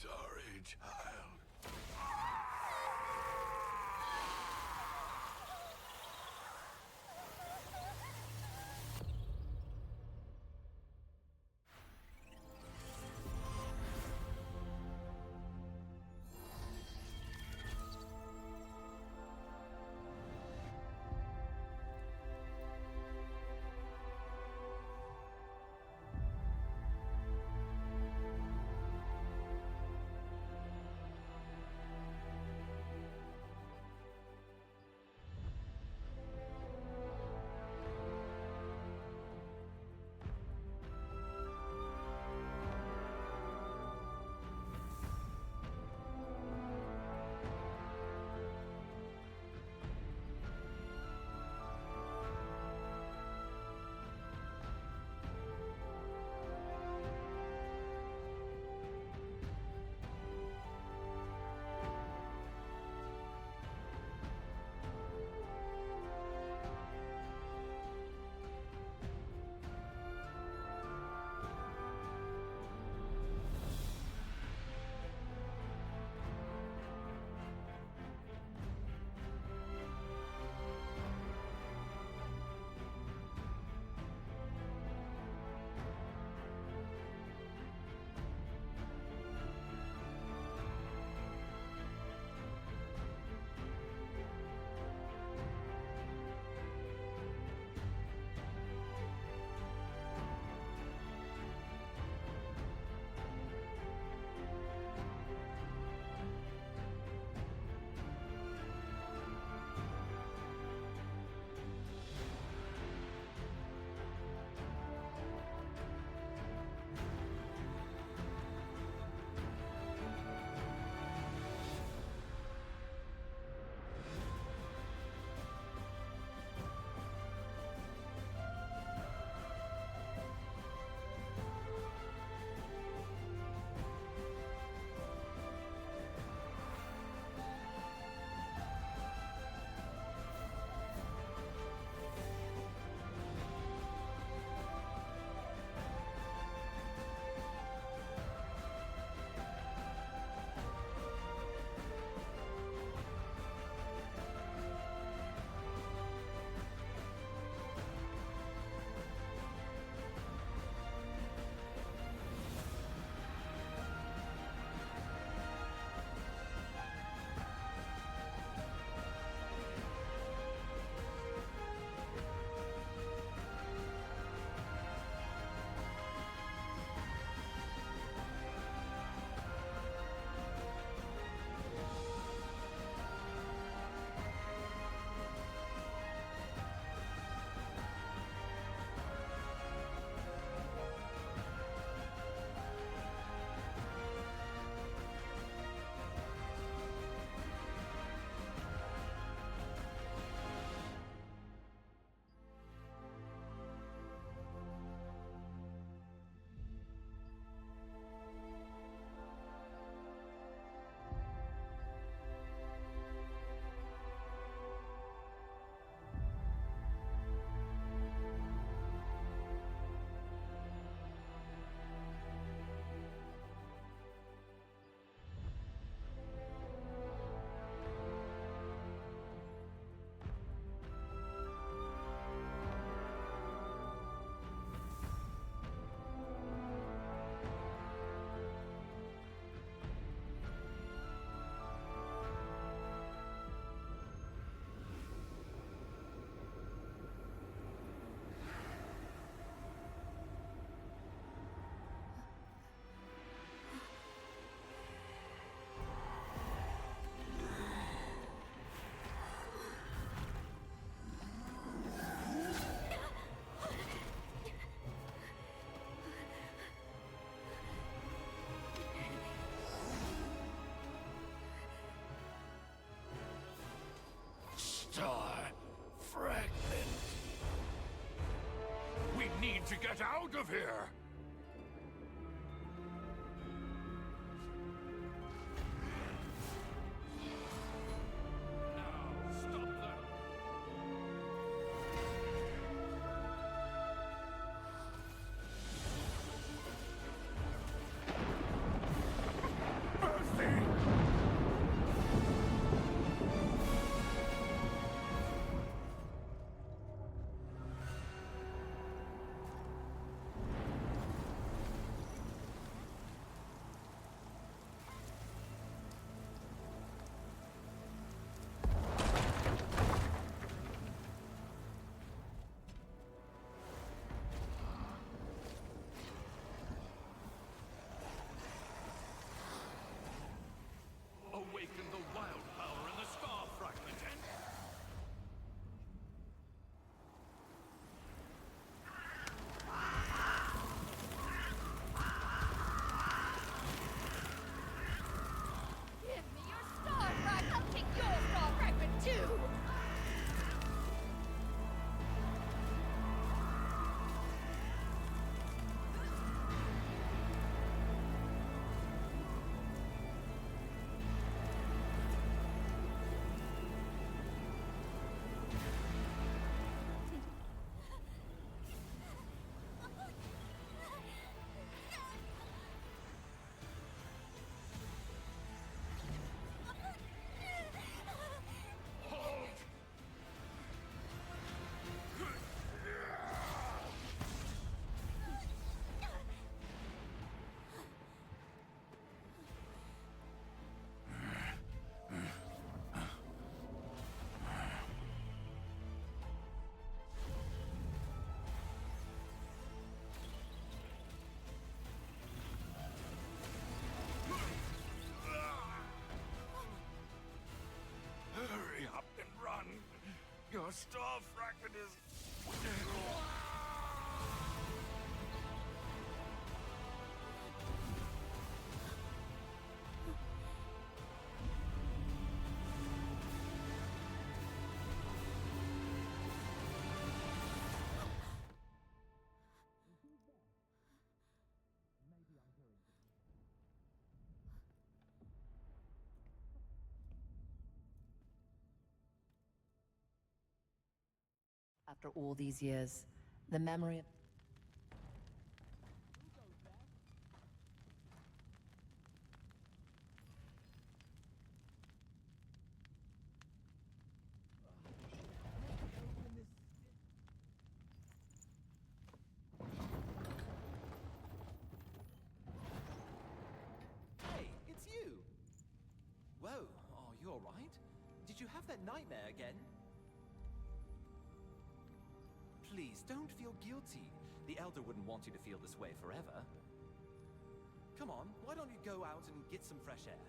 sorry, child. Star fragment. We need to get out of here! Now, stop them! Star fragment is... After all these years, the memory of... Hey, it's you! Whoa, oh, you alright? Did you have that nightmare again? Please, don't feel guilty. The Elder wouldn't want you to feel this way forever. Come on, why don't you go out and get some fresh air?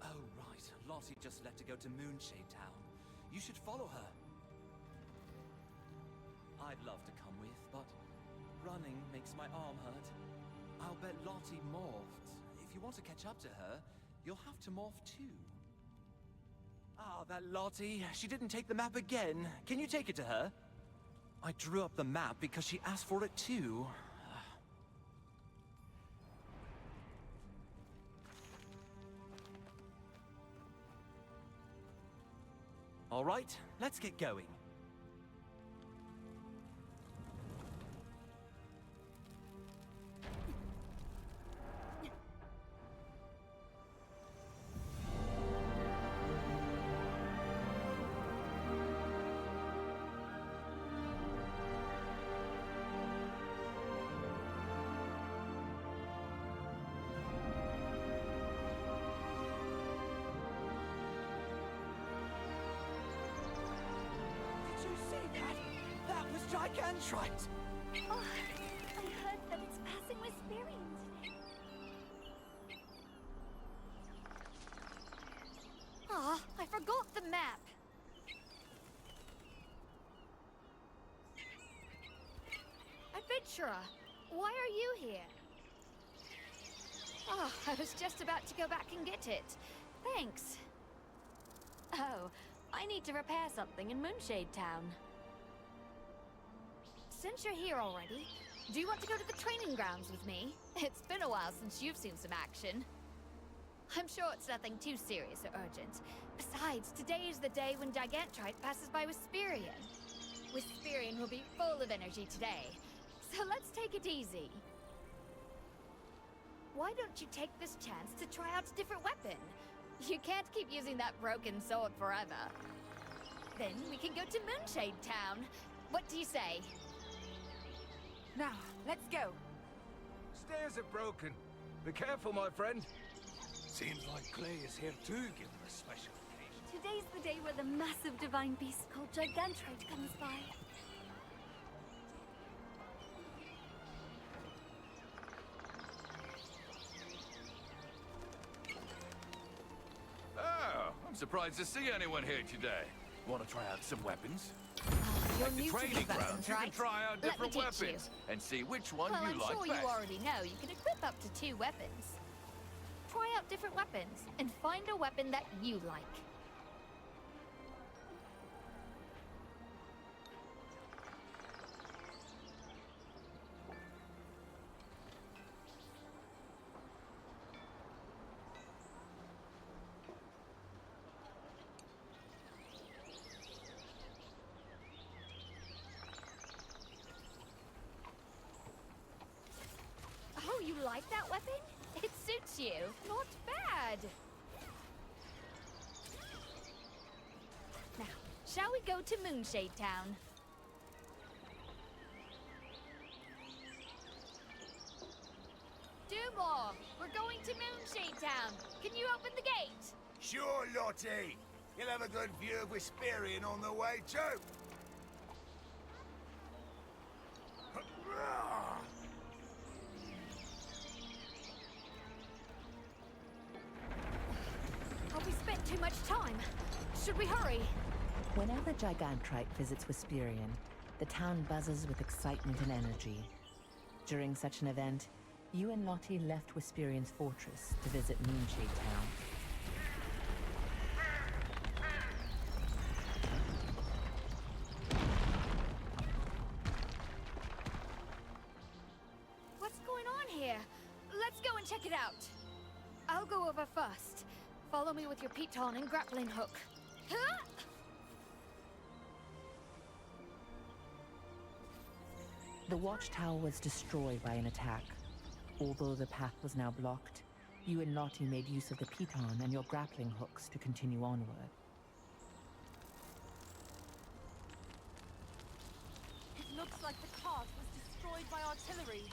Oh, right. Lottie just left to go to Moonshade Town. You should follow her. I'd love to come with, but running makes my arm hurt. I'll bet Lottie morphed. If you want to catch up to her, you'll have to morph too. Ah, that Lottie. She didn't take the map again. Can you take it to her? I drew up the map because she asked for it too. All right, let's get going. Gigantrite! Oh, I heard that it's passing Whisperian today. Ah, I forgot the map. Adventurer, why are you here? Ah, I was just about to go back and get it. Thanks. Oh, I need to repair something in Moonshade Town. Since you're here already, do you want to go to the training grounds with me? It's been a while since you've seen some action. I'm sure it's nothing too serious or urgent. Besides, today is the day when Gigantrite passes by Whisperian. Whisperian will be full of energy today, so let's take it easy. Why don't you take this chance to try out a different weapon? You can't keep using that broken sword forever. Then we can go to Moonshade Town. What do you say? Now, let's go. Stairs are broken. Be careful, my friend. Seems like Clay is here too, given a special occasion. Today's the day where the massive divine beast called Gigantrite comes by. Oh, I'm surprised to see anyone here today. Want to try out some weapons? You're At the new to training these grounds, weapons, you can right? try out Let me different teach weapons and see which one Well, you I'm like sure best. you already know you can equip up to 2 weapons. Try out different weapons and find a weapon that you like. Oh, you like that weapon? It suits you. Not bad. Now, shall we go to Moonshade Town? Dumore, we're going to Moonshade Town. Can you open the gate? Sure, Lottie. You'll have a good view of Whisperian on the way too. Have we spent too much much time. Should we hurry? Whenever Gigantrite visits Wisperian, the town buzzes with excitement and energy. During such an event, you and Lottie left Wisperian's fortress to visit Moonshade Town. What's going on here? Let's go and check it out. I'll go over first. Follow me with your piton and grappling hook. Huh? The watchtower was destroyed by an attack. Although the path was now blocked, you and Lottie made use of the piton and your grappling hooks to continue onward. It looks like the cart was destroyed by artillery.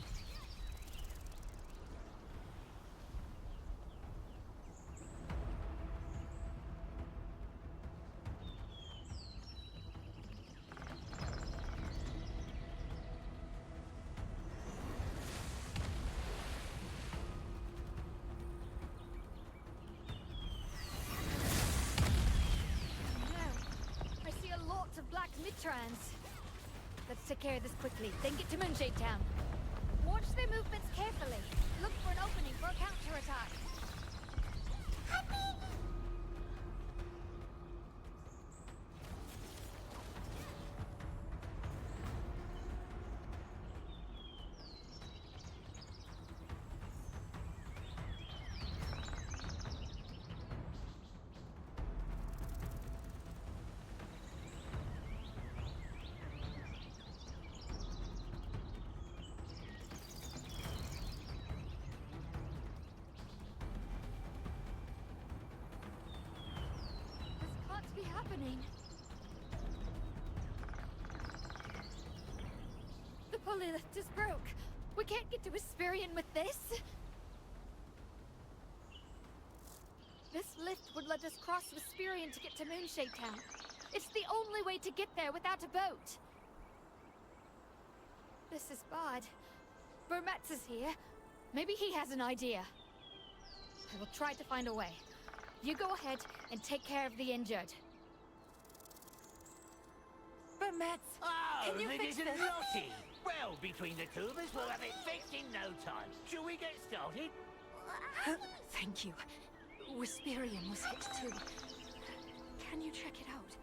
Mitrans. Let's take care of this quickly, then get to Moonshade Town. Watch their movements carefully. Look for an opening for a counterattack. Be happening. The pulley lift is broke. We can't get to Wisperian with this. This lift would let us cross Wisperian to get to Moonshade Town. It's the only way to get there without a boat. This is bad. Vermetz is here. Maybe he has an idea. I will try to find a way. You go ahead and take care of the injured. Vermetz, Oh, can you it fix isn't this? Lottie. Well, between the two of us, we'll have it fixed in no time. Shall we get started? Thank you. Wisperian was hit too. Can you check it out?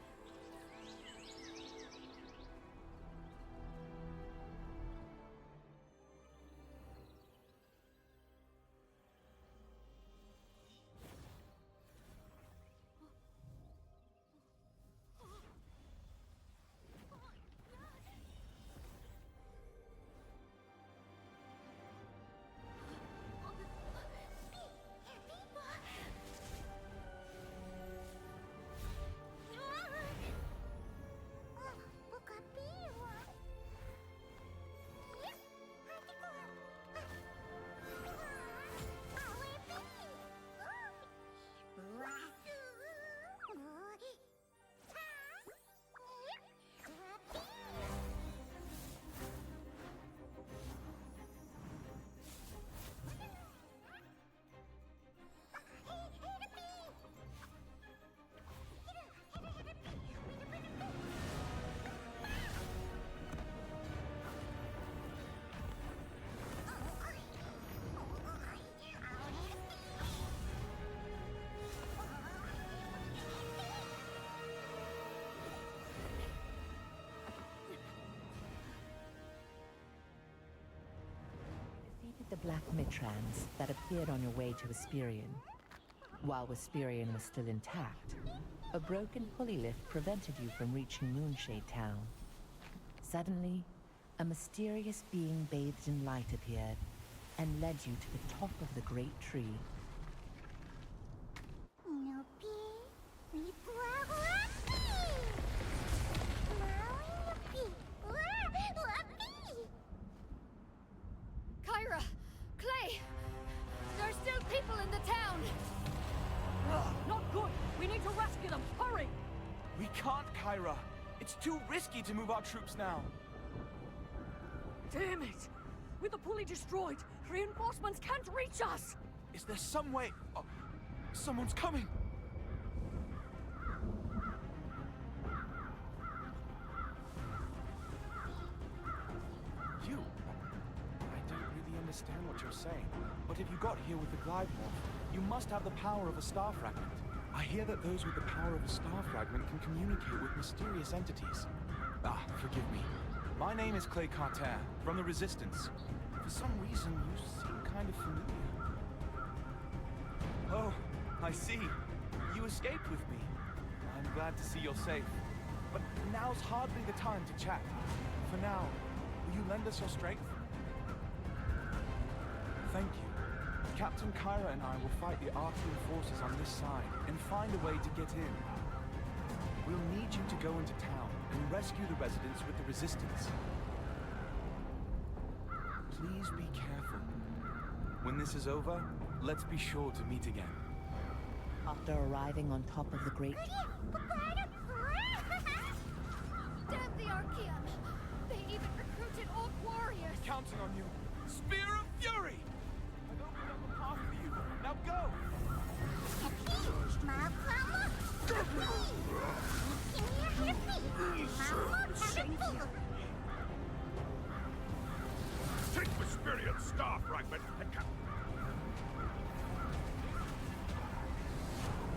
The Black Mitrans that appeared on your way to Wisperian. While Wisperian was still intact, a broken pulley lift prevented you from reaching Moonshade Town. Suddenly, a mysterious being bathed in light appeared and led you to the top of the great tree. Kyra! Clay! There are still people in the town! Not good! We need to rescue them! Hurry! We can't, Kyra. It's too risky to move our troops now. Damn it! With the pulley destroyed, reinforcements can't reach us! Is there some way... Oh, someone's coming! understand what you're saying, but if you got here with the glide morph, you must have the power of a star fragment. I hear that those with the power of a star fragment can communicate with mysterious entities. Forgive me. My name is Clay Carter, from the Resistance. For some reason, you seem kind of familiar. Oh, I see. You escaped with me. I'm glad to see you're safe. But now's hardly the time to chat. For now, will you lend us your strength? Thank you. Captain Kyra and I will fight the Archean forces on this side and find a way to get in. We'll need you to go into town and rescue the residents with the Resistance. Please be careful. When this is over, let's be sure to meet again. After arriving on top of the great... Damn the Archean! They even recruited old warriors! Counting on you. Spear of Fury! I've opened up a path for you. Now go! Take Vesperian star fragment and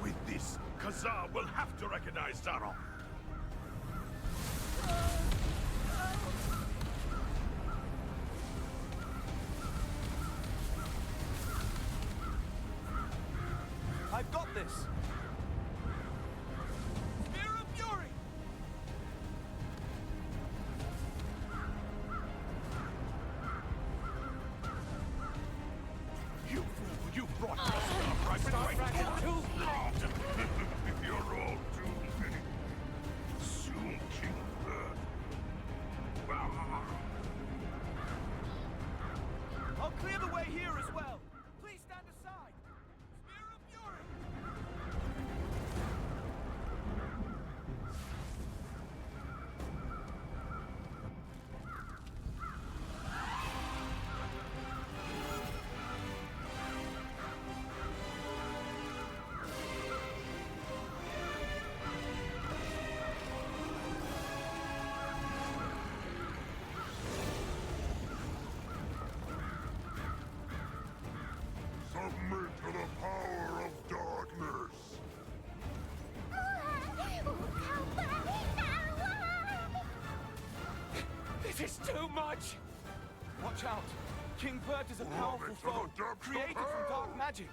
with this, Khazar will have to recognize Zaroff. I've got this! Spear of Fury! You fool, you brought your star fragment too long! You're all doomed. Soon, King Bird. I'll clear the way here as well! Please stand aside! Spear of Fury! Submit to the power of darkness! This is too much! Watch out! King Bert is a powerful foe, created from dark magic.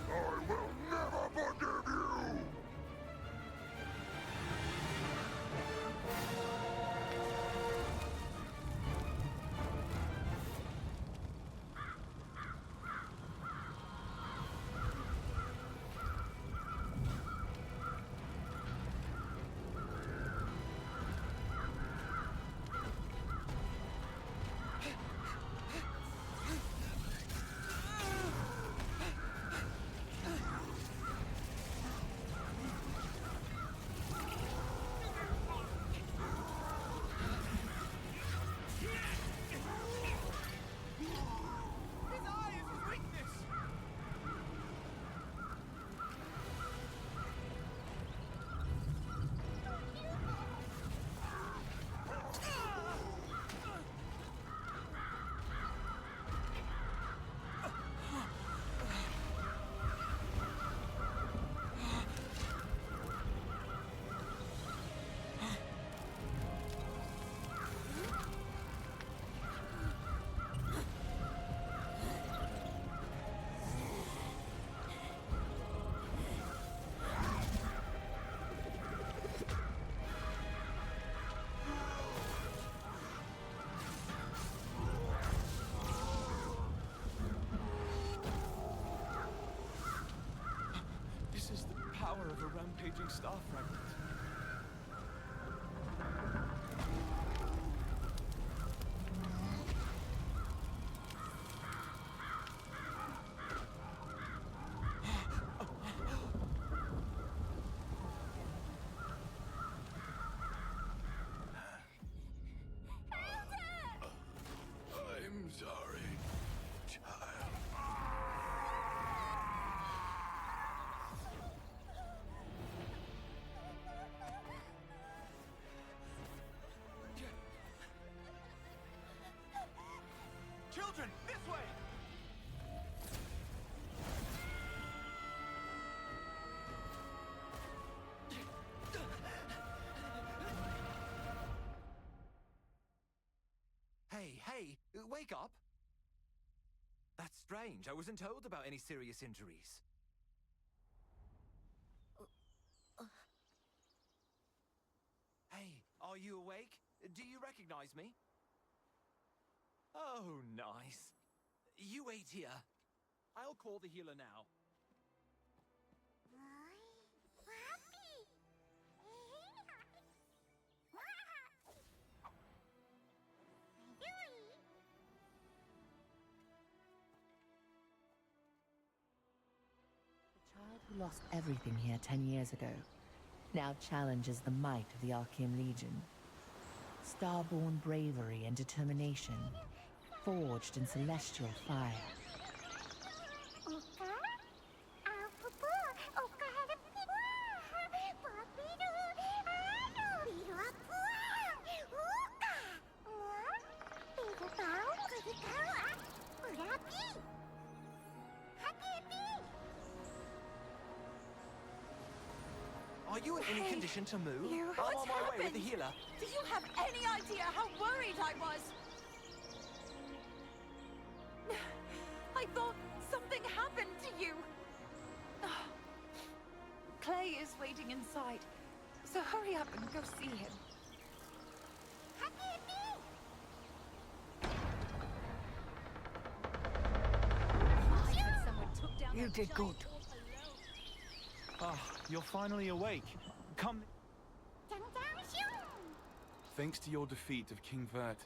I will never forgive you! His eye is his weakness! This is the power of a rampaging star fragment. I'm sorry, child. wake up! That's strange. I wasn't told about any serious injuries. Hey, are you awake? Do you recognize me? Oh, nice. You wait here. I'll call the healer now. The child who lost everything here 10 years ago now challenges the might of the Archean Legion. Starborn bravery and determination, forged in celestial fire. Are you in any condition to move? You. I'm What's on my way with happened? the healer. Do you have any idea how worried I was? I thought something happened to you. Clay is waiting inside, so hurry up and go see him. You did good. Ah, you're finally awake. Come. Thanks to your defeat of King Vert,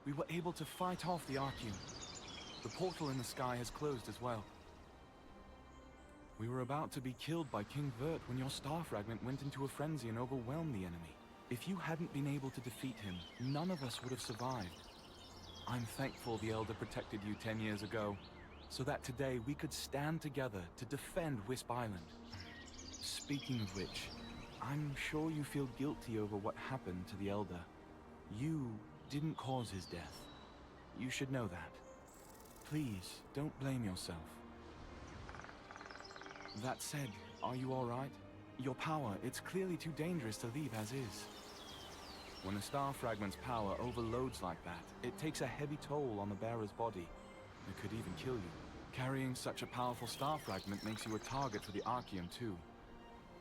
we were able to fight off the Archean. The portal in the sky has closed as well. We were about to be killed by King Vert when your star fragment went into a frenzy and overwhelmed the enemy. If you hadn't been able to defeat him, none of us would have survived. I'm thankful the Elder protected you 10 years ago, so that today we could stand together to defend Wisp Island. Speaking of which, I'm sure you feel guilty over what happened to the Elder. You didn't cause his death. You should know that. Please, don't blame yourself. That said, are you alright? Your power, it's clearly too dangerous to leave as is. When a star fragment's power overloads like that, it takes a heavy toll on the bearer's body. It could even kill you. Carrying such a powerful star fragment makes you a target for the Archean too.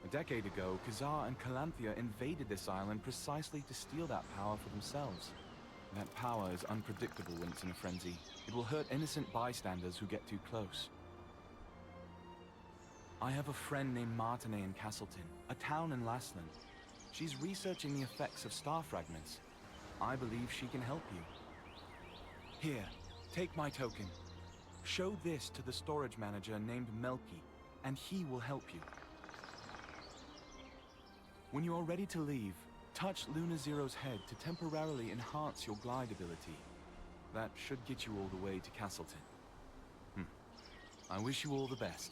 A decade ago, Khazar and Calanthea invaded this island precisely to steal that power for themselves. That power is unpredictable when it's in a frenzy. It will hurt innocent bystanders who get too close. I have a friend named Martinet in Castleton, a town in Lastland. She's researching the effects of star fragments. I believe she can help you. Here, take my token. Show this to the storage manager named Melky, and he will help you. When you are ready to leave, touch Luna Zero's head to temporarily enhance your glide ability. That should get you all the way to Castleton. I wish you all the best.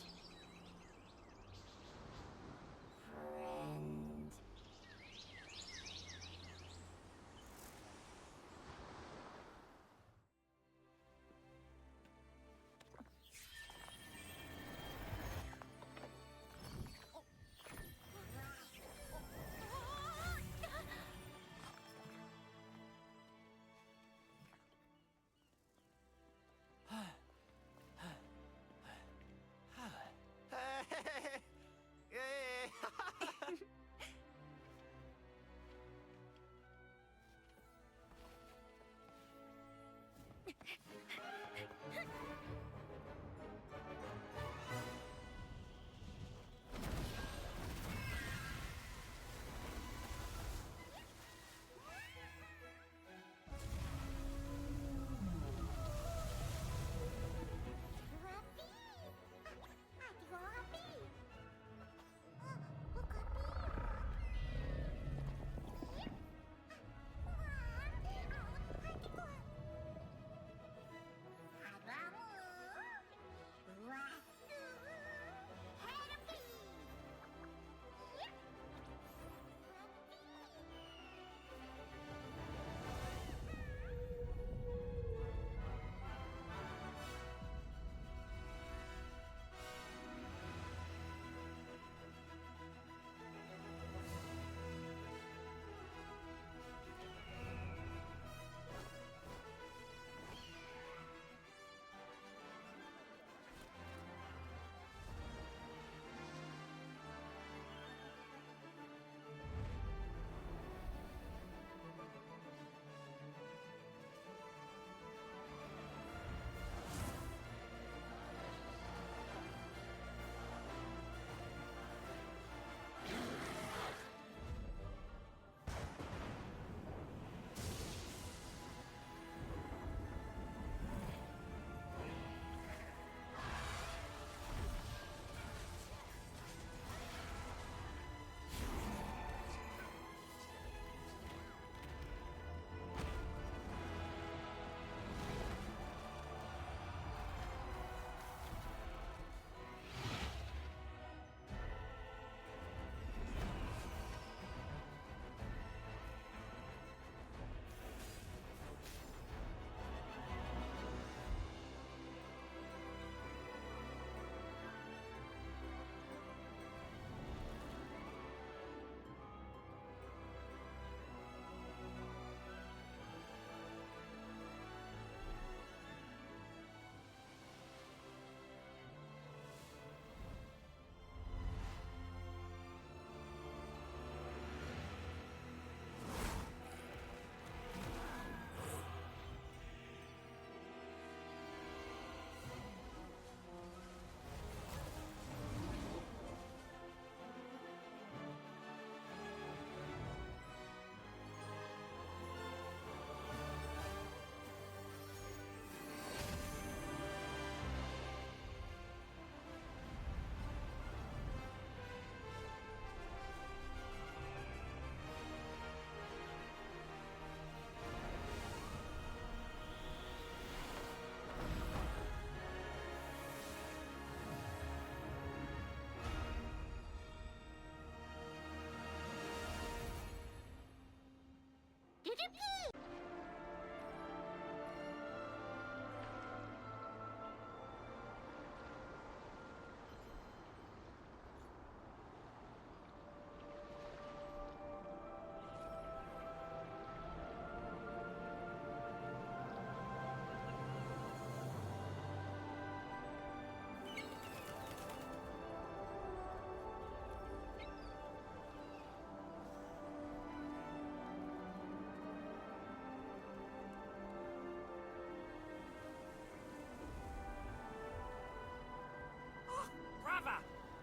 Brother!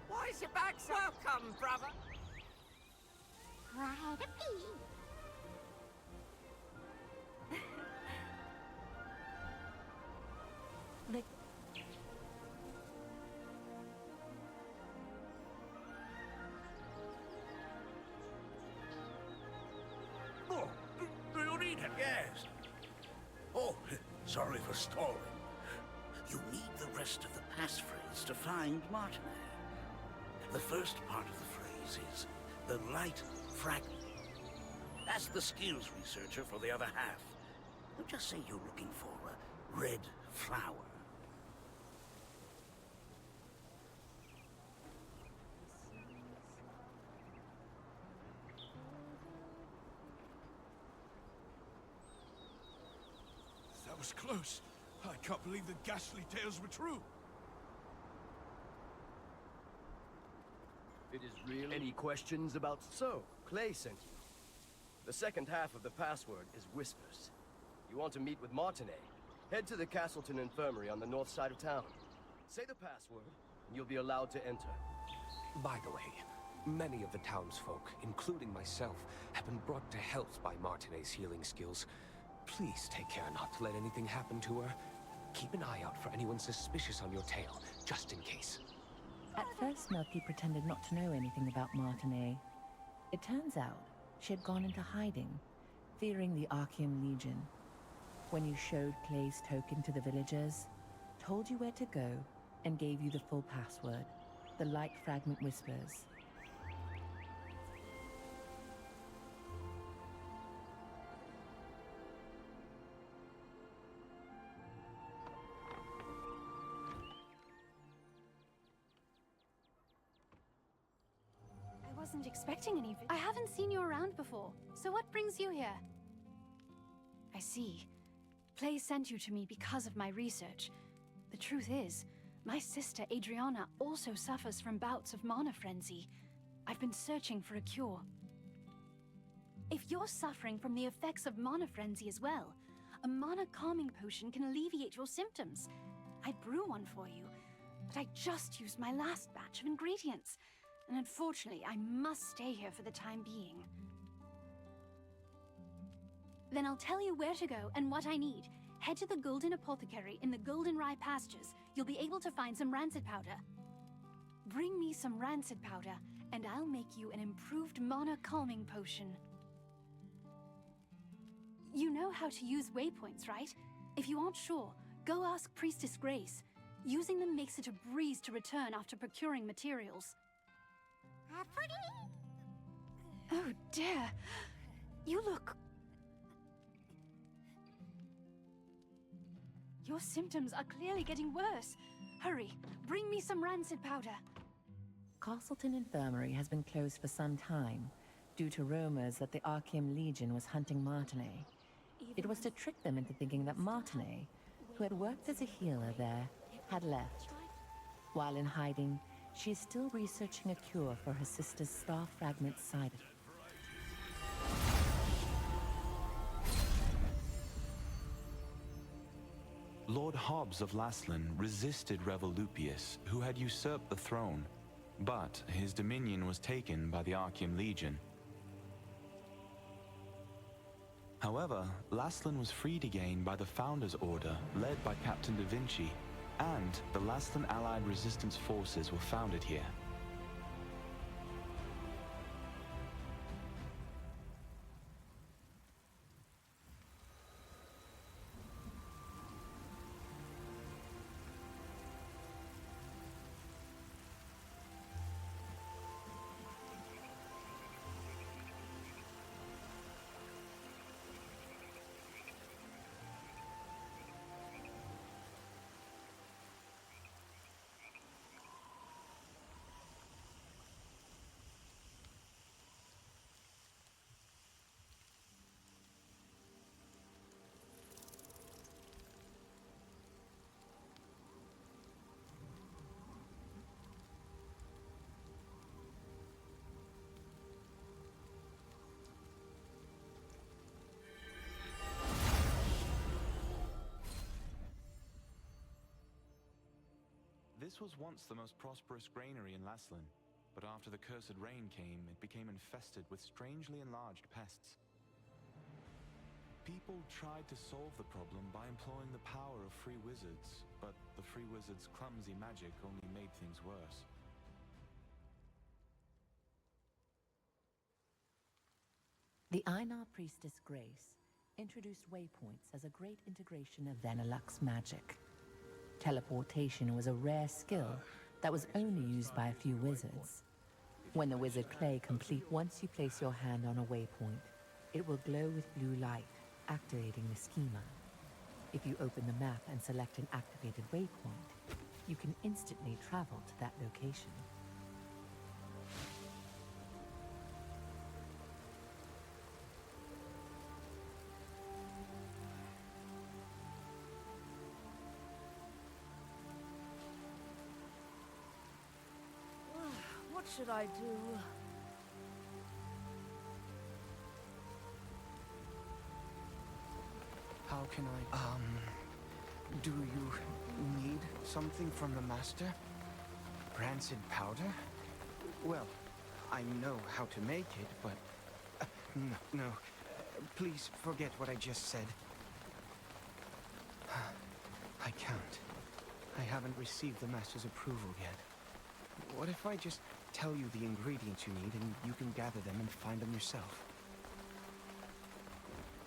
Why is your back so... Welcome, brother! The Oh, do you need it? Yes. Oh, sorry for stalling. You need the rest of the passphrase to find Martinet. The first part of the phrase is the light fragment. Ask the skills researcher for the other half. Don't just say you're looking for a red flower. That was close. I can't believe the ghastly tales were true. It is real. Any questions about... So, Clay sent you. The second half of the password is whispers. You want to meet with Martinet? Head to the Castleton Infirmary on the north side of town. Say the password, and you'll be allowed to enter. By the way, many of the townsfolk, including myself, have been brought to health by Martinet's healing skills. Please take care not to let anything happen to her. Keep an eye out for anyone suspicious on your tail, just in case. At first, Milky pretended not to know anything about Martinet. It turns out she had gone into hiding, fearing the Archeum Legion. When you showed Clay's token to the villagers, told you where to go, and gave you the full password, the light fragment whispers. I wasn't expecting any. I haven't seen you around before, so what brings you here? I see. Clay sent you to me because of my research. The truth is, my sister Adriana also suffers from bouts of mana frenzy. I've been searching for a cure. If you're suffering from the effects of mana frenzy as well, a mana calming potion can alleviate your symptoms. I'd brew one for you, but I just used my last batch of ingredients. And unfortunately, I must stay here for the time being. Then I'll tell you where to go and what I need. Head to the Golden Apothecary in the Goldenrye pastures. You'll be able to find some rancid powder. Bring me some rancid powder, and I'll make you an improved mana calming potion. You know how to use waypoints, right? If you aren't sure, go ask Priestess Grace. Using them makes it a breeze to return after procuring materials. Oh dear, you look... Your symptoms are clearly getting worse. Hurry, bring me some rancid powder. Castleton Infirmary has been closed for some time, due to rumors that the Archeum Legion was hunting Martinet. It was to trick them into thinking that Martinet, who had worked as a healer there, had left. While in hiding, she is still researching a cure for her sister's star fragment side effect. Lord Hobbs of Laslan resisted Revolupius, who had usurped the throne, but his dominion was taken by the Archeum Legion. However, Laslan was freed again by the Founders Order, led by Captain Da Vinci, and the Laslan Allied Resistance Forces were founded here. This was once the most prosperous granary in Laslin, but after the cursed rain came, it became infested with strangely enlarged pests. People tried to solve the problem by employing the power of free wizards, but the free wizards' clumsy magic only made things worse. The Einar priestess Grace introduced waypoints as a great integration of Vanillux's magic. Teleportation was a rare skill that was only used by a few wizards. When the wizard clay complete once you place your hand on a waypoint, it will glow with blue light, activating the schema. If you open the map and select an activated waypoint, you can instantly travel to that location. What should I do? How can I... Do you need something from the Master? Rancid powder? Well, I know how to make it, but... no. Please forget what I just said. I can't. I haven't received the Master's approval yet. What if I just tell you the ingredients you need and you can gather them and find them yourself?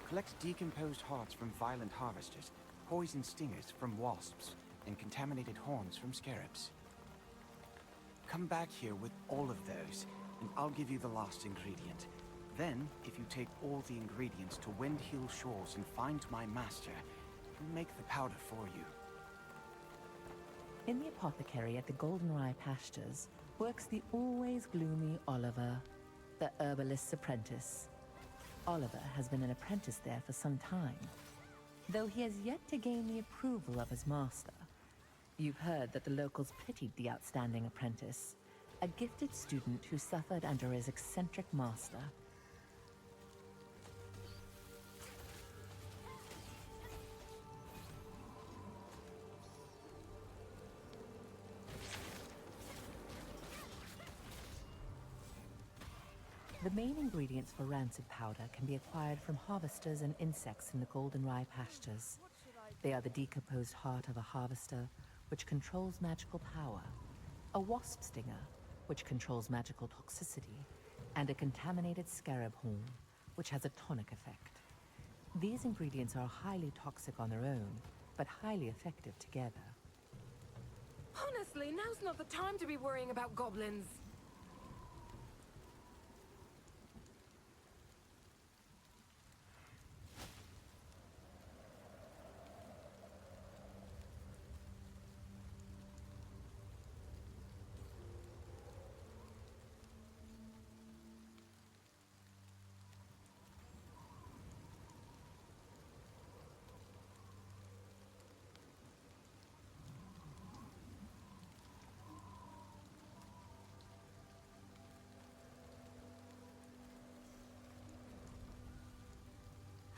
Collect decomposed hearts from violent harvesters, poison stingers from wasps, and contaminated horns from scarabs. Come back here with all of those, and I'll give you the last ingredient. Then, if you take all the ingredients to Windhill Shores and find my master, he'll make the powder for you. In the apothecary at the Goldenrye Pastures works the always gloomy Oliver, the herbalist's apprentice. Oliver has been an apprentice there for some time, though he has yet to gain the approval of his master. You've heard that the locals pitied the outstanding apprentice, a gifted student who suffered under his eccentric master. The main ingredients for rancid powder can be acquired from harvesters and insects in the Goldenrye Pastures. They are the decomposed heart of a harvester, which controls magical power, a wasp stinger, which controls magical toxicity, and a contaminated scarab horn, which has a tonic effect. These ingredients are highly toxic on their own, but highly effective together. Honestly, now's not the time to be worrying about goblins.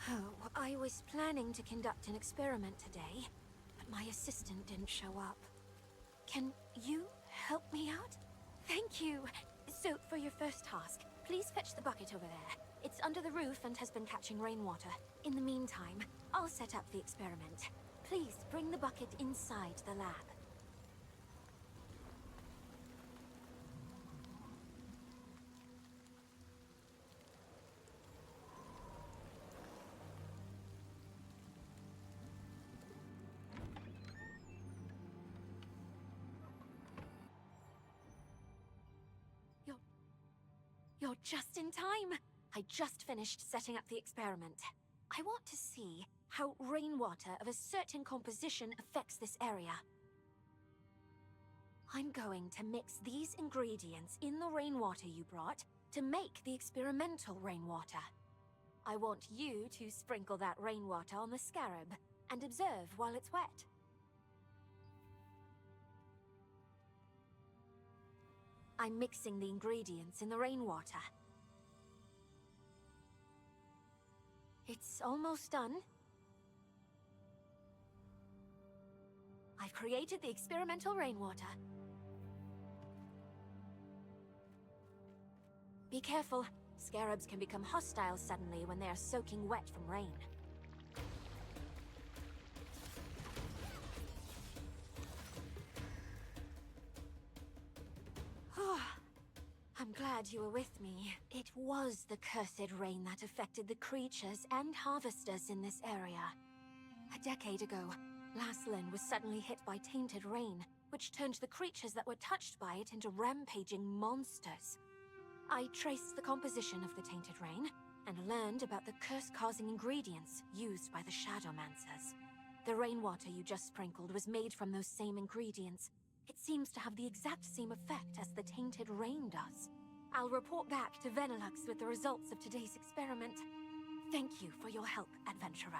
Oh, I was planning to conduct an experiment today, but my assistant didn't show up. Can you help me out? Thank you. So, for your first task, please fetch the bucket over there. It's under the roof and has been catching rainwater. In the meantime, I'll set up the experiment. Please bring the bucket inside the lab. You're just in time! I just finished setting up the experiment. I want to see how rainwater of a certain composition affects this area. I'm going to mix these ingredients in the rainwater you brought to make the experimental rainwater. I want you to sprinkle that rainwater on the scarab and observe while it's wet. I'm mixing the ingredients in the rainwater. It's almost done. I've created the experimental rainwater. Be careful. Scarabs can become hostile suddenly when they are soaking wet from rain. I'm glad you were with me. It was the cursed rain that affected the creatures and harvesters in this area. A decade ago, Laslan was suddenly hit by tainted rain, which turned the creatures that were touched by it into rampaging monsters. I traced the composition of the tainted rain, and learned about the curse-causing ingredients used by the Shadowmancers. The rainwater you just sprinkled was made from those same ingredients. It seems to have the exact same effect as the tainted rain does. I'll report back to Venilux with the results of today's experiment. Thank you for your help, adventurer.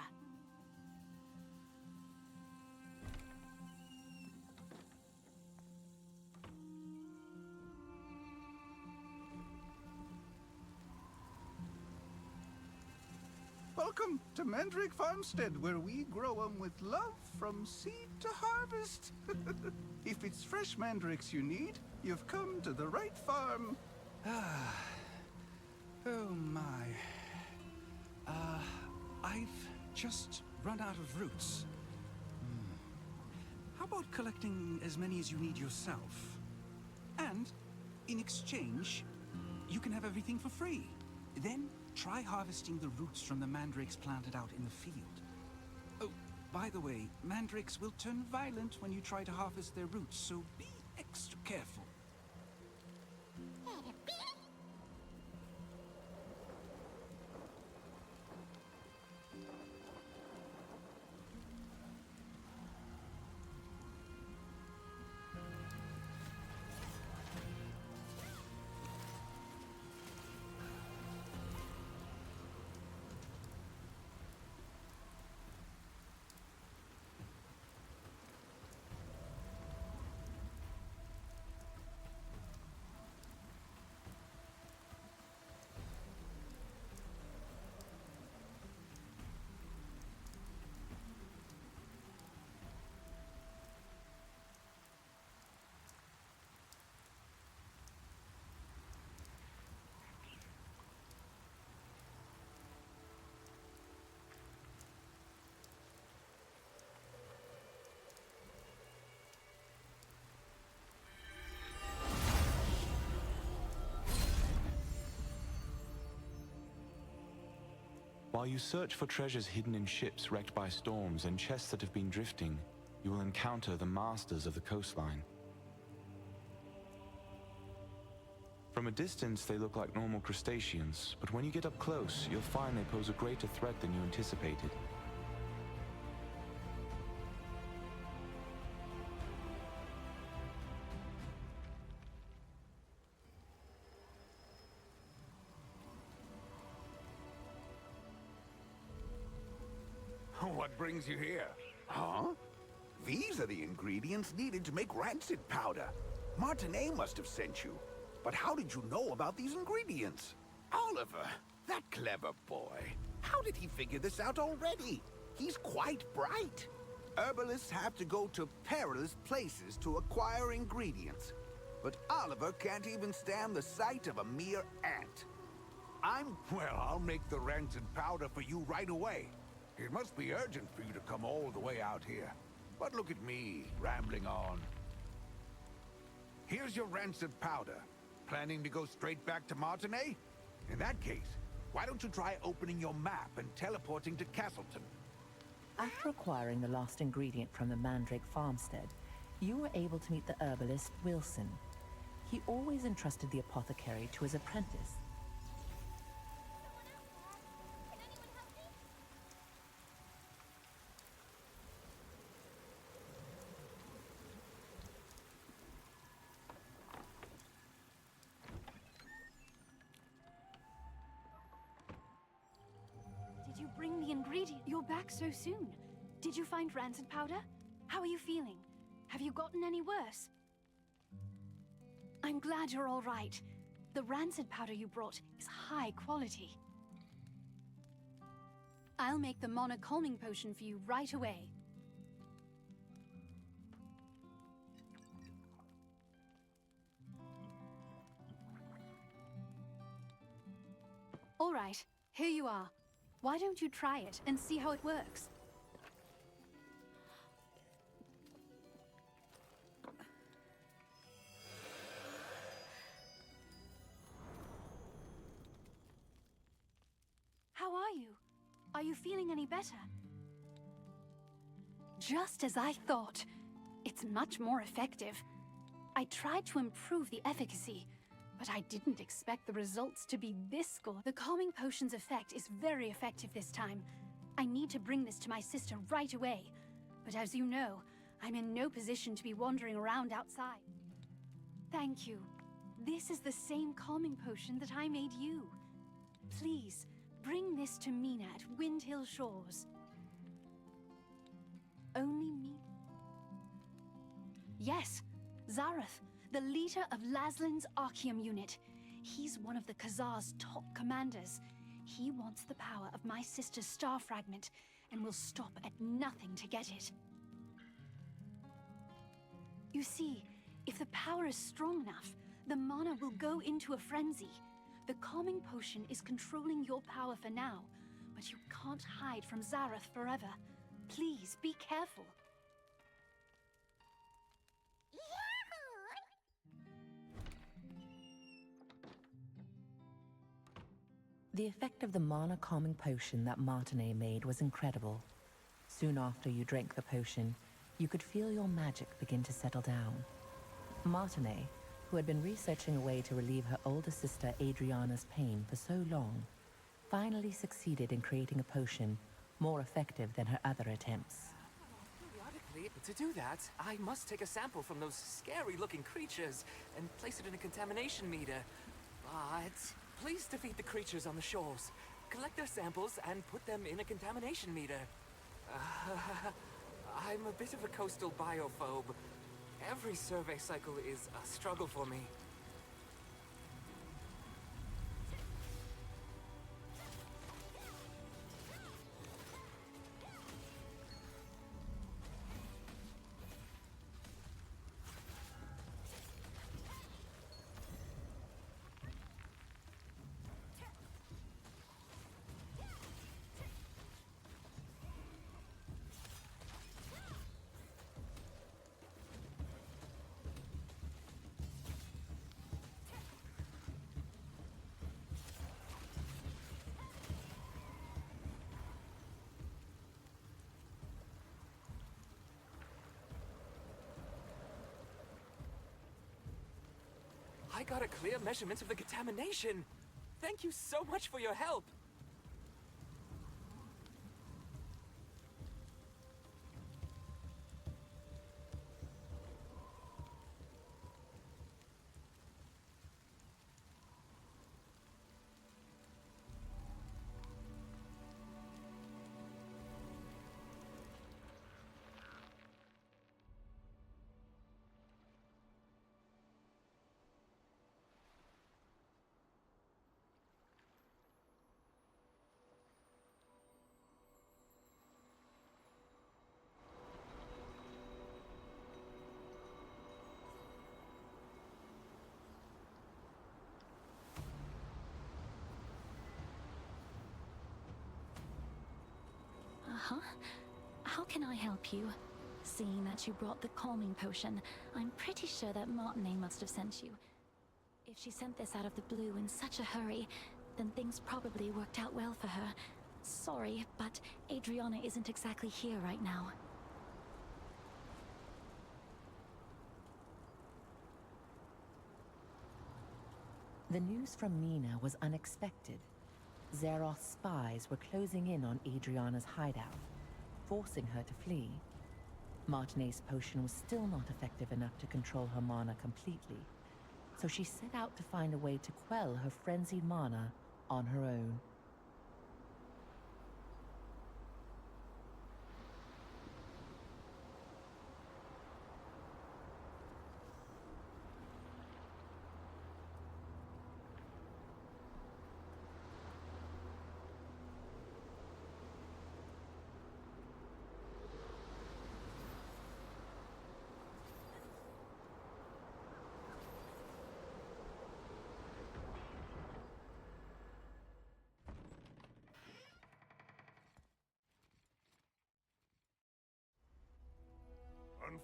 Welcome to Mandrake Farmstead, where we grow 'em with love from seed to harvest. If it's fresh mandrakes you need, you've come to the right farm. Oh my. I've just run out of roots. How about collecting as many as you need yourself? And, in exchange, you can have everything for free. Then, try harvesting the roots from the mandrakes planted out in the field. Oh, by the way, mandrakes will turn violent when you try to harvest their roots, so be extra careful. While you search for treasures hidden in ships wrecked by storms and chests that have been drifting, you will encounter the masters of the coastline. From a distance, they look like normal crustaceans, but when you get up close, you'll find they pose a greater threat than you anticipated. What brings you here? Huh? These are the ingredients needed to make rancid powder. Martinet must have sent you. But how did you know about these ingredients? Oliver, that clever boy. How did he figure this out already? He's quite bright. Herbalists have to go to perilous places to acquire ingredients. But Oliver can't even stand the sight of a mere ant. Well, I'll make the rancid powder for you right away. It must be urgent for you to come all the way out here. But look at me, rambling on. Here's your rancid powder. Planning to go straight back to Martinet? In that case, why don't you try opening your map and teleporting to Castleton? After acquiring the last ingredient from the Mandrake farmstead, you were able to meet the herbalist Wilson. He always entrusted the apothecary to his apprentice. Did you bring the ingredient? You're back so soon. Did you find rancid powder? How are you feeling? Have you gotten any worse? I'm glad you're all right. The rancid powder you brought is high quality. I'll make the Mana calming potion for you right away. All right, here you are. Why don't you try it and see how it works? How are you? Are you feeling any better? Just as I thought. It's much more effective. I tried to improve the efficacy, but I didn't expect the results to be this good. The calming potion's effect is very effective this time. I need to bring this to my sister right away. But as you know, I'm in no position to be wandering around outside. Thank you. This is the same calming potion that I made you. Please, bring this to Mina at Windhill Shores. Only me. Yes, Zareth, the leader of Laslin's Archeum unit. He's one of the Khazar's top commanders. He wants the power of my sister's star fragment and will stop at nothing to get it. You see, if the power is strong enough, the mana will go into a frenzy. The calming potion is controlling your power for now, but you can't hide from Zareth forever. Please, be careful. The effect of the mana calming potion that Martinet made was incredible. Soon after you drank the potion, you could feel your magic begin to settle down. Martinet, who had been researching a way to relieve her older sister Adriana's pain for so long, finally succeeded in creating a potion more effective than her other attempts. Periodically, to do that, I must take a sample from those scary-looking creatures and place it in a contamination meter. But please defeat the creatures on the shores. Collect their samples and put them in a contamination meter. I'm a bit of a coastal biophobe. Every survey cycle is a struggle for me. I got a clear measurement of the contamination. Thank you so much for your help. Uh-huh. How can I help you? Seeing that you brought the calming potion, I'm pretty sure that Martinet must have sent you. If she sent this out of the blue in such a hurry, then things probably worked out well for her. Sorry, but Adriana isn't exactly here right now. The news from Mina was unexpected. Zeroth's spies were closing in on Adriana's hideout, forcing her to flee. Martinet's potion was still not effective enough to control her mana completely, so she set out to find a way to quell her frenzied mana on her own.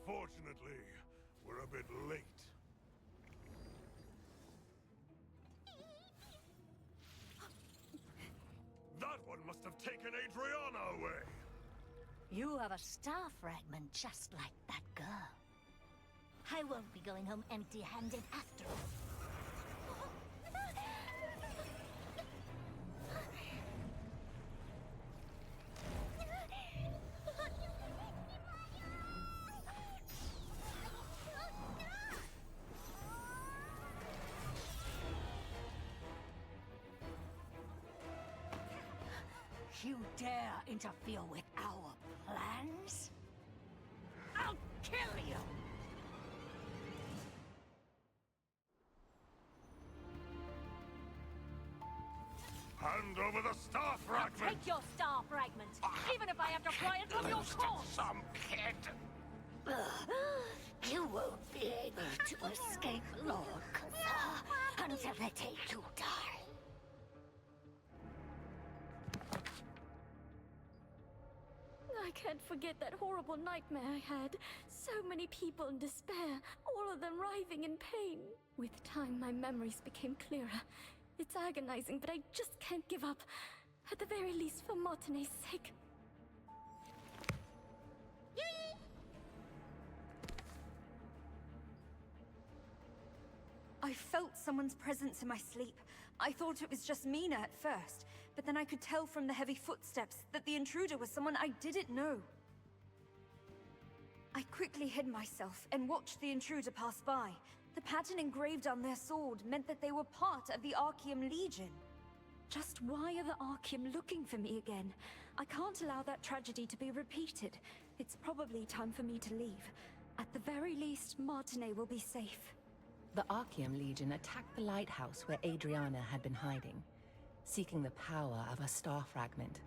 Unfortunately, we're a bit late. That one must have taken Adriana away! You have a star fragment just like that girl. I won't be going home empty-handed after all. You dare interfere with our plans? I'll kill you! Hand over the star fragment! I'll take your star fragment, even if I have to pry it from your corpse! Some kid! You won't be able to escape Lord Cathar until the day you die. I can't forget that horrible nightmare I had. So many people in despair, all of them writhing in pain. With time, my memories became clearer. It's agonizing, but I just can't give up. At the very least, for Martine's sake. I felt someone's presence in my sleep. I thought it was just Mina at first, but then I could tell from the heavy footsteps that the intruder was someone I didn't know. I quickly hid myself and watched the intruder pass by. The pattern engraved on their sword meant that they were part of the Archeum Legion. Just why are the Archeum looking for me again? I can't allow that tragedy to be repeated. It's probably time for me to leave. At the very least, Martine will be safe. The Archeum Legion attacked the lighthouse where Adriana had been hiding, seeking the power of a star fragment.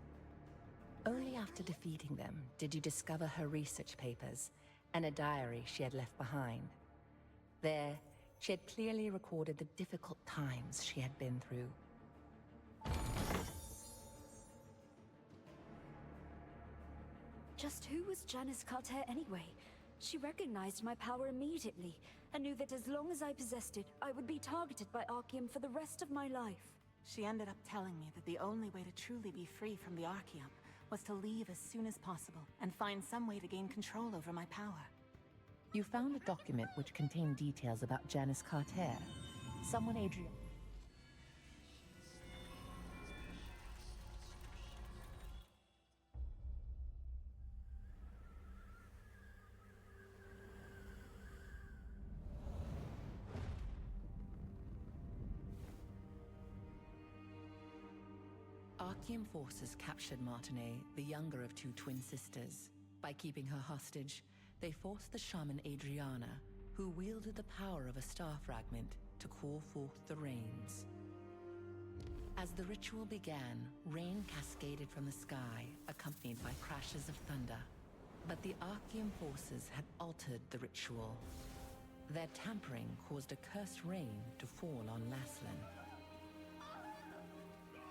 Only after defeating them did you discover her research papers and a diary she had left behind. There, she had clearly recorded the difficult times she had been through. Just who was Janice Carter anyway? She recognized my power immediately, and knew that as long as I possessed it, I would be targeted by Archeum for the rest of my life. She ended up telling me that the only way to truly be free from the Archeum was to leave as soon as possible, and find some way to gain control over my power. You found a document which contained details about Janice Carter, someone Adriana... Archeum forces captured Martine, the younger of two twin sisters. By keeping her hostage, they forced the shaman Adriana, who wielded the power of a star fragment, to call forth the rains. As the ritual began, rain cascaded from the sky, accompanied by crashes of thunder. But the Archeum forces had altered the ritual. Their tampering caused a cursed rain to fall on Laslan.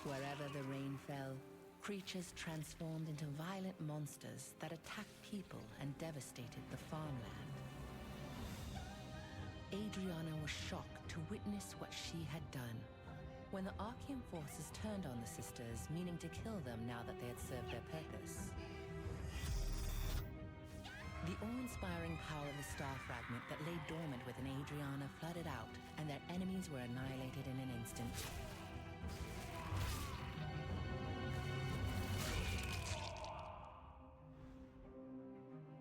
Wherever the rain fell, creatures transformed into violent monsters that attacked people and devastated the farmland. Adriana was shocked to witness what she had done. When the Archeum forces turned on the sisters, meaning to kill them now that they had served their purpose. The awe-inspiring power of the star fragment that lay dormant within Adriana flooded out, and their enemies were annihilated in an instant.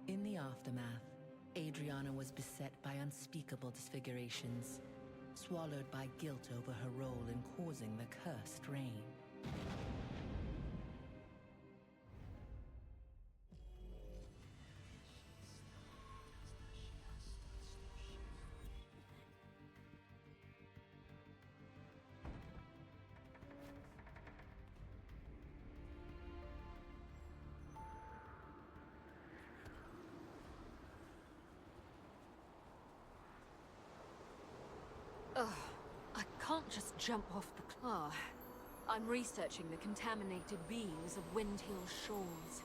In the aftermath, Adriana was beset by unspeakable disfigurations, swallowed by guilt over her role in causing the cursed rain. Ugh, I can't just jump off the car. I'm researching the contaminated beings of Windhill Shores.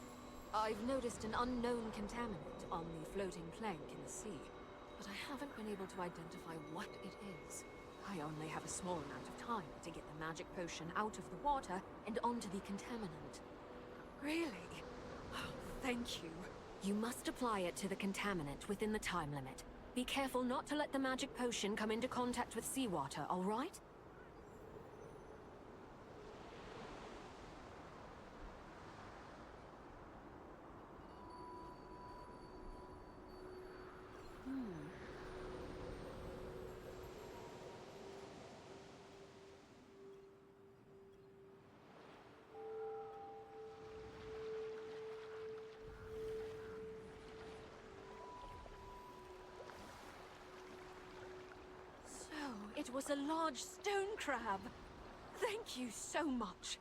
I've noticed an unknown contaminant, on the floating plank in the sea, but I haven't been able to identify what it is. I only have a small amount of time to get the magic potion out of the water and onto the contaminant. Really? Oh, thank you. You must apply it to the contaminant within the time limit. Be careful not to let the magic potion come into contact with seawater, all right? It was a large stone crab. Thank you so much.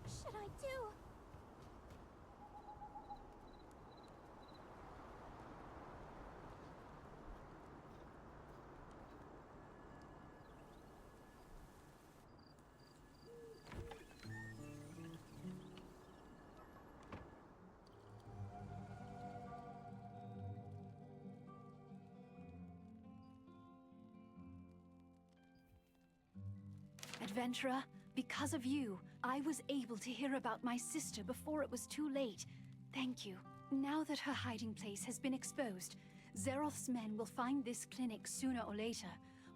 Should I do? Adventurer, because of you, I was able to hear about my sister before it was too late. Thank you. Now that her hiding place has been exposed, Zeroth's men will find this clinic sooner or later,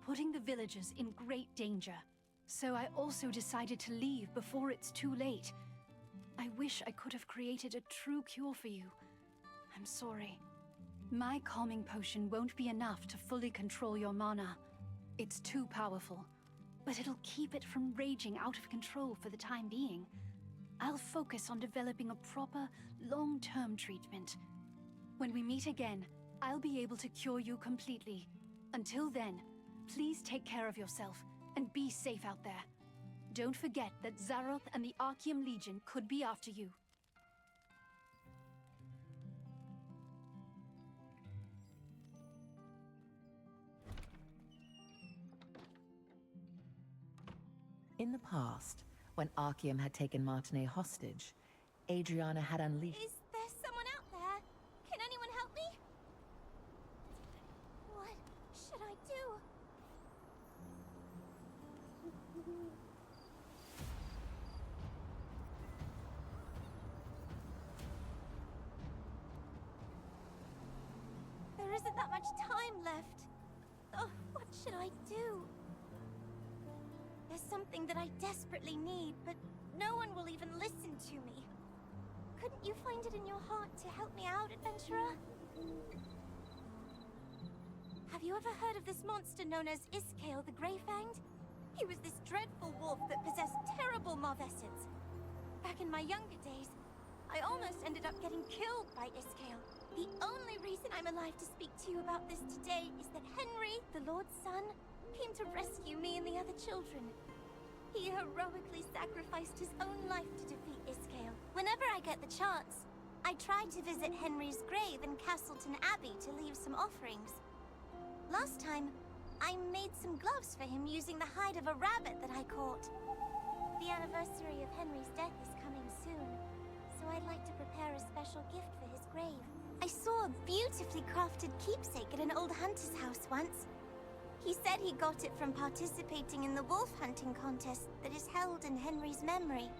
putting the villagers in great danger. So I also decided to leave before it's too late. I wish I could have created a true cure for you. I'm sorry. My calming potion won't be enough to fully control your mana. It's too powerful. But it'll keep it from raging out of control for the time being. I'll focus on developing a proper, long-term treatment. When we meet again, I'll be able to cure you completely. Until then, please take care of yourself and be safe out there. Don't forget that Zaroth and the Archeum Legion could be after you. In the past, when Archeum had taken Martinet hostage, Adriana had unleashed... Is there someone out there? Can anyone help me? What should I do? There isn't that much time left. Oh, what should I do? There's something that I desperately need, but no one will even listen to me. Couldn't you find it in your heart to help me out, adventurer? Have you ever heard of this monster known as Iskale the Greyfanged? He was this dreadful wolf that possessed terrible Marvessets. Back in my younger days, I almost ended up getting killed by Iskale. The only reason I'm alive to speak to you about this today is that Henry, the Lord's son, came to rescue me and the other children. He heroically sacrificed his own life to defeat Iskale. Whenever I get the chance, I try to visit Henry's grave in Castleton Abbey to leave some offerings. Last time, I made some gloves for him using the hide of a rabbit that I caught. The anniversary of Henry's death is coming soon, so I'd like to prepare a special gift for his grave. I saw a beautifully crafted keepsake at an old hunter's house once. He said he got it from participating in the wolf hunting contest that is held in Henry's memory.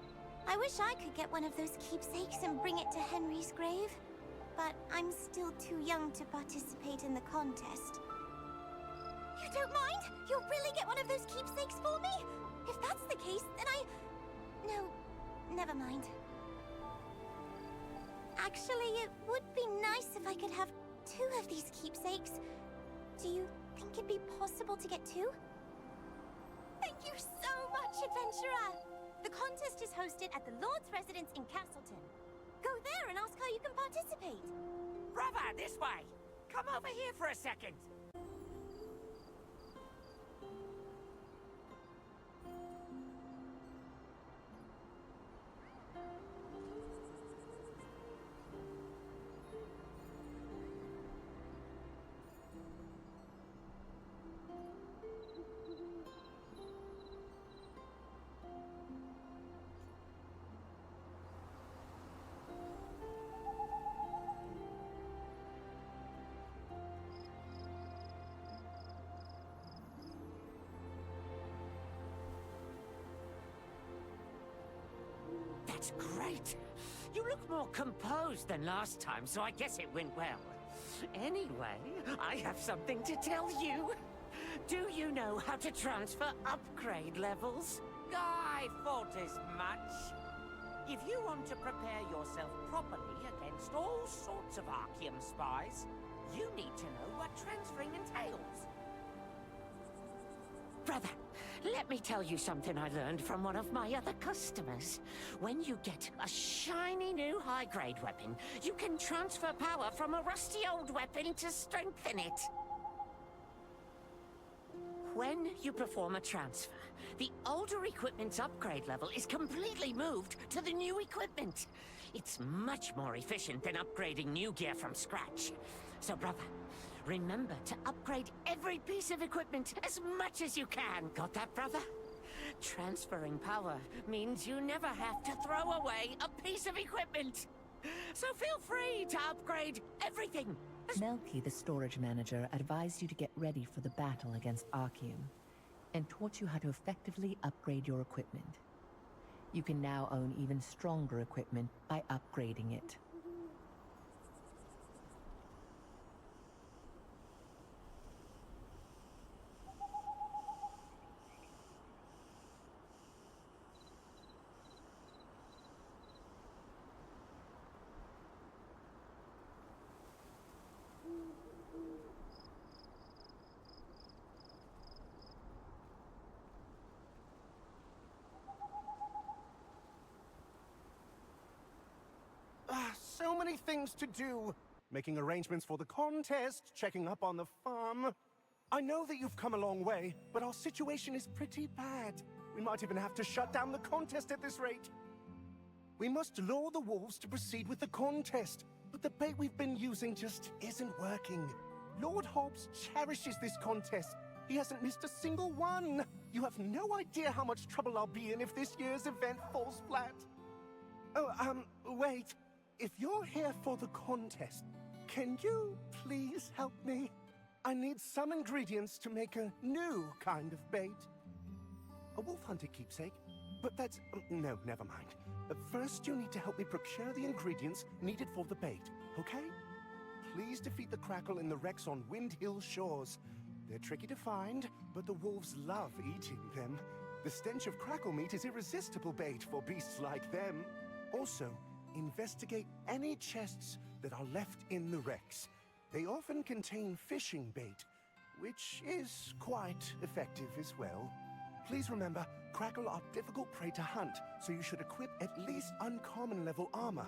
I wish I could get one of those keepsakes and bring it to Henry's grave, but I'm still too young to participate in the contest. You don't mind? You'll really get one of those keepsakes for me? If that's the case, then No, never mind. Actually, it would be nice if I could have 2 of these keepsakes. Do you think it'd be possible to get 2? Thank you so much, adventurer! The contest is hosted at the Lord's residence in Castleton. Go there and ask how you can participate. Brother, this way! Come over here for a second! That's great. You look more composed than last time, so I guess it went well. Anyway, I have something to tell you. Do you know how to transfer upgrade levels? I thought as much. If you want to prepare yourself properly against all sorts of Archeum spies, you need to know what transferring entails. Brother, let me tell you something I learned from one of my other customers. When you get a shiny new high-grade weapon, you can transfer power from a rusty old weapon to strengthen it. When you perform a transfer, the older equipment's upgrade level is completely moved to the new equipment. It's much more efficient than upgrading new gear from scratch. So, brother, remember to upgrade every piece of equipment as much as you can. Got that, brother? Transferring power means you never have to throw away a piece of equipment. So feel free to upgrade everything. Melky, the storage manager, advised you to get ready for the battle against Archeum, and taught you how to effectively upgrade your equipment. You can now own even stronger equipment by upgrading it. So many things to do. Making arrangements for the contest, checking up on the farm. I know that you've come a long way, but our situation is pretty bad. We might even have to shut down the contest at this rate. We must lure the wolves to proceed with the contest, but the bait we've been using just isn't working. Lord Hobbs cherishes this contest. He hasn't missed a single one. You have no idea how much trouble I'll be in if this year's event falls flat. Oh, wait. If you're here for the contest, can you please help me? I need some ingredients to make a new kind of bait. A wolf-hunted keepsake? But that's... no, never mind. First, you need to help me procure the ingredients needed for the bait, okay? Please defeat the Crackle in the wrecks on Wind Hill shores. They're tricky to find, but the wolves love eating them. The stench of crackle meat is irresistible bait for beasts like them. Also, investigate any chests that are left in the wrecks. They often contain fishing bait, which is quite effective as well. Please remember, Crackle are difficult prey to hunt, so you should equip at least uncommon level armor.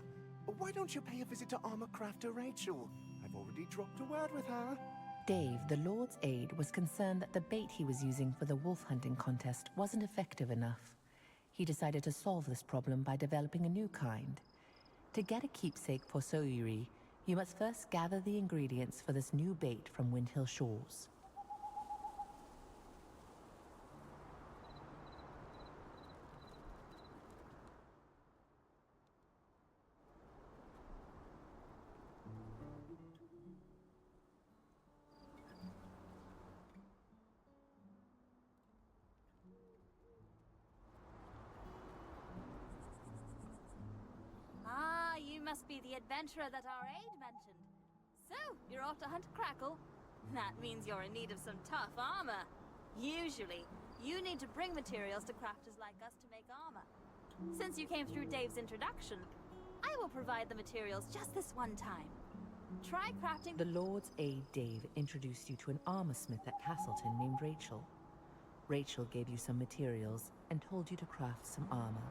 Why don't you pay a visit to armor crafter Rachel? I've already dropped a word with her. Dave, the Lord's aide, was concerned that the bait he was using for the wolf hunting contest wasn't effective enough. He decided to solve this problem by developing a new kind. To get a keepsake for Soyuri, you must first gather the ingredients for this new bait from Windhill Shores. You must be the adventurer that our aide mentioned. So, you're off to hunt Crackle? That means you're in need of some tough armor. Usually, you need to bring materials to crafters like us to make armor. Since you came through Dave's introduction, I will provide the materials just this one time. Try crafting... The Lord's aide Dave introduced you to an armorsmith at Castleton named Rachel. Rachel gave you some materials and told you to craft some armor.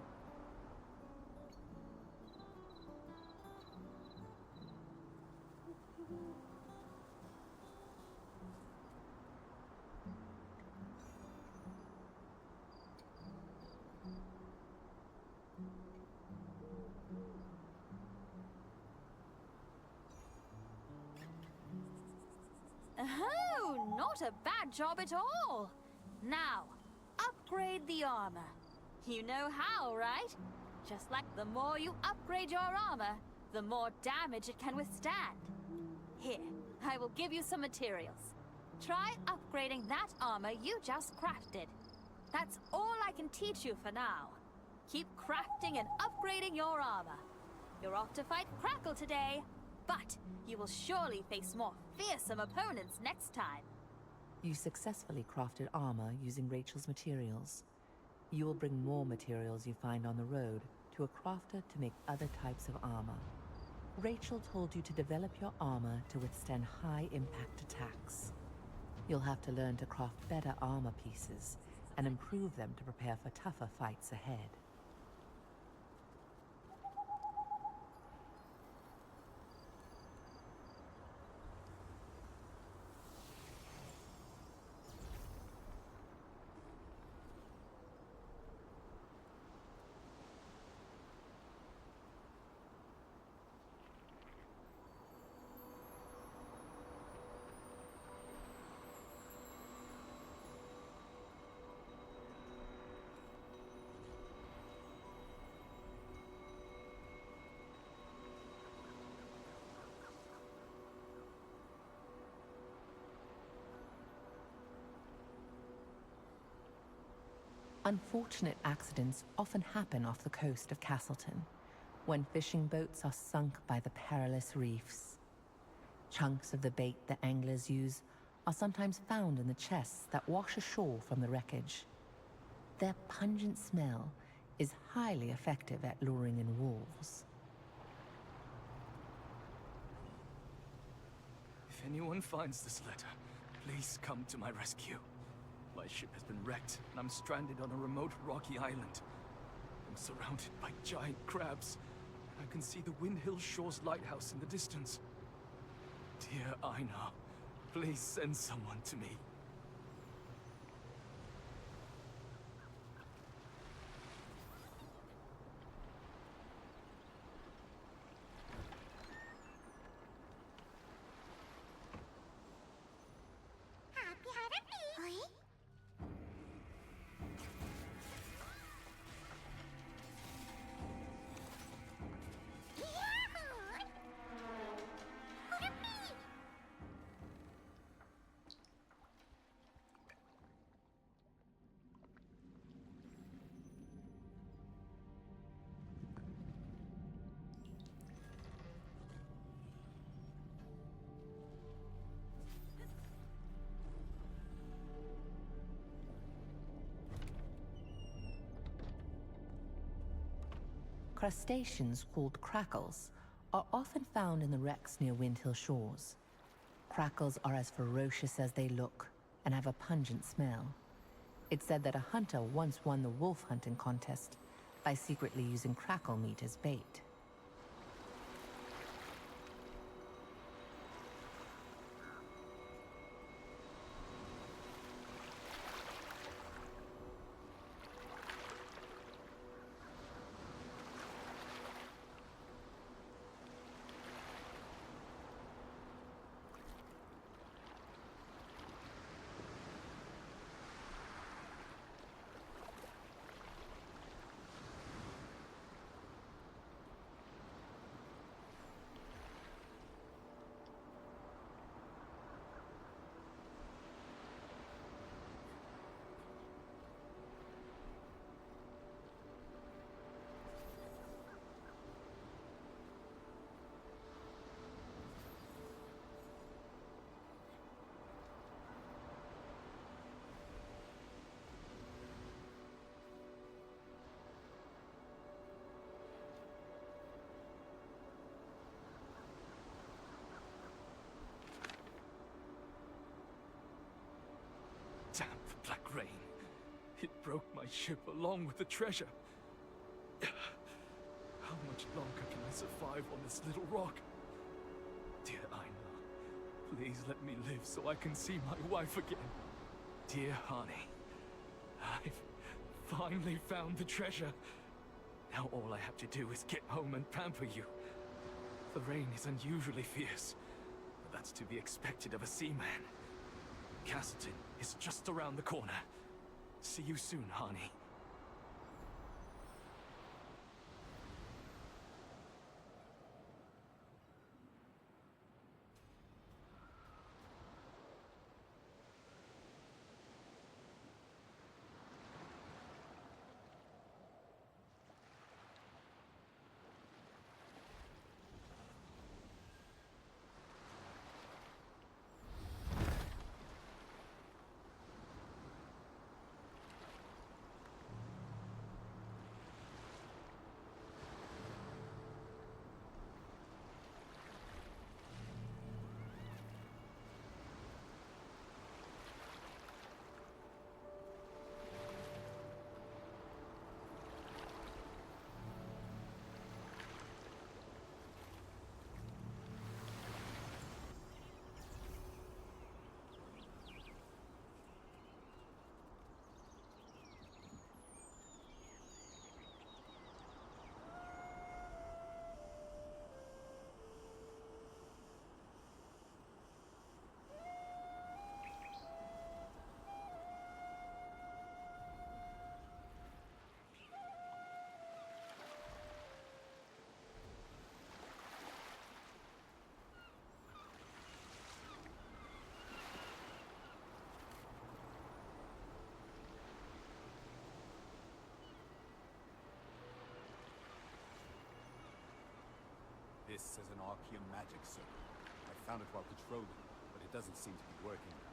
Oh, not a bad job at all. Now, upgrade the armor. You know how, right? Just like the more you upgrade your armor, the more damage it can withstand. Here, I will give you some materials. Try upgrading that armor you just crafted. That's all I can teach you for now. Keep crafting and upgrading your armor. You're off to fight Crackle today, but you will surely face more fearsome opponents next time. You successfully crafted armor using Rachel's materials. You will bring more materials you find on the road to a crafter to make other types of armor. Rachel told you to develop your armor to withstand high-impact attacks. You'll have to learn to craft better armor pieces and improve them to prepare for tougher fights ahead. Unfortunate accidents often happen off the coast of Castleton, when fishing boats are sunk by the perilous reefs. Chunks of the bait the anglers use are sometimes found in the chests that wash ashore from the wreckage. Their pungent smell is highly effective at luring in wolves. If anyone finds this letter, please come to my rescue. My ship has been wrecked, and I'm stranded on a remote rocky island. I'm surrounded by giant crabs, and I can see the Windhill Shores lighthouse in the distance. Dear Einar, please send someone to me. Crustaceans called crackles are often found in the wrecks near Windhill Shores. Crackles are as ferocious as they look and have a pungent smell. It's said that a hunter once won the wolf hunting contest by secretly using crackle meat as bait. Damn the black rain. It broke my ship along with the treasure. How much longer can I survive on this little rock? Dear Einar, please let me live so I can see my wife again. Dear Hani, I've finally found the treasure. Now all I have to do is get home and pamper you. The rain is unusually fierce, but that's to be expected of a seaman. Castleton is just around the corner. See you soon, Hani. exists as an Archean magic circle. I found it while patrolling, but it doesn't seem to be working now.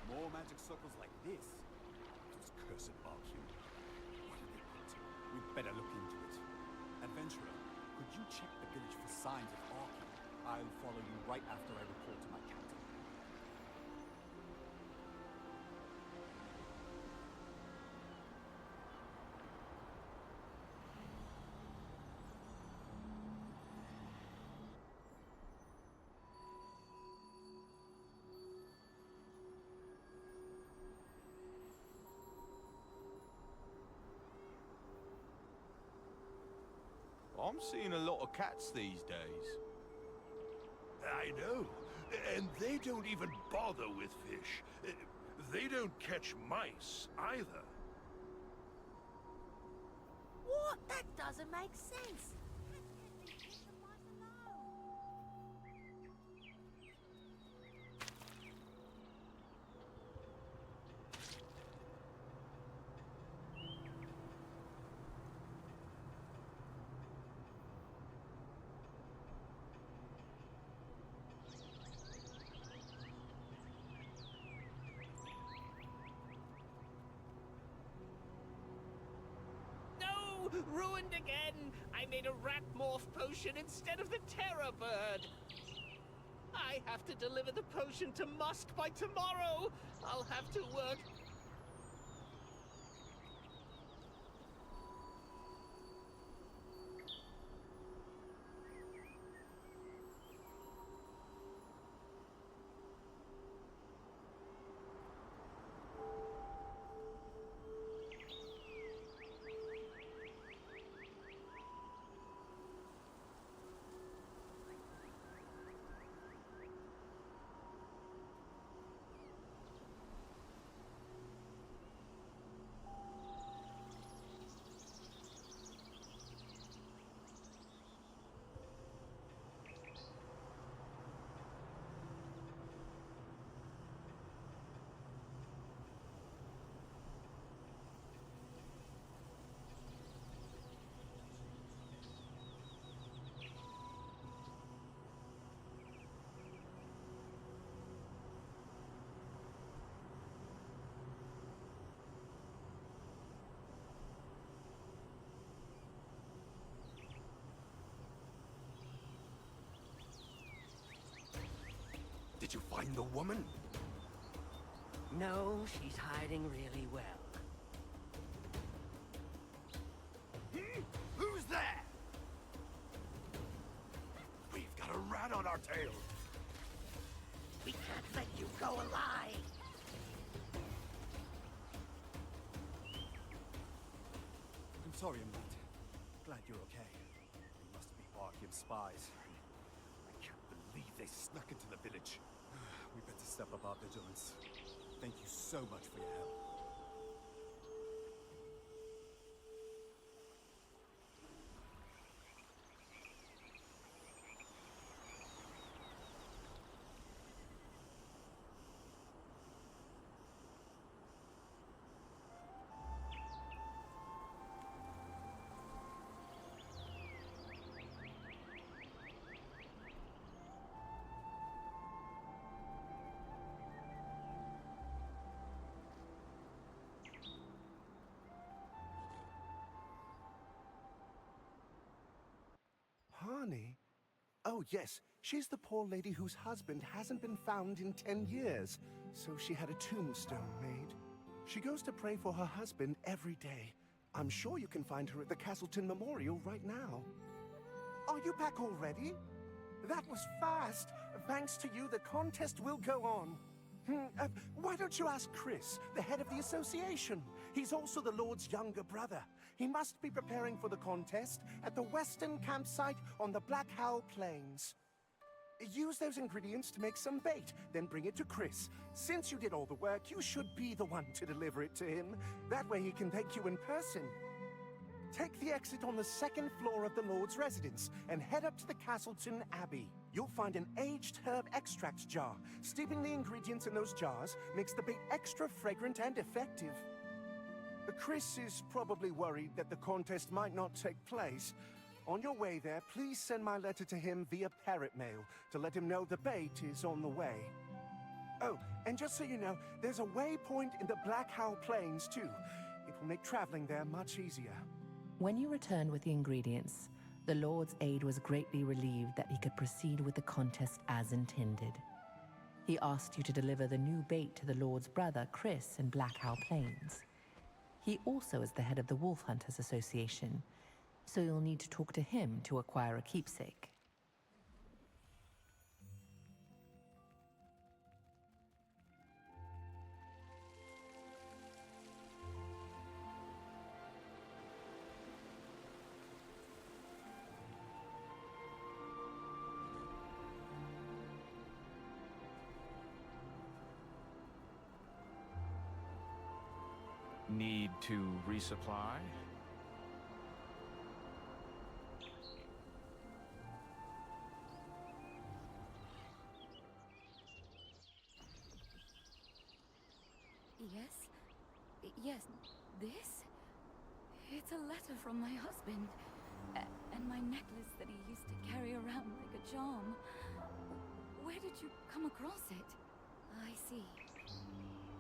More magic circles like this? Those cursed Archean. What are they up to? We'd better look into it. Adventurer, could you check the village for signs of Archean? I'll follow you right after I report to my captain. I'm seeing a lot of cats these days. I know. And they don't even bother with fish. They don't catch mice, either. What? That doesn't make sense. Ruined again! I made a rat morph potion instead of the terror bird! I have to deliver the potion to Musk by tomorrow! I'll have to work... Did you find the woman? No, she's hiding really well. Who's there? We've got a rat on our tail. We can't let you go alive. I'm sorry I'm late. Glad you're okay. They must be Archean spies. I can't believe they snuck into the village. We better step up our vigilance. Thank you so much for your help. Honey? Oh, yes. She's the poor lady whose husband hasn't been found in 10 years, so she had a tombstone made. She goes to pray for her husband every day. I'm sure you can find her at the Castleton Memorial right now. Are you back already? That was fast. Thanks to you, the contest will go on. Why don't you ask Chris, the head of the association? He's also the Lord's younger brother. He must be preparing for the contest at the western campsite on the Black Howl Plains. Use those ingredients to make some bait, then bring it to Chris. Since you did all the work, you should be the one to deliver it to him. That way he can thank you in person. Take the exit on the second floor of the Lord's residence and head up to the Castleton Abbey. You'll find an aged herb extract jar. Steeping the ingredients in those jars makes the bait extra fragrant and effective. Chris is probably worried that the contest might not take place. On your way there, please send my letter to him via parrot mail to let him know the bait is on the way. Oh, and just so you know, there's a waypoint in the Black Howl Plains, too. It will make traveling there much easier. When you returned with the ingredients, the Lord's aide was greatly relieved that he could proceed with the contest as intended. He asked you to deliver the new bait to the Lord's brother, Chris, in Black Howl Plains. He also is the head of the Wolf Hunters Association, so you'll need to talk to him to acquire a keepsake. Need to resupply? Yes? Yes, this? It's a letter from my husband. And my necklace that he used to carry around like a charm. Where did you come across it? I see.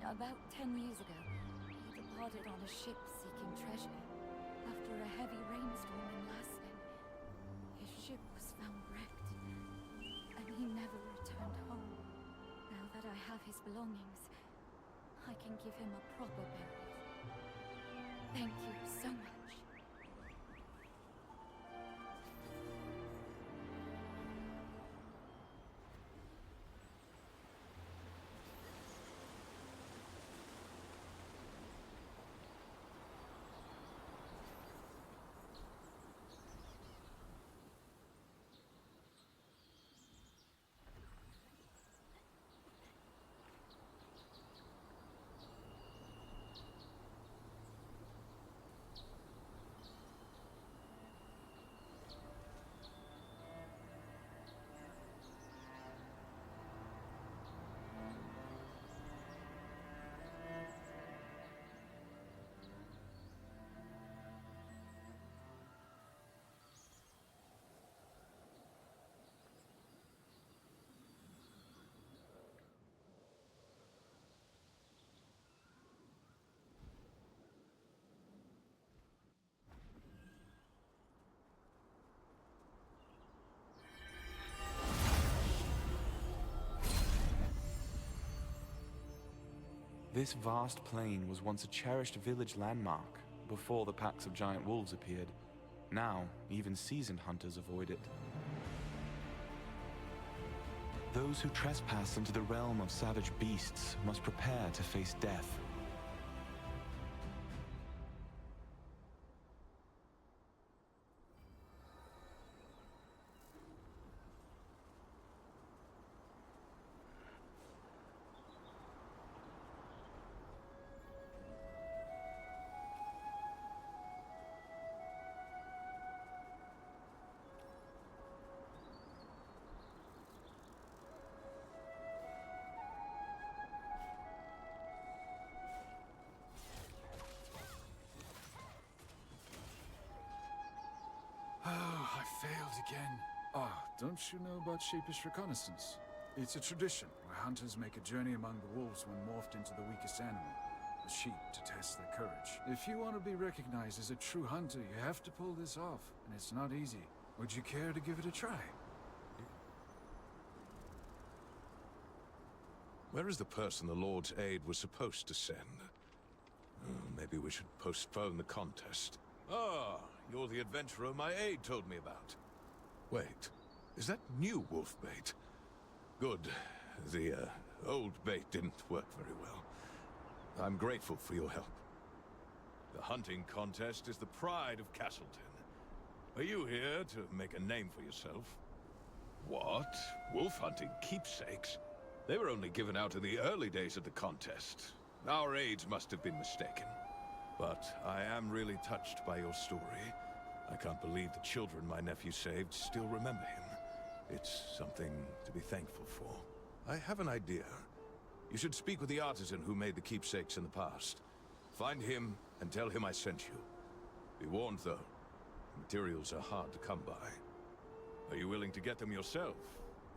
About 10 years ago, he departed on a ship seeking treasure. After a heavy rainstorm in Laslin, his ship was found wrecked, and he never returned home. Now that I have his belongings, I can give him a proper burial. Thank you so much. This vast plain was once a cherished village landmark before the packs of giant wolves appeared. Now, even seasoned hunters avoid it. Those who trespass into the realm of savage beasts must prepare to face death. Oh, I failed again. Ah, don't you know about sheepish reconnaissance? It's a tradition where hunters make a journey among the wolves when morphed into the weakest animal, the sheep, to test their courage. If you want to be recognized as a true hunter, you have to pull this off, and it's not easy. Would you care to give it a try? Where is the person the Lord's aide was supposed to send? Maybe we should postpone the contest. Ah, you're the adventurer my aide told me about. Wait, is that new wolf bait? Good. The old bait didn't work very well. I'm grateful for your help. The hunting contest is the pride of Castleton. Are you here to make a name for yourself? What? Wolf hunting keepsakes? They were only given out in the early days of the contest. Our aides must have been mistaken. But I am really touched by your story. I can't believe the children my nephew saved still remember him. It's something to be thankful for. I have an idea. You should speak with the artisan who made the keepsakes in the past. Find him and tell him I sent you. Be warned, though. Materials are hard to come by. Are you willing to get them yourself?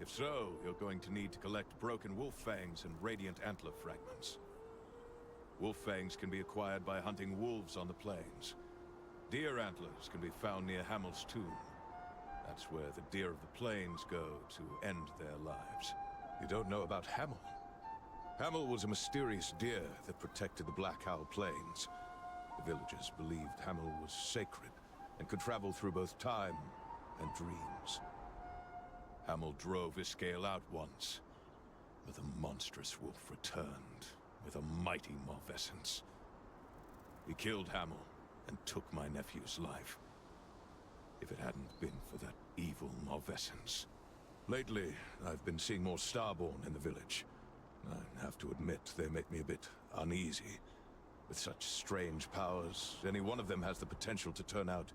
If so, you're going to need to collect broken wolf fangs and radiant antler fragments. Wolf fangs can be acquired by hunting wolves on the plains. Deer antlers can be found near Hamel's tomb. That's where the deer of the plains go to end their lives. You don't know about Hamel? Hamel was a mysterious deer that protected the Black Owl Plains. The villagers believed Hamel was sacred and could travel through both time and dreams. Hamel drove Iskael out once, but the monstrous wolf returned with a mighty malfeasance. He killed Hamel and took my nephew's life. If it hadn't been for that evil malfeasance. Lately, I've been seeing more Starborn in the village. I have to admit, they make me a bit uneasy. With such strange powers, any one of them has the potential to turn out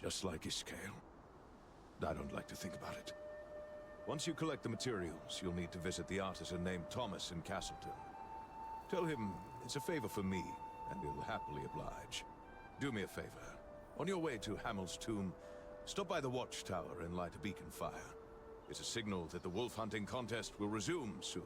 just like Iskael. I don't like to think about it. Once you collect the materials, you'll need to visit the artisan named Thomas in Castleton. Tell him it's a favor for me, and he'll happily oblige. Do me a favor. On your way to Hamel's tomb, stop by the watchtower and light a beacon fire. It's a signal that the wolf hunting contest will resume soon.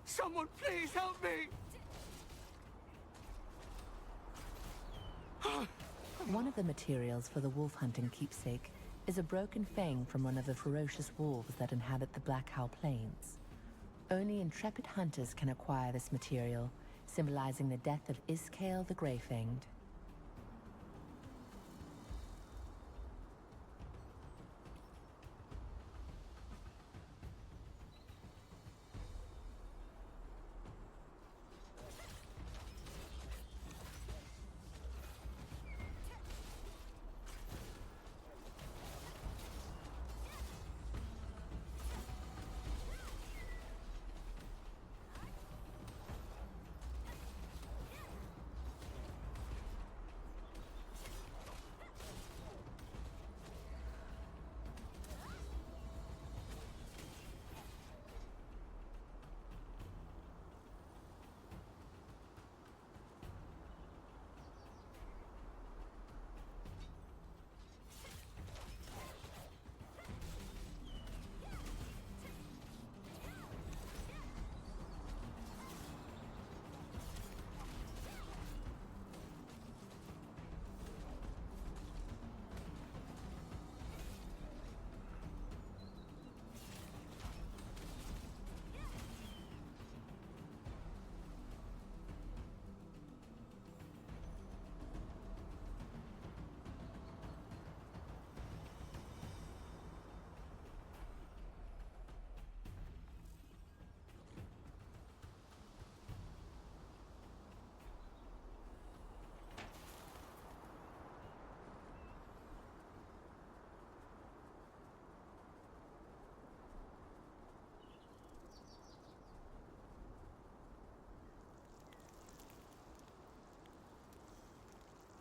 Someone please help me! One of the materials for the wolf hunting keepsake is a broken fang from one of the ferocious wolves that inhabit the Black Owl Plains. Only intrepid hunters can acquire this material, symbolizing the death of Iskael the Grey-Fanged.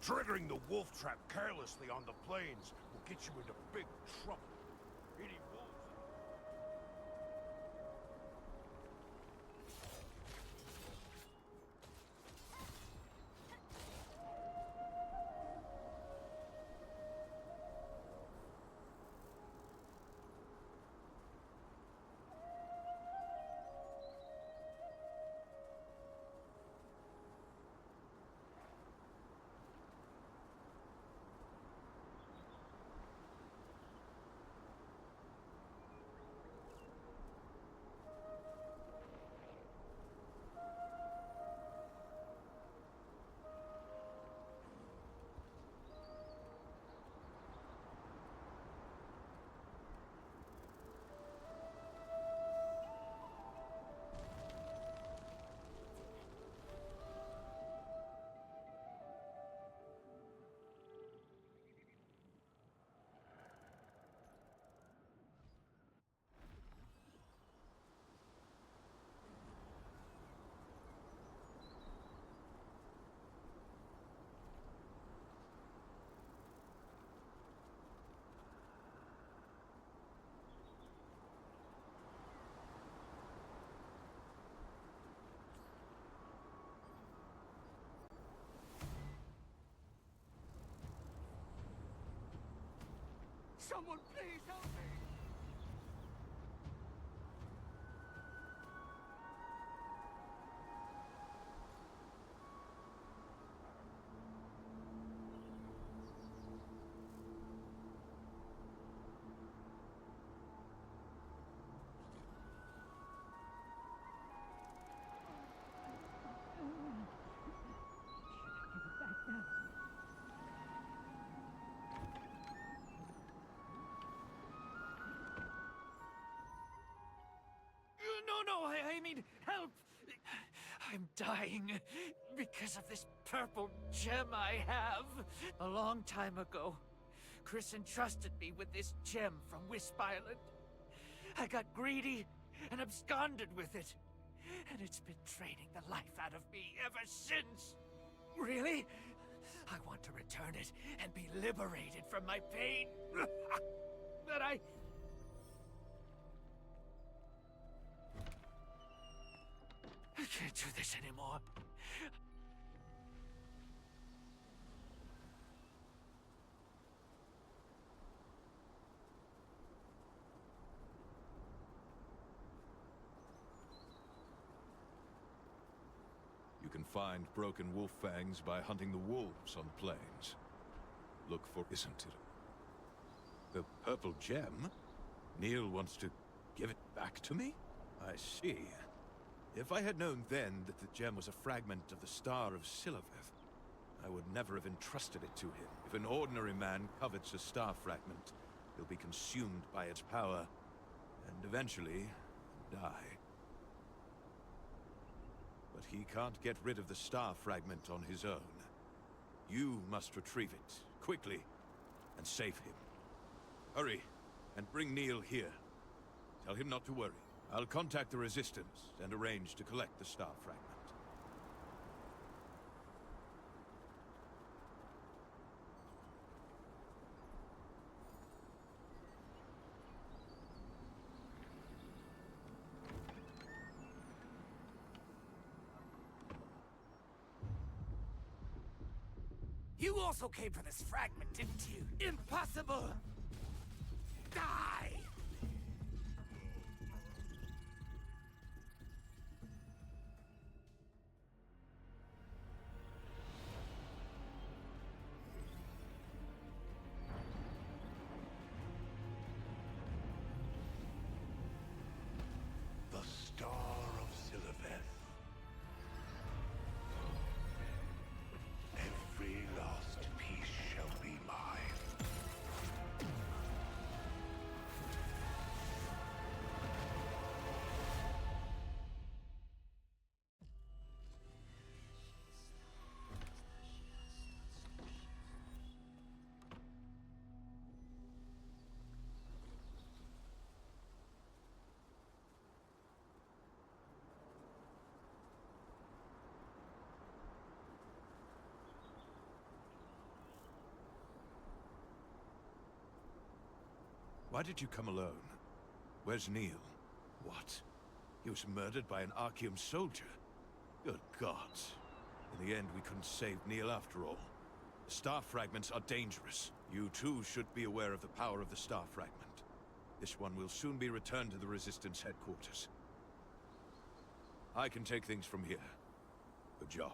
Triggering the wolf trap carelessly on the plains will get you into big trouble. Any wolves... Someone please help me! No, I need help! I'm dying because of this purple gem I have. A long time ago, Chris entrusted me with this gem from Wisp Island. I got greedy and absconded with it. And it's been draining the life out of me ever since. Really? I want to return it and be liberated from my pain. But I can't do this anymore. You can find broken wolf fangs by hunting the wolves on the plains. Look for, isn't it? The purple gem? Neil wants to give it back to me? I see. If I had known then that the gem was a fragment of the Star of Silvereth, I would never have entrusted it to him. If an ordinary man covets a star fragment, he'll be consumed by its power, and eventually die. But he can't get rid of the star fragment on his own. You must retrieve it, quickly, and save him. Hurry, and bring Neil here. Tell him not to worry. I'll contact the Resistance and arrange to collect the star fragment. You also came for this fragment, didn't you? Impossible! Die! The Star of Silvereth. Every last piece shall be mine. Why did you come alone? Where's Neil? What? He was murdered by an Archeum soldier? Good gods. In the end, we couldn't save Neil after all. The star fragments are dangerous. You too should be aware of the power of the star fragment. This one will soon be returned to the Resistance headquarters. I can take things from here. Good job.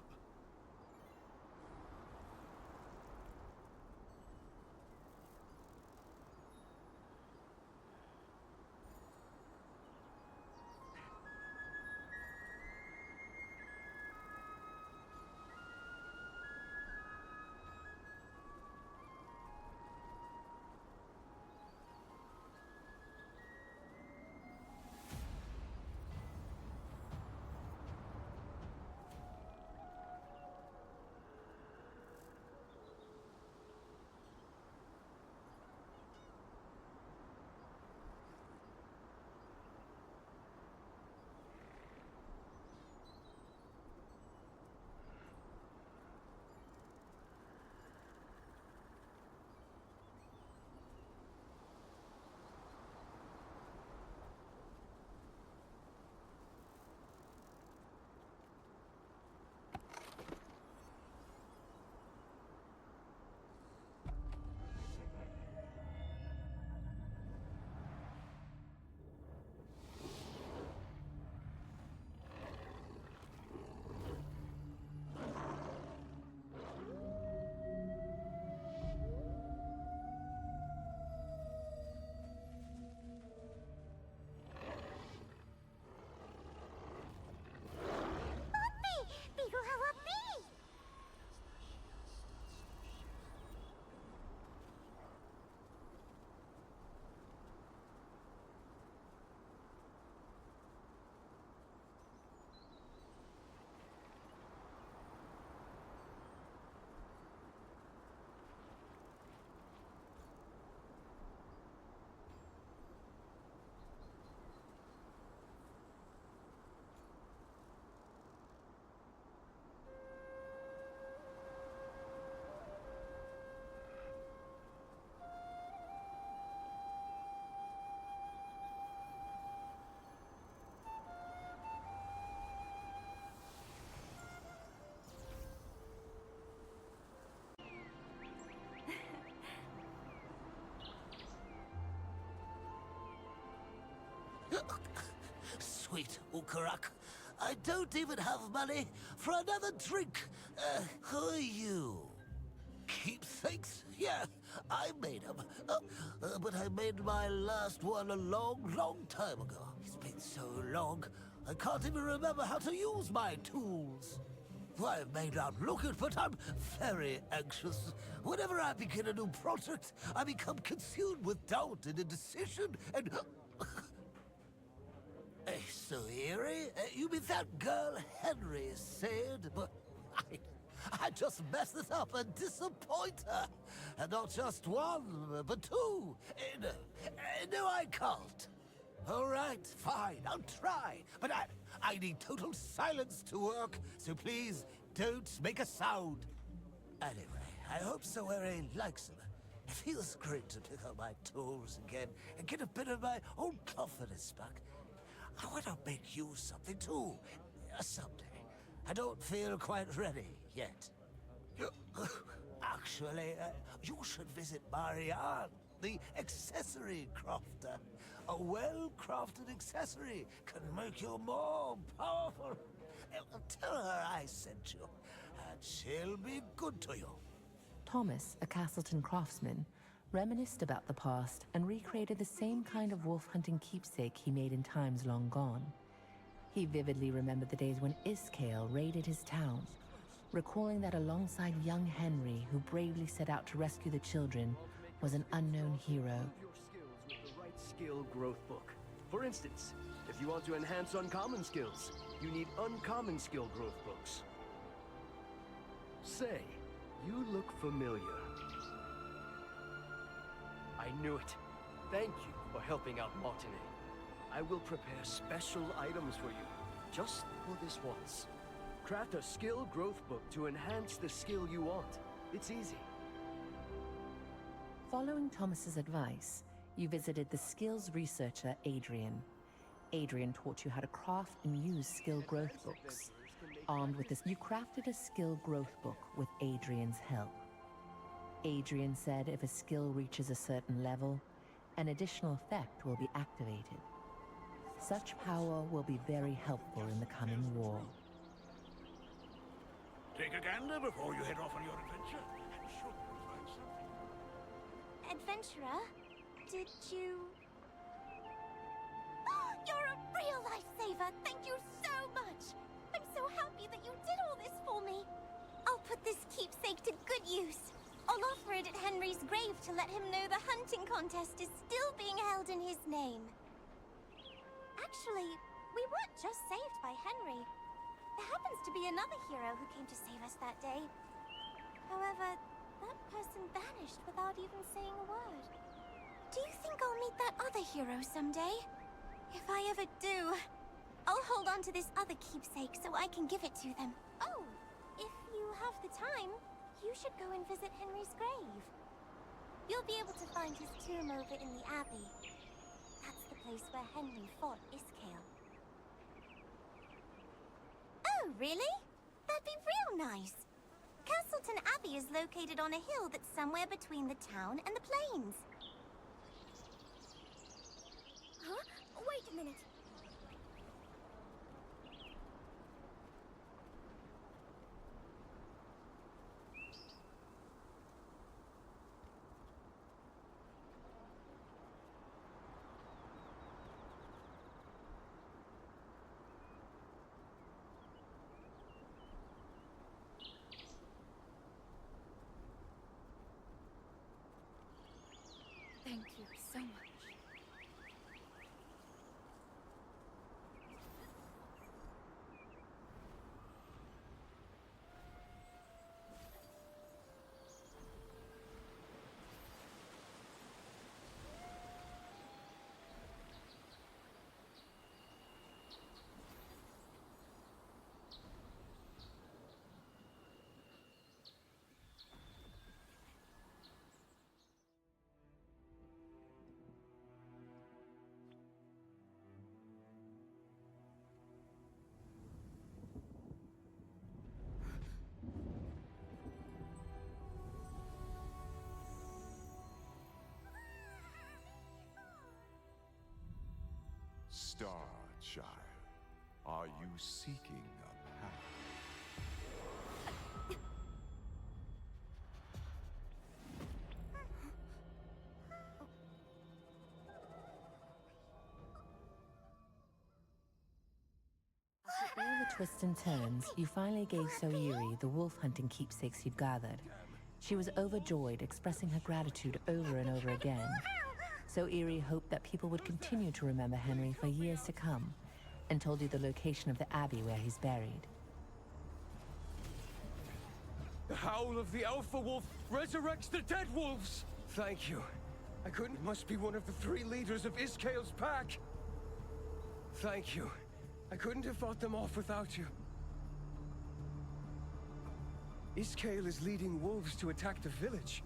Sweet Ukarak, I don't even have money for another drink. Who are you? Keepsakes? Yeah, I made them. But I made my last one a long time ago. It's been so long, I can't even remember how to use my tools. I may not look it, but I'm very anxious. Whenever I begin a new project, I become consumed with doubt and indecision, and... So eerie? You mean that girl Henry said? But I just messed it up and disappoint her. And not just one, but two. No, I can't. All right, fine, I'll try. But I need total silence to work, so please don't make a sound. Anyway, I hope Soere likes them. It feels great to pick up my tools again and get a bit of my old confidence back. I want to make you something too, someday. I don't feel quite ready yet. Actually, you should visit Marianne, the accessory crafter. A well-crafted accessory can make you more powerful. Tell her I sent you, and she'll be good to you. Thomas, a Castleton craftsman, reminisced about the past and recreated the same kind of wolf-hunting keepsake he made in times long gone. He vividly remembered the days when Iskale raided his town, recalling that alongside young Henry, who bravely set out to rescue the children, was an unknown hero. Your skills with the right skill growth book. For instance, if you want to enhance uncommon skills, you need uncommon skill growth books. Say, you look familiar. I knew it. Thank you for helping out Martinet. I will prepare special items for you, just for this once. Craft a skill growth book to enhance the skill you want. It's easy. Following Thomas's advice, You visited the skills researcher, Adrian. Adrian taught you how to craft and use skill growth books. Armed with this, you crafted a skill growth book with Adrian's help. Adrian said if a skill reaches a certain level, an additional effect will be activated. Such power will be very helpful in the coming war. Take a gander before you head off on your adventure. I'm sure you'll find something. Adventurer, did you... You're a real lifesaver! Thank you so much! I'm so happy that you did all this for me! I'll put this keepsake to good use. I'll offer it at Henry's grave to let him know the hunting contest is still being held in his name. Actually, we weren't just saved by Henry. There happens to be another hero who came to save us that day. However, that person vanished without even saying a word. Do you think I'll meet that other hero someday? If I ever do, I'll hold on to this other keepsake so I can give it to them. Oh, if you have the time, you should go and visit Henry's grave. You'll be able to find his tomb over in the Abbey. That's the place where Henry fought Iskale. Oh, really? That'd be real nice. Castleton Abbey is located on a hill that's somewhere between the town and the plains. Huh? Wait a minute. Thank you so much. Star Child, are you seeking a path? After all the twists and turns, you finally gave Soiri the wolf hunting keepsakes you'd gathered. She was overjoyed, expressing her gratitude over and over again. Soiri hoped that people would continue to remember Henry for years to come, and told you the location of the abbey where he's buried. The howl of the Alpha Wolf resurrects the dead wolves! Thank you. I couldn't... Must be one of the 3 leaders of Iskale's pack! Thank you. I couldn't have fought them off without you. Iskale is leading wolves to attack the village.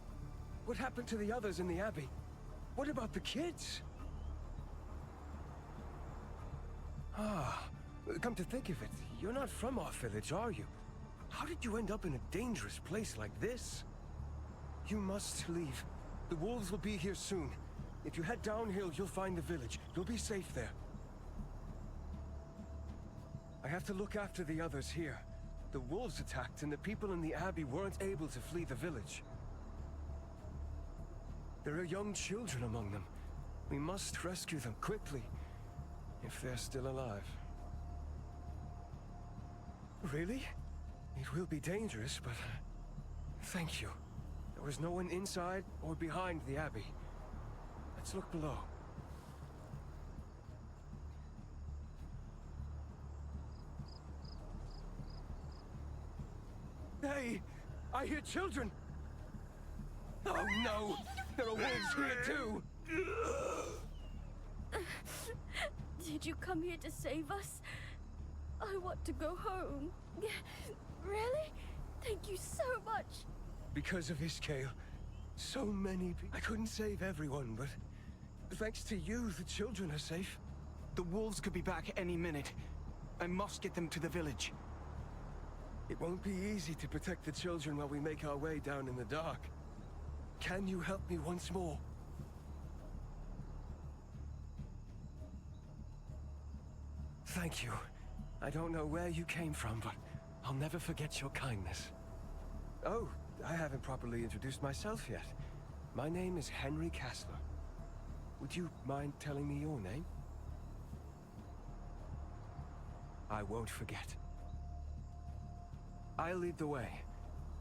What happened to the others in the abbey? What about the kids? Ah, come to think of it, you're not from our village, are you? How did you end up in a dangerous place like this? You must leave. The wolves will be here soon. If you head downhill, you'll find the village. You'll be safe there. I have to look after the others here. The wolves attacked, and the people in the abbey weren't able to flee the village. There are young children among them. We must rescue them quickly, if they're still alive. Really? It will be dangerous, but... thank you. There was no one inside or behind the abbey. Let's look below. Hey! I hear children! Oh no! There are wolves here too! Did you come here to save us? I want to go home. Really? Thank you so much. Because of Iskale, so many people... I couldn't save everyone, but Thanks to you, the children are safe. The wolves could be back any minute. I must get them to the village. It won't be easy to protect the children while we make our way down in the dark. Can you help me once more? Thank you. I don't know where you came from, but I'll never forget your kindness. Oh, I haven't properly introduced myself yet. My name is Henry Kessler. Would you mind telling me your name? I won't forget. I'll lead the way.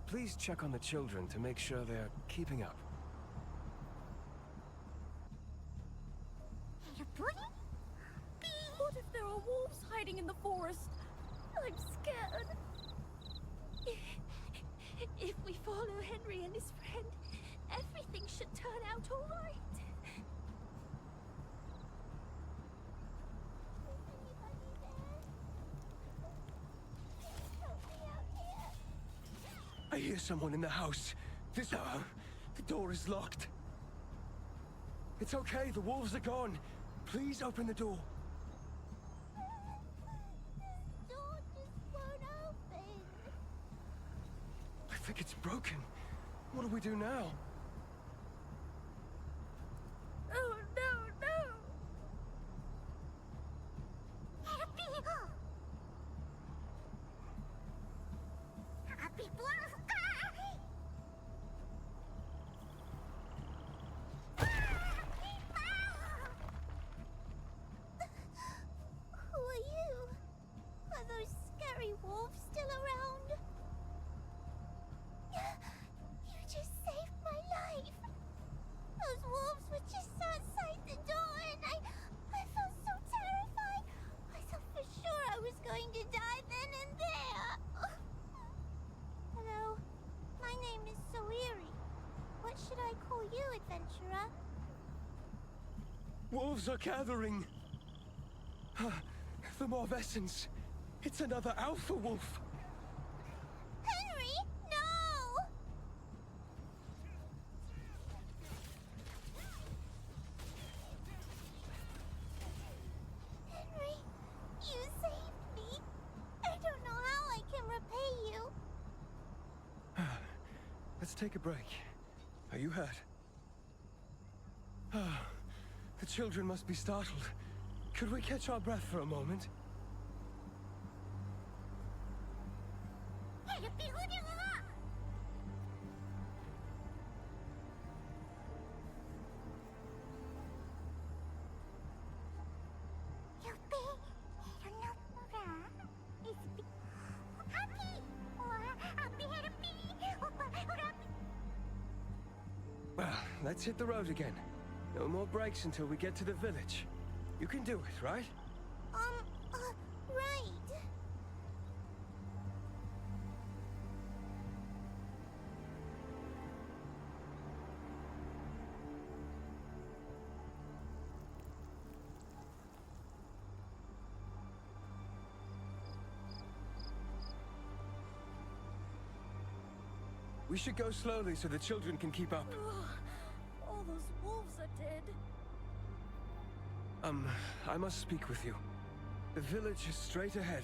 Please check on the children to make sure they're keeping up. What if there are wolves hiding in the forest? I'm scared. If we follow Henry and his friend, everything should turn out all right. I hear someone in the house. The door is locked. It's okay, the wolves are gone. Please open the door. I think it's broken. What do we do now? Oh, no, no! Who are you? Are those scary wolves still around? You just saved my life. Those wolves were just outside the door and I felt so terrified. I thought for sure I was going to die then and there. Hello, my name is Soiri. What should I call you, adventurer? Wolves are gathering. The Morvessens. It's another alpha wolf. Henry, no! Henry, you saved me. I don't know how I can repay you. Let's take a break. Are you hurt? The children must be startled. Could we catch our breath for a moment? Well, let's hit the road again. No more breaks until we get to the village. You can do it, right? Right. We should go slowly so the children can keep up. All those wolves are dead. I must speak with you. The village is straight ahead.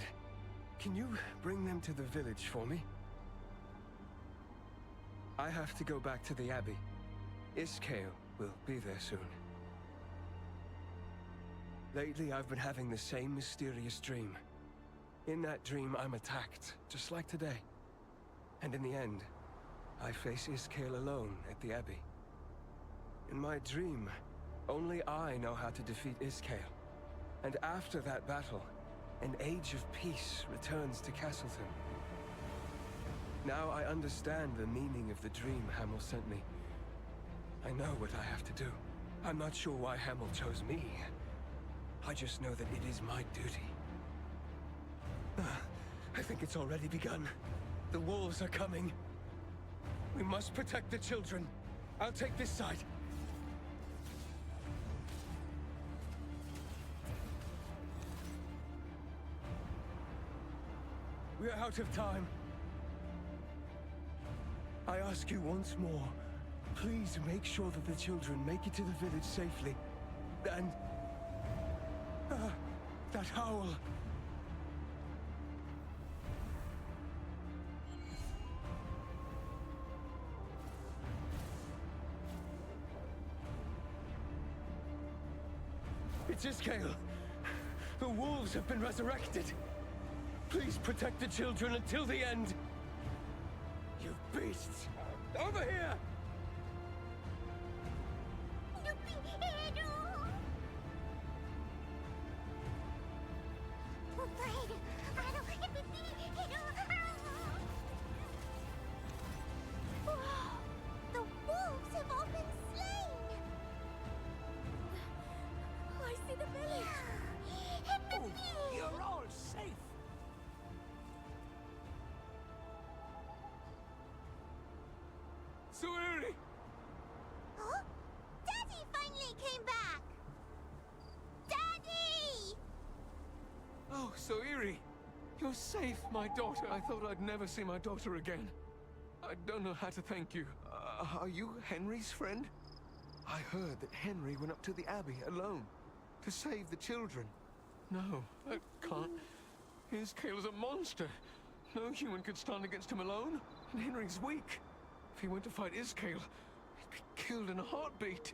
Can you bring them to the village for me? I have to go back to the Abbey. Iskale will be there soon. Lately, I've been having the same mysterious dream. In that dream, I'm attacked, just like today. And in the end, I face Iskale alone at the Abbey. In my dream, only I know how to defeat Iskale. And after that battle, an age of peace returns to Castleton. Now I understand the meaning of the dream Hamel sent me. I know what I have to do. I'm not sure why Hamel chose me. I just know that it is my duty. I think it's already begun. The wolves are coming. We must protect the children. I'll take this side. We're out of time. I ask you once more, please make sure that the children make it to the village safely. And... that howl... It's Iskale! The wolves have been resurrected! Please protect the children until the end! You beasts! Over here! The wolves have all been slain! I see the village! You're all safe! Suiri! Huh? Daddy finally came back! Daddy! Oh, Suiri! You're safe, my daughter. I thought I'd never see my daughter again. I don't know how to thank you. Are you Henry's friend? I heard that Henry went up to the Abbey alone to save the children. No, that can't. Iskale's a monster. No human could stand against him alone, and Henry's weak. If he went to fight Iskale, he'd be killed in a heartbeat.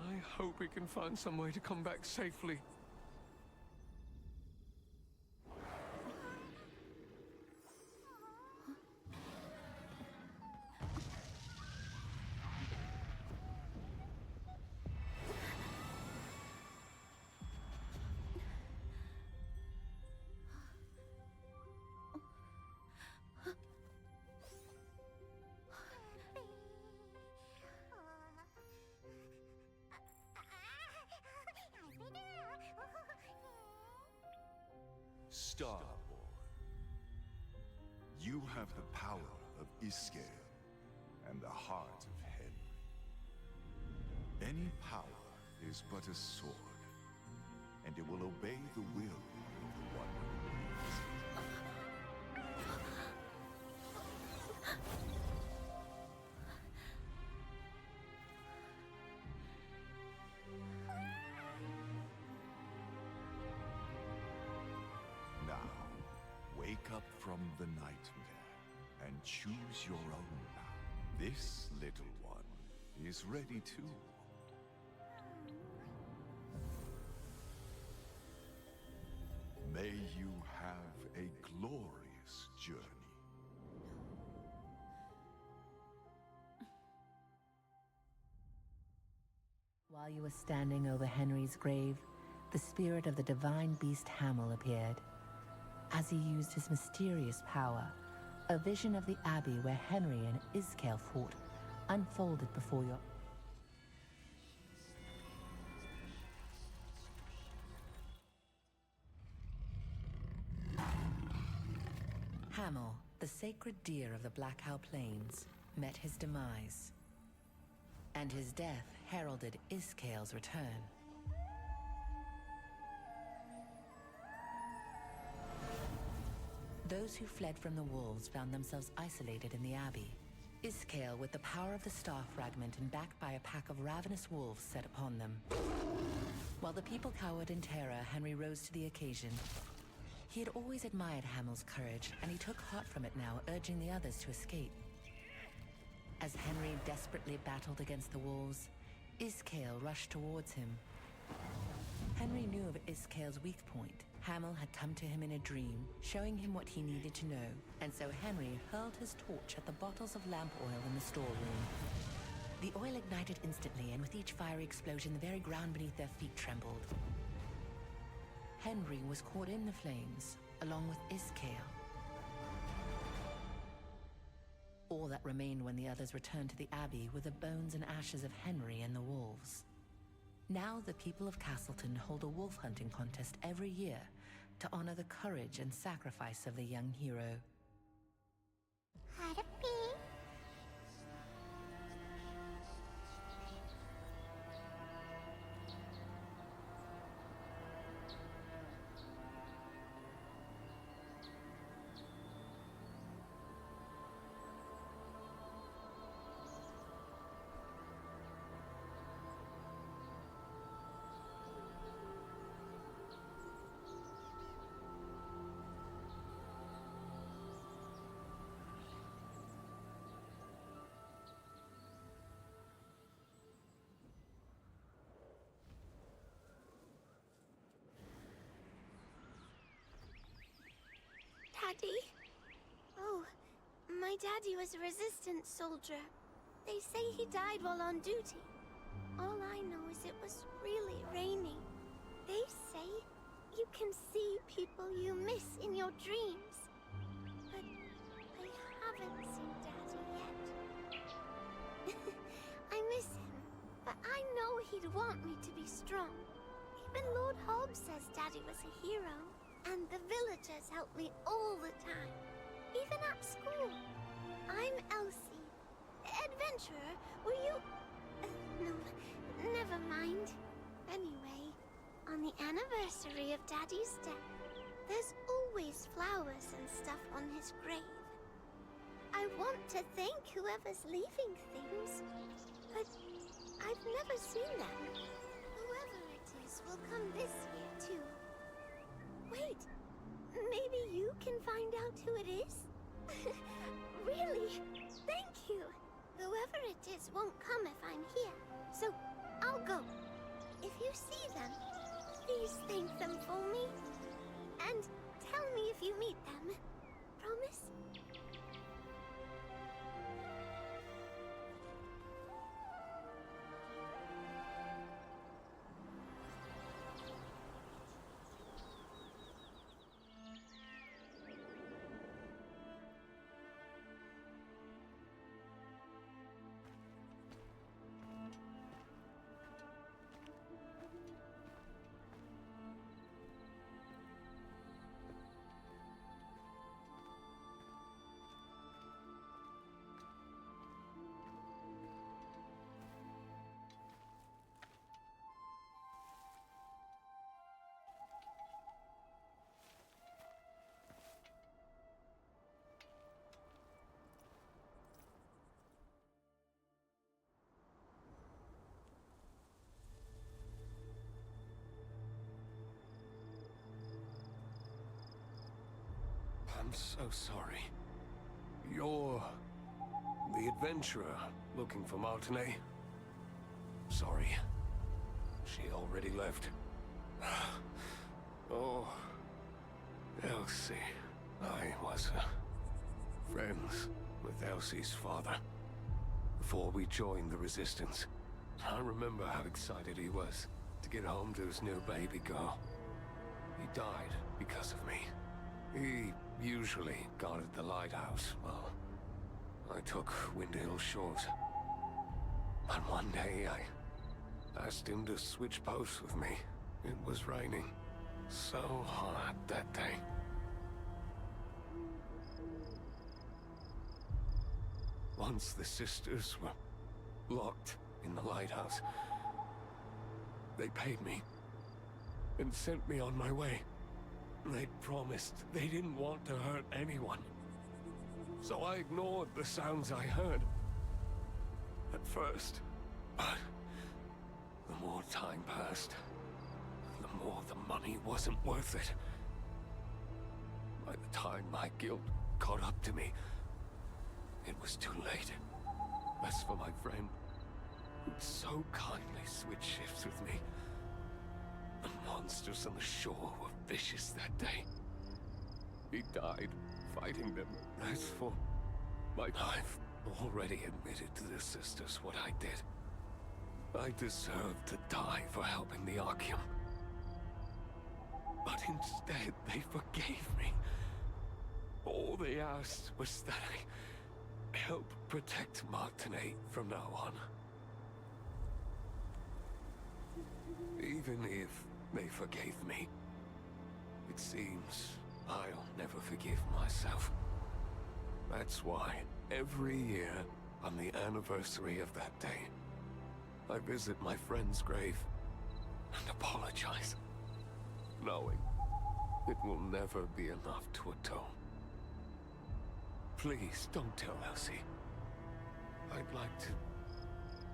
I hope he can find some way to come back safely. Starborn, you have the power of Iskale and the heart of Henry. Any power is but a sword, and it will obey the will of the one who wields it. Now, wake up from the nightmare and choose your own path. This little one is ready too. May you have a glorious journey. While you were standing over Henry's grave, the spirit of the divine beast Hamel appeared. As he used his mysterious power, a vision of the Abbey where Henry and Iskale fought unfolded before your... Hamel, the sacred deer of the Black Owl Plains, met his demise. And his death heralded Iskale's return. Those who fled from the wolves found themselves isolated in the Abbey. Iskale, with the power of the Star Fragment and backed by a pack of ravenous wolves, set upon them. While the people cowered in terror, Henry rose to the occasion. He had always admired Hamel's courage, and he took heart from it now, urging the others to escape. As Henry desperately battled against the wolves, Iskale rushed towards him. Henry knew of Iskale's weak point. Hamel had come to him in a dream, showing him what he needed to know, and so Henry hurled his torch at the bottles of lamp oil in the storeroom. The oil ignited instantly, and with each fiery explosion, the very ground beneath their feet trembled. Henry was caught in the flames, along with Iskale. All that remained when the others returned to the Abbey were the bones and ashes of Henry and the wolves. Now the people of Castleton hold a wolf hunting contest every year to honor the courage and sacrifice of the young hero. Daddy? Oh, my daddy was a resistance soldier. They say he died while on duty. All I know is it was really raining. They say you can see people you miss in your dreams. But I haven't seen Daddy yet. I miss him, but I know he'd want me to be strong. Even Lord Hobbs says Daddy was a hero, and the villagers help me all the time, even at school. I'm Elsie. Adventurer, were you... no, never mind. Anyway, on the anniversary of Daddy's death, there's always flowers and stuff on his grave. I want to thank whoever's leaving things, but I've never seen them. Whoever it is will come this year, too. Wait, maybe you can find out who it is? Really? Thank you. Whoever it is won't come if I'm here, so I'll go. If you see them, please thank them for me. And tell me if you meet them. Promise? I'm so sorry. You're the adventurer looking for Martinet? Sorry. She already left. Oh, Elsie. I was friends with Elsie's father before we joined the Resistance. I remember how excited he was to get home to his new baby girl. He died because of me. He usually guarded the lighthouse while I took Windhill Shores. But one day I asked him to switch posts with me. It was raining so hard that day. Once the sisters were locked in the lighthouse, they paid me and sent me on my way. They promised they didn't want to hurt anyone. So I ignored the sounds I heard at first. But the more time passed, the more the money wasn't worth it. By the time my guilt caught up to me, it was too late. As for my friend, who'd so kindly switched shifts with me, the monsters on the shore were vicious that day. He died fighting them. As for I've already admitted to the sisters what I did. I deserved to die for helping the Archeum. But instead, they forgave me. All they asked was that I help protect Martinet from now on. Even if they forgave me, it seems I'll never forgive myself. That's why every year, on the anniversary of that day, I visit my friend's grave and apologize, knowing it will never be enough to atone. Please don't tell Elsie. I'd like to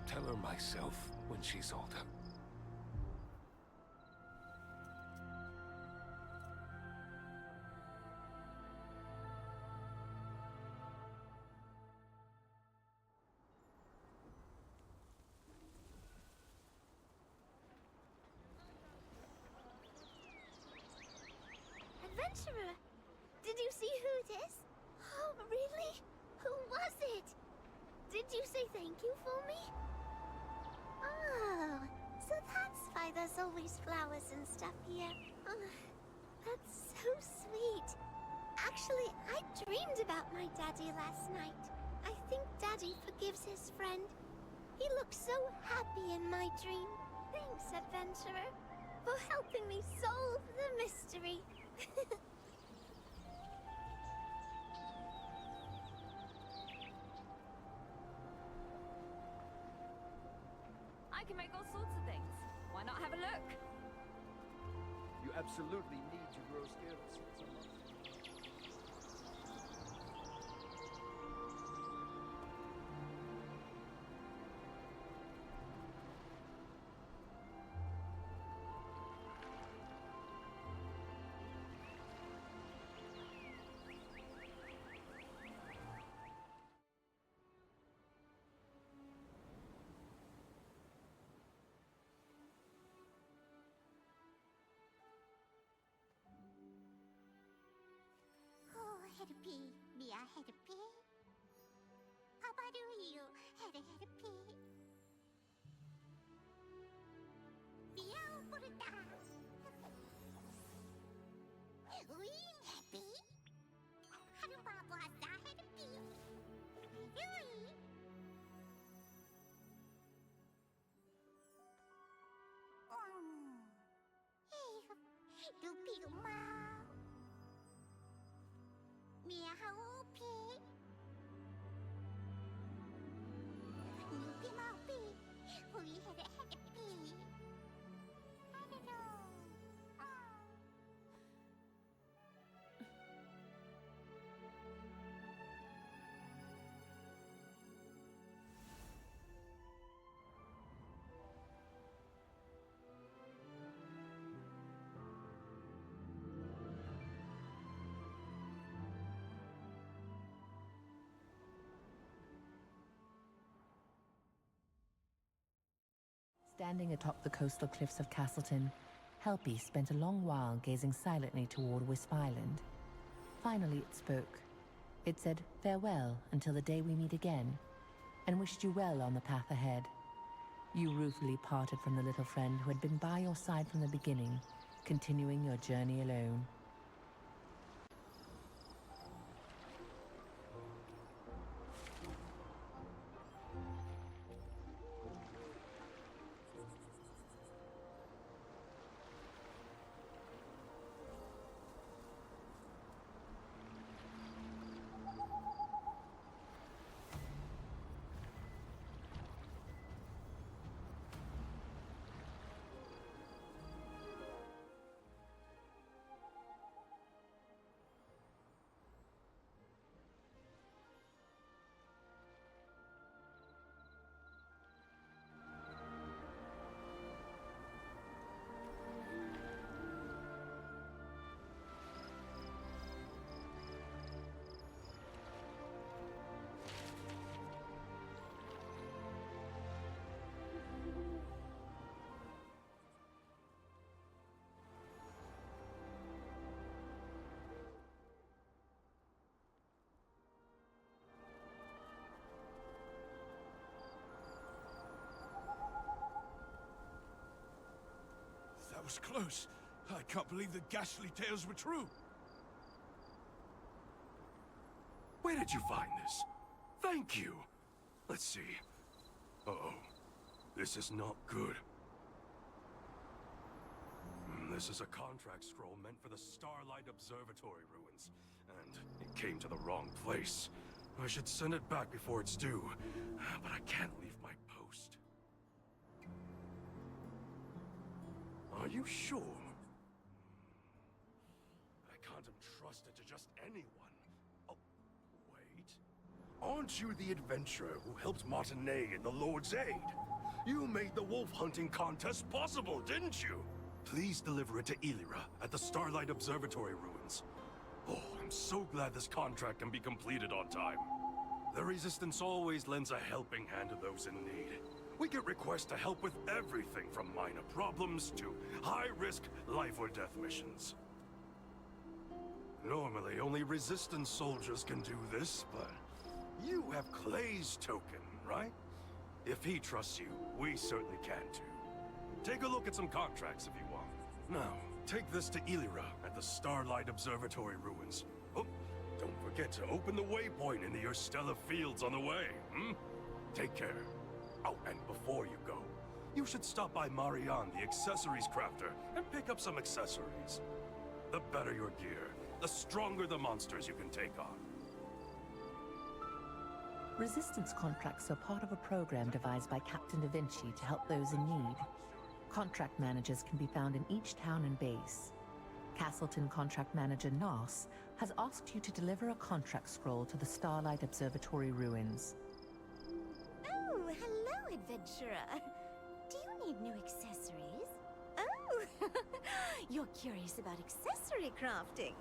tell her myself when she's older. Adventurer, did Did you see who it is? Oh, really? Who was it? Did you say thank you for me? Oh, so that's why there's always flowers and stuff here. Oh, that's so sweet. Actually, I dreamed about my daddy last night. I think Daddy forgives his friend. He looked so happy in my dream. Thanks, adventurer, for helping me solve the mystery. I can make all sorts of things. Why not have a look? You absolutely need to grow skills. Happy, be a happy. How about you? Happy. Be a Buddha. We happy. How about happy? Hey, do be ma. Mia happy. Be happy. We have a happy. I don't know. Standing atop the coastal cliffs of Castleton, Helpy spent a long while gazing silently toward Wisp Island. Finally it spoke. It said farewell until the day we meet again, and wished you well on the path ahead. You ruefully parted from the little friend who had been by your side from the beginning, continuing your journey alone. That was close. I can't believe the ghastly tales were true. Where did you find this? Thank you. Let's see. Uh-oh. This is not good. This is a contract scroll meant for the Starlight Observatory ruins. And it came to the wrong place. I should send it back before it's due. But I can't leave my post. Are you sure? I can't entrust it to just anyone. Oh, wait. Aren't you the adventurer who helped Martinet in the Lord's Aid? You made the wolf hunting contest possible, didn't you? Please deliver it to Elira at the Starlight Observatory ruins. Oh, I'm so glad this contract can be completed on time. The Resistance always lends a helping hand to those in need. We get requests to help with everything from minor problems to high-risk life-or-death missions. Normally, only Resistance soldiers can do this, but you have Clay's token, right? If he trusts you, we certainly can too. Take a look at some contracts if you want. Now, take this to Elira at the Starlight Observatory ruins. Oh, don't forget to open the waypoint into your stellar fields on the way, Take care. Oh, and before you go, you should stop by Marianne, the accessories crafter, and pick up some accessories. The better your gear, the stronger the monsters you can take on. Resistance contracts are part of a program devised by Captain Da Vinci to help those in need. Contract managers can be found in each town and base. Castleton contract manager Nos has asked you to deliver a contract scroll to the Starlight Observatory ruins. Oh, hello, adventurer. Do you need new accessories? Oh, you're curious about accessory crafting.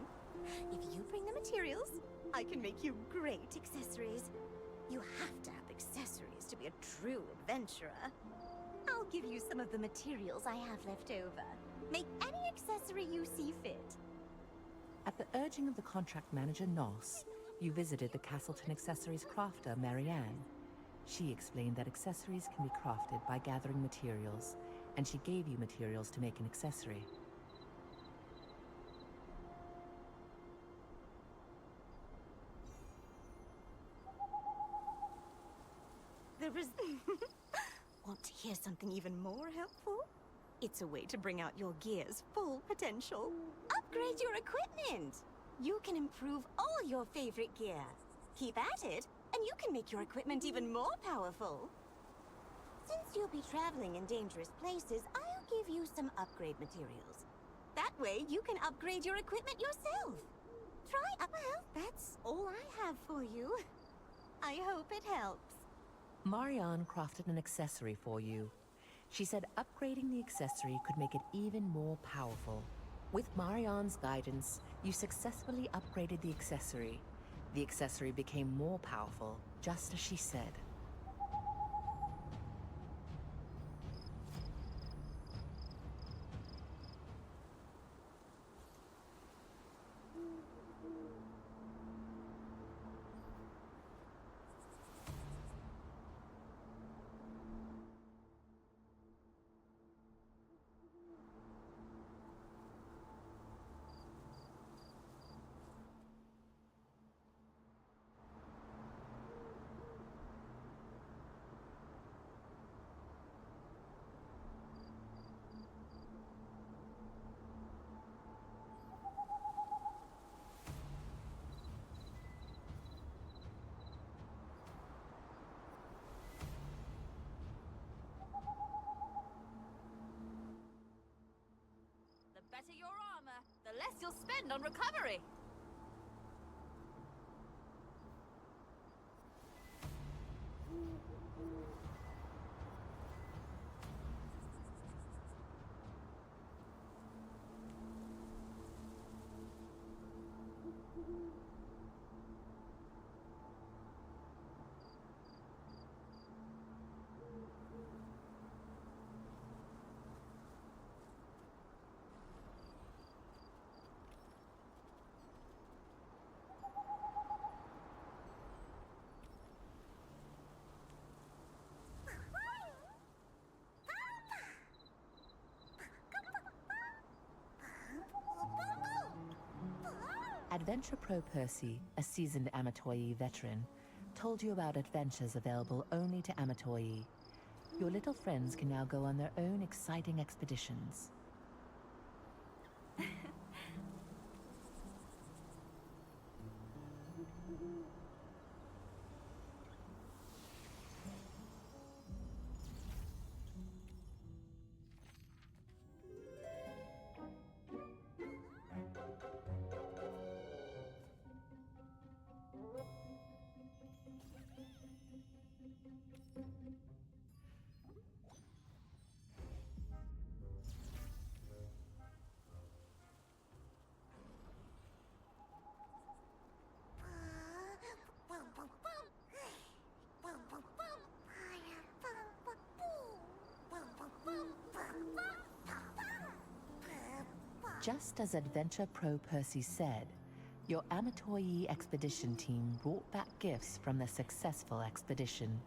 If you bring the materials, I can make you great accessories. You have to have accessories to be a true adventurer. I'll give you some of the materials I have left over. Make any accessory you see fit. At the urging of the contract manager Nos, you visited the Castleton accessories crafter Marianne. She explained that accessories can be crafted by gathering materials, and she gave you materials to make an accessory. There is... Want to hear something even more helpful? It's a way to bring out your gear's full potential. Upgrade your equipment! You can improve all your favorite gear. Keep at it, and you can make your equipment even more powerful. Since you'll be traveling in dangerous places, I'll give you some upgrade materials. That way, you can upgrade your equipment yourself. Try... Well, that's all I have for you. I hope it helps. Marianne crafted an accessory for you. She said upgrading the accessory could make it even more powerful. With Marianne's guidance, you successfully upgraded the accessory. The accessory became more powerful, just as she said. The better your armor, the less you'll spend on recovery. Adventure Pro Percy, a seasoned Amatoyi veteran, told you about adventures available only to Amatoyi. Your little friends can now go on their own exciting expeditions. Just as Adventure Pro Percy said, Your Amatoyi expedition team brought back gifts from the successful expedition.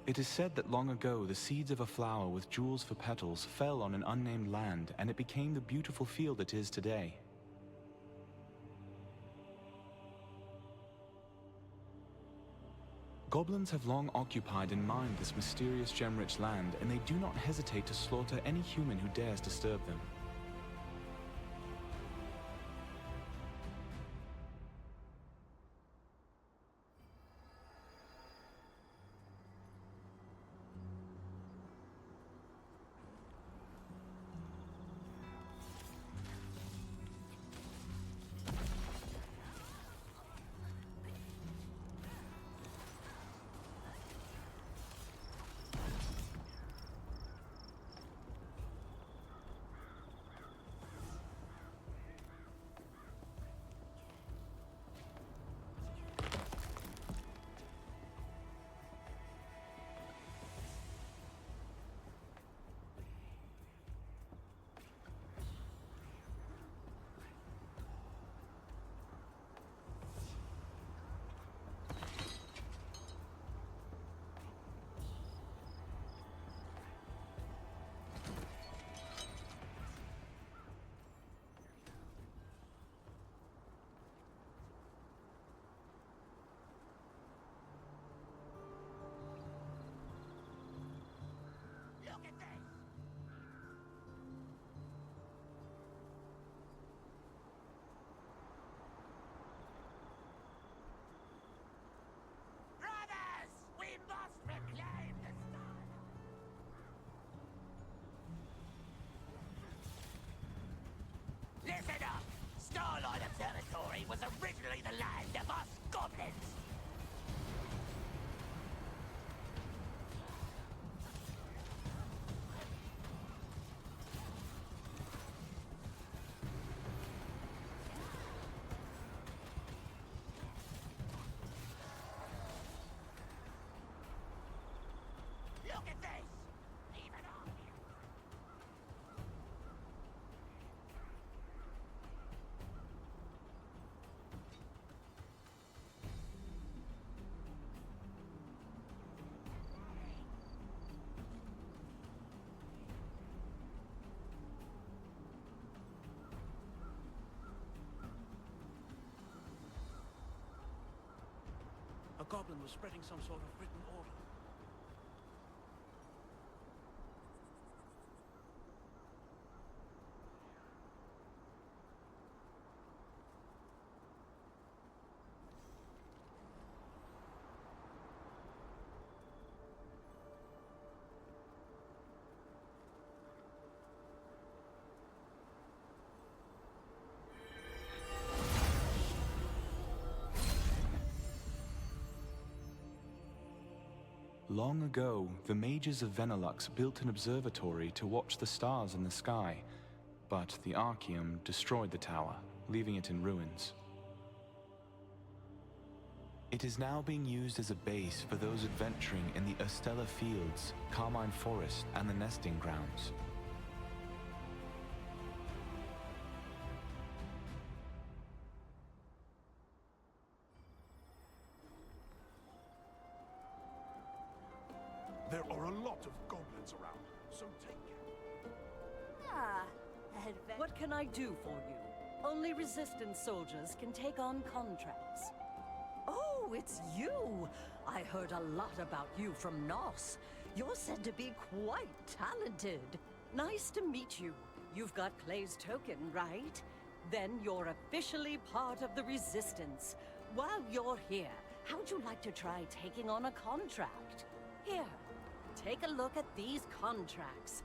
It is said that long ago the seeds of a flower with jewels for petals fell on an unnamed land, and it became the beautiful field it is today. Goblins have long occupied and mined this mysterious gem-rich land, and they do not hesitate to slaughter any human who dares disturb them. Listen up! Starlight Observatory was originally the land of us goblins! Look at this! Even on you! A goblin was spreading some sort of written order. Long ago, the mages of Venelux built an observatory to watch the stars in the sky, but the Archaeum destroyed the tower, leaving it in ruins. It is now being used as a base for those adventuring in the Estella Fields, Carmine Forest, and the nesting grounds. lot of goblins around, so take care. Ah, what can I do for you? Only resistance soldiers can take on contracts. Oh, it's you! I heard a lot about you from Nos. You're said to be quite talented. Nice to meet you. You've got Clay's token, right? Then you're officially part of the Resistance. While you're here, how'd you like to try taking on a contract? Here, take a look at these contracts.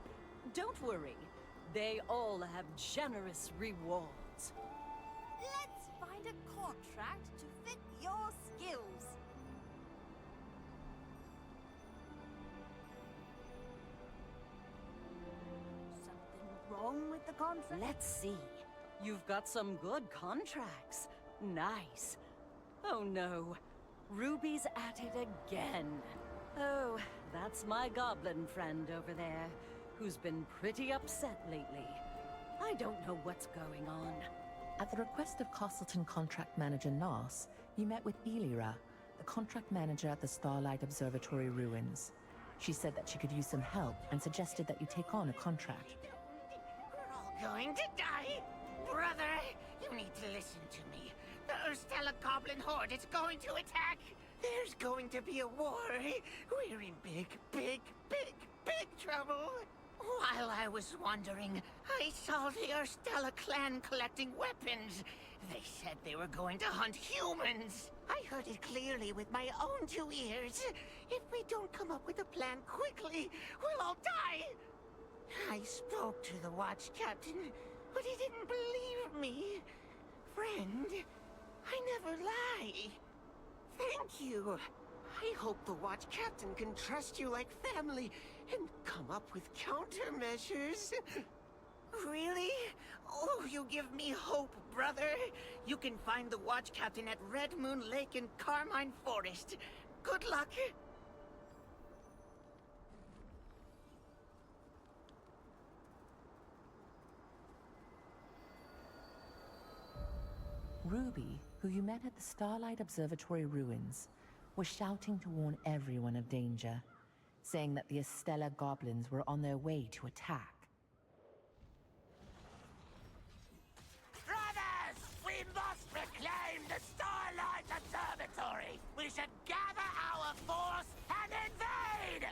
Don't worry, they all have generous rewards. Let's find a contract to fit your skills. Something wrong with the contract? Let's see. You've got some good contracts. Nice. Oh no, Ruby's at it again. Oh, that's my goblin friend over there, who's been pretty upset lately. I don't know what's going on. At the request of Castleton contract manager Nas, you met with Elira, the contract manager at the Starlight Observatory ruins. She said that she could use some help and suggested that you take on a contract. We're all going to die! Brother, you need to listen to me. The Urstella Goblin Horde is going to attack! There's going to be a war! We're in big trouble! While I was wandering, I saw the Urstella clan collecting weapons. They said they were going to hunt humans. I heard it clearly with my own 2 ears. If we don't come up with a plan quickly, we'll all die! I spoke to the watch captain, but he didn't believe me. Friend, I never lie. Thank you. I hope the watch captain can trust you like family and come up with countermeasures. Really? Oh, you give me hope, brother. You can find the watch captain at Red Moon Lake in Carmine Forest. Good luck. Ruby, who you met at the Starlight Observatory ruins, was shouting to warn everyone of danger, saying that the Estella goblins were on their way to attack. Brothers, we must reclaim the Starlight Observatory. We should gather our force and invade!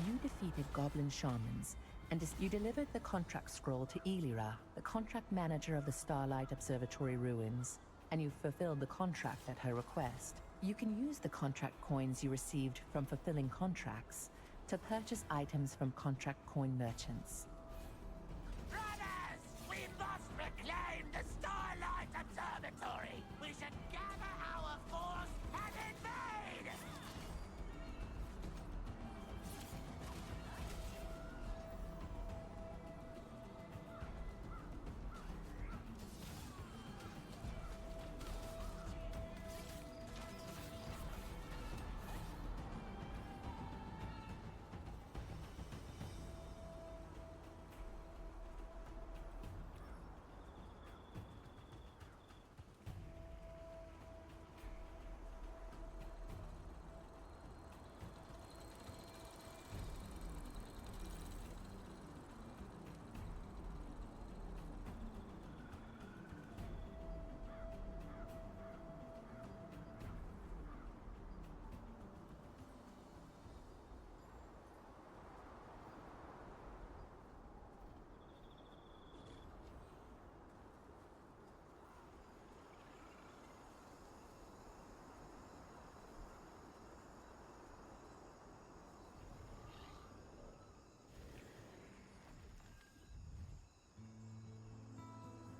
You defeated goblin shamans, and you delivered the contract scroll to Elira, the contract manager of the Starlight Observatory ruins, and you fulfilled the contract at her request. You can use the contract coins you received from fulfilling contracts to purchase items from contract coin merchants. Brothers, we must reclaim the Starlight Observatory. We should gather our force and invade!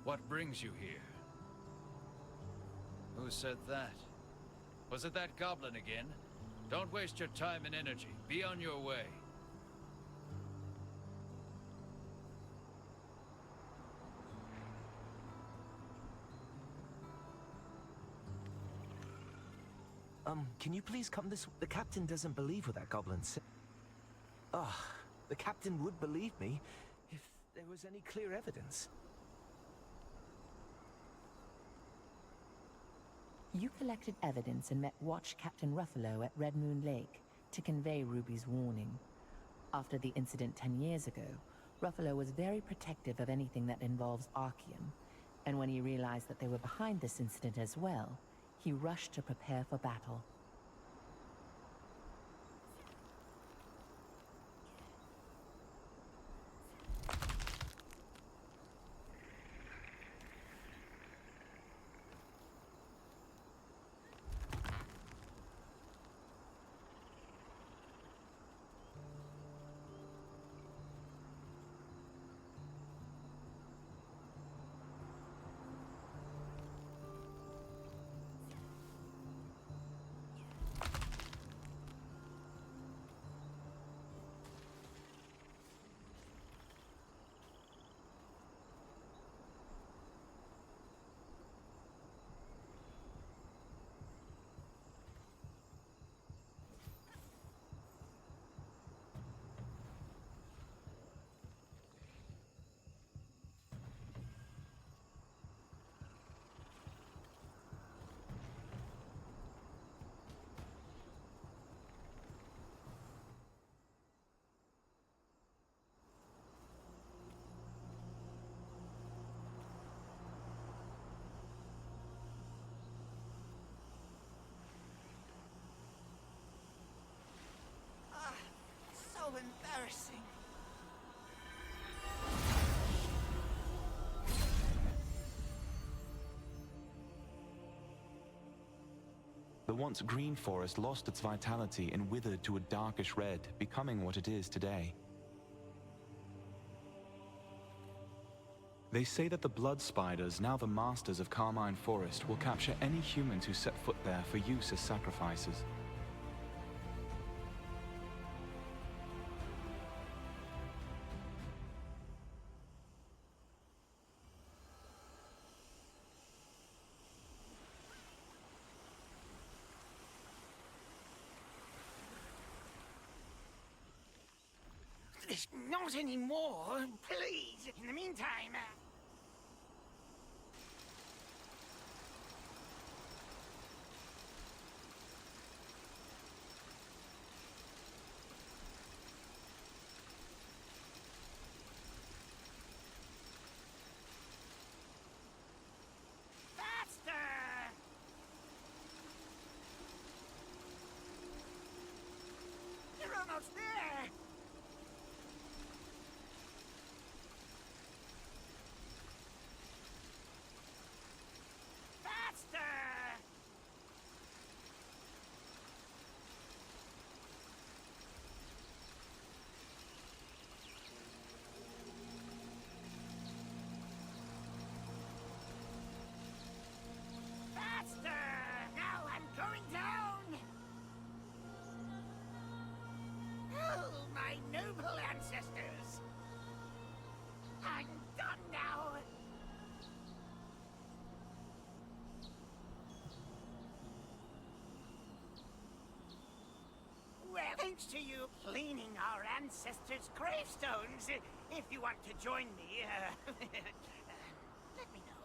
What brings you here? Who said that? Was it that goblin again? Don't waste your time and energy. Be on your way. Can you please come this way? The captain doesn't believe what that goblin said. The captain would believe me if there was any clear evidence. You collected evidence and met Watch Captain Ruffalo at Red Moon Lake to convey Ruby's warning. After the incident 10 years ago, Ruffalo was very protective of anything that involves Arceum, and when he realized that they were behind this incident as well, he rushed to prepare for battle. So embarrassing. The once green forest lost its vitality and withered to a darkish red, becoming what it is today. They say that the blood spiders, now the masters of Carmine Forest, will capture any humans who set foot there for use as sacrifices. Not anymore, please. In the meantime... Faster! You're almost there! Now I'm going down! Oh, my noble ancestors! I'm done now! Well, thanks to you cleaning our ancestors' gravestones, if you want to join me, let me know.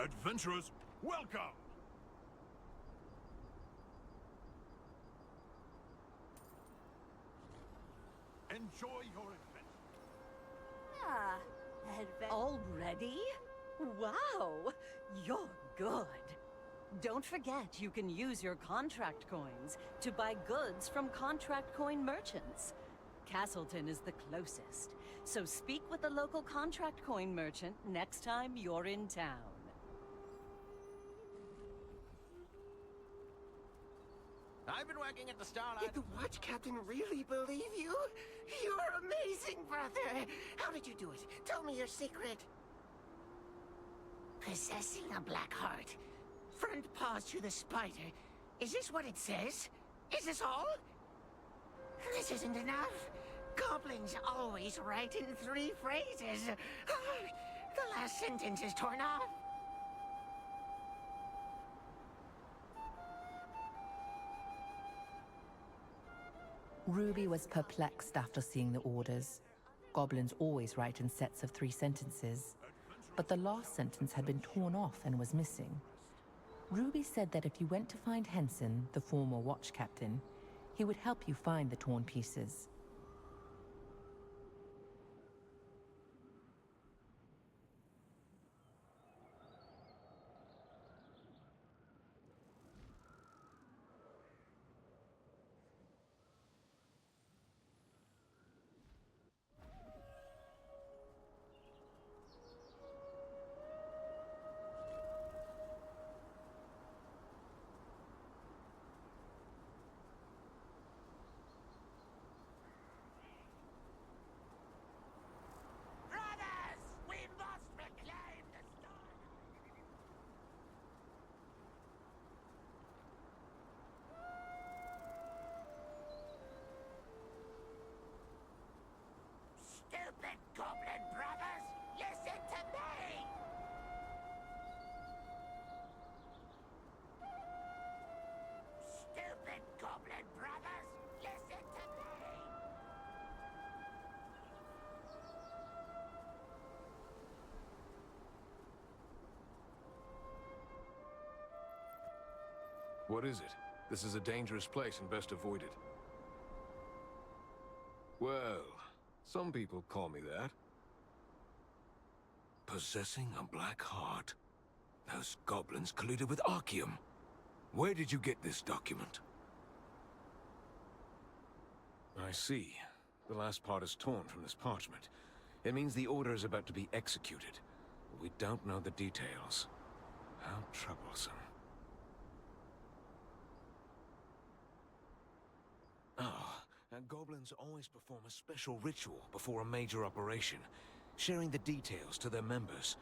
Adventurers, welcome! Enjoy your adventure. Already? Wow! You're good. Don't forget, you can use your contract coins to buy goods from contract coin merchants. Castleton is the closest, so speak with the local contract coin merchant next time you're in town. I've been working at the Starlight. Did the Watch Captain really believe you? You're amazing, brother! How did you do it? Tell me your secret. Possessing a black heart. Front paws to the spider. Is this what it says? Is this all? This isn't enough. Goblins always write in 3 phrases. The last sentence is torn off. Ruby was perplexed after seeing the orders. Goblins always write in sets of 3 sentences, but the last sentence had been torn off and was missing. Ruby said that if you went to find Henson, the former watch captain, he would help you find the torn pieces. Stupid goblin brothers, listen to me! Stupid goblin brothers, listen to me! What is it? This is a dangerous place and best avoided. Well, some people call me that. Possessing a black heart. Those goblins colluded with Archeum. Where did you get this document? I see. The last part is torn from this parchment. It means the order is about to be executed. We don't know the details. How troublesome. Goblins always perform a special ritual before a major operation, sharing the details to their members.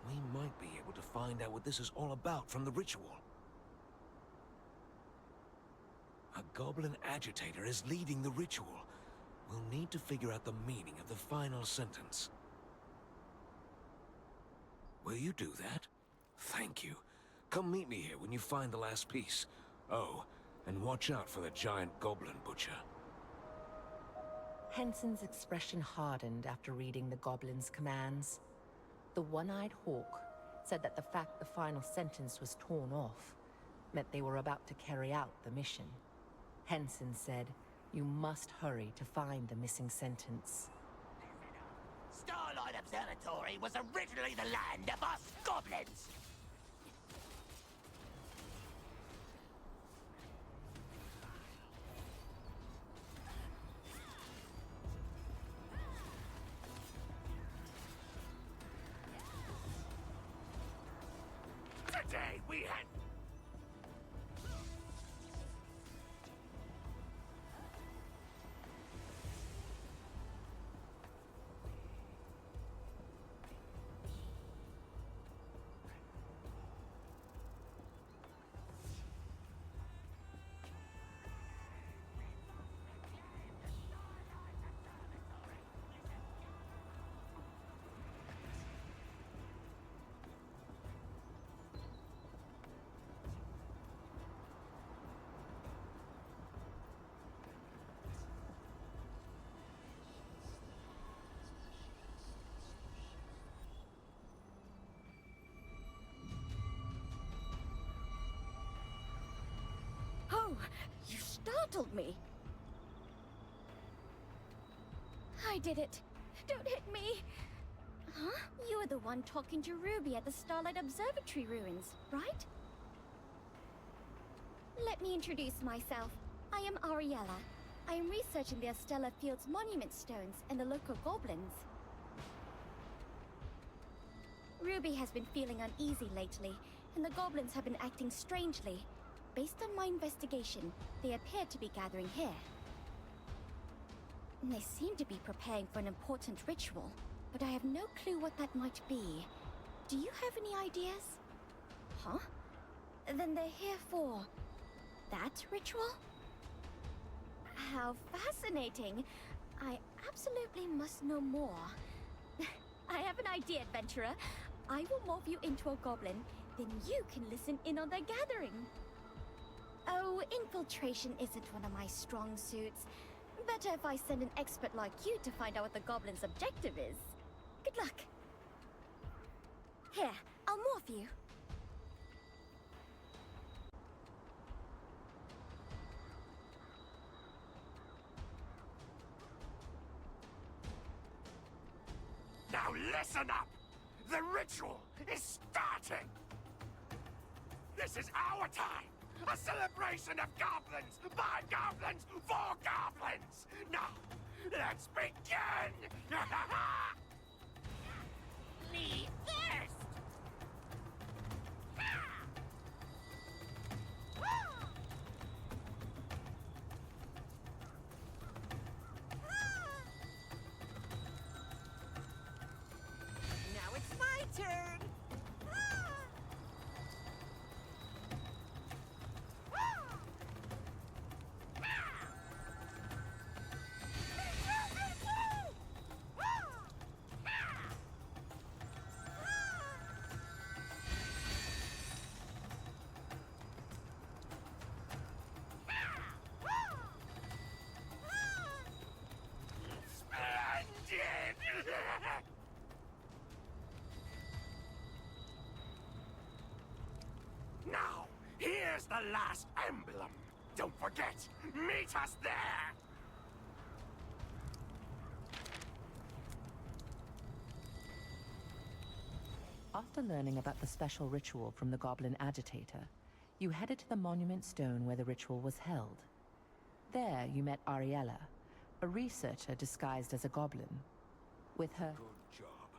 We might be able to find out what this is all about from the ritual. A goblin agitator is leading the ritual. We'll need to figure out the meaning of the final sentence. Will you do that? Thank you. Come meet me here when you find the last piece. Oh, and watch out for the giant goblin butcher. Henson's expression hardened after reading the goblin's commands. The one-eyed hawk said that the fact the final sentence was torn off meant they were about to carry out the mission. Henson said, "You must hurry to find the missing sentence." Starlight Observatory was originally the land of us goblins! Today we had... Oh, you startled me. I did it. Don't hit me. Huh? You were the one talking to Ruby at the Starlight Observatory ruins, right? Let me introduce myself. I am Ariella. I am researching the Estella Field's monument stones and the local goblins. Ruby has been feeling uneasy lately, and the goblins have been acting strangely. Based on my investigation, they appear to be gathering here. They seem to be preparing for an important ritual, but I have no clue what that might be. Do you have any ideas? Huh? Then they're here for that ritual? How fascinating. I absolutely must know more. I have an idea, adventurer. I will morph you into a goblin, then you can listen in on their gathering. Oh, infiltration isn't one of my strong suits. Better if I send an expert like you to find out what the goblin's objective is. Good luck. Here, I'll morph you. Now listen up! The ritual is starting! This is our time! A celebration of goblins! By goblins! For goblins! Now, let's begin! Me first! Now it's my turn! Now, here's the last emblem. Don't forget, meet us there! After learning about the special ritual from the Goblin Agitator, you headed to the monument stone where the ritual was held. There, you met Ariella, a researcher disguised as a goblin. With her... Good job.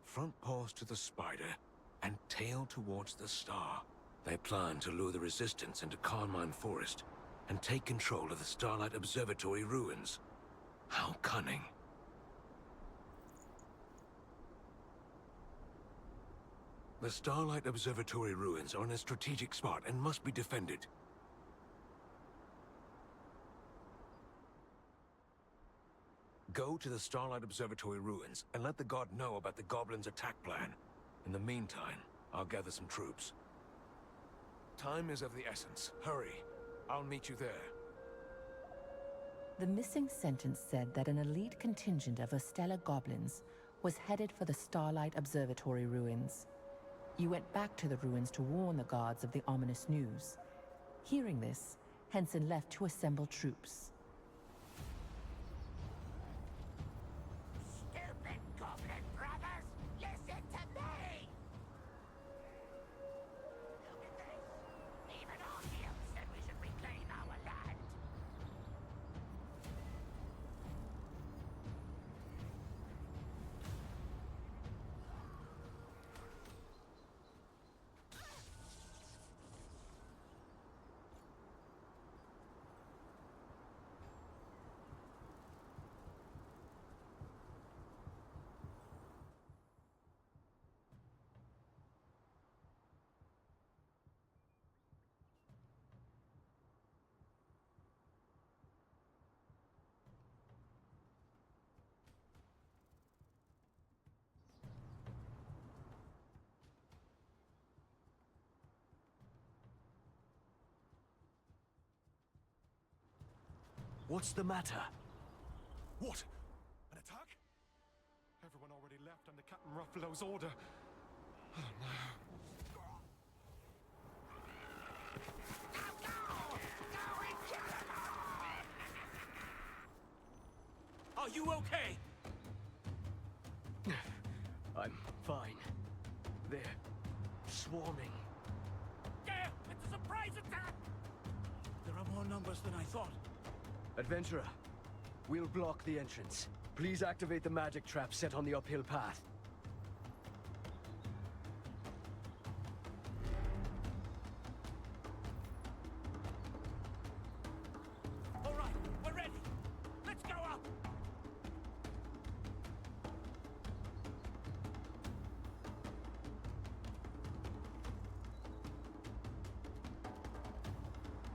Front paws to the spider, and tail towards the star. They plan to lure the Resistance into Carmine Forest, and take control of the Starlight Observatory ruins. How cunning. The Starlight Observatory ruins are in a strategic spot and must be defended. Go to the Starlight Observatory ruins and let the god know about the Goblin's attack plan. In the meantime, I'll gather some troops. Time is of the essence. Hurry. I'll meet you there. The missing sentence said that an elite contingent of Estella goblins was headed for the Starlight Observatory ruins. You went back to the ruins to warn the guards of the ominous news. Hearing this, Henson left to assemble troops. Stupid goblin brothers! Listen to me! Look at this! Even Archeum said we should reclaim our land! What's the matter? What? An attack? Everyone already left under Captain Ruffalo's order. Oh no. Go! Go! you okay? I'm fine. They're swarming. Gale, it's a surprise attack! There are more numbers than I thought. Adventurer, we'll block the entrance. Please activate the magic trap set on the uphill path. All right, we're ready. Let's go up!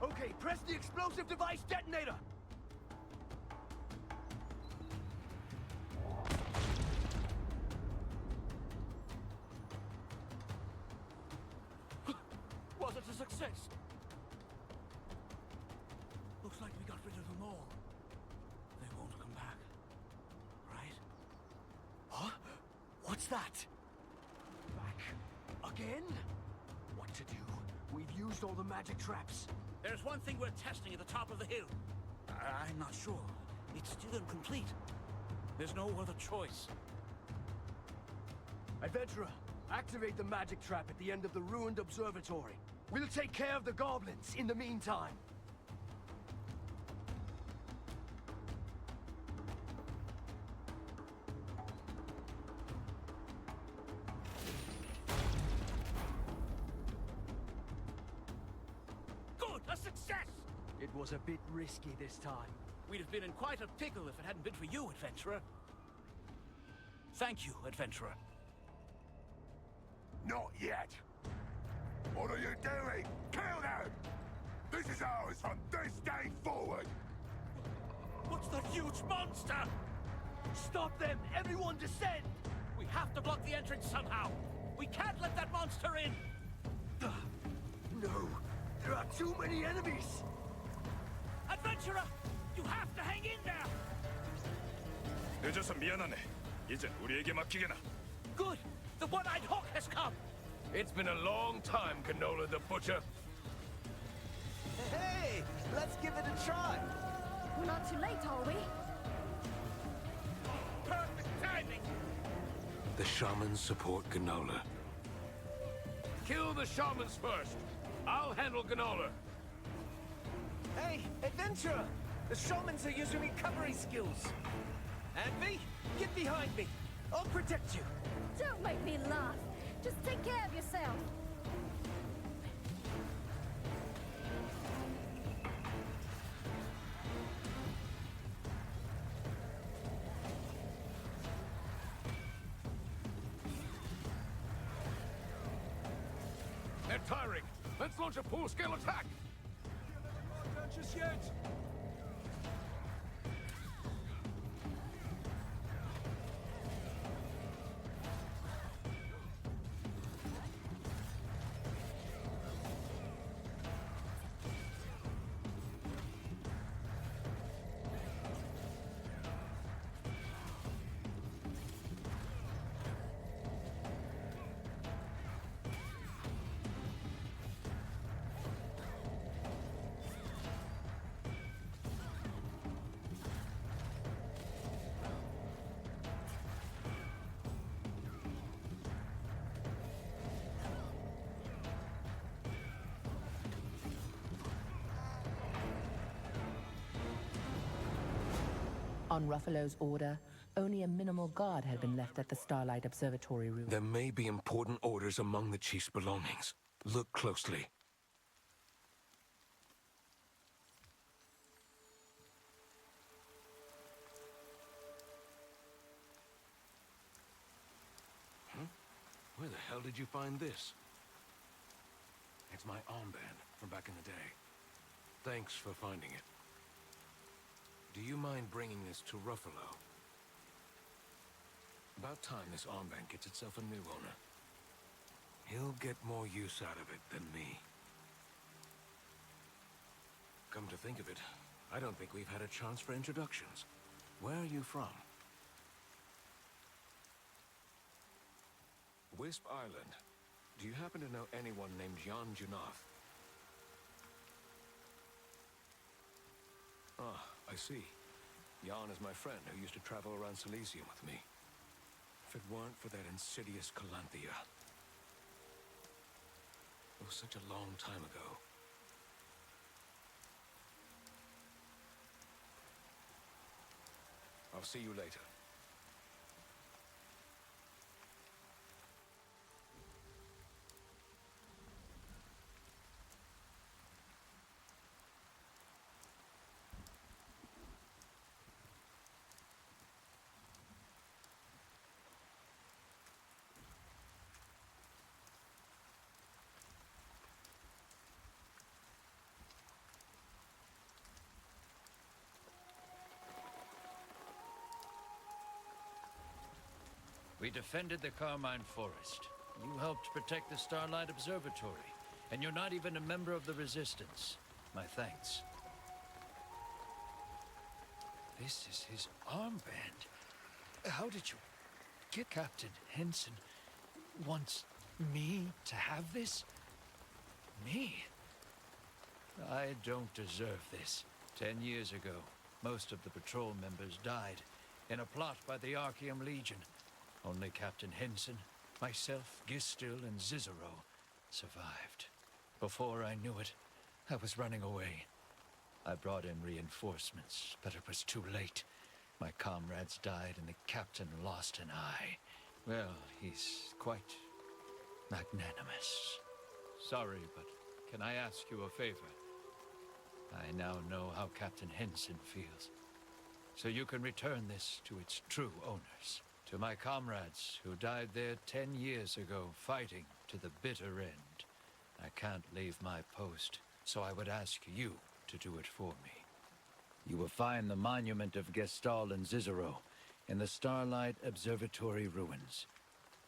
Okay, press the explosive device detonator! Was it a success? Looks like we got rid of them all. They won't come back. Right? Huh? What's that? Back again? What to do? We've used all the magic traps. There's one thing we're testing at the top of the hill. I'm not sure. It's still incomplete. There's no other choice. Adventurer, activate the magic trap at the end of the ruined observatory. We'll take care of the goblins in the meantime. Good! A success! It was a bit risky this time. We'd have been in quite a pickle if it hadn't been for you, Adventurer. Thank you, Adventurer. Not yet. What are you doing? Kill them! This is ours from this day forward! What's that huge monster? Stop them! Everyone descend! We have to block the entrance somehow. We can't let that monster in. No, there are too many enemies. Adventurer, you have to hang in there. 늦어서 미안하네. 이젠 우리에게 맡기게나. Good. The one-eyed hawk has come. It's been a long time, Canola the Butcher. Hey, let's give it a try. We're not too late, are we? Perfect timing. The shamans support Ganola. Kill the shamans first. I'll handle Ganola. Hey, adventurer! The shamans are using recovery skills. Envy, get behind me. I'll protect you. Don't make me laugh. Just take care of yourself. They're tiring. Let's launch a full-scale attack. Not just yet. On Ruffalo's order, only a minimal guard had been left at the Starlight Observatory room. There may be important orders among the chief's belongings. Look closely. Where the hell did you find this? It's my armband from back in the day. Thanks for finding it. Do you mind bringing this to Ruffalo? About time this armband gets itself a new owner. He'll get more use out of it than me. Come to think of it, I don't think we've had a chance for introductions. Where are you from? Wisp Island. Do you happen to know anyone named Jan Junath? Ah, I see. Jan is my friend who used to travel around Silesia with me. If it weren't for that insidious Calanthea. It was such a long time ago. I'll see you later. We defended the Carmine Forest. You helped protect the Starlight Observatory. And you're not even a member of the Resistance. My thanks. This is his armband. How did you get Captain Henson wants me to have this? Me? I don't deserve this. 10 years ago, most of the patrol members died in a plot by the Archeum Legion. Only Captain Henson, myself, Gistil, and Cicero survived. Before I knew it, I was running away. I brought in reinforcements, but it was too late. My comrades died and the captain lost an eye. Well, he's quite magnanimous. Sorry, but can I ask you a favor? I now know how Captain Henson feels. So you can return this to its true owners. To my comrades who died there 10 years ago, fighting to the bitter end. I can't leave my post, so I would ask you to do it for me. You will find the monument of Gestalt and Cicero in the Starlight Observatory ruins.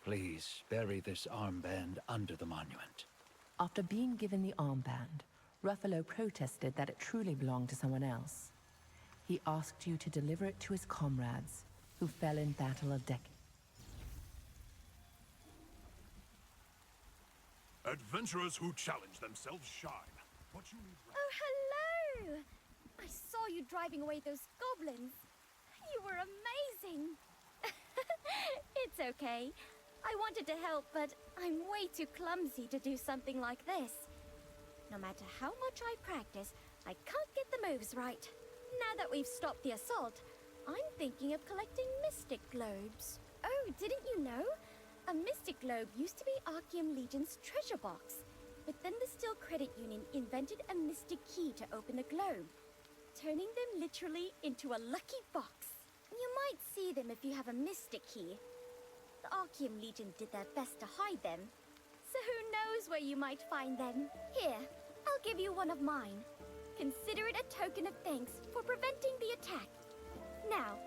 Please bury this armband under the monument. After being given the armband, Ruffalo protested that it truly belonged to someone else. He asked you to deliver it to his comrades, who fell in battle a decade. Adventurers who challenge themselves shine. What you need... Oh, hello! I saw you driving away those goblins. You were amazing. It's okay. I wanted to help, but I'm way too clumsy to do something like this. No matter how much I practice, I can't get the moves right. Now that we've stopped the assault, I'm thinking of collecting Mystic Globes. Oh, didn't you know? A Mystic Globe used to be Archeum Legion's treasure box, but then the Steel Credit Union invented a Mystic Key to open the globe, turning them literally into a lucky box. You might see them if you have a Mystic Key. The Archeum Legion did their best to hide them, so who knows where you might find them. Here, I'll give you one of mine. Consider it a token of thanks for preventing the attack. Now,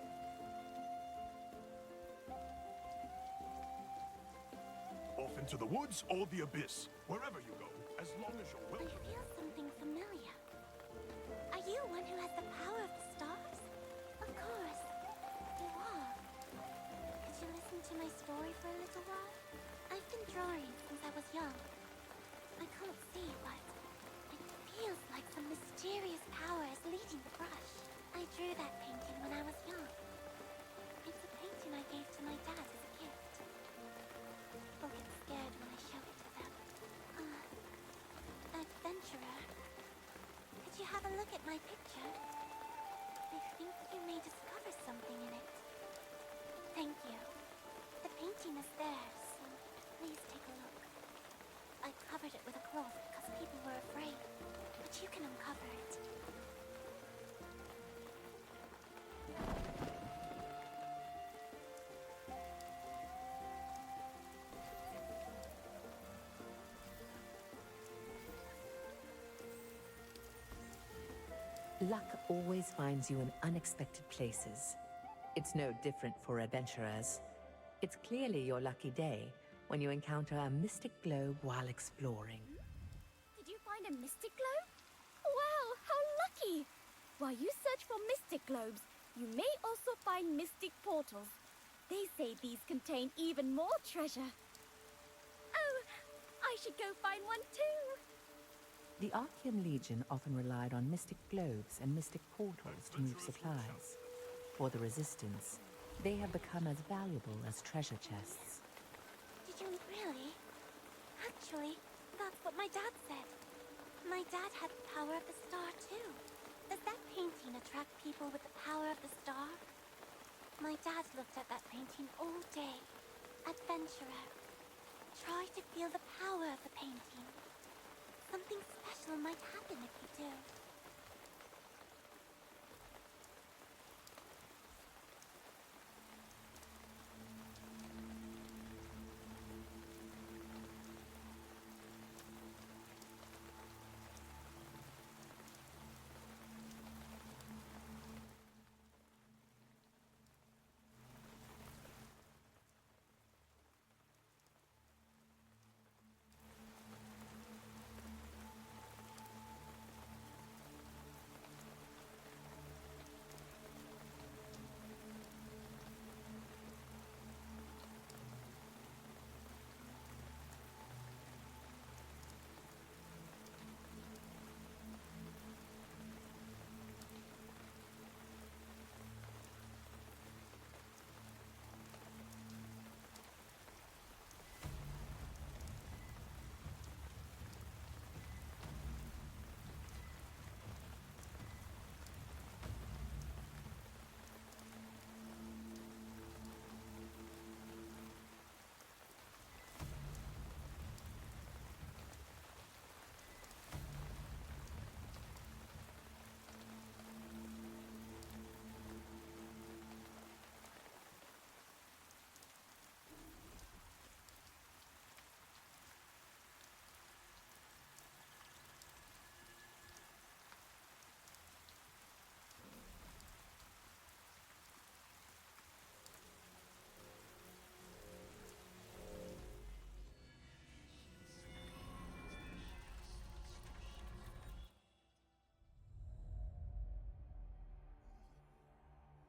Off into the woods or the abyss. Wherever you go, as long as you're well. I feel something familiar. Are you one who has the power of the stars? Of course, you are. Could you listen to my story for a little while? I've been drawing since I was young. I can't see, but it feels like some mysterious power is leading the brush. I drew that painting when I was young. It's a painting I gave to my dad as a gift. People get scared when I show it to them. Adventurer, could you have a look at my picture? I think you may discover something in it. Thank you. The painting is there, so please take a look. I covered it with a cloth because people were afraid, but you can uncover it. Luck always finds you in unexpected places. It's no different for adventurers. It's clearly your lucky day when you encounter a mystic globe while exploring. Did you find a mystic globe? Wow, how lucky! While you search for mystic globes, you may also find mystic portals. They say these contain even more treasure. Oh, I should go find one too. The Archeum Legion often relied on mystic globes and mystic portals to move supplies. For the Resistance, they have become as valuable as treasure chests. Did you really? Actually, that's what my dad said. My dad had the power of the star, too. Does that painting attract people with the power of the star? My dad looked at that painting all day. Adventurer. Try to feel the power of the painting. Something special might happen if you do.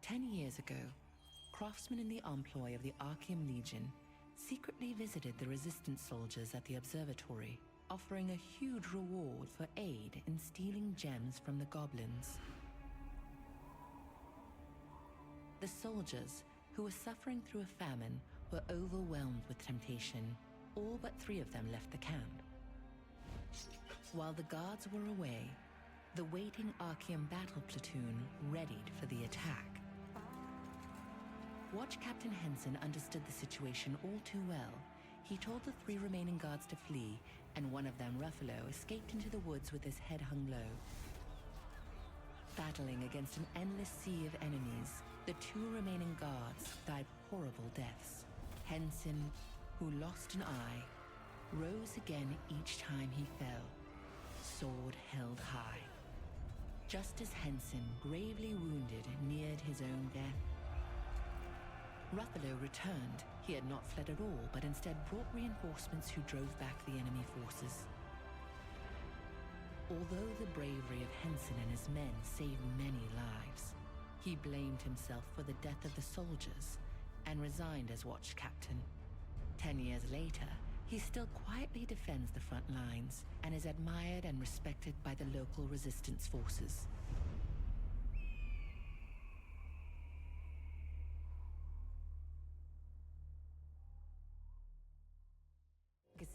Ten years ago, craftsmen in the employ of the Archeum Legion secretly visited the Resistance soldiers at the observatory, offering a huge reward for aid in stealing gems from the goblins. The soldiers, who were suffering through a famine, were overwhelmed with temptation. All but 3 of them left the camp. While the guards were away, the waiting Archeum battle platoon readied for the attack. Watch Captain Henson understood the situation all too well. He told the 3 remaining guards to flee, and one of them, Ruffalo, escaped into the woods with his head hung low. Battling against an endless sea of enemies, the 2 remaining guards died horrible deaths. Henson, who lost an eye, rose again each time he fell, sword held high. Just as Henson, gravely wounded, neared his own death, Ruffalo returned. He had not fled at all, but instead brought reinforcements who drove back the enemy forces. Although the bravery of Henson and his men saved many lives, he blamed himself for the death of the soldiers and resigned as watch captain. 10 years later, he still quietly defends the front lines and is admired and respected by the local resistance forces.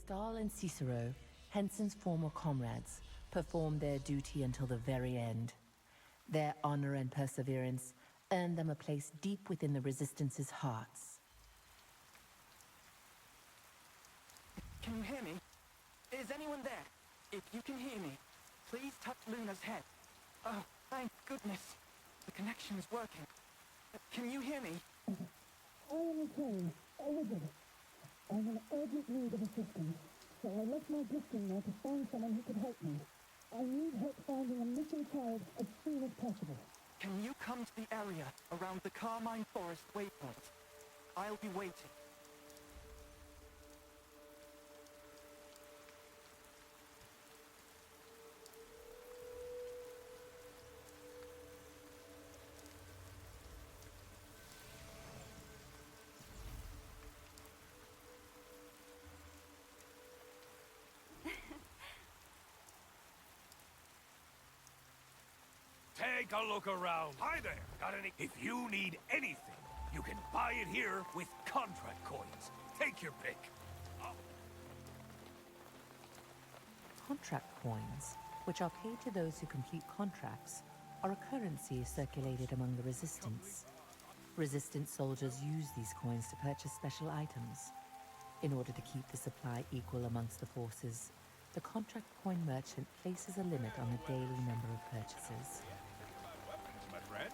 Gestal and Cicero, Henson's former comrades, performed their duty until the very end. Their honor and perseverance earned them a place deep within the Resistance's hearts. Can you hear me? Is anyone there? If you can hear me, please touch Luna's head. Oh, thank goodness. The connection is working. Can you hear me? I am returning. Over there. I'm in urgent need of assistance, so I left my gifting there to find someone who could help me. I need help finding a missing child as soon as possible. Can you come to the area around the Carmine Forest waypoint? I'll be waiting. Take a look around. Hi there. Got any? If you need anything, you can buy it here with contract coins. Take your pick. Contract coins, which are paid to those who complete contracts, are a currency circulated among the Resistance. Resistance soldiers use these coins to purchase special items. In order to keep the supply equal amongst the forces, the contract coin merchant places a limit on the daily number of purchases. My friend?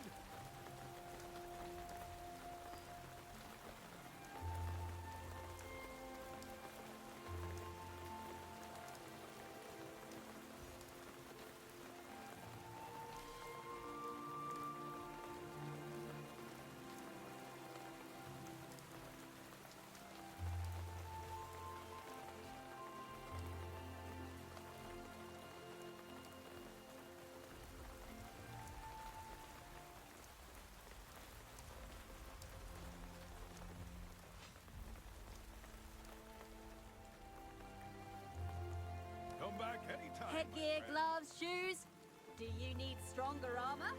Come back anytime. Headgear, gloves, shoes. Do you need stronger armor?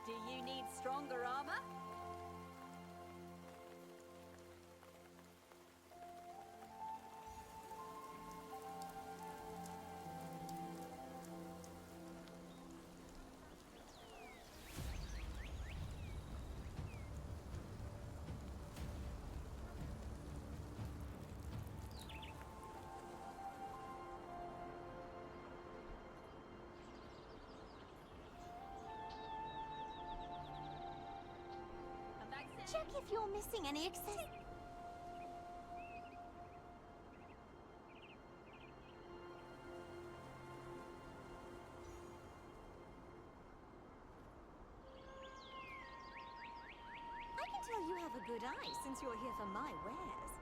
Do you need stronger armor? Check if you're missing any accessories. I can tell you have a good eye since you're here for my wares.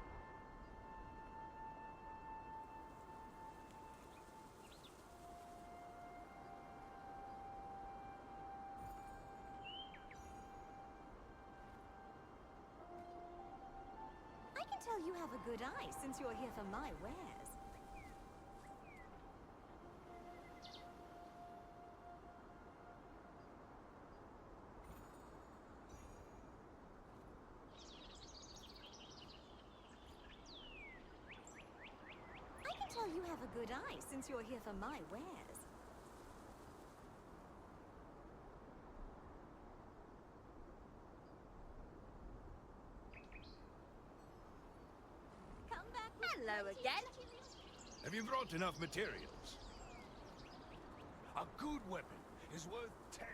I can tell you have a good eye since you're here for my wares. I can tell you have a good eye since you're here for my wares. Come back. Hello again. Have you brought enough materials? A good weapon is worth 10.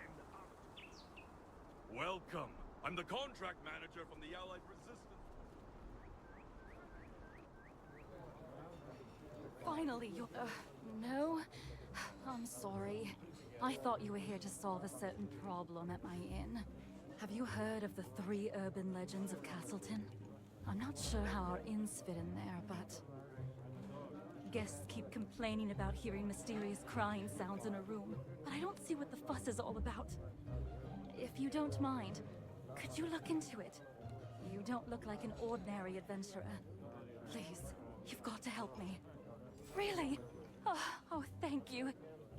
Welcome. I'm the contract manager from the Allied Resistance. Finally, you're... no? I'm sorry. I thought you were here to solve a certain problem at my inn. Have you heard of the 3 urban legends of Castleton? I'm not sure how our inns fit in there, but... guests keep complaining about hearing mysterious crying sounds in a room, but I don't see what the fuss is all about. If you don't mind, could you look into it? You don't look like an ordinary adventurer. Please, you've got to help me. Really? Oh, thank you.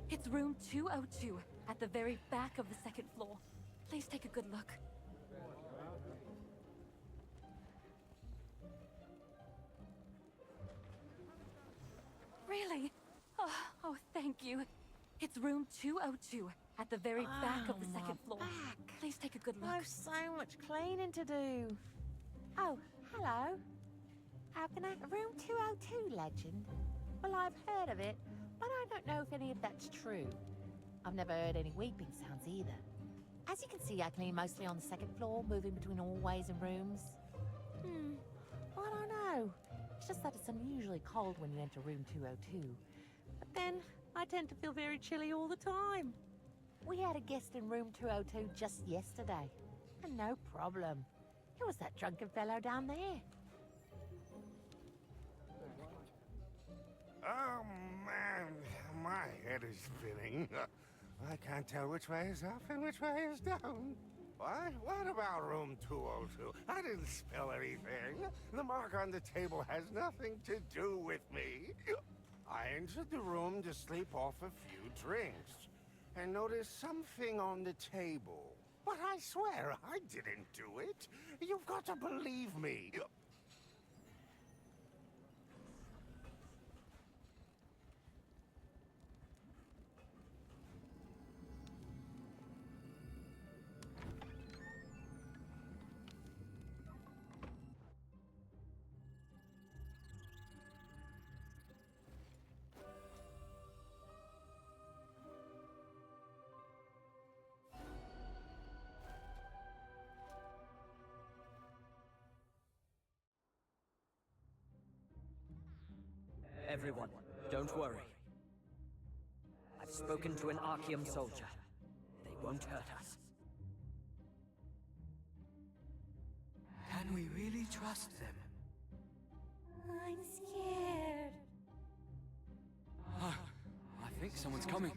It's room 202, at the very back of the 2nd floor. Please take a good look. Really? Oh, thank you. It's room 202, at the very back of the 2nd floor. Please take a good look. I've so much cleaning to do. Oh, hello. How can I... Room 202 legend? Well, I've heard of it, but I don't know if any of that's true. I've never heard any weeping sounds either. As you can see, I clean mostly on the second floor, moving between hallways and rooms. I don't know. It's just that it's unusually cold when you enter room 202. But then, I tend to feel very chilly all the time. We had a guest in room 202 just yesterday. And no problem. It was that drunken fellow down there. Oh, man. My head is spinning. I can't tell which way is up and which way is down. What about room 202? I didn't spill anything. The mark on the table has nothing to do with me. I entered the room to sleep off a few drinks and noticed something on the table. But I swear I didn't do it. You've got to believe me. Everyone, don't worry. I've spoken to an Archeum soldier. They won't hurt us. Can we really trust them? I'm scared. I think someone's coming.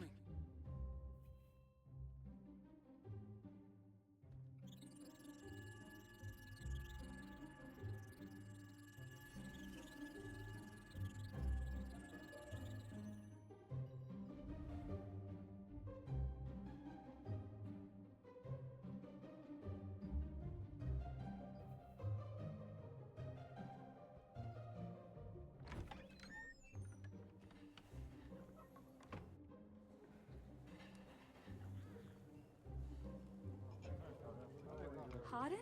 Pardon?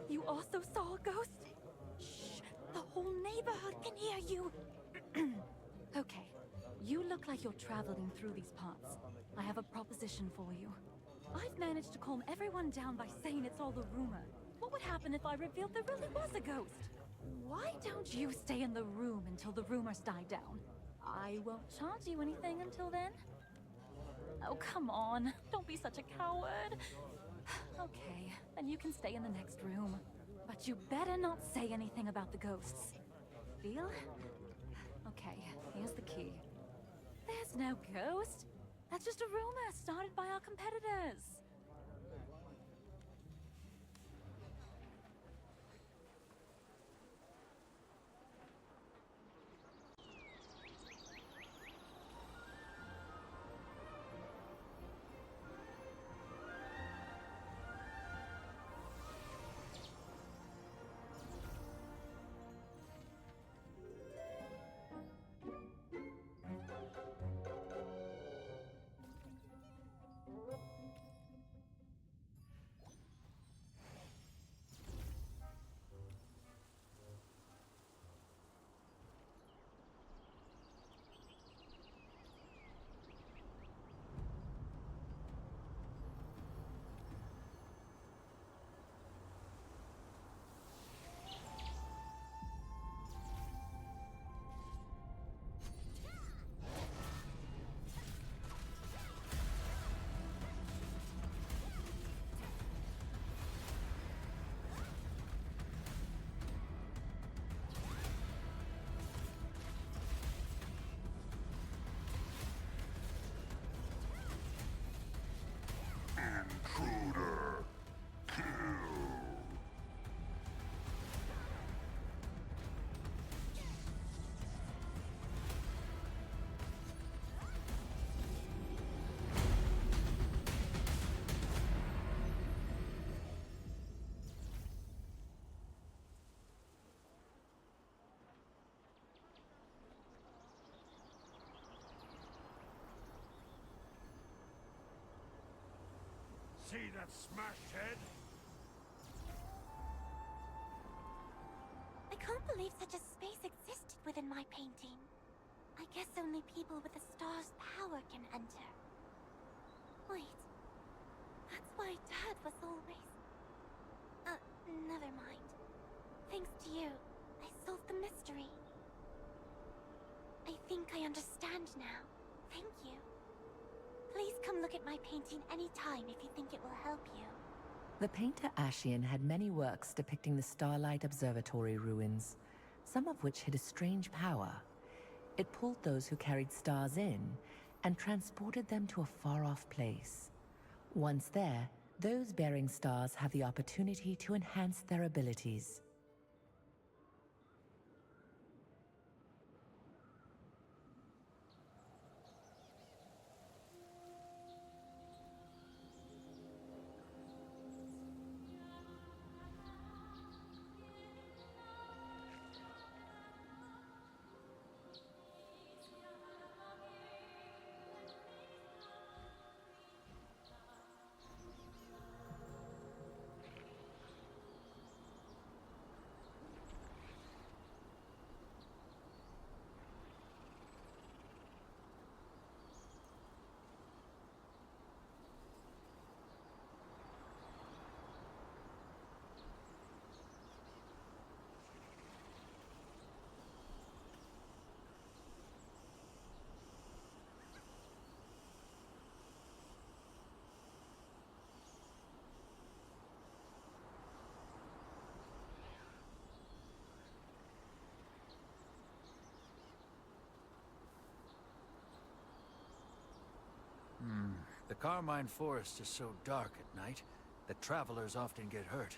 You also saw a ghost? Shh! The whole neighborhood can hear you! Okay, you look like you're traveling through these parts. I have a proposition for you. I've managed to calm everyone down by saying it's all a rumor. What would happen if I revealed there really was a ghost? Why don't you stay in the room until the rumors die down? I won't charge you anything until then. Oh, come on. Don't be such a coward. Okay, then you can stay in the next room. But you better not say anything about the ghosts. Deal? Okay, here's the key. There's no ghost. That's just a rumor started by our competitors. Intruder. Kill. See that smashed head? I can't believe such a space existed within my painting. I guess only people with the star's power can enter. Wait, that's was always... never mind. Thanks to you, I solved the mystery. I think I understand now. Thank you. Please come look at my painting anytime if you think it will help you. The painter Ashian had many works depicting the Starlight Observatory ruins, some of which had a strange power. It pulled those who carried stars in and transported them to a far-off place. Once there, those bearing stars have the opportunity to enhance their abilities. The Carmine Forest is so dark at night that travelers often get hurt.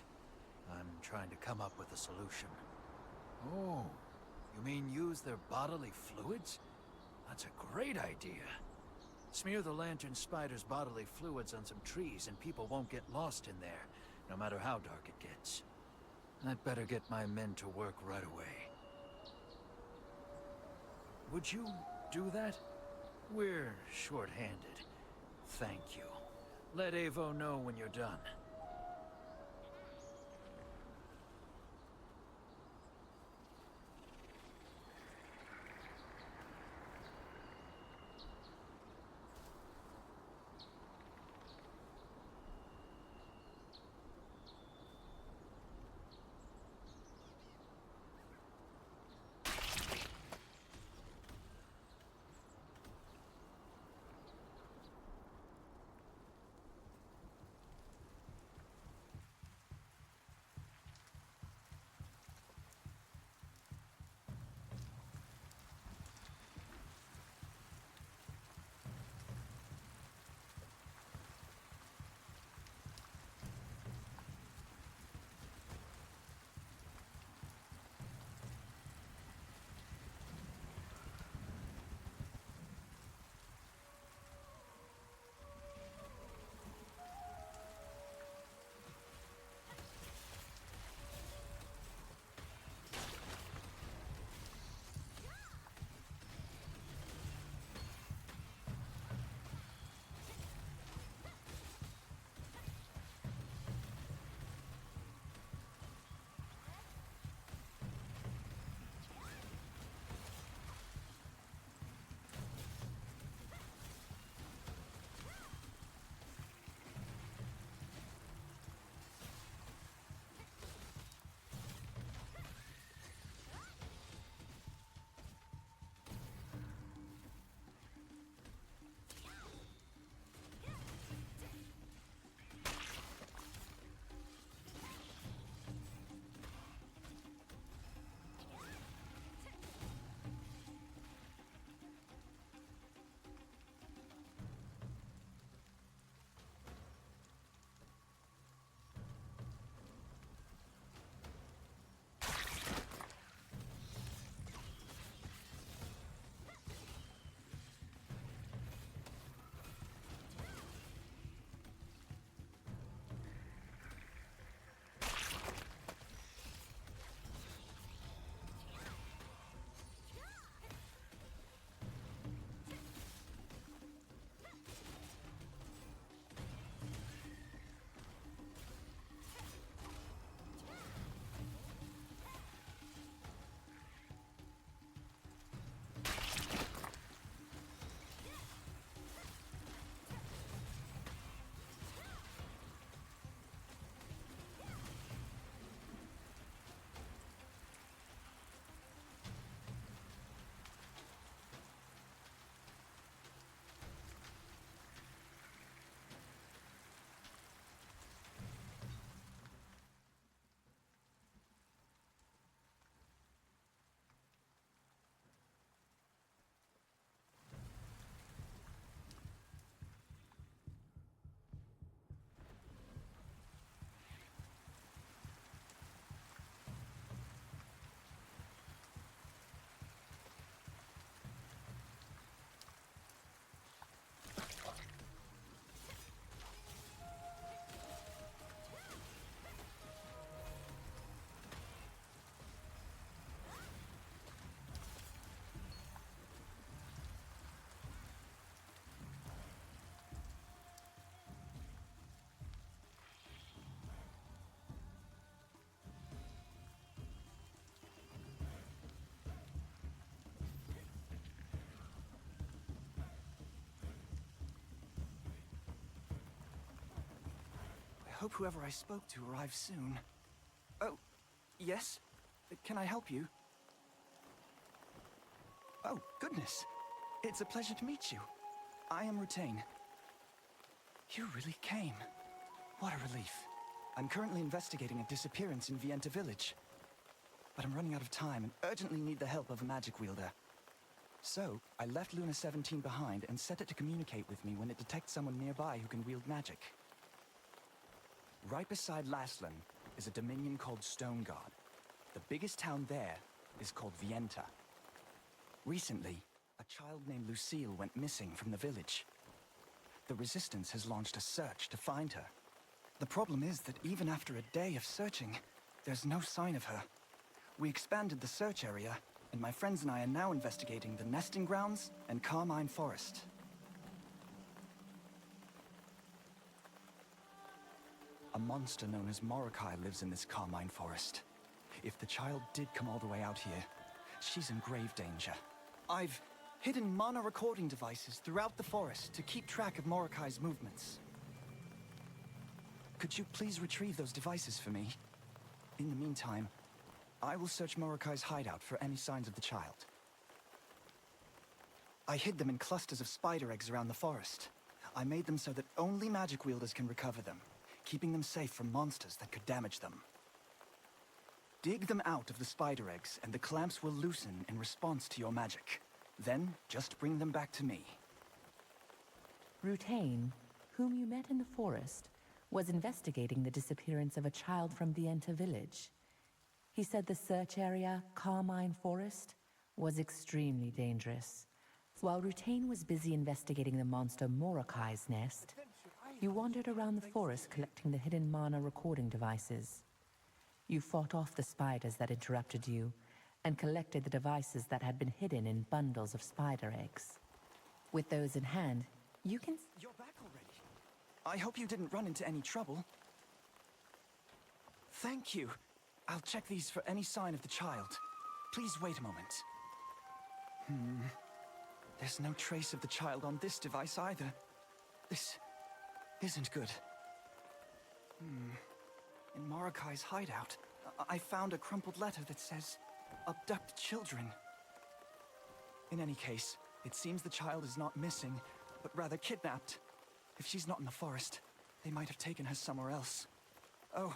I'm trying to come up with a solution. Oh, you mean use their bodily fluids? That's a great idea. Smear the lantern spider's bodily fluids on some trees and people won't get lost in there, no matter how dark it gets. I'd better get my men to work right away. Would you do that? We're short-handed. Thank you. Let Avo know when you're done. hope whoever I spoke to arrives soon. Oh, yes? Can I help you? Oh, goodness. It's a pleasure to meet you. I am Rutain. You really came. What a relief. I'm currently investigating a disappearance in Vienta village. But I'm running out of time and urgently need the help of a magic wielder. So, I left Luna 17 behind and set it to communicate with me when it detects someone nearby who can wield magic. Right beside Laslan is a dominion called Stoneguard. The biggest town there is called Vienta. Recently, a child named Lucille went missing from the village. The Resistance has launched a search to find her. The problem is that even after a day of searching, there's no sign of her. We expanded the search area, and my friends and I are now investigating the nesting grounds and Carmine Forest. A monster known as Morokai lives in this Carmine Forest. If the child did come all the way out here, she's in grave danger. I've hidden mana recording devices throughout the forest to keep track of Morokai's movements. Could you please retrieve those devices for me? In the meantime, I will search Morokai's hideout for any signs of the child. I hid them in clusters of spider eggs around the forest. I made them so that only magic wielders can recover them, keeping them safe from monsters that could damage them. Dig them out of the spider eggs, and the clamps will loosen in response to your magic. Then, just bring them back to me. Rutain, whom you met in the forest, was investigating the disappearance of a child from Vienta village. He said the search area, Carmine Forest, was extremely dangerous. While Rutain was busy investigating the monster Morokai's nest, you wandered around the forest collecting the hidden mana recording devices. You fought off the spiders that interrupted you, and collected the devices that had been hidden in bundles of spider eggs. With those in hand, you can... You're back already. I hope you didn't run into any trouble. Thank you. I'll check these for any sign of the child. Please wait a moment. There's no trace of the child on this device either. This isn't good. In Morokai's hideout, I found a crumpled letter that says, "Abduct children." In any case, it seems the child is not missing, but rather kidnapped. If she's not in the forest, they might have taken her somewhere else. Oh,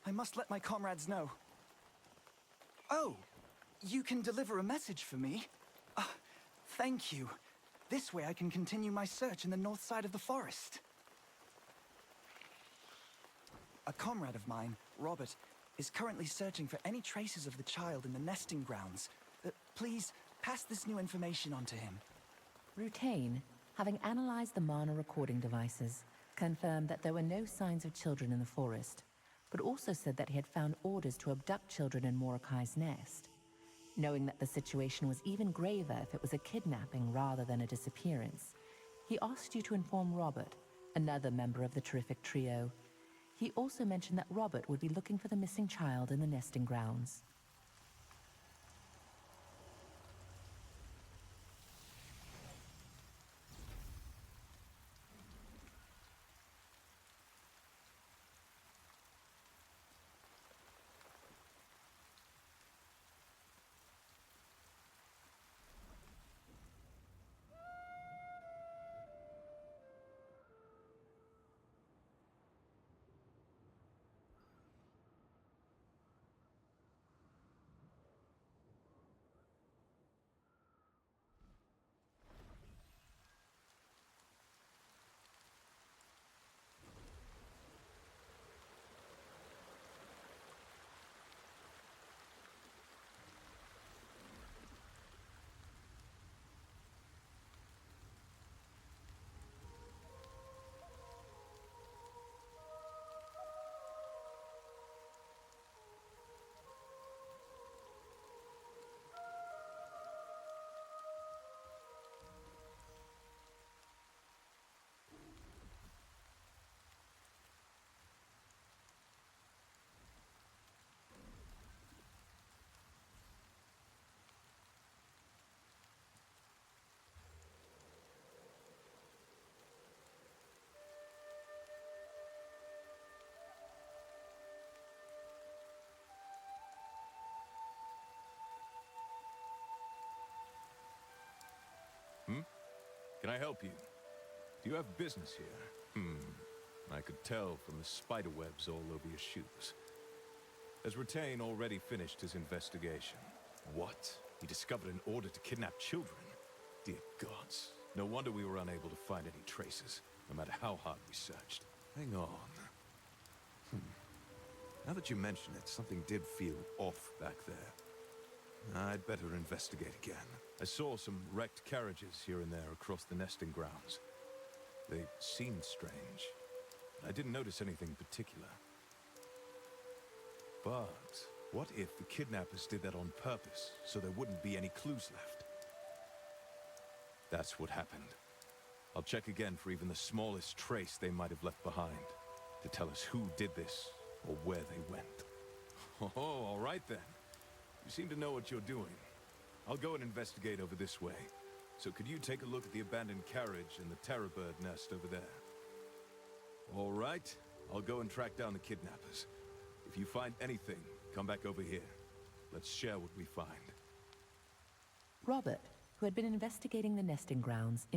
I must let my comrades know. Oh, you can deliver a message for me? Thank you. This way I can continue my search in the north side of the forest. A comrade of mine, Robert, is currently searching for any traces of the child in the nesting grounds. Please, pass this new information on to him. Rutain, having analyzed the mana recording devices, confirmed that there were no signs of children in the forest, but also said that he had found orders to abduct children in Morokai's nest. Knowing that the situation was even graver if it was a kidnapping rather than a disappearance, he asked you to inform Robert, another member of the terrific trio. He also mentioned that Robert would be looking for the missing child in the nesting grounds. Can I help you? Do you have business here? I could tell from the spider webs all over your shoes. Has Retain already finished his investigation? What? He discovered an order to kidnap children? Dear gods. No wonder we were unable to find any traces, no matter how hard we searched. Hang on. Now that you mention it, something did feel off back there. I'd better investigate again. I saw some wrecked carriages here and there across the nesting grounds. They seemed strange. I didn't notice anything particular. But what if the kidnappers did that on purpose, so there wouldn't be any clues left? That's what happened. I'll check again for even the smallest trace they might have left behind, to tell us who did this, or where they went. Oh, all right then. You seem to know what you're doing. I'll go and investigate over this way. So could you take a look at the abandoned carriage and the terror bird nest over there? All right. I'll go and track down the kidnappers. If you find anything, come back over here. Let's share what we find. Robert, who had been investigating the nesting grounds,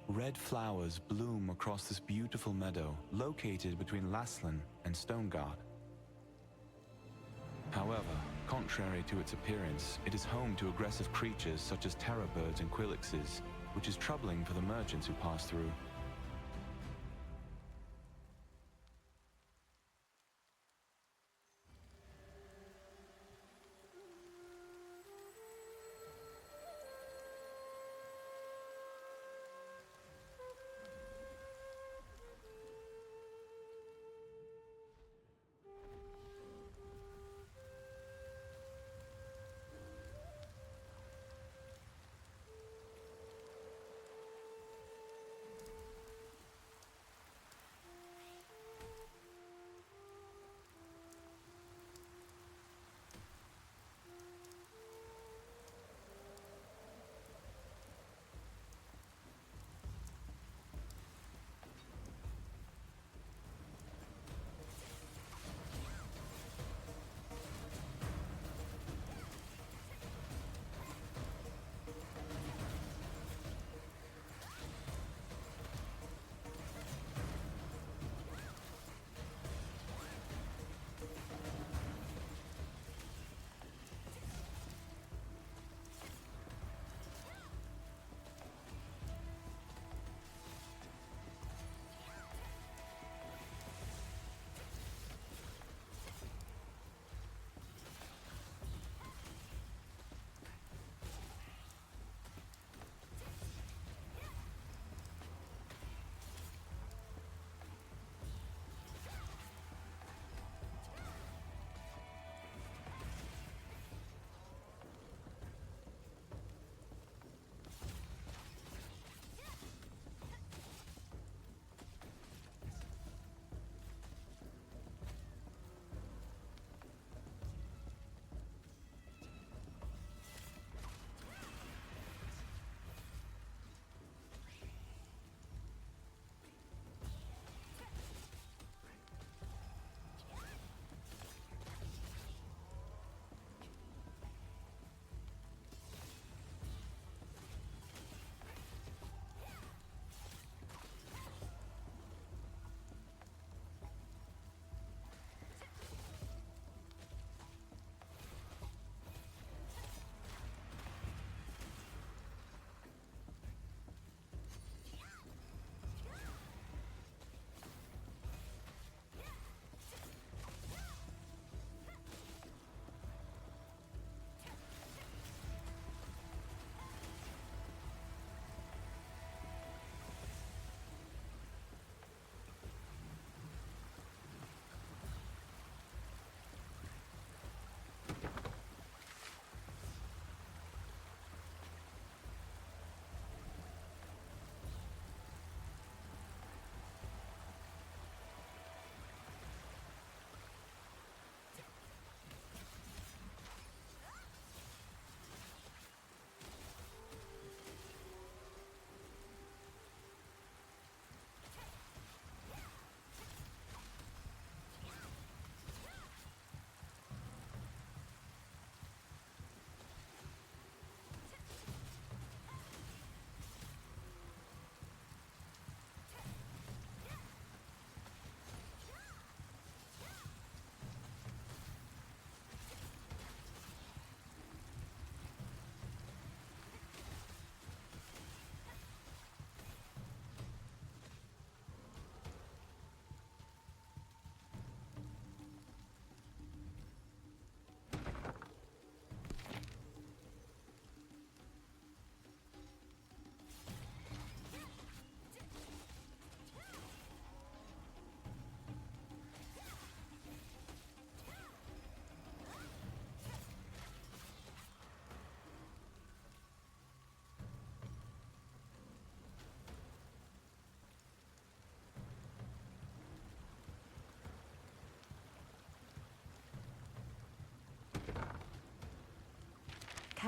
Red flowers bloom across this beautiful meadow located between Laslan and Stoneguard. However, contrary to its appearance, it is home to aggressive creatures such as terror birds and quillixes, which is troubling for the merchants who pass through.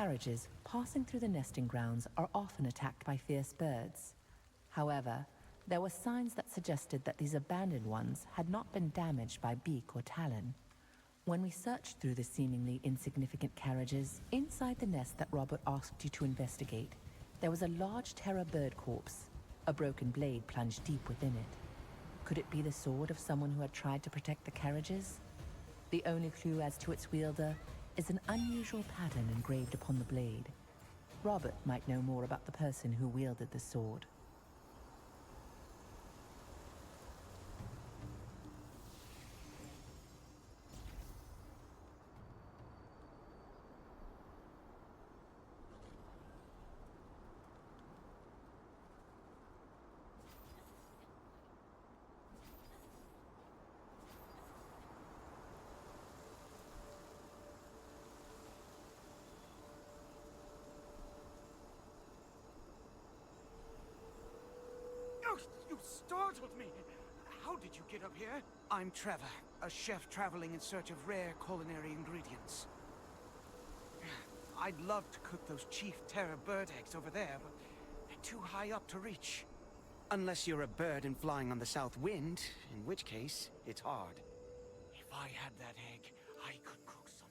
carriages passing through the nesting grounds are often attacked by fierce birds. However, there were signs that suggested that these abandoned ones had not been damaged by beak or talon. When we searched through the seemingly insignificant carriages, inside the nest that Robert asked you to investigate, there was a large terror bird corpse. A broken blade plunged deep within it. Could it be the sword of someone who had tried to protect the carriages? The only clue as to its wielder is an unusual pattern engraved upon the blade. Robert might know more about the person who wielded the sword. Oh, you startled me! How did you get up here? I'm Trevor, a chef traveling in search of rare culinary ingredients. I'd love to cook those Chief Terror bird eggs over there, but they're too high up to reach. Unless you're a bird and flying on the south wind, in which case, it's hard. If I had that egg, I could cook something.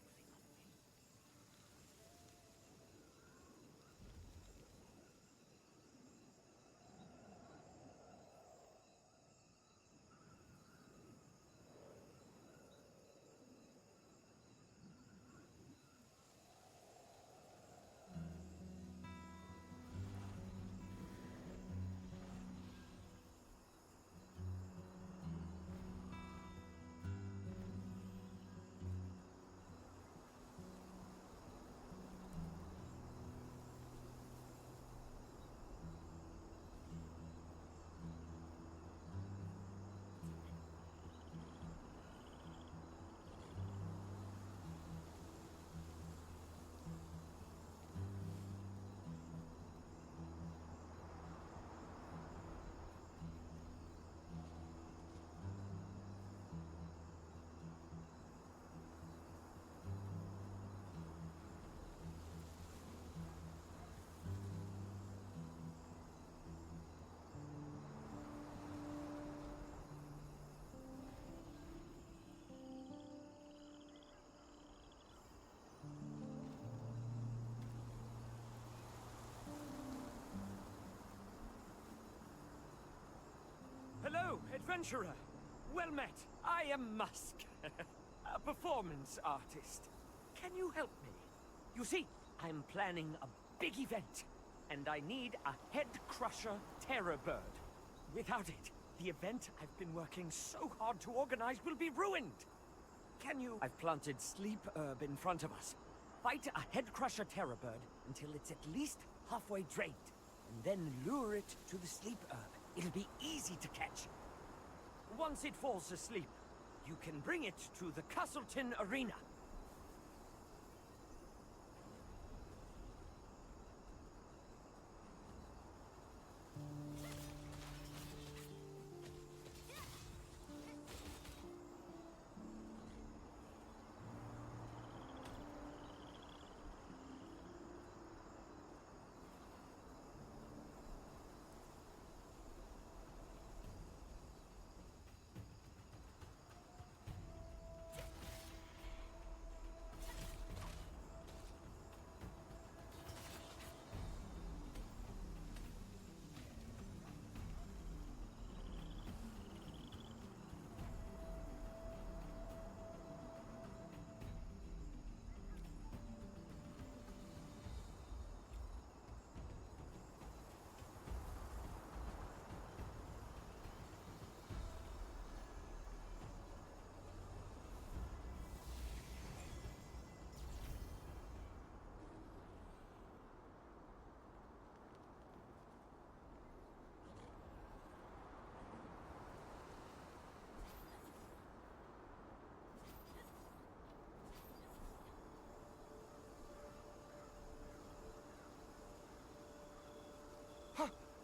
Hello, adventurer! Well met. I am Musk, a performance artist. Can you help me? You see, I'm planning a big event, and I need a head-crusher terror bird. Without it, the event I've been working so hard to organize will be ruined. Can you... I've planted sleep herb in front of us. Fight a head-crusher terror bird until it's at least halfway drained, and then lure it to the sleep herb. It'll be easy to catch. Once it falls asleep, you can bring it to the Castleton Arena.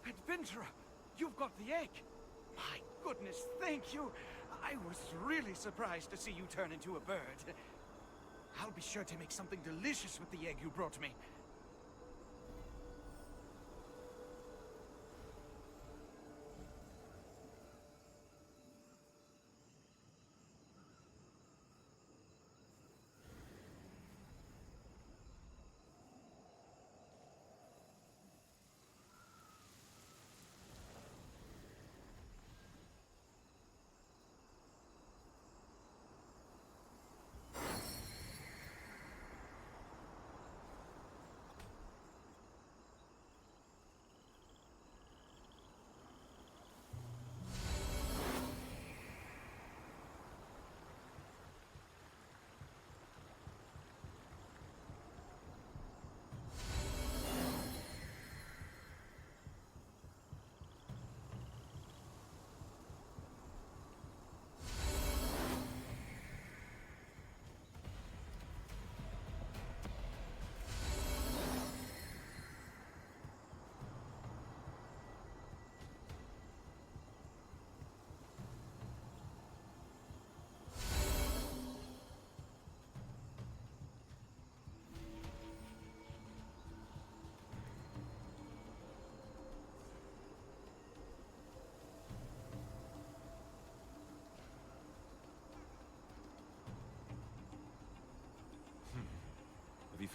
Adventurer, you've got the egg! My goodness, thank you! I was really surprised to see you turn into a bird. I'll be sure to make something delicious with the egg you brought me.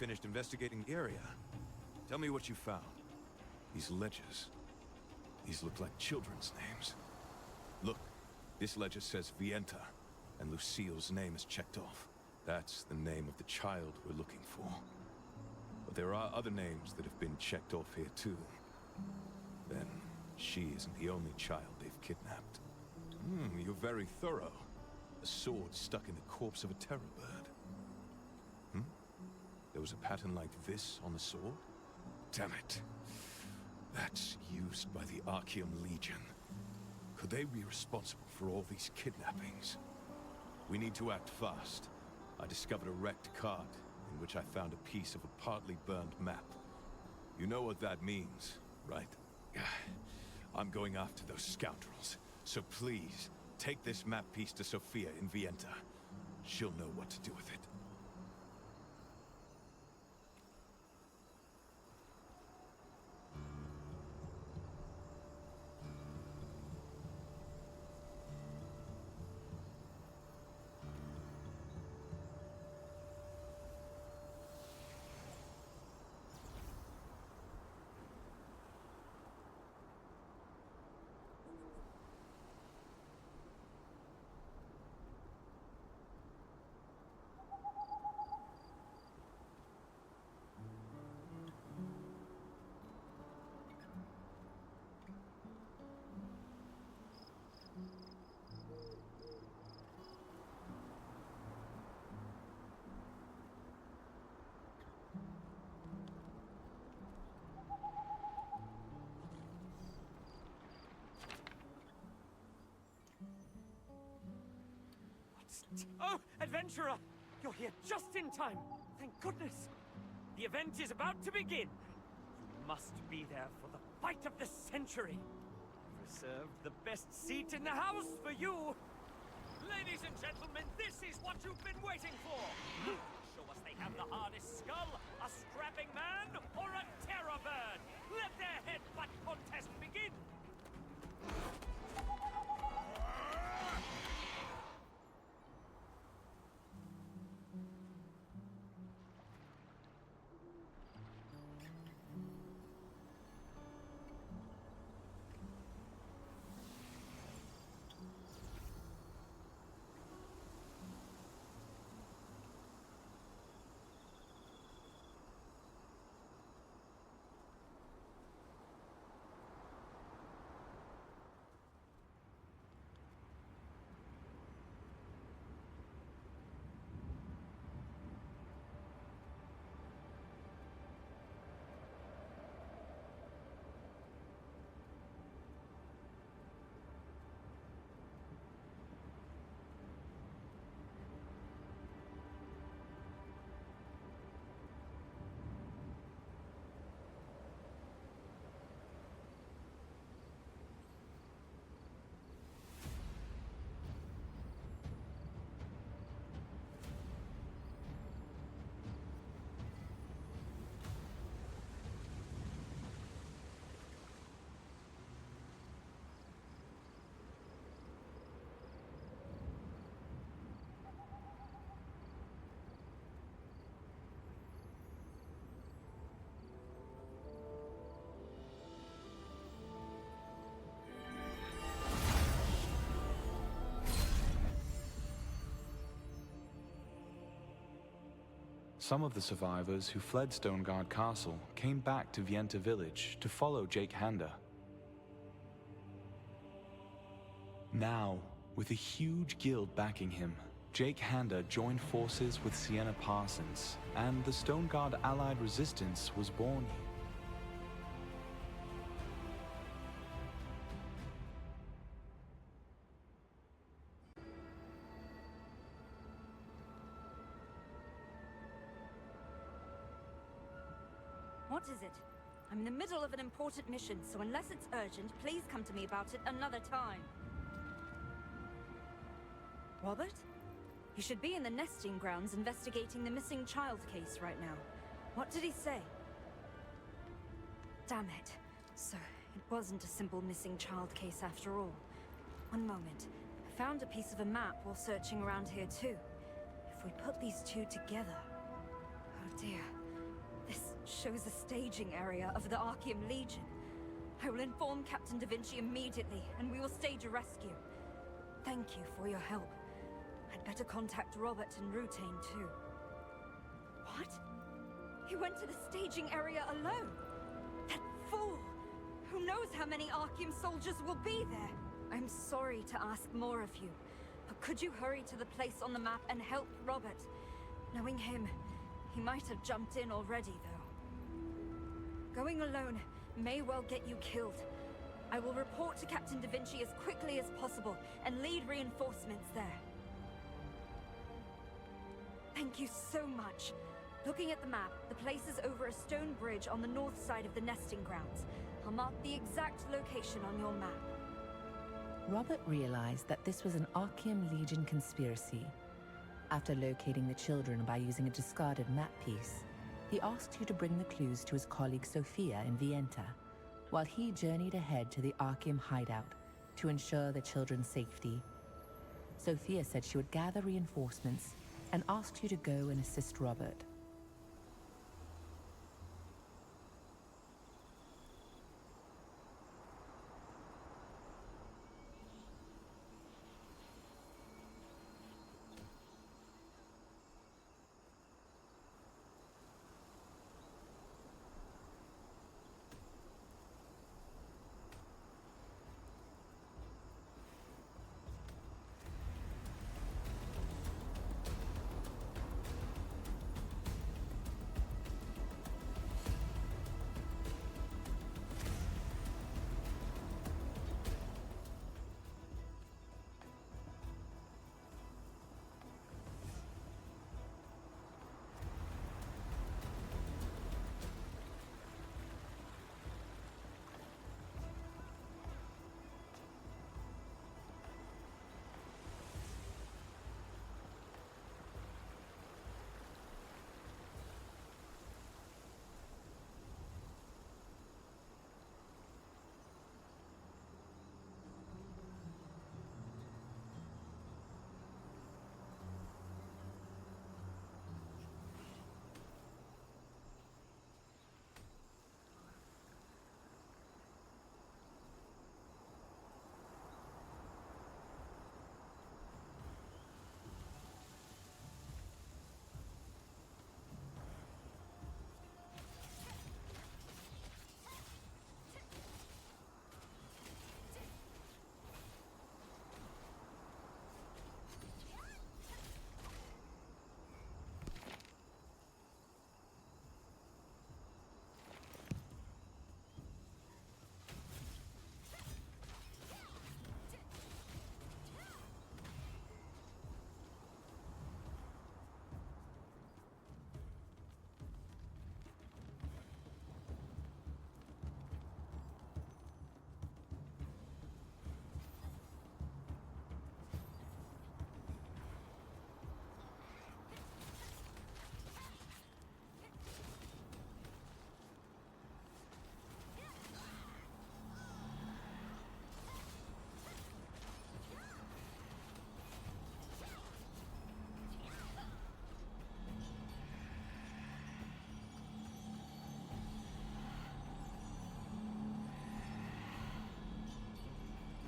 finished investigating the area. Tell me what you found. These ledgers. These look like children's names. Look, this ledger says Vienta, and Lucille's name is checked off. That's the name of the child we're looking for. But there are other names that have been checked off here too. Then, she isn't the only child they've kidnapped. You're very thorough. A sword stuck in the corpse of a terror bird. There was a pattern like this on the sword? Damn it. That's used by the Archeum Legion. Could they be responsible for all these kidnappings? We need to act fast. I discovered a wrecked cart, in which I found a piece of a partly burned map. You know what that means, right? I'm going after those scoundrels. So please, take this map piece to Sophia in Vienta. She'll know what to do with it. Oh, adventurer! You're here just in time! Thank goodness! The event is about to begin! You must be there for the fight of the century! I've reserved the best seat in the house for you! Ladies and gentlemen, this is what you've been waiting for! Show us they have the hardest skull, a strapping man, or a terror bird! Let their headbutt contest begin! Some of the survivors who fled Stoneguard Castle came back to Vienta village to follow Jake Handa. Now, with a huge guild backing him, Jake Handa joined forces with Sienna Parsons, and the Stoneguard Allied Resistance was born here. What is it? I'm in the middle of an important mission, so unless it's urgent, please come to me about it another time. Robert? You should be in the nesting grounds investigating the missing child case right now. What did he say? Damn it. So, it wasn't a simple missing child case after all. One moment. I found a piece of a map while searching around here too. If we put these two together... Oh dear. shows a staging area of the Archeum Legion. I will inform Captain Da Vinci immediately, and we will stage a rescue. Thank you for your help. I'd better contact Robert and Rutain, too. What? He went to the staging area alone? That fool! Who knows how many Archeum soldiers will be there? I'm sorry to ask more of you, but could you hurry to the place on the map and help Robert? Knowing him, he might have jumped in already, though. Going alone may well get you killed. I will report to Captain Da Vinci as quickly as possible and lead reinforcements there. Thank you so much. Looking at the map, the place is over a stone bridge on the north side of the nesting grounds. I'll mark the exact location on your map. Robert realized that this was an Archeum Legion conspiracy. After locating the children by using a discarded map piece, he asked you to bring the clues to his colleague Sophia in Vienta, while he journeyed ahead to the Archeum hideout to ensure the children's safety. Sophia said she would gather reinforcements and asked you to go and assist Robert.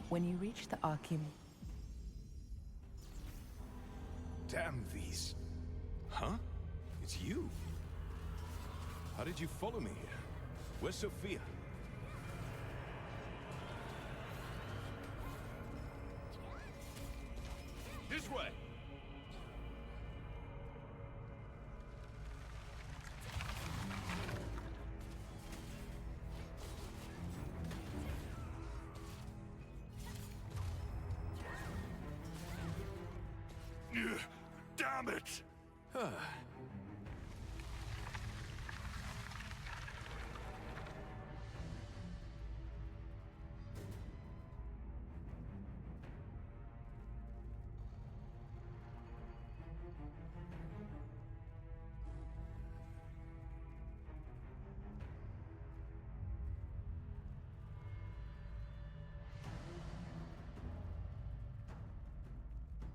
When you reach the Archeum... Damn these... Huh? It's you? How did you follow me here? Where's Sophia? This way! Damn it!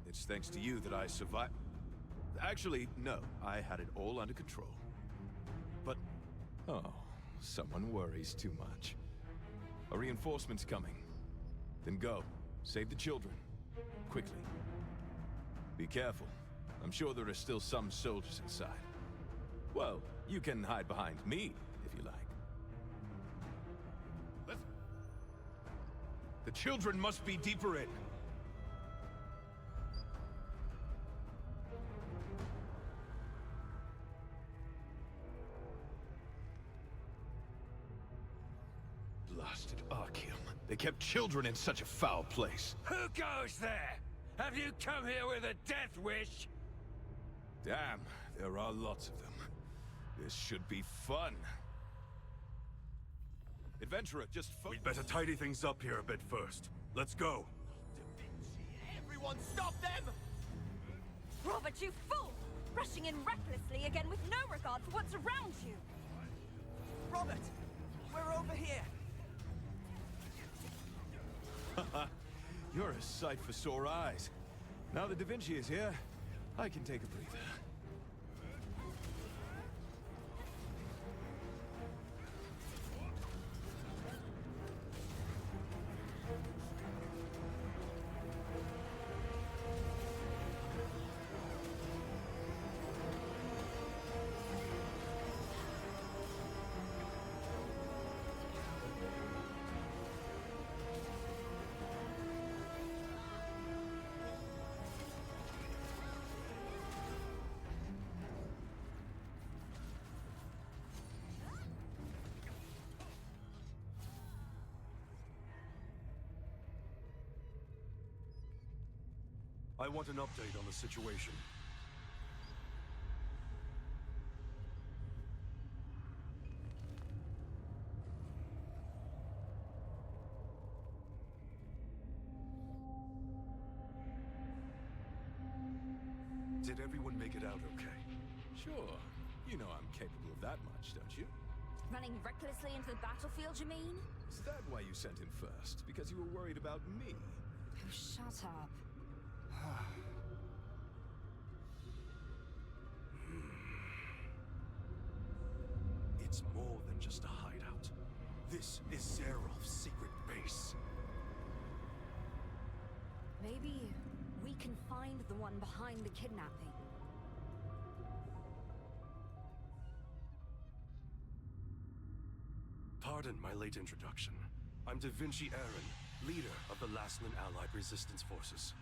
It's thanks to you that I survived. Actually, no. I had it all under control. But someone worries too much. A reinforcement's coming. Then go. Save the children. Quickly. Be careful. I'm sure there are still some soldiers inside. Well, you can hide behind me, if you like. The children must be deeper in. Blasted Archeum. They kept children in such a foul place. Who goes there? Have you come here with a death wish? Damn, there are lots of them. This should be fun. Adventurer, just We'd better tidy things up here a bit first. Let's go. Everyone stop them! Robert, you fool! Rushing in recklessly again with no regard for what's around you! Robert, we're over here. You're a sight for sore eyes. Now that Da Vinci is here, I can take a breather. I want an update on the situation. Did everyone make it out okay? Sure. You know I'm capable of that much, don't you? Running recklessly into the battlefield, you mean? Is that why you sent him first? Because you were worried about me? Oh, shut up. It's more than just a hideout. This is Zeroff's secret base. Maybe we can find the one behind the kidnapping. Pardon my late introduction. I'm Da Vinci Aaron, leader of the Laslan Allied Resistance Forces.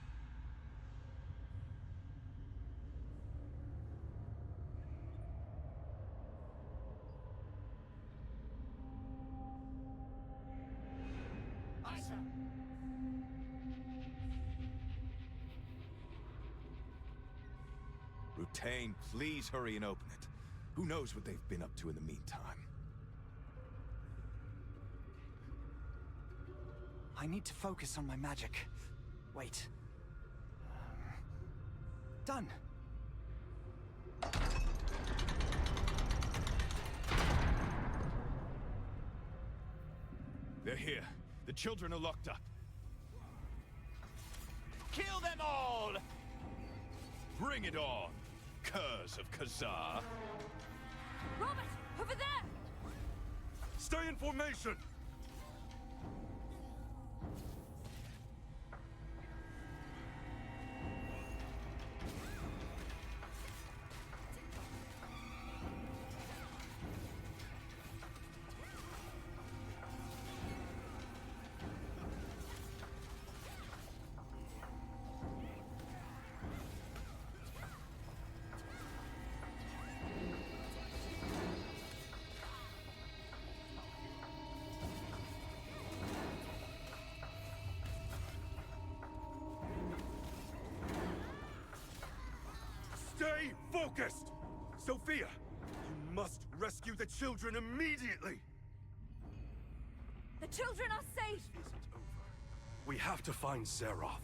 Rutain, please hurry and open it. Who knows what they've been up to in the meantime? I need to focus on my magic. Wait. Done. They're here. The children are locked up. Kill them all! Bring it on, curs of Khazar. Robert, over there! Stay in formation! Stay focused! Sophia, you must rescue the children immediately! The children are safe! We have to find Zeroff.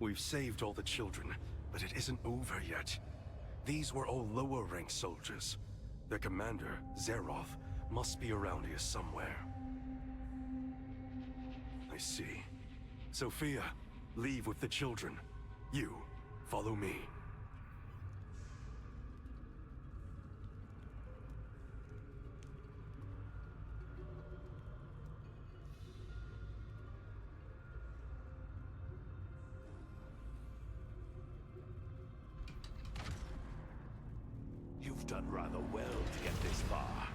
We've saved all the children, but it isn't over yet. These were all lower-ranked soldiers. Their commander, Zeroff, must be around here somewhere. I see. Sophia, leave with the children. You, follow me. done rather well to get this far.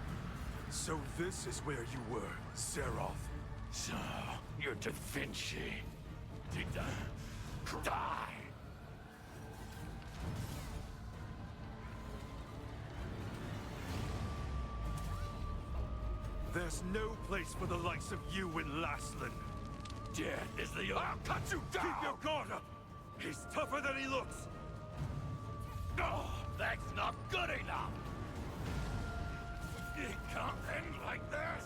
So this is where you were, Zeroth. So, you're Da Vinci. Die! There's no place for the likes of you in Lastland. Death is the... I'll cut you down! Keep your guard up! He's tougher than he looks! No, that's not good enough! It can't end like this!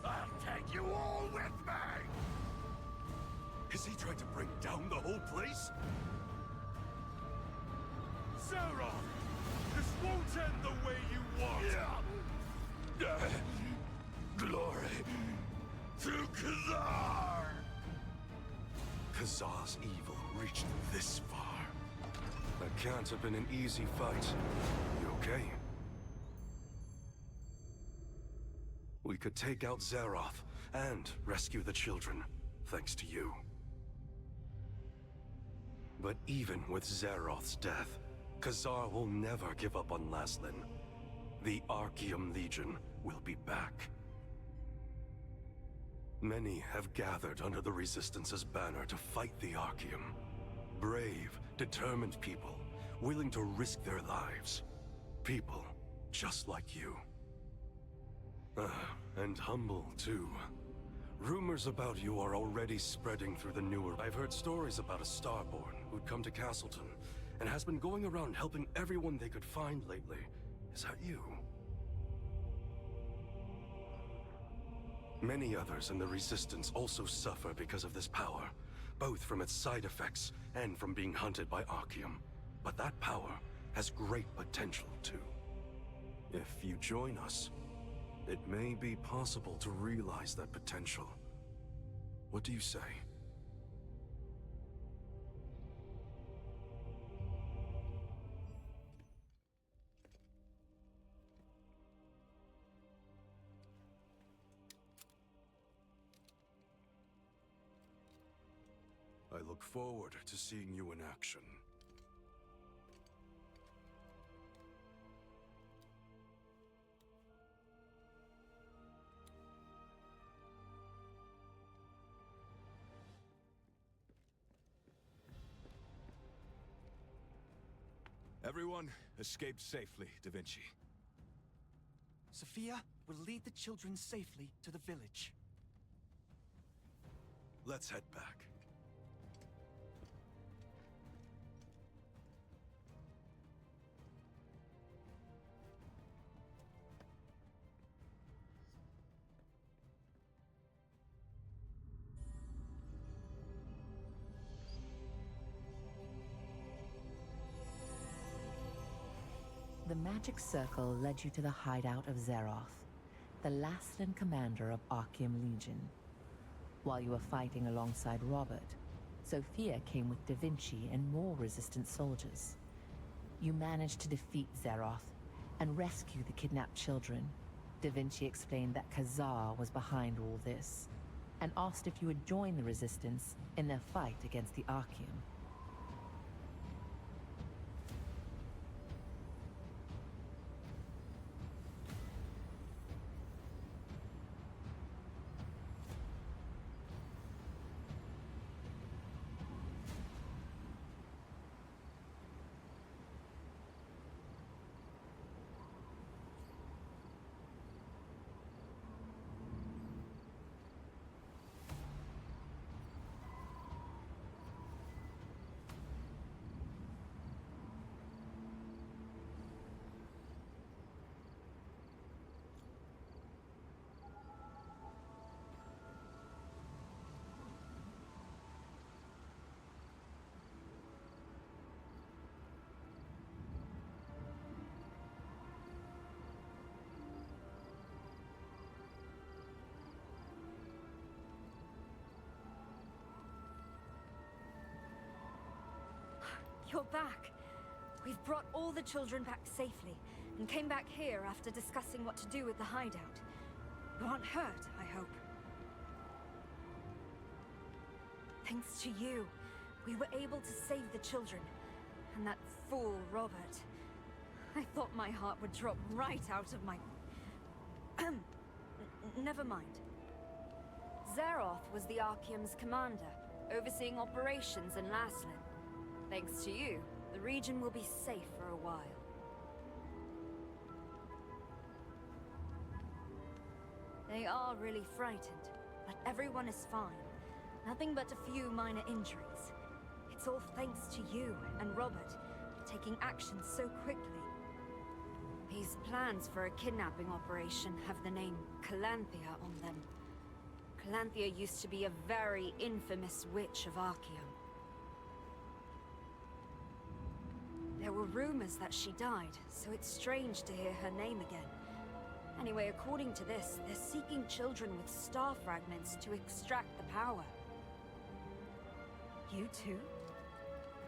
I'll take you all with me! Is he trying to bring down the whole place? Sauron! This won't end the way you want! Glory to Khazar! Khazar's evil reached this far. That can't have been an easy fight. You okay? We could take out Zeroth and rescue the children, thanks to you. But even with Zeroth's death, Khazar will never give up on Lastland. The Archeum Legion will be back. Many have gathered under the Resistance's banner to fight the Archeum. Brave, determined people, willing to risk their lives. People just like you. And humble, too. Rumors about you are already spreading through the newer... I've heard stories about a Starborn who'd come to Castleton and has been going around helping everyone they could find lately. Is that you? Many others in the Resistance also suffer because of this power, both from its side effects and from being hunted by Archeum. But that power has great potential, too. If you join us, it may be possible to realize that potential. What do you say? I look forward to seeing you in action. Everyone escaped safely, Da Vinci. Sophia will lead the children safely to the village. Let's head back. The magic circle led you to the hideout of Zeroth, the Lastland commander of Archeum Legion. While you were fighting alongside Robert, Sophia came with Da Vinci and more resistant soldiers. You managed to defeat Zeroth and rescue the kidnapped children. Da Vinci explained that Khazar was behind all this, and asked if you would join the Resistance in their fight against the Archeum. You're back. We've brought all the children back safely, and came back here after discussing what to do with the hideout. You aren't hurt, I hope. Thanks to you, we were able to save the children. And that fool, Robert. I thought my heart would drop right out of my... Never mind. Zeroth was the Archeum's commander, overseeing operations in Laslin. Thanks to you, the region will be safe for a while. They are really frightened, but everyone is fine. Nothing but a few minor injuries. It's all thanks to you and Robert, taking action so quickly. These plans for a kidnapping operation have the name Calanthea on them. Calanthea used to be a very infamous witch of Archeum. There were rumors that she died, so it's strange to hear her name again. Anyway, according to this, they're seeking children with star fragments to extract the power. You too?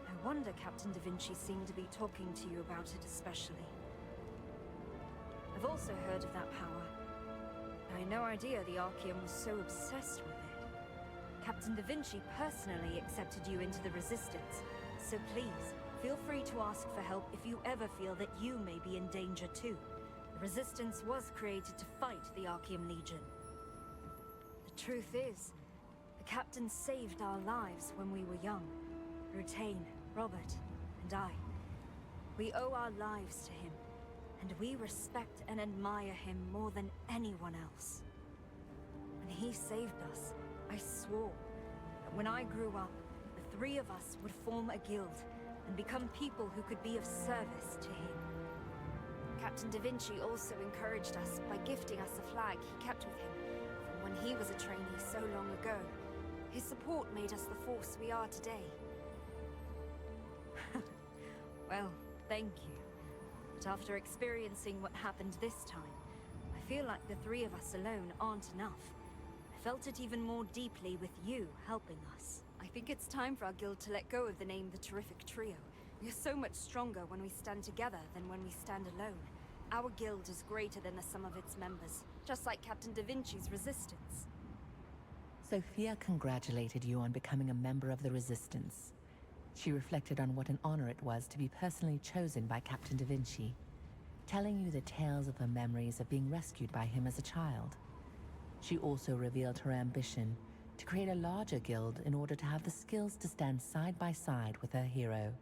I wonder Captain Da Vinci seemed to be talking to you about it especially. I've also heard of that power. I had no idea the Archeum was so obsessed with it. Captain Da Vinci personally accepted you into the Resistance, so please, feel free to ask for help if you ever feel that you may be in danger too. The Resistance was created to fight the Archeum Legion. The truth is, the Captain saved our lives when we were young. Rutain, Robert, and I. We owe our lives to him, and we respect and admire him more than anyone else. When he saved us, I swore that when I grew up, the three of us would form a guild and become people who could be of service to him. Captain Da Vinci also encouraged us by gifting us a flag he kept with him from when he was a trainee so long ago. His support made us the force we are today. Well, thank you. But after experiencing what happened this time, I feel like the three of us alone aren't enough. I felt it even more deeply with you helping us. I think it's time for our guild to let go of the name the Terrific Trio. We are so much stronger when we stand together than when we stand alone. Our guild is greater than the sum of its members, just like Captain Da Vinci's Resistance. Sophia congratulated you on becoming a member of the Resistance. She reflected on what an honor it was to be personally chosen by Captain Da Vinci, telling you the tales of her memories of being rescued by him as a child. She also revealed her ambition to create a larger guild in order to have the skills to stand side by side with her hero.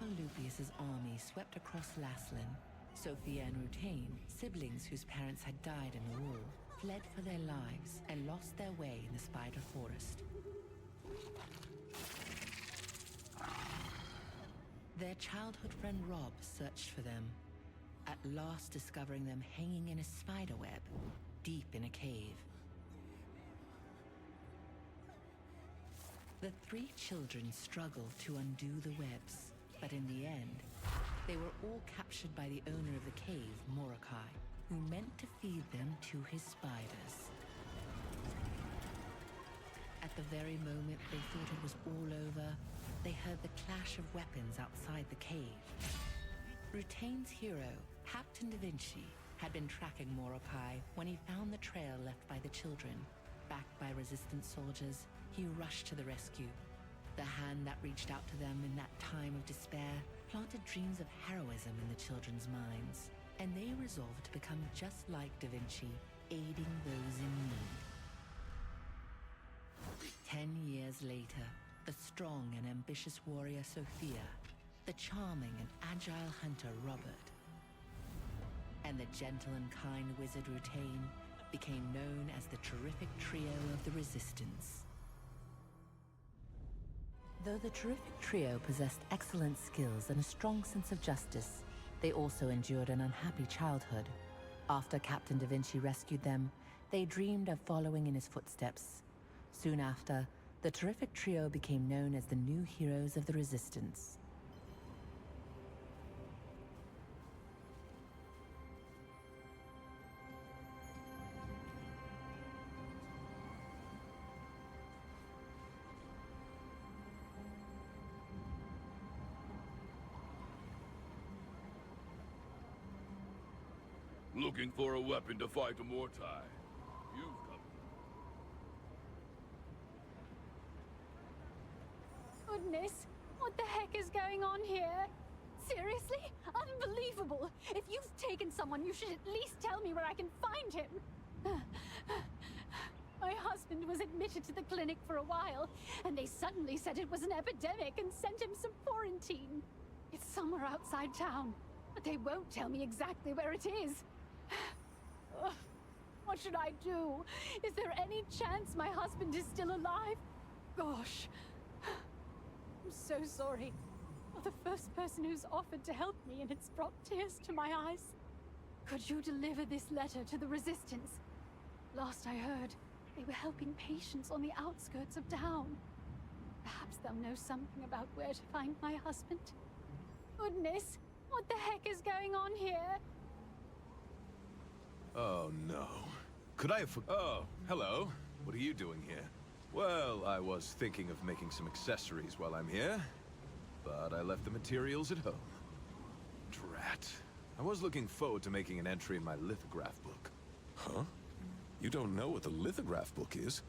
Marshal Lupius's army swept across Laslin. Sophia and Rutain, siblings whose parents had died in the war, fled for their lives and lost their way in the Spider Forest. Their childhood friend Rob searched for them, at last discovering them hanging in a spiderweb, deep in a cave. The three children struggled to undo the webs, but in the end, they were all captured by the owner of the cave, Mordecai, who meant to feed them to his spiders. At the very moment they thought it was all over, they heard the clash of weapons outside the cave. Rutain's hero, Captain Da Vinci, had been tracking Mordecai when he found the trail left by the children. Backed by resistance soldiers, he rushed to the rescue. The hand that reached out to them in that time of despair planted dreams of heroism in the children's minds, and they resolved to become just like Da Vinci, aiding those in need. 10 years later, the strong and ambitious warrior Sophia, the charming and agile hunter Robert, and the gentle and kind wizard Rutain became known as the terrific trio of the Resistance. Though the terrific trio possessed excellent skills and a strong sense of justice, they also endured an unhappy childhood. After Captain Da Vinci rescued them, they dreamed of following in his footsteps. Soon after, the terrific trio became known as the new heroes of the Resistance. Looking for a weapon to fight a Mortai. You've come. Goodness, what the heck is going on here? Seriously? Unbelievable! If you've taken someone, you should at least tell me where I can find him. My husband was admitted to the clinic for a while, and they suddenly said it was an epidemic and sent him some quarantine. It's somewhere outside town, but they won't tell me exactly where it is. Ugh, what should I do? Is there any chance my husband is still alive? Gosh. I'm so sorry. You're the first person who's offered to help me, and it's brought tears to my eyes. Could you deliver this letter to the Resistance? Last I heard, they were helping patients on the outskirts of town. Perhaps they'll know something about where to find my husband. Goodness, what the heck is going on here? Oh, no. Could I have... Oh, hello. What are you doing here? Well, I was thinking of making some accessories while I'm here, but I left the materials at home. Drat. I was looking forward to making an entry in my lithograph book. Huh? You don't know what the lithograph book is?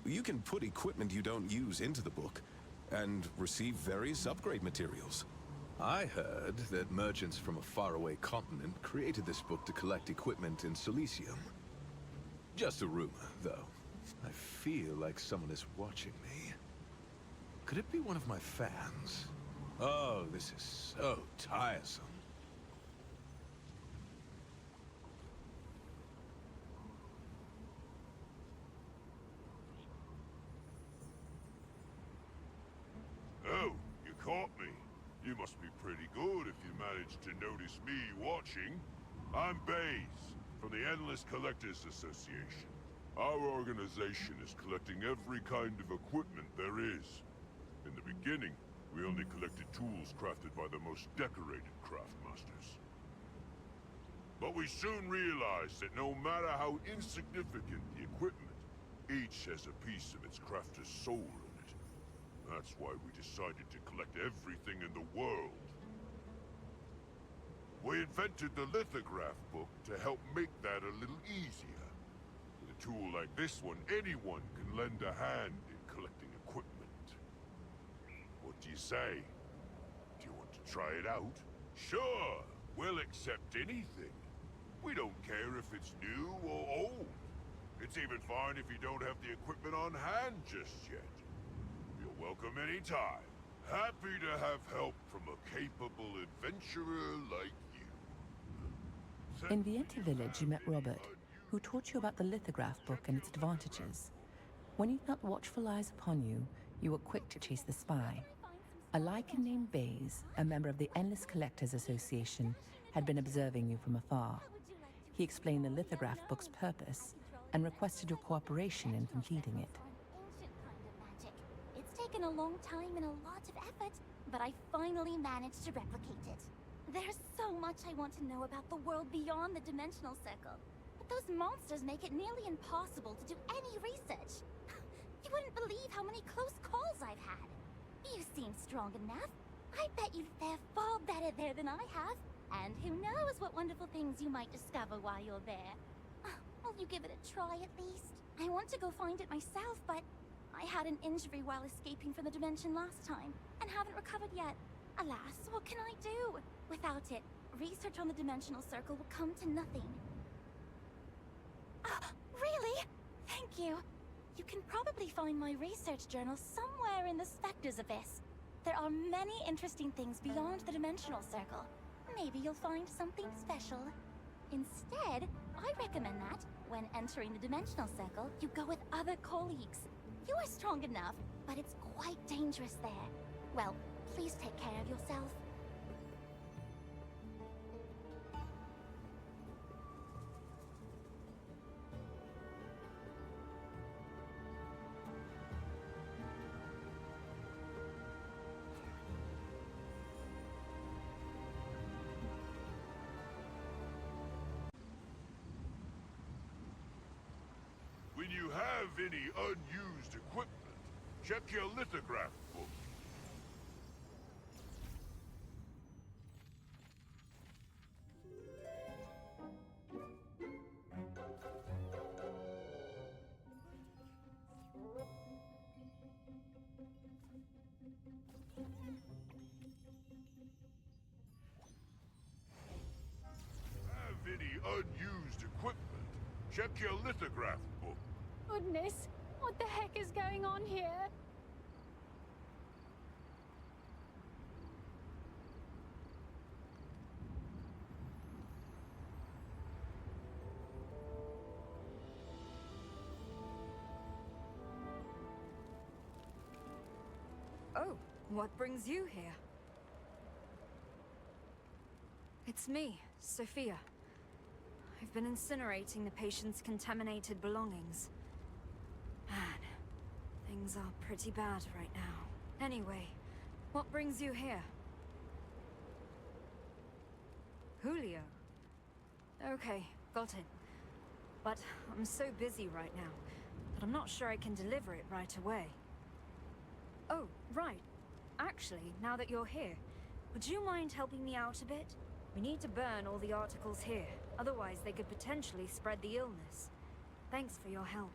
You can put equipment you don't use into the book, and receive various upgrade materials. I heard that merchants from a faraway continent created this book to collect equipment in Silesium. Just a rumor, though. I feel like someone is watching me. Could it be one of my fans? Oh, this is so tiresome. Oh, you caught me. You must be pretty good if you managed to notice me watching. I'm Baze, from the Endless Collectors Association. Our organization is collecting every kind of equipment there is. In the beginning, we only collected tools crafted by the most decorated craftmasters. But we soon realized that no matter how insignificant the equipment, each has a piece of its crafter's soul in it. That's why we decided to collect everything in the world. We invented the lithograph book to help make that a little easier. With a tool like this one, anyone can lend a hand in collecting equipment. What do you say? Do you want to try it out? Sure, we'll accept anything. We don't care if it's new or old. It's even fine if you don't have the equipment on hand just yet. You're welcome anytime. Happy to have help from a capable adventurer like you. In Vienta Village, you met Robert, who taught you about the lithograph book and its advantages. When you felt watchful eyes upon you, you were quick to chase the spy. A lichen named Baze, a member of the Endless Collectors Association, had been observing you from afar. He explained the lithograph book's purpose and requested your cooperation in completing it. It's taken a long time and a lot of effort, but I finally managed to replicate it. There's so much I want to know about the world beyond the dimensional circle, but those monsters make it nearly impossible to do any research. You wouldn't believe how many close calls I've had. You seem strong enough. I bet you'd fare far better there than I have. And who knows what wonderful things you might discover while you're there. Will you give it a try at least? I want to go find it myself, but I had an injury while escaping from the dimension last time, and haven't recovered yet. Alas, what can I do? Without it, research on the dimensional circle will come to nothing. Really? Thank you. You can probably find my research journal somewhere in the Spectre's Abyss. There are many interesting things beyond the dimensional circle. Maybe you'll find something special. Instead, I recommend that, when entering the dimensional circle, you go with other colleagues. You are strong enough, but it's quite dangerous there. Well, please take care of yourself. When you have any unused equipment, check your lithograph book. Have any unused equipment, check your lithograph book. Goodness, what the heck is going on here? Oh, what brings you here? It's me, Sophia. I've been incinerating the patient's contaminated belongings. Man, things are pretty bad right now. Anyway, what brings you here? Julio. Okay, got it. But I'm so busy right now that I'm not sure I can deliver it right away. Oh, right. Actually, now that you're here, would you mind helping me out a bit? We need to burn all the articles here, otherwise they could potentially spread the illness. Thanks for your help.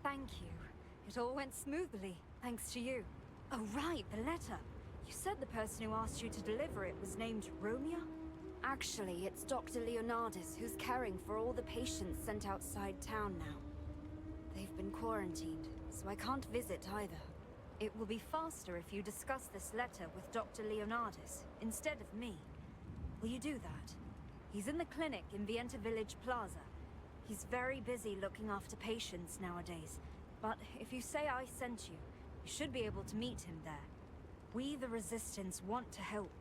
Thank you. It all went smoothly, thanks to you. Oh right, the letter. You said the person who asked you to deliver it was named Romeo? Actually, it's Dr. Leonardis who's caring for all the patients sent outside town now. They've been quarantined, so I can't visit either. It will be faster if you discuss this letter with Dr. Leonardis, instead of me. Will you do that? He's in the clinic in Vienta Village Plaza. He's very busy looking after patients nowadays, but if you say I sent you, you should be able to meet him there. We, the Resistance, want to help,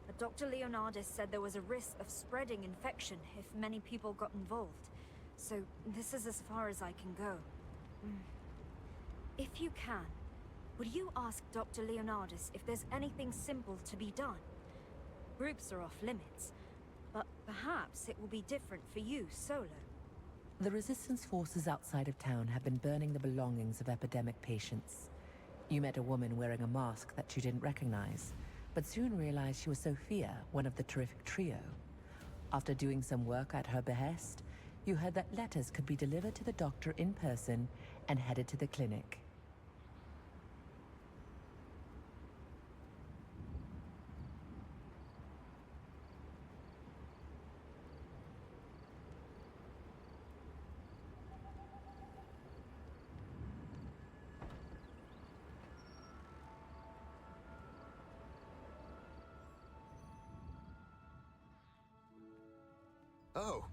but Dr. Leonardis said there was a risk of spreading infection if many people got involved, so this is as far as I can go. If you can, would you ask Dr. Leonardis if there's anything simple to be done? Groups are off limits, but perhaps it will be different for you solo. The Resistance forces outside of town have been burning the belongings of epidemic patients. You met a woman wearing a mask that you didn't recognize, but soon realized she was Sophia, one of the terrific trio. After doing some work at her behest, you heard that letters could be delivered to the doctor in person and headed to the clinic. Oh,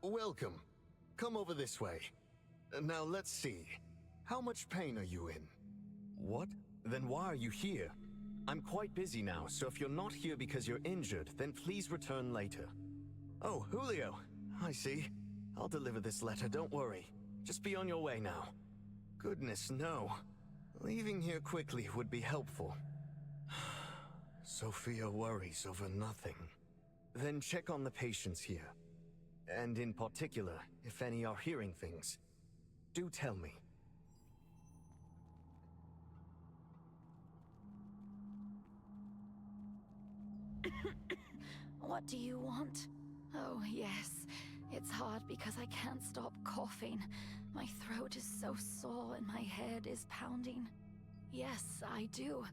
welcome. Come over this way. Now let's see. How much pain are you in? What? Then why are you here? I'm quite busy now, so if you're not here because you're injured, then please return later. Oh, Julio. I see. I'll deliver this letter, don't worry. Just be on your way now. Goodness, no. Leaving here quickly would be helpful. Sophia worries over nothing. Then check on the patients here. And in particular, if any are hearing things. Do tell me. What do you want? Oh, yes. It's hard because I can't stop coughing. My throat is so sore and my head is pounding. Yes, I do.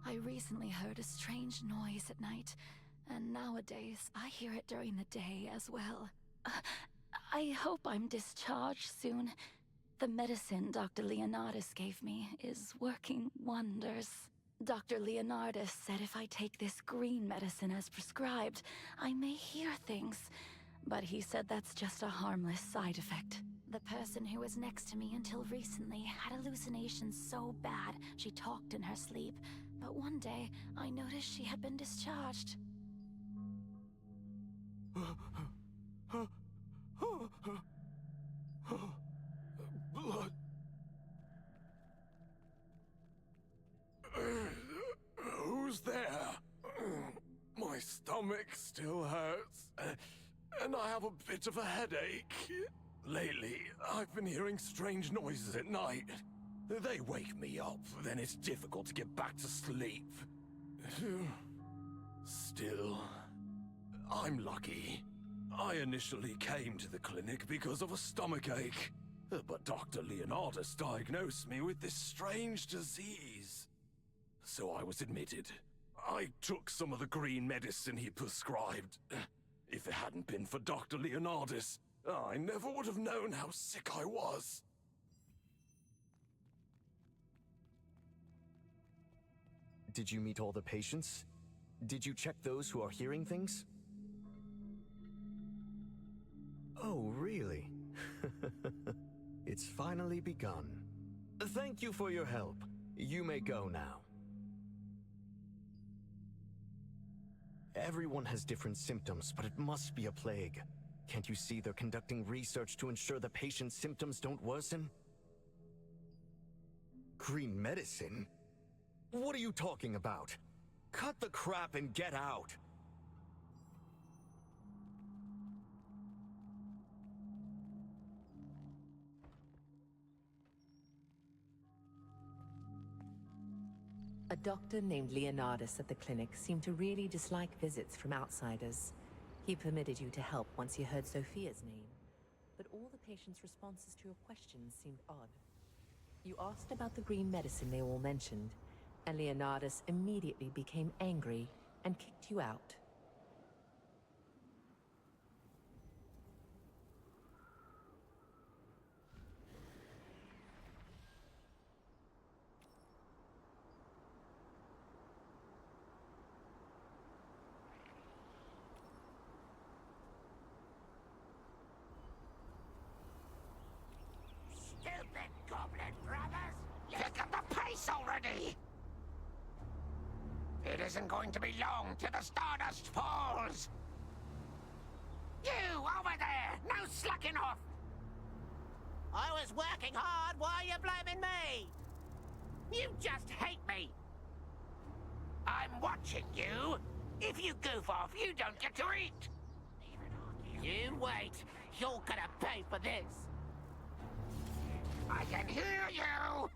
I recently heard a strange noise at night, and nowadays I hear it during the day as well. I hope I'm discharged soon. The medicine Dr. Leonardus gave me is working wonders. Dr. Leonardus said if I take this green medicine as prescribed, I may hear things. But he said that's just a harmless side effect. The person who was next to me until recently had hallucinations so bad she talked in her sleep. But one day, I noticed she had been discharged. Blood. Who's there? My stomach still hurts, and I have a bit of a headache. Lately, I've been hearing strange noises at night. They wake me up, then it's difficult to get back to sleep. Still, I'm lucky. I initially came to the clinic because of a stomachache, but Dr. Leonardus diagnosed me with this strange disease. So I was admitted. I took some of the green medicine he prescribed. If it hadn't been for Dr. Leonardus, I never would have known how sick I was. Did you meet all the patients? Did you check those who are hearing things? Oh, really? It's finally begun. Thank you for your help. You may go now. Everyone has different symptoms, but it must be a plague. Can't you see they're conducting research to ensure the patient's symptoms don't worsen? Green medicine? What are you talking about? Cut the crap and get out! A doctor named Leonardus at the clinic seemed to really dislike visits from outsiders. He permitted you to help once he heard Sophia's name, but all the patients' responses to your questions seemed odd. You asked about the green medicine they all mentioned, and Leonardus immediately became angry and kicked you out. Stupid goblin brothers! Pick up the pace already! It isn't going to be long till the Stardust falls! You, over there! No slacking off! I was working hard, why are you blaming me? You just hate me! I'm watching you! If you goof off, you don't get to eat! You wait! You're gonna pay for this! I can hear you!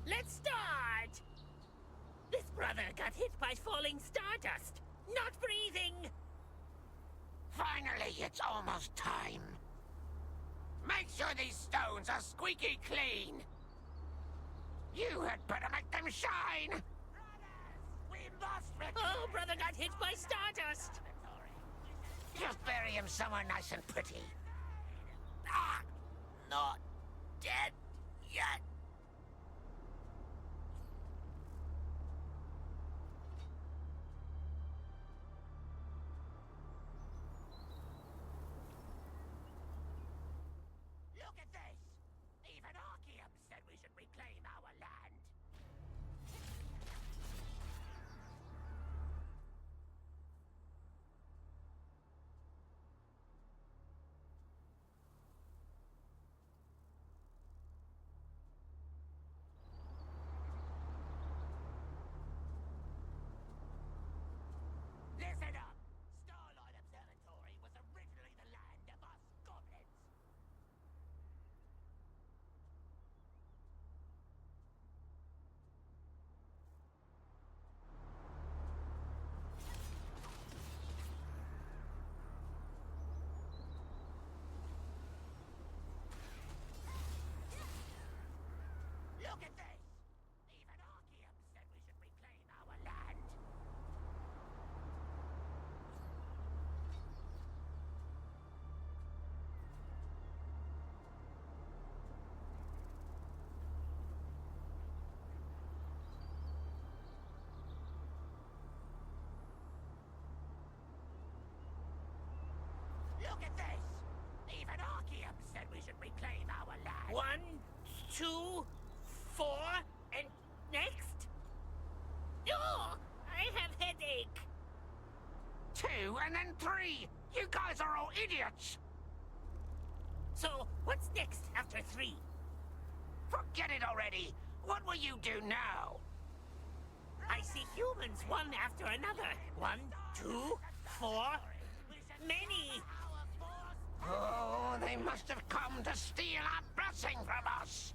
Let's start! This brother got hit by falling stardust. Not breathing! Finally, it's almost time. Make sure these stones are squeaky clean. You had better make them shine! Brothers, we must return! Oh, brother got hit by stardust! Just bury him somewhere nice and pretty. Ah! Not dead yet. Look at this! Even Archeum said we should reclaim our land. Listen up! Starlight Observatory was originally the land of us goblins. Look at this! Even Archeum said we should reclaim our land. Look at this! Even Archeum said we should reclaim our land. 1, 2, 4, and next? Oh, I have headache. 2 and then 3! You guys are all idiots! So, what's next after 3? Forget it already! What will you do now? I see humans one after another. 1, 2, 4, many. Oh, they must have come to steal our blessing from us!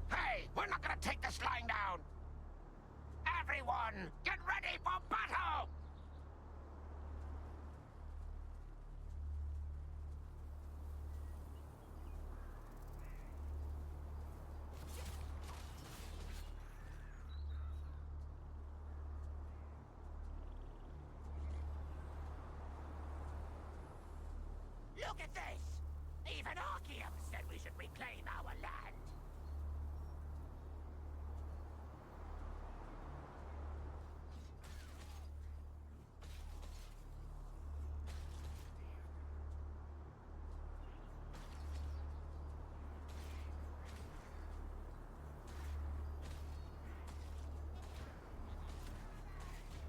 Hey, we're not gonna take this lying down! Everyone, get ready for battle! Look at this! Even Archeum said we should reclaim our land.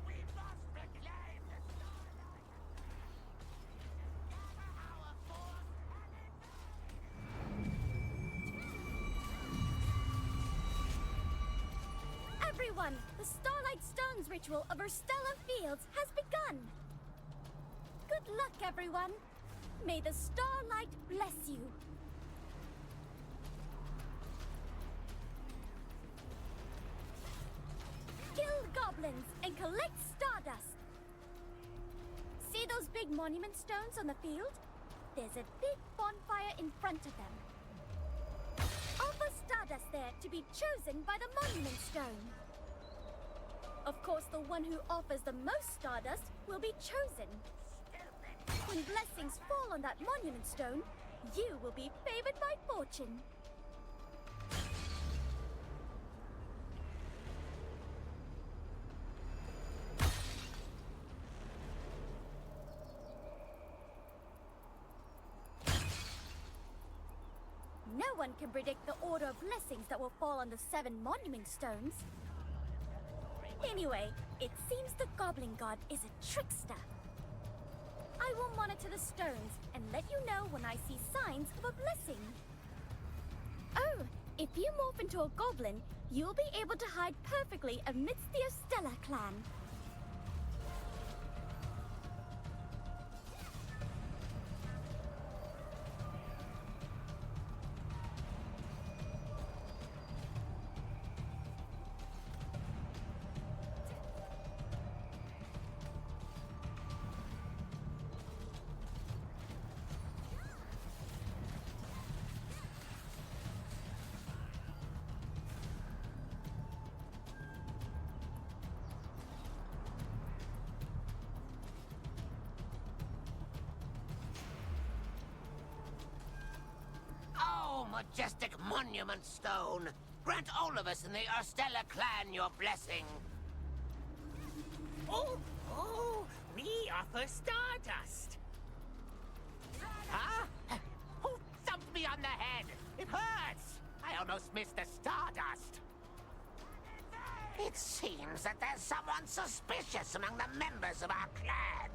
We must reclaim the Starlight! Gather our force and Everyone, the Starlight Stones ritual of Urstella Fields has begun. Good luck, everyone. May the Starlight bless you. Kill goblins and collect stardust. See those big monument stones on the field? There's a big bonfire in front of them. Offer stardust there to be chosen by the monument stone. Of course, the one who offers the most stardust will be chosen. When blessings fall on that monument stone, you will be favored by fortune. No one can predict the order of blessings that will fall on the 7 monument stones. Anyway, it seems the Goblin God is a trickster. I will monitor the stones and let you know when I see signs of a blessing. Oh, if you morph into a goblin, you'll be able to hide perfectly amidst the Ostella clan. majestic monument stone. Grant all of us in the Urstella clan your blessing. Oh, we offer Stardust. Huh? Who thumped me on the head? It hurts! I almost missed the Stardust. It seems that there's someone suspicious among the members of our clan.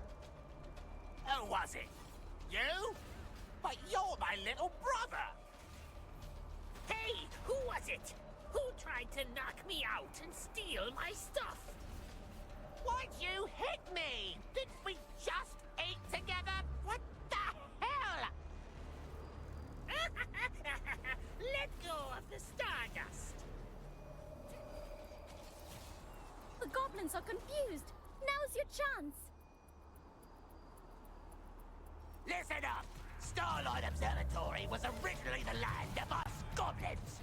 Who was it? You? But you're my little brother! Hey, who was it? Who tried to knock me out and steal my stuff? Why'd you hit me? Didn't we just eat together? What the hell? Let go of the Stardust. The goblins are confused. Now's your chance. Listen up! Starlight Observatory was originally the land of us goblins!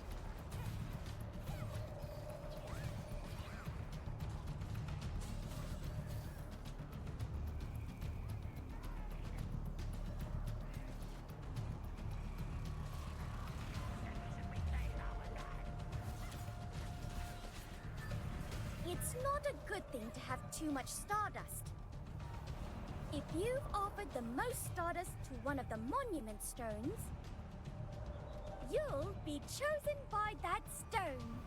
It's not a good thing to have too much Stardust. If you've offered the most Stardust to one of the monument stones, you'll be chosen by that stone.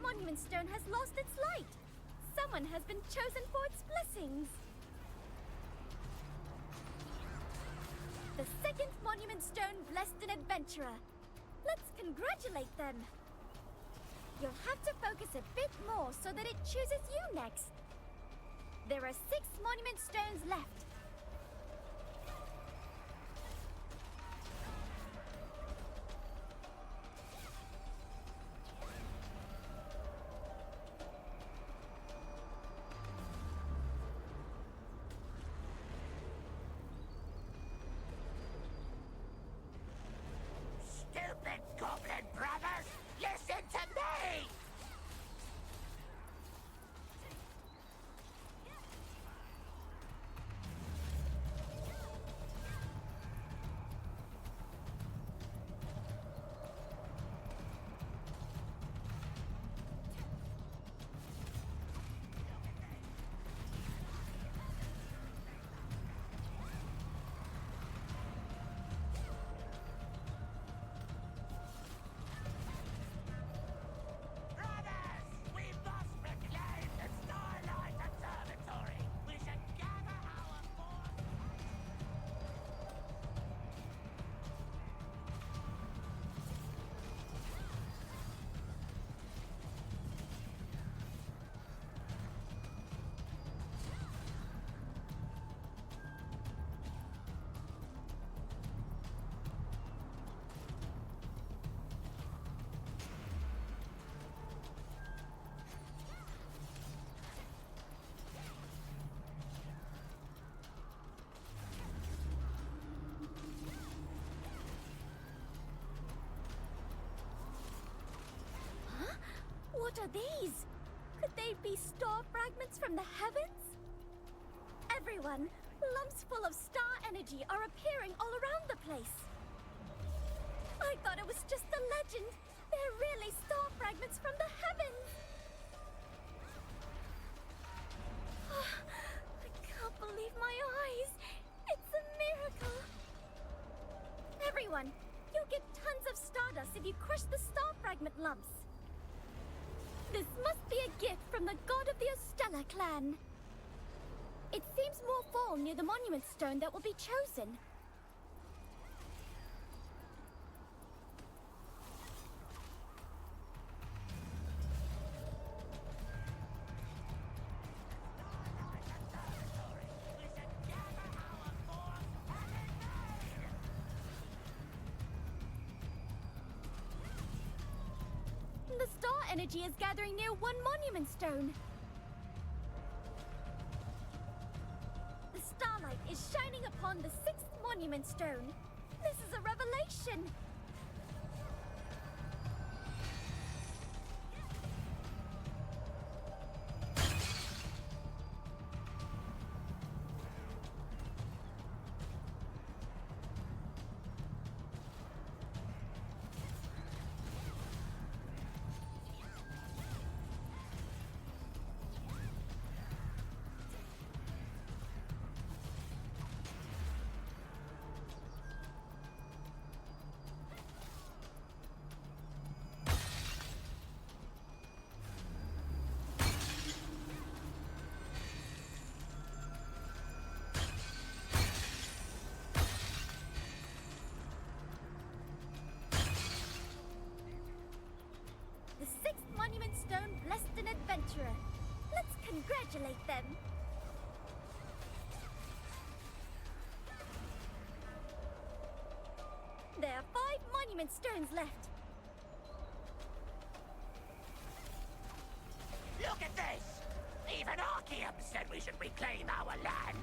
Monument stone has lost its light. Someone has been chosen for its blessings. The second monument stone blessed an adventurer. Let's congratulate them. You'll have to focus a bit more so that it chooses you next. There are 6 monument stones left. Stupid goblin brothers! Listen to me! What are these? Could they be star fragments from the heavens? Everyone, lumps full of star energy are appearing all around the place. I thought it was just a legend. They're really star fragments from the heavens. I can't believe my eyes. It's a miracle. Everyone, you'll get tons of stardust if you crush the star fragment lumps. This must be a gift from the god of the Urstella clan. It seems more fall near the monument stone that will be chosen. The star energy is gathering near one monument stone. The starlight is shining upon the 6th monument stone. This is a revelation. The 6th monument stone blessed an adventurer. Let's congratulate them. There are 5 monument stones left. Look at this! Even Archeum said we should reclaim our land.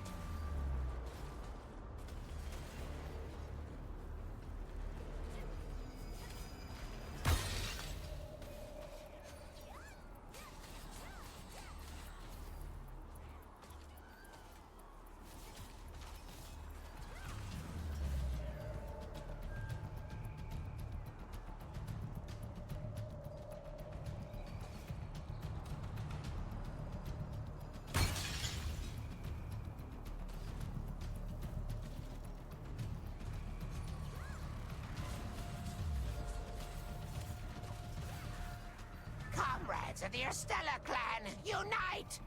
Comrades of the Estella clan, unite!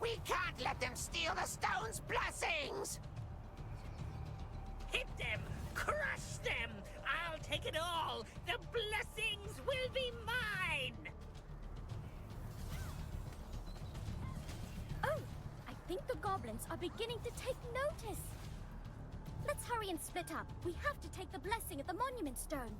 We can't let them steal the stone's blessings! Hit them! Crush them! I'll take it all! The blessings will be mine! Oh, I think the goblins are beginning to take notice. Let's hurry and split up. We have to take the blessing at the monument stone.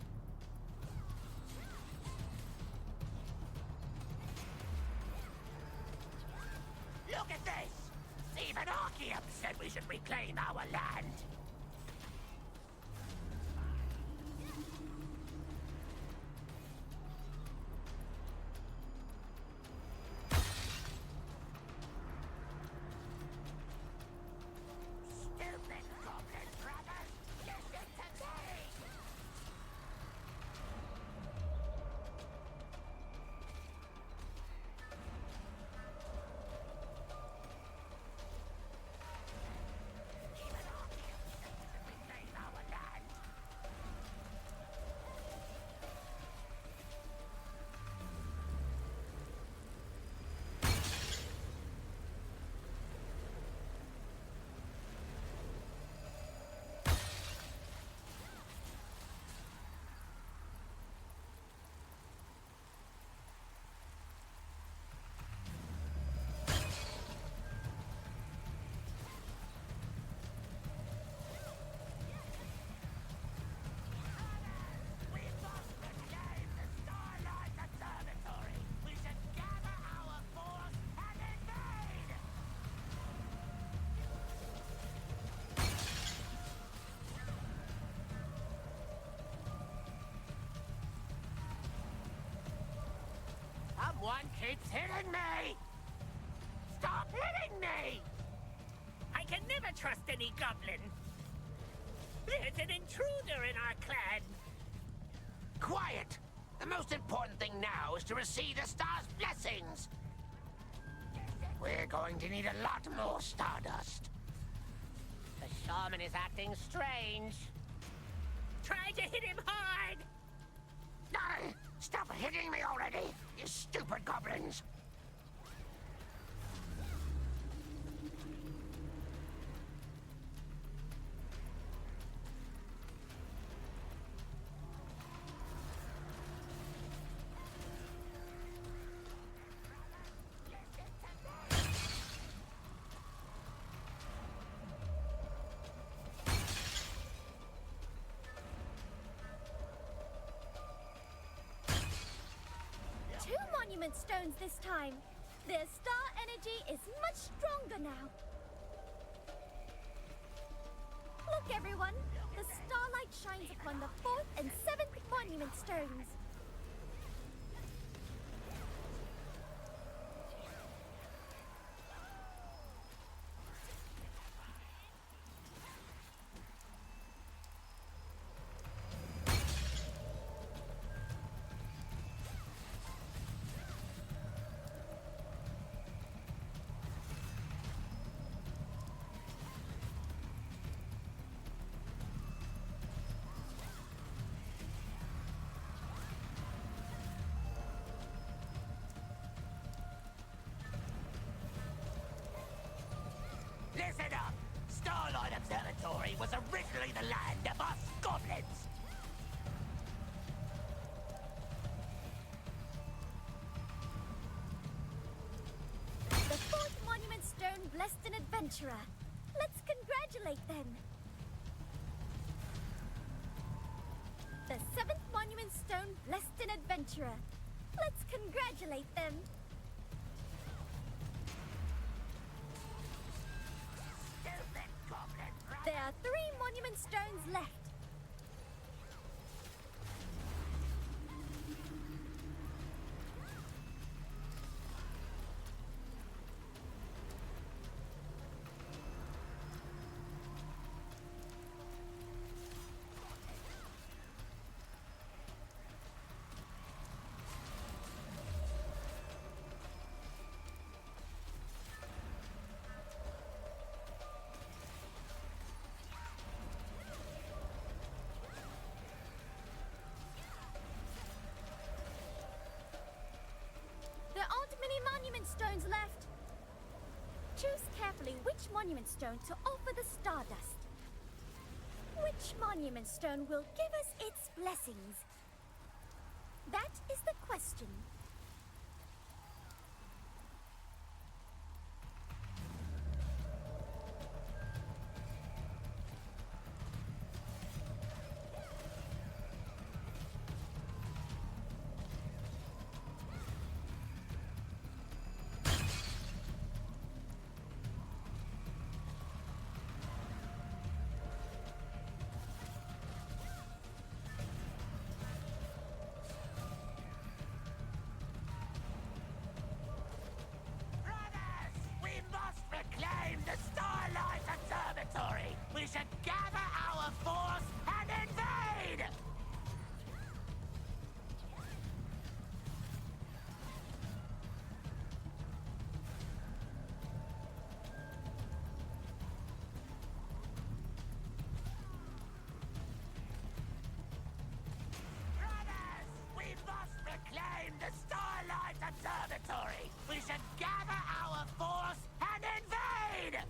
Look at this! Even Archeum said we should reclaim our land. Stupid goblin brothers! Listen to me! Someone keeps hitting me! Stop hitting me! I can never trust any goblin! There's an intruder in our clan! Quiet! The most important thing now is to receive the star's blessings! We're going to need a lot more stardust. The shaman is acting strange. Try to hit him hard! Stop hitting me already, you stupid goblins! Too monument stones this time. Their star energy is much stronger now. Look, everyone! The starlight shines upon the 4th and 7th monument stones. Listen up! Starlight Observatory was originally the land of us goblins! The 4th monument stone blessed an adventurer. Let's congratulate them. The 7th monument stone blessed an adventurer. Let's congratulate them. There are 3 monument stones left. There aren't many monument stones left. Choose carefully which monument stone to offer the Stardust. Which monument stone will give us its blessings? That is the question. Reclaim the Starlight Observatory! We should gather our force and invade! Brothers, we must reclaim the Starlight Observatory! We should gather our force and invade!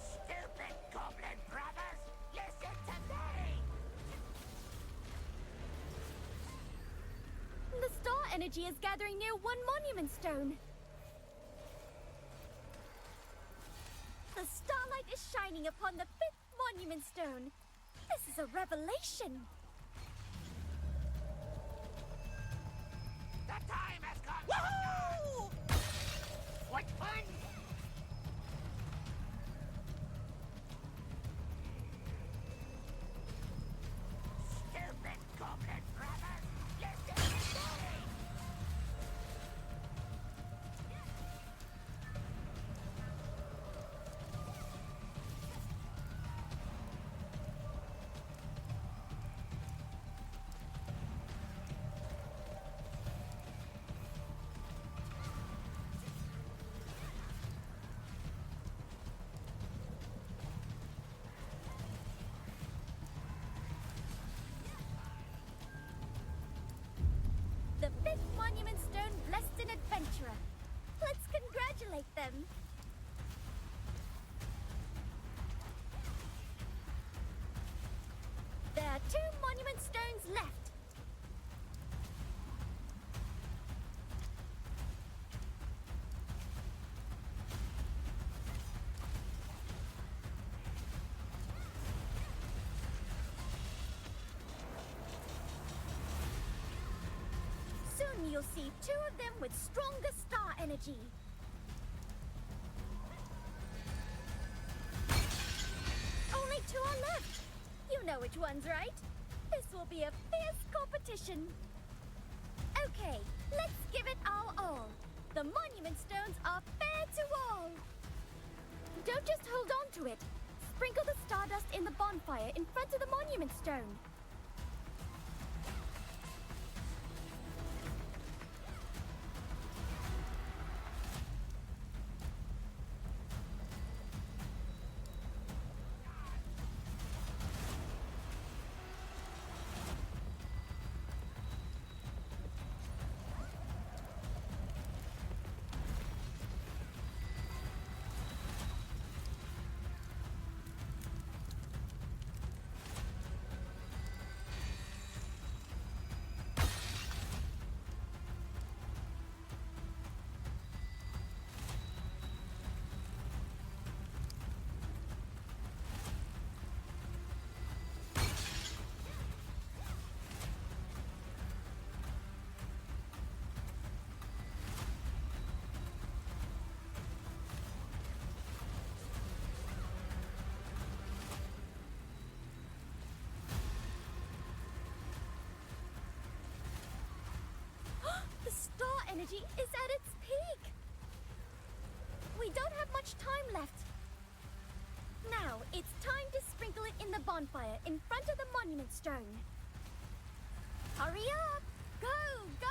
Stupid goblin brothers, listen to me! The star energy is gathering near one monument stone. The starlight is shining upon the 5th monument stone. This is a revelation. The time has come! Woohoo! What fun! Stupid goblin brothers, listen to me! them. There are 2 monument stones left. Soon you'll see 2 of them with stronger star energy. Only 2 are left. You know which one's right. This will be a fierce competition. Okay, let's give it our all. The monument stones are fair to all. Don't just hold on to it. Sprinkle the stardust in the bonfire in front of the monument stone. The star energy is at its peak. We don't have much time left. Now, it's time to sprinkle it in the bonfire in front of the monument stone. Hurry up! Go, go!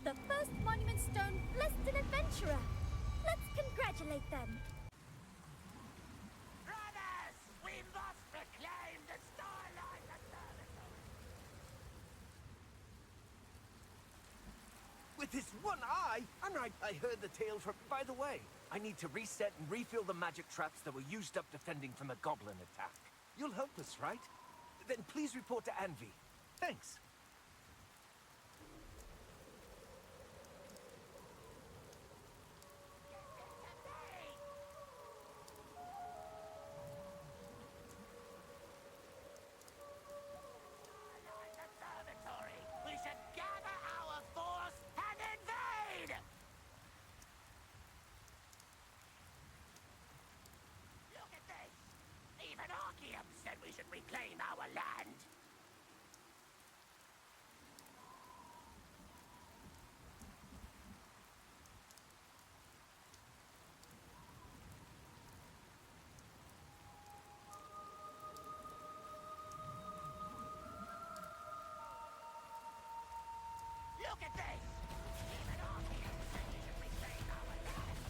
The first monument stone blessed an adventurer. Let's congratulate them. Brothers, we must reclaim the Starlight Observatory. With his one eye? I heard the tale from... By the way, I need to reset and refill the magic traps that were used up defending from the goblin attack. You'll help us, right? Then please report to Anvi. Thanks. Observatory. We should gather our force and invade! Look at this! Even Archeum said we should reclaim our land. Look at this! Even Archeum said we should reclaim our land.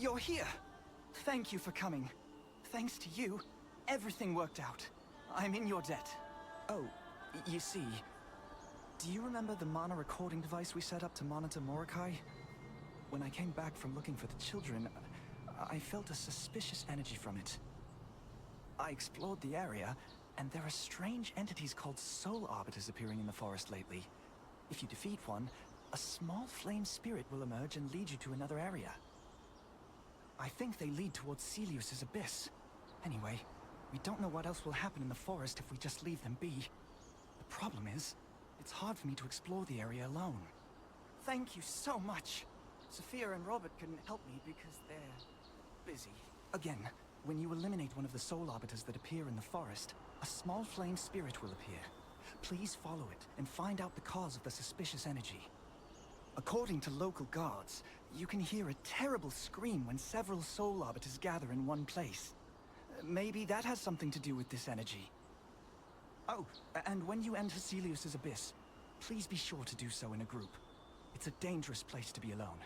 You're here! Thank you for coming. Thanks to you, everything worked out. I'm in your debt. Oh, you see... Do you remember the mana recording device we set up to monitor Morokai? When I came back from looking for the children, I felt a suspicious energy from it. I explored the area, and there are strange entities called soul arbiters appearing in the forest lately. If you defeat one, a small flame spirit will emerge and lead you to another area. I think they lead towards Celius's abyss. Anyway, we don't know what else will happen in the forest if we just leave them be. The problem is, it's hard for me to explore the area alone. Thank you so much. Sophia and Robert couldn't help me because they're busy. Again, when you eliminate one of the soul arbiters that appear in the forest, a small flame spirit will appear. Please follow it and find out the cause of the suspicious energy. According to local guards, you can hear a terrible scream when several soul arbiters gather in one place. Maybe that has something to do with this energy. Oh, and when you enter Celius's abyss, please be sure to do so in a group. It's a dangerous place to be alone.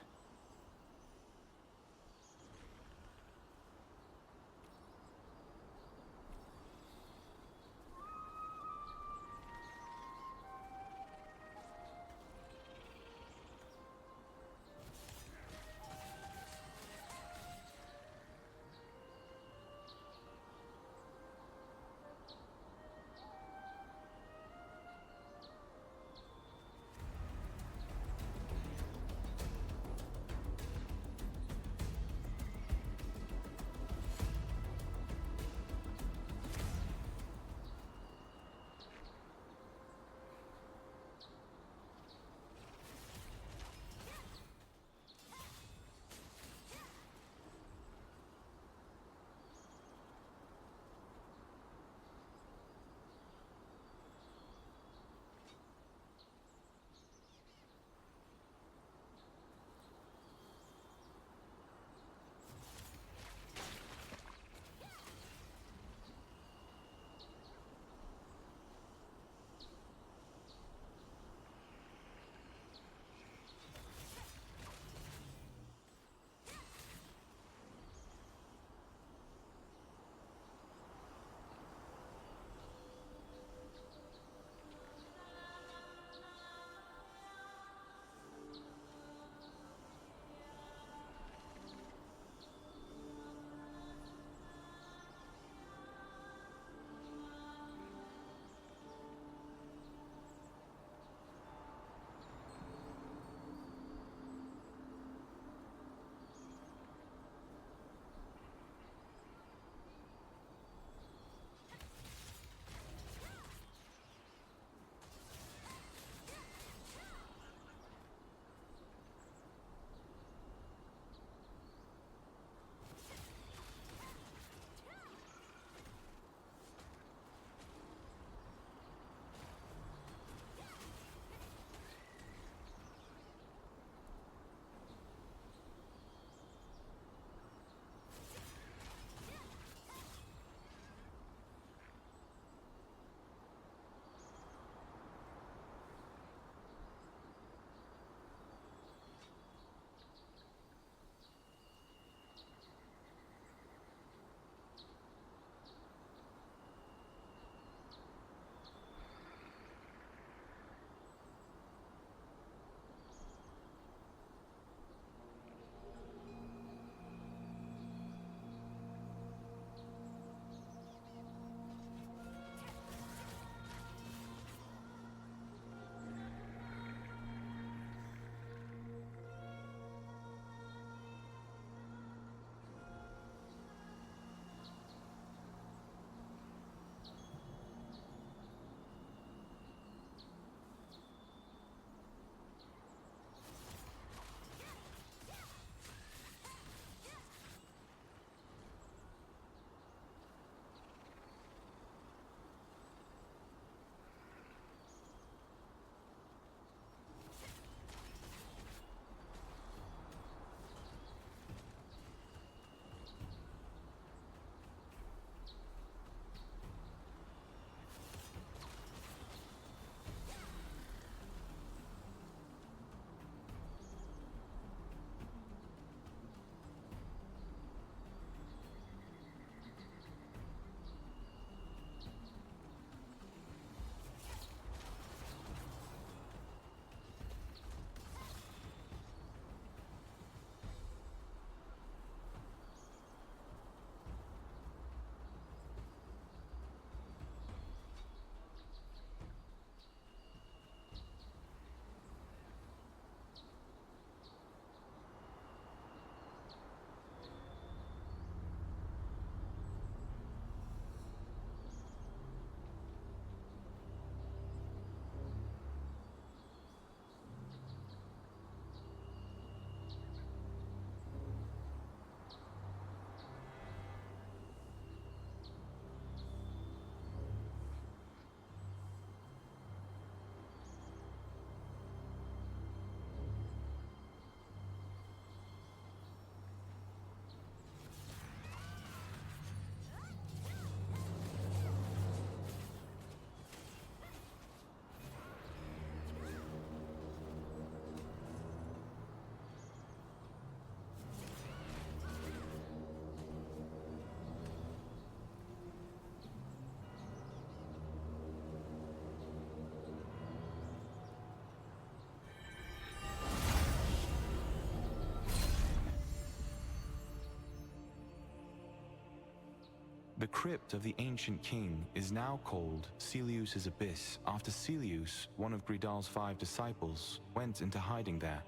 The crypt of the ancient king is now called Celius's Abyss after Celius, one of Gridal's 5 disciples, went into hiding there.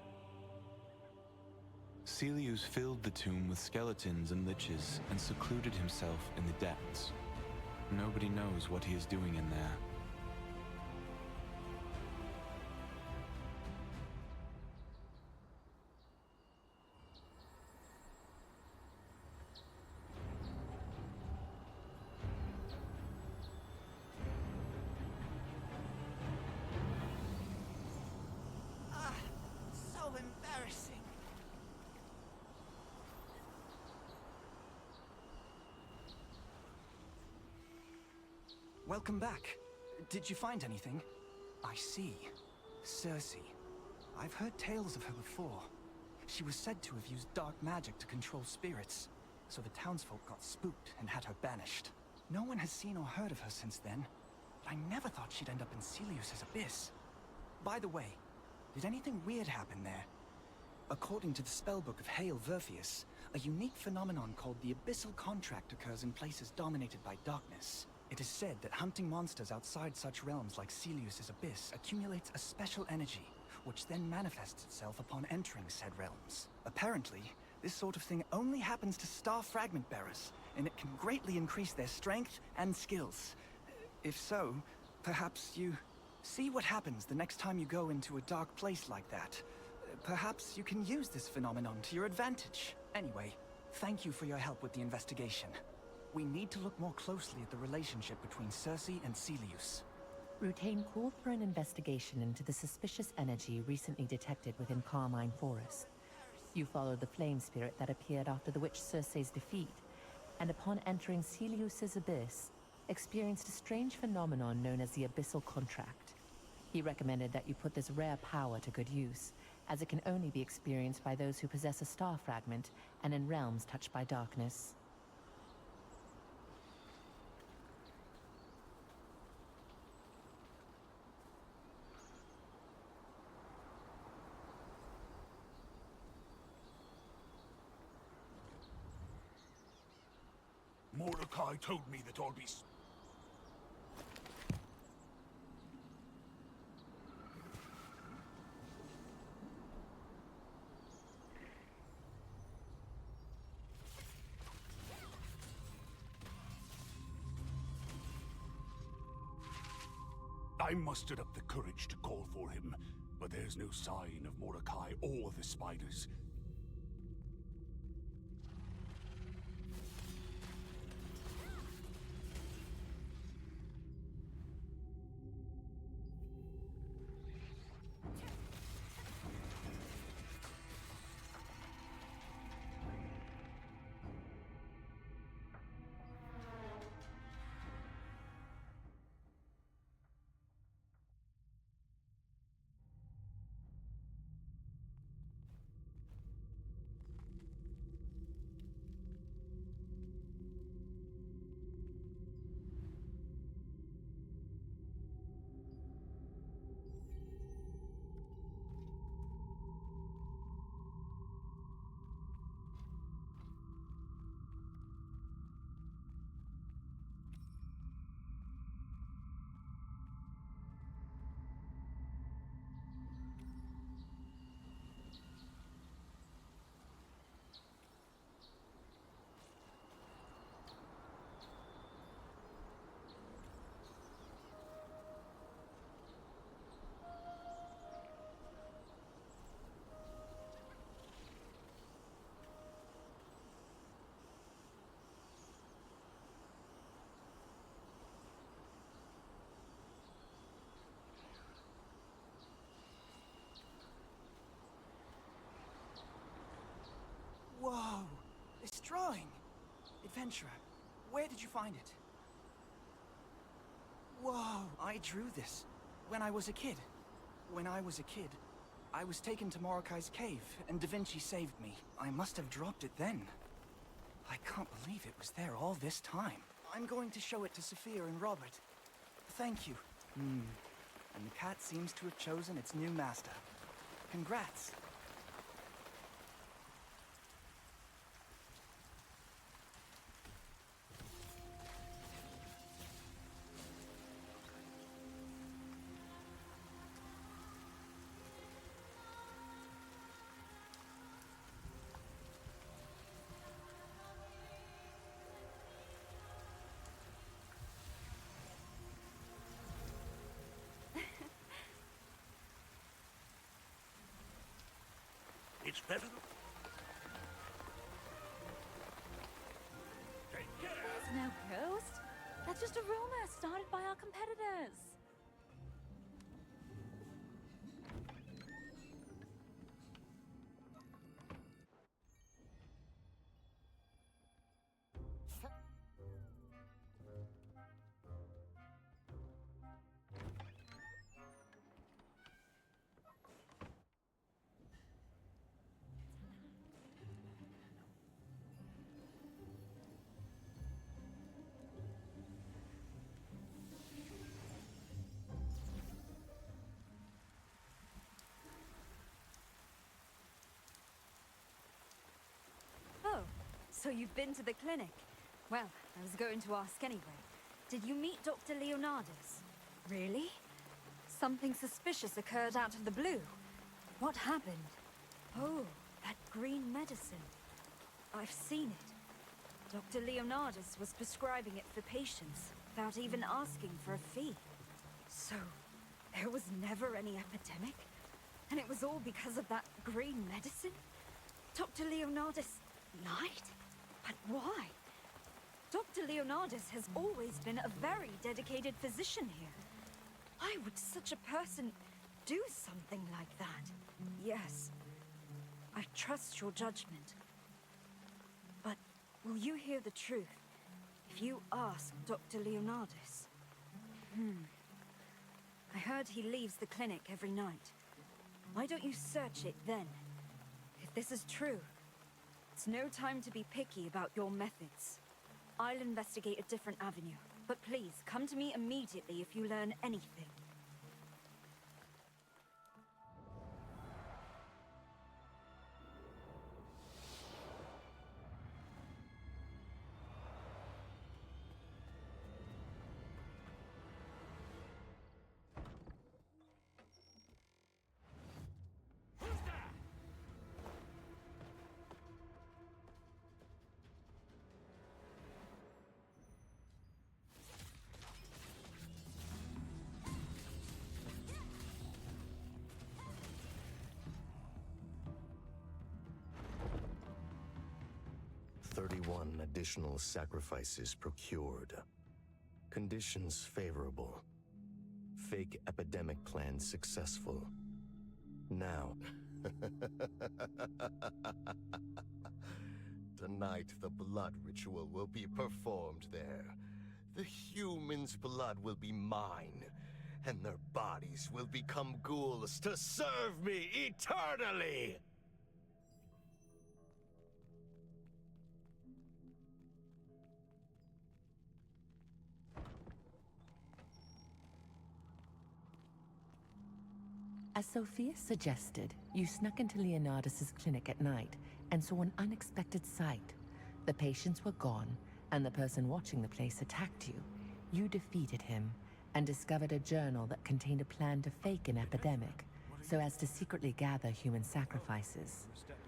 Celius filled the tomb with skeletons and liches and secluded himself in the depths. Nobody knows what he is doing in there. So embarrassing. Welcome back. Did you find anything? I see. Circe. I've heard tales of her before. She was said to have used dark magic to control spirits, so the townsfolk got spooked and had her banished. No one has seen or heard of her since then, but I never thought she'd end up in Celius's Abyss. By the way, did anything weird happen there? According to the spellbook of Hail Verfius, a unique phenomenon called the Abyssal Contract occurs in places dominated by darkness. It is said that hunting monsters outside such realms like Celius's Abyss accumulates a special energy, which then manifests itself upon entering said realms. Apparently, this sort of thing only happens to star fragment bearers, and it can greatly increase their strength and skills. If so, perhaps you see what happens the next time you go into a dark place like that. Perhaps you can use this phenomenon to your advantage. Anyway, thank you for your help with the investigation. We need to look more closely at the relationship between Circe and Celius. Rutain called for an investigation into the suspicious energy recently detected within Carmine Forest. You followed the flame spirit that appeared after the witch Circe's defeat, and upon entering Celius's Abyss, experienced a strange phenomenon known as the Abyssal Contract. He recommended that you put this rare power to good use, as it can only be experienced by those who possess a star fragment and in realms touched by darkness. Mordecai told me that I'll be... I mustered up the courage to call for him, but there's no sign of Mordecai or the spiders. Whoa! This drawing! Adventurer, where did you find it? Whoa! I drew this when I was a kid. When I was a kid, I was taken to Mordecai's cave, and Da Vinci saved me. I must have dropped it then. I can't believe it was there all this time. I'm going to show it to Sophia and Robert. Thank you. And the cat seems to have chosen its new master. Congrats. is better. Take care. There's no ghost. That's just a rumor started by our competitors. Oh, so you've been to the clinic? Well, I was going to ask anyway. Did you meet Dr. Leonardus? Really? Something suspicious occurred out of the blue. What happened? Oh, that green medicine. I've seen it. Dr. Leonardus was prescribing it for patients without even asking for a fee. So, there was never any epidemic? And it was all because of that green medicine? Dr. Leonardus lied? But why? Dr. Leonardus has always been a very dedicated physician here. Why would such a person do something like that? Yes, I trust your judgment. But will you hear the truth if you ask Dr. Leonardus? I heard he leaves the clinic every night. Why don't you search it then? If this is true, it's no time to be picky about your methods. I'll investigate a different avenue, but please come to me immediately if you learn anything. Who's there? 31 additional sacrifices procured. Conditions favorable. Fake epidemic plan successful. Now. Tonight, the blood ritual will be performed there. The humans' blood will be mine, and their bodies will become ghouls to serve me eternally! As Sophia suggested, you snuck into Leonardus's clinic at night and saw an unexpected sight. The patients were gone, and the person watching the place attacked you. You defeated him and discovered a journal that contained a plan to fake an epidemic so as to secretly gather human sacrifices.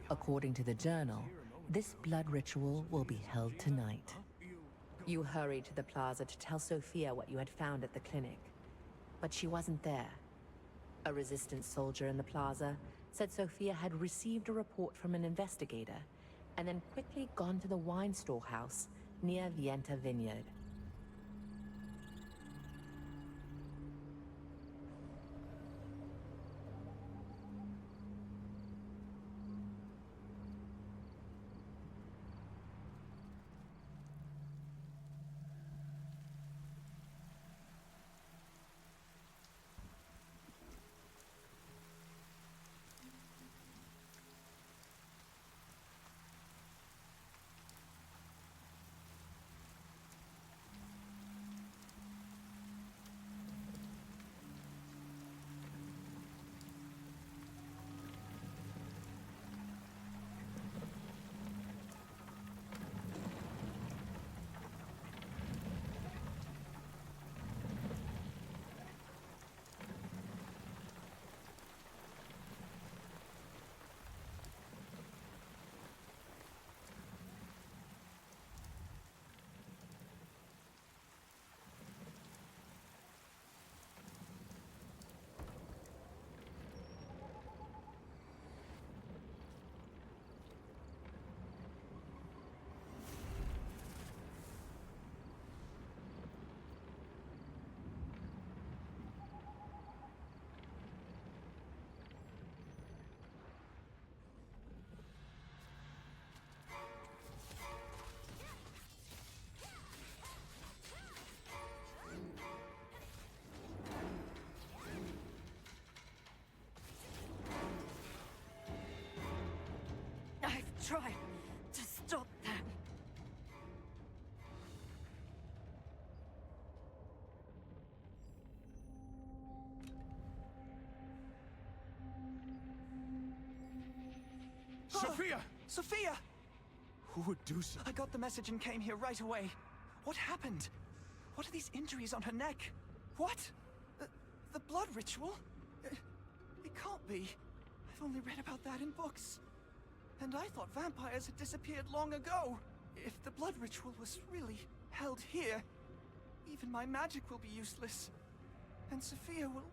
According to the journal, this blood ritual will be held tonight. You hurried to the plaza to tell Sophia what you had found at the clinic, but she wasn't there. A resistance soldier in the plaza said Sophia had received a report from an investigator and then quickly gone to the wine storehouse near Vienta Vineyard. try to stop them. Sophia! Sophia! Who would do so? I got the message and came here right away. What happened? What are these injuries on her neck? What? The blood ritual? It can't be. I've only read about that in books. And I thought vampires had disappeared long ago. If the blood ritual was really held here, even my magic will be useless. And Sophia will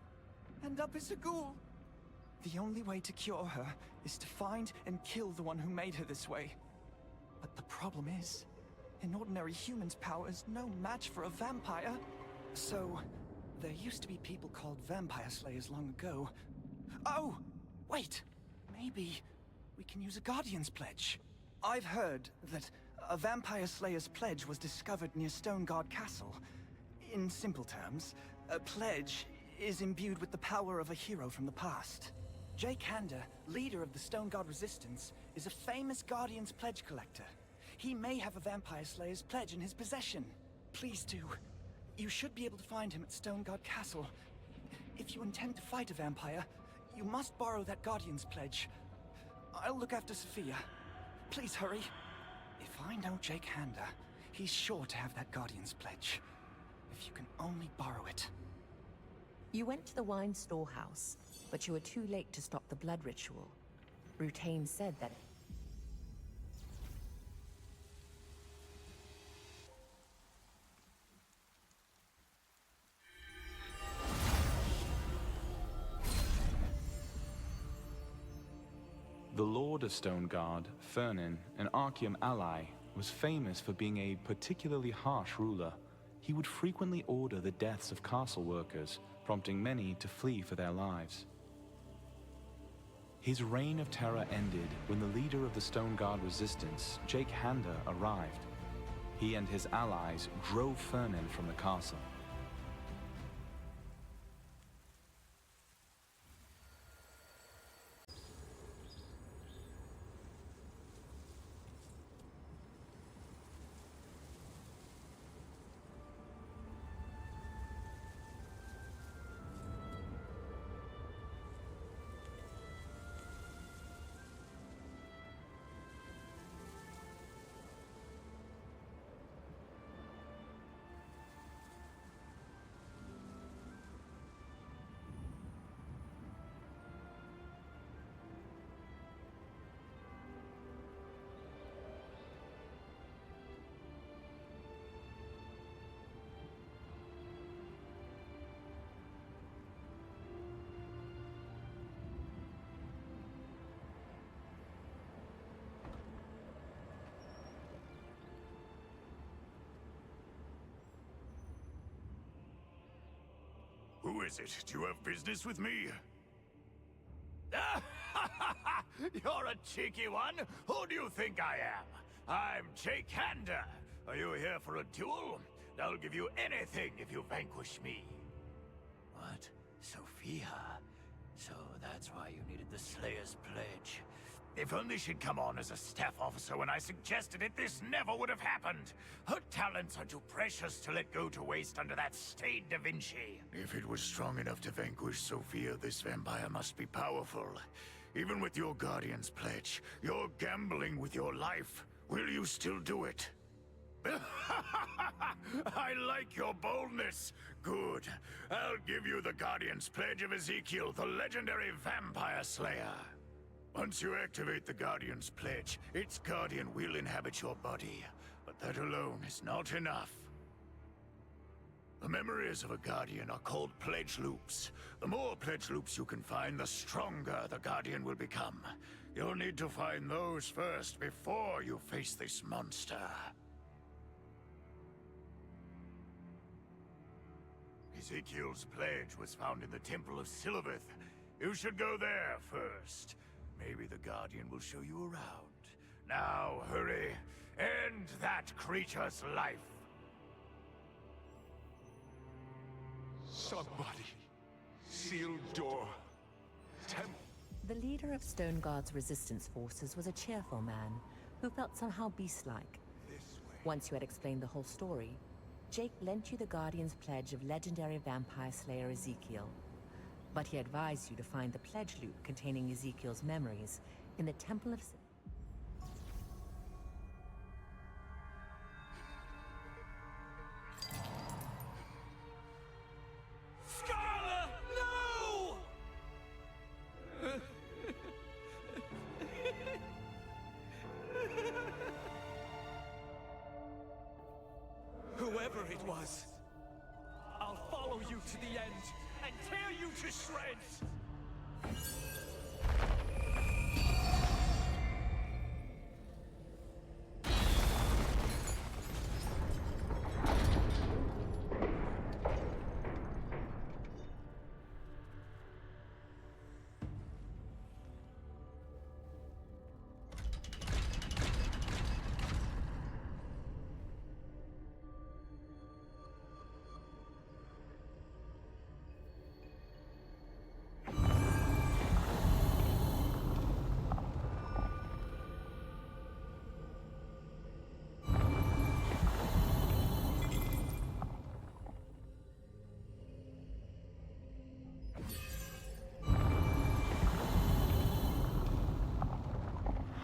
end up as a ghoul. The only way to cure her is to find and kill the one who made her this way. But the problem is, an ordinary human's power is no match for a vampire. So, there used to be people called vampire slayers long ago. Oh! Wait! Maybe we can use a Guardian's Pledge. I've heard that a vampire slayer's pledge was discovered near Stoneguard Castle. In simple terms, a pledge is imbued with the power of a hero from the past. Jake Hander, leader of the Stoneguard Resistance, is a famous Guardian's Pledge collector. He may have a Vampire Slayer's pledge in his possession. Please do. You should be able to find him at Stoneguard Castle. If you intend to fight a vampire, you must borrow that Guardian's Pledge. I'll look after Sophia. Please hurry. If I know Jake Hander, he's sure to have that Guardian's Pledge. If you can only borrow it. You went to the wine storehouse, but you were too late to stop the blood ritual. Rutain said that... The Lord of Stoneguard, Fernin, an Archeum ally, was famous for being a particularly harsh ruler. He would frequently order the deaths of castle workers, prompting many to flee for their lives. His reign of terror ended when the leader of the Stoneguard Resistance, Jake Hander, arrived. He and his allies drove Fernin from the castle. Who is it? Do you have business with me? You're a cheeky one. Who do you think I am? I'm Jake Hander. Are you here for a duel? I'll give you anything if you vanquish me. What? Sophia? So that's why you needed the Slayer's Pledge. If only she'd come on as a staff officer when I suggested it, this never would have happened. Her talents are too precious to let go to waste under that stained Da Vinci. If it was strong enough to vanquish Sophia, this vampire must be powerful. Even with your Guardian's Pledge, you're gambling with your life. Will you still do it? I like your boldness. Good. I'll give you the Guardian's Pledge of Ezekiel, the legendary vampire slayer. Once you activate the Guardian's Pledge, its Guardian will inhabit your body. But that alone is not enough. The memories of a Guardian are called Pledge Loops. The more Pledge Loops you can find, the stronger the Guardian will become. You'll need to find those first before you face this monster. Ezekiel's pledge was found in the Temple of Silverth. You should go there first. Maybe the Guardian will show you around. Now, hurry. End that creature's life. Somebody. Sealed door. The leader of Stone Guard's resistance forces was a cheerful man who felt somehow beast-like. Once you had explained the whole story, Jake lent you the Guardian's pledge of legendary vampire slayer Ezekiel. But he advised you to find the pledge loop containing Ezekiel's memories in the Temple of... Scarlet, no! Whoever it was, I'll follow you to the end and tear you to shreds!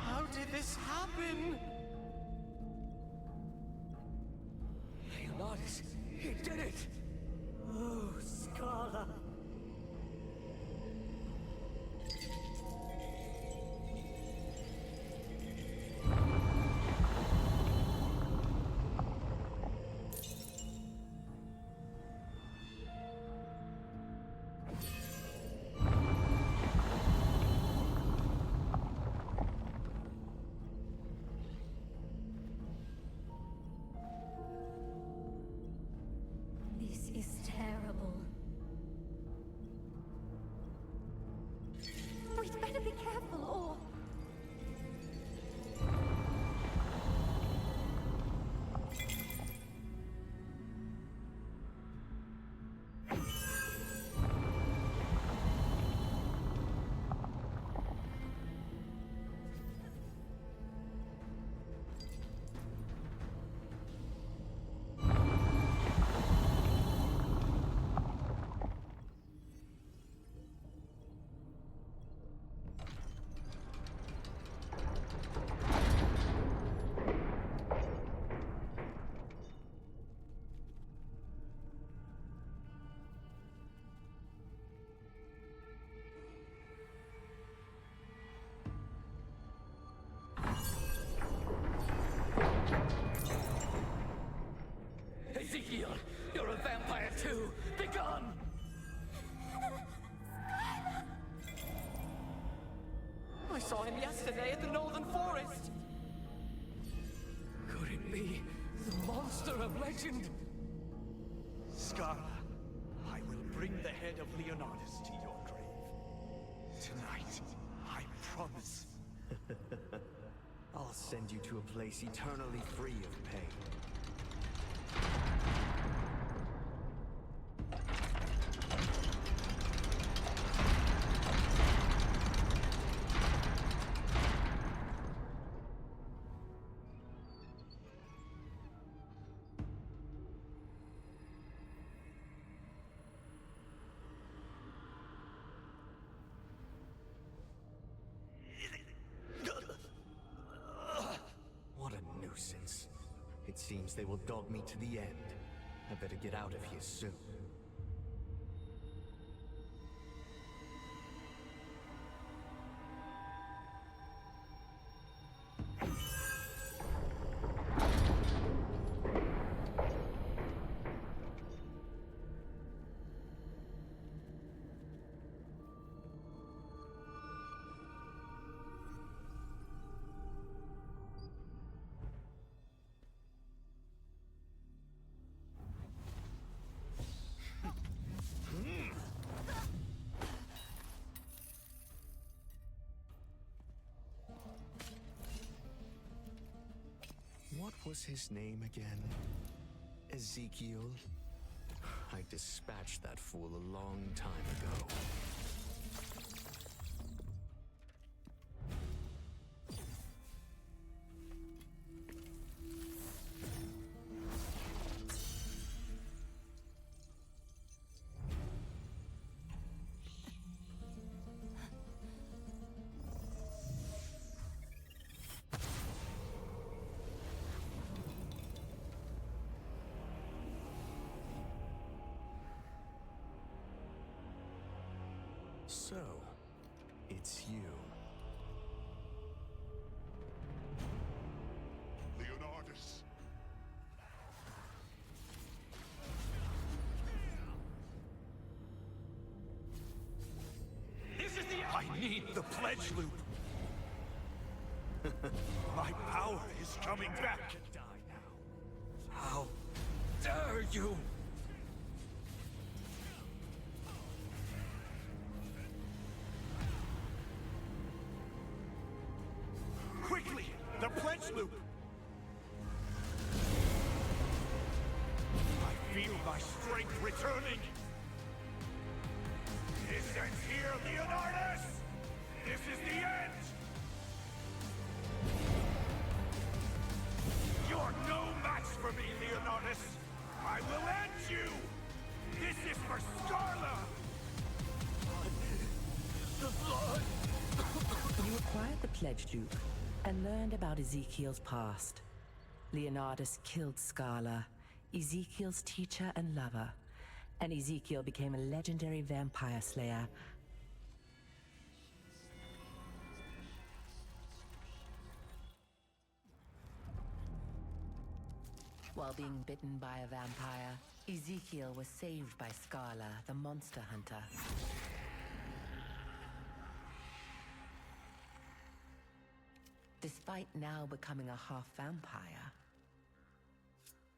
How did this happen? Leonardus, he did it! Oh, Scarlet. This is terrible. We'd better be careful, or... Ezekiel, you're a vampire too! Begone! I saw him yesterday at the Northern Forest! Could it be the monster of legend? Scarla, I will bring the head of Leonardus to your grave. Tonight, I promise. I'll send you to a place eternally free of pain. What a nuisance. It seems they will dog me to the end. I better get out of here soon. What was his name again? Ezekiel? I dispatched that fool a long time ago. So, it's you. Leonardus! I need the pledge loop! My power is coming back! How dare you! Quickly! The pledge loop! I feel my strength returning! This ends here, Leonardus! This is the end! You're no match for me, Leonardus! I will end you! This is for Scarla! The blood! You acquired the Pledge Loop and learned about Ezekiel's past. Leonardus killed Scarla, Ezekiel's teacher and lover, and Ezekiel became a legendary vampire slayer. While being bitten by a vampire, Ezekiel was saved by Scarla, the monster hunter. Despite now becoming a half-vampire,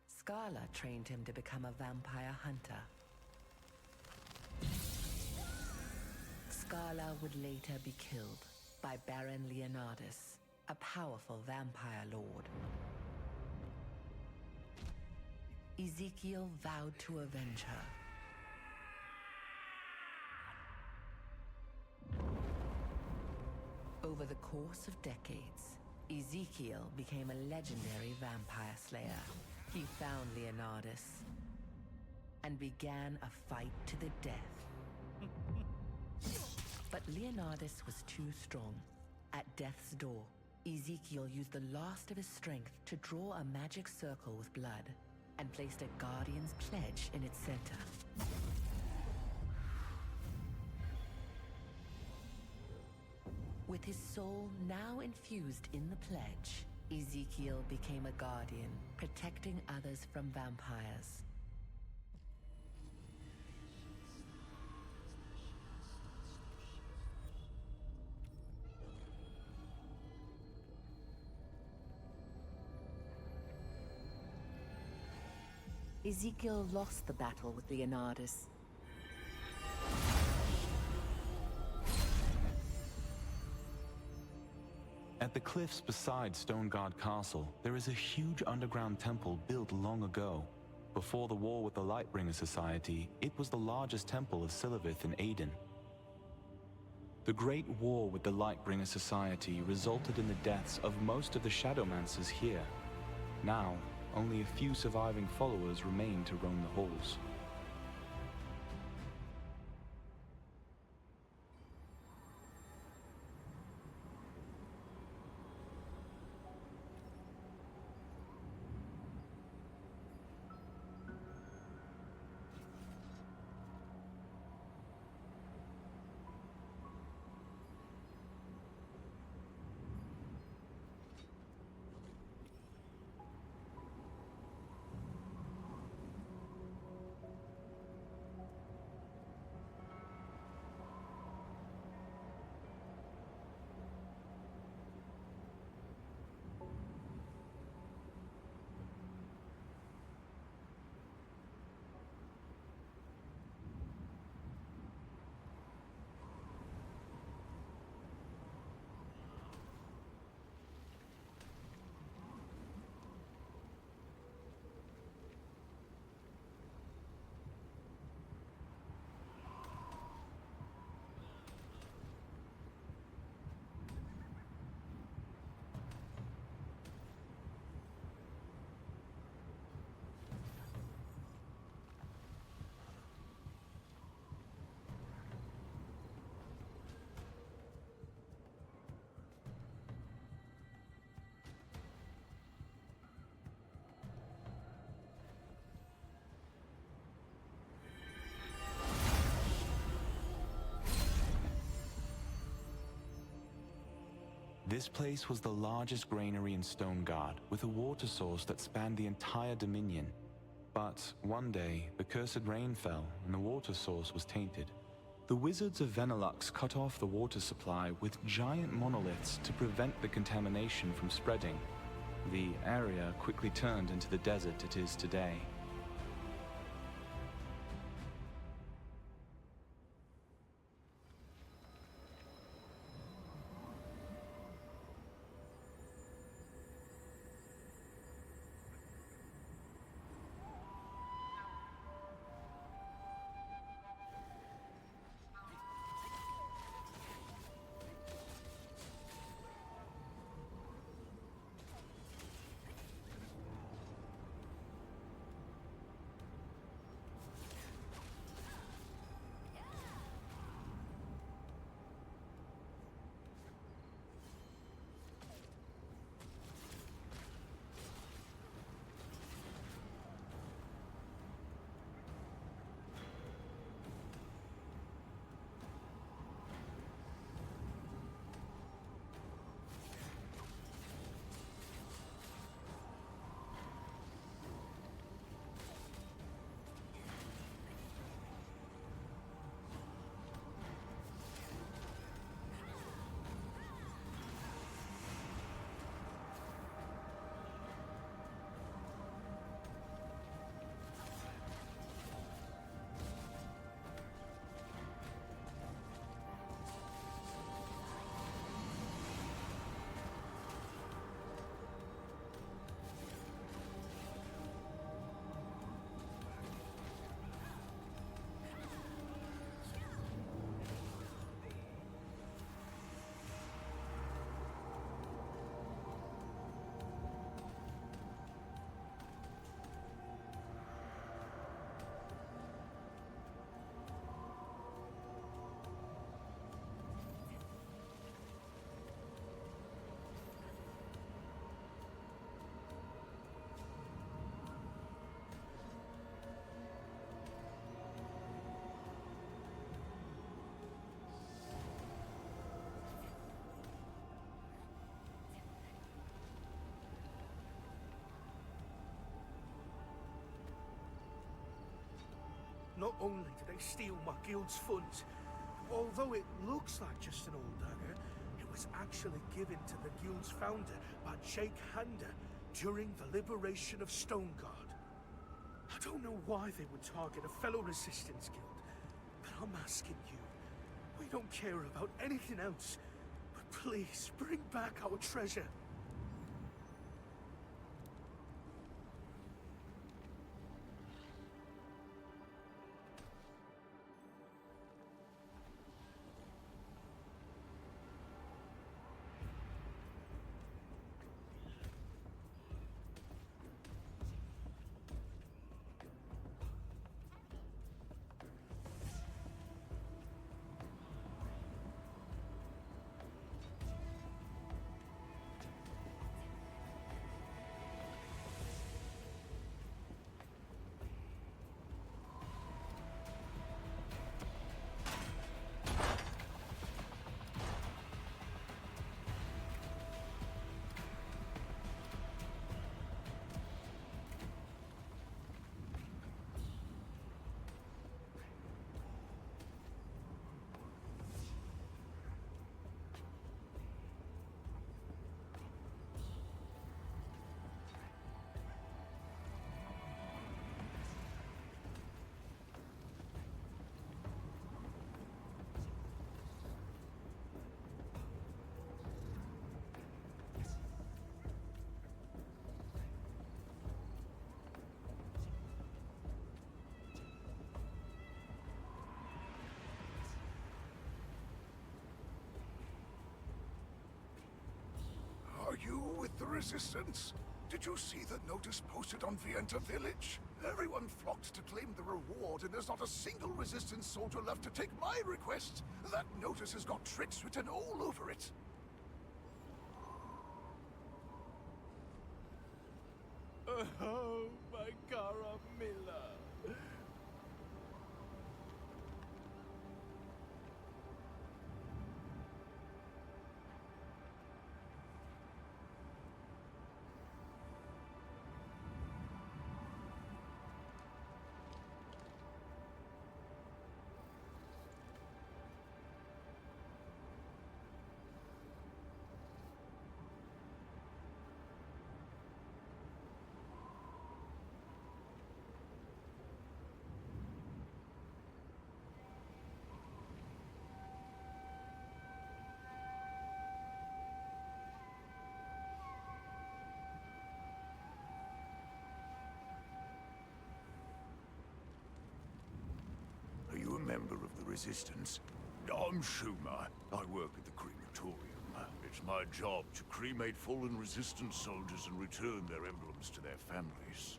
Scarla trained him to become a vampire hunter. Scarla would later be killed by Baron Leonardus, a powerful vampire lord. Ezekiel vowed to avenge her. Over the course of decades, Ezekiel became a legendary vampire slayer. He found Leonardus and began a fight to the death. But Leonardus was too strong. At death's door, Ezekiel used the last of his strength to draw a magic circle with blood and placed a Guardian's pledge in its center. With his soul now infused in the pledge, Ezekiel became a Guardian, protecting others from vampires. Ezekiel lost the battle with Leonardus. At the cliffs beside Stoneguard Castle, there is a huge underground temple built long ago. Before the war with the Lightbringer Society, it was the largest temple of Silivith in Aden. The Great War with the Lightbringer Society resulted in the deaths of most of the Shadowmancers here. Now, only a few surviving followers remain to roam the halls. This place was the largest granary in Stoneguard, with a water source that spanned the entire Dominion. But one day, the cursed rain fell and the water source was tainted. The wizards of Venelux cut off the water supply with giant monoliths to prevent the contamination from spreading. The area quickly turned into the desert it is today. Not only did they steal my guild's funds, although it looks like just an old dagger, it was actually given to the guild's founder by Jake Hander during the liberation of Stoneguard. I don't know why they would target a fellow resistance guild, but I'm asking you. We don't care about anything else, but please bring back our treasure. Are you with the Resistance? Did you see the notice posted on Vienta Village? Everyone flocked to claim the reward, and there's not a single Resistance soldier left to take my request. That notice has got tricks written all over it. Oh, my cara Mila. resistance. I'm Schumer. I work at the crematorium. It's my job to cremate fallen resistance soldiers and return their emblems to their families.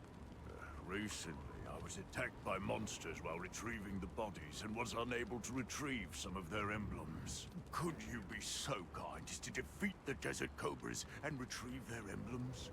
Recently, I was attacked by monsters while retrieving the bodies and was unable to retrieve some of their emblems. Could you be so kind as to defeat the Desert Cobras and retrieve their emblems?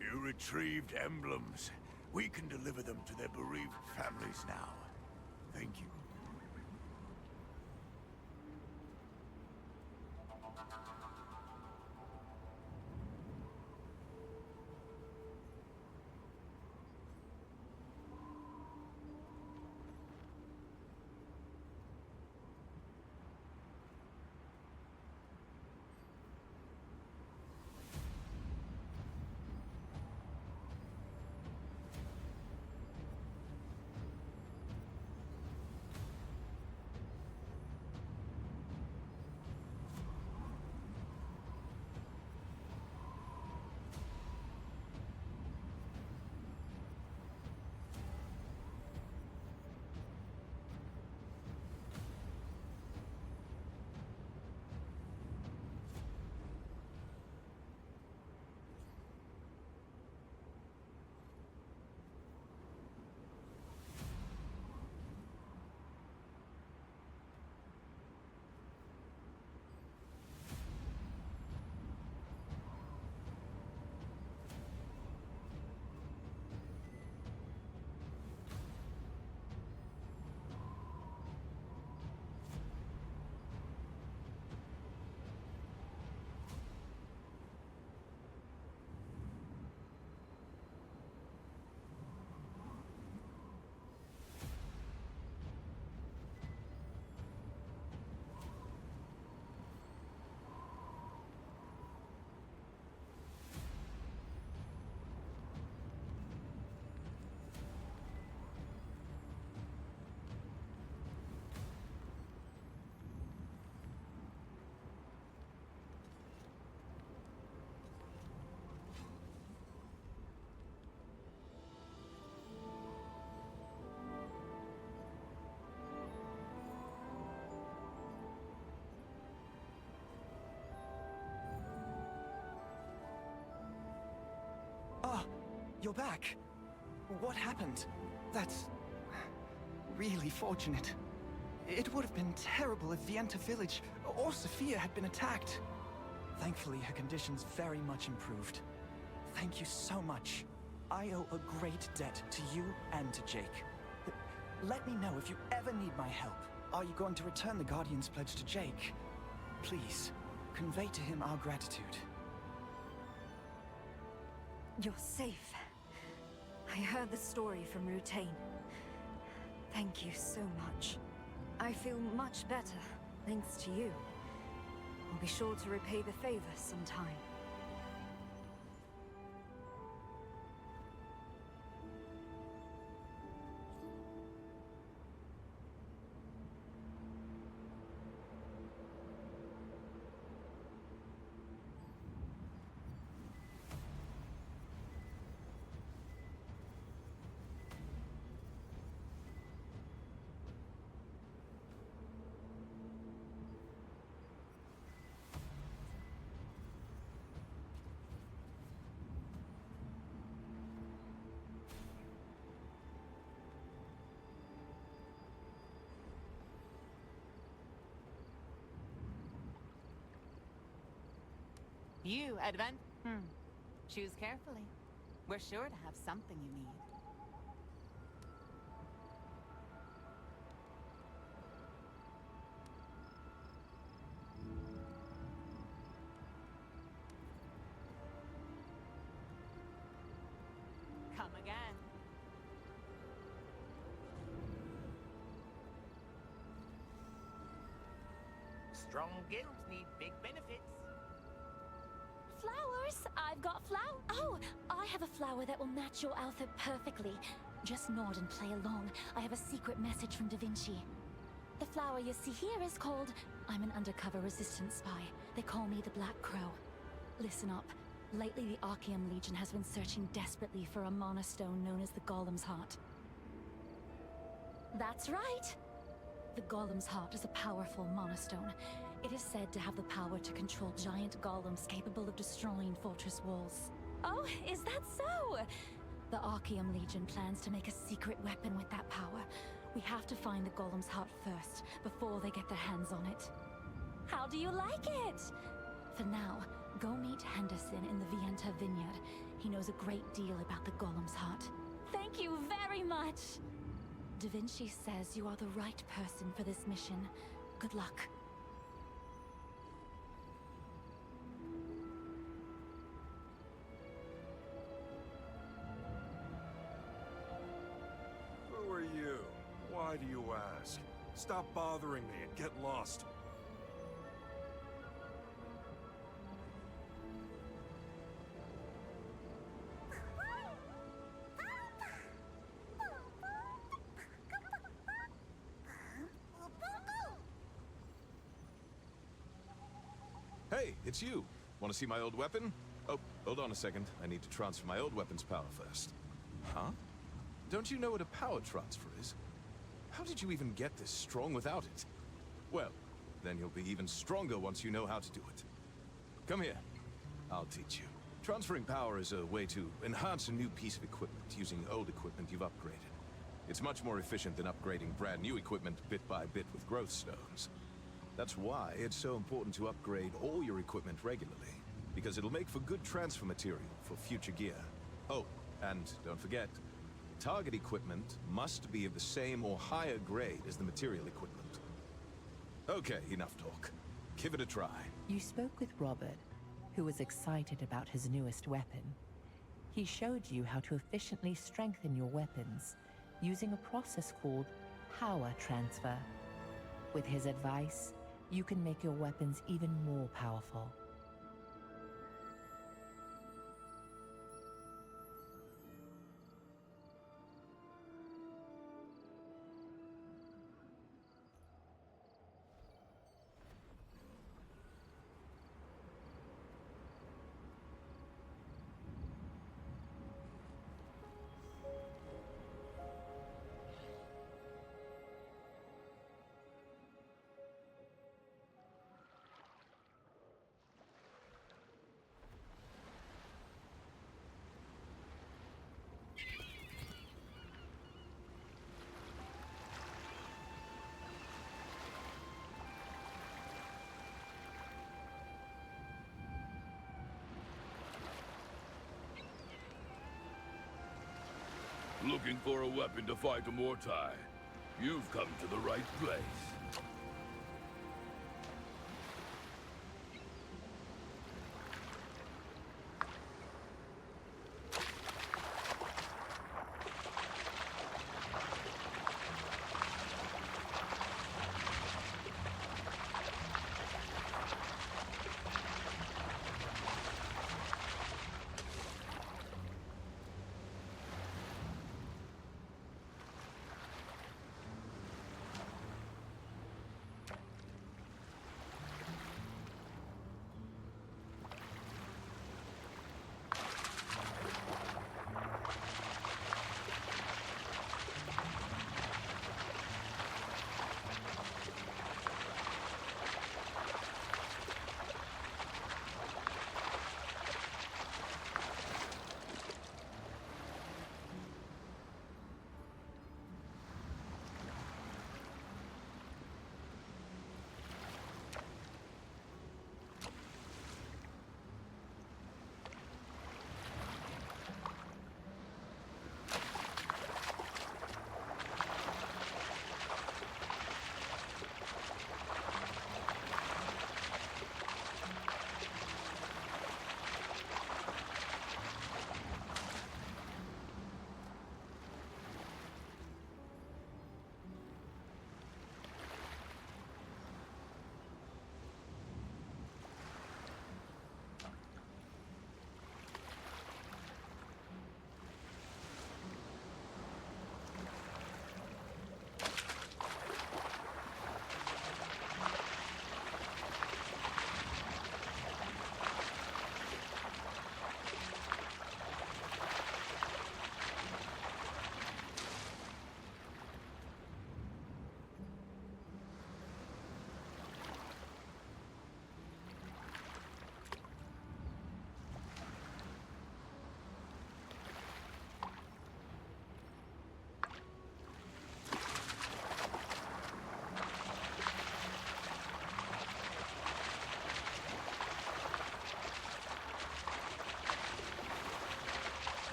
You retrieved emblems. We can deliver them to their bereaved families now. Thank you. you're back. What happened? That's really fortunate. It would have been terrible if Vienta Village or Sophia had been attacked. Thankfully, her condition's very much improved. Thank you so much. I owe a great debt to you and to Jake. Let me know if you ever need my help. Are you going to return the Guardian's pledge to Jake? Please, convey to him our gratitude. You're safe. I heard the story from Rutain. Thank you so much. I feel much better, thanks to you. I'll be sure to repay the favor sometime. You, Advent? Choose carefully. We're sure to have something you need. Come again. Strong guilds need big benefits. Flowers? I've got flowers. Oh, I have a flower that will match your outfit perfectly. Just nod and play along. I have a secret message from Da Vinci. The flower you see here is called... I'm an undercover resistance spy. They call me the Black Crow. Listen up. Lately, the Archeum Legion has been searching desperately for a mana stone known as the Golem's Heart. That's right! The Golem's Heart is a powerful mana stone. It is said to have the power to control giant golems capable of destroying fortress walls. Oh, is that so? The Archeum Legion plans to make a secret weapon with that power. We have to find the Golem's Heart first, before they get their hands on it. How do you like it? For now, go meet Henderson in the Vienta Vineyard. He knows a great deal about the Golem's Heart. Thank you very much! Da Vinci says you are the right person for this mission. Good luck. Who are you? Why do you ask? Stop bothering me and get lost. Hey, it's you. Want to see my old weapon? Oh, hold on a second. I need to transfer my old weapon's power first. Huh? Don't you know what a power transfer is? How did you even get this strong without it? Well, then you'll be even stronger once you know how to do it. Come here. I'll teach you. Transferring power is a way to enhance a new piece of equipment using old equipment you've upgraded. It's much more efficient than upgrading brand new equipment bit by bit with growth stones. That's why it's so important to upgrade all your equipment regularly, because it'll make for good transfer material for future gear. Oh, and don't forget, target equipment must be of the same or higher grade as the material equipment. Okay, enough talk. Give it a try. You spoke with Robert, who was excited about his newest weapon. He showed you how to efficiently strengthen your weapons using a process called power transfer. With his advice, you can make your weapons even more powerful. Looking for a weapon to fight a Mortai? You've come to the right place.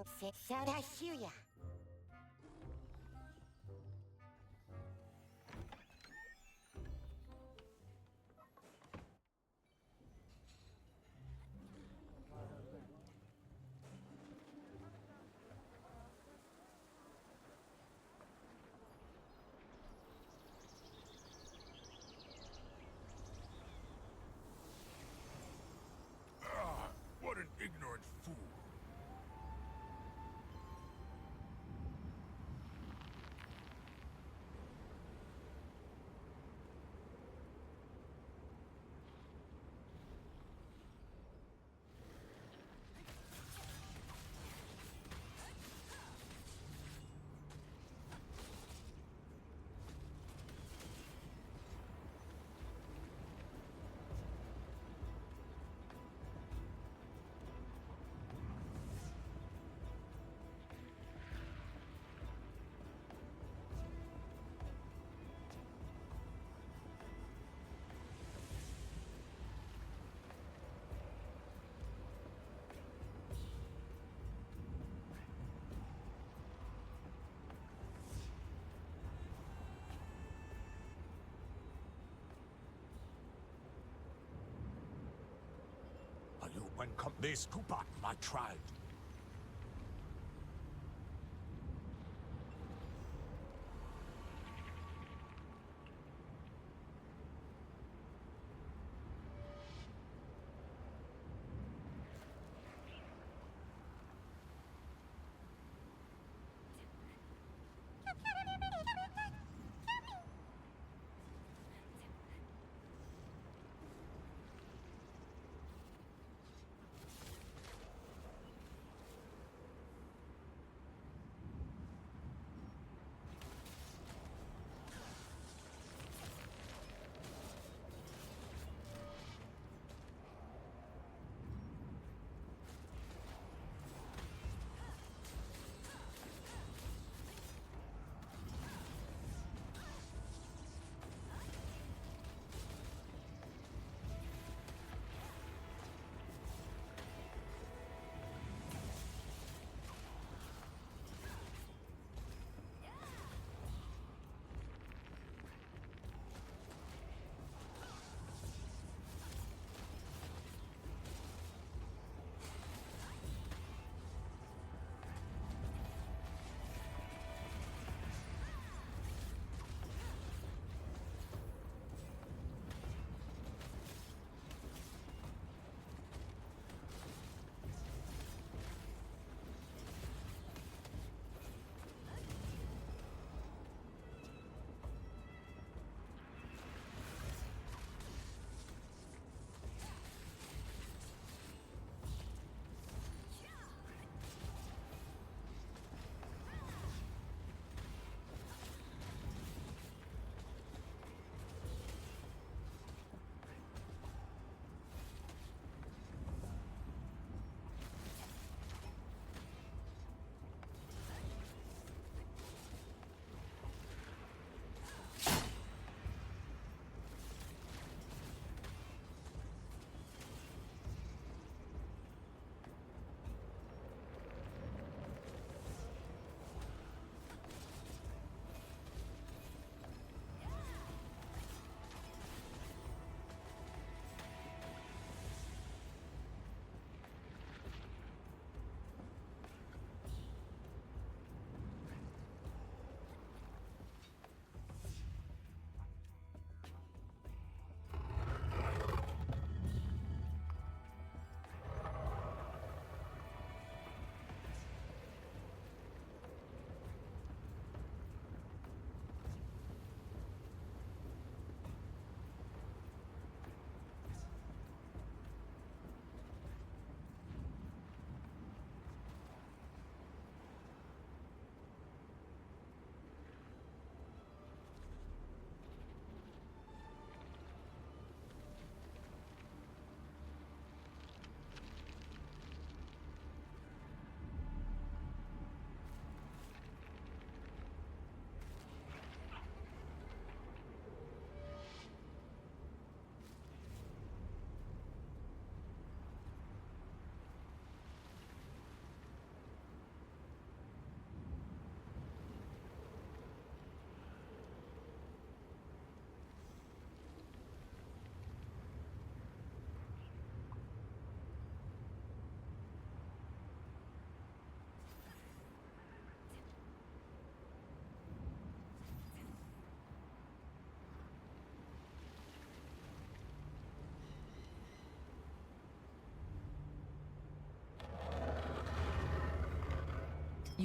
Sarashuya. What an ignorant fool. Are you when come this to part my tribe?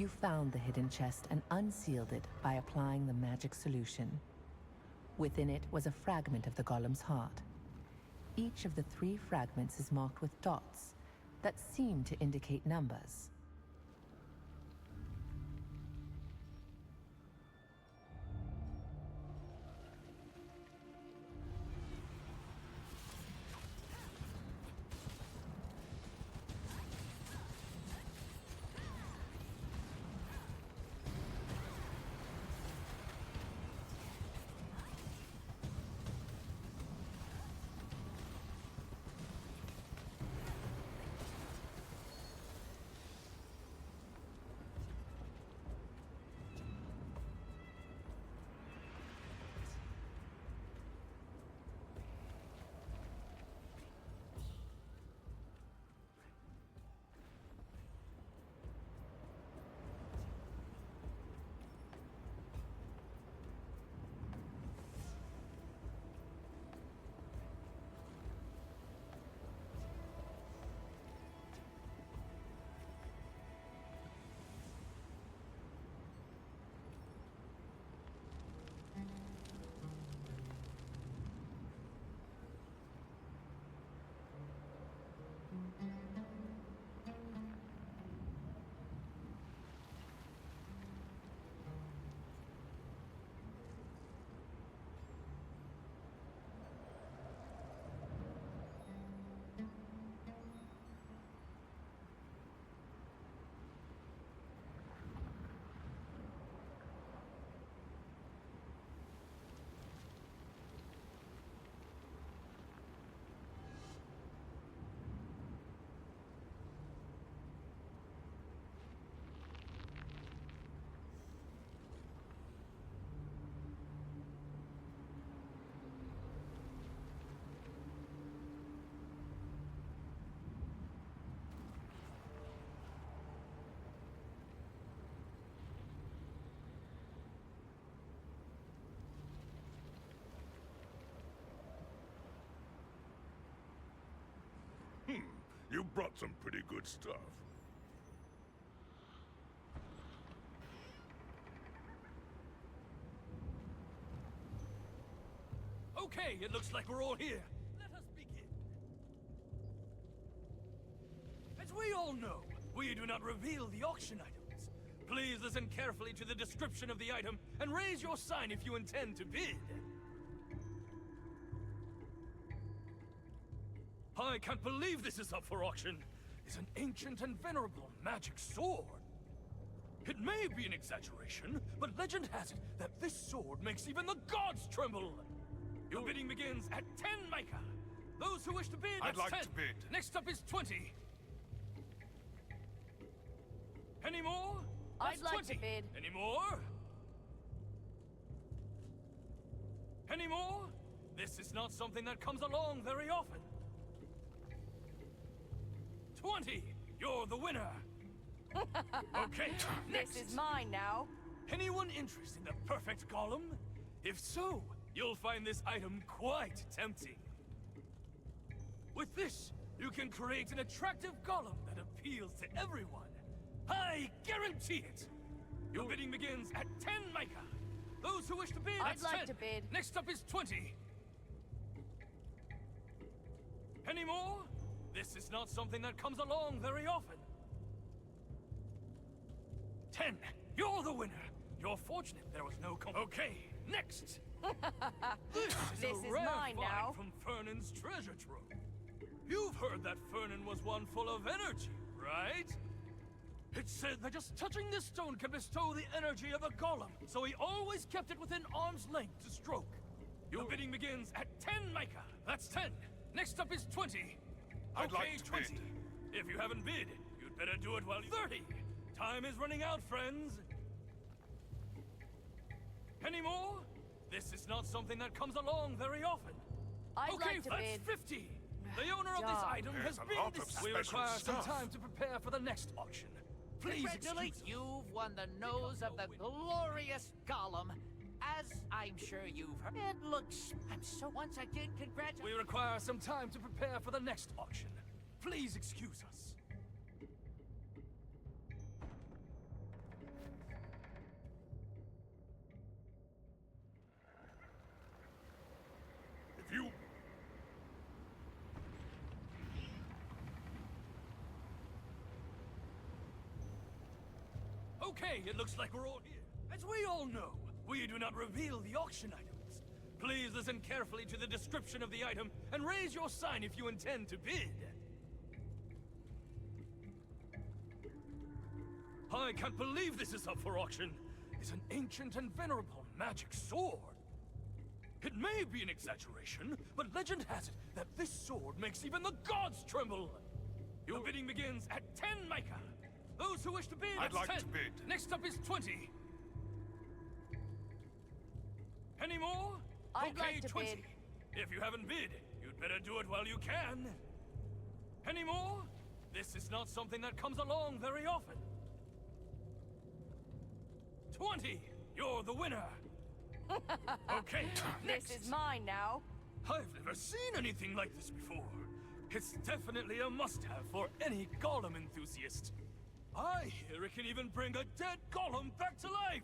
You found the hidden chest and unsealed it by applying the magic solution. Within it was a fragment of the golem's heart. Each of the 3 fragments is marked with dots that seem to indicate numbers. You brought some pretty good stuff. Okay, it looks like we're all here. Let us begin. As we all know, we do not reveal the auction items. Please listen carefully to the description of the item and raise your sign if you intend to bid. I can't believe this is up for auction. It's an ancient and venerable magic sword. It may be an exaggeration, but legend has it that this sword makes even the gods tremble. Your bidding begins at 10 Micah. Those who wish to bid, I'd like 10. to bid. Next up is 20. Any more? I'd like 20. to bid. Any more? Any more? This is not something that comes along very often. 20! You're the winner! Okay, next! This is mine now. Anyone interested in the perfect golem? If so, you'll find this item quite tempting. With this, you can create an attractive golem that appeals to everyone. I guarantee it! Your bidding begins at 10 Micah. Those who wish to bid, I'd that's like 10. to bid. Next up is 20. Any more? This is not something that comes along very often. 10. You're the winner. You're fortunate there was no Okay, next. This is a rare mine find now. from Fernan's treasure trove. You've heard that Fernan was one full of energy, right? It's said that just touching this stone can bestow the energy of a golem, so he always kept it within arm's length to stroke. Your bidding begins at 10 Micah. That's 10. Next up is 20. I'd Okay, like to 20. If you haven't bid, you'd better do it while 30. Time is running out, friends. Any more? This is not something that comes along very often. I'd okay, like to that's bid. 50. The owner of this Darn. item There's has a been lot of this. We special require some stuff. time to prepare for the next auction. Please Congratulate, excuse us. you've won the nose of the glorious golem. As I'm sure you've heard, it looks... I'm so once again congratulated. We require some time to prepare for the next auction. Please excuse us. Okay, it looks like we're all here. As we all know, we do not reveal the auction items. Please listen carefully to the description of the item and raise your sign if you intend to bid. I can't believe this is up for auction. It's an ancient and venerable magic sword. It may be an exaggeration, but legend has it that this sword makes even the gods tremble. Your bidding begins at 10 Micah. Those who wish to bid, I'd like 10. to bid. Next up is 20. Any more? I'd okay, like to 20. bid. If you haven't bid, you'd better do it while you can. Any more? This is not something that comes along very often. 20. You're the winner. Okay, next. This is mine now. I've never seen anything like this before. It's definitely a must-have for any golem enthusiast. I hear it can even bring a dead golem back to life!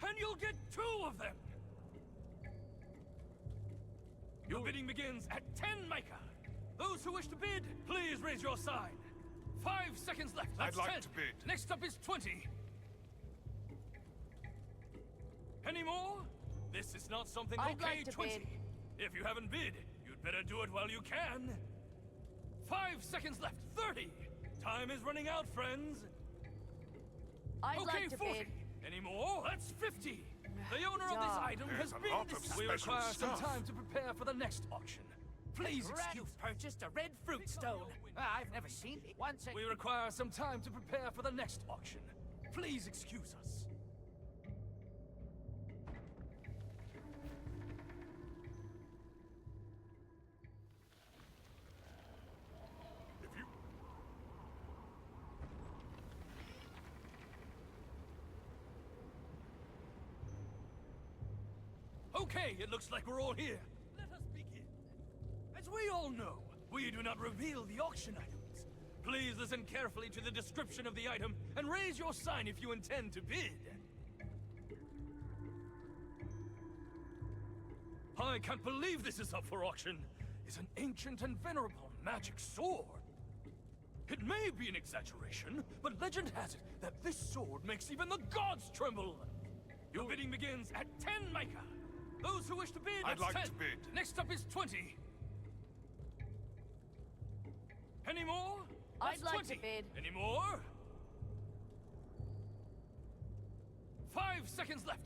And you'll get 2 of them! Your bidding begins at 10 Micah. Those who wish to bid, please raise your sign. 5 seconds left. That's I'd like 10. to bid. Next up is 20. Any more? This is not something I'd okay, like to 20. bid. If you haven't bid, you'd better do it while you can. 5 seconds left. 30. Time is running out, friends. I'd okay, like to 40. bid. Any more? That's 50. The owner of this item There's has a been lot of decided. We special require some stuff. time to prepare for the next auction. Please excuse. Purchased a red fruit stone. I've never seen it. Once We require some time to prepare for the next auction. Please excuse us. Okay, it looks like we're all here. Let us begin. As we all know, we do not reveal the auction items. Please listen carefully to the description of the item and raise your sign if you intend to bid. I can't believe this is up for auction. It's an ancient and venerable magic sword. It may be an exaggeration, but legend has it that this sword makes even the gods tremble. Your bidding begins at 10 Micah. Those who wish to bid, I'd that's like 10. to bid. Next up is 20. Any more? I'd That's like 20. to bid. Any more? 5 seconds left.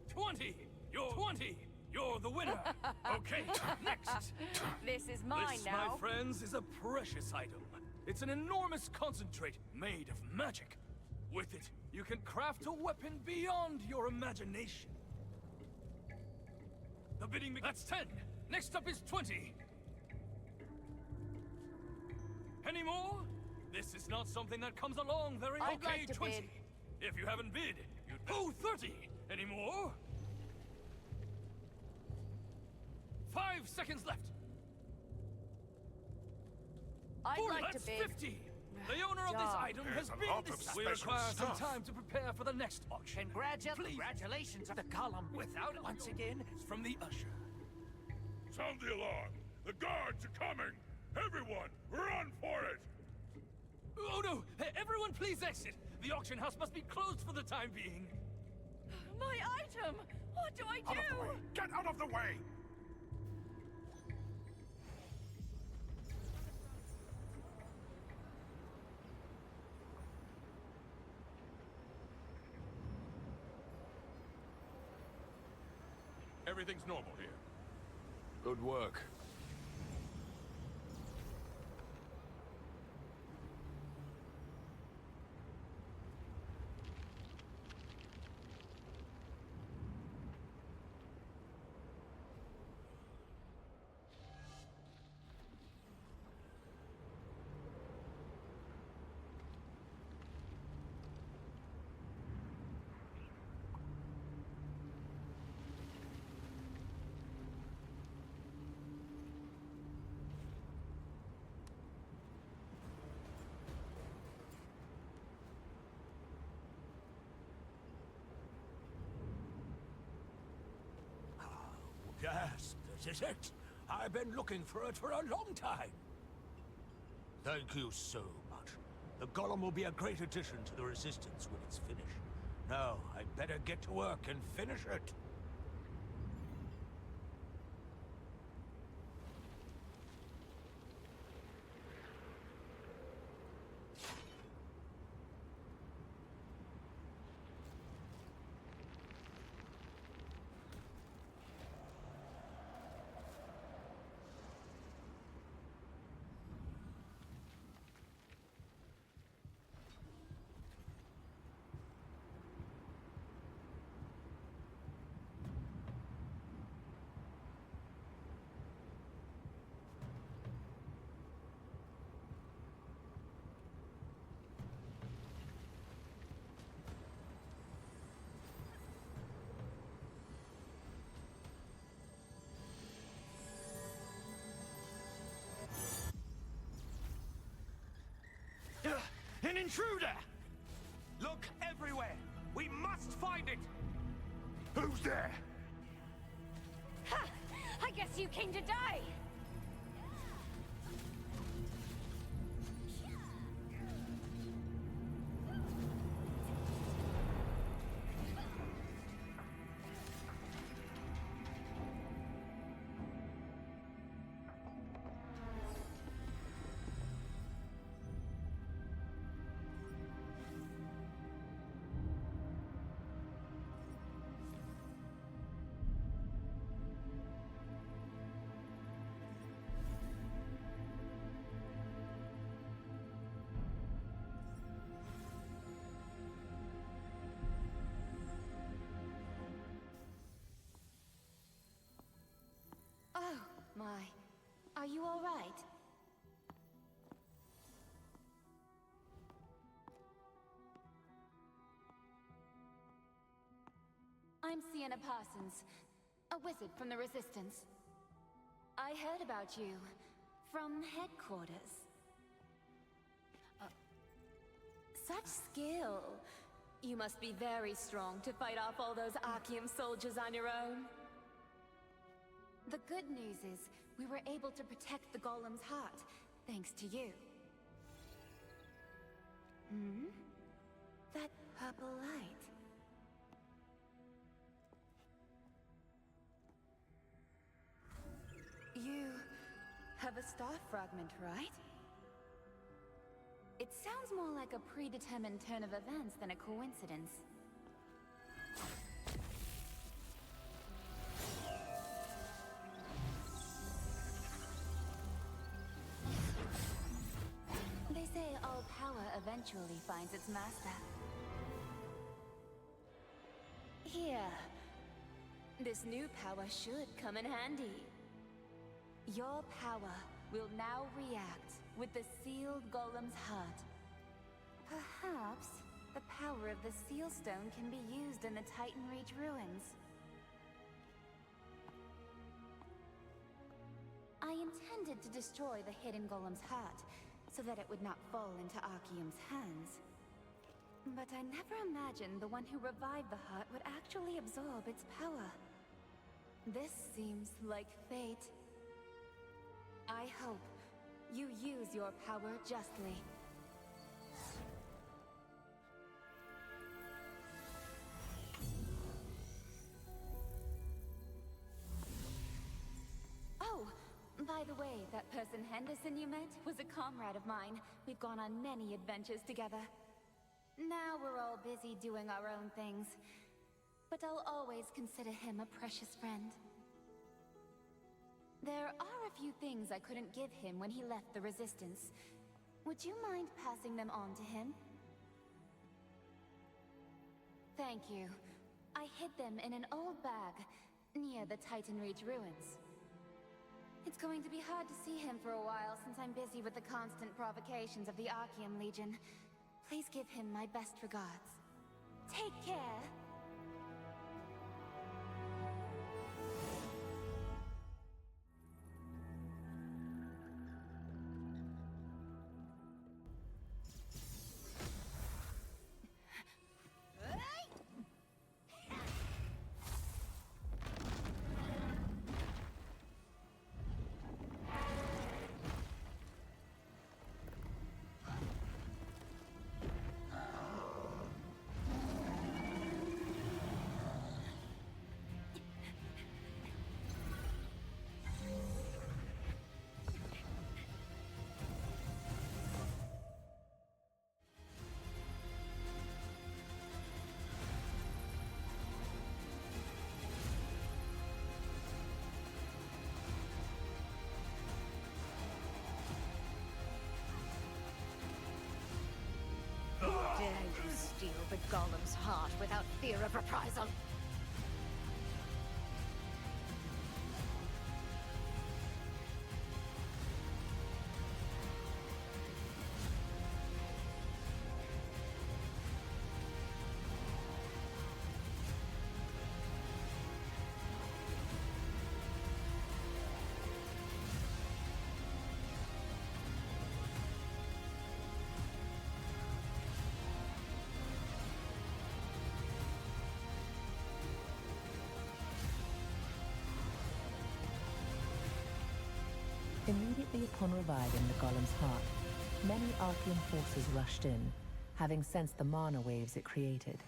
20. You're 20. You're the winner. Okay, next. This is mine This, now. my friends, is a precious item. It's an enormous concentrate made of magic. With it, you can craft a weapon beyond your imagination. The bidding... That's 10. Next up is 20. Any more? This is not something that comes along very... I'd okay, like to 20. bid. If you haven't bid, you'd... Oh, 30. Any more? 5 seconds left. I'd 40. like to That's bid. 50. The owner of this item There's has a been lot of decided. We special require some stuff. time to prepare for the next auction. Please. Congratulations on the column. Without it, once again, it's from the usher. Sound the alarm. The guards are coming. Everyone, run for it. Oh no! Hey, everyone please exit! The auction house must be closed for the time being. My item! What do I Out of the way! do? Get out of the way! Everything's normal here. Good work. Yes, this is it. I've been looking for it for a long time. Thank you so much. The golem will be a great addition to the Resistance when it's finished. Now, I'd better get to work and finish it. An intruder! Look everywhere! We must find it! Who's there? Ha! I guess you came to die! Oh, my. Are you all right? I'm Sienna Parsons, a wizard from the Resistance. I heard about you from headquarters. Such skill. You must be very strong to fight off all those Archeum soldiers on your own. The good news is, we were able to protect the Golem's heart, thanks to you. Hmm? That purple light. You have a star fragment, right? It sounds more like a predetermined turn of events than a coincidence. They say all power eventually finds its master. Here. This new power should come in handy. Your power will now react with the sealed Golem's heart. Perhaps the power of the Seal Stone can be used in the Titan Reach ruins. I intended to destroy the hidden Golem's heart, so that it would not fall into Archeum's hands. But I never imagined the one who revived the heart would actually absorb its power. This seems like fate. I hope you use your power justly. Oh, by the way, that person Henderson you met was a comrade of mine. We've gone on many adventures together. Now we're all busy doing our own things. But I'll always consider him a precious friend. There are a few things I couldn't give him when he left the Resistance. Would you mind passing them on to him? Thank you. I hid them in an old bag near the Titan Reach ruins. It's going to be hard to see him for a while since I'm busy with the constant provocations of the Archeum Legion. Please give him my best regards. Take care! steal the golem's heart without fear of reprisal. Immediately upon reviving the golem's heart, many Archean forces rushed in, having sensed the mana waves it created.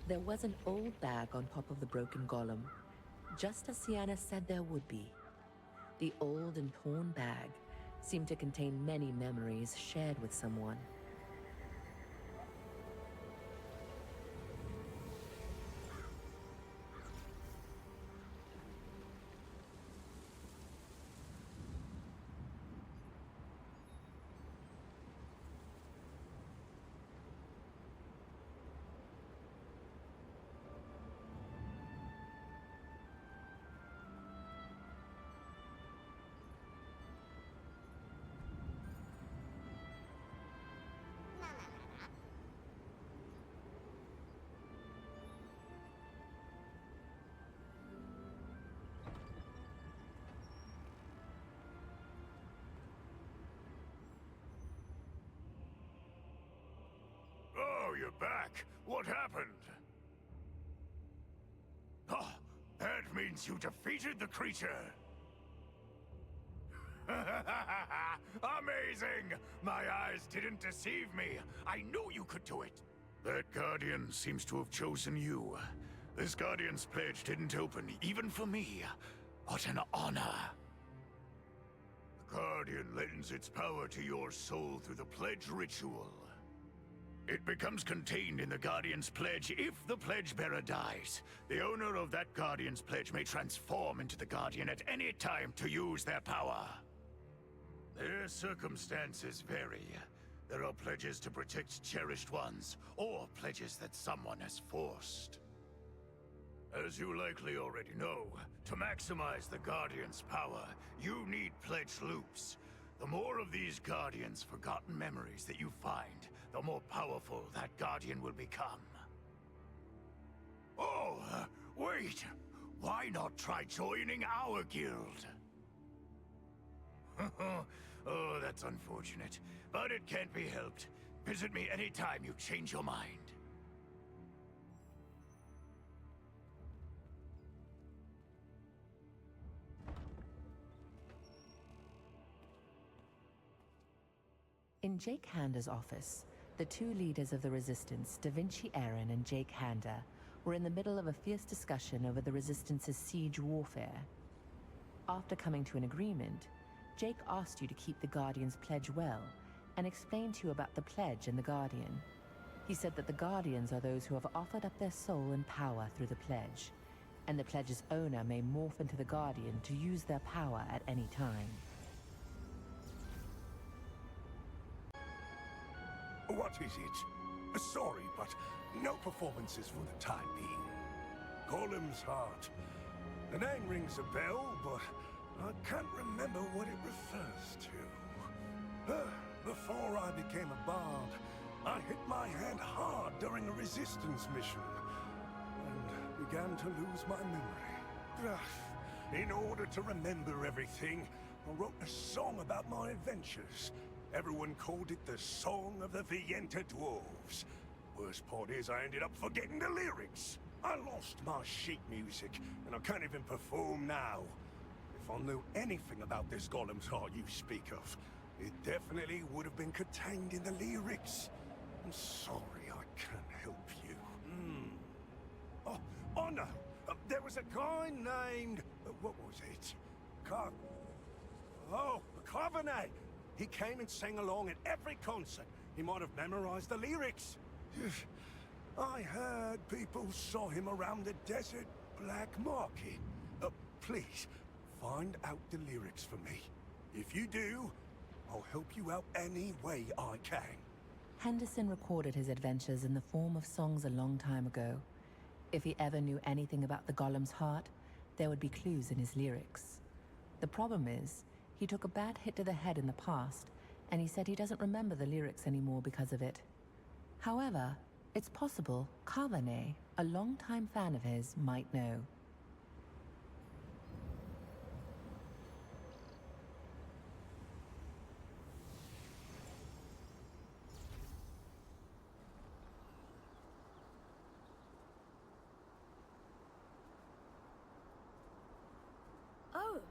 There was an old bag on top of the broken golem, just as Sienna said there would be. The old and torn bag seemed to contain many memories shared with someone. back. What happened? Ah, that means you defeated the creature. Amazing! My eyes didn't deceive me. I knew you could do it. That Guardian seems to have chosen you. This Guardian's pledge didn't open, even for me. What an honor. The Guardian lends its power to your soul through the pledge ritual. It becomes contained in the Guardian's pledge if the pledge bearer dies. The owner of that Guardian's pledge may transform into the Guardian at any time to use their power. Their circumstances vary. There are pledges to protect cherished ones, or pledges that someone has forced. As you likely already know, to maximize the Guardian's power, you need pledge loops. The more of these Guardian's forgotten memories that you find, the more powerful that Guardian will become. Oh, wait! Why not try joining our guild? Oh, that's unfortunate, but it can't be helped. Visit me anytime you change your mind. In Jake Handa's office, the two leaders of the Resistance, Da Vinci Aaron and Jake Handa, were in the middle of a fierce discussion over the Resistance's siege warfare. After coming to an agreement, Jake asked you to keep the Guardian's pledge well, and explained to you about the pledge and the Guardian. He said that the Guardians are those who have offered up their soul and power through the pledge, and the pledge's owner may morph into the Guardian to use their power at any time. What is it? Sorry, but no performances for the time being. Golem's Heart. The name rings a bell, but I can't remember what it refers to. Before I became a bard, I hit my hand hard during a resistance mission, and began to lose my memory. In order to remember everything, I wrote a song about my adventures. Everyone called it the Song of the Vienta Dwarves. Worst part is I ended up forgetting the lyrics. I lost my sheet music, and I can't even perform now. If I knew anything about this Golem's Heart you speak of, it definitely would have been contained in the lyrics. I'm sorry I can't help you. Oh no! There was a guy named... what was it? Carbonet! He came and sang along at every concert. He might have memorized the lyrics. I heard people saw him around the desert black market. Please, find out the lyrics for me. If you do, I'll help you out any way I can. Henderson recorded his adventures in the form of songs a long time ago. If he ever knew anything about the Golem's Heart, there would be clues in his lyrics. The problem is, he took a bad hit to the head in the past, and he said he doesn't remember the lyrics anymore because of it. However, it's possible Carbonet, a longtime fan of his, might know. Oh,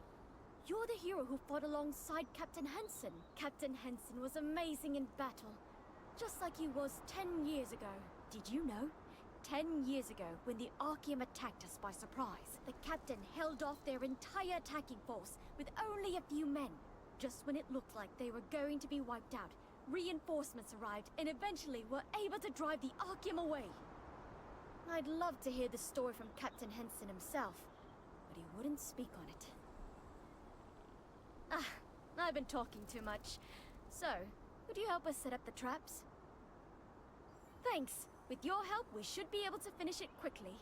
you're the hero who fought alongside Captain Henson. Captain Henson was amazing in battle, just like he was 10 years ago. Did you know? 10 years ago, when the Archeum attacked us by surprise, the captain held off their entire attacking force with only a few men. Just when it looked like they were going to be wiped out, reinforcements arrived and eventually were able to drive the Archeum away. I'd love to hear the story from Captain Henson himself, but he wouldn't speak on it. I've been talking too much. So, could you help us set up the traps? Thanks. With your help, we should be able to finish it quickly.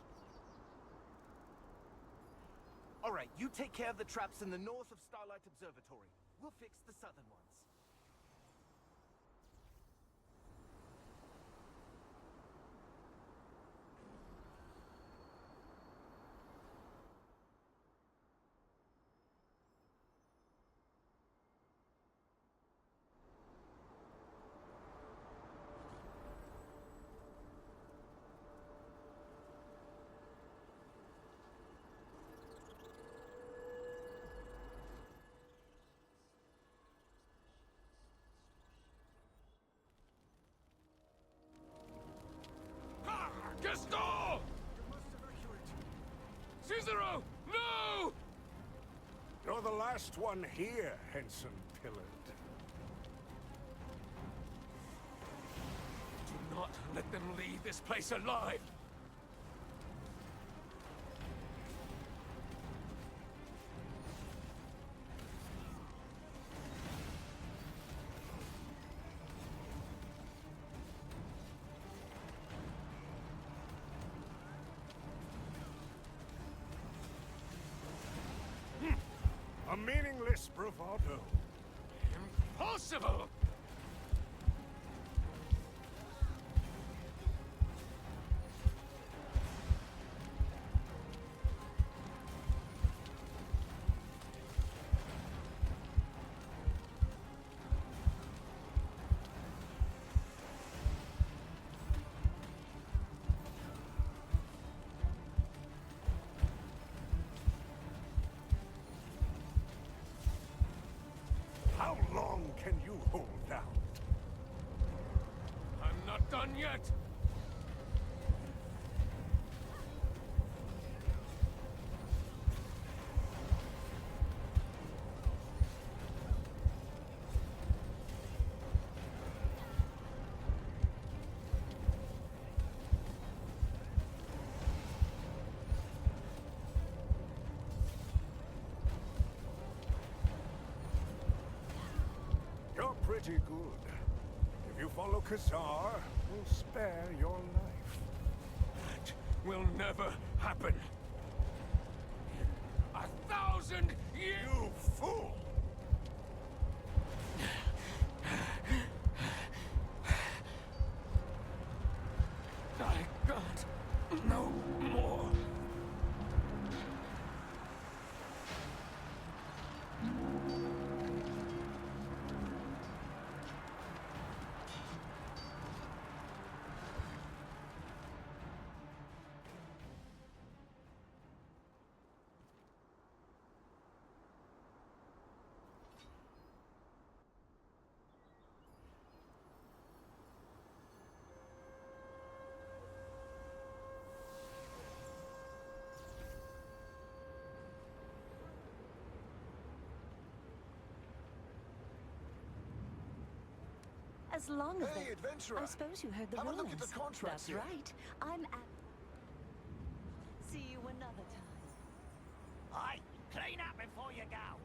All right, you take care of the traps in the north of Starlight Observatory. We'll fix the southern ones. Hero! No! You're the last one here, Henson Pillard. Do not let them leave this place alive! A meaningless bravado. Impossible! How long can you hold out? I'm not done yet! You're pretty good. If you follow Khazar, we'll spare your life. That will never happen. In 1,000 years! You fool! I got no more. As long as Hey, adventurer! I suppose you heard the Have a rumors. look at the contract That's here. right. I'm at... See you another time. Aye, clean up before you go.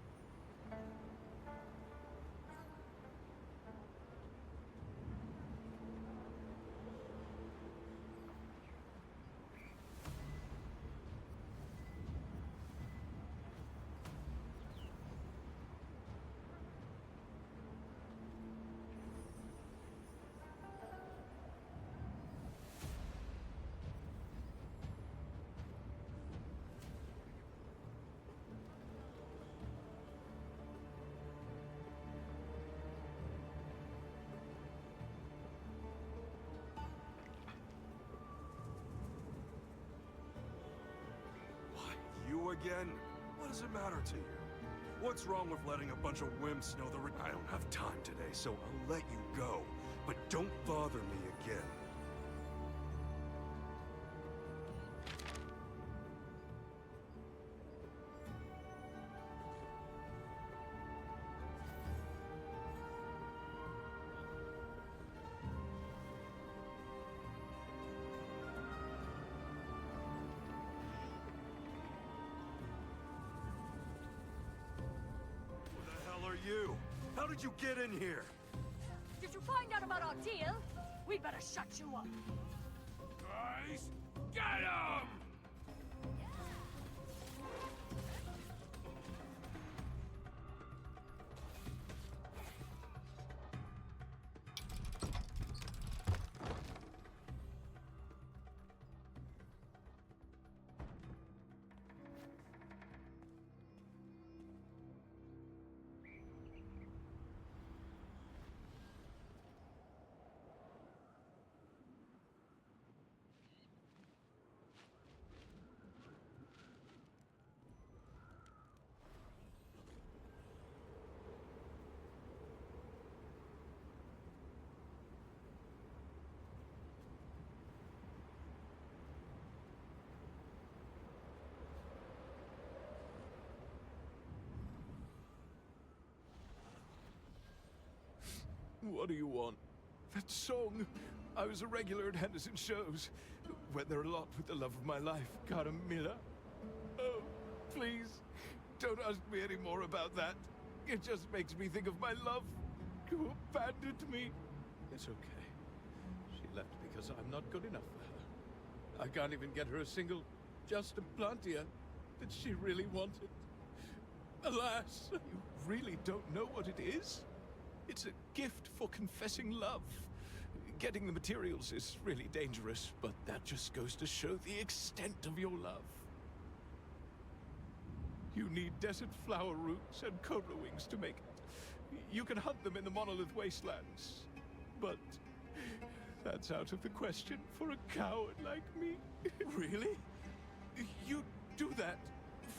You again? What does it matter to you? What's wrong with letting a bunch of wimps know the I don't have time today, so I'll let you go. But don't bother me again. Who the hell are you? How did you get in here? Did you find out about our deal? We'd better shut you up. Guys, get him! What do you want? That song. I was a regular at Henderson's shows. Went there a lot with the love of my life, Carmilla. Oh, please, don't ask me any more about that. It just makes me think of my love, who abandoned me. It's okay. She left because I'm not good enough for her. I can't even get her a single Just a Plantia that she really wanted. Alas, you really don't know what it is? It's a gift for confessing love. Getting the materials is really dangerous, but that just goes to show the extent of your love. You need desert flower roots and cobra wings to make it. You can hunt them in the Monolith Wastelands, but that's out of the question for a coward like me. Really? You do that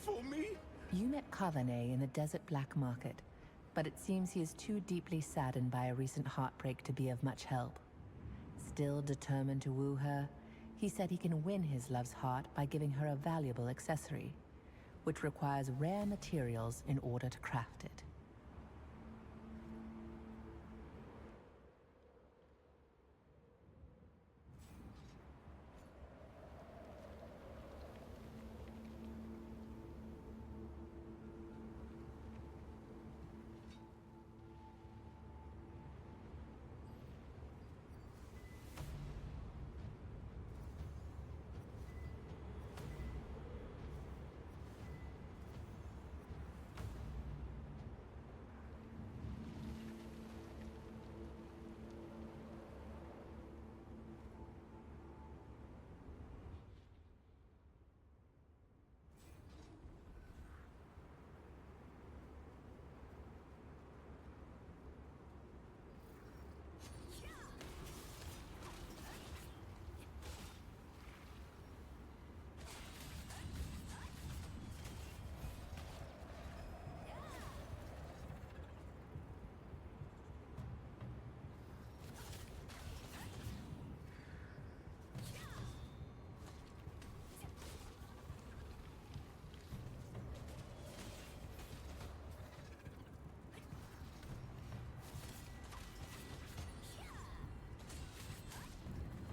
for me? You met Carvanet in the desert black market, but it seems he is too deeply saddened by a recent heartbreak to be of much help. Still determined to woo her, he said he can win his love's heart by giving her a valuable accessory, which requires rare materials in order to craft it.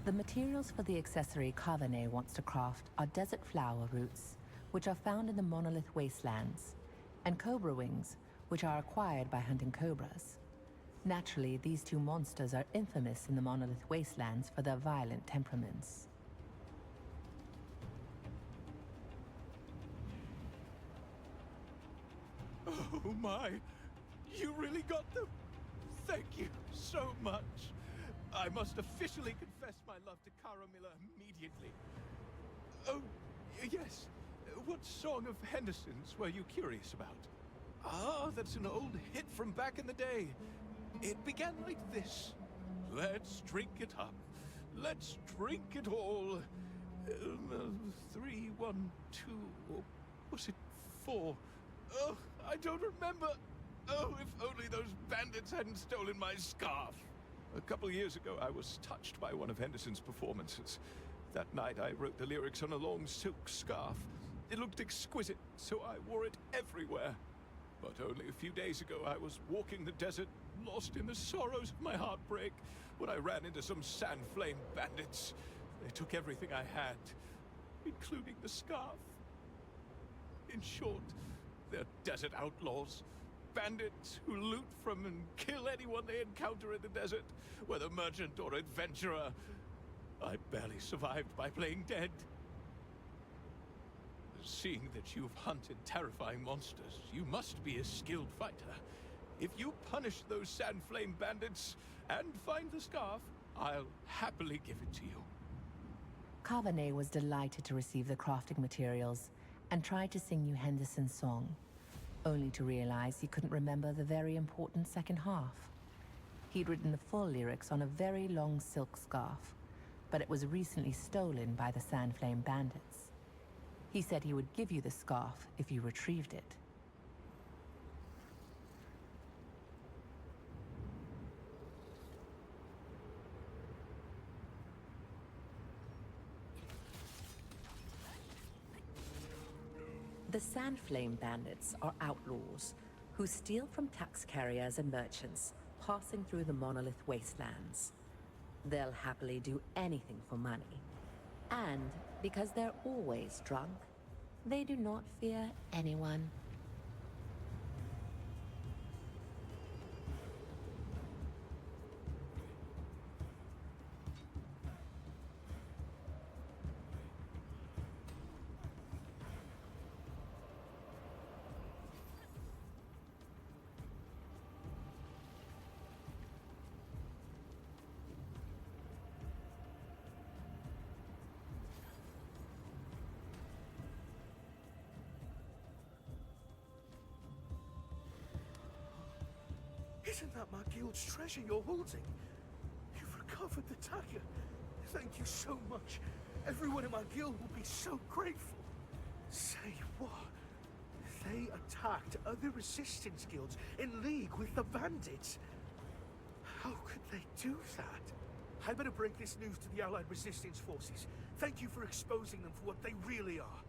The materials for the accessory Carvanet wants to craft are desert flower roots, which are found in the Monolith Wastelands, and cobra wings, which are acquired by hunting cobras. Naturally, these two monsters are infamous in the Monolith Wastelands for their violent temperaments. Oh my! You really got them? Thank you so much. I must officially confess my love to Carmilla immediately. Oh, yes. What song of Henderson's were you curious about? Ah, that's an old hit from back in the day. It began like this. Let's drink it up. Let's drink it all. 3, 1, 2, or was it 4? Oh, I don't remember. Oh, if only those bandits hadn't stolen my scarf. A couple years ago, I was touched by one of Henderson's performances. That night, I wrote the lyrics on a long silk scarf. It looked exquisite, so I wore it everywhere. But only a few days ago, I was walking the desert, lost in the sorrows of my heartbreak, when I ran into some sand flame bandits. They took everything I had, including the scarf. In short, they're desert outlaws. Bandits who loot from and kill anyone they encounter in the desert, whether merchant or adventurer. I barely survived by playing dead. Seeing that you've hunted terrifying monsters, you must be a skilled fighter. If you punish those sand flame bandits and find the scarf, I'll happily give it to you. Carvanet was delighted to receive the crafting materials and tried to sing you Henderson's song, only to realize he couldn't remember the very important second half. He'd written the full lyrics on a very long silk scarf, but it was recently stolen by the Sandflame bandits. He said he would give you the scarf if you retrieved it. The Sandflame bandits are outlaws who steal from tax carriers and merchants, passing through the monolith wastelands. They'll happily do anything for money. And because they're always drunk, they do not fear anyone. Isn't that my guild's treasure you're holding? You've recovered the dagger. Thank you so much. Everyone in my guild will be so grateful. Say what? They attacked other resistance guilds in league with the bandits. How could they do that? I better break this news to the Allied resistance forces. Thank you for exposing them for what they really are.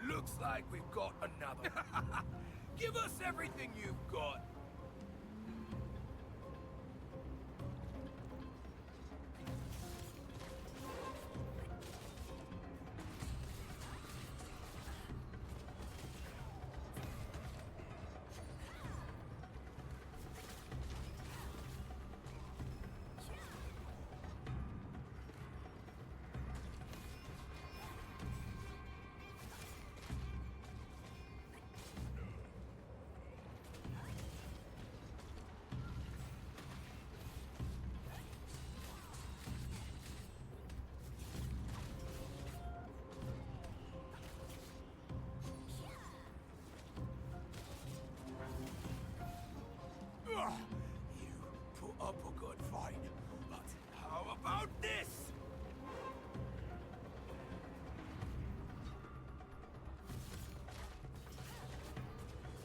Looks like we've got another. Give us everything you've got. You put up a good fight, but how about this?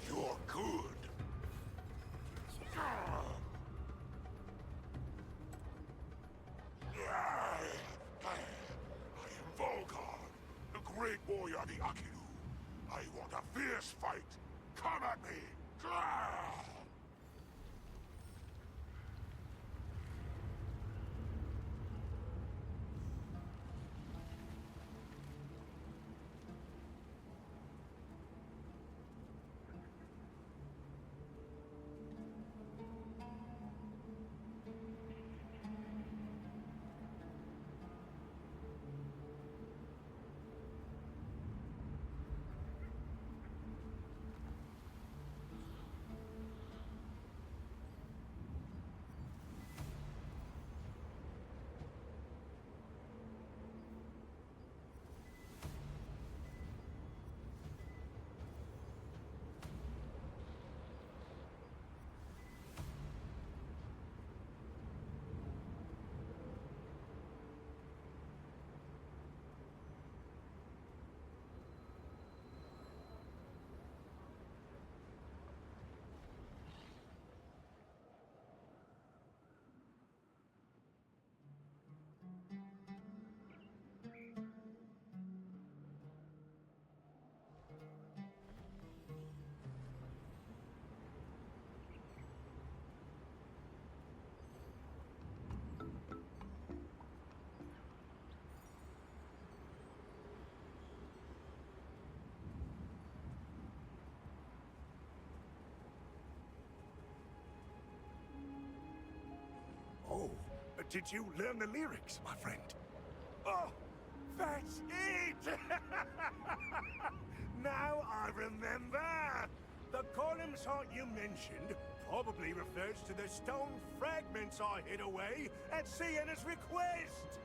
You're good. I am Volgar, the great warrior of the Akiru. I want a fierce fight. Come at me. Did you learn the lyrics, my friend? Oh, that's it! Now I remember! The golem's heart you mentioned probably refers to the stone fragments I hid away at Sienna's request!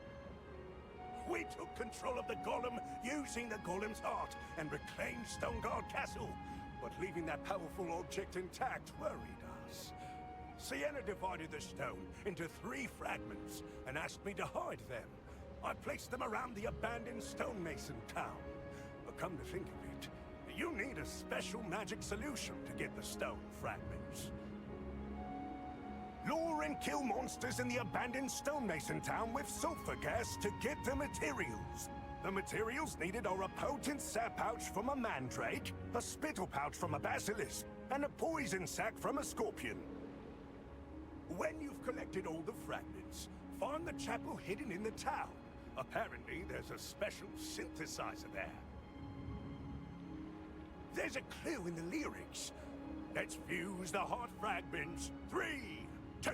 We took control of the golem using the golem's heart and reclaimed Stoneguard Castle, but leaving that powerful object intact worried us. Sienna divided the stone into 3 fragments and asked me to hide them. I placed them around the abandoned stonemason town. But come to think of it, you need a special magic solution to get the stone fragments. Lure and kill monsters in the abandoned stonemason town with sulfur gas to get the materials. The materials needed are a potent sap pouch from a mandrake, a spittle pouch from a basilisk, and a poison sac from a scorpion. When you've collected all the fragments, find the chapel hidden in the town. Apparently, there's a special synthesizer there. There's a clue in the lyrics. Let's fuse the heart fragments. 3, 2,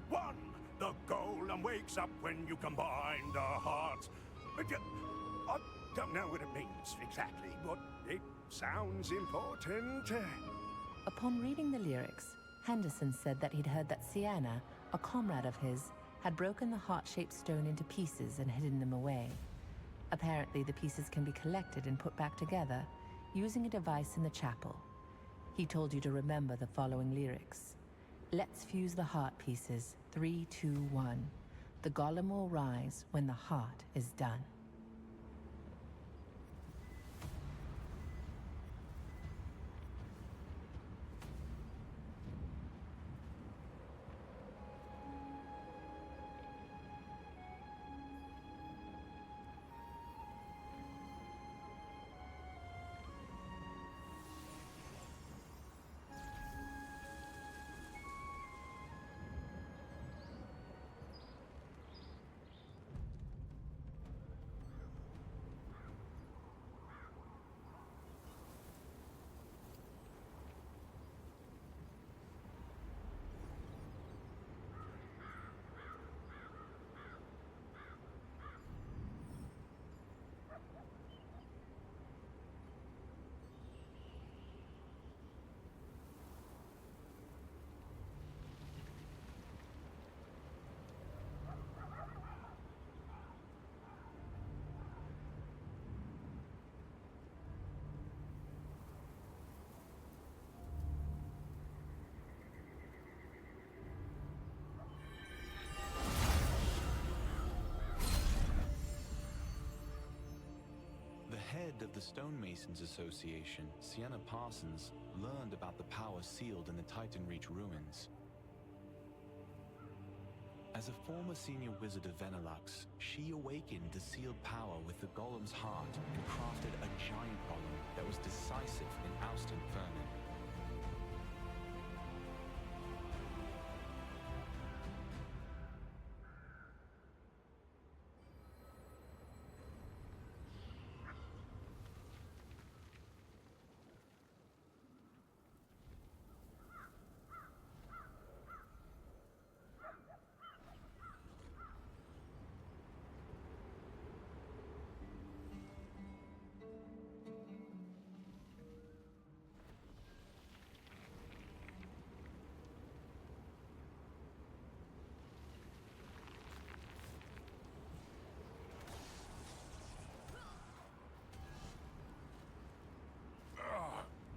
1. The golem wakes up when you combine the hearts. But I don't know what it means exactly, but it sounds important. Upon reading the lyrics, Henderson said that he'd heard that Sienna, a comrade of his, had broken the heart-shaped stone into pieces and hidden them away. Apparently, the pieces can be collected and put back together using a device in the chapel. He told you to remember the following lyrics. Let's fuse the heart pieces. 3, 2, 1. The golem will rise when the heart is done. The head of the Stonemasons Association, Sienna Parsons, learned about the power sealed in the Titan Reach ruins. As a former senior wizard of Venelux, she awakened the sealed power with the golem's heart and crafted a giant golem that was decisive in ousting Fernin.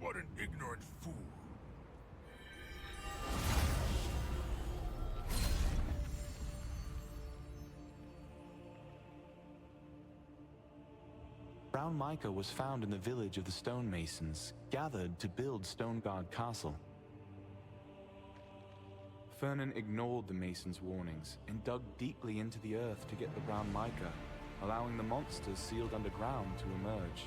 What an ignorant fool. Brown mica was found in the village of the stonemasons, gathered to build Stoneguard Castle. Fernin ignored the masons' warnings and dug deeply into the earth to get the brown mica, allowing the monsters sealed underground to emerge.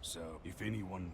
So, if anyone...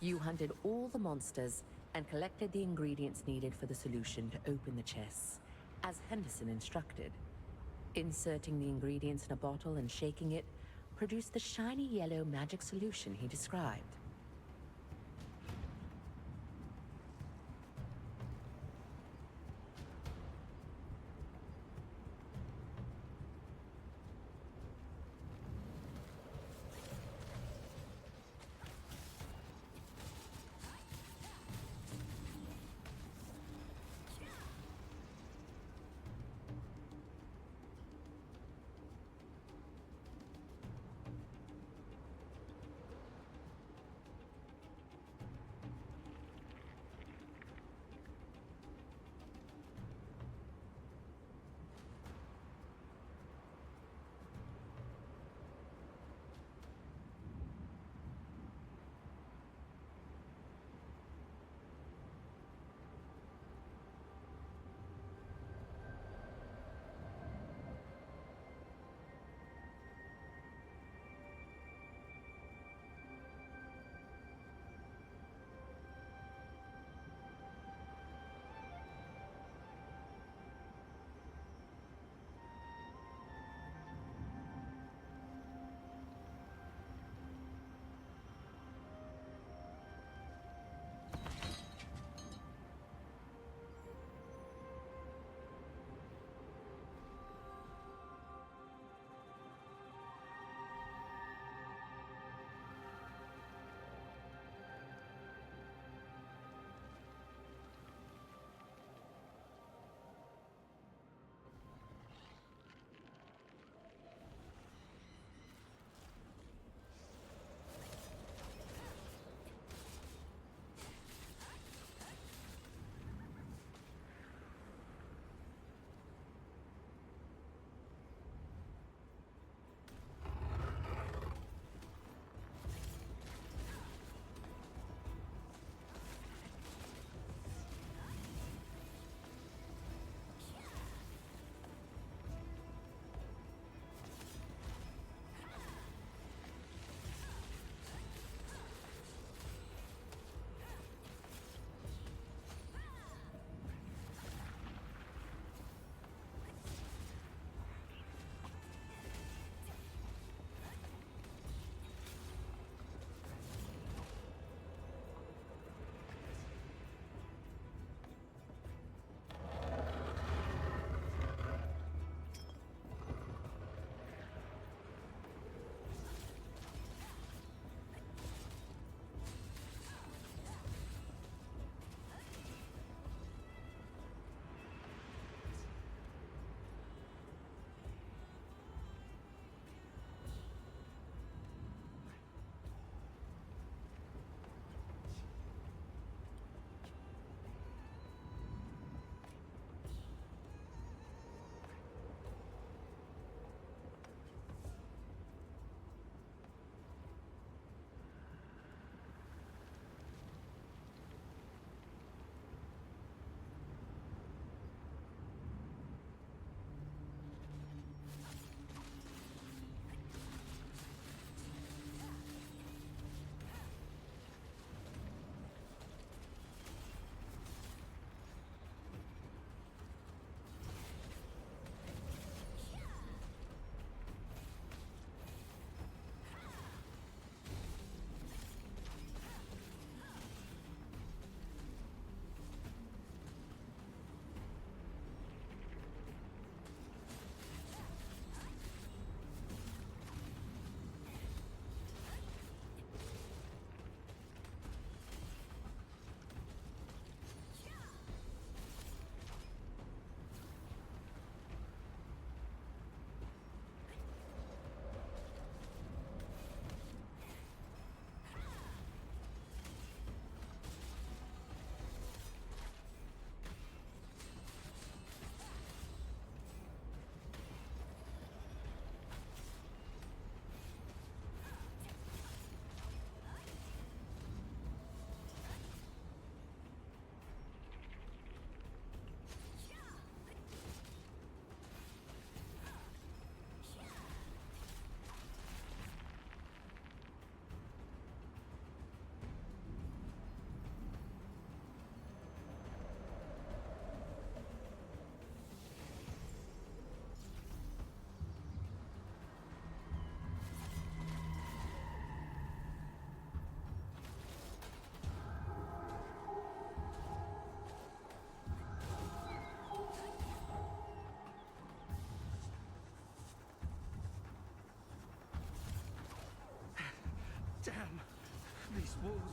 You hunted all the monsters and collected the ingredients needed for the solution to open the chests, as Henderson instructed. Inserting the ingredients in a bottle and shaking it produced the shiny yellow magic solution he described.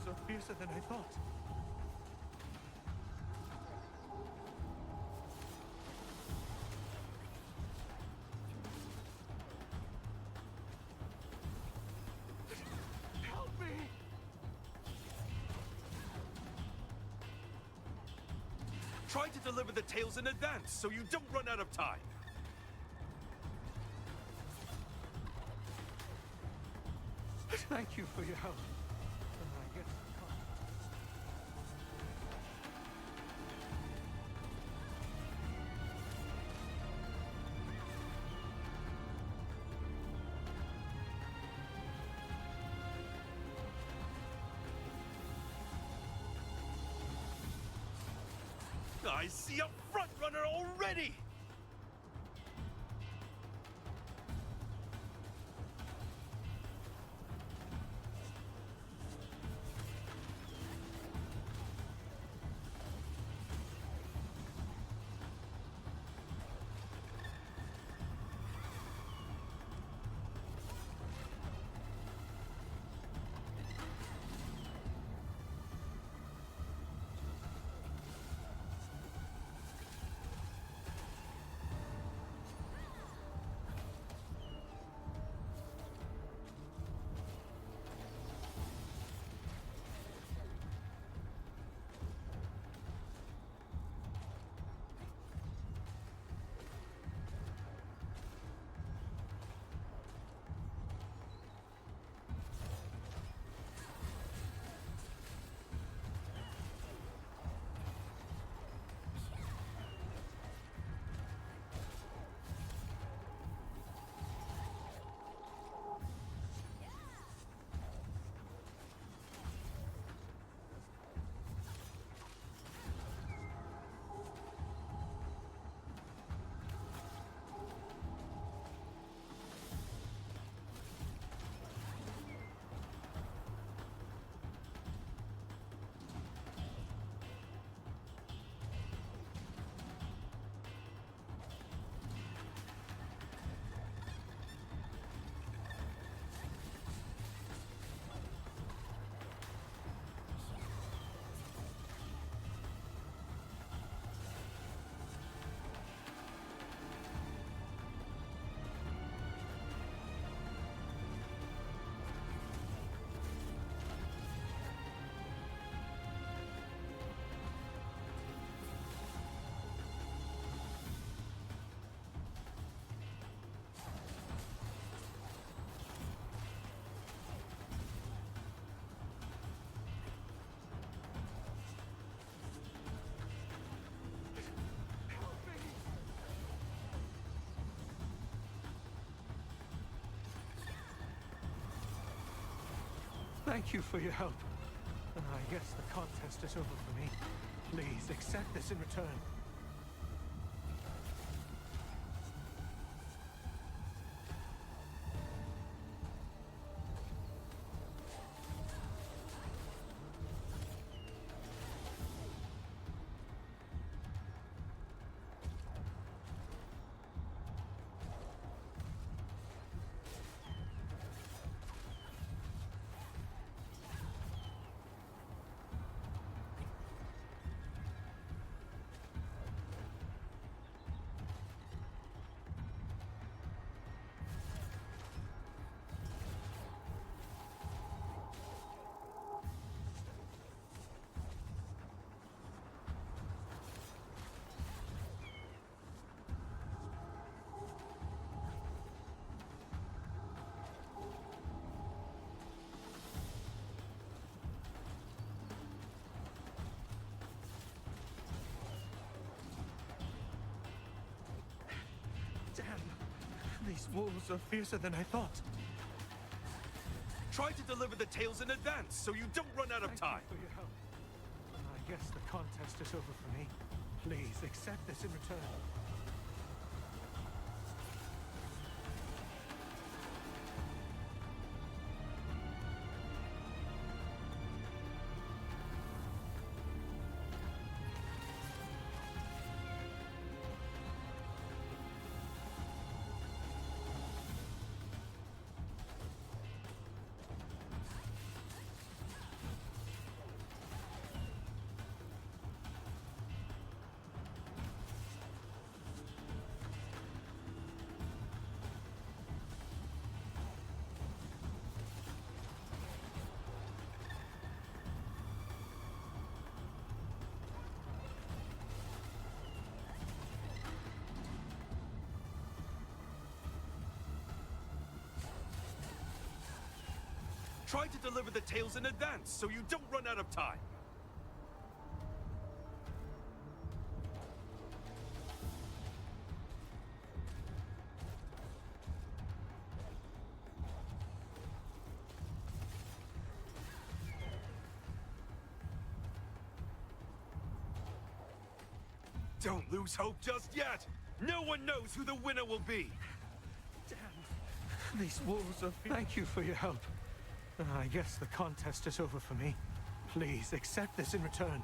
are fiercer than I thought. Help me! Try to deliver the tales in advance so you don't run out of time. Thank you for your help. I guess I see a front runner already! thank you for your help. I guess the contest is over for me. Please accept this in return. These wolves are fiercer than I thought. Try to deliver the tales in advance so you don't run out of time. Thank you for your help. I guess the contest is over for me. Please accept this in return. Try to deliver the tales in advance so you don't run out of time. Don't lose hope just yet! No one knows who the winner will be! Damn. These wolves are... Thank you for your help. I guess the contest is over for me. Please, accept this in return.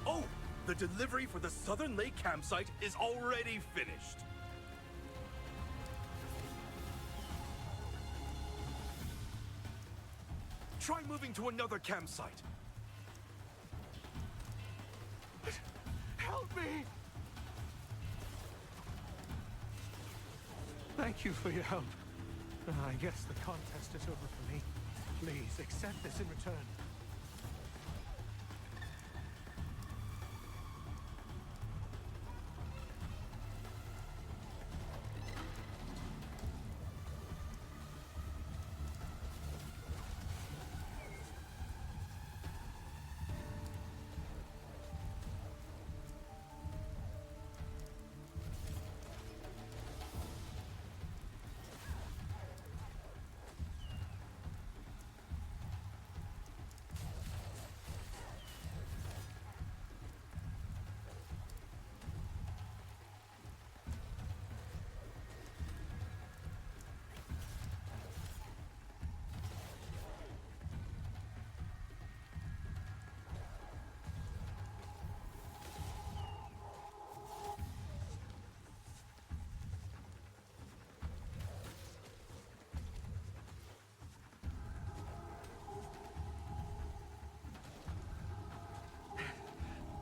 Oh, the delivery for the Southern Lake campsite is already finished. Try moving to another campsite. Help me! Thank you for your help. I guess the contest is over for me. Please, accept this in return.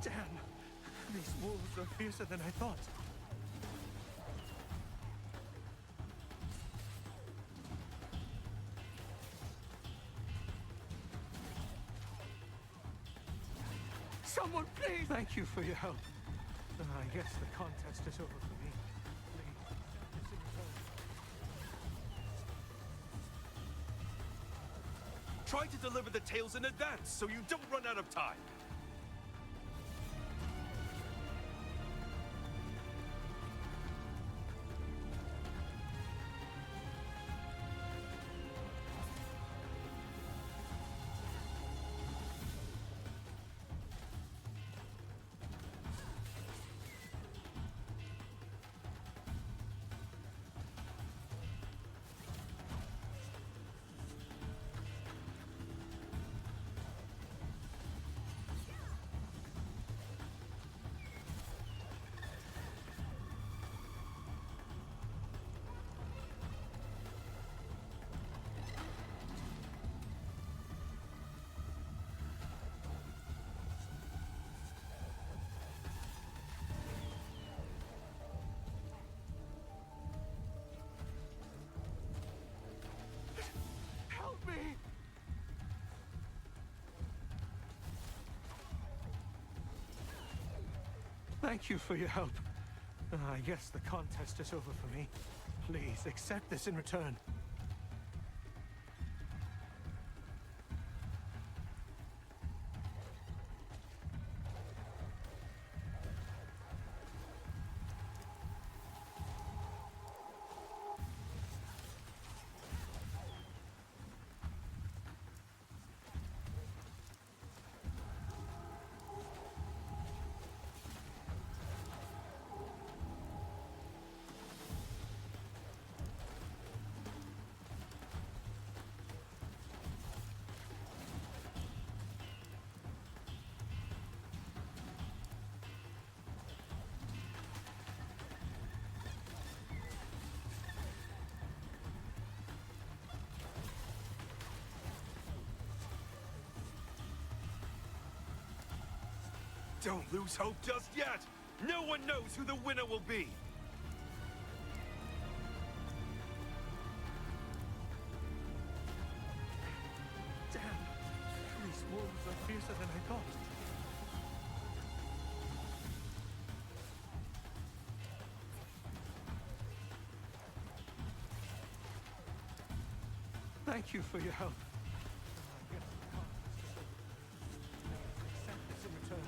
Damn! These wolves are fiercer than I thought. Someone, please! Thank you for your help. I guess the contest is over for me. Please, accept this in return. Try to deliver the tales in advance so you don't run out of time. Help me! Thank you for your help. I guess the contest is over for me. Please, accept this in return. Don't lose hope just yet! No one knows who the winner will be! Damn, these wolves are fiercer than I thought. Thank you for your help. Accept this in return.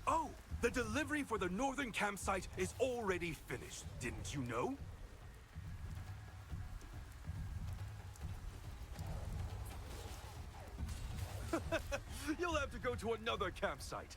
Oh! The delivery for the northern campsite is already finished. Didn't you know? You'll have to go to another campsite.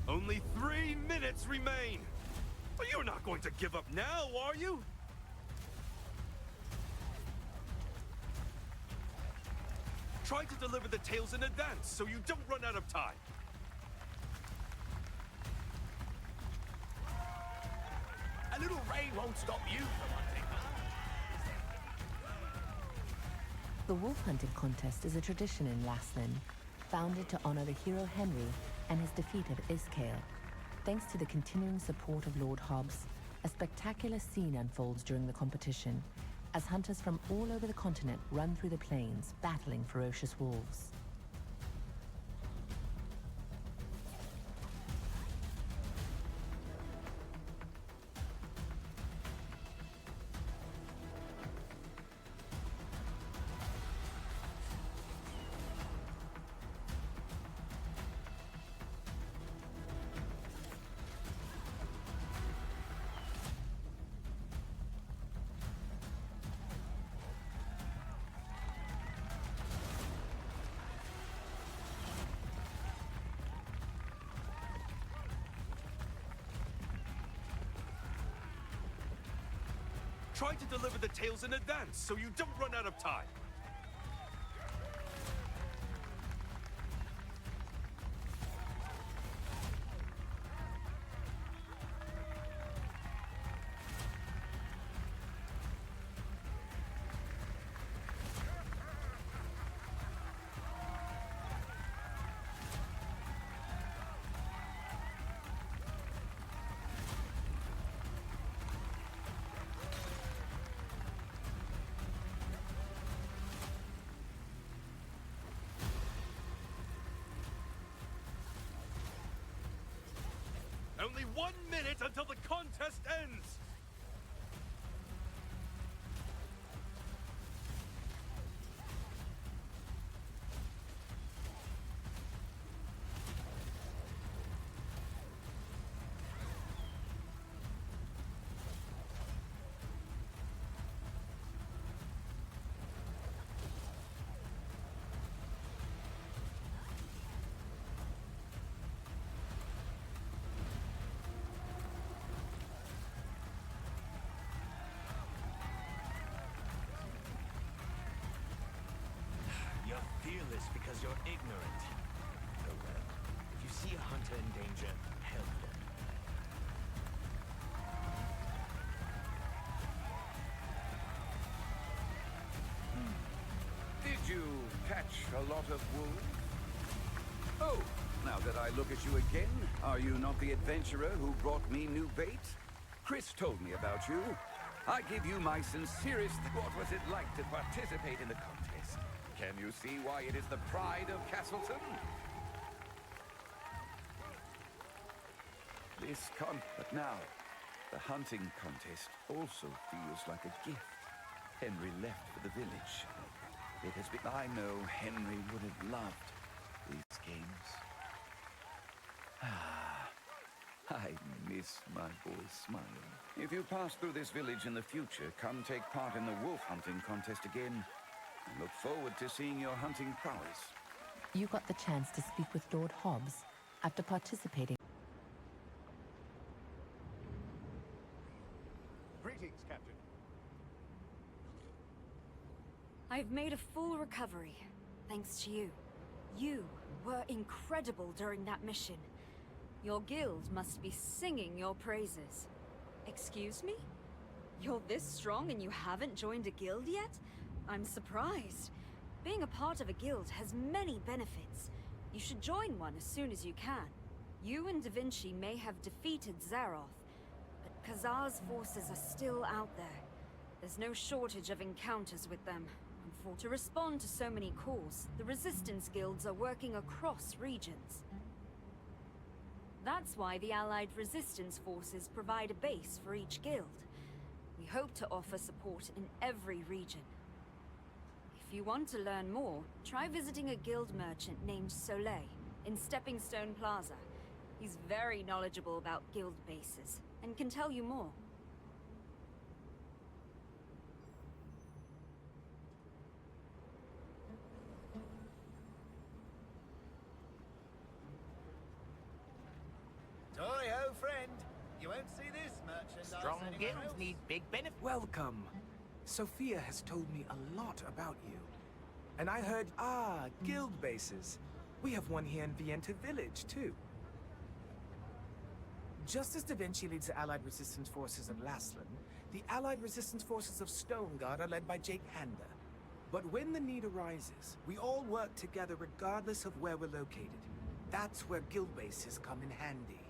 Only 3 minutes remain! But you're not going to give up now, are you? Try to deliver the tales in advance so you don't run out of time. A little rain won't stop you from hunting. The wolf hunting contest is a tradition in Lasslin, founded to honor the hero Henry and his defeat of Iskale. Thanks to the continuing support of Lord Hobbs, a spectacular scene unfolds during the competition, as hunters from all over the continent run through the plains, battling ferocious wolves. Try to deliver the tales in advance so you don't run out of time. Only 1 minute until the contest ends! Fearless because you're ignorant. Oh well. If you see a hunter in danger, help them. Did you catch a lot of wolves? Oh, now that I look at you again, are you not the adventurer who brought me new bait? Chris told me about you. I give you my sincerest... What was it like to participate in the contest? Can you see why it is the pride of Castleton? But now, the hunting contest also feels like a gift. Henry left for the village. It has been... I know Henry would have loved these games. I miss my boy's smile. If you pass through this village in the future, come take part in the wolf hunting contest again. I look forward to seeing your hunting prowess. You got the chance to speak with Lord Hobbs after participating. Greetings, Captain. I've made a full recovery, thanks to you. You were incredible during that mission. Your guild must be singing your praises. Excuse me? You're this strong and you haven't joined a guild yet? I'm surprised. Being a part of a guild has many benefits. You should join one as soon as you can. You and Da Vinci may have defeated Zaroth, but Khazar's forces are still out there. There's no shortage of encounters with them. And to respond to so many calls, the resistance guilds are working across regions. That's why the Allied resistance forces provide a base for each guild. We hope to offer support in every region. If you want to learn more, try visiting a guild merchant named Soleil in Stepping Stone Plaza. He's very knowledgeable about guild bases and can tell you more. Toy-ho, friend. You won't see this merchandise Strong anywhere guilds else. need big benefits. Welcome. Sophia has told me a lot about you. And I heard, guild bases. We have one here in Vienta Village, too. Just as Da Vinci leads the Allied resistance forces of Laslan, the Allied resistance forces of Stoneguard are led by Jake Hander. But when the need arises, we all work together regardless of where we're located. That's where guild bases come in handy.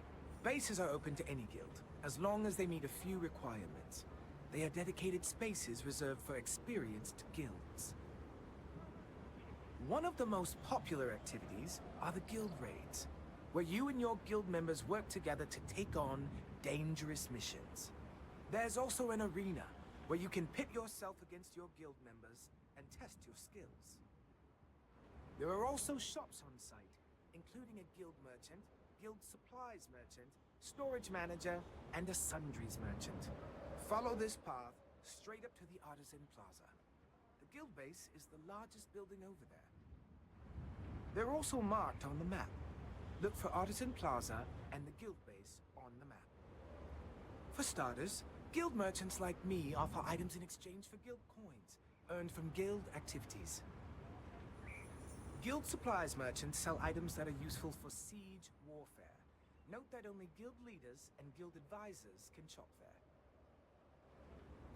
Bases are open to any guild, as long as they meet a few requirements. They are dedicated spaces reserved for experienced guilds. One of the most popular activities are the guild raids, where you and your guild members work together to take on dangerous missions. There's also an arena, where you can pit yourself against your guild members and test your skills. There are also shops on site, including a guild merchant, guild supplies merchant, storage manager, and a sundries merchant. Follow this path straight up to the Artisan Plaza. The guild base is the largest building over there. They're also marked on the map. Look for Artisan Plaza and the guild base on the map. For starters, guild merchants like me offer items in exchange for guild coins, earned from guild activities. Guild supplies merchants sell items that are useful for siege warfare. Note that only guild leaders and guild advisors can shop there.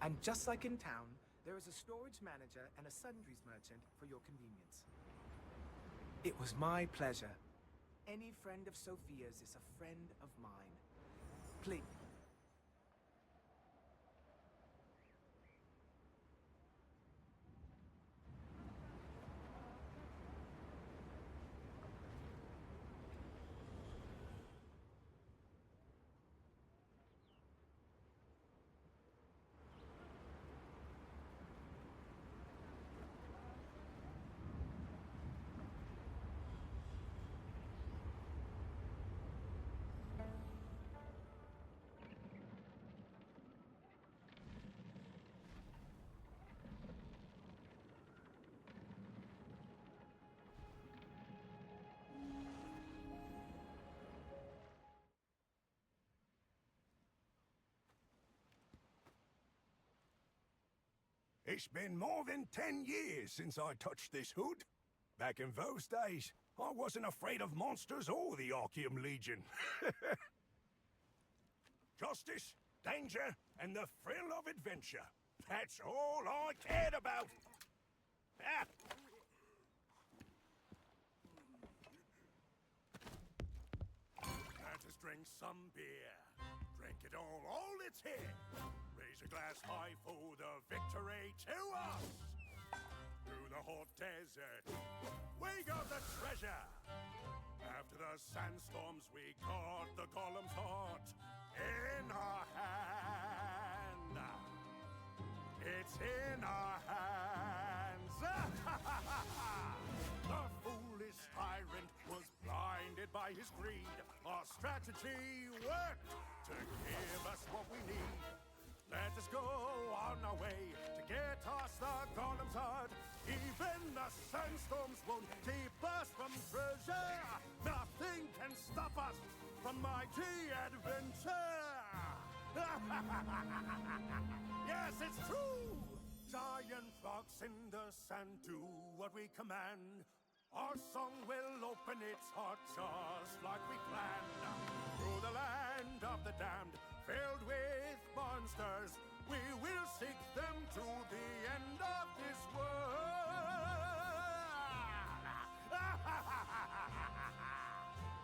And just like in town, there is a storage manager and a sundries merchant for your convenience. It was my pleasure. Any friend of Sophia's is a friend of mine. Please. It's been more than 10 years since I touched this hood. Back in those days, I wasn't afraid of monsters or the Archeum Legion. Justice, danger, and the thrill of adventure. That's all I cared about. Ah. some beer. Drink it all it's here. Raise a glass high for the victory to us. Through the hot desert, we got the treasure. After the sandstorms, we got the golem's heart in our hand. It's in our hands. The foolish tyrant was blinded by his greed. Our strategy worked to give us what we need. Let us go on our way to get us the golem's heart. Even the sandstorms won't keep us from treasure. Nothing can stop us from mighty adventure. Yes, it's true. Giant rocks in the sand do what we command. Our song will open its heart just like we planned. Through the land of the damned, filled with monsters, we will seek them to the end of this world.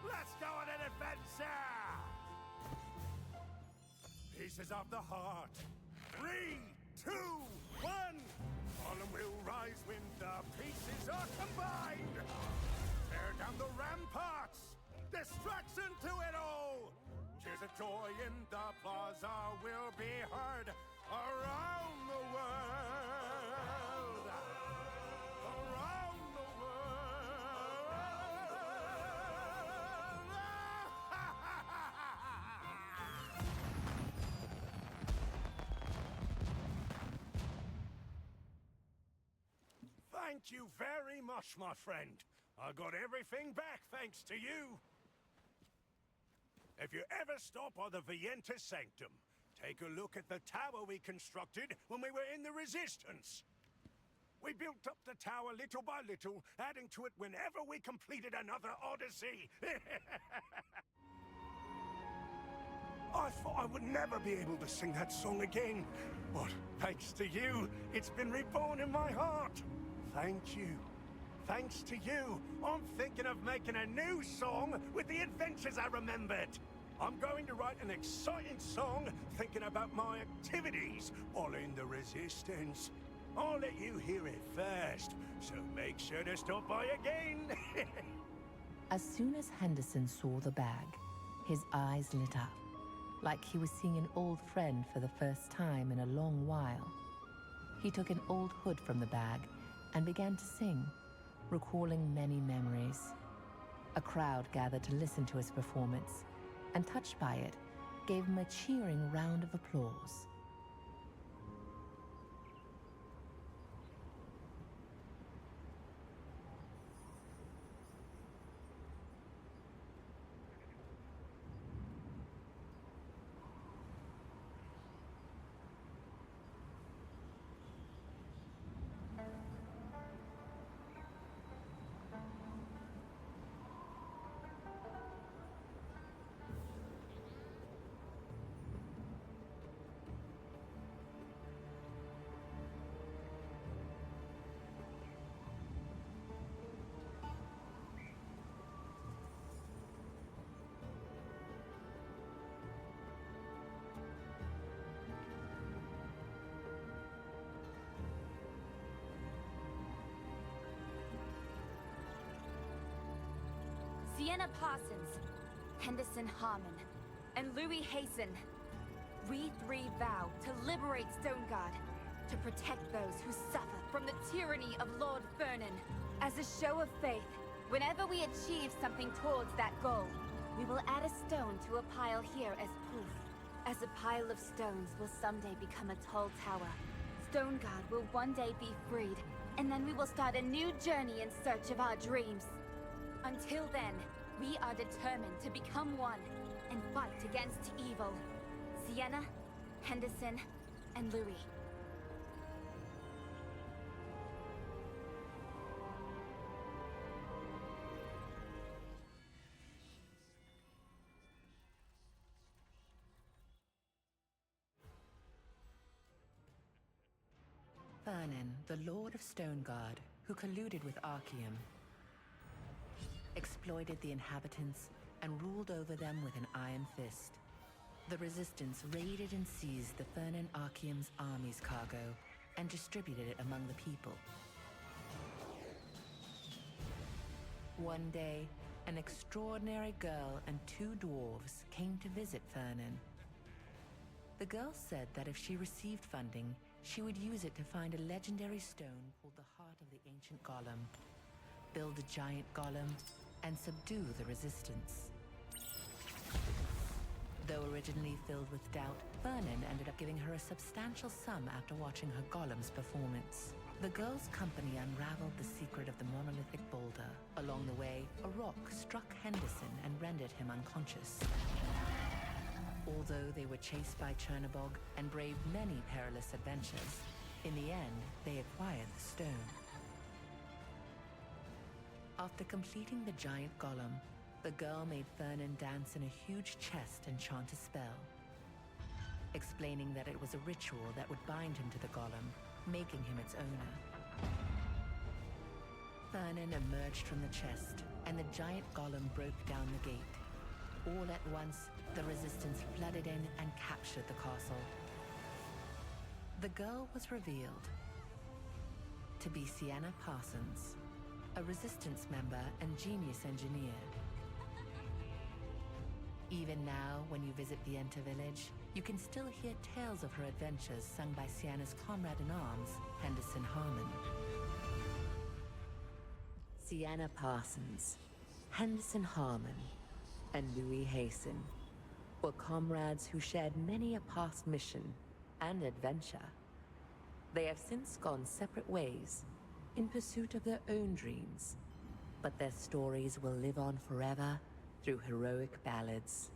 Let's go on an adventure! Pieces of the heart. 3, 2, 1! Golem will rise when the pieces are combined! Tear down the ramparts! Destruction to it all! Cheers of joy in the plaza will be heard around the world! Around the world! Thank you very much, my friend. I got everything back thanks to you. If you ever stop by the Vienta Sanctum, take a look at the tower we constructed when we were in the Resistance. We built up the tower little by little, adding to it whenever we completed another odyssey. I thought I would never be able to sing that song again, but thanks to you, it's been reborn in my heart. Thank you. Thanks to you, I'm thinking of making a new song with the adventures I remembered. I'm going to write an exciting song thinking about my activities while in the Resistance. I'll let you hear it first, so make sure to stop by again. As soon as Henderson saw the bag, his eyes lit up, like he was seeing an old friend for the first time in a long while. He took an old hood from the bag and began to sing, recalling many memories. A crowd gathered to listen to his performance, and touched by it, gave him a cheering round of applause. Sienna Parsons, Henderson Harmon, and Louis Hasten. We three vow to liberate Stoneguard, to protect those who suffer from the tyranny of Lord Vernon. As a show of faith, whenever we achieve something towards that goal, we will add a stone to a pile here as proof. As a pile of stones will someday become a tall tower, Stoneguard will one day be freed, and then we will start a new journey in search of our dreams. Until then, we are determined to become one and fight against evil. Sienna, Henderson, and Louis. Vernon, the Lord of Stoneguard, who colluded with Archeum, exploited the inhabitants, and ruled over them with an iron fist. The Resistance raided and seized the Fernan Archeum's army's cargo and distributed it among the people. One day, an extraordinary girl and 2 dwarves came to visit Fernan. The girl said that if she received funding, she would use it to find a legendary stone called the Heart of the Ancient Golem, build a giant golem, and subdue the Resistance. Though originally filled with doubt, Fernan ended up giving her a substantial sum after watching her golem's performance. The girl's company unraveled the secret of the monolithic boulder. Along the way, a rock struck Henderson and rendered him unconscious. Although they were chased by Chernobog and braved many perilous adventures, in the end, they acquired the stone. After completing the giant golem, the girl made Fernan dance in a huge chest and chant a spell, explaining that it was a ritual that would bind him to the golem, making him its owner. Fernan emerged from the chest, and the giant golem broke down the gate. All at once, the Resistance flooded in and captured the castle. The girl was revealed to be Sienna Parsons, a Resistance member and genius engineer. Even now, when you visit the Enter village, you can still hear tales of her adventures sung by Sienna's comrade-in-arms, Henderson Harmon. Sienna Parsons, Henderson Harmon, and Louis Hasten were comrades who shared many a past mission and adventure. They have since gone separate ways in pursuit of their own dreams, but their stories will live on forever through heroic ballads.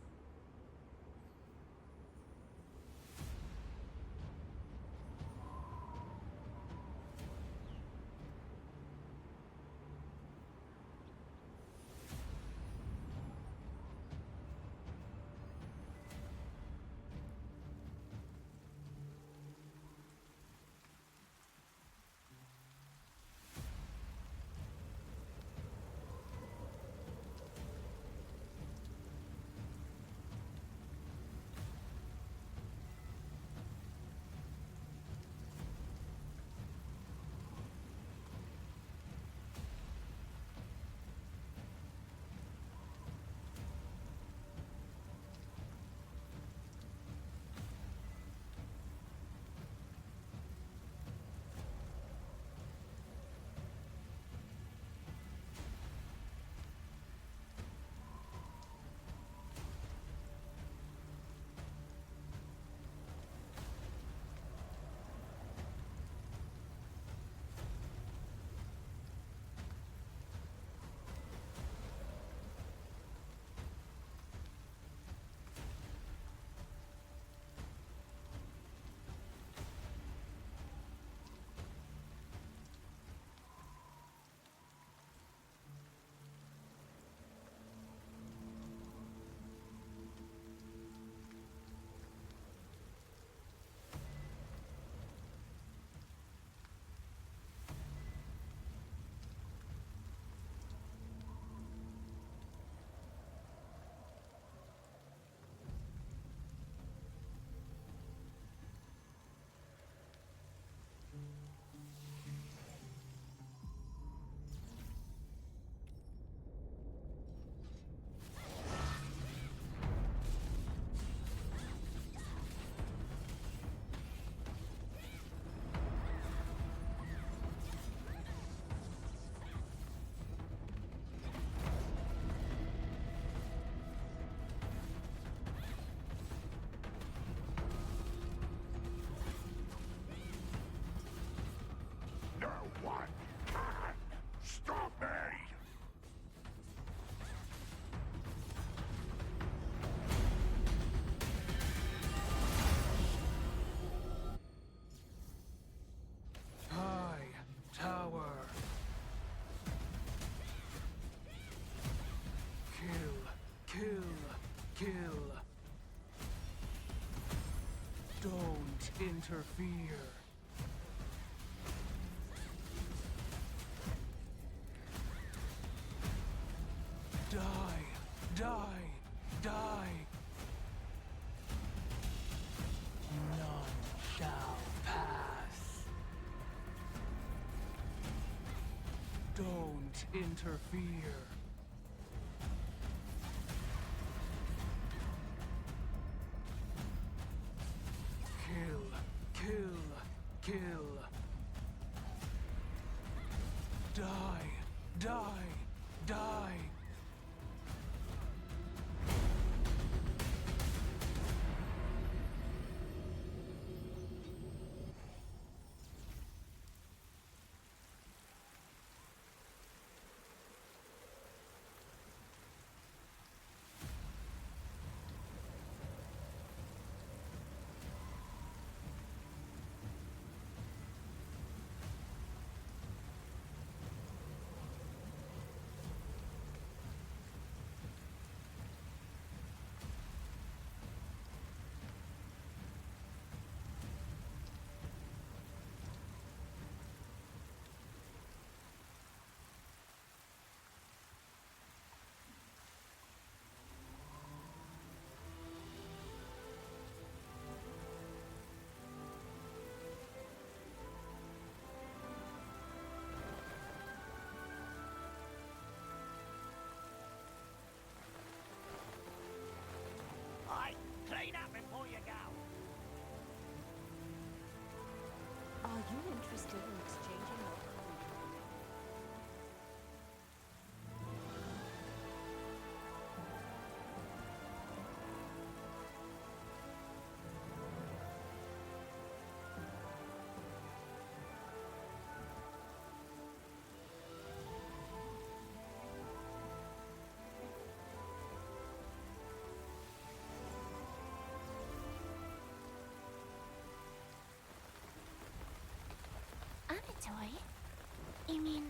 No one can stop me! High tower. Kill. Don't interfere. Die. Die! Die! None shall pass. Don't interfere. Kill, kill, kill. Die, die, die. Clean up before you go. Are you interested in exchanging your coin? Toy? You mean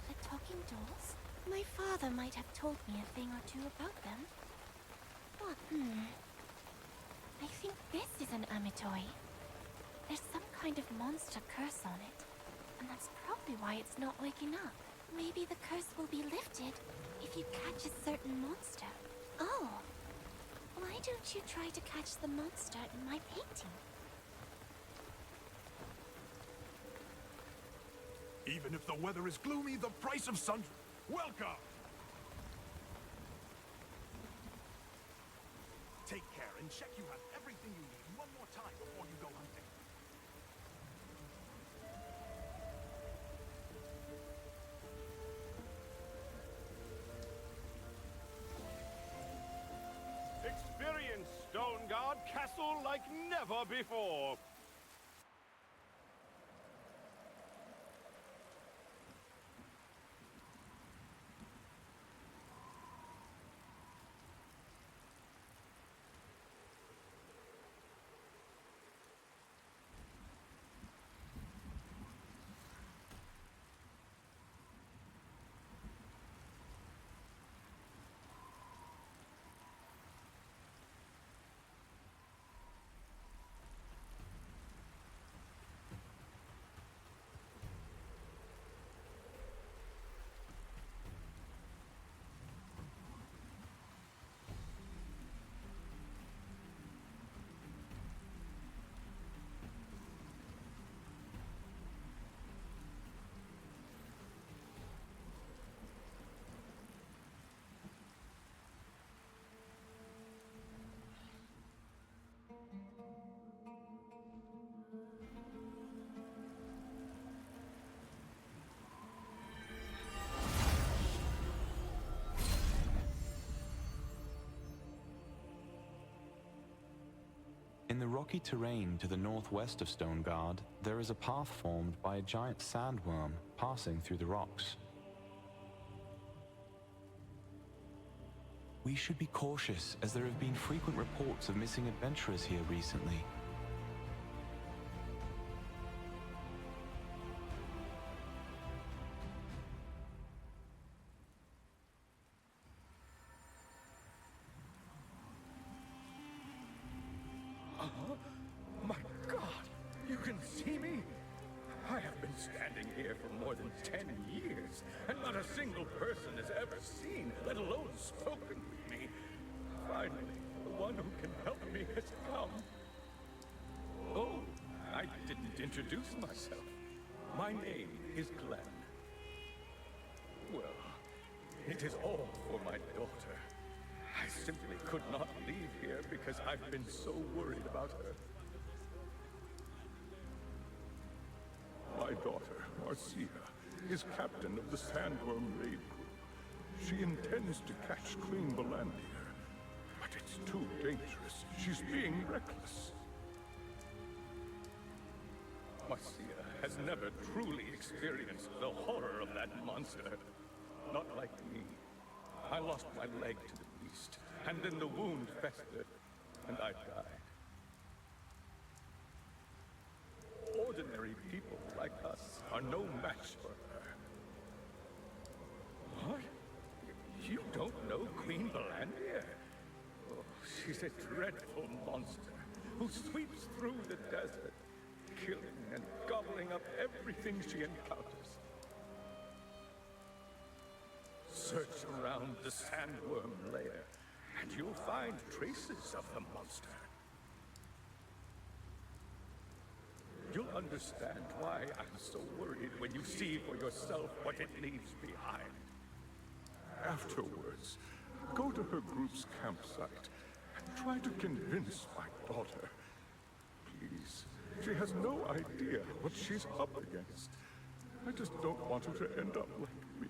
the talking dolls? My father might have told me a thing or two about them. What? I think this is an Amitoy. There's some kind of monster curse on it, and that's probably why it's not waking up. Maybe the curse will be lifted if you catch a certain monster. Oh, why don't you try to catch the monster in my painting? Even if the weather is gloomy, the price of sun... Welcome! Take care and check you have everything you need one more time before you go hunting. Experience Stone Guard Castle like never before. In the rocky terrain to the northwest of Stoneguard, there is a path formed by a giant sandworm passing through the rocks. We should be cautious, as there have been frequent reports of missing adventurers here recently. My God! You can see me? I have been standing here for more than 10 years, and not a single person has ever seen, let alone spoken with me. finally, the one who can help me has come. Oh, I didn't introduce myself. My name is Glenn. Well, it is all for my daughter. I simply could not leave here because I've been so worried about her. My daughter, Marcia, is captain of the Sandworm Raid Group. She intends to catch Queen Valandia, but it's too dangerous. She's being reckless. Marcia has never truly experienced the horror of that monster. Not like me. I lost my leg to the beast, and then the wound festered, and I died. Ordinary people like us are no match for her. What? You don't know Queen Valandia? Oh, she's a dreadful monster who sweeps through the desert, killing and gobbling up everything she encounters. Search around the Sandworm lair, and you'll find traces of the monster. You'll understand why I'm so worried when you see for yourself what it leaves behind. Afterwards, go to her group's campsite and try to convince my daughter. Please, she has no idea what she's up against. I just don't want her to end up like me.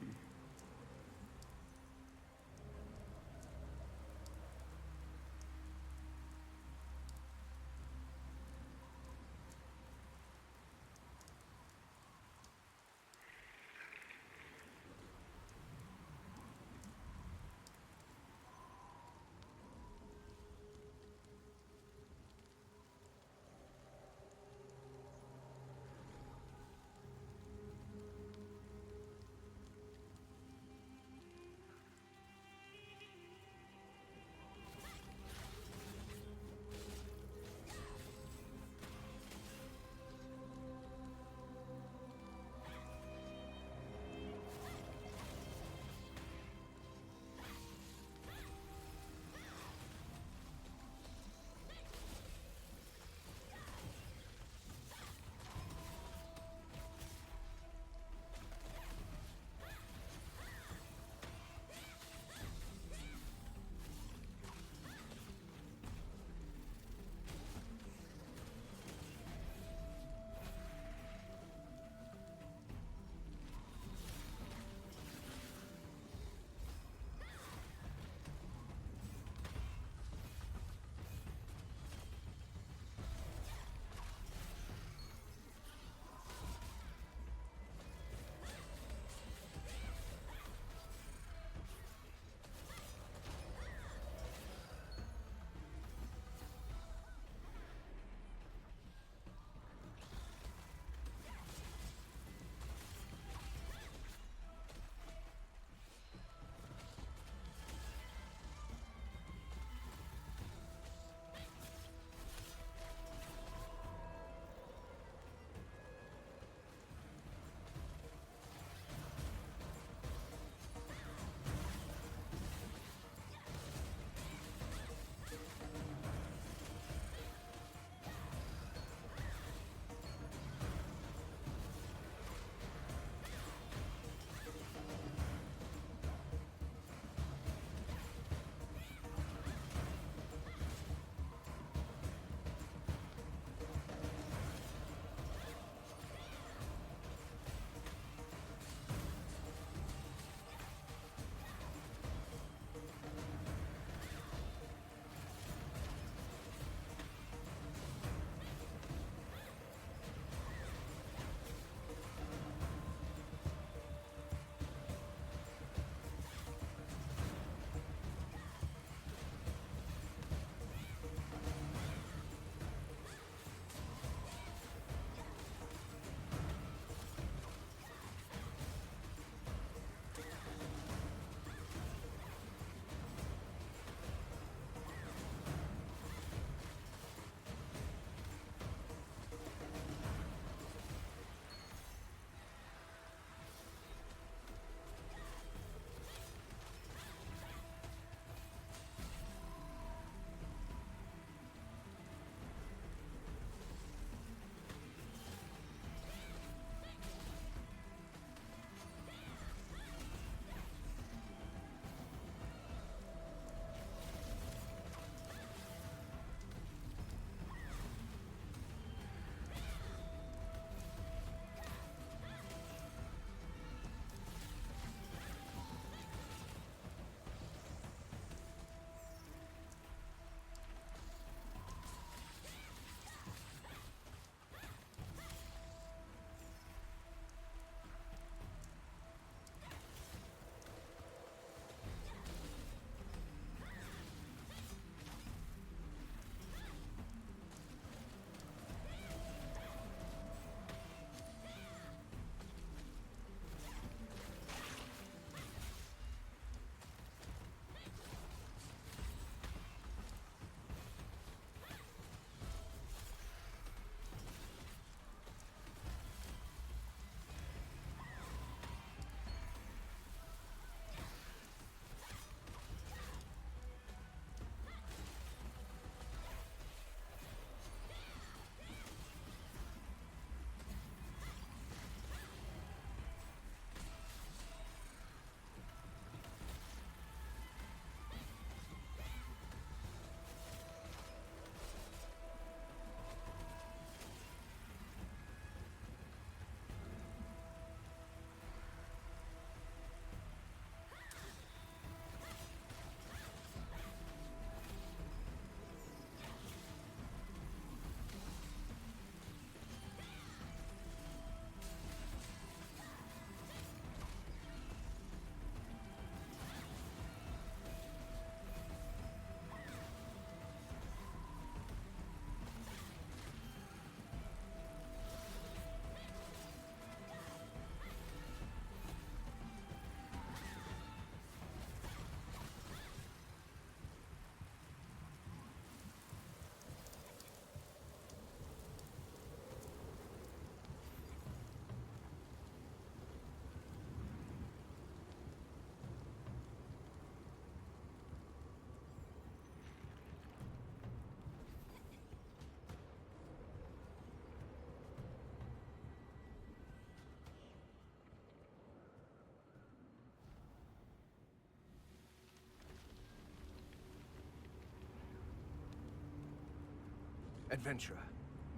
Adventurer,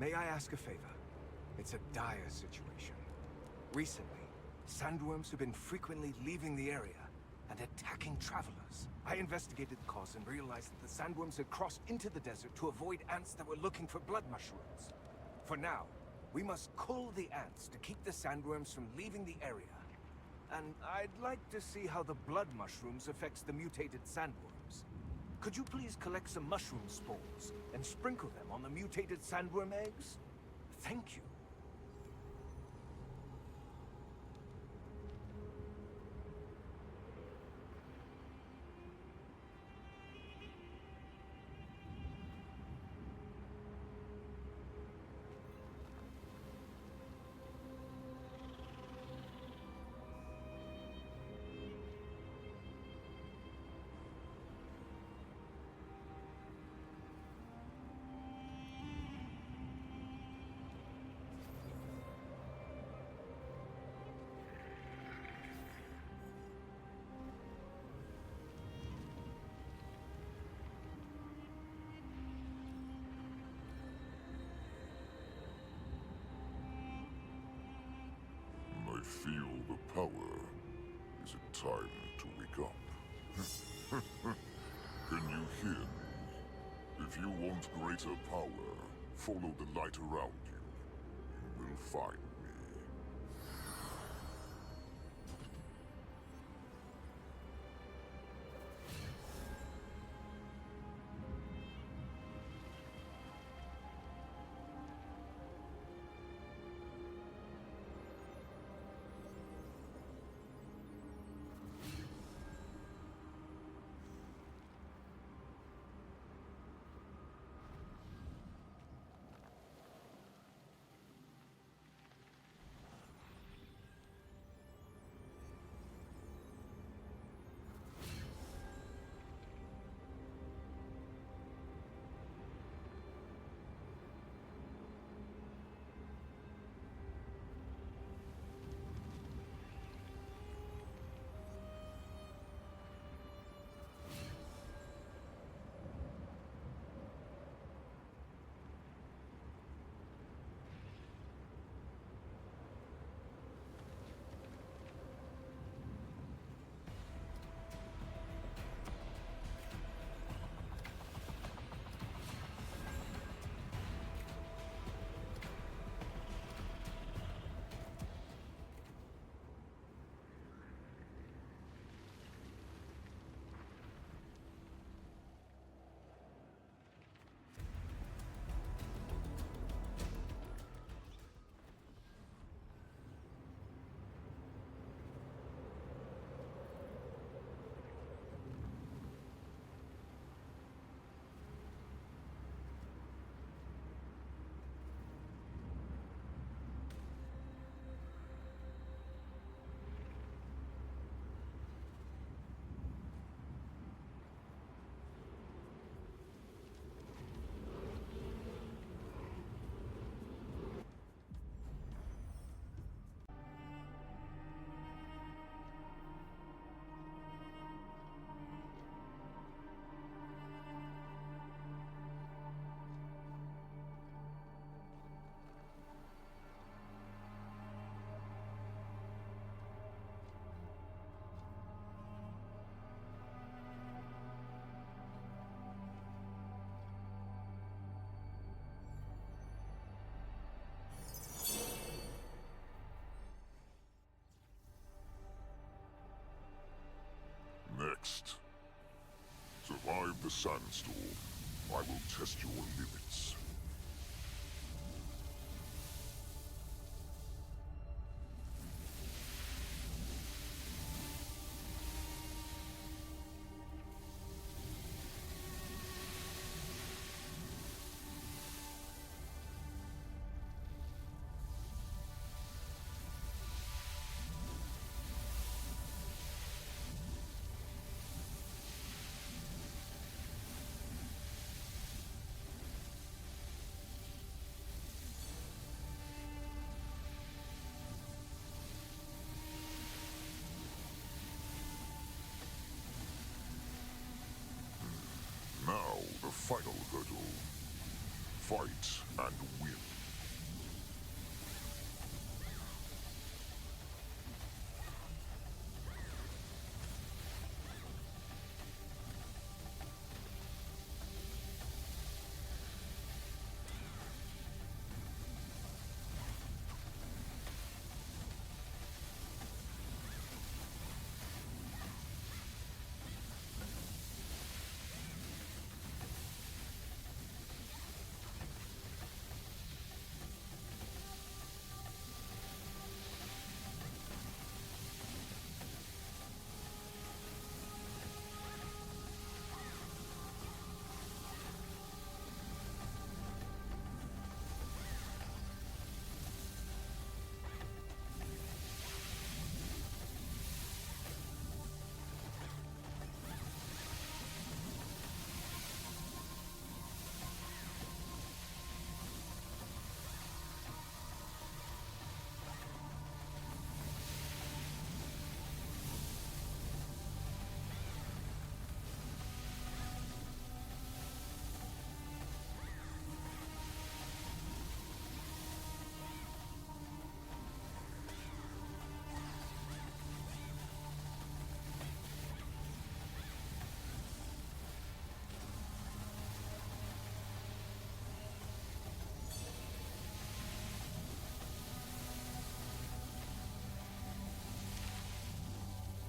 may I ask a favor? It's a dire situation. Recently, sandworms have been frequently leaving the area and attacking travelers. I investigated the cause and realized that the sandworms had crossed into the desert to avoid ants that were looking for blood mushrooms. For now, we must cull the ants to keep the sandworms from leaving the area. And I'd like to see how the blood mushrooms affects the mutated sandworms. Could you please collect some mushroom spores and sprinkle them on the mutated sandworm eggs? Thank you. I feel the power. Is it time to wake up? Can you hear me? If you want greater power, follow the light around you. You will find me. Next. Survive the sandstorm. I will test your limits. fight and win.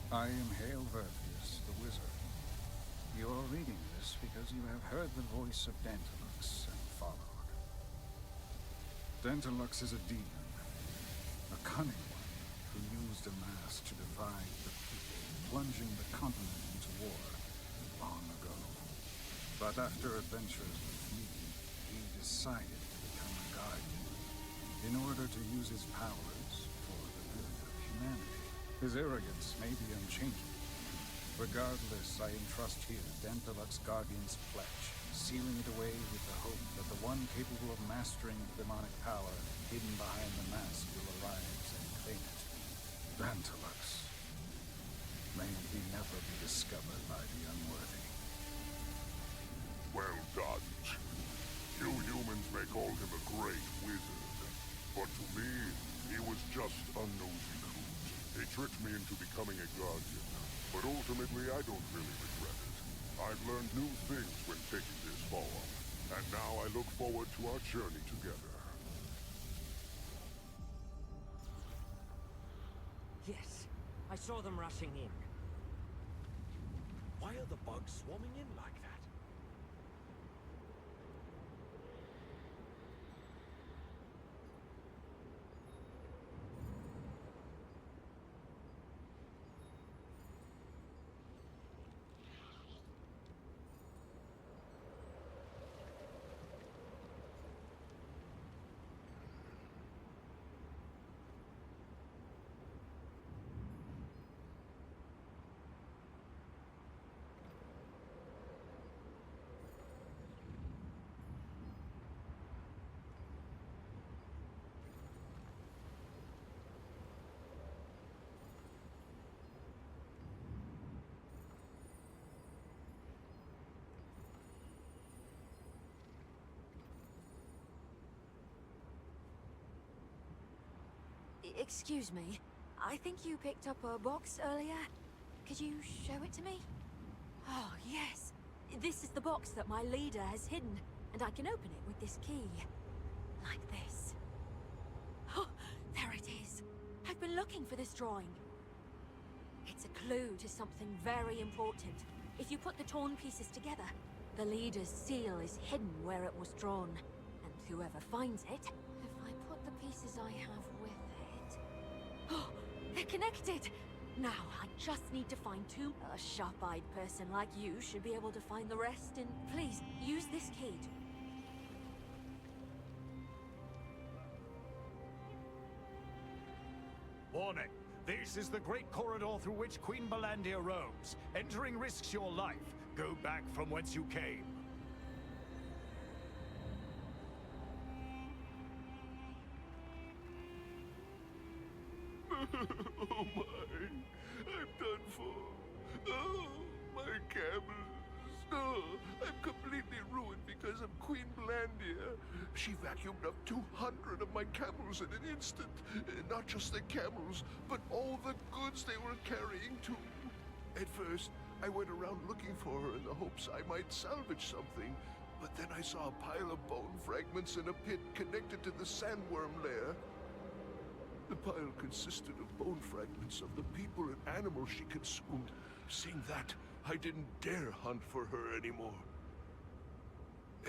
I am Hail Vervius, the wizard. You are reading this because you have heard the voice of Dantalux and followed. Dantalux is a demon, a cunning one who used a mask to divide the people, plunging the continent into war long ago. But after adventures with me, he decided to become a guardian in order to use his powers for the good of humanity. His arrogance may be unchangeable. Regardless, I entrust here Dantalux Guardian's pledge, sealing it away with the hope that the one capable of mastering the demonic power hidden behind the mask will arise and claim it. Dantalux. May he never be discovered by the unworthy. Well done. You humans may call him a great wizard, but to me, he was just a nosy coot. He tricked me into becoming a guardian, but ultimately I don't really regret it. I've learned new things when taking this form, and now I look forward to our journey together. Yes, I saw them rushing in. Why are the bugs swarming in like that? Excuse me. I think you picked up a box earlier. Could you show it to me? Oh, yes. This is the box that my leader has hidden, and I can open it with this key. Like this. Oh, there it is. I've been looking for this drawing. It's a clue to something very important. If you put the torn pieces together, the leader's seal is hidden where it was drawn. And whoever finds it, if I put the pieces I have with it... Oh, they're connected! Now, I just need to find two. A sharp-eyed person like you should be able to find the rest, and please, use this key to... Warning! This is the great corridor through which Queen Balandia roams. Entering risks your life. Go back from whence you came. Oh my, I'm done for. Oh, my camels. Oh, I'm completely ruined because of Queen Balandia. She vacuumed up 200 of my camels in an instant. Not just the camels, but all the goods they were carrying too. At first, I went around looking for her in the hopes I might salvage something, but then I saw a pile of bone fragments in a pit connected to the sandworm lair. The pile consisted of bone fragments of the people and animals she consumed. Seeing that, I didn't dare hunt for her anymore.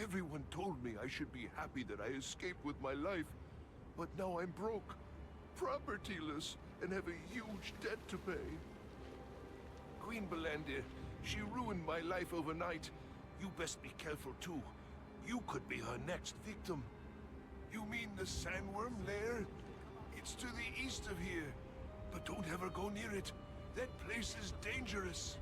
Everyone told me I should be happy that I escaped with my life, but now I'm broke, propertyless, and have a huge debt to pay. Queen Belandir, she ruined my life overnight. You best be careful too. You could be her next victim. You mean the sandworm lair? It's to the east of here, but don't ever go near it. That place is dangerous.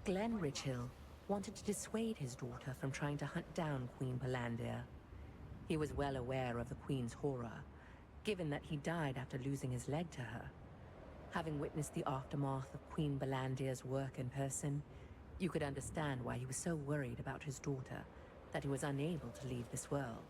Glenn Richhill wanted to dissuade his daughter from trying to hunt down Queen Belandir. He was well aware of the Queen's horror, given that he died after losing his leg to her. Having witnessed the aftermath of Queen Belandir's work in person, you could understand why he was so worried about his daughter that he was unable to leave this world.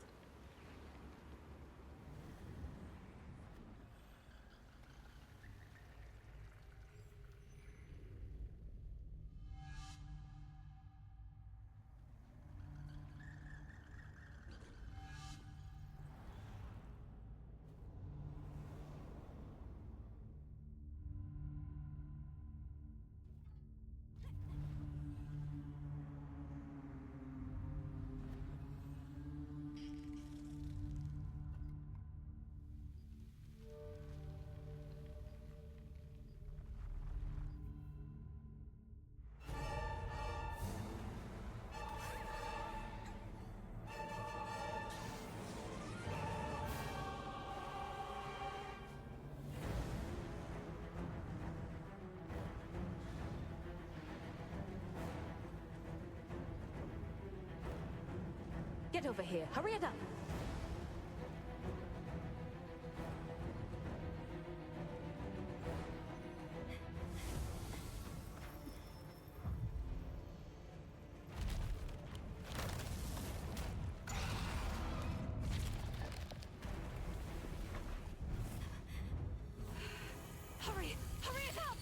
Get over here. Hurry it up. Hurry! Hurry it up!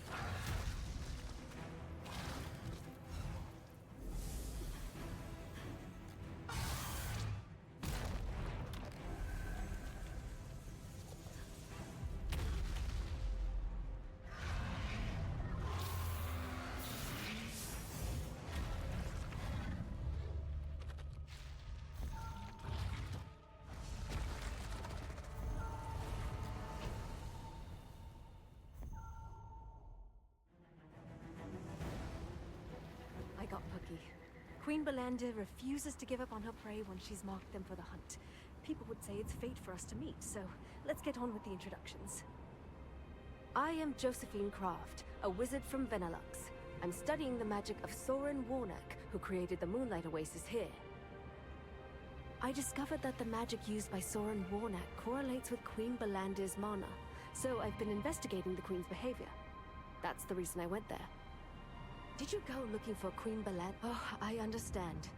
I got Pookie. Queen Belandir refuses to give up on her prey when she's marked them for the hunt. People would say it's fate for us to meet, so let's get on with the introductions. I am Josephine Kraft, a wizard from Venelux. I'm studying the magic of Soren Warnock, who created the Moonlight Oasis here. I discovered that the magic used by Soren Warnock correlates with Queen Belandir's mana, so I've been investigating the Queen's behavior. That's the reason I went there. Did you go looking for Queen Belandir? Oh, I understand.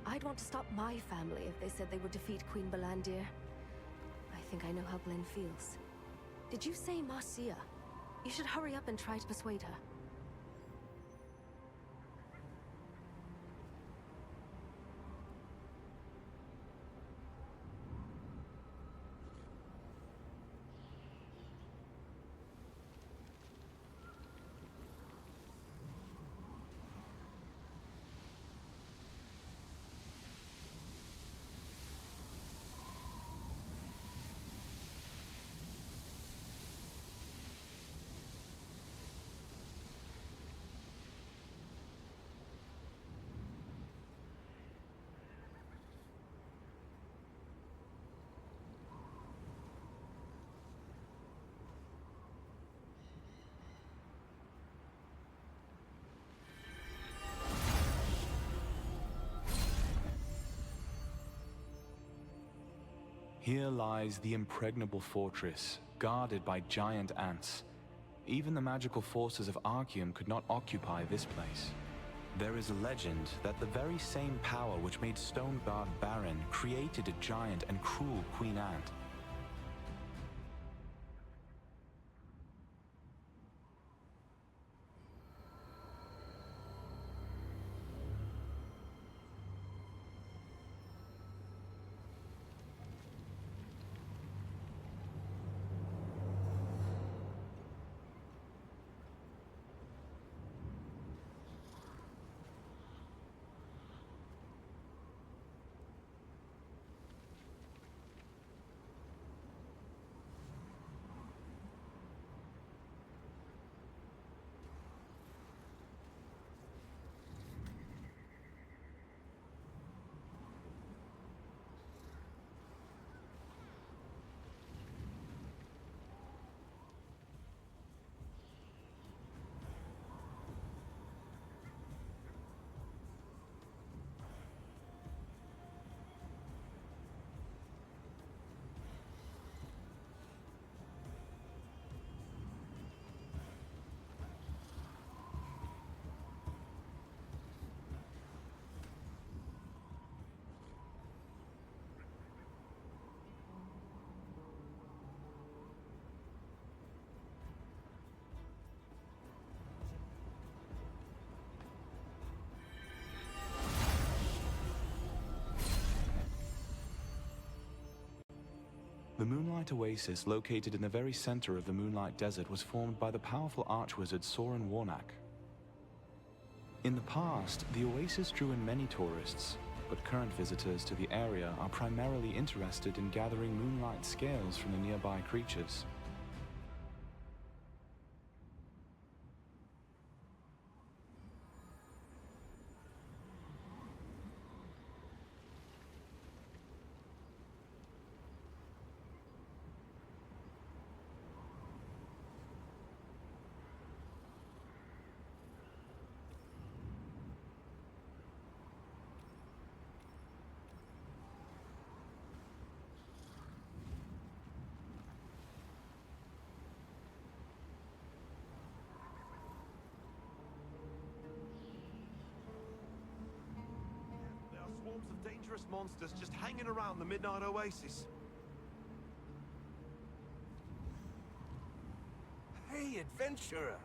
I'd want to stop my family if they said they would defeat Queen Belandir. I think I know how Glenn feels. Did you say Marcia? You should hurry up and try to persuade her. Here lies the impregnable fortress, guarded by giant ants. Even the magical forces of Arceum could not occupy this place. There is a legend that the very same power which made Stoneguard barren created a giant and cruel Queen Ant. The Moonlight Oasis, located in the very center of the Moonlight Desert, was formed by the powerful archwizard Soren Warnack. In the past, the oasis drew in many tourists, but current visitors to the area are primarily interested in gathering moonlight scales from the nearby creatures. Swarms of dangerous monsters just hanging around the Midnight Oasis. Hey, adventurer!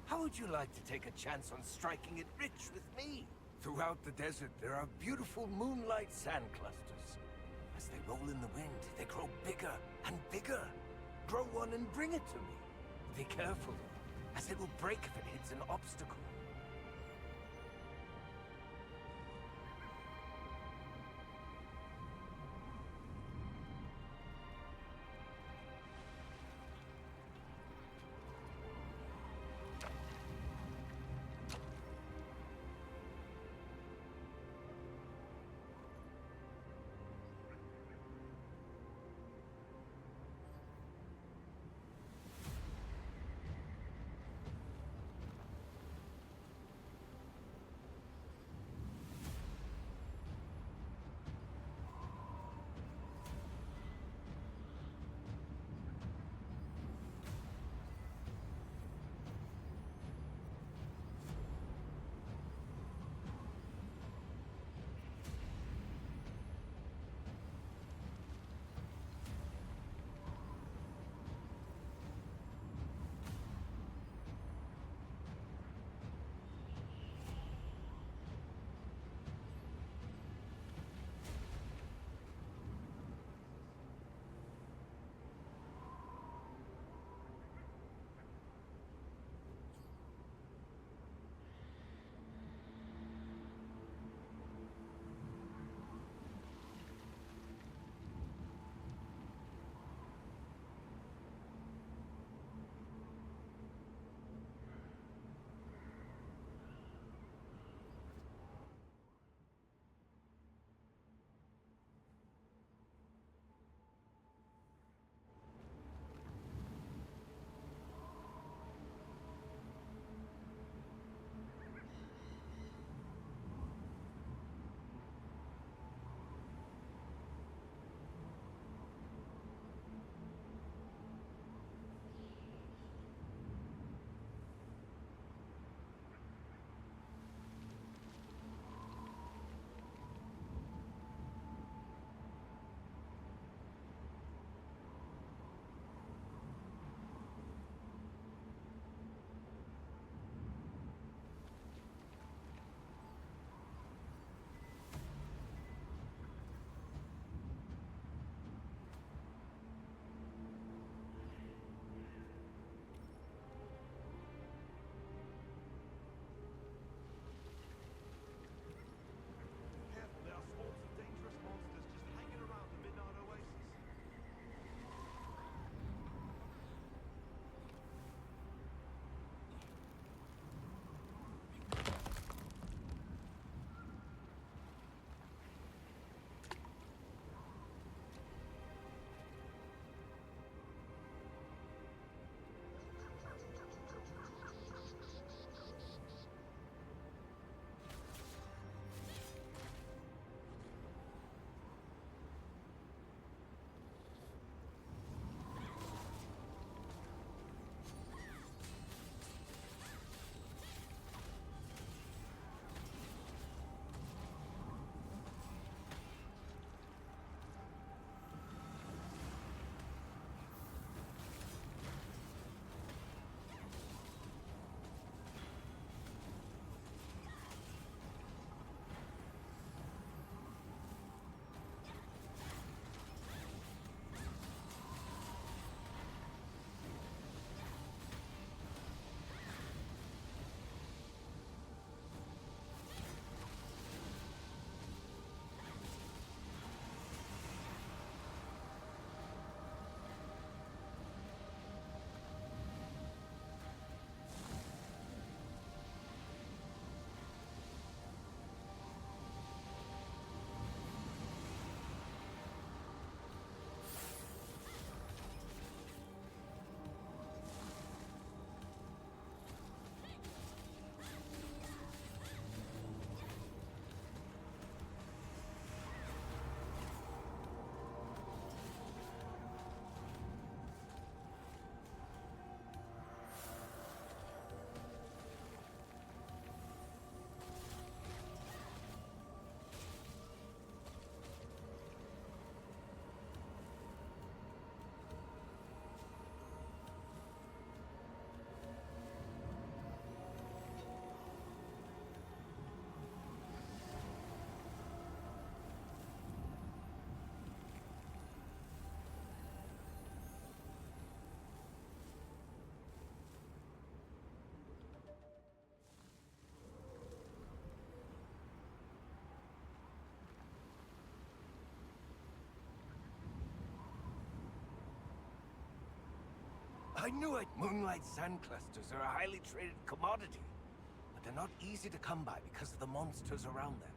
How would you like to take a chance on striking it rich with me? Throughout the desert, there are beautiful moonlight sand clusters. As they roll in the wind, they grow bigger and bigger. Grow one and bring it to me. Be careful, as it will break if it hits an obstacle. I knew it! Moonlight sand clusters are a highly traded commodity. But they're not easy to come by because of the monsters around them.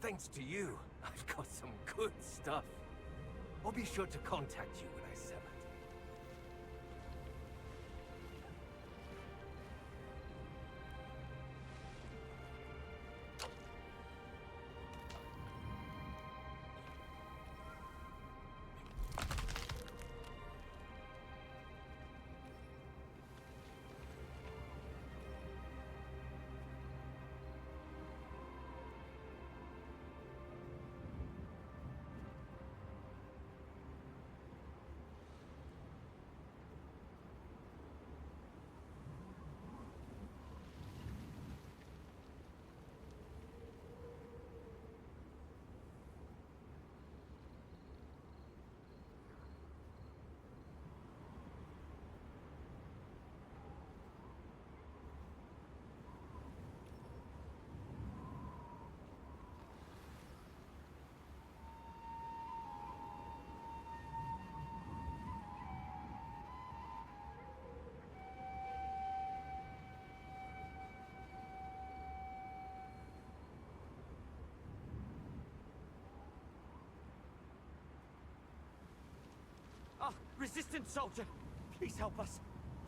Thanks to you, I've got some good stuff. I'll be sure to contact you when I sell it. Ah, resistance soldier! Please help us.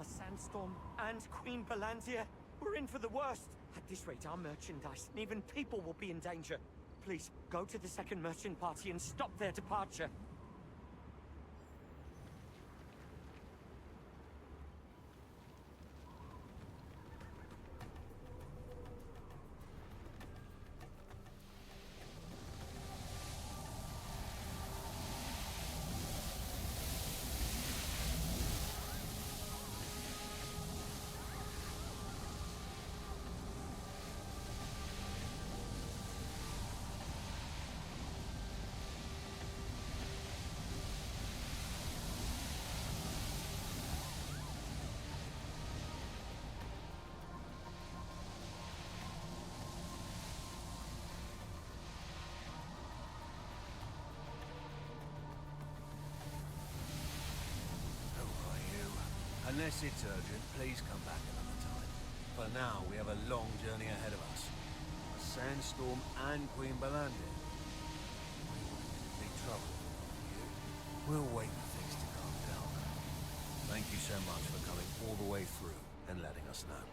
A sandstorm and Queen Balandia. We're in for the worst. At this rate, our merchandise and even people will be in danger. Please, go to the second merchant party and stop their departure. Unless it's urgent, please come back another time. For now, we have a long journey ahead of us. A sandstorm and Queen Balandia. Big trouble. We'll wait for things to calm down. Thank you so much for coming all the way through and letting us know.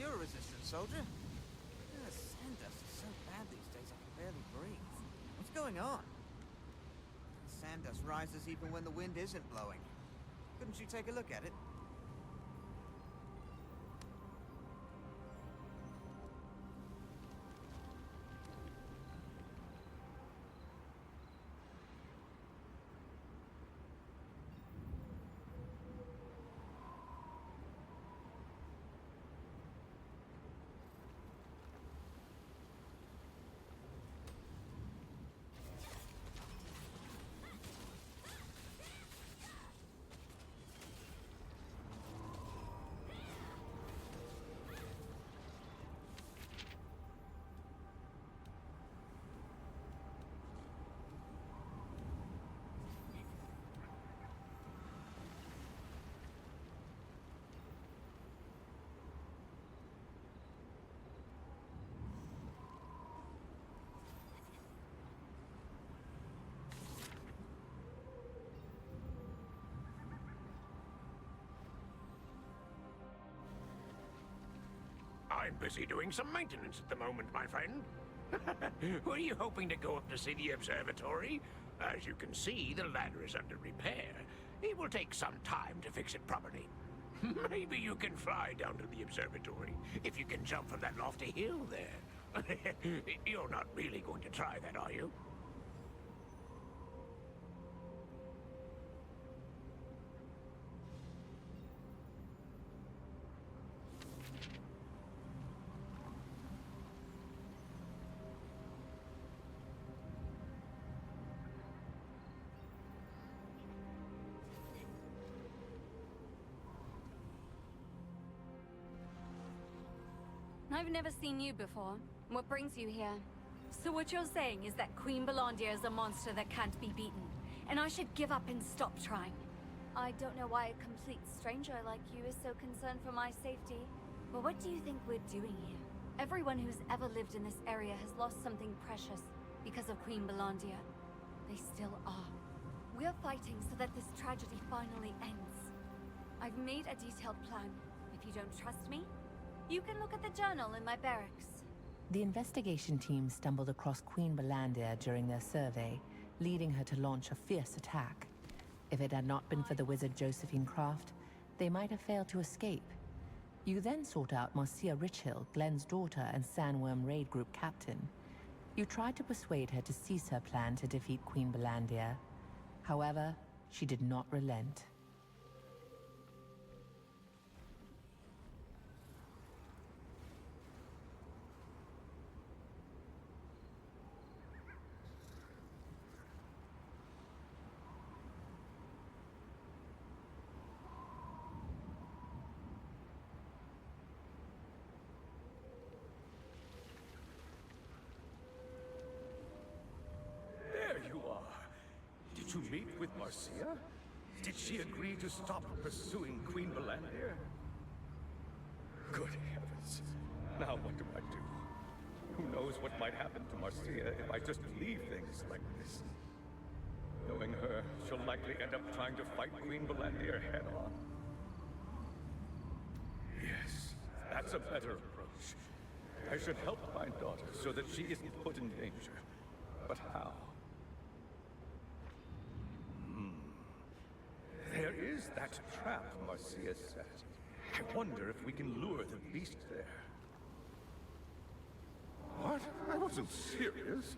You're a resistance soldier. The sand dust is so bad these days I can barely breathe. What's going on? The sand dust rises even when the wind isn't blowing. Couldn't you take a look at it? I'm busy doing some maintenance at the moment, my friend. Were you hoping to go up to see the observatory? As you can see, the ladder is under repair. It will take some time to fix it properly. Maybe you can fly down to the observatory if you can jump from that lofty hill there. You're not really going to try that, are you? I've never seen you before. What brings you here? So what you're saying is that Queen Belandia is a monster that can't be beaten, and I should give up and stop trying. I don't know why a complete stranger like you is so concerned for my safety, but what do you think we're doing here? Everyone who's ever lived in this area has lost something precious because of Queen Belandia. They still are. We're fighting so that this tragedy finally ends. I've made a detailed plan. If you don't trust me, you can look at the journal in my barracks. The investigation team stumbled across Queen Belandia during their survey, leading her to launch a fierce attack. If it had not been for the wizard Josephine Croft, they might have failed to escape. You then sought out Marcia Richhill, Glenn's daughter and Sandworm Raid Group captain. You tried to persuade her to cease her plan to defeat Queen Belandia. However, she did not relent. There you are. Did you meet with Marcia? Did she agree to stop pursuing Queen Belandia? Good heavens. Now what do I do? Who knows what might happen to Marcia if I just leave things like this? Knowing her, she'll likely end up trying to fight Queen Belandia head-on. Yes, that's a better approach. I should help my daughter so that she isn't put in danger. But how? There is that trap Marcia set. I wonder if we can lure the beast there. What? I wasn't serious.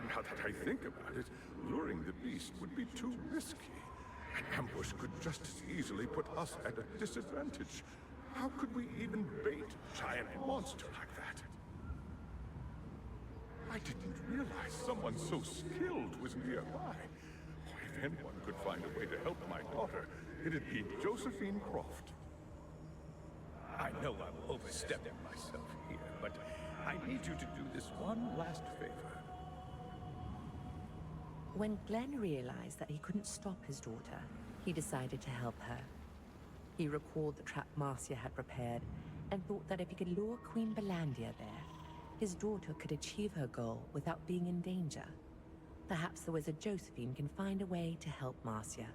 Now that I think about it, luring the beast would be too risky. An ambush could just as easily put us at a disadvantage. How could we even bait a giant monster like that? I didn't realize someone so skilled was nearby. If anyone could find a way to help my daughter, it'd be Josephine Croft. I know I'm overstepping myself here, but I need you to do this one last favor. When Glenn realized that he couldn't stop his daughter, he decided to help her. He recalled the trap Marcia had prepared and thought that if he could lure Queen Belandia there, his daughter could achieve her goal without being in danger. Perhaps the wizard Josephine can find a way to help Marcia.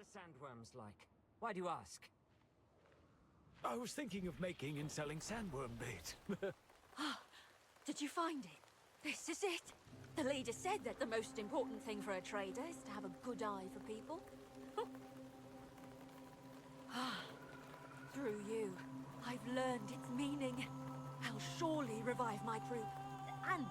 the sandworms like? Why do you ask? I was thinking of making and selling sandworm bait. Did you find it? This is it. The leader said that the most important thing for a trader is to have a good eye for people. Through you, I've learned its meaning. I'll surely revive my group. And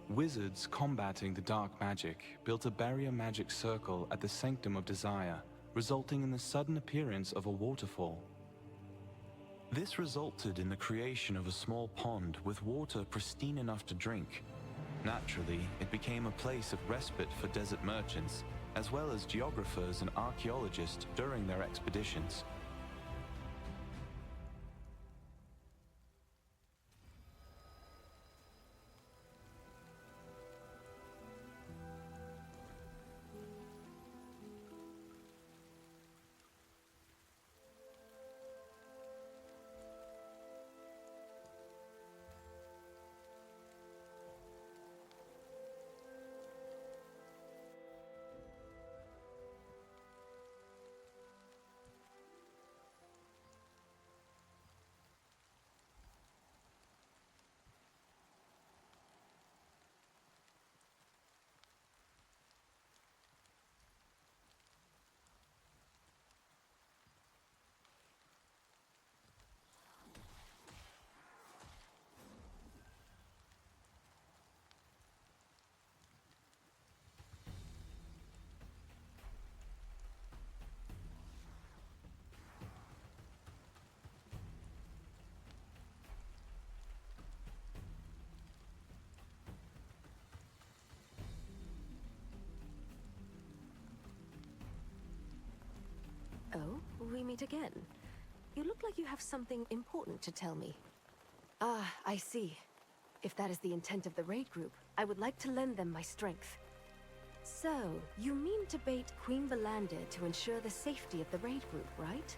Wizards combating the dark magic built a barrier magic circle at the Sanctum of Desire, resulting in the sudden appearance of a waterfall. This resulted in the creation of a small pond with water pristine enough to drink. Naturally, it became a place of respite for desert merchants, as well as geographers and archaeologists during their expeditions. Oh, we meet again. You look like you have something important to tell me. Ah, I see. If that is the intent of the raid group, I would like to lend them my strength. So, you mean to bait Queen Belandir to ensure the safety of the raid group, right?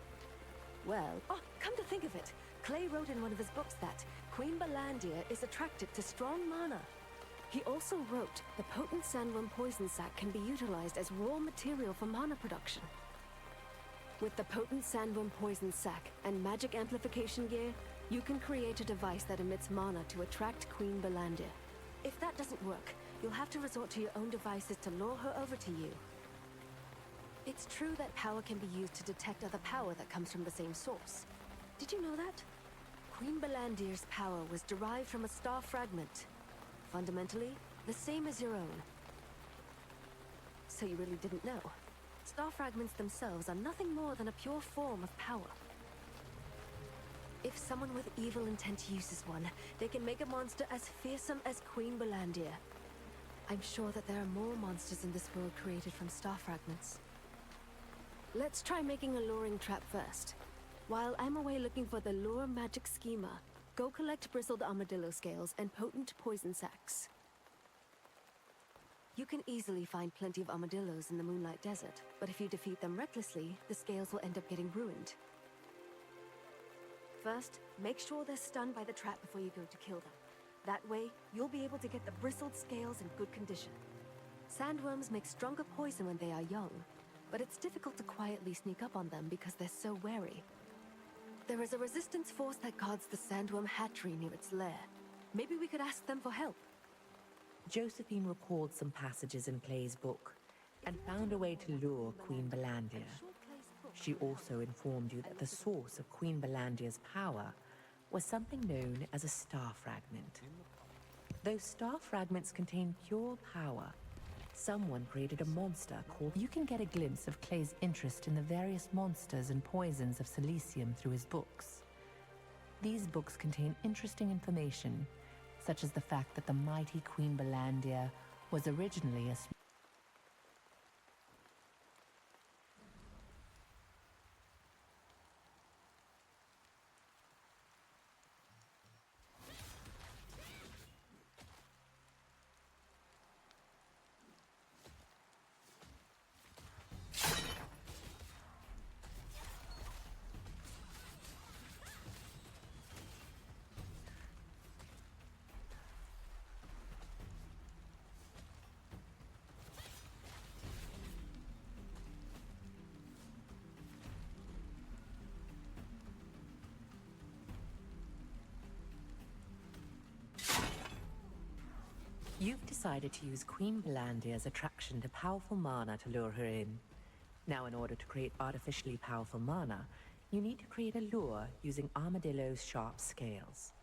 Well, come to think of it, Clay wrote in one of his books that Queen Balandir is attracted to strong mana. He also wrote the potent sandworm poison sac can be utilized as raw material for mana production. With the potent sandworm poison sac and magic amplification gear, you can create a device that emits mana to attract Queen Balandir. If that doesn't work, you'll have to resort to your own devices to lure her over to you. It's true that power can be used to detect other power that comes from the same source. Did you know that? Queen Balandir's power was derived from a star fragment. Fundamentally, the same as your own. So you really didn't know? Star fragments themselves are nothing more than a pure form of power. If someone with evil intent uses one, they can make a monster as fearsome as Queen Balandir. I'm sure that there are more monsters in this world created from star fragments. Let's try making a luring trap first. While I'm away looking for the lure magic schema, go collect bristled armadillo scales and potent poison sacs. You can easily find plenty of armadillos in the Moonlight Desert, but if you defeat them recklessly, the scales will end up getting ruined. First, make sure they're stunned by the trap before you go to kill them. That way, you'll be able to get the bristled scales in good condition. Sandworms make stronger poison when they are young, but it's difficult to quietly sneak up on them because they're so wary. There is a resistance force that guards the sandworm hatchery near its lair. Maybe we could ask them for help. Josephine recalled some passages in Clay's book and found a way to lure Queen Balandir. She also informed you that the source of Queen Balandir's power was something known as a star fragment. Those star fragments contain pure power. Someone created a monster called... You can get a glimpse of Clay's interest in the various monsters and poisons of Silesium through his books. These books contain interesting information, such as the fact that the mighty Queen Balandir was originally a... You've decided to use Queen Balandir's attraction to powerful mana to lure her in. Now, in order to create artificially powerful mana, you need to create a lure using Armadillo's sharp scales.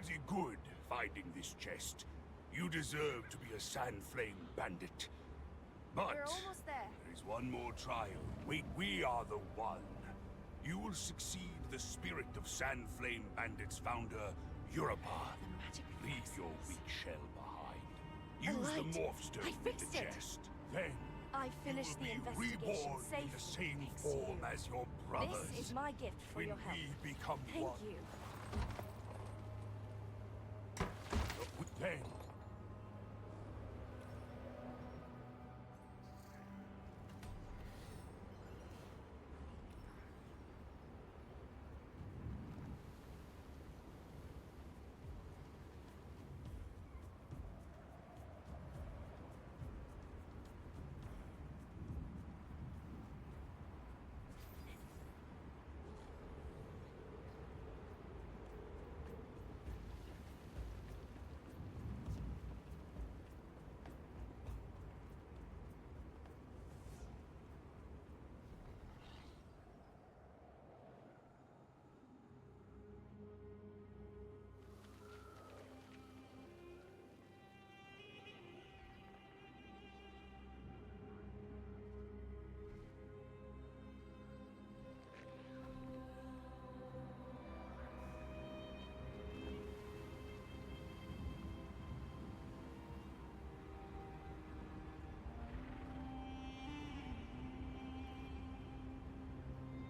pretty good finding this chest. You deserve to be a Sandflame bandit. But We're almost there. there is one more trial. Wait, we are the one. You will succeed the spirit of Sandflame Bandits founder, Europa. Leave your weak shell behind. Use the Alright. morph stone I in fixed the it. chest. Then I finished the be investigation reborn safely. in the same thanks to form you. as your brothers. This is my gift for when your help. we become Thank one. you. Then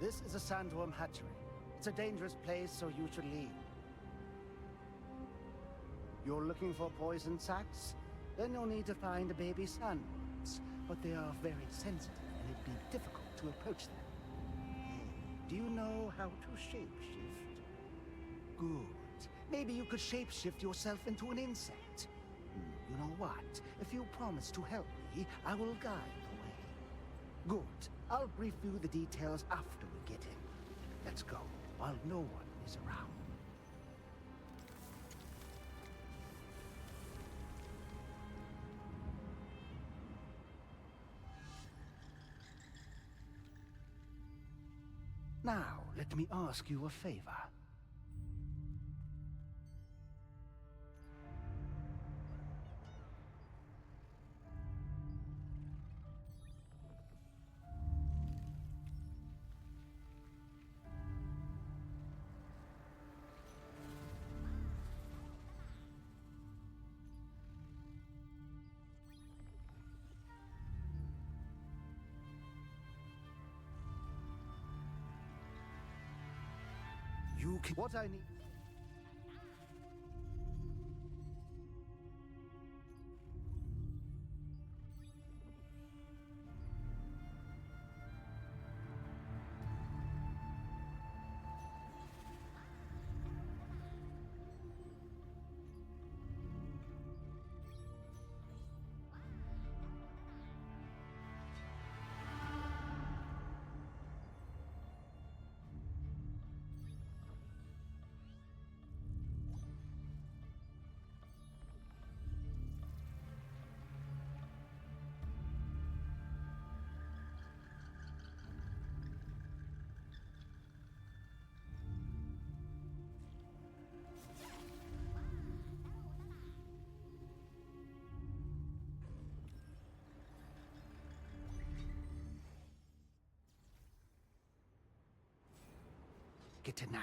This is a sandworm hatchery. It's a dangerous place, so you should leave. You're looking for poison sacs? Then you'll need to find the baby sandworms. But they are very sensitive, and it'd be difficult to approach them. Do you know how to shapeshift? Good. Maybe you could shapeshift yourself into an insect. You know what? If you promise to help me, I will guide the way. Good. I'll brief you the details after we get in. Let's go, while no one is around. Now, let me ask you a favor. You can... What I need... Get in now.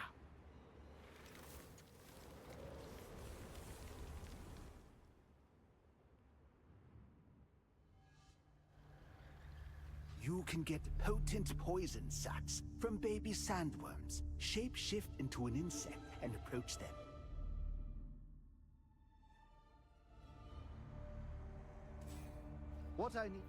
You can get potent poison sacs from baby sandworms. Shape-shift into an insect and approach them. What I need...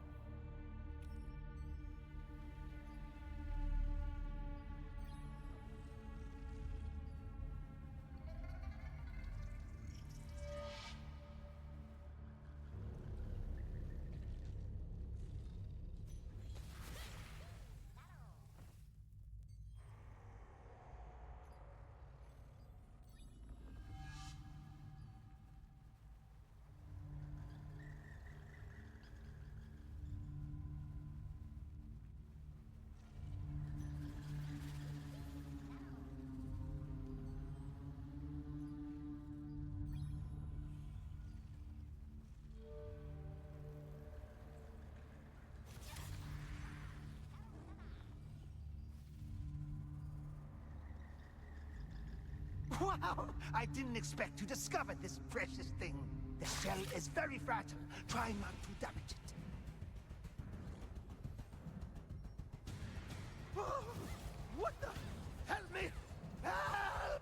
Wow! I didn't expect to discover this precious thing. The shell is very fragile. Try not to damage it. What the? Help me! Help!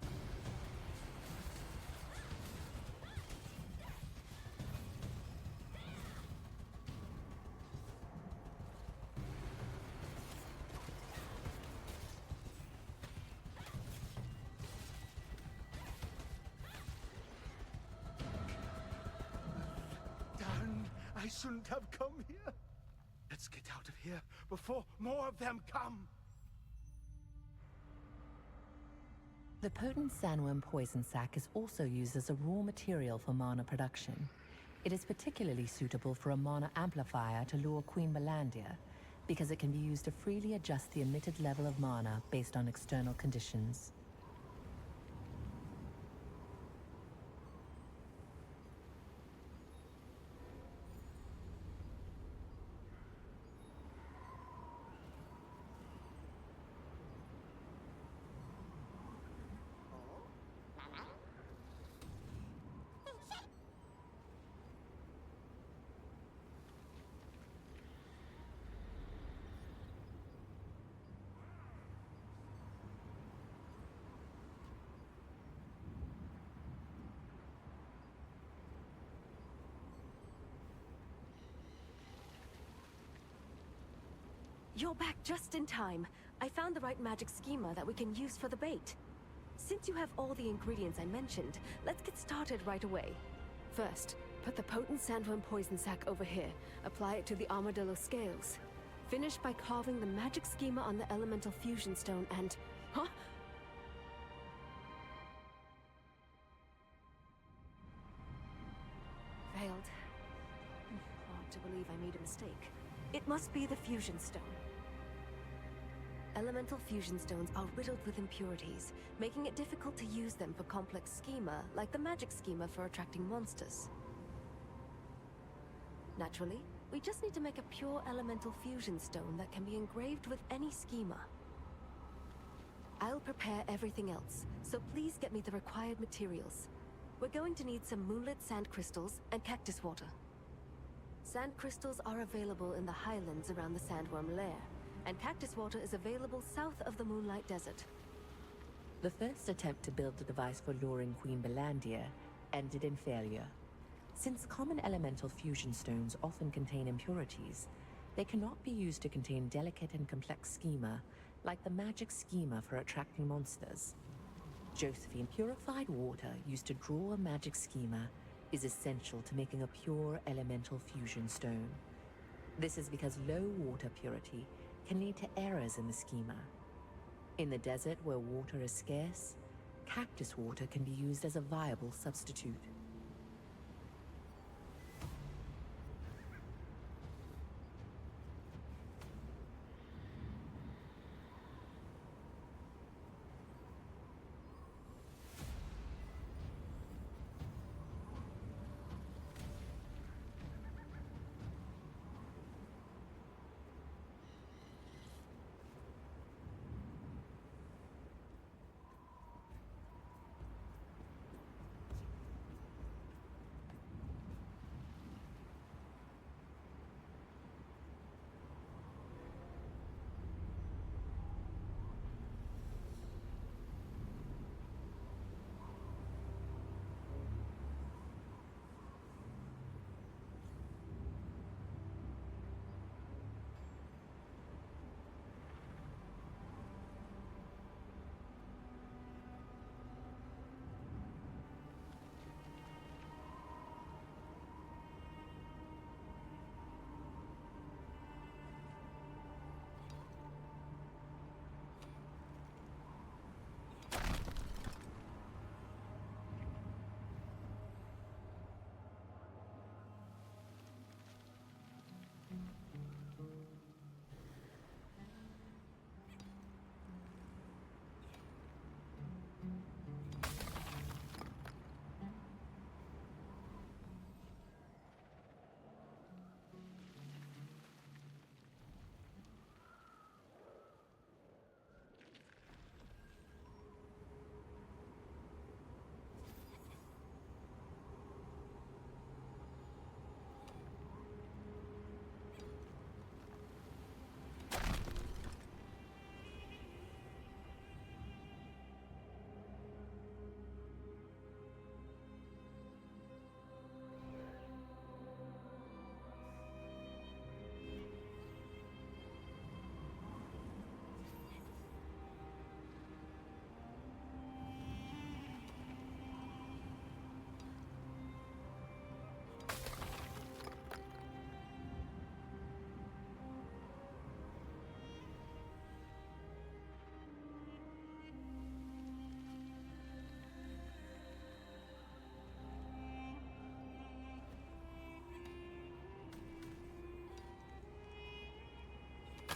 Darn, I shouldn't have come here. Let's get out of here before more of them come. The potent sandworm poison sac is also used as a raw material for mana production. It is particularly suitable for a mana amplifier to lure Queen Belandia, because it can be used to freely adjust the emitted level of mana based on external conditions. You're back just in time. I found the right magic schema that we can use for the bait. Since you have all the ingredients I mentioned, let's get started right away. First, put the potent sandworm poison sac over here. Apply it to the armadillo scales. Finish by carving the magic schema on the elemental fusion stone and... Huh? Failed. Hard to believe I made a mistake. It must be the fusion stone. Elemental fusion stones are riddled with impurities, making it difficult to use them for complex schema, like the magic schema for attracting monsters. Naturally, we just need to make a pure elemental fusion stone that can be engraved with any schema. I'll prepare everything else, so please get me the required materials. We're going to need some moonlit sand crystals and cactus water. Sand crystals are available in the highlands around the sandworm lair, and cactus water is available south of the Moonlight Desert. The first attempt to build a device for luring Queen Belandia ended in failure. Since common elemental fusion stones often contain impurities, they cannot be used to contain delicate and complex schema, like the magic schema for attracting monsters. Josephine, purified water used to draw a magic schema is essential to making a pure elemental fusion stone. This is because low water purity can lead to errors in the schema. In the desert where water is scarce, cactus water can be used as a viable substitute.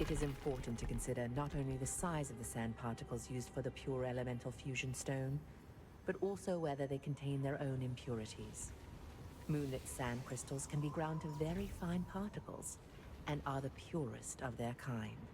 It is important to consider not only the size of the sand particles used for the pure elemental fusion stone, but also whether they contain their own impurities. Moonlit sand crystals can be ground to very fine particles, and are the purest of their kind.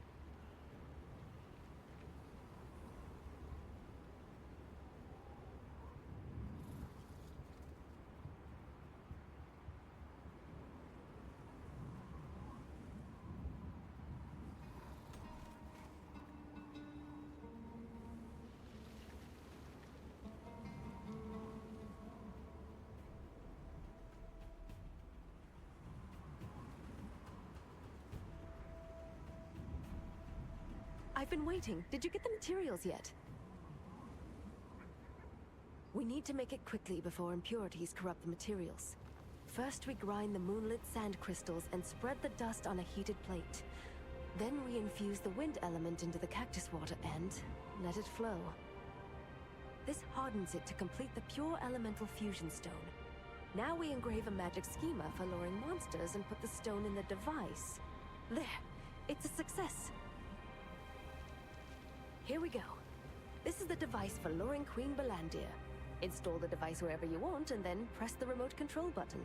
I've been waiting. Did you get the materials yet? We need to make it quickly before impurities corrupt the materials. First, we grind the moonlit sand crystals and spread the dust on a heated plate. Then we infuse the wind element into the cactus water and let it flow. This hardens it to complete the pure elemental fusion stone. Now we engrave a magic schema for luring monsters and put the stone in the device. There! It's a success! Here we go. This is the device for luring Queen Balandir. Install the device wherever you want, and then press the remote control button.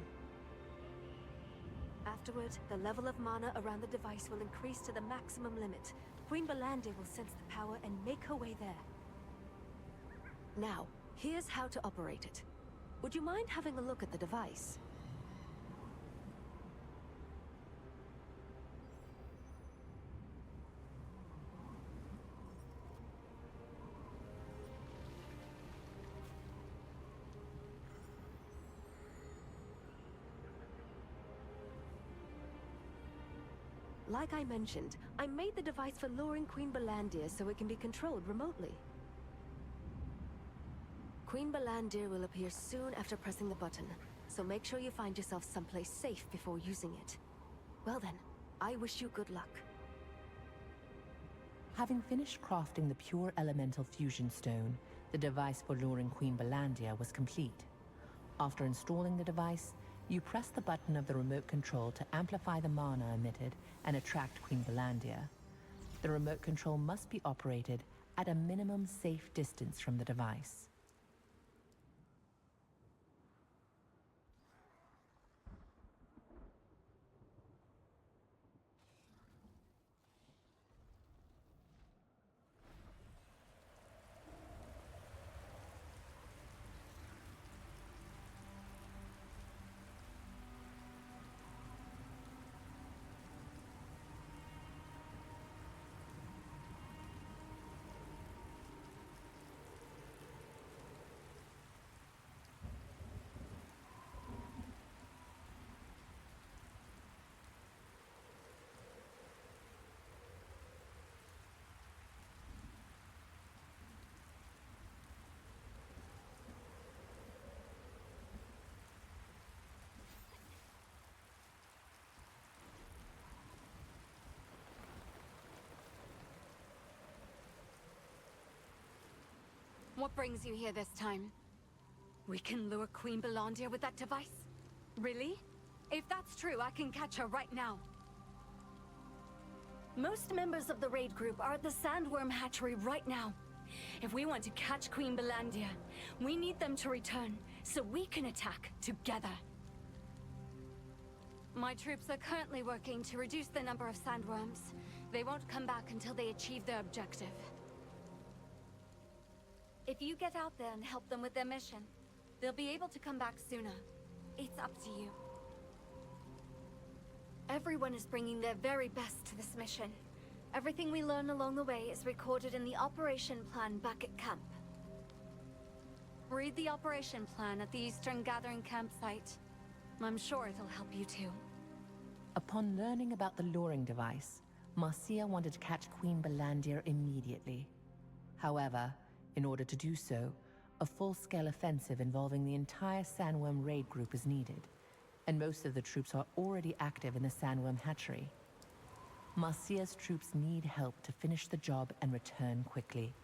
Afterward, the level of mana around the device will increase to the maximum limit. Queen Balandir will sense the power and make her way there. Now, here's how to operate it. Would you mind having a look at the device? Like I mentioned, I made the device for luring Queen Balandir so it can be controlled remotely. Queen Balandir will appear soon after pressing the button, so make sure you find yourself someplace safe before using it. Well then, I wish you good luck. Having finished crafting the pure elemental fusion stone, the device for luring Queen Balandir was complete. After installing the device, you press the button of the remote control to amplify the mana emitted and attract Queen Balandir. The remote control must be operated at a minimum safe distance from the device. What brings you here this time? We can lure Queen Balandir with that device? Really? If that's true, I can catch her right now. Most members of the raid group are at the Sandworm hatchery right now. If we want to catch Queen Balandir, we need them to return, so we can attack together. My troops are currently working to reduce the number of sandworms. They won't come back until they achieve their objective. If you get out there and help them with their mission, they'll be able to come back sooner. It's up to you. Everyone is bringing their very best to this mission. Everything we learn along the way is recorded in the operation plan back at camp. Read the operation plan at the Eastern Gathering campsite. I'm sure it'll help you too. Upon learning about the luring device, Marcia wanted to catch Queen Balandir immediately. However, in order to do so, a full-scale offensive involving the entire Sandworm raid group is needed, and most of the troops are already active in the Sandworm hatchery. Marcia's troops need help to finish the job and return quickly.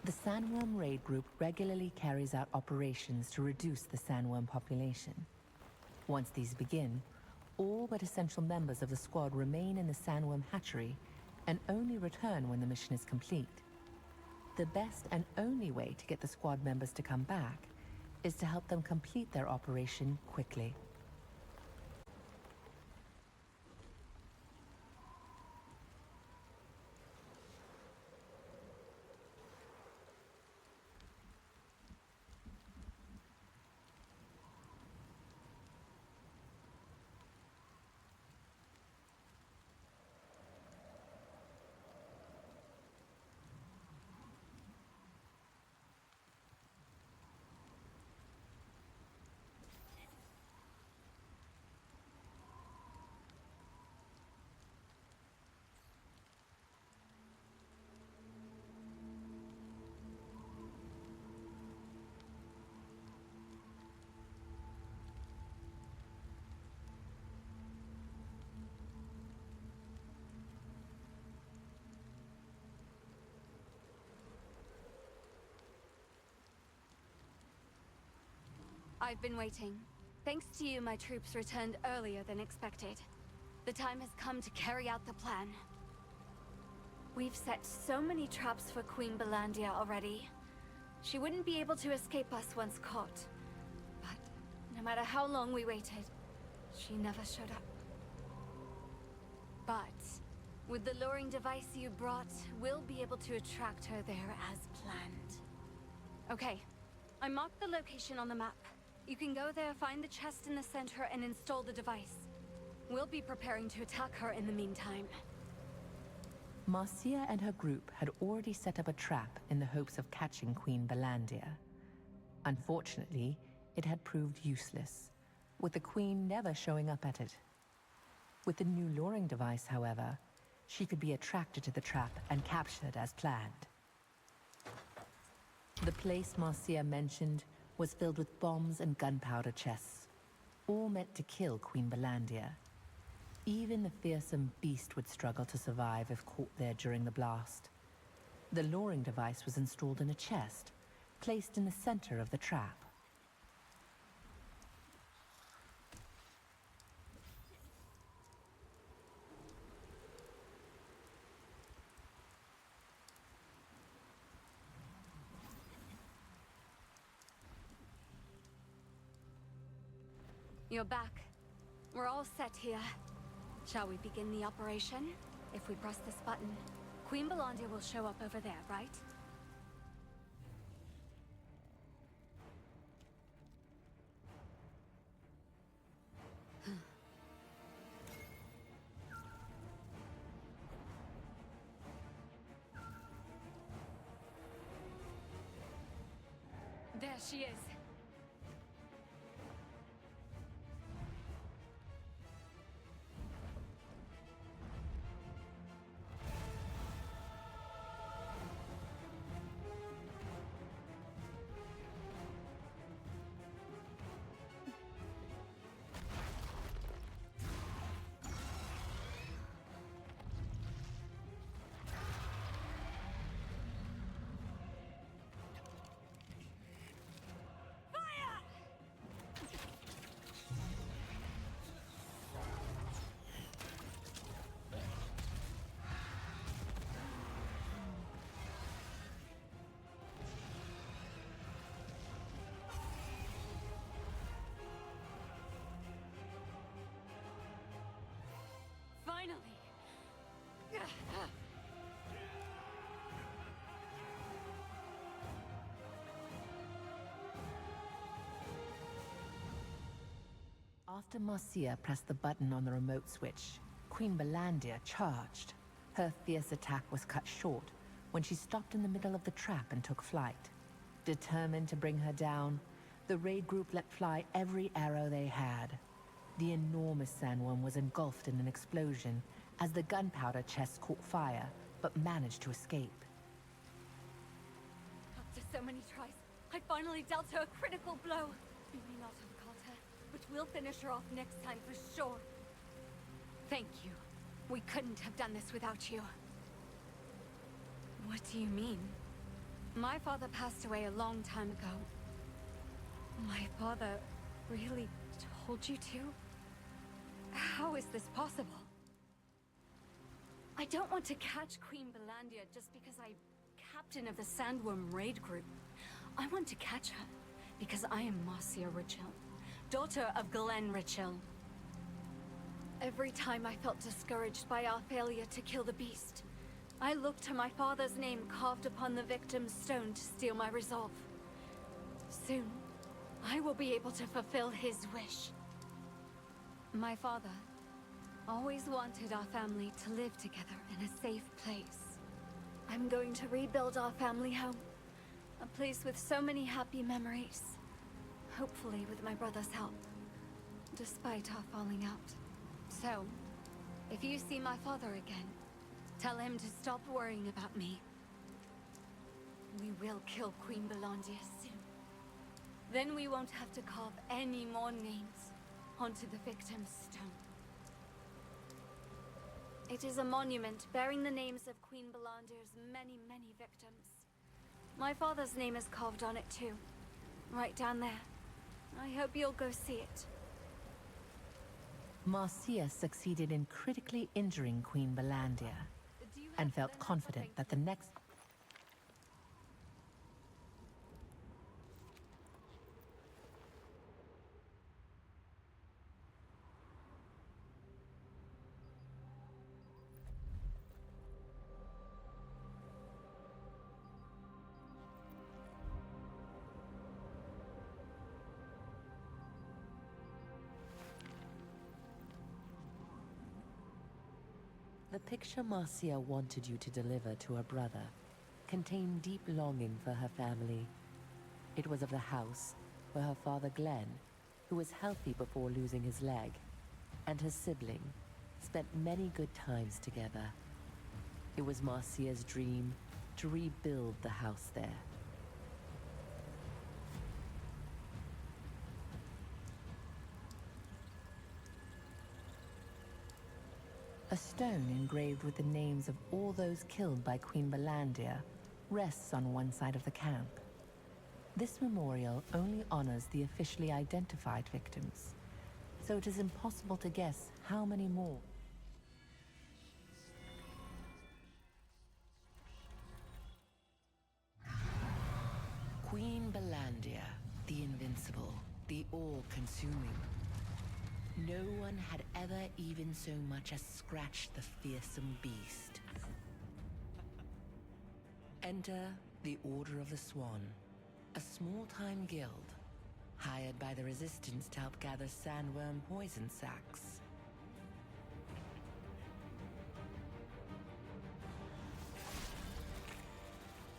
The sandworm raid group regularly carries out operations to reduce the sandworm population. Once these begin, all but essential members of the squad remain in the sandworm hatchery and only return when the mission is complete. The best and only way to get the squad members to come back is to help them complete their operation quickly. I've been waiting. Thanks to you, my troops returned earlier than expected. The time has come to carry out the plan. We've set so many traps for Queen Belandia already. She wouldn't be able to escape us once caught. But no matter how long we waited, she never showed up. But with the luring device you brought, we'll be able to attract her there as planned. Okay, I marked the location on the map. You can go there, find the chest in the center, and install the device. We'll be preparing to attack her in the meantime. Marcia and her group had already set up a trap in the hopes of catching Queen Belandia. Unfortunately, it had proved useless, with the Queen never showing up at it. With the new luring device, however, she could be attracted to the trap and captured as planned. The place Marcia mentioned was filled with bombs and gunpowder chests, all meant to kill Queen Belandia. Even the fearsome beast would struggle to survive if caught there during the blast. The luring device was installed in a chest, placed in the center of the trap. You're back. We're all set here. Shall we begin the operation? If we press this button, Queen Belandia will show up over there, right? There she is. Finally! After Marcia pressed the button on the remote switch, Queen Belandia charged. Her fierce attack was cut short when she stopped in the middle of the trap and took flight. Determined to bring her down, the raid group let fly every arrow they had. The enormous sandworm was engulfed in an explosion as the gunpowder chest caught fire, but managed to escape. After so many tries, I finally dealt her a critical blow. We may not have caught her, but we'll finish her off next time for sure. Thank you. We couldn't have done this without you. What do you mean? My father passed away a long time ago. My father really told you to? How is this possible? I don't want to catch Queen Belandia just because I'm captain of the Sandworm raid group. I want to catch her because I am Marcia Richel, daughter of Glenn Richel. Every time I felt discouraged by our failure to kill the beast, I looked to my father's name carved upon the victim's stone to steel my resolve. Soon, I will be able to fulfill his wish. My father always wanted our family to live together in a safe place. I'm going to rebuild our family home. A place with so many happy memories. Hopefully with my brother's help. Despite our falling out. So, if you see my father again, tell him to stop worrying about me. We will kill Queen Belandia soon. Then we won't have to carve any more names onto the victim's stone. It is a monument bearing the names of Queen Belandia's many, many victims. My father's name is carved on it too. Right down there. I hope you'll go see it. Marcia succeeded in critically injuring Queen Belandia, and felt confident that the next... The picture Marcia wanted you to deliver to her brother contained deep longing for her family. It was of the house where her father Glenn, who was healthy before losing his leg, and her sibling spent many good times together. It was Marcia's dream to rebuild the house there. A stone engraved with the names of all those killed by Queen Belandia rests on one side of the camp. This memorial only honors the officially identified victims, so it is impossible to guess how many more. Queen Belandia, the invincible, the all-consuming. No one had ever even so much as scratched the fearsome beast. Enter the Order of the Swan, a small-time guild, hired by the Resistance to help gather sandworm poison sacs.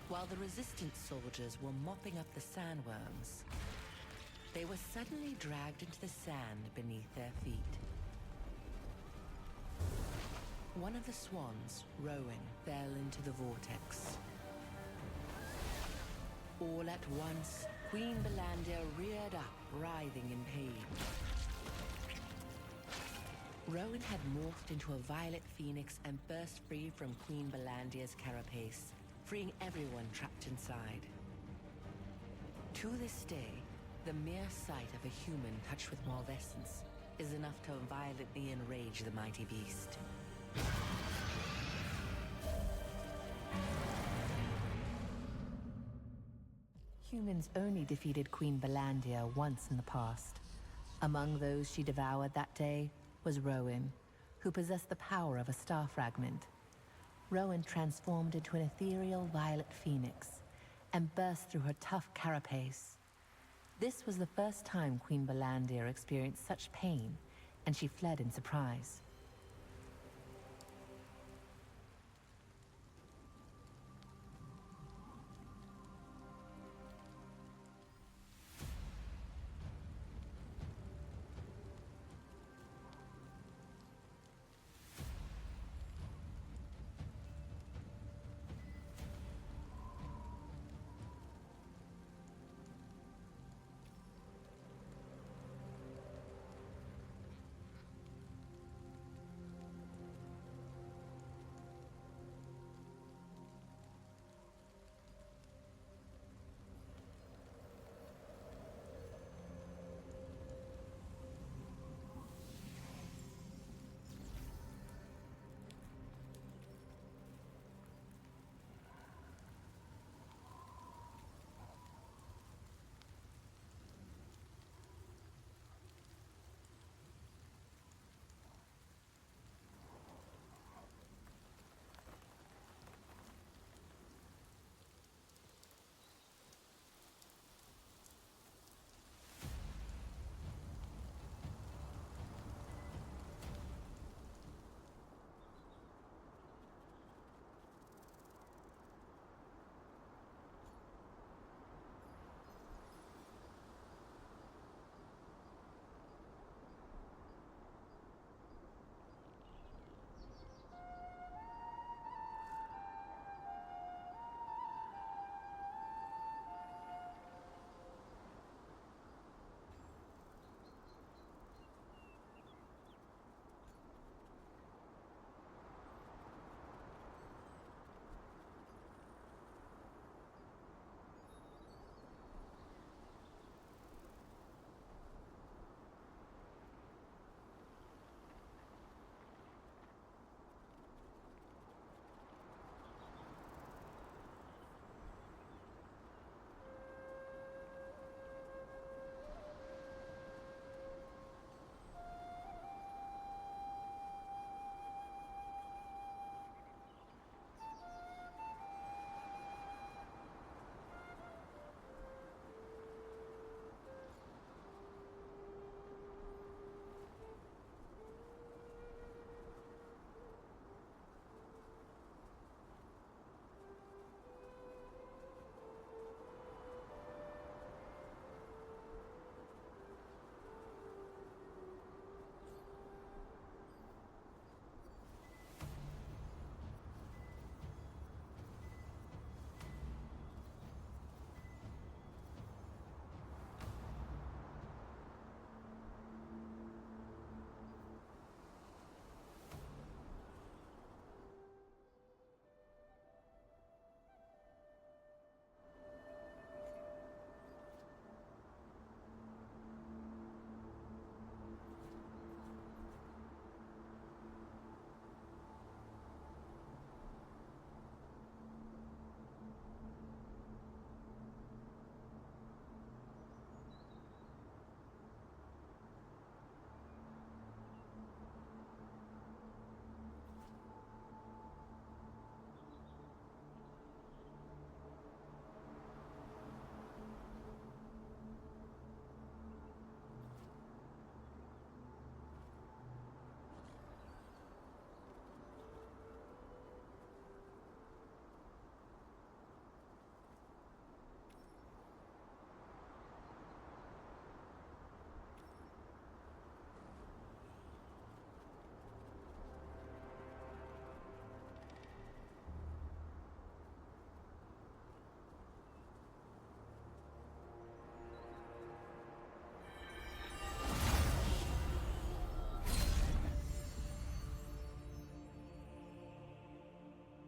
While the Resistance soldiers were mopping up the sandworms, they were suddenly dragged into the sand beneath their feet. One of the swans, Rowan, fell into the vortex. All at once, Queen Belandia reared up, writhing in pain. Rowan had morphed into a violet phoenix and burst free from Queen Belandia's carapace, freeing everyone trapped inside. To this day, the mere sight of a human touched with malvescence is enough to violently enrage the mighty beast. Humans only defeated Queen Belandia once in the past. Among those she devoured that day was Rowan, who possessed the power of a star fragment. Rowan transformed into an ethereal violet phoenix and burst through her tough carapace. This was the first time Queen Belandia experienced such pain, and she fled in surprise.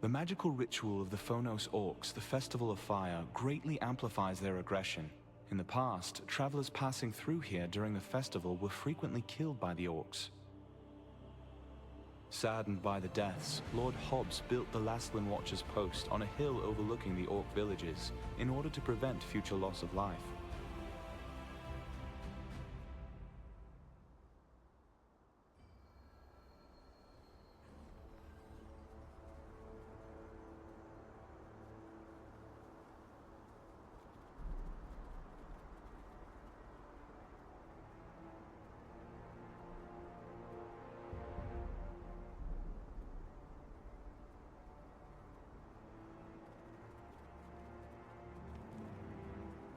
The magical ritual of the Phonos Orcs, the Festival of Fire, greatly amplifies their aggression. In the past, travelers passing through here during the festival were frequently killed by the Orcs. Saddened by the deaths, Lord Hobbs built the Lastlin Watcher's post on a hill overlooking the Orc villages in order to prevent future loss of life.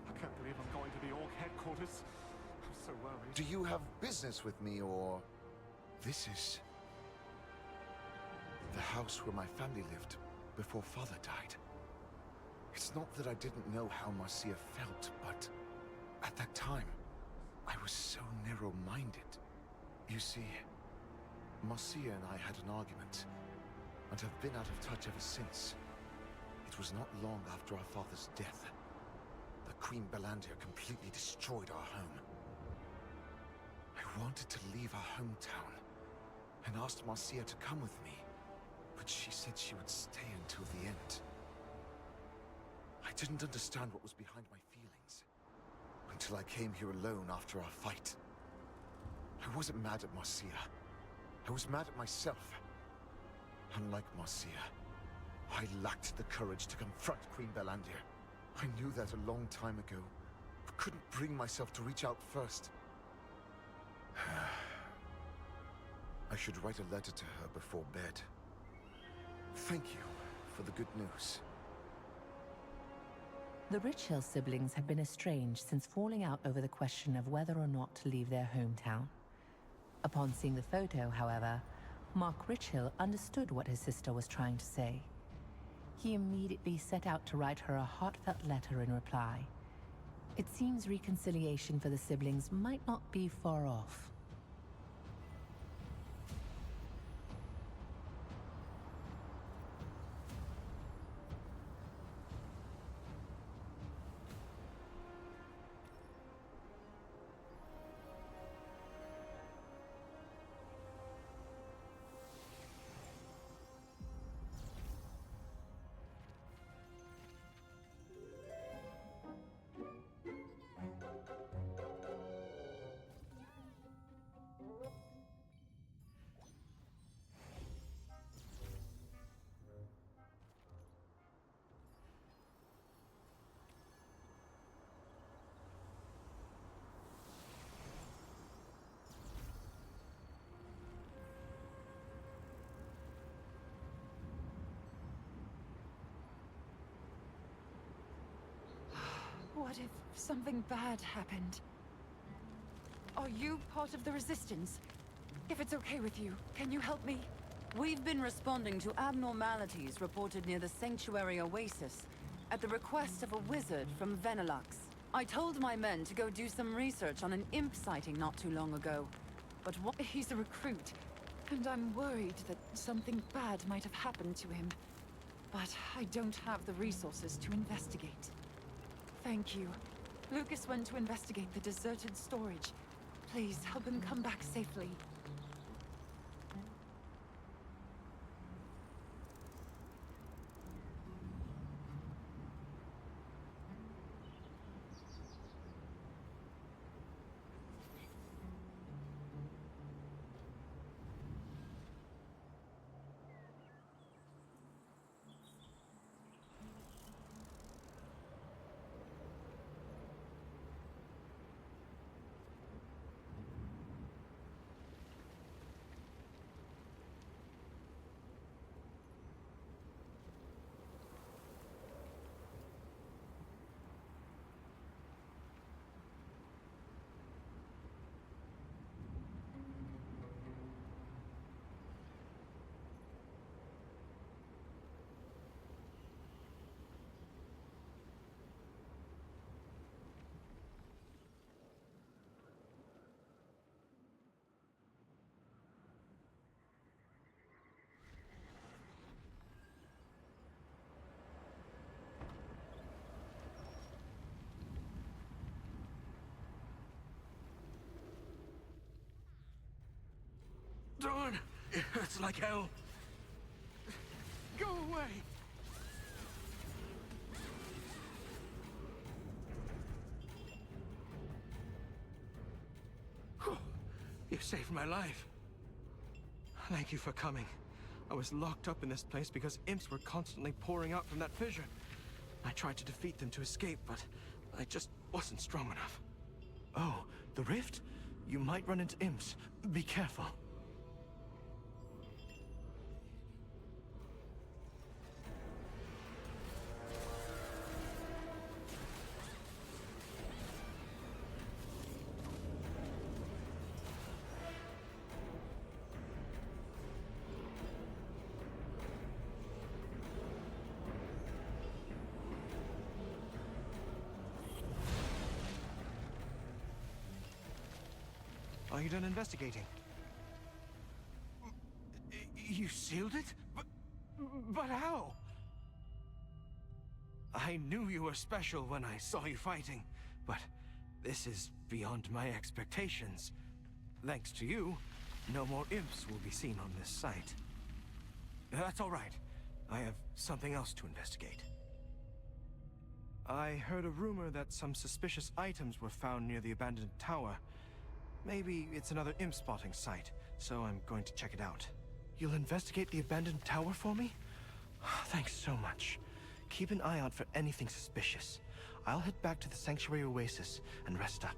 I can't believe I'm going to the Orc headquarters. I'm so worried. Do you have business with me, or... This is... the house where my family lived before Father died. It's not that I didn't know how Marcia felt, but... at that time, I was so narrow-minded. You see, Marcia and I had an argument, and have been out of touch ever since. It was not long after our father's death. The Queen Belandir completely destroyed our home. I wanted to leave our hometown, and asked Marcia to come with me, but she said she would stay until the end. I didn't understand what was behind my feelings, until I came here alone after our fight. I wasn't mad at Marcia. I was mad at myself. Unlike Marcia, I lacked the courage to confront Queen Belandir. I knew that a long time ago, but couldn't bring myself to reach out first. I should write a letter to her before bed. Thank you for the good news. The Richhill siblings had been estranged since falling out over the question of whether or not to leave their hometown. Upon seeing the photo, however, Mark Richhill understood what his sister was trying to say. He immediately set out to write her a heartfelt letter in reply. It seems reconciliation for the siblings might not be far off. What if something bad happened? Are you part of the Resistance? If it's okay with you, can you help me? We've been responding to abnormalities reported near the Sanctuary Oasis at the request of a wizard from Venelux. I told my men to go do some research on an imp sighting not too long ago. But what? He's a recruit, and I'm worried that something bad might have happened to him. But I don't have the resources to investigate. Thank you. Lucas went to investigate the deserted storage. Please help him come back safely. Darn! It hurts like hell. Go away! Whew. You saved my life. Thank you for coming. I was locked up in this place because imps were constantly pouring out from that fissure. I tried to defeat them to escape, but I just wasn't strong enough. Oh, the rift? You might run into imps. Be careful. Are you done investigating? You sealed it? But how? I knew you were special when I saw you fighting, but this is beyond my expectations. Thanks to you, no more imps will be seen on this site. That's all right. I have something else to investigate. I heard a rumor that some suspicious items were found near the abandoned tower. Maybe it's another imp spotting site, so I'm going to check it out. You'll investigate the abandoned tower for me? Thanks so much. Keep an eye out for anything suspicious. I'll head back to the Sanctuary Oasis and rest up.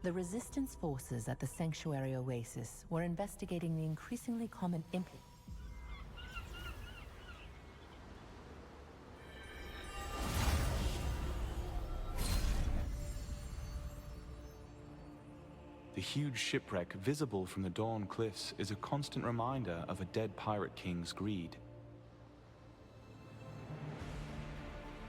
The Resistance forces at the Sanctuary Oasis were investigating the increasingly common imp. The huge shipwreck visible from the Dawn Cliffs is a constant reminder of a dead pirate king's greed.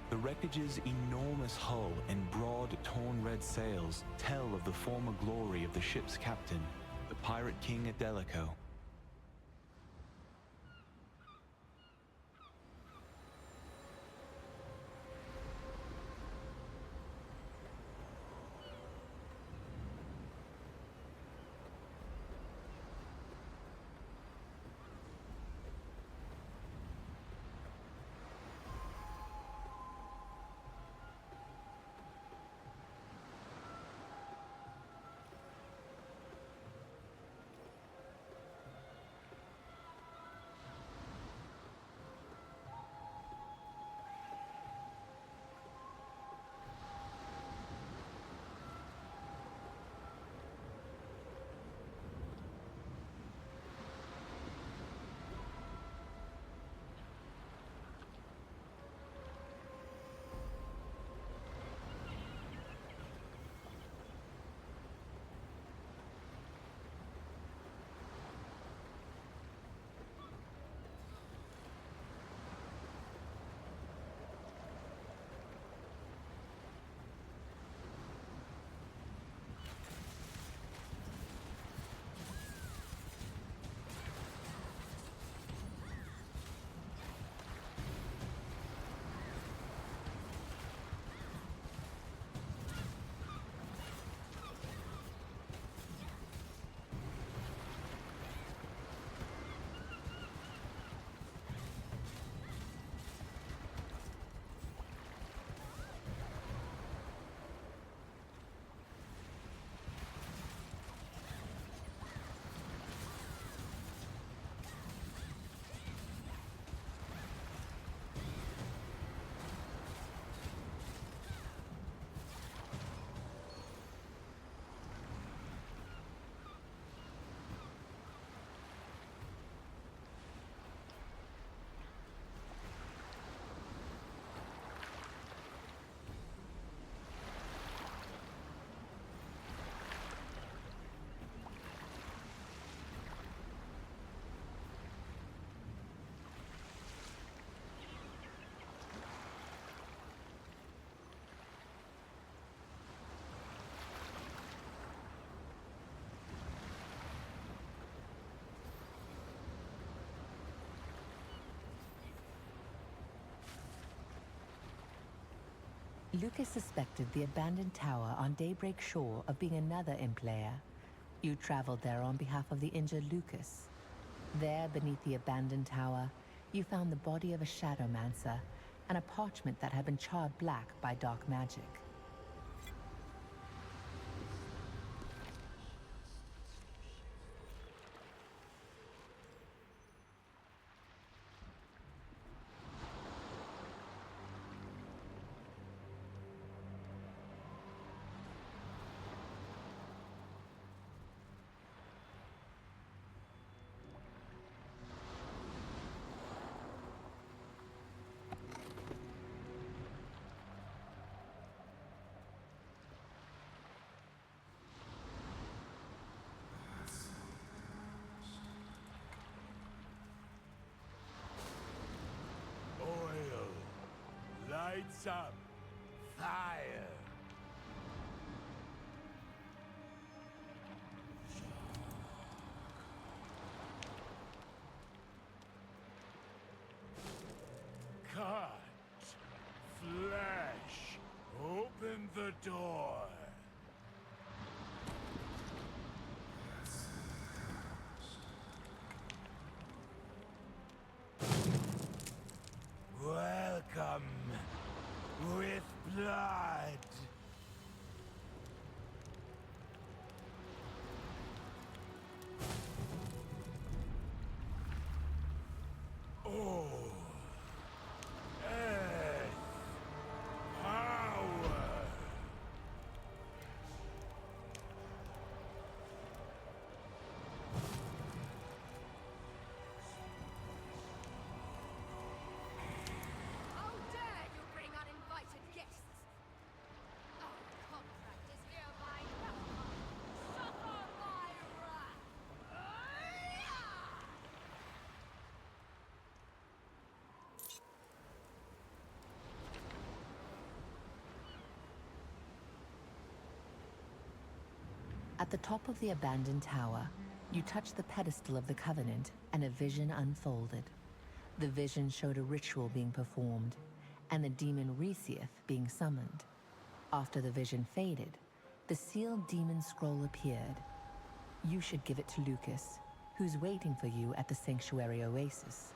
The wreckage's enormous hull and broad, torn red sails tell of the former glory of the ship's captain, the pirate king Adelico. Lucas suspected the abandoned tower on Daybreak Shore of being another imp lair. You traveled there on behalf of the injured Lucas. There, beneath the abandoned tower, you found the body of a Shadowmancer and a parchment that had been charred black by dark magic. Oil. Lights up. Fire. Cut. Flesh. Open the door. Welcome with blood. Oh, earth, power. How dare you bring uninvited guests? Our contract is hereby nullified. Suffer my wrath! At the top of the abandoned tower, you touched the pedestal of the Covenant and a vision unfolded. The vision showed a ritual being performed and the demon Resieth being summoned. After the vision faded, the sealed demon scroll appeared. You should give it to Lucas, who's waiting for you at the Sanctuary Oasis.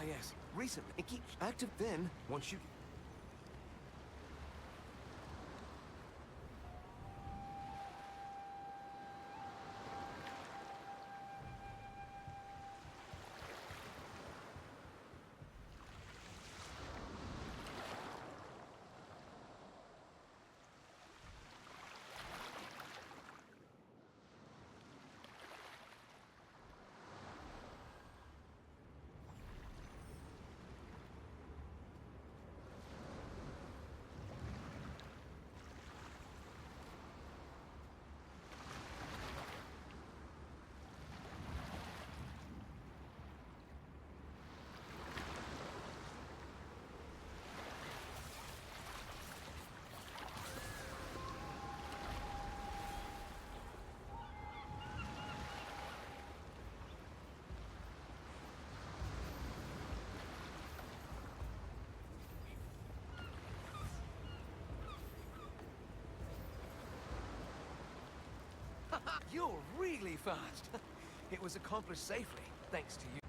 yes. Recently. It keeps active then, once you... You're really fast. It was accomplished safely, thanks to you.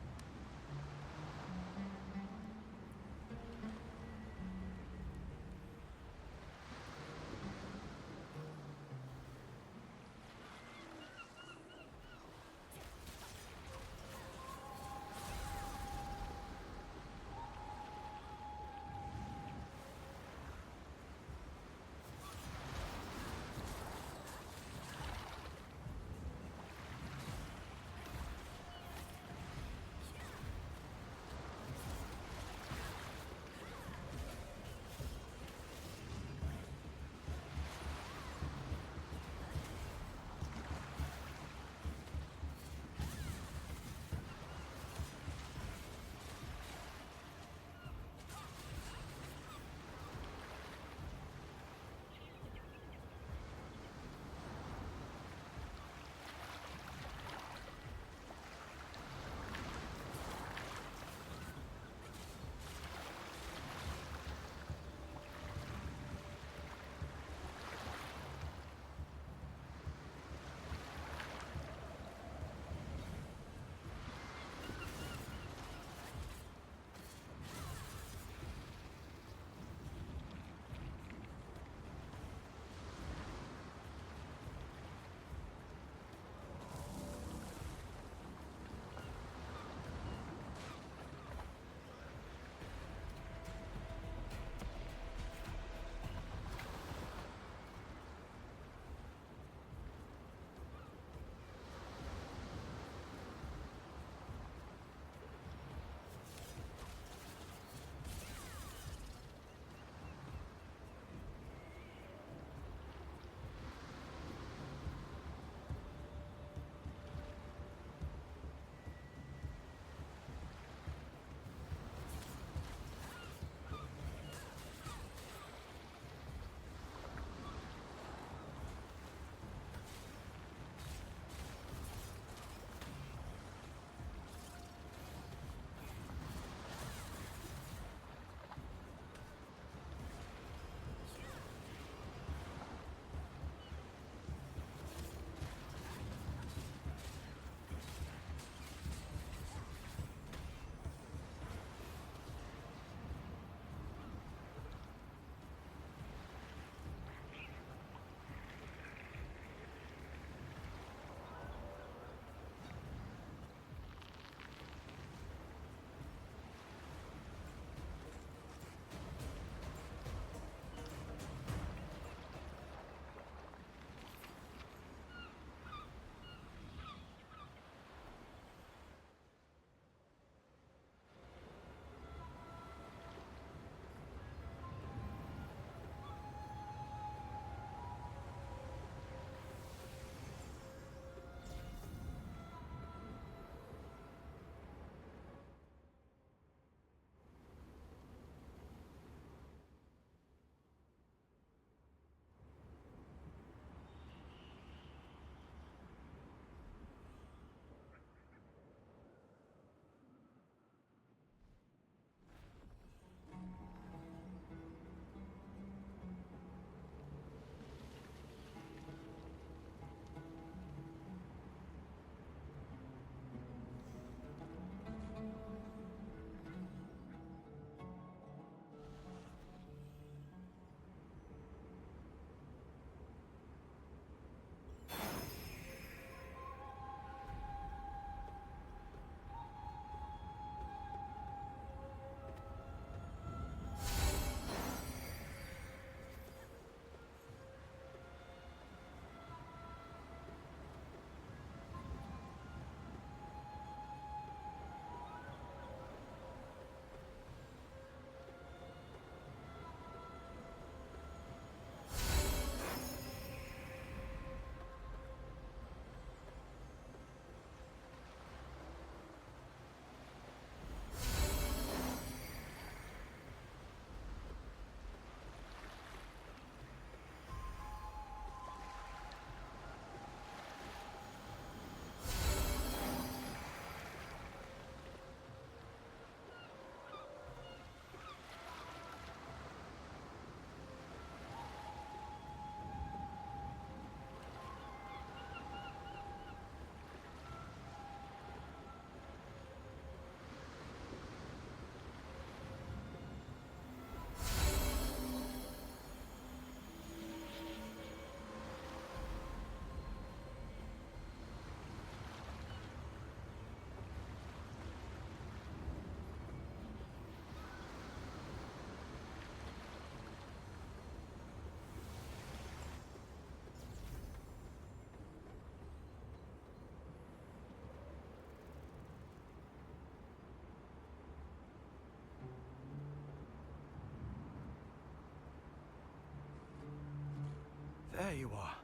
There you are.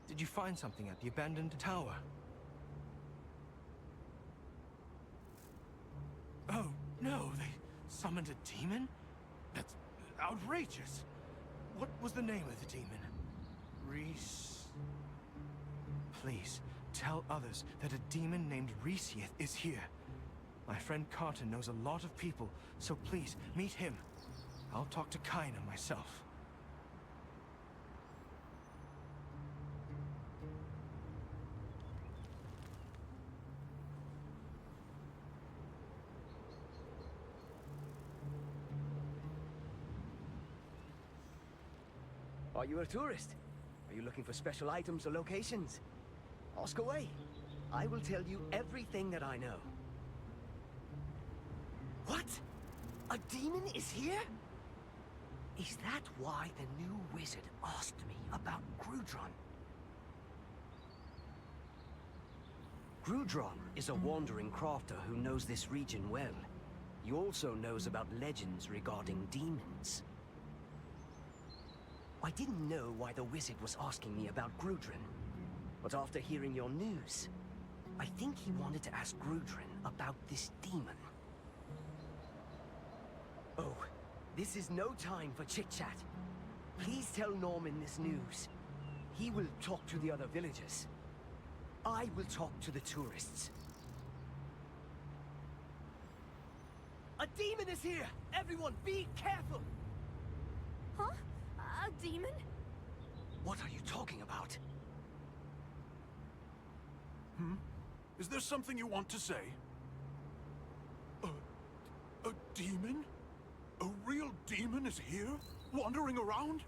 Did you find something at the abandoned tower? Oh, no, they summoned a demon? That's outrageous. What was the name of the demon? Reese... Please, tell others that a demon named Reesieth is here. My friend Carter knows a lot of people, so please, meet him. I'll talk to Kaina myself. Are you a tourist? Are you looking for special items or locations? Ask away. I will tell you everything that I know. What? A demon is here? Is that why the new wizard asked me about Grudron? Grudron is a wandering crafter who knows this region well. He also knows about legends regarding demons. I didn't know why the wizard was asking me about Grudron, but after hearing your news, I think he wanted to ask Grudron about this demon. Oh, this is no time for chit-chat. Please tell Norman this news. He will talk to the other villagers. I will talk to the tourists. A demon is here! Everyone, be careful! Huh? A demon? What are you talking about? Is there something you want to say? A demon? A real demon is here? Wandering around?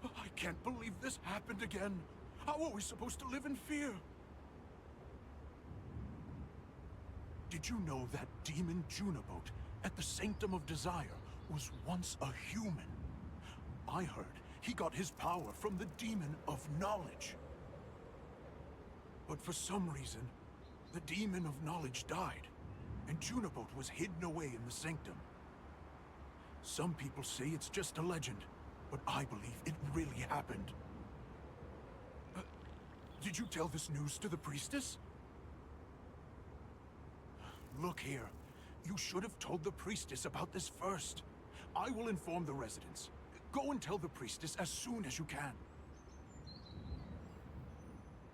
I can't believe this happened again. How are we supposed to live in fear? Did you know that demon Juniboat at the Sanctum of Desire was once a human? I heard he got his power from the demon of knowledge. But for some reason, the demon of knowledge died, and Juniboat was hidden away in the Sanctum. Some people say it's just a legend, but I believe it really happened. Did you tell this news to the priestess? Look here. You should have told the priestess about this first. I will inform the residents. Go and tell the priestess as soon as you can.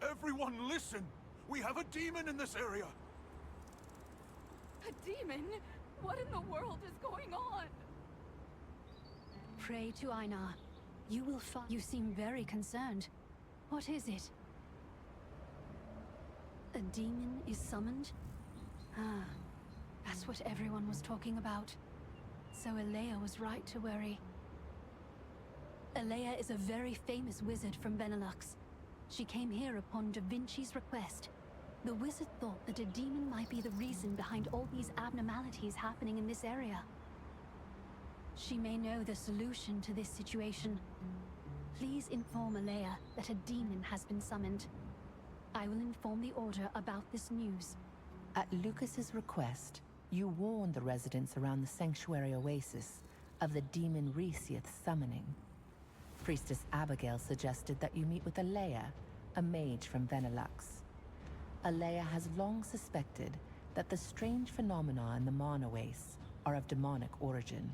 Everyone listen! We have a demon in this area! A demon? What in the world is going on? Pray to Einar. You will find... You seem very concerned. What is it? A demon is summoned? Ah, that's what everyone was talking about. So Alea was right to worry. Alea is a very famous wizard from Benelux. She came here upon Da Vinci's request. The wizard thought that a demon might be the reason behind all these abnormalities happening in this area. She may know the solution to this situation. Please inform Alea that a demon has been summoned. I will inform the Order about this news. At Lucas's request, you warned the residents around the Sanctuary Oasis of the demon Reesieth's summoning. Priestess Abigail suggested that you meet with Alea, a mage from Benelux. Alea has long suspected that the strange phenomena in the Monowace are of demonic origin.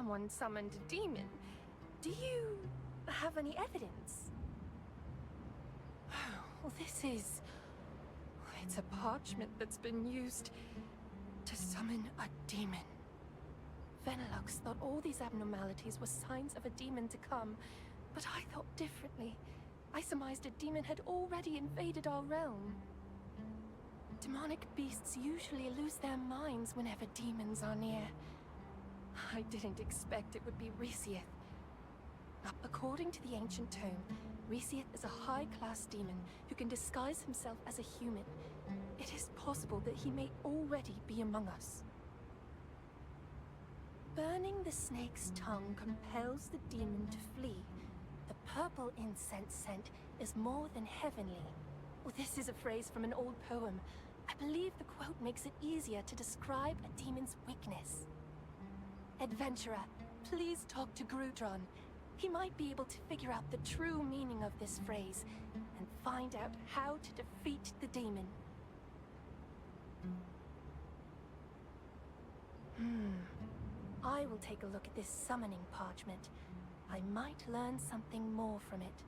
someone summoned a demon. Do you have any evidence? Well, this is... It's a parchment that's been used to summon a demon. Venelux thought all these abnormalities were signs of a demon to come, but I thought differently. I surmised a demon had already invaded our realm. Demonic beasts usually lose their minds whenever demons are near. I didn't expect it would be Resieth. According to the ancient tome, Resieth is a high-class demon who can disguise himself as a human. It is possible that he may already be among us. Burning the snake's tongue compels the demon to flee. The purple incense scent is more than heavenly. Well, this is a phrase from an old poem. I believe the quote makes it easier to describe a demon's weakness. Adventurer, please talk to Grudron. He might be able to figure out the true meaning of this phrase and find out how to defeat the demon. I will take a look at this summoning parchment. I might learn something more from it.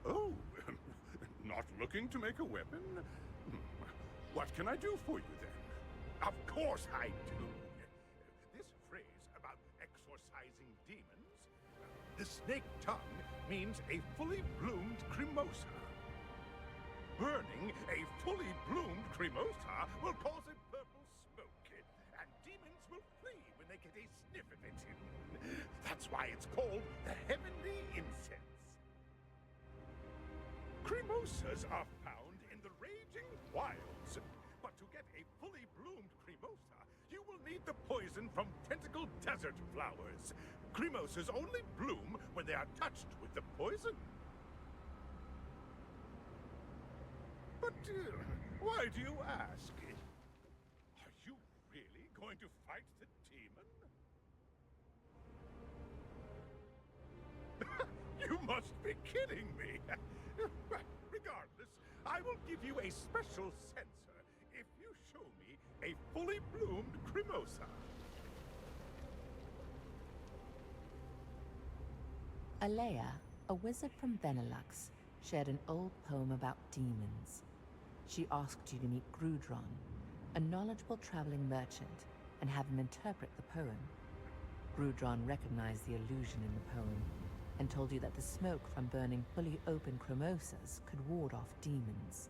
Oh, not looking to make a weapon? What can I do for you then? Of course I do. This phrase about exorcising demons, the snake tongue means a fully bloomed cremosa. Burning a fully bloomed cremosa will cause a purple smoke, and demons will flee when they get a sniff of it. That's why it's called the heavenly incense. Cremosas are found in the raging wilds, but to get a fully bloomed cremosa, you will need the poison from tentacled desert flowers. Cremosas only bloom when they are touched with the poison. But why do you ask? Are you really going to fight the demon? You must be kidding me! Regardless, I will give you a special censor if you show me a fully bloomed cremosa. Alea, a wizard from Benelux, shared an old poem about demons. She asked you to meet Grudron, a knowledgeable traveling merchant, and have him interpret the poem. Grudron recognized the allusion in the poem and told you that the smoke from burning fully open cremosas could ward off demons.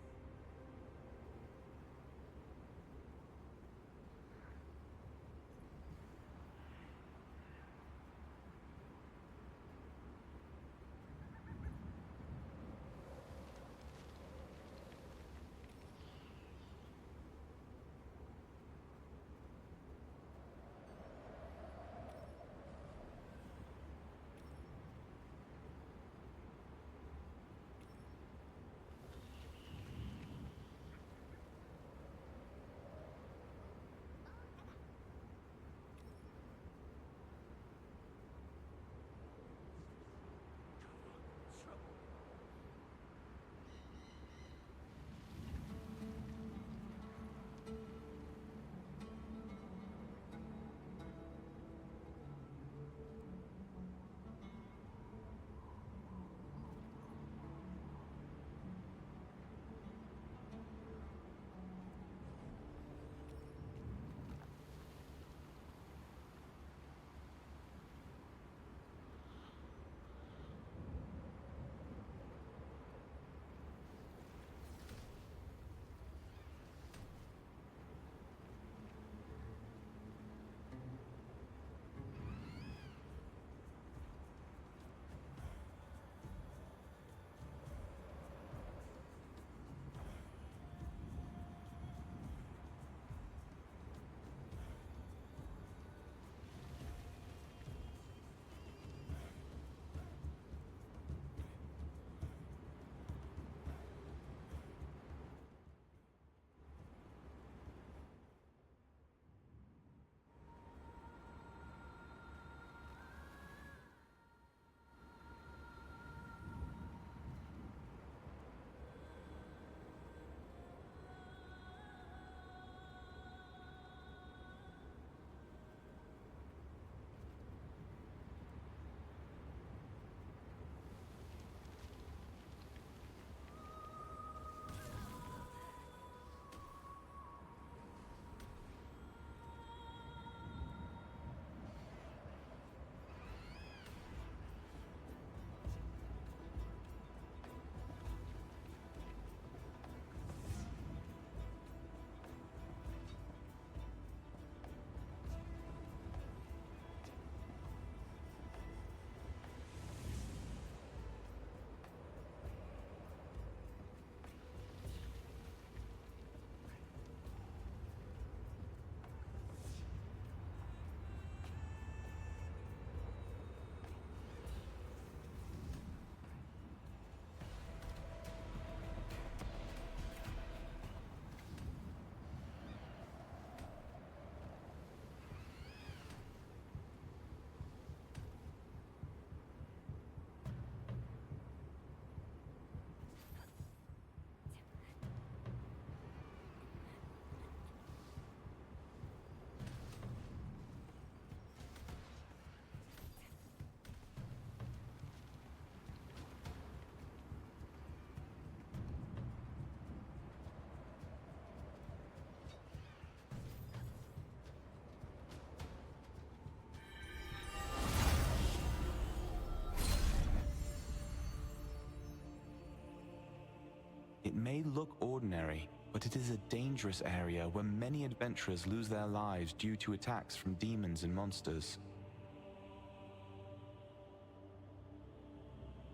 It may look ordinary, but it is a dangerous area where many adventurers lose their lives due to attacks from demons and monsters.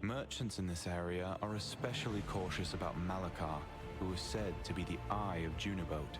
Merchants in this area are especially cautious about Malakar, who is said to be the Eye of Juniboat.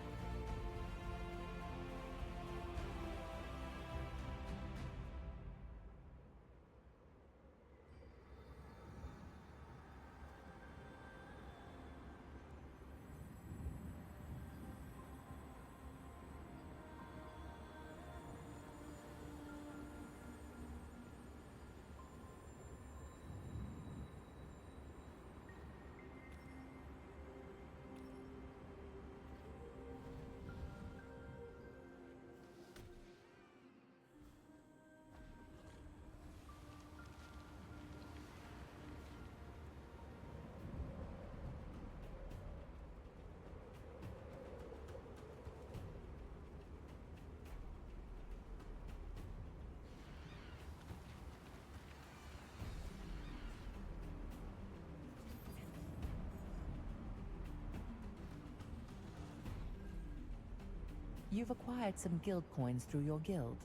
You've acquired some guild coins through your guild.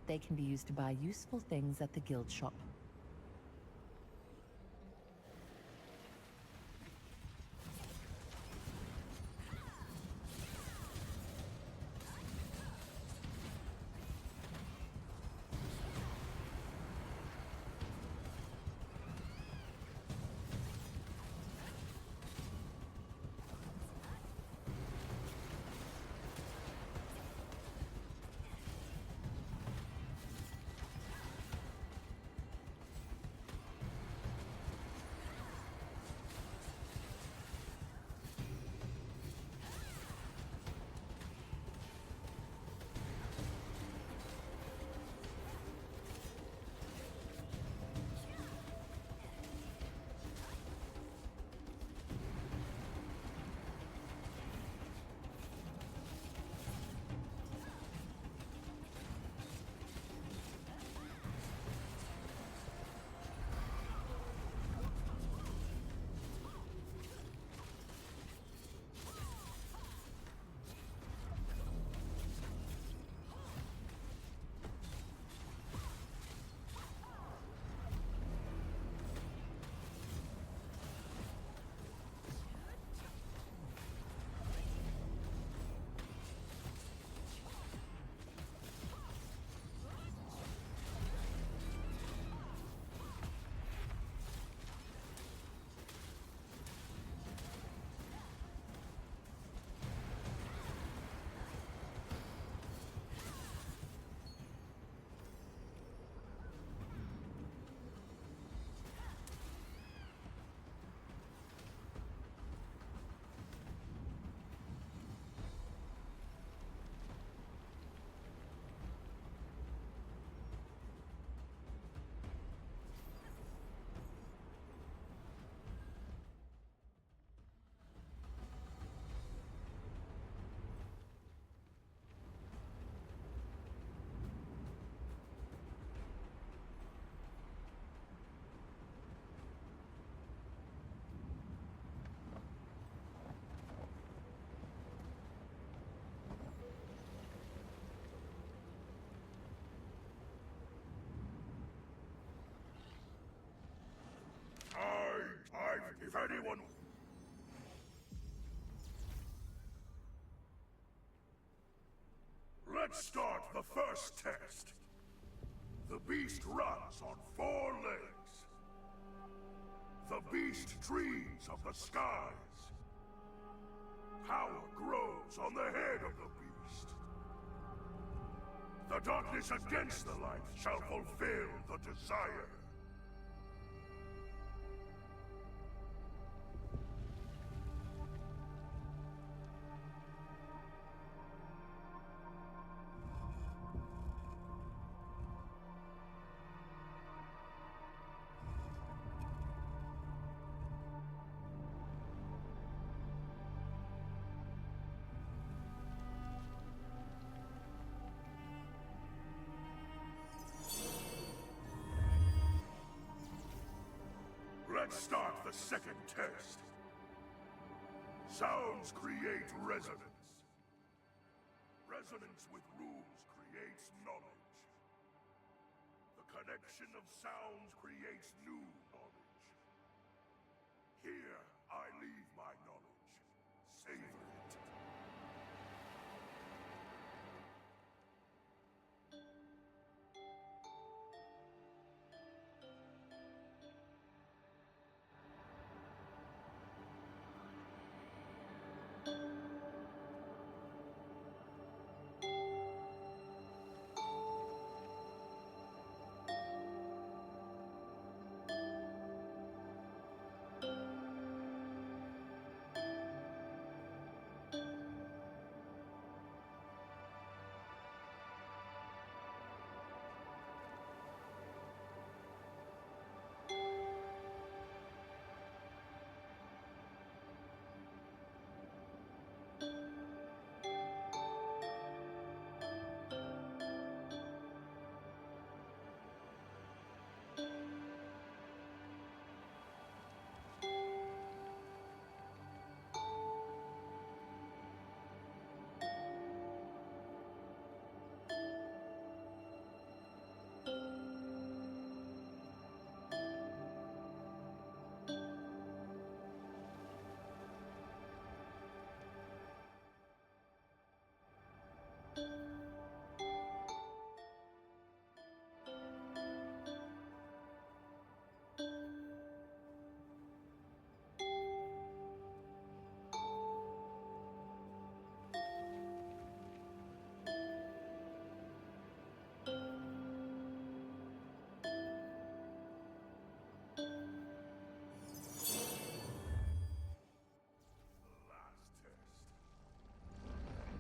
They can be used to buy useful things at the guild shop. If anyone... Let's start the first test. The beast runs on 4 legs. The beast dreams of the skies. Power grows on the head of the beast. The darkness against the light shall fulfill the desire. Let's start the second test. Sounds create resonance. Resonance with rules creates knowledge. The connection of sounds creates new knowledge. Here, I leave my knowledge. Savor it.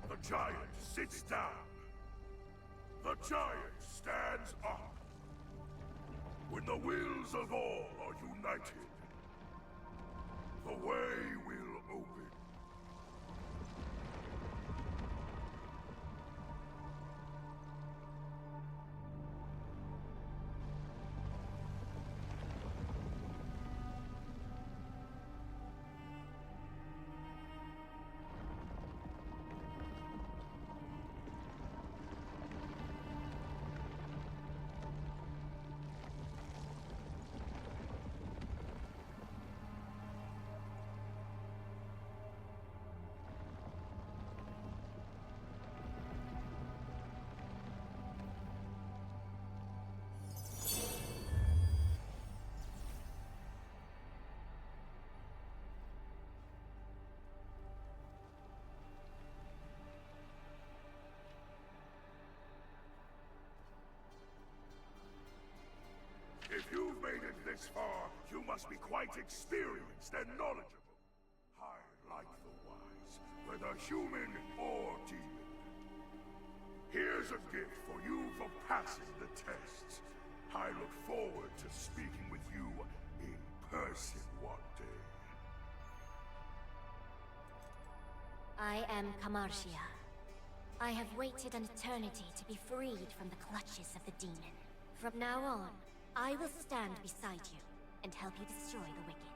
The giant sits down. The giant stands up. When the wills of all are united, the way will open. If you've made it this far, you must be quite experienced and knowledgeable. I like the wise, whether human or demon. Here's a gift for you for passing the tests. I look forward to speaking with you in person one day. I am Kamarshia. I have waited an eternity to be freed from the clutches of the demon. From now on, I will stand beside you and help you destroy the wicked.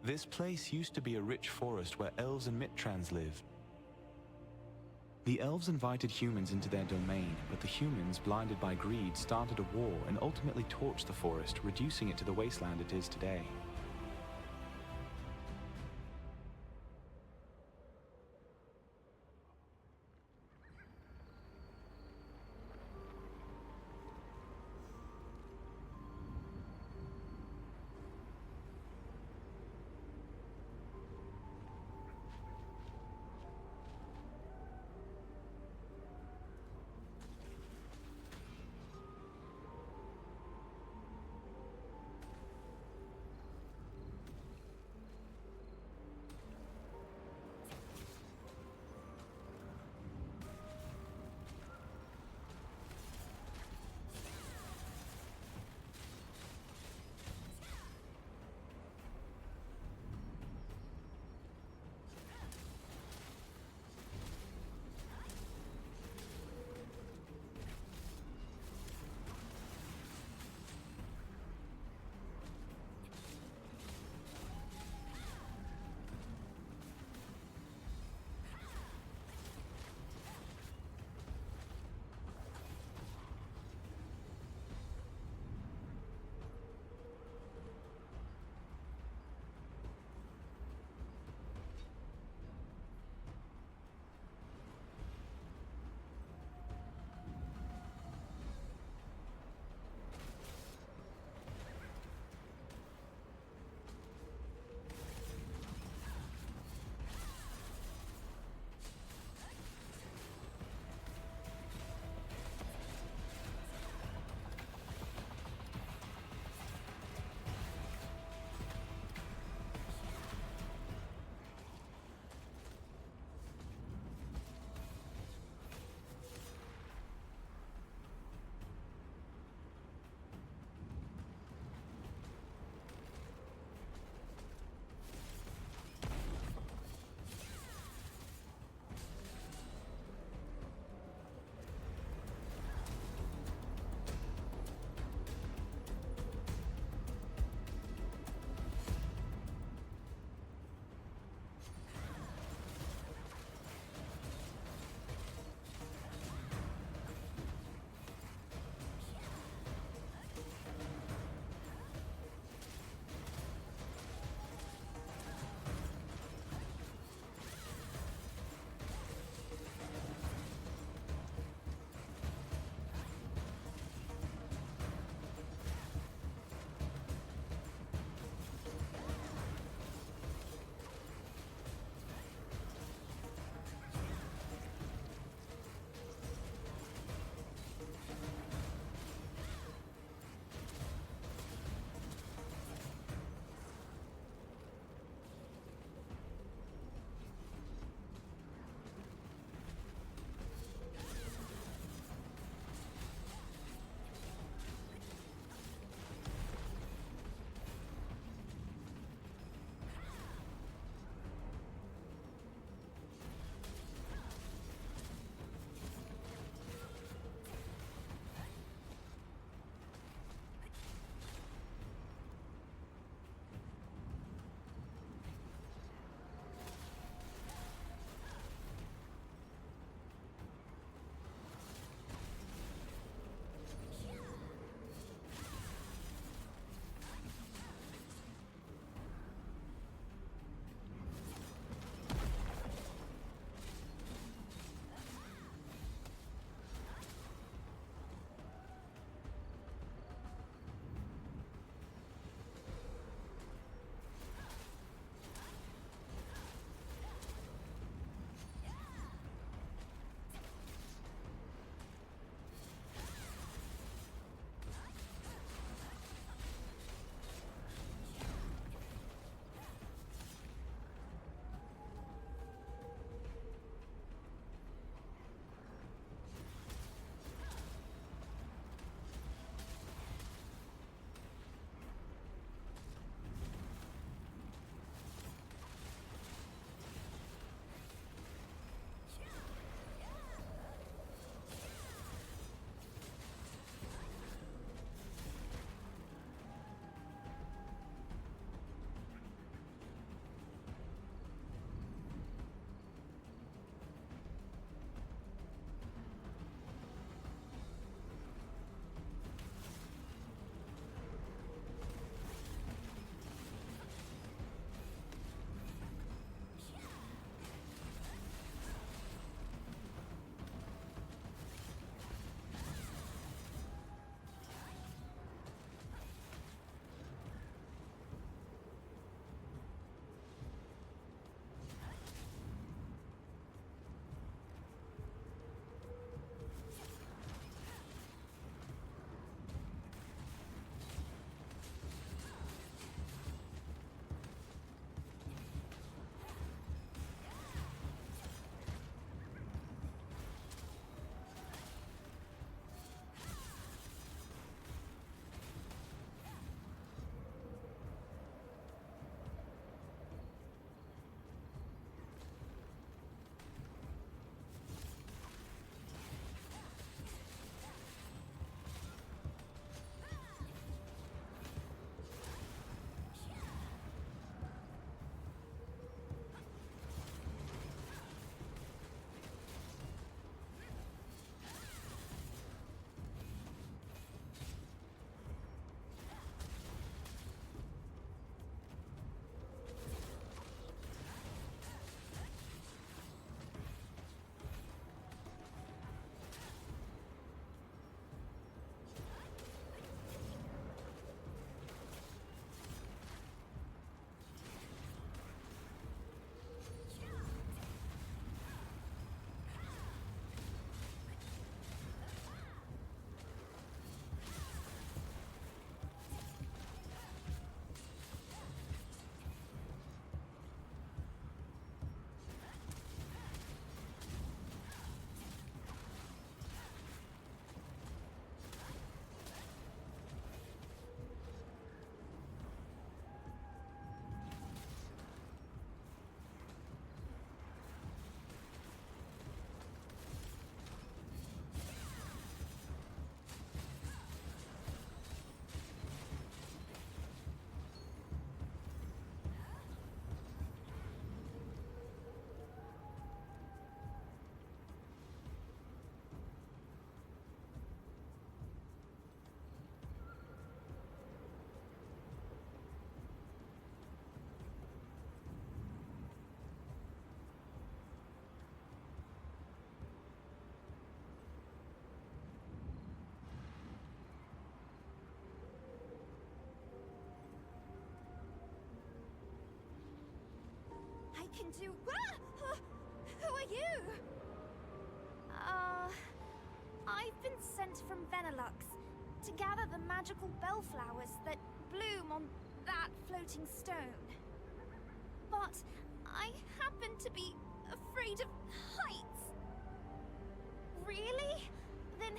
This place used to be a rich forest where elves and Mittrans lived. The elves invited humans into their domain, but the humans, blinded by greed, started a war and ultimately torched the forest, reducing it to the wasteland it is today. to... Who are you? I've been sent from Venelux to gather the magical bellflowers that bloom on that floating stone. But I happen to be afraid of heights. Really? Then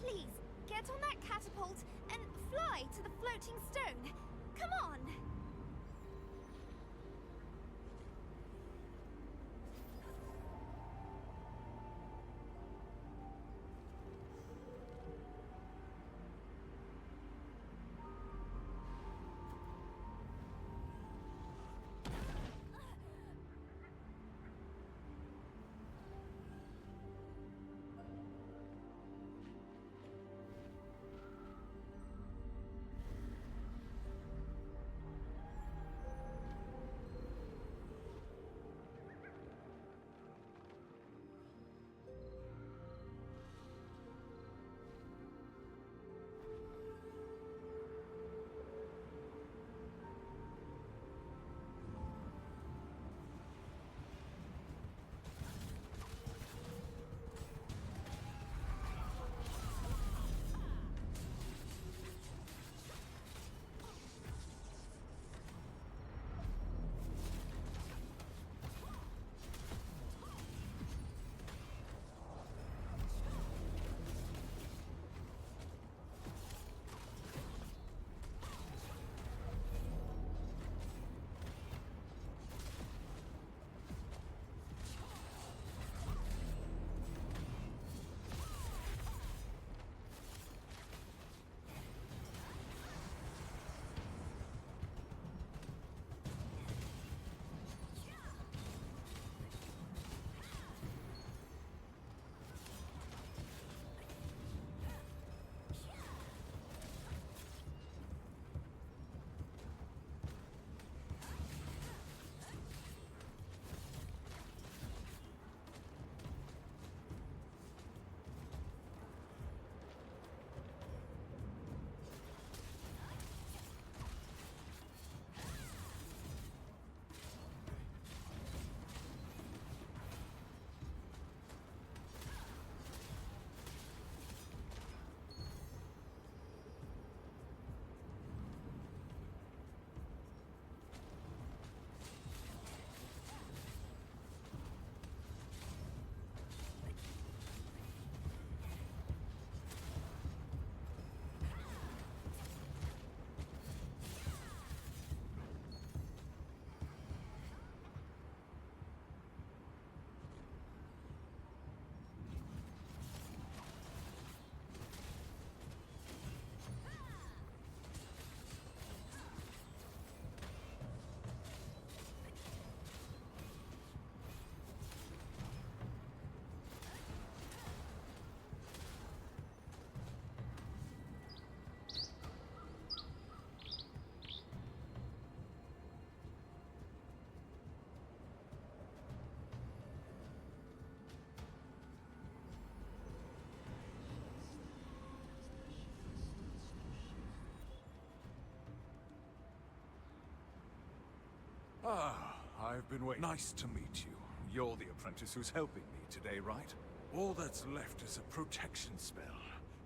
please get on that catapult and fly to the floating stone. Come on! Ah, I've been waiting. Nice to meet you. You're the apprentice who's helping me today, right? All that's left is a protection spell.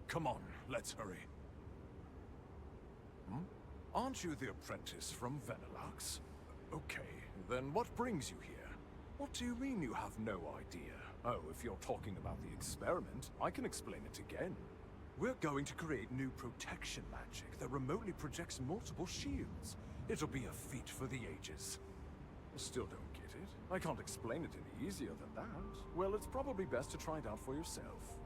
Come on, let's hurry. Hmm? Aren't you the apprentice from Venelux? Okay, then what brings you here? What do you mean you have no idea? Oh, if you're talking about the experiment, I can explain it again. We're going to create new protection magic that remotely projects multiple shields. It'll be a feat for the ages. Still don't get it? I can't explain it any easier than that. Well, it's probably best to try it out for yourself.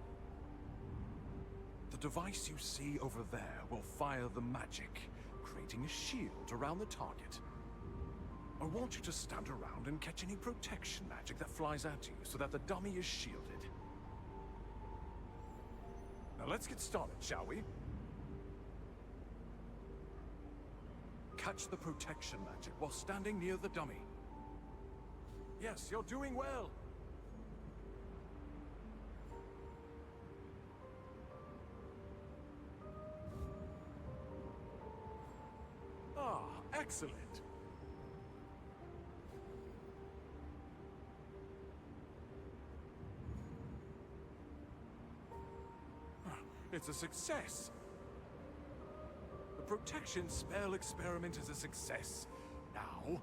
The device you see over there will fire the magic, creating a shield around the target. I want you to stand around and catch any protection magic that flies at you so that the dummy is shielded. Now let's get started, shall we? Catch the protection magic while standing near the dummy. Yes, you're doing well. Ah, excellent. It's a success. The protection spell experiment is a success. Now,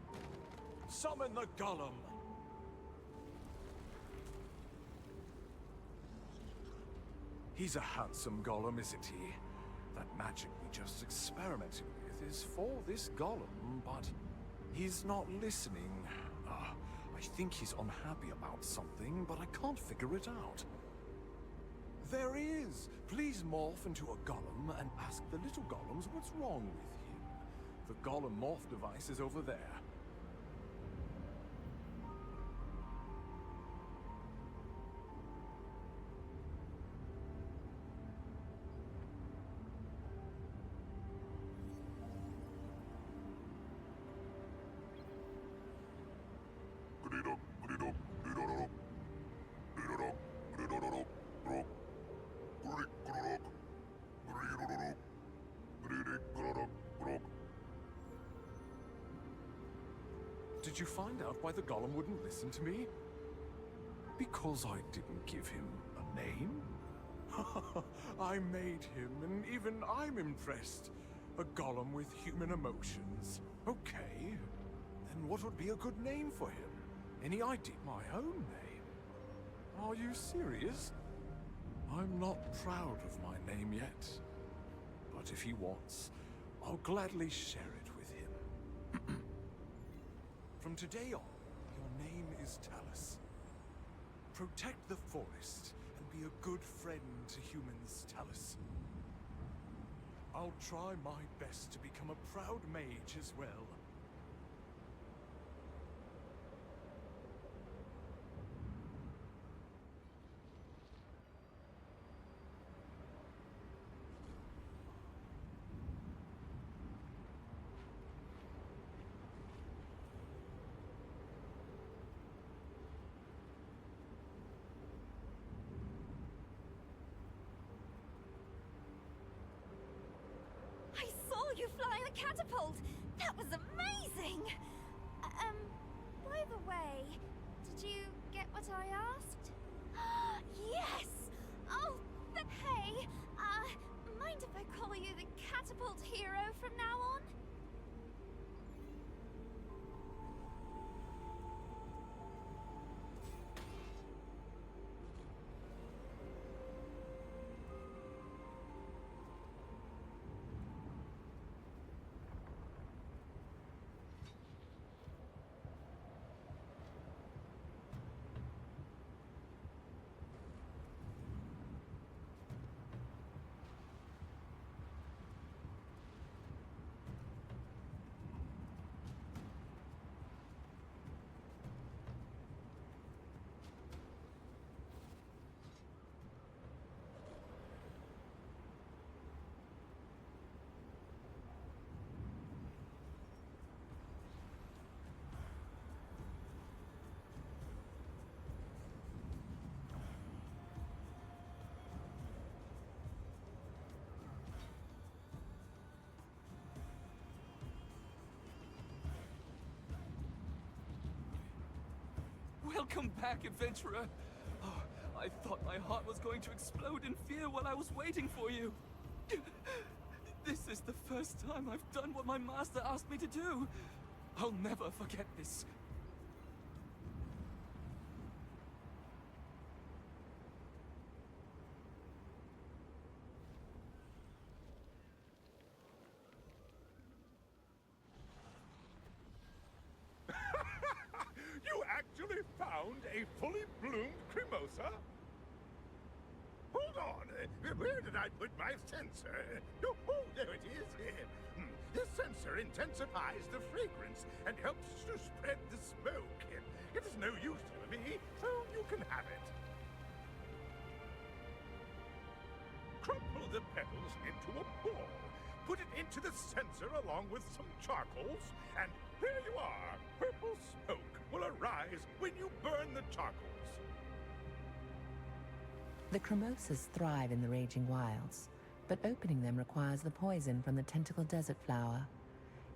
summon the golem. He's a handsome golem, isn't he? That magic we just experimented with is for this golem, but he's not listening. I think he's unhappy about something, but I can't figure it out. There he is! Please morph into a golem and ask the little golems what's wrong with him. The golem morph device is over there. Did you find out why the golem wouldn't listen to me? Because I didn't give him a name? I made him, and even I'm impressed. A golem with human emotions. Okay, then what would be a good name for him? Any idea? My own name? Are you serious? I'm not proud of my name yet. But if he wants, I'll gladly share it with him. From today on, your name is Talus. Protect the forest and be a good friend to humans, Talus. I'll try my best to become a proud mage as well. I saw you fly the catapult! That was amazing! By the way, did you get what I asked? Yes! Oh, hey, mind if I call you the catapult hero from now on? Welcome back, adventurer! Oh, I thought my heart was going to explode in fear while I was waiting for you. This is the first time I've done what my master asked me to do. I'll never forget this. You actually found a fully bloomed Cremosa? Hold on. Where did I put my sensor? Oh, there it is. This sensor intensifies the fragrance and helps to spread the smoke. It is no use to me, so you can have it. Crumple the petals into a ball. Put it into the sensor along with some charcoals, and there you are. Purple smoke will arise when you burn the charcoals. The Cremosas thrive in the raging wilds, but opening them requires the poison from the tentacle desert flower.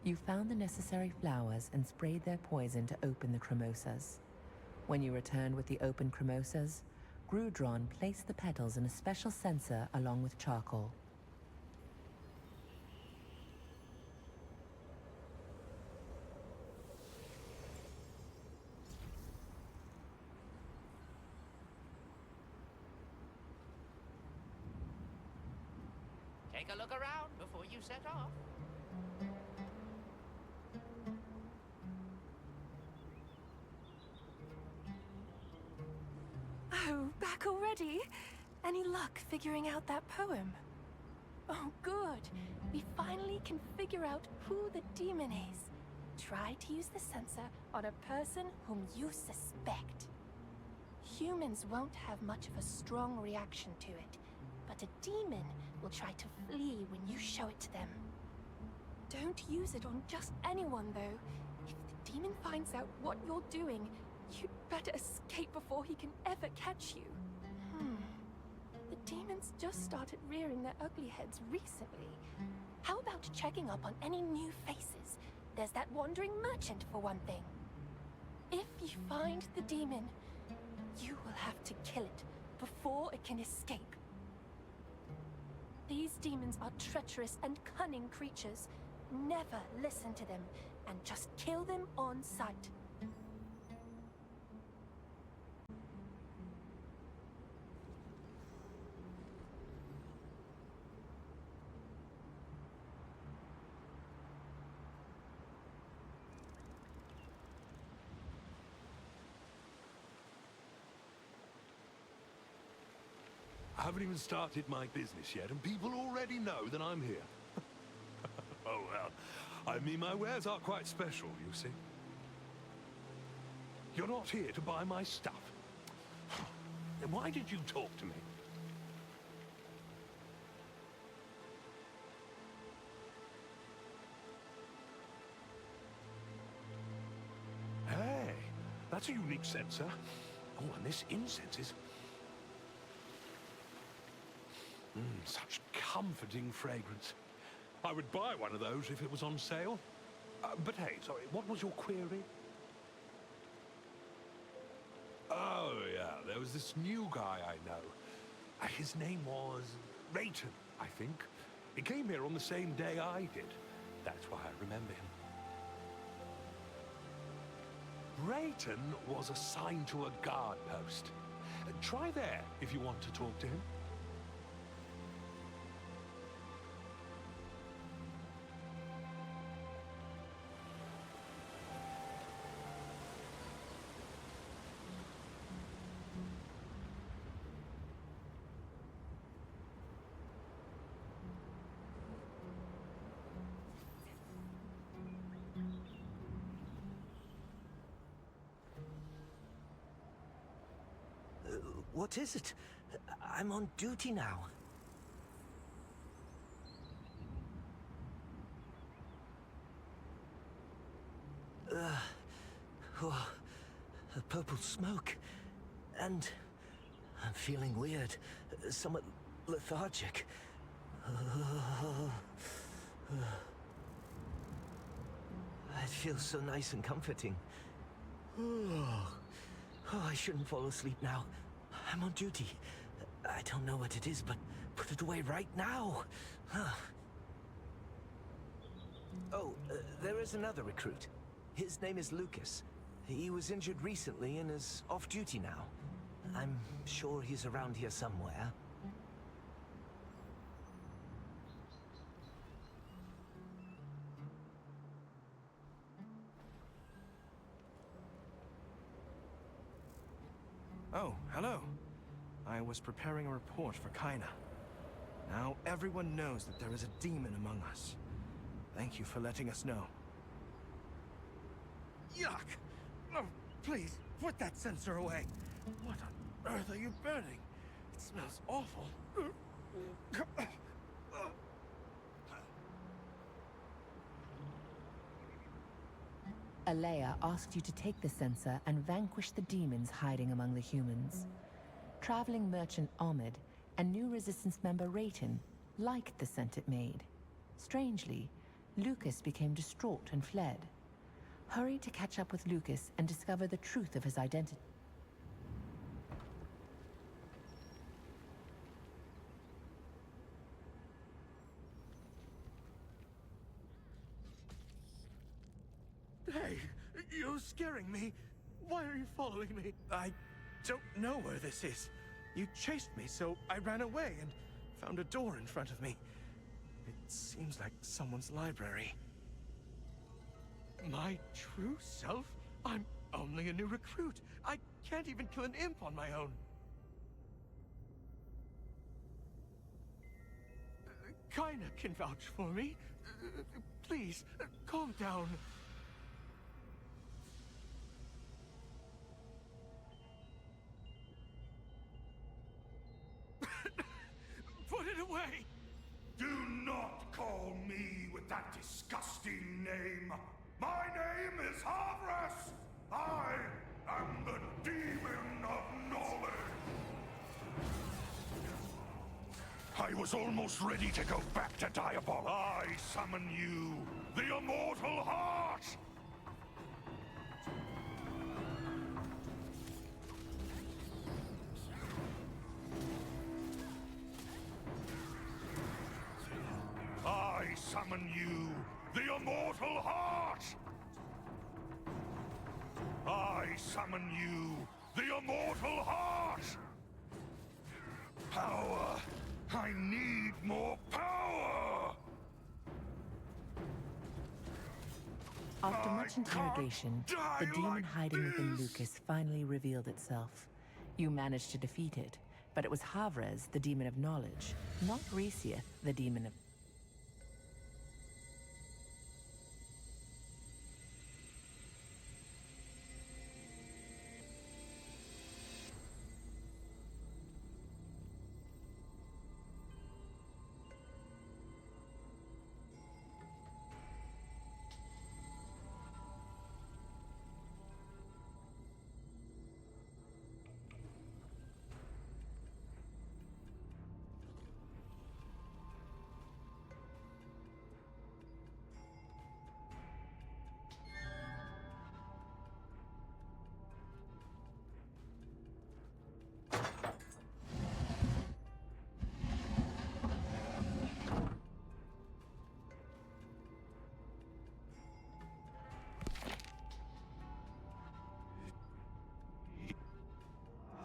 You found the necessary flowers and sprayed their poison to open the Cremosas. When you returned with the open Cremosas, Grudron placed the petals in a special censer along with charcoal. Take a look around before you set off. Oh, back already? Any luck figuring out that poem? Oh, good. We finally can figure out who the demon is. Try to use the sensor on a person whom you suspect. Humans won't have much of a strong reaction to it, but a demon will try to flee when you show it to them. Don't use it on just anyone, though. If the demon finds out what you're doing, you'd better escape before he can ever catch you. The demons just started rearing their ugly heads recently. How about checking up on any new faces? There's that wandering merchant, for one thing. If you find the demon, you will have to kill it before it can escape. These demons are treacherous and cunning creatures. Never listen to them, and just kill them on sight. I haven't even started my business yet, and people already know that I'm here. Oh, well, I mean, my wares are quite special, you see. You're not here to buy my stuff. Then why did you talk to me? Hey, that's a unique sensor. Oh, and this incense is... such comforting fragrance. I would buy one of those if it was on sale. But hey, sorry, what was your query? Oh, yeah, there was this new guy I know. His name was Rayton, I think. He came here on the same day I did. That's why I remember him. Rayton was assigned to a guard post. Try there if you want to talk to him. What is it? I'm on duty now. A purple smoke. And I'm feeling weird, somewhat lethargic. It feels so nice and comforting. Oh, I shouldn't fall asleep now. I'm on duty. I don't know what it is, but put it away right now. There is another recruit. His name is Lucas. He was injured recently and is off duty now. I'm sure he's around here somewhere. Oh, hello. I was preparing a report for Kaina. Now everyone knows that there is a demon among us. Thank you for letting us know. Yuck! Oh, please, put that sensor away. What on earth are you burning? It smells awful. Alea asked you to take the sensor and vanquish the demons hiding among the humans. Traveling merchant Ahmed and new resistance member Rayton liked the scent it made. Strangely, Lucas became distraught and fled. Hurry to catch up with Lucas and discover the truth of his identity. so scaring me. Why are you following me? I don't know where this is. You chased me, so I ran away and found a door in front of me. It seems like someone's library. My true self? I'm only a new recruit. I can't even kill an imp on my own. Kaina can vouch for me. Please, calm down. Put it away! Do not call me with that disgusting name. My name is Havras. I am the Demon of Knowledge. I was almost ready to go back to Diabol. I summon you, the Immortal Heart! I summon you, the Immortal Heart! I summon you, the Immortal Heart! Power! I need more power! After much interrogation, the demon hiding within Lucas finally revealed itself. You managed to defeat it, but it was Havres, the demon of knowledge, not Resieth, the demon of...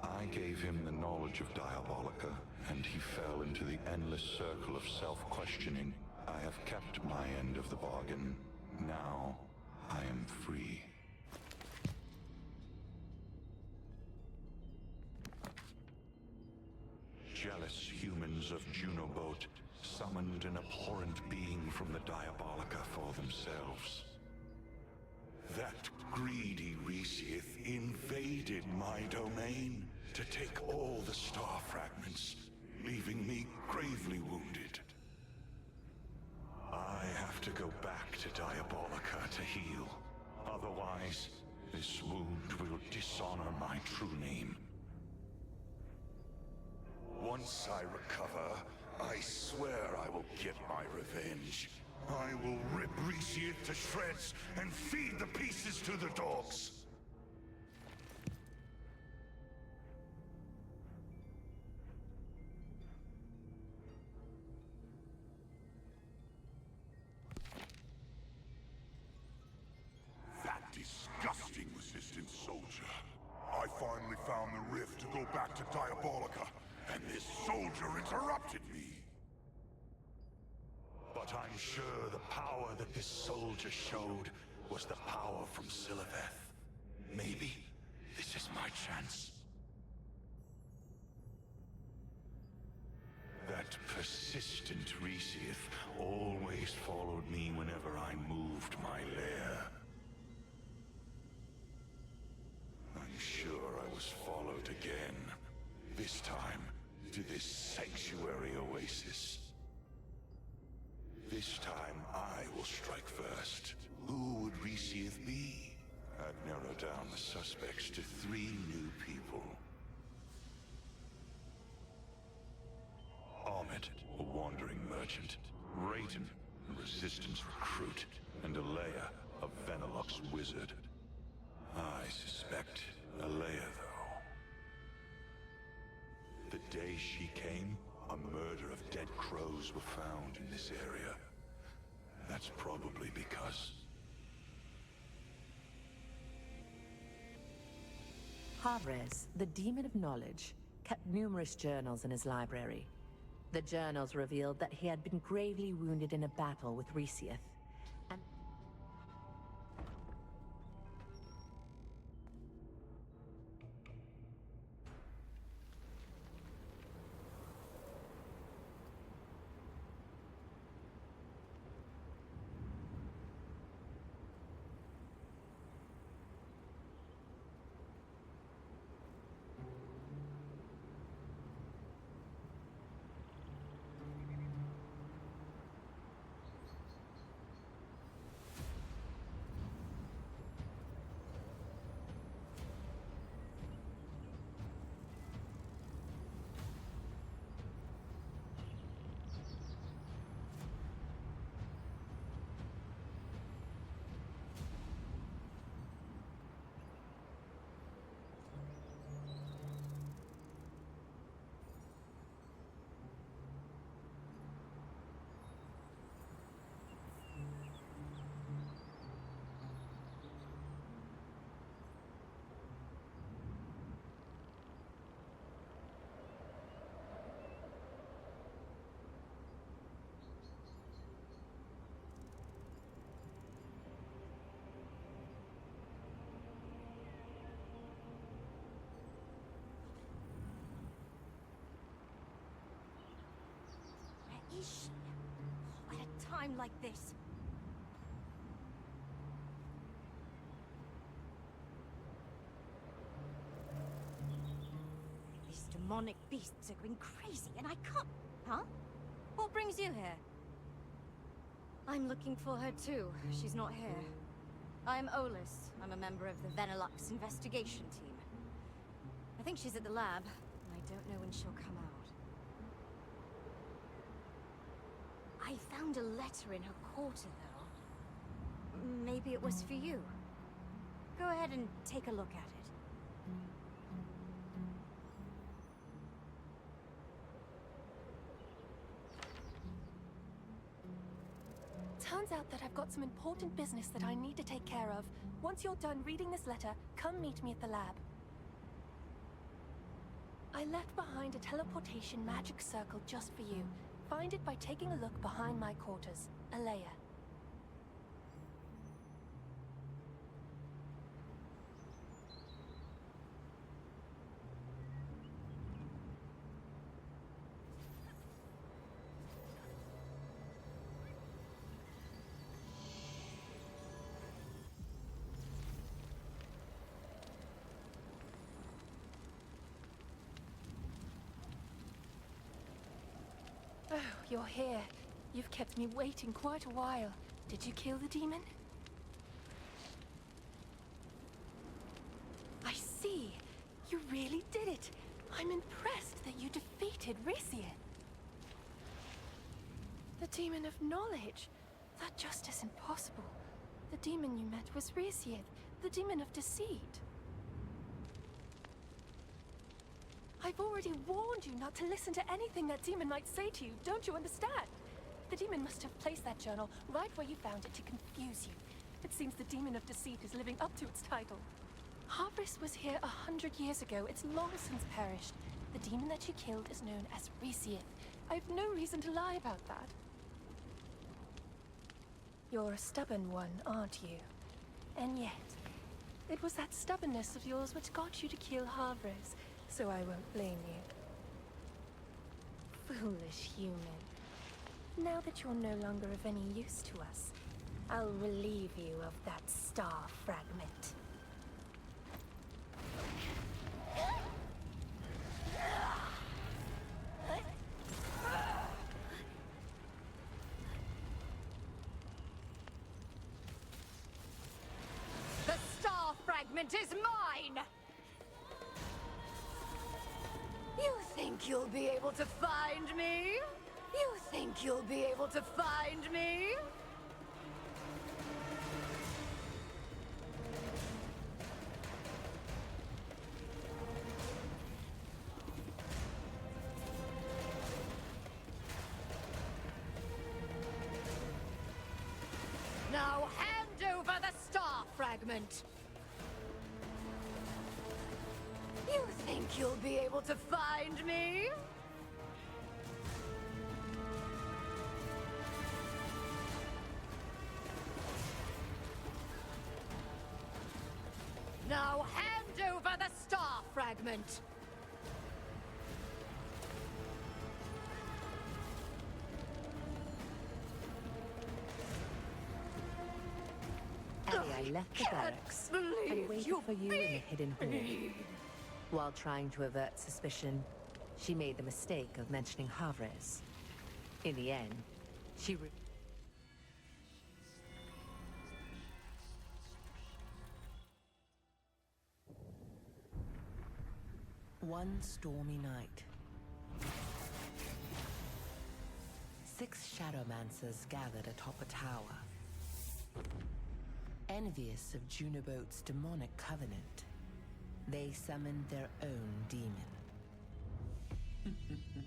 I gave him the knowledge of Diabolica, and he fell into the endless circle of self-questioning. I have kept my end of the bargain. Now, I am free. Jealous humans of Junobot summoned an abhorrent being from the Diabolica for themselves. That greedy Resieth invaded my domain to take all the star fragments, leaving me gravely wounded. I have to go back to Diabolica to heal. Otherwise, this wound will dishonor my true name. Once I recover, I swear I will get my revenge. I will rip Resieth to shreds and feed the pieces to the dogs. That disgusting resistance soldier. I finally found the rift to go back to Diabolica, and this soldier interrupted me. But I'm sure the power that this soldier showed was the power from Siliveth. Maybe this is my chance. That persistent Resieth always followed me whenever I moved my lair. I'm sure I was followed again. This time, to this sanctuary oasis. This time, I will strike first. Who would Resieth be? I'd narrow down the suspects to 3 new people. Ahmed, a wandering merchant. Rayton, a resistance recruit. And Alea, a Venelux wizard. I suspect Alea, though. The day she came, a murder of dead crows were found in this area. That's probably because Havres, the demon of knowledge, kept numerous journals in his library. The journals revealed that he had been gravely wounded in a battle with Resieth, and Where is she? At a time like this. These demonic beasts are going crazy, and I can't... Huh? What brings you here? I'm looking for her too. She's not here. I'm Olis. I'm a member of the Venelux investigation team. I think she's at the lab. I don't know when she'll come out. I found a letter in her quarter, though. Maybe it was for you. Go ahead and take a look at it. Turns out that I've got some important business that I need to take care of. Once you're done reading this letter, come meet me at the lab. I left behind a teleportation magic circle just for you. Find it by taking a look behind my quarters. Alea. Oh, you're here. You've kept me waiting quite a while. Did you kill the demon? I see. You really did it. I'm impressed that you defeated Resieth. The demon of knowledge. That just isn't possible. The demon you met was Resieth, the demon of deceit. I've already warned you not to listen to anything that demon might say to you. Don't you understand? The demon must have placed that journal right where you found it to confuse you. It seems the demon of deceit is living up to its title. Havris was here 100 years ago. It's long since perished. The demon that you killed is known as Resieth. I've no reason to lie about that. You're a stubborn one, aren't you? And yet, it was that stubbornness of yours which got you to kill Havris. So I won't blame you. Foolish human. Now that you're no longer of any use to us, I'll relieve you of that star fragment. The star fragment is mine! You think you'll be able to find me? You think you'll be able to find me? Now hand over the star fragment! You think you'll be able to find me? Now hand over the star fragment! Eli left the barracks and waited for you in the hidden hall. While trying to avert suspicion, she made the mistake of mentioning Havres. In the end, she One stormy night, 6 Shadowmancers gathered atop a tower. Envious of Junobote's demonic covenant, they summoned their own demon.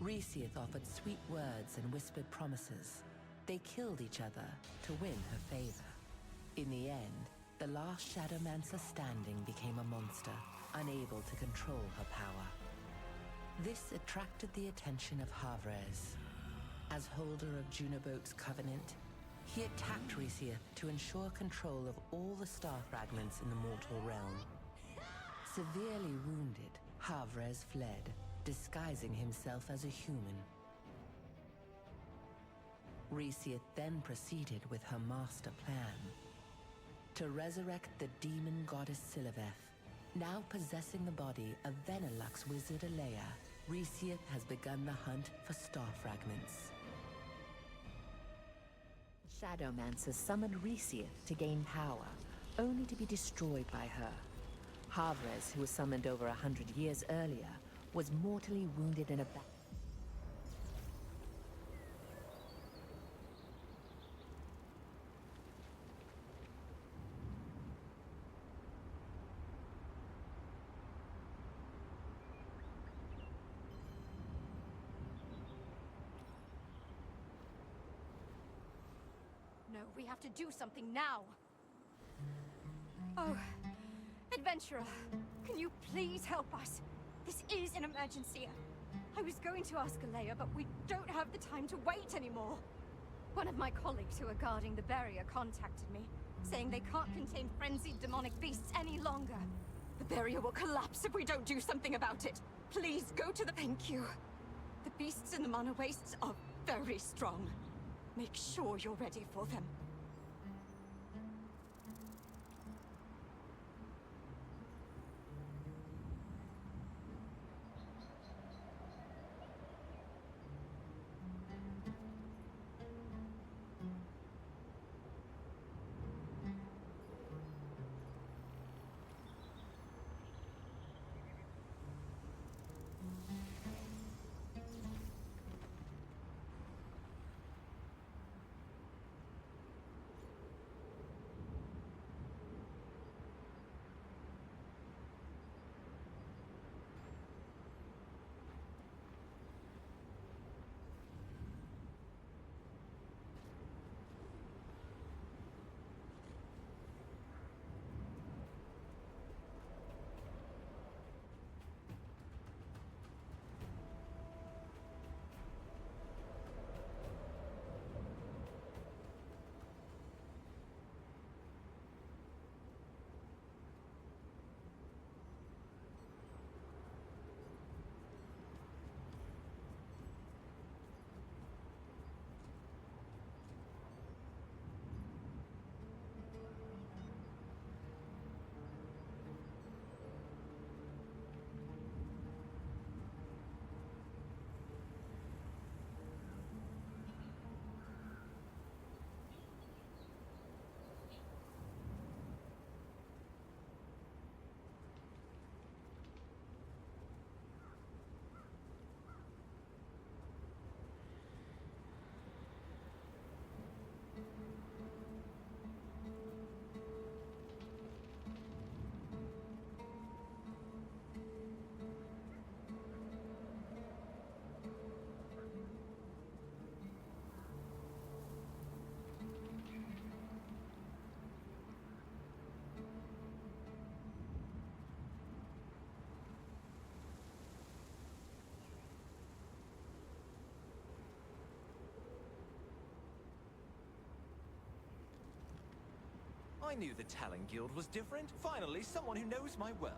Resiath offered sweet words and whispered promises. They killed each other to win her favor. In the end, the last Shadowmancer standing became a monster, unable to control her power. This attracted the attention of Havres. As holder of Junobote's covenant, he attacked Resiath to ensure control of all the star fragments in the mortal realm. Severely wounded, Havres fled, disguising himself as a human. Resiath then proceeded with her master plan. To resurrect the demon goddess Siliveth, now possessing the body of Venelux wizard Alea, Resiath has begun the hunt for star fragments. Shadowmancers summoned Resiath to gain power, only to be destroyed by her. Havres, who was summoned over 100 years earlier, was mortally wounded in a battle. No, we have to do something now. Oh, adventurer, can you please help us? This is an emergency. I was going to ask Alea, but we don't have the time to wait anymore. One of my colleagues who are guarding the barrier contacted me, saying they can't contain frenzied demonic beasts any longer. The barrier will collapse if we don't do something about it. Please go to the Thank you. The beasts in the mana wastes are very strong. Make sure you're ready for them. I knew the Talon Guild was different. Finally, someone who knows my worth.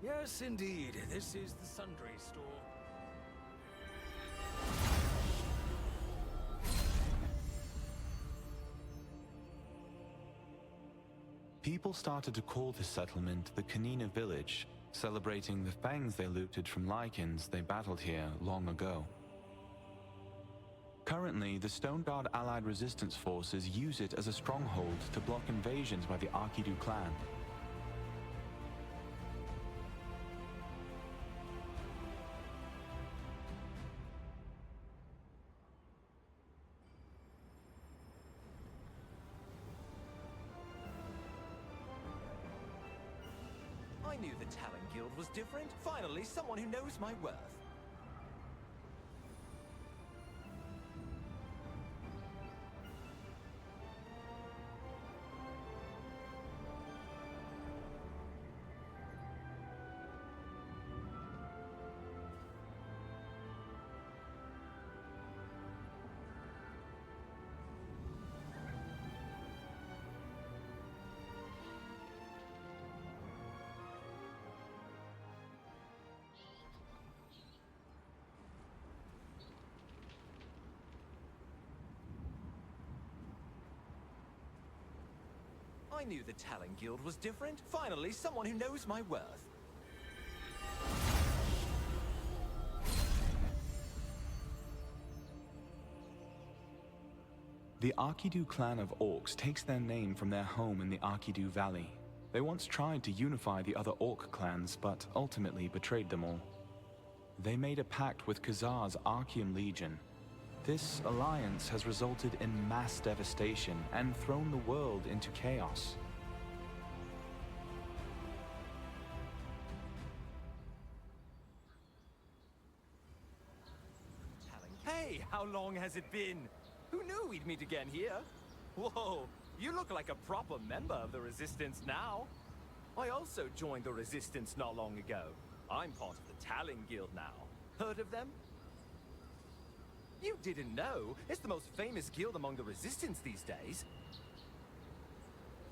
Yes, indeed. This is the Sundry Store. People started to call this settlement the Kanina Village, celebrating the fangs they looted from Lycans they battled here long ago. Currently, the Stone Guard allied resistance forces use it as a stronghold to block invasions by the Arkidu clan. I knew the Talon Guild was different. Finally, someone who knows my worth. I knew the Talon Guild was different. Finally, someone who knows my worth. The Arkidu clan of orcs takes their name from their home in the Arkidu Valley. They once tried to unify the other orc clans, but ultimately betrayed them all. They made a pact with Khazar's Archean Legion. This alliance has resulted in mass devastation and thrown the world into chaos. Hey, how long has it been? Who knew we'd meet again here? Whoa, you look like a proper member of the Resistance now. I also joined the Resistance not long ago. I'm part of the Talon Guild now. Heard of them? You didn't know? It's the most famous guild among the Resistance these days.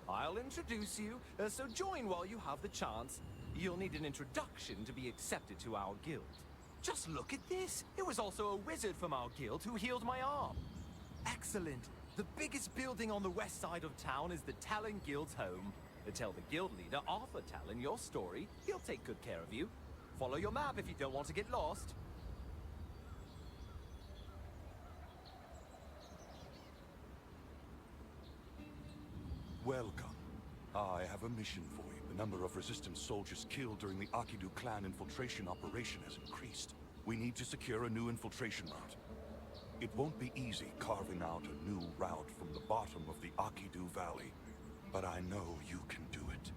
I'll introduce you, so join while you have the chance. You'll need an introduction to be accepted to our guild. Just look at this! It was also a wizard from our guild who healed my arm. Excellent! The biggest building on the west side of town is the Talon Guild's home. Tell the guild leader, Arthur Talon, your story. He'll take good care of you. Follow your map if you don't want to get lost. Welcome. I have a mission for you. The number of Resistance soldiers killed during the Arkidu clan infiltration operation has increased. We need to secure a new infiltration route. It won't be easy carving out a new route from the bottom of the Arkidu Valley, but I know you can do it.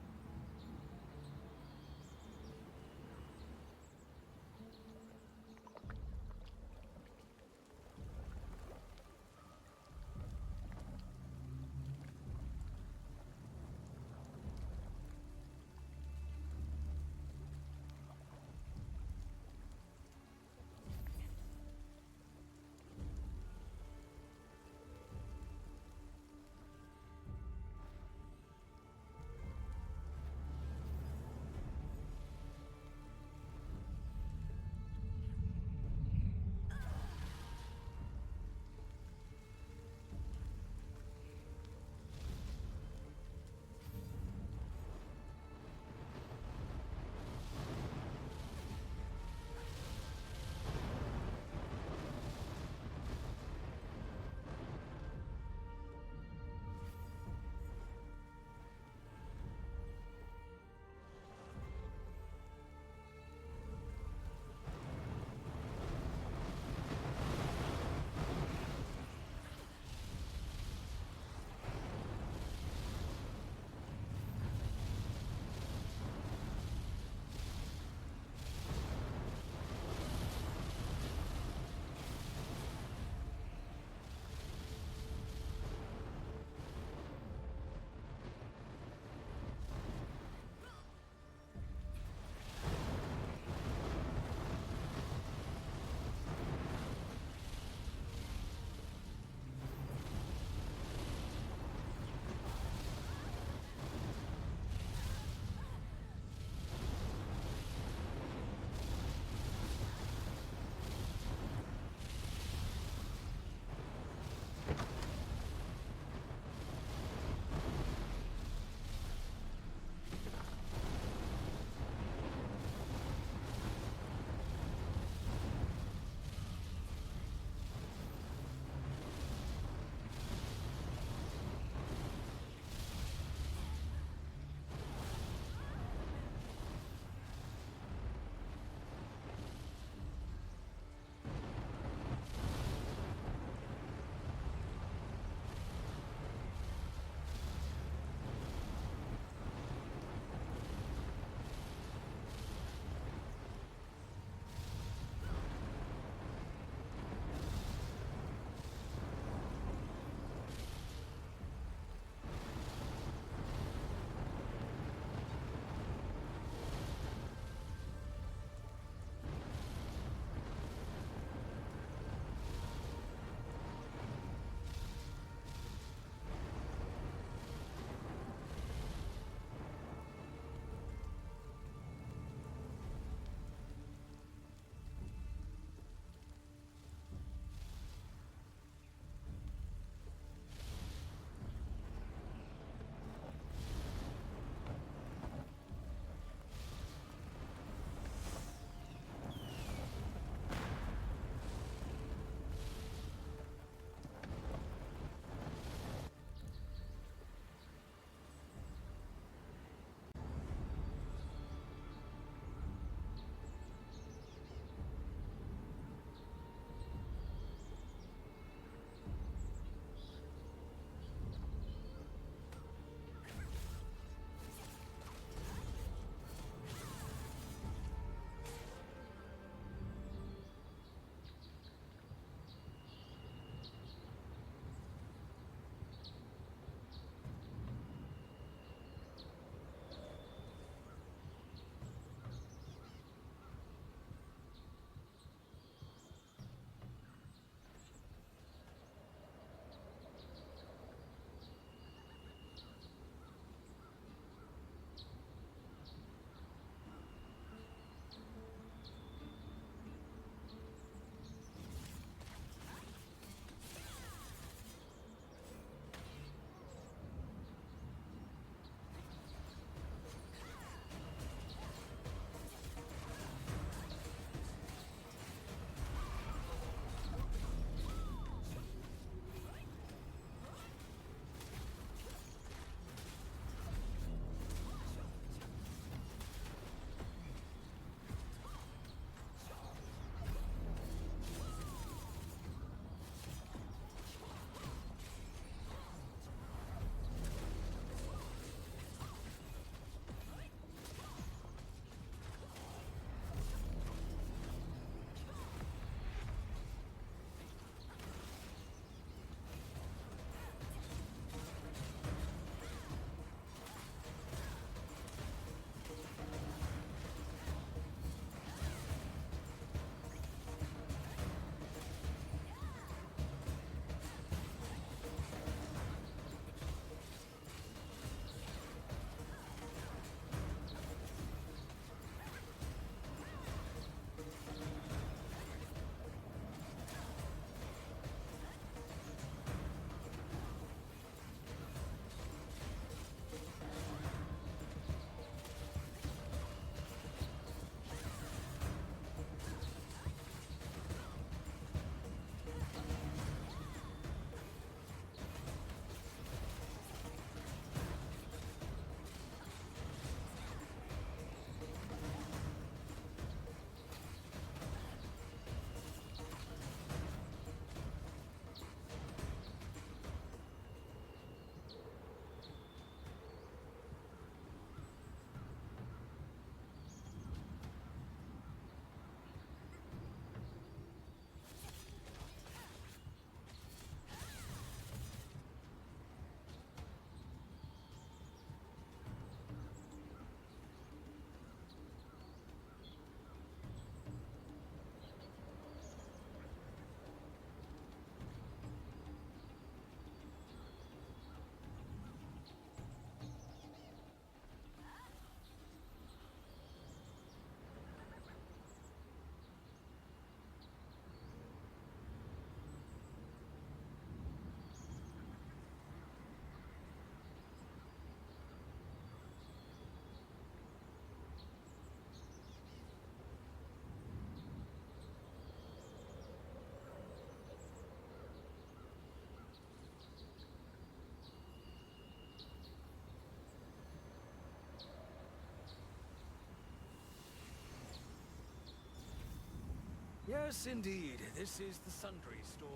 Yes, indeed. This is the Sundry Store.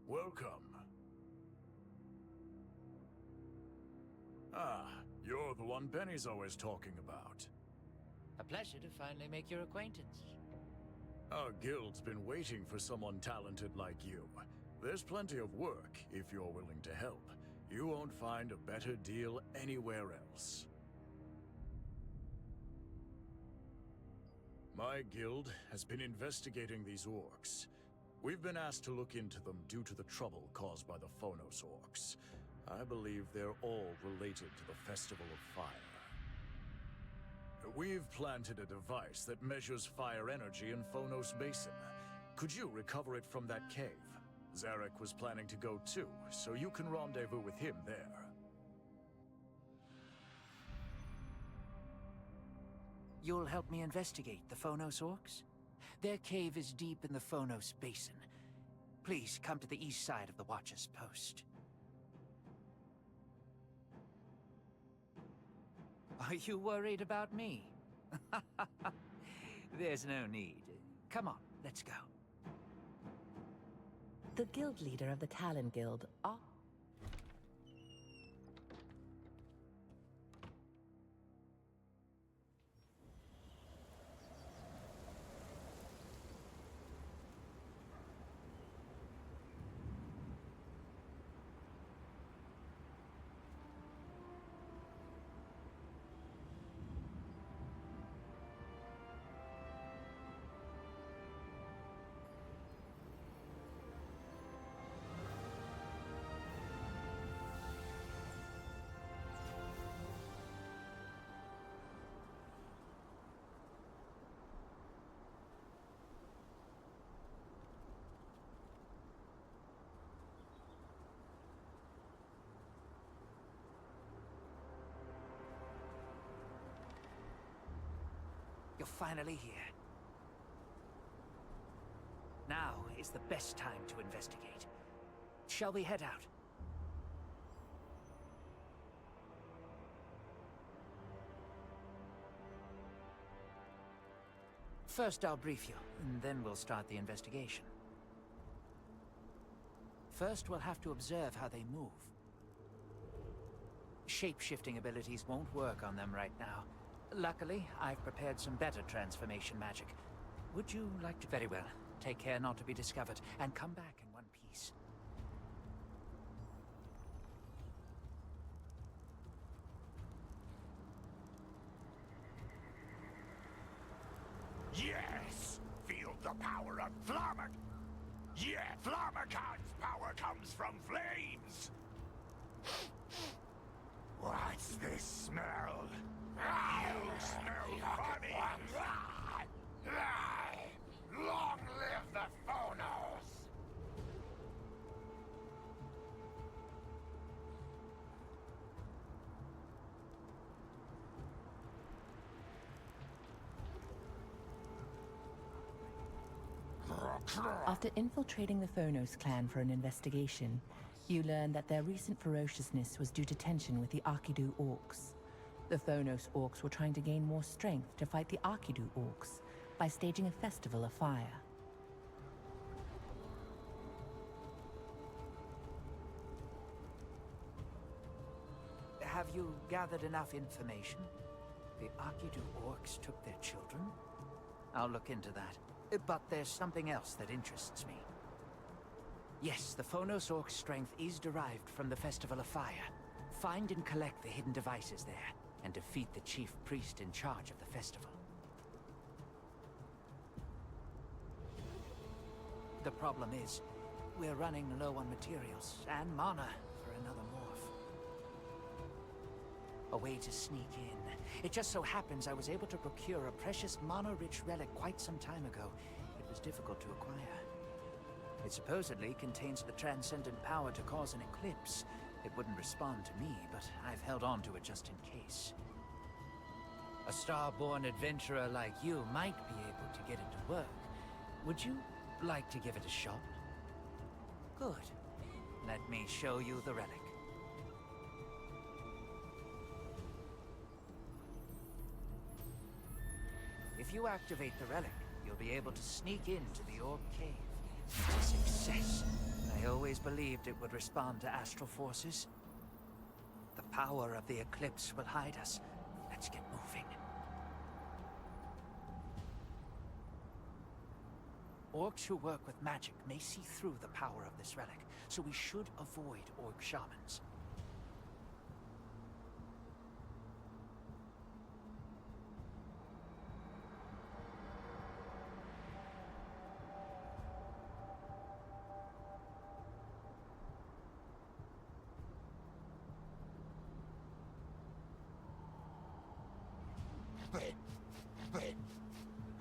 Welcome. Ah, you're the one Benny's always talking about. A pleasure to finally make your acquaintance. Our guild's been waiting for someone talented like you. There's plenty of work, if you're willing to help. You won't find a better deal anywhere else. My guild has been investigating these orcs. We've been asked to look into them due to the trouble caused by the Phonos orcs. I believe they're all related to the Festival of Fire. We've planted a device that measures fire energy in Phonos Basin. Could you recover it from that cave? Zarek was planning to go too, so you can rendezvous with him there. You'll help me investigate the Phonos orcs? Their cave is deep in the Phonos Basin. Please come to the east side of the Watcher's Post. Are you worried about me? There's no need. Come on, let's go. The guild leader of the Talon Guild, You're finally here. Now is the best time to investigate. Shall we head out? First, I'll brief you, and then we'll start the investigation. First, we'll have to observe how they move. Shape-shifting abilities won't work on them right now. Luckily, I've prepared some better transformation magic. Would you like to? Very well. Take care not to be discovered, and come back in one piece. Yes! Feel the power of Flarmak! Yeah, Flarmakon's power comes from flames! What's this smell? You smell funny! Long live the Phonos! After infiltrating the Phonos clan for an investigation, you learn that their recent ferociousness was due to tension with the Arkidu orcs. The Phonos orcs were trying to gain more strength to fight the Arkidu orcs by staging a festival of fire. Have you gathered enough information? The Arkidu orcs took their children? I'll look into that. But there's something else that interests me. Yes, the Phonos orc strength is derived from the Festival of Fire. Find and collect the hidden devices there, and defeat the chief priest in charge of the festival. The problem is, we're running low on materials and mana for another morph. A way to sneak in. It just so happens I was able to procure a precious mana-rich relic quite some time ago. It was difficult to acquire. It supposedly contains the transcendent power to cause an eclipse. It wouldn't respond to me, but I've held on to it just in case. A star-born adventurer like you might be able to get it to work. Would you like to give it a shot? Good. Let me show you the relic. If you activate the relic, you'll be able to sneak into the Orc Cave. It's a success. I always believed it would respond to astral forces. The power of the eclipse will hide us. Let's get moving. Orcs who work with magic may see through the power of this relic, so we should avoid orc shamans.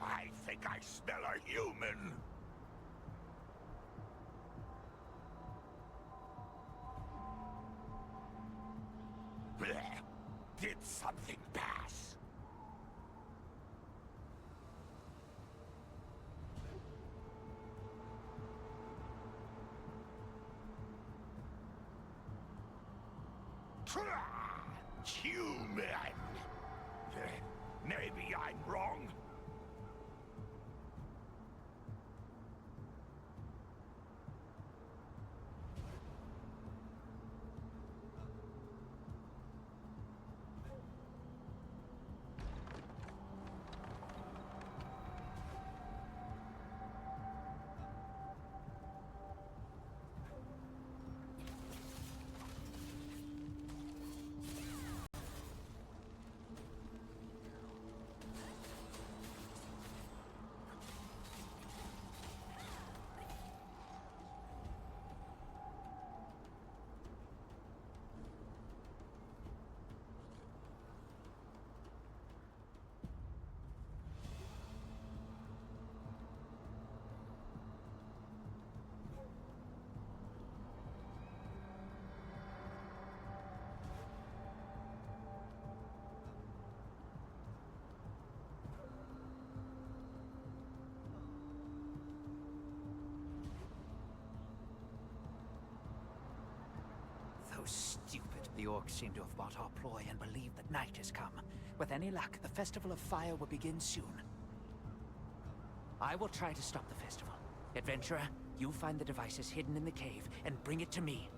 I think I smell a human. Bleh. Did something pass? Human. Maybe I'm wrong. Stupid. The orcs seem to have bought our ploy and believe that night has come. With any luck, the Festival of Fire will begin soon. I will try to stop the festival. Adventurer, you find the devices hidden in the cave and bring it to me.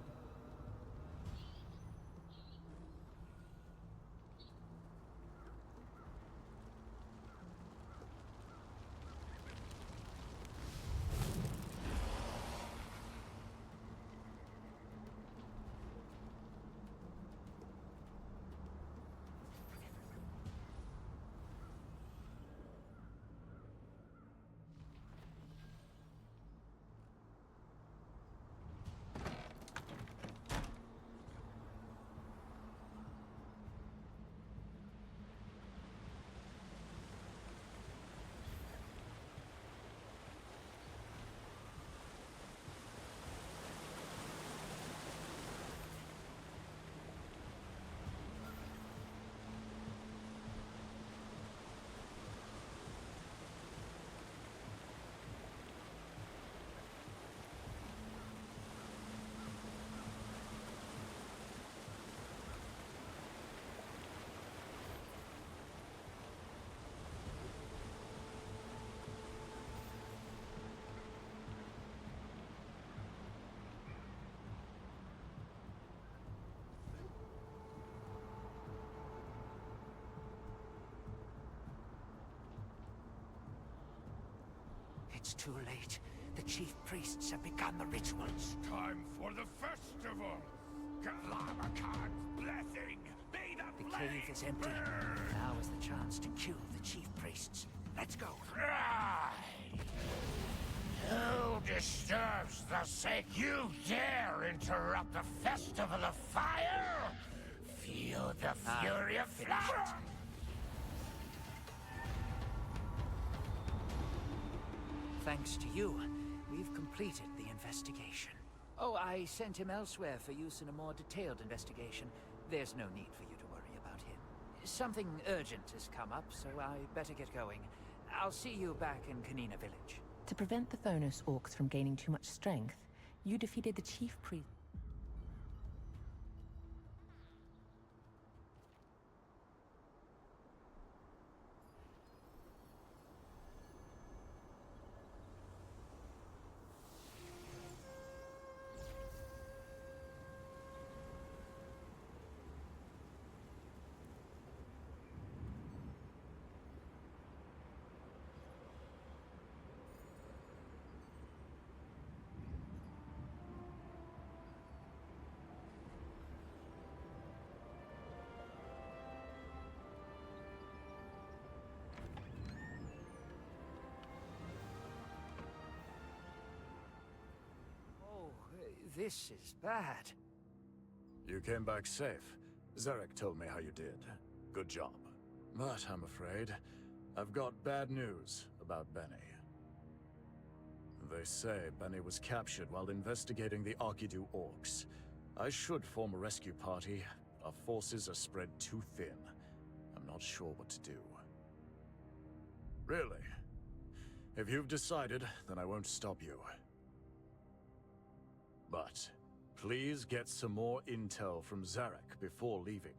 It's too late. The chief priests have begun the rituals. Time for the festival. Galamakan's blessing. May The cave is empty. Now is the chance to kill the chief priests. Let's go. Who disturbs the sacred? You dare interrupt the Festival of Fire? Feel the fury of flash. Thanks to you, We've completed the investigation. Oh, I sent him elsewhere for use in a more detailed investigation. There's no need for you to worry about him. Something urgent has come up, so I better get going. I'll see you back in Kanina village. To prevent the Phonos orcs from gaining too much strength, you defeated the chief priest. This is bad. You came back safe. Zarek told me how you did. Good job. But I'm afraid I've got bad news about Benny. They say Benny was captured while investigating the Arkidu orcs. I should form a rescue party. Our forces are spread too thin. I'm not sure what to do. Really? If you've decided, then I won't stop you. But please get some more intel from Zarek before leaving.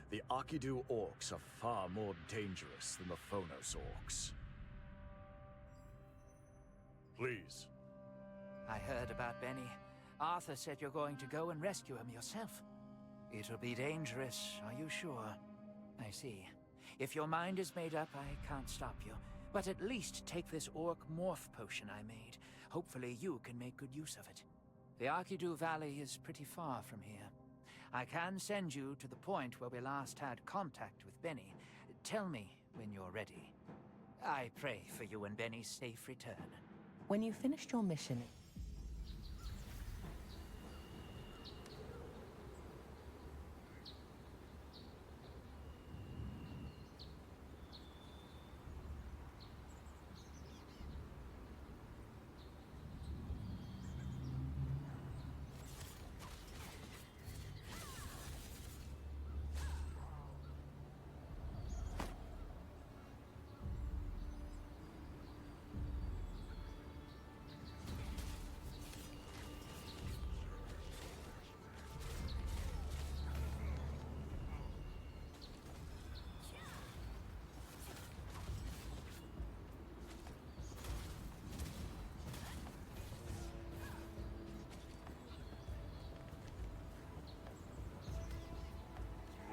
The Arkidu orcs are far more dangerous than the Phonos orcs. Please. I heard about Benny. Arthur said you're going to go and rescue him yourself. It'll be dangerous, are you sure? I see. If your mind is made up, I can't stop you. But at least take this orc morph potion I made. Hopefully you can make good use of it. The Arkidu Valley is pretty far from here. I can send you to the point where we last had contact with Benny. Tell me when you're ready. I pray for you and Benny's safe return. When you finished your mission,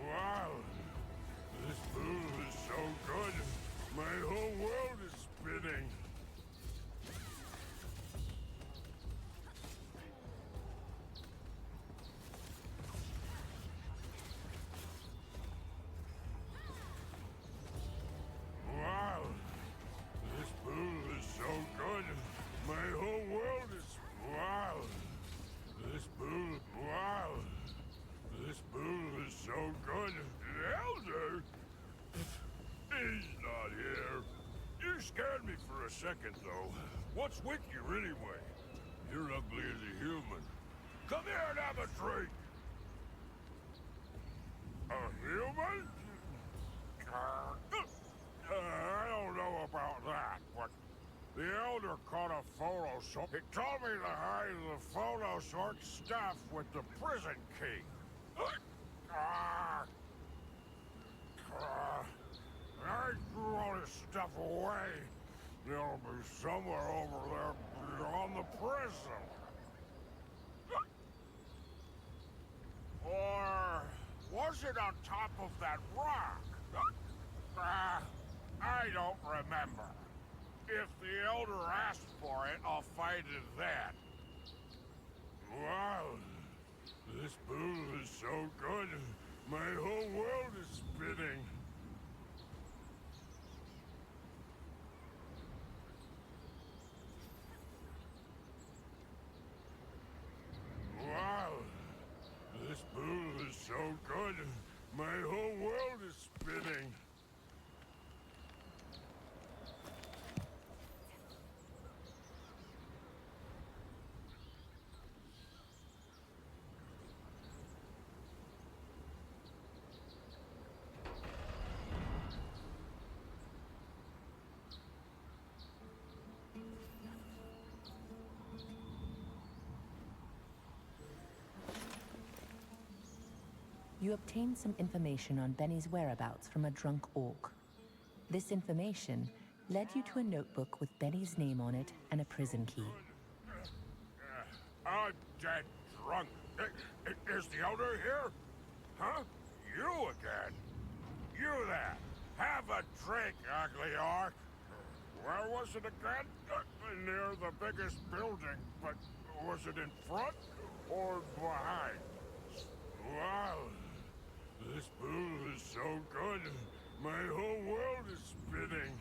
Wow! This food is so good! My whole world is spinning! Wow! This food is so good! My whole world is... Wow! This food... Wow! This food is so good. The Elder? He's not here. You scared me for a second, though. What's with you, anyway? You're ugly as a human. Come here and have a drink. A human? I don't know about that, but the Elder caught a Phonos. He told me to hide the Phonos orc stuff with the prison key. I threw all this stuff away. It'll be somewhere over there beyond the prison. Or was it on top of that rock? I don't remember. If the Elder asked for it, I'll find it then. Wow. This food is so good, my whole world is spinning. Wow! This food is so good, my whole world is spinning. You obtained some information on Benny's whereabouts from a drunk orc. This information led you to a notebook with Benny's name on it and a prison key. I'm dead drunk. Is the owner here? Huh? You again? You there? Have a drink, ugly orc. Where was it again? Near the biggest building, but was it in front or behind? Wow, this booze is so good, my whole world is spinning.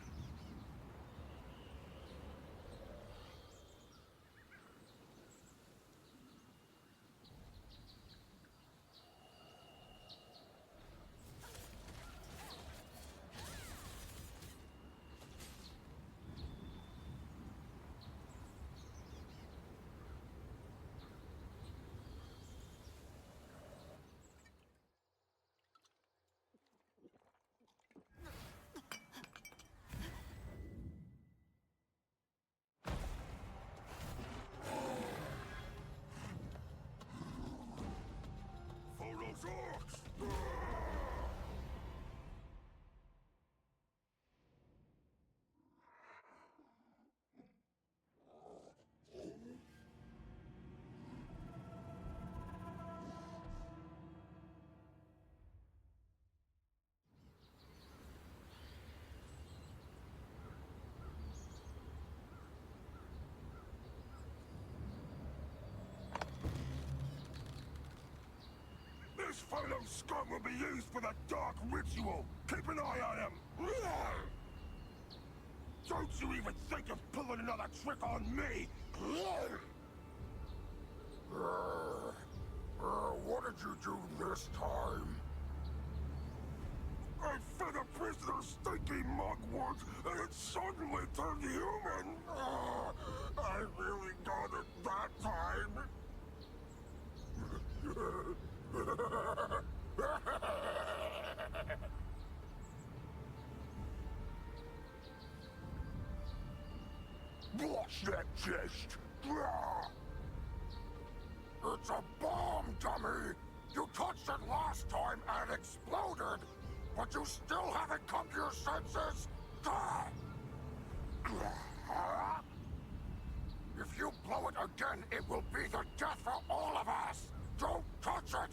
This fellow scum will be used for the dark ritual. Keep an eye on him. Don't you even think of pulling another trick on me. What did you do this time? I fed a prisoner stinky mugwort, and it suddenly turned human. I really got it that time. What's that chest? It's a bomb, dummy! You touched it last time and it exploded, but you still haven't come to your senses! If you blow it again, it will be the death for all of us! Don't touch it!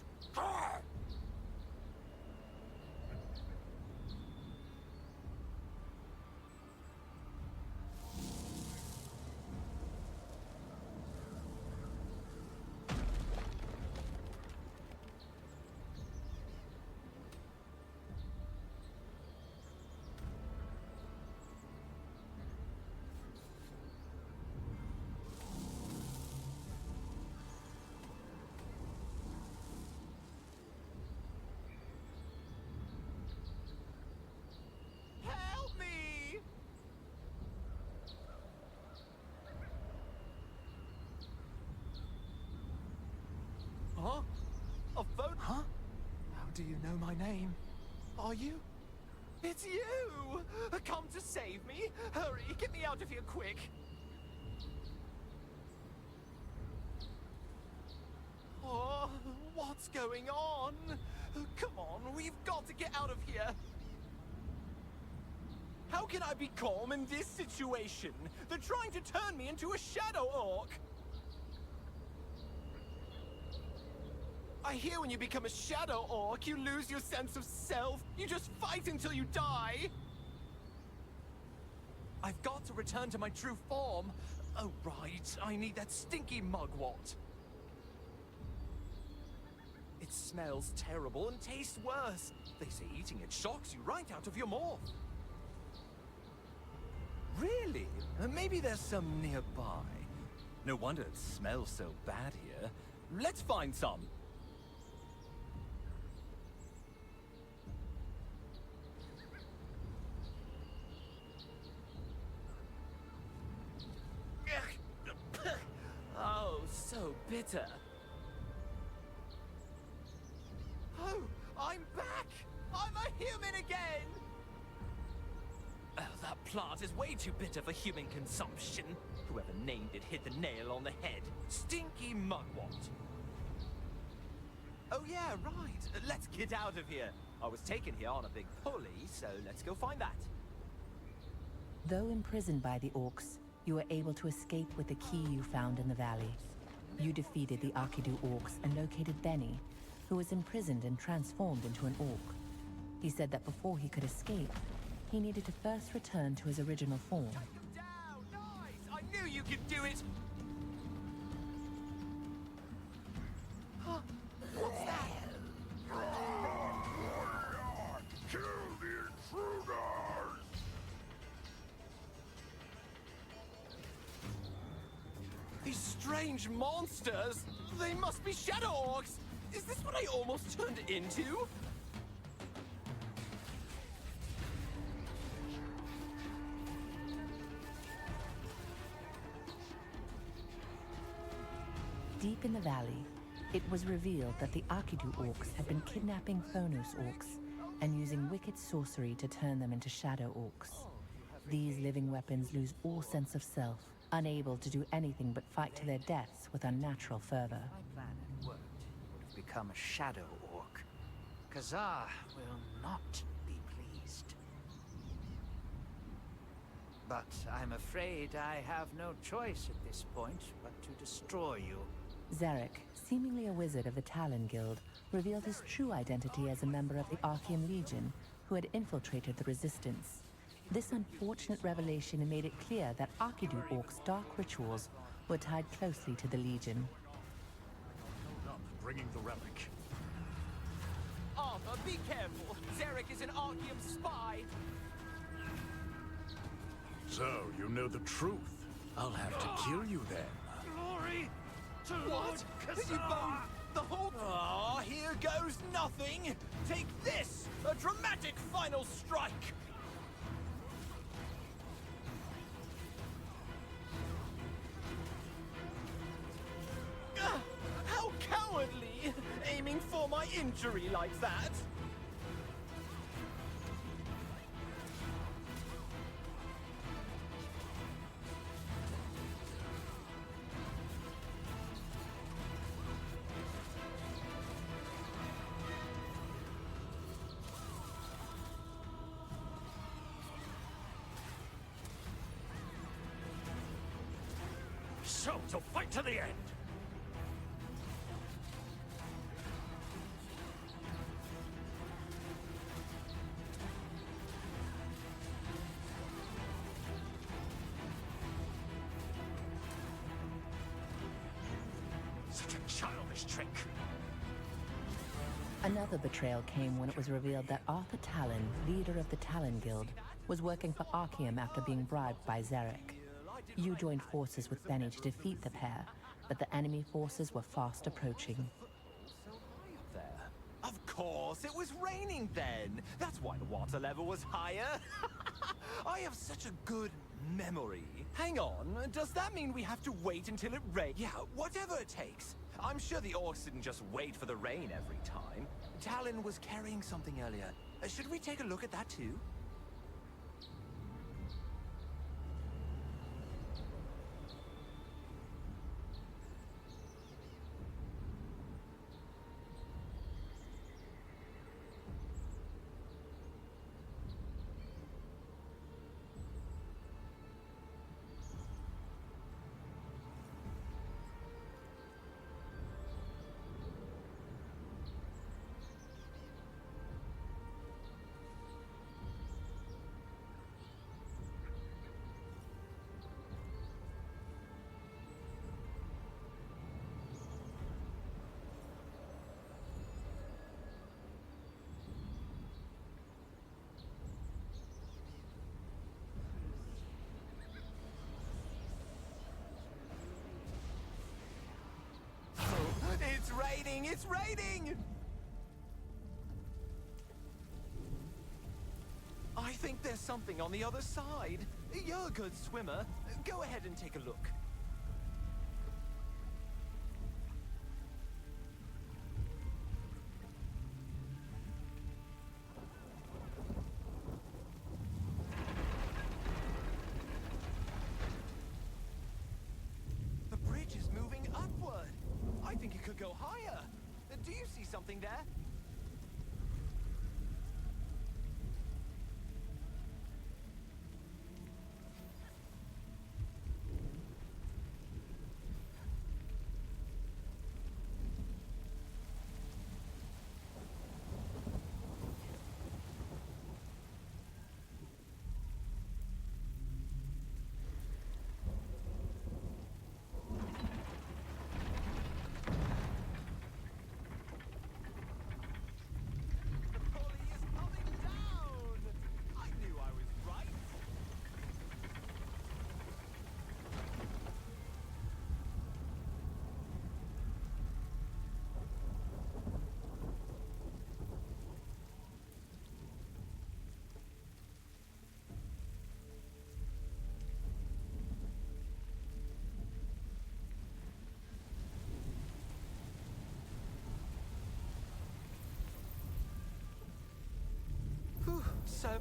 Huh? A phone? Huh? How do you know my name? Are you? It's you! Come to save me? Hurry, get me out of here quick! Oh, what's going on? Come on, we've got to get out of here! How can I be calm in this situation? They're trying to turn me into a shadow orc! I hear when you become a shadow orc, you lose your sense of self. You just fight until you die. I've got to return to my true form. Oh, right. I need that stinky mugwort. It smells terrible and tastes worse. They say eating it shocks you right out of your morph. Really? Maybe there's some nearby. No wonder it smells so bad here. Let's find some. Oh, so bitter. Oh, I'm back! I'm a human again! Oh, that plant is way too bitter for human consumption. Whoever named it hit the nail on the head. Stinky mugwort. Oh yeah, right. Let's get out of here. I was taken here on a big pulley, so let's go find that. Though imprisoned by the orcs, you were able to escape with the key you found in the valley. You defeated the Arkidu orcs and located Benny, who was imprisoned and transformed into an orc. He said that before he could escape, he needed to first return to his original form. I knew you could do it! What's that? Kill the intruders! These strange monsters! They must be shadow orcs! Is this what I almost turned into? Deep in the valley, it was revealed that the Arkidu orcs had been kidnapping Phonos orcs and using wicked sorcery to turn them into shadow orcs. These living weapons lose all sense of self, unable to do anything but fight to their deaths with unnatural fervor. My plan had worked. He would have become a shadow orc. Kazar will not be pleased. But I'm afraid I have no choice at this point but to destroy you. Zarek, seemingly a wizard of the Talon Guild, revealed his true identity as a member of the Archean Legion who had infiltrated the Resistance. This unfortunate revelation made it clear that Arkidu orcs' dark rituals were tied closely to the Legion. Hold up, bringing the relic. Arthur, be careful! Zarek is an Archeum spy! So, you know the truth. I'll have to kill you then. Glory to What? Lord You Kazar! both? The whole... Ah, here goes nothing! Take this! A dramatic final strike! How cowardly! Aiming for my injury like that! So, to fight to the end! Such a childish trick! Another betrayal came when it was revealed that Arthur Talon, leader of the Talon Guild, was working for Archeum after being bribed by Zarek. You joined forces with Benny to defeat the pair, but the enemy forces were fast approaching. There. Of course, it was raining then. That's why the water level was higher. I have such a good memory. Hang on, does that mean we have to wait until it rains? Yeah, whatever it takes. I'm sure the orcs didn't just wait for the rain every time. Talon was carrying something earlier. Should we take a look at that too? It's raining! It's raining! I think there's something on the other side. You're a good swimmer. Go ahead and take a look. The bridge is moving upward. I think it could go higher. Do you you see something there?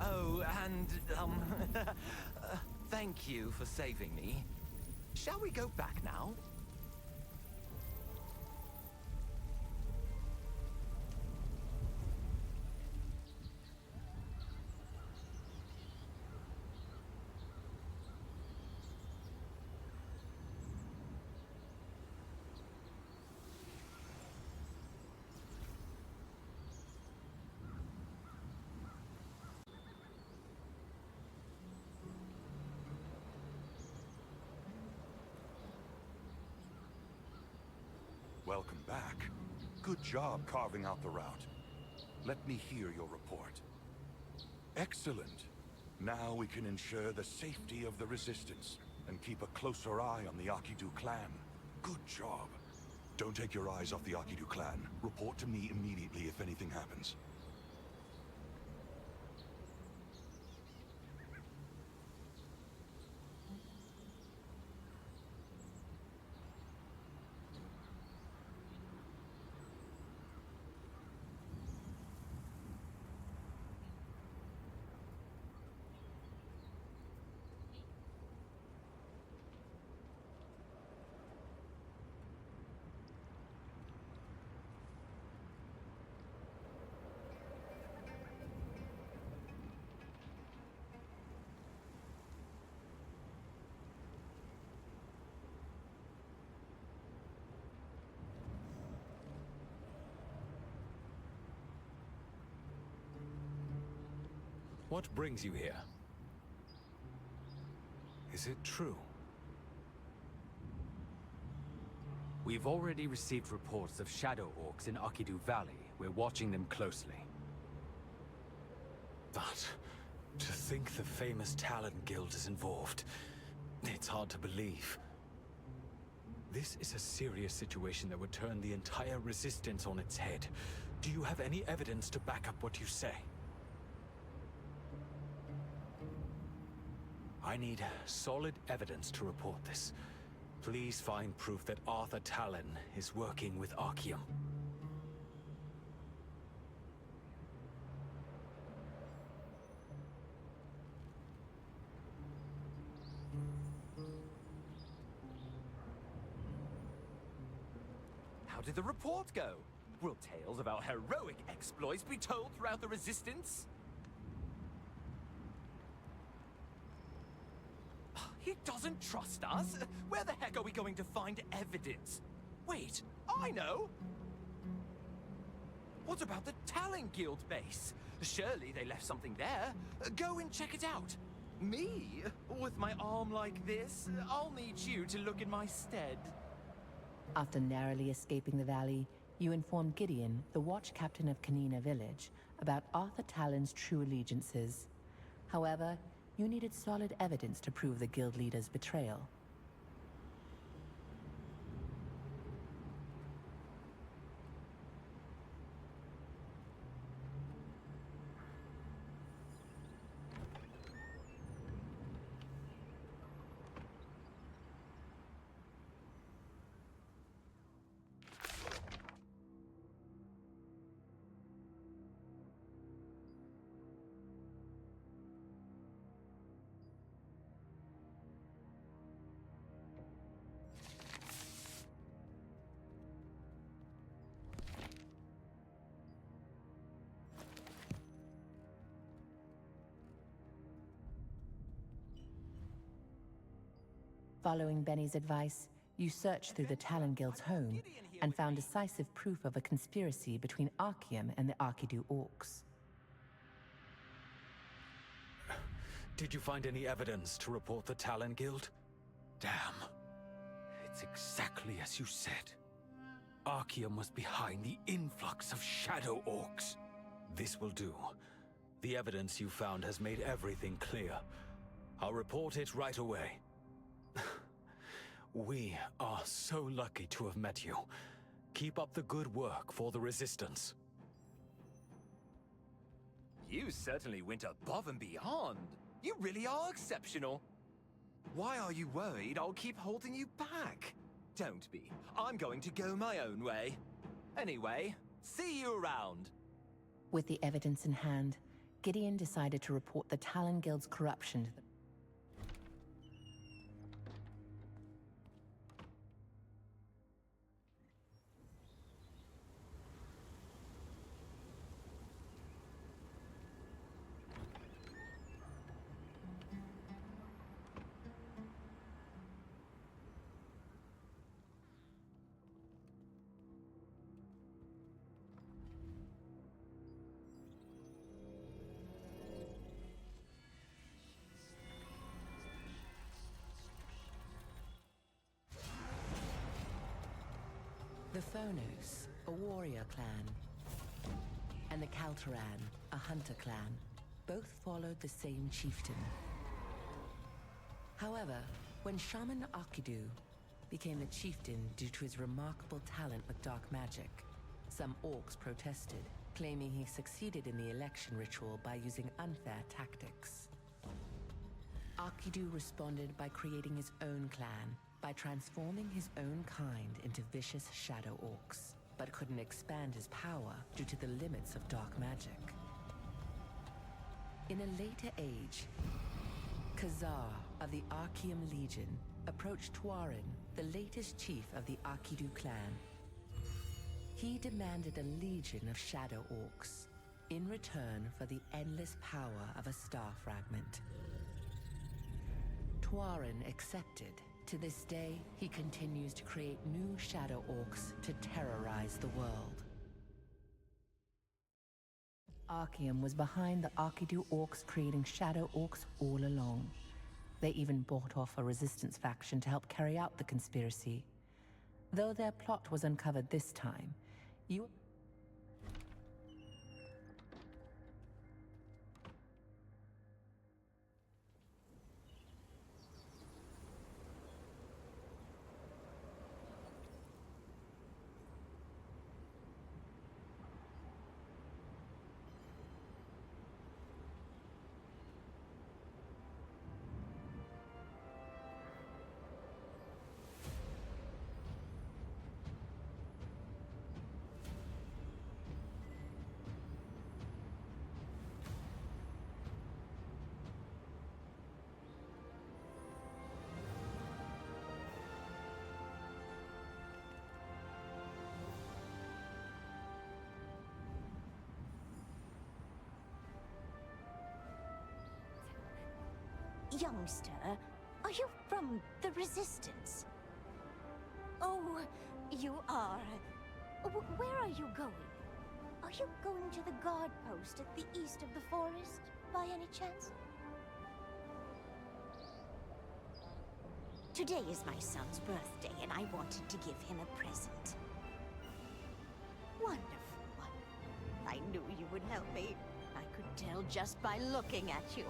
Oh, and, thank you for saving me. Shall we go back now? Welcome back. Good job carving out the route. Let me hear your report. Excellent. Now we can ensure the safety of the Resistance and keep a closer eye on the Akidu clan. Good job. Don't take your eyes off the Akidu clan. Report to me immediately if anything happens. What brings you here? Is it true? We've already received reports of shadow orcs in Akidu Valley. We're watching them closely. But to think the famous Talon Guild is involved, it's hard to believe. This is a serious situation that would turn the entire Resistance on its head. Do you have any evidence to back up what you say? I need solid evidence to report this. Please find proof that Arthur Talon is working with Archeum. How did the report go? Will tales of our heroic exploits be told throughout the Resistance? He doesn't trust us? Where the heck are we going to find evidence? Wait, I know! What about the Talon Guild base? Surely they left something there. Go and check it out. Me? With my arm like this? I'll need you to look in my stead. After narrowly escaping the valley, you informed Gideon, the watch captain of Kanina village, about Arthur Talon's true allegiances. However, you needed solid evidence to prove the guild leader's betrayal. Following Benny's advice, you searched through the Talon Guild's home and found decisive proof of a conspiracy between Archeum and the Archidu Orcs. Did you find any evidence to report the Talon Guild? Damn. It's exactly as you said. Archeum was behind the influx of Shadow Orcs. This will do. The evidence you found has made everything clear. I'll report it right away. We are so lucky to have met you. Keep up the good work for the Resistance. You certainly went above and beyond. You really are exceptional. Why are you worried I'll keep holding you back? Don't be. I'm going to go my own way. Anyway, see you around. With the evidence in hand, Gideon decided to report the Talon Guild's corruption to the The Phonos, a warrior clan, and the Kaltaran, a hunter clan, both followed the same chieftain. However, when Shaman Archidu became the chieftain due to his remarkable talent with dark magic, some orcs protested, claiming he succeeded in the election ritual by using unfair tactics. Archidu responded by creating his own clan, by transforming his own kind into vicious shadow orcs, but couldn't expand his power due to the limits of dark magic. In a later age, Khazar of the Archeum Legion approached Tuarin, the latest chief of the Archidu clan. He demanded a legion of shadow orcs, in return for the endless power of a star fragment. Tuarin accepted. To this day, he continues to create new shadow orcs to terrorize the world. Archeum was behind the Archidu orcs creating shadow orcs all along. They even bought off a resistance faction to help carry out the conspiracy. Though their plot was uncovered this time, you... Youngster, are you from the Resistance? Oh, you are. Where are you going? Are you going to the guard post at the east of the forest, by any chance? Today is my son's birthday, and I wanted to give him a present. Wonderful. I knew you would help me. I could tell just by looking at you.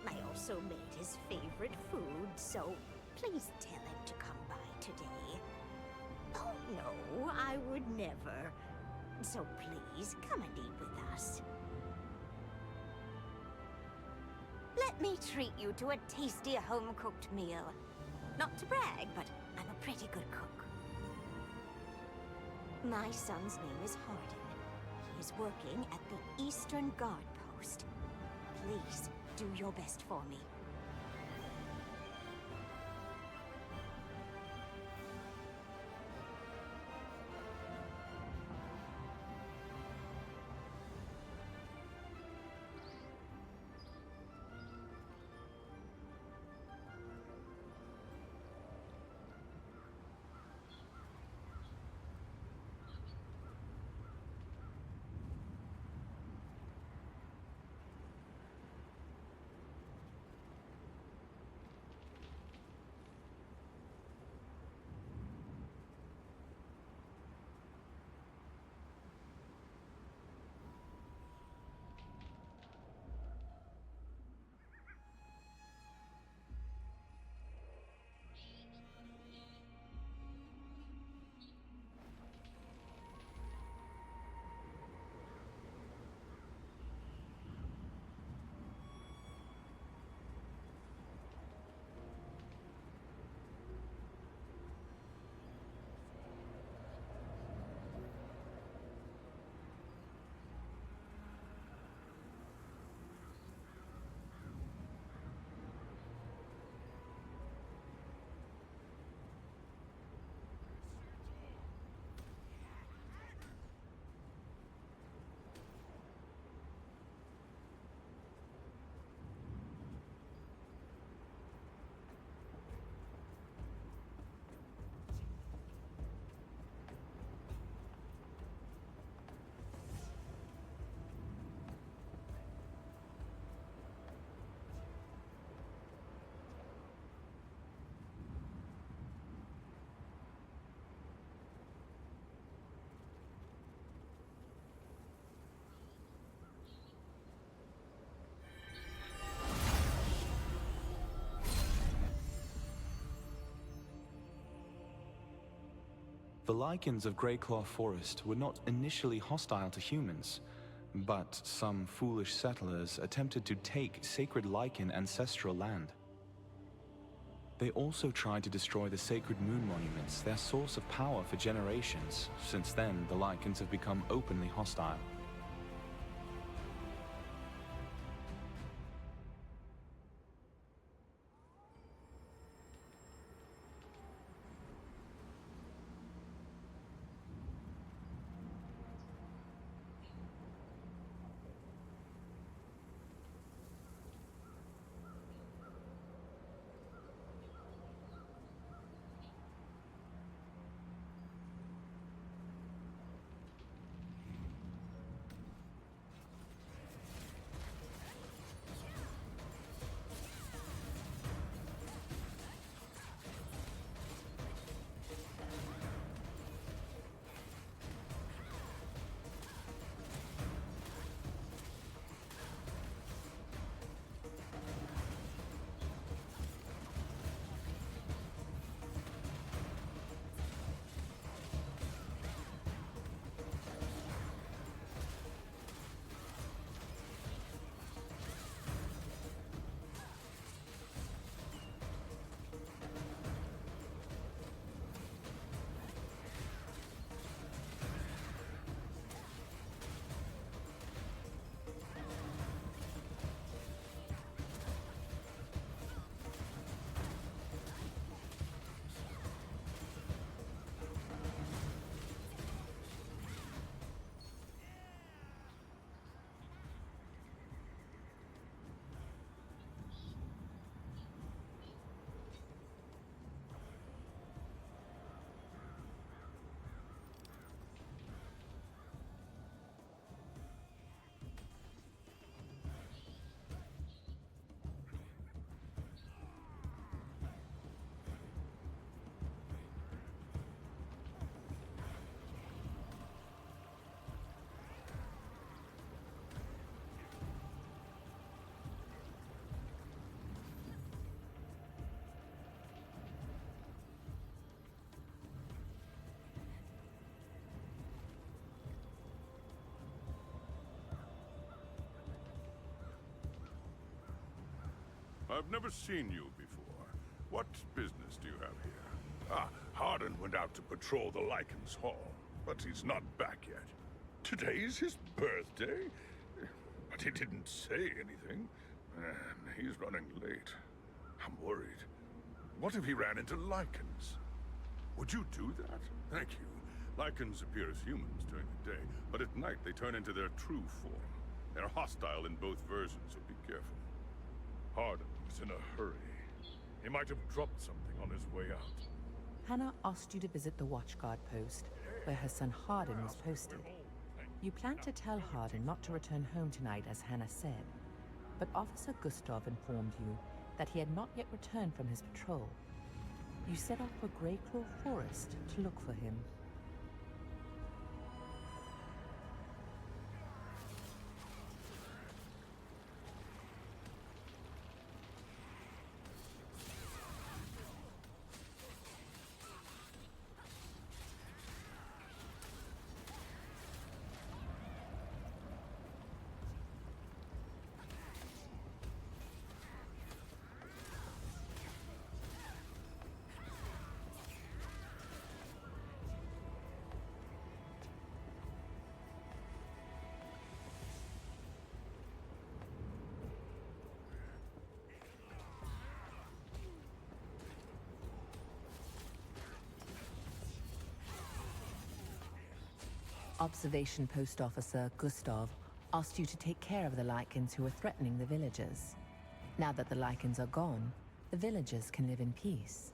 I also made his favorite food, so please tell him to come by today. Oh no, I would never. So please, come and eat with us. Let me treat you to a tasty home-cooked meal. Not to brag, but I'm a pretty good cook. My son's name is Hardin. He is working at the Eastern Guard Post. Please, do your best for me. The lichens of Greyclaw Forest were not initially hostile to humans, but some foolish settlers attempted to take sacred lichen ancestral land. They also tried to destroy the sacred moon monuments, their source of power for generations. Since then, the lichens have become openly hostile. I've never seen you before. What business do you have here? Ah, Hardin went out to patrol the Lycan's Hall, but he's not back yet. Today's his birthday? But he didn't say anything. And he's running late. I'm worried. What if he ran into Lycans? Would you do that? Thank you. Lycans appear as humans during the day, but at night they turn into their true form. They're hostile in both versions, so be careful. Hardin was in a hurry. He might have dropped something on his way out. Hannah asked you to visit the Watchguard post, where her son Hardin was posted. You planned to tell Hardin not to return home tonight, as Hannah said, but Officer Gustav informed you that he had not yet returned from his patrol. You set off for Greyclaw Forest to look for him. Observation Post Officer Gustav asked you to take care of the Lycans who were threatening the villagers. Now that the Lycans are gone, the villagers can live in peace.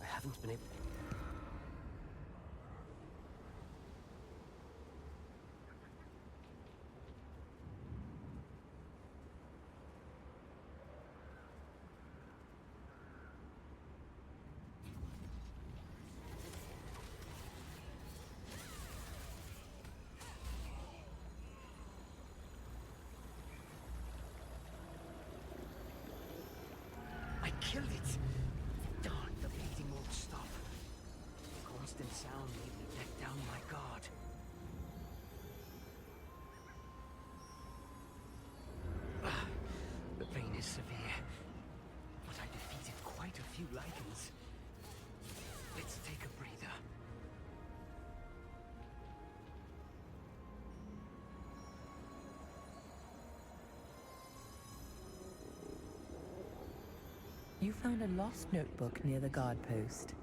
Haven't been able... killed it! Darn, the bleeding won't stop. The constant sound made me let down my guard. The pain is severe, but I defeated quite a few lichens. Let's take a breather. You found a lost notebook near the guard post.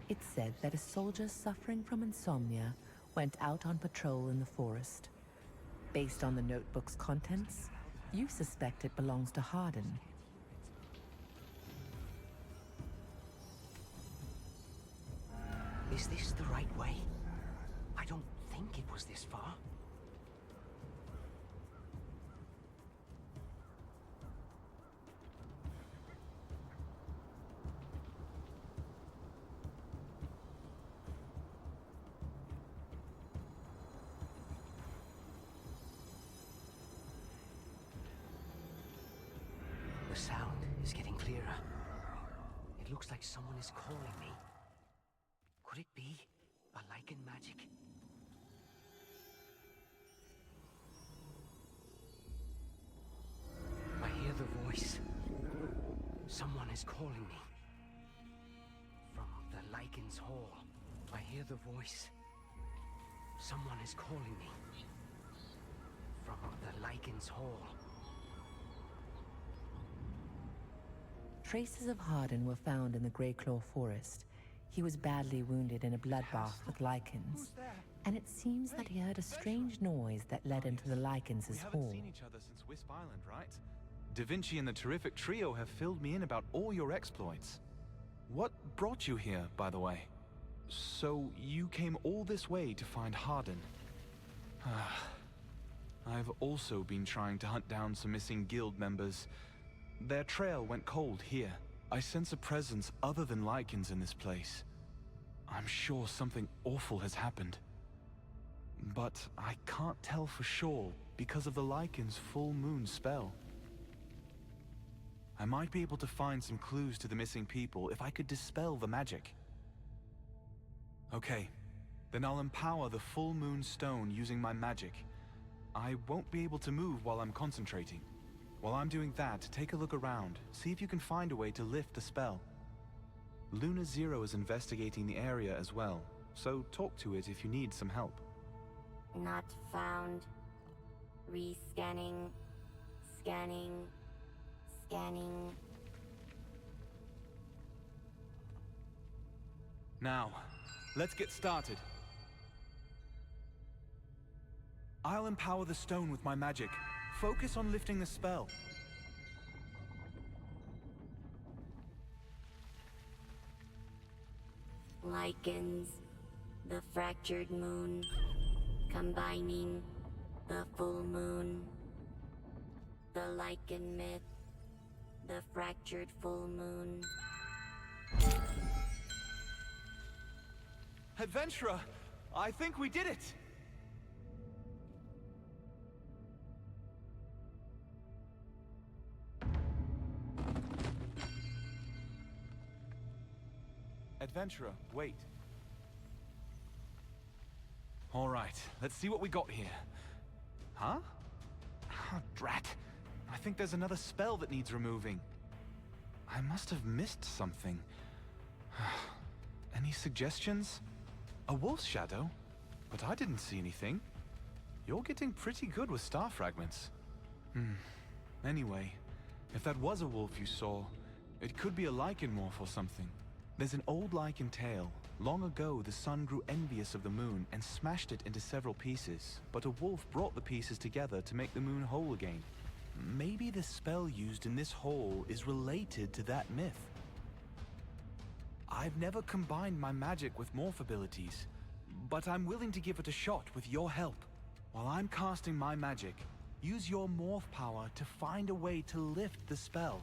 It said that a soldier suffering from insomnia went out on patrol in the forest. Based on the notebook's contents, you suspect it belongs to Hardin. Is this the right way? I don't think it was this far. The sound is getting clearer. It looks like someone is calling me. Could it be a lichen magic? I hear the voice. Someone is calling me. From the Lycan's Hall. I hear the voice. Someone is calling me. From the Lycan's Hall. Traces of Hardin were found in the Greyclaw Forest. He was badly wounded in a bloodbath with lichens, and it seems that he heard a strange noise that led him to the lichens' hall. We haven't seen each other since Wisp Island, right? Da Vinci and the terrific trio have filled me in about all your exploits. What brought you here, by the way? So you came all this way to find Hardin. I've also been trying to hunt down some missing guild members. Their trail went cold here. I sense a presence other than lichens in this place. I'm sure something awful has happened. But I can't tell for sure because of the lichen's full moon spell. I might be able to find some clues to the missing people if I could dispel the magic. Okay, then I'll empower the full moon stone using my magic. I won't be able to move while I'm concentrating. While I'm doing that, take a look around. See if you can find a way to lift the spell. Luna Zero is investigating the area as well, so talk to it if you need some help. Not found. Rescanning. Scanning. Scanning. Now, let's get started. I'll empower the stone with my magic. Focus on lifting the spell. Lichens, the fractured moon, combining the full moon, the lichen myth, the fractured full moon. Adventurer, I think we did it! Adventurer, wait. All right, let's see what we got here. Huh? Ah, drat. I think there's another spell that needs removing. I must have missed something. Any suggestions? A wolf's shadow? But I didn't see anything. You're getting pretty good with star fragments. Anyway, if that was a wolf you saw, it could be a lichen morph or something. There's an old lichen tale. Long ago, the sun grew envious of the moon and smashed it into several pieces, but a wolf brought the pieces together to make the moon whole again. Maybe the spell used in this hole is related to that myth. I've never combined my magic with morph abilities, but I'm willing to give it a shot with your help. While I'm casting my magic, use your morph power to find a way to lift the spell.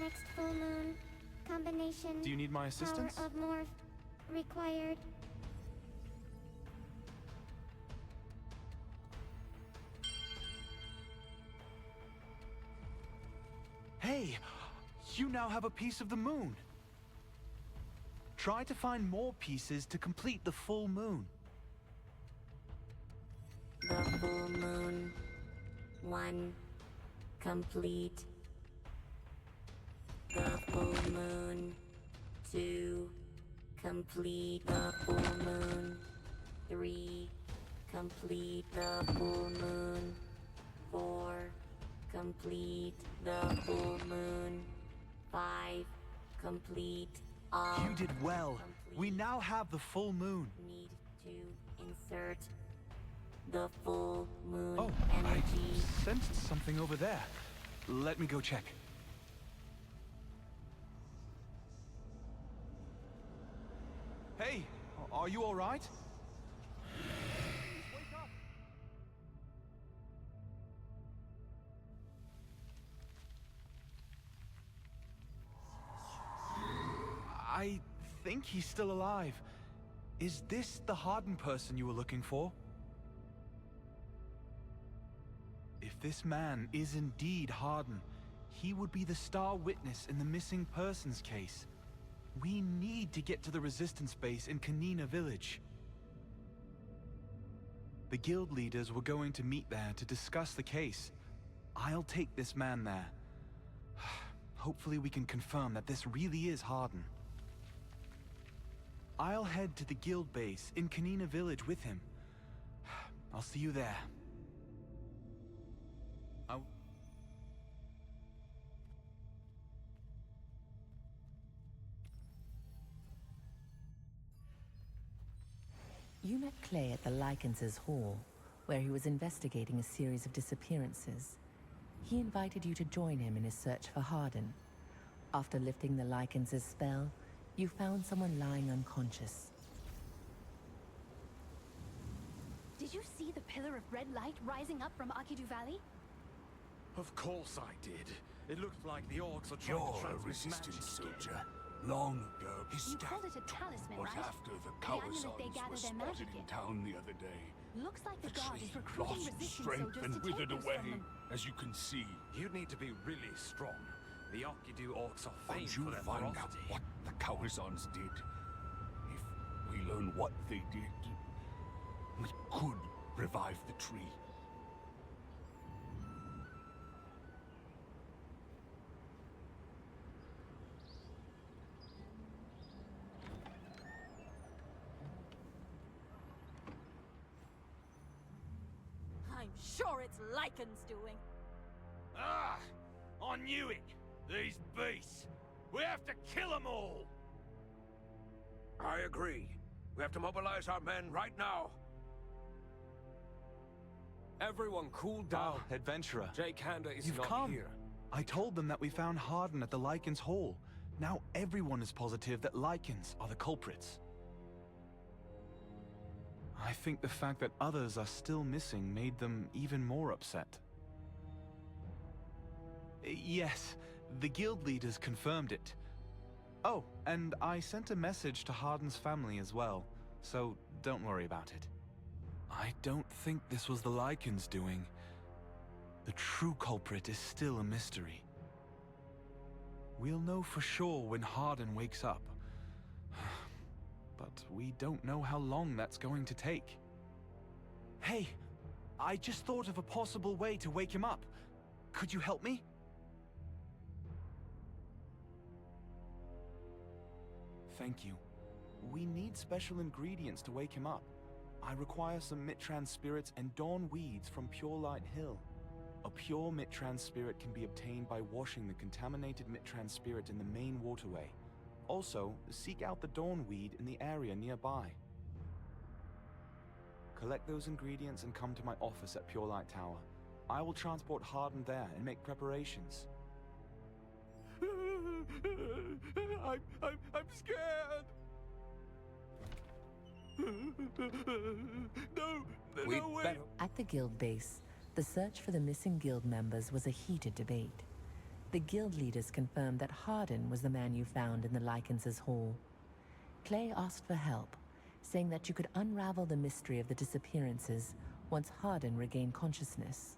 Next full moon. Combination. Do you need my assistance? Power of morph required. Hey, You now have a piece of the moon. Try to find more pieces to complete the full moon. The full moon. 1. Complete. The full moon. 2. Complete the full moon. 3. Complete the full moon. 4. Complete the full moon. 5. Complete all. You did well. We now have the full moon. Need to insert the full moon I energy. sensed something over there. Let me go check. Hey, are you all right? I think he's still alive. Is this the Harden person you were looking for? If this man is indeed Harden, he would be the star witness in the missing persons case. We need to get to the Resistance base in Kanina village. The guild leaders were going to meet there to discuss the case. I'll take this man there. Hopefully we can confirm that this really is Harden. I'll head to the guild base in Kanina village with him. I'll see you there. You met Clay at the Lycanses Hall, where he was investigating a series of disappearances. He invited you to join him in his search for Harden. After lifting the Lycanses spell, you found someone lying unconscious. Did you see the pillar of red light rising up from Akidu Valley? Of course I did. It looked like the orcs are trying to You're a transmit resistance magic soldier. again. Long ago, his You called it a talisman, was right? after the The amulet they Cowazons gather were their spotted magic in in. town the other day. Looks like the guard is tree recruiting lost resistance strength soldiers and to withered take this away, from them. as you can see. You need to be really strong. The Arkidu orcs are famed Once you for their find out ferocity. what the Cowazons did, if we learn what they did, we could revive the tree. I'm sure it's Lycan's doing. Ah! I knew it! These beasts! We have to kill them all! I agree. We have to mobilize our men right now. Everyone cool down. Adventurer. Jake Hander is You've not come. here. I told them that we found Harden at the Lycans Hall. Now everyone is positive that Lycans are the culprits. I think the fact that others are still missing made them even more upset. Yes, the guild leaders confirmed it. Oh, and I sent a message to Harden's family as well, so don't worry about it. I don't think this was the Lycans doing. The true culprit is still a mystery. We'll know for sure when Harden wakes up. But we don't know how long that's going to take. Hey, I just thought of a possible way to wake him up. Could you help me? Thank you. We need special ingredients to wake him up. I require some Mitran spirits and dawn weeds from Pure Light Hill. A pure Mitran spirit can be obtained by washing the contaminated Mitran spirit in the main waterway. Also, seek out the dawn weed in the area nearby. Collect those ingredients and come to my office at Pure Light Tower. I will transport Harden there and make preparations. I'm scared! No way! At the guild base, the search for the missing guild members was a heated debate. The guild leaders confirmed that Harden was the man you found in the Lycans' hall. Clay asked for help, saying that you could unravel the mystery of the disappearances once Harden regained consciousness.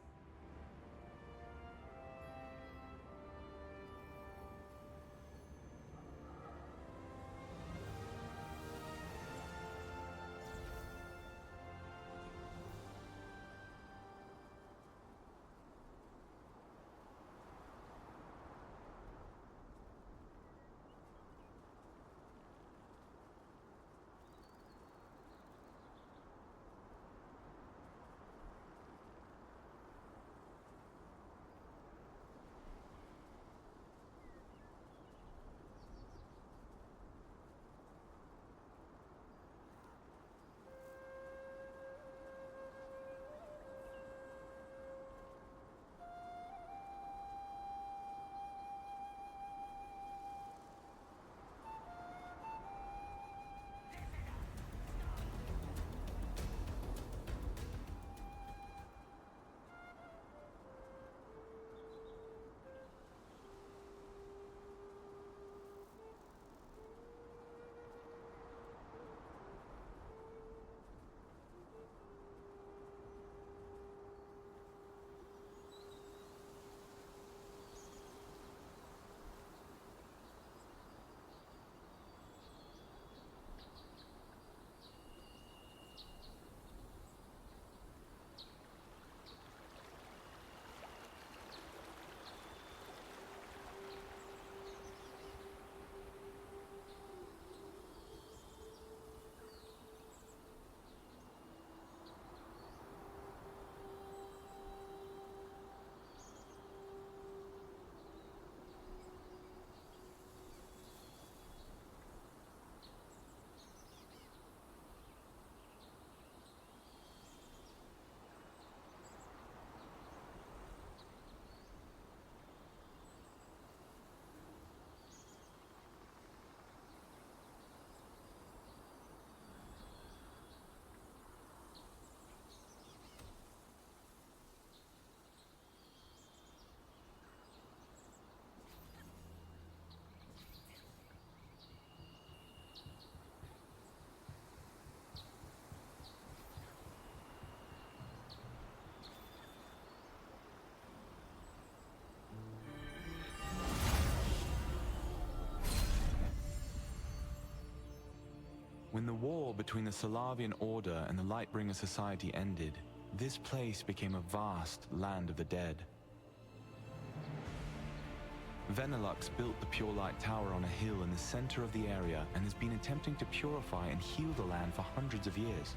When the war between the Solavian Order and the Lightbringer Society ended, this place became a vast land of the dead. Venelux built the Pure Light Tower on a hill in the center of the area and has been attempting to purify and heal the land for hundreds of years.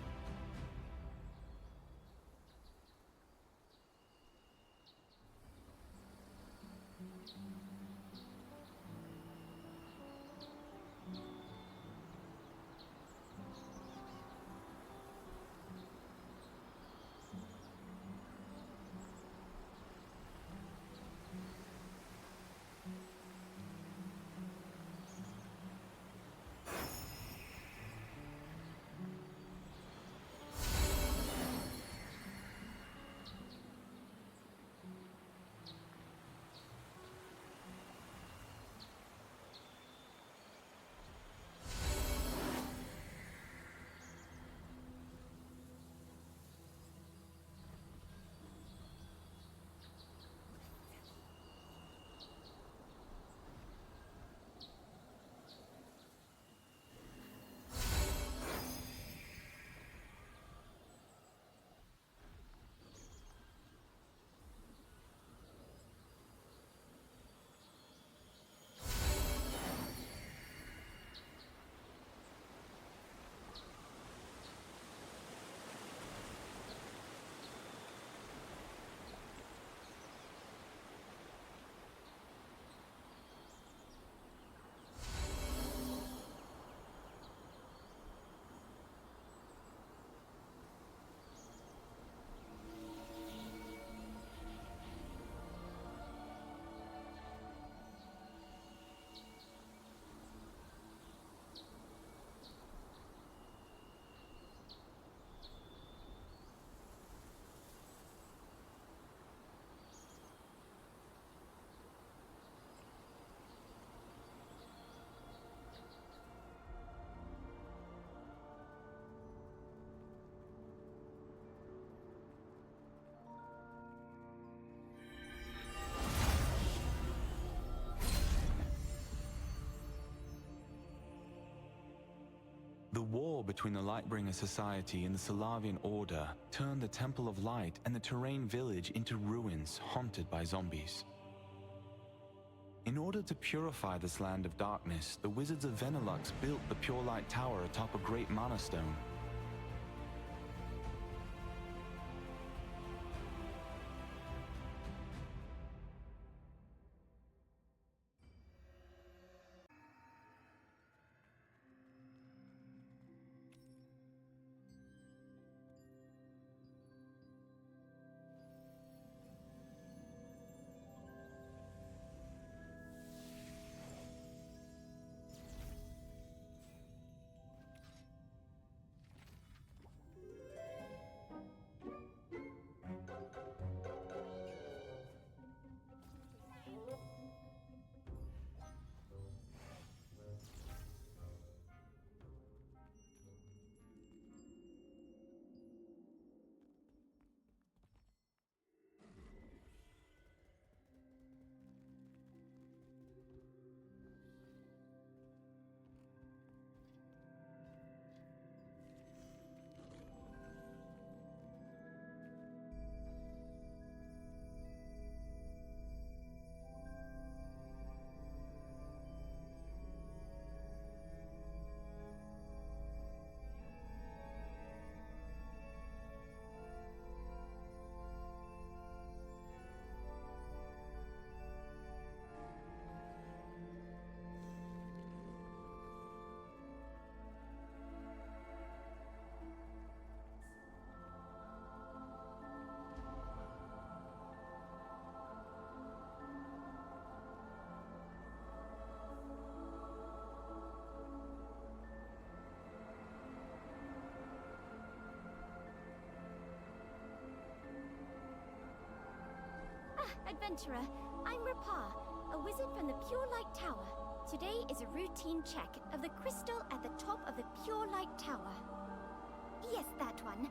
The war between the Lightbringer Society and the Solavian Order turned the Temple of Light and the Terrain Village into ruins haunted by zombies. In order to purify this land of darkness, the Wizards of Venelux built the Pure Light Tower atop a great mana stone. Adventurer, I'm Rapa, a wizard from the Pure Light Tower. Today is a routine check of the crystal at the top of the Pure Light Tower. Yes, that one.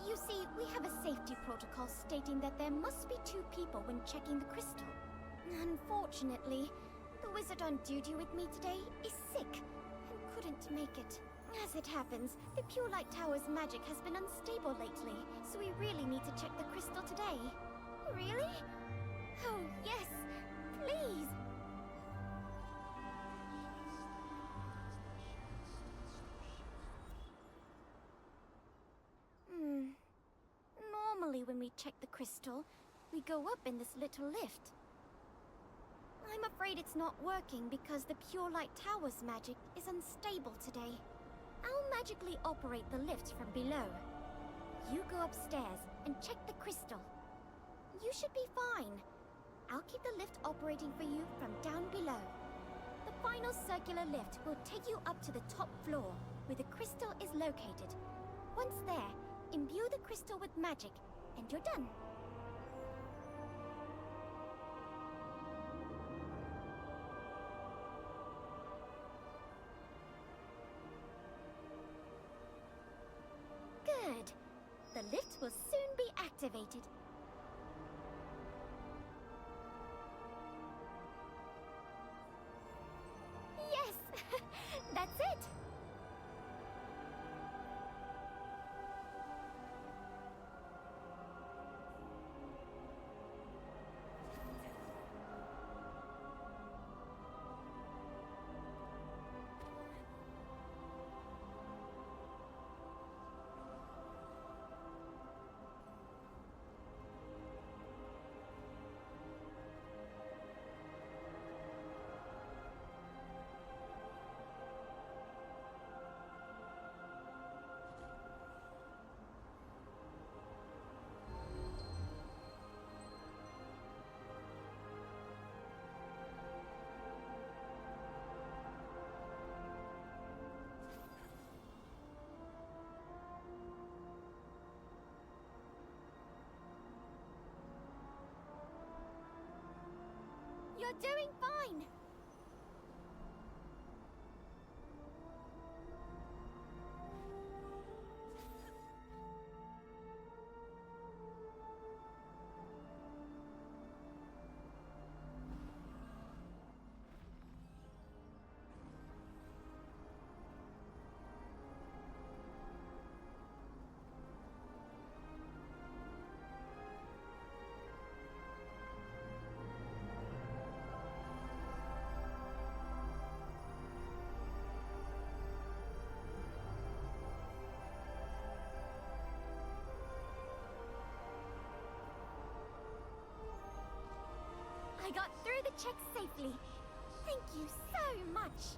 You see, we have a safety protocol stating that there must be 2 people when checking the crystal. Unfortunately, the wizard on duty with me today is sick and couldn't make it. As it happens, the Pure Light Tower's magic has been unstable lately, so we really need to check the crystal today. Really? Oh, yes. Please. Normally when we check the crystal, we go up in this little lift. I'm afraid it's not working because the Pure Light Tower's magic is unstable today. I'll magically operate the lift from below. You go upstairs and check the crystal. You should be fine. I'll keep the lift operating for you from down below. The final circular lift will take you up to the top floor, where the crystal is located. Once there, imbue the crystal with magic, and you're done. Good. The lift will soon be activated. Yes! That's it! You're doing fine! I got through the check safely. Thank you so much.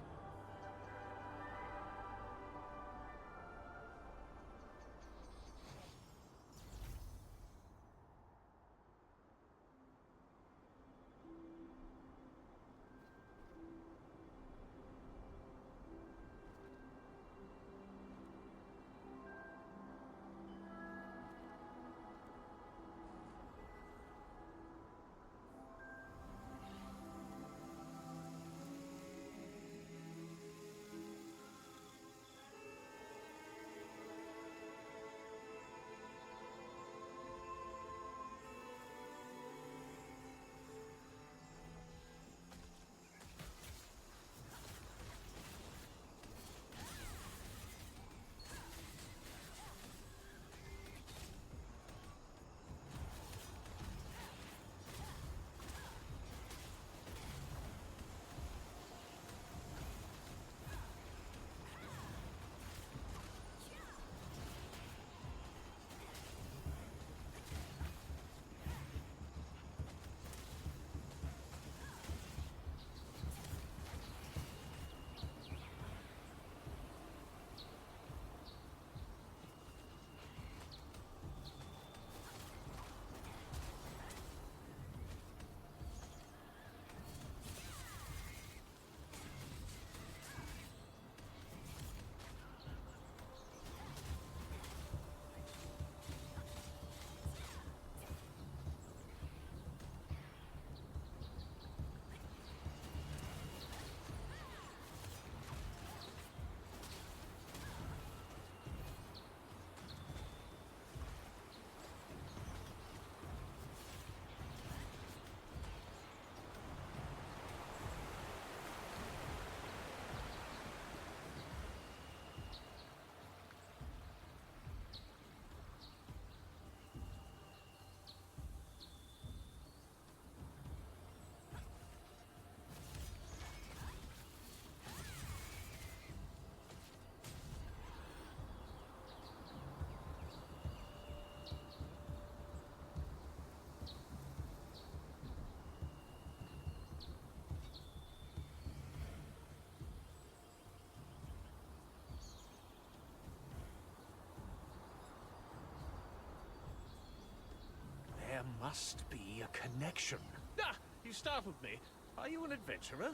must be a connection. Ah, you startled me. Are you an adventurer?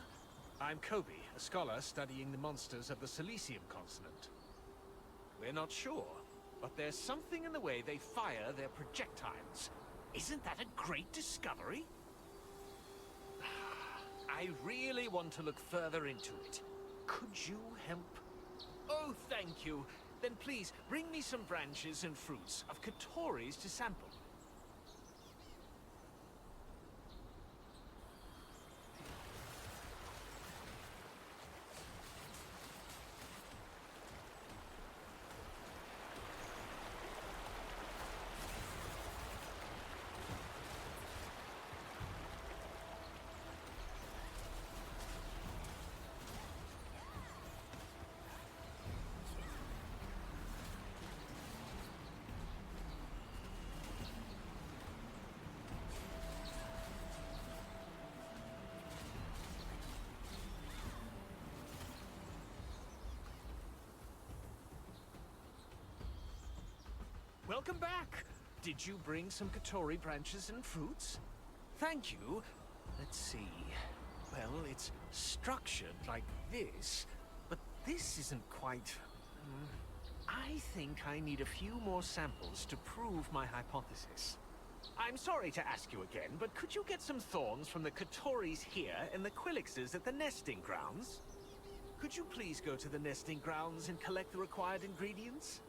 I'm Kobe, a scholar studying the monsters of the Silesium continent. We're not sure, but there's something in the way they fire their projectiles. Isn't that a great discovery? I really want to look further into it. Could you help? Oh, thank you. Then please, bring me some branches and fruits of Katoris to sample. Welcome back! Did you bring some Katori branches and fruits? Thank you. Let's see. Well, it's structured like this, but this isn't quite... I think I need a few more samples to prove my hypothesis. I'm sorry to ask you again, but could you get some thorns from the Katoris here and the Quillixes at the nesting grounds? Could you please go to the nesting grounds and collect the required ingredients?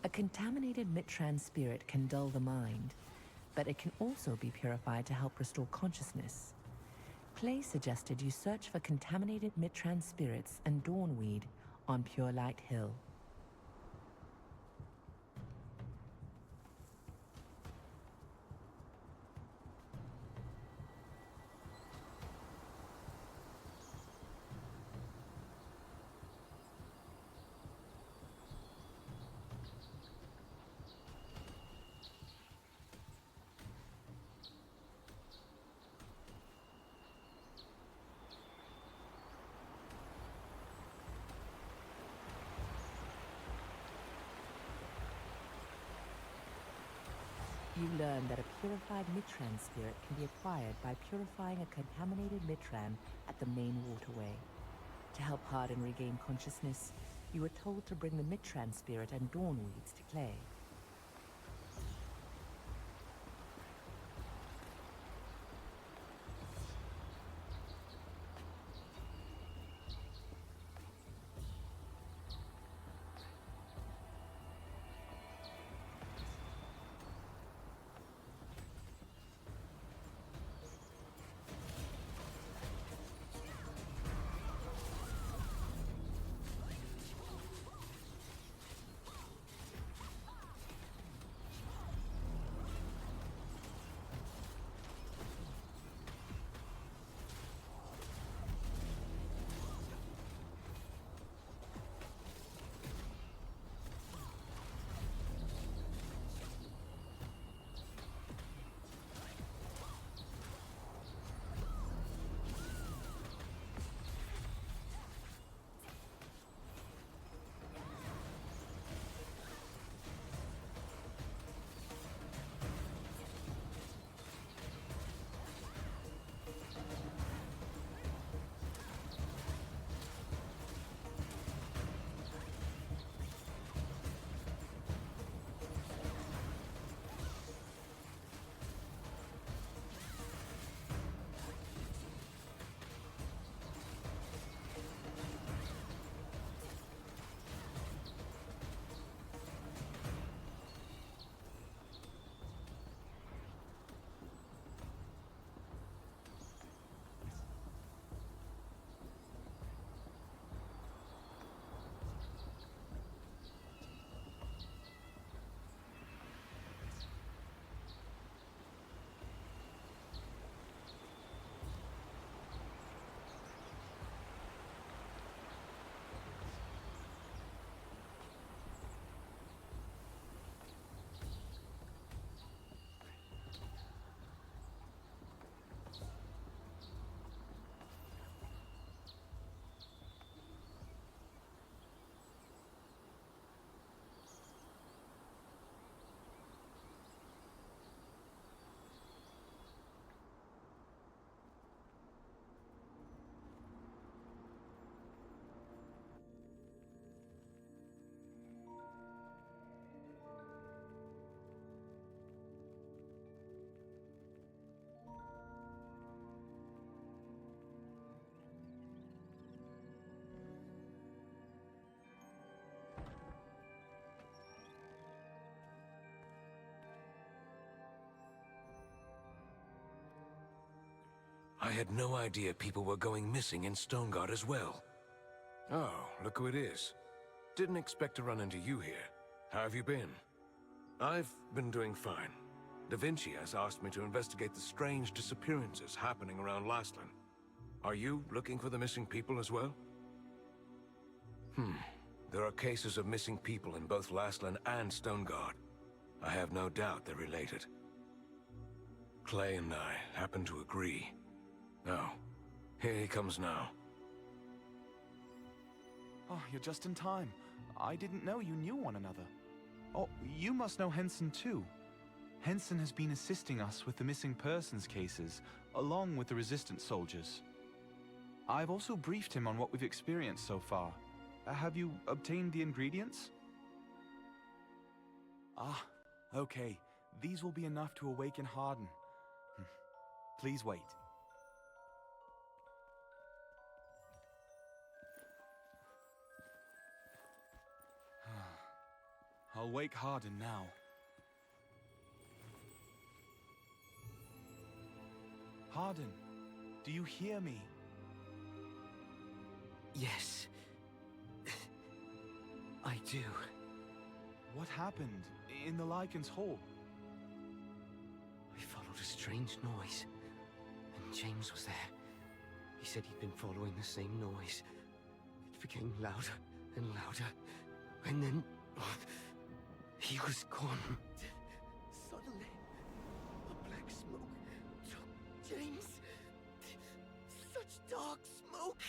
A contaminated Mitran spirit can dull the mind, but it can also be purified to help restore consciousness. Clay suggested you search for contaminated Mitran spirits and Dawnweed on Pure Light Hill. You learn that a purified Mitran spirit can be acquired by purifying a contaminated Mitran at the main waterway. To help Hardin regain consciousness, you were told to bring the Mitran spirit and Dawnweeds to Clay. I had no idea people were going missing in Stoneguard as well. Oh, look who it is. Didn't expect to run into you here. How have you been? I've been doing fine. Da Vinci has asked me to investigate the strange disappearances happening around Lastland. Are you looking for the missing people as well? There are cases of missing people in both Lastland and Stoneguard. I have no doubt they're related. Clay and I happen to agree. Oh, here he comes now. Oh, you're just in time. I didn't know you knew one another. Oh, you must know Henson too. Henson has been assisting us with the missing persons cases, along with the resistance soldiers. I've also briefed him on what we've experienced so far. Have you obtained the ingredients? Ah, okay. These will be enough to awaken Harden. Please wait. I'll wake Harden now. Harden, do you hear me? Yes. I do. What happened in the Lycan's Hall? I followed a strange noise, and James was there. He said he'd been following the same noise. It became louder and louder, and then he was gone. Suddenly, a black smoke took James. Such dark smoke.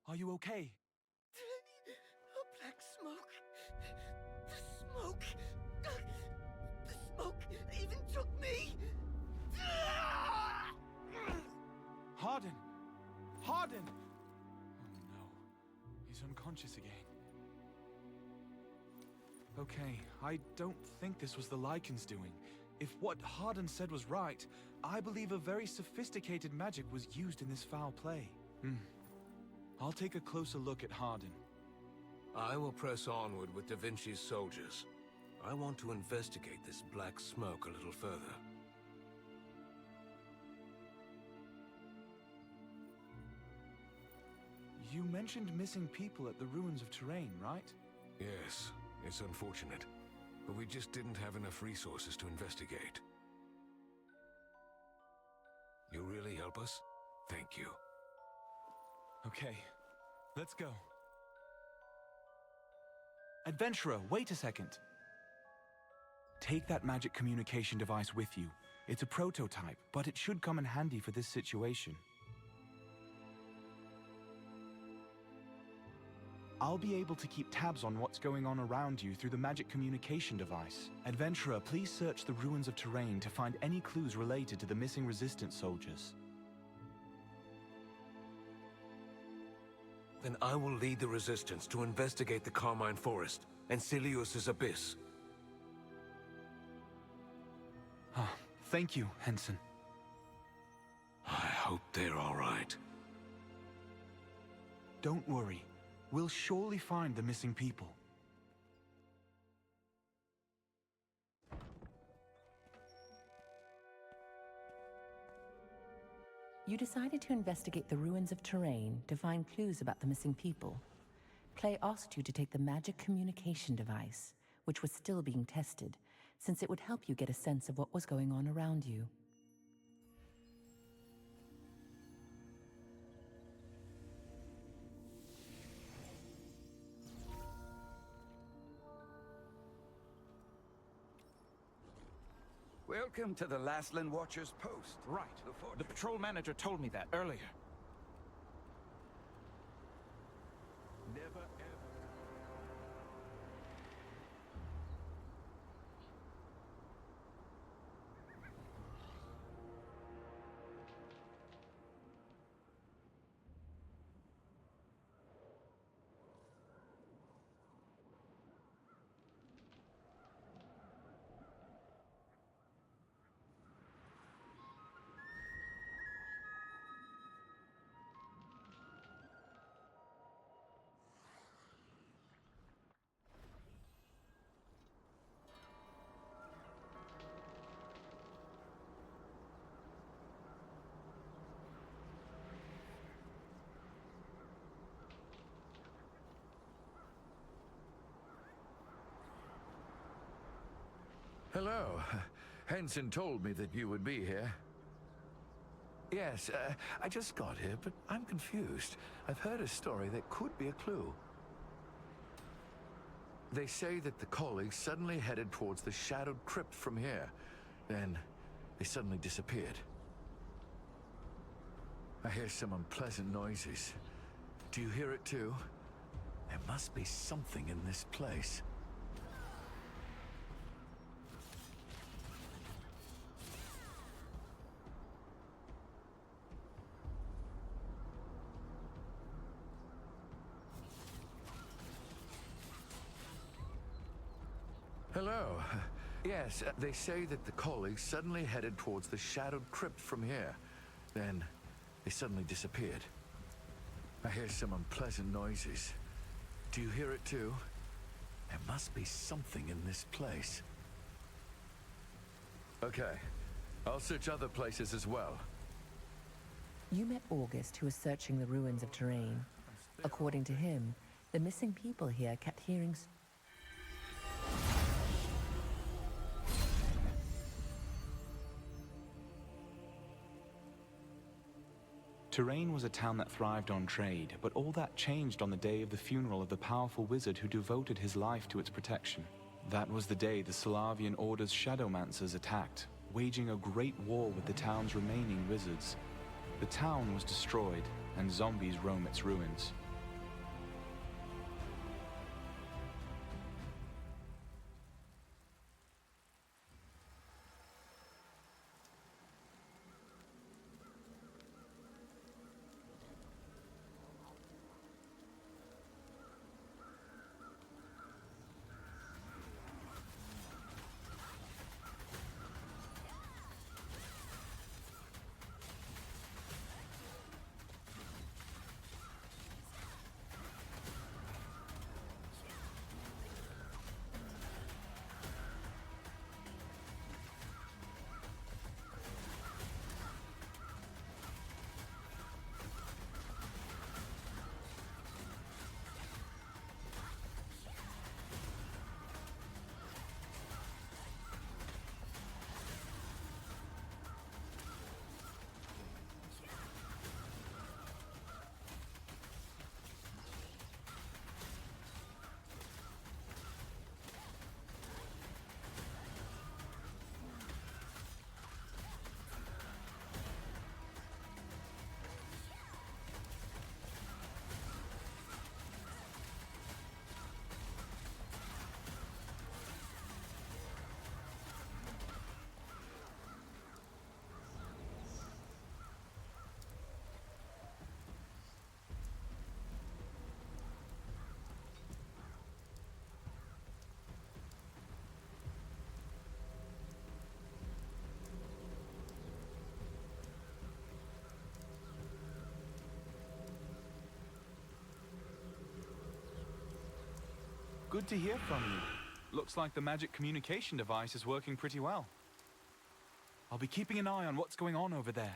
Are you okay? A black smoke. The smoke. The smoke even took me. Harden! Harden! Oh no. He's unconscious again. Okay, I don't think this was the Lycan's doing. If what Harden said was right, I believe a very sophisticated magic was used in this foul play. I'll take a closer look at Harden. I will press onward with Da Vinci's soldiers. I want to investigate this black smoke a little further. You mentioned missing people at the ruins of Terrain, right? Yes, it's unfortunate, but we just didn't have enough resources to investigate. You'll really help us? Thank you. Okay, let's go. Adventurer, wait a second. Take that magic communication device with you. It's a prototype, but it should come in handy for this situation. I'll be able to keep tabs on what's going on around you through the magic communication device. Adventurer, please search the ruins of Terrain to find any clues related to the missing resistance soldiers. Then I will lead the resistance to investigate the Carmine Forest and Silius's Abyss. Thank you, Henson. I hope they're all right. Don't worry. We'll surely find the missing people. You decided to investigate the ruins of Terrain to find clues about the missing people. Clay asked you to take the magic communication device, which was still being tested, since it would help you get a sense of what was going on around you. Welcome to the Lastland Watcher's post. Right. The patrol manager told me that earlier. Never ever. Hello. Henson told me that you would be here. Yes, I just got here, but I'm confused. I've heard a story that could be a clue. They say that the colleagues suddenly headed towards the shadowed crypt from here. Then, they suddenly disappeared. I hear some unpleasant noises. Do you hear it too? There must be something in this place. Hello. Yes, they say that the colleagues suddenly headed towards the shadowed crypt from here. Then, they suddenly disappeared. I hear some unpleasant noises. Do you hear it too? There must be something in this place. Okay. I'll search other places as well. You met August, who was searching the ruins of Terrain. According to him, the missing people here kept hearing... Terrain was a town that thrived on trade, but all that changed on the day of the funeral of the powerful wizard who devoted his life to its protection. That was the day the Slavian Order's Shadowmancers attacked, waging a great war with the town's remaining wizards. The town was destroyed, and zombies roam its ruins. Good to hear from you. Looks like the magic communication device is working pretty well. I'll be keeping an eye on what's going on over there.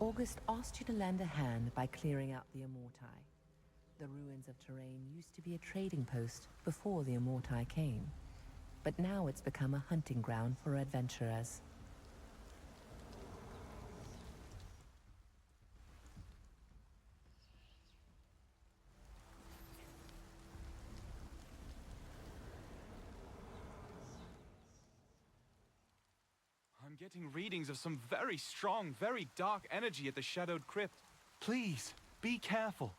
August asked you to lend a hand by clearing out the Immortai. The ruins of Terrain used to be a trading post before the Immortai came, but now it's become a hunting ground for adventurers. I'm getting readings of some very strong, very dark energy at the Shadowed Crypt. Please, be careful.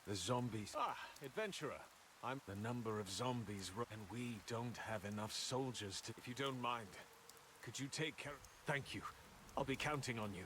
The zombies. Ah, adventurer. I'm the number of zombies, and we don't have enough soldiers to... If you don't mind, could you take care... Thank you. I'll be counting on you.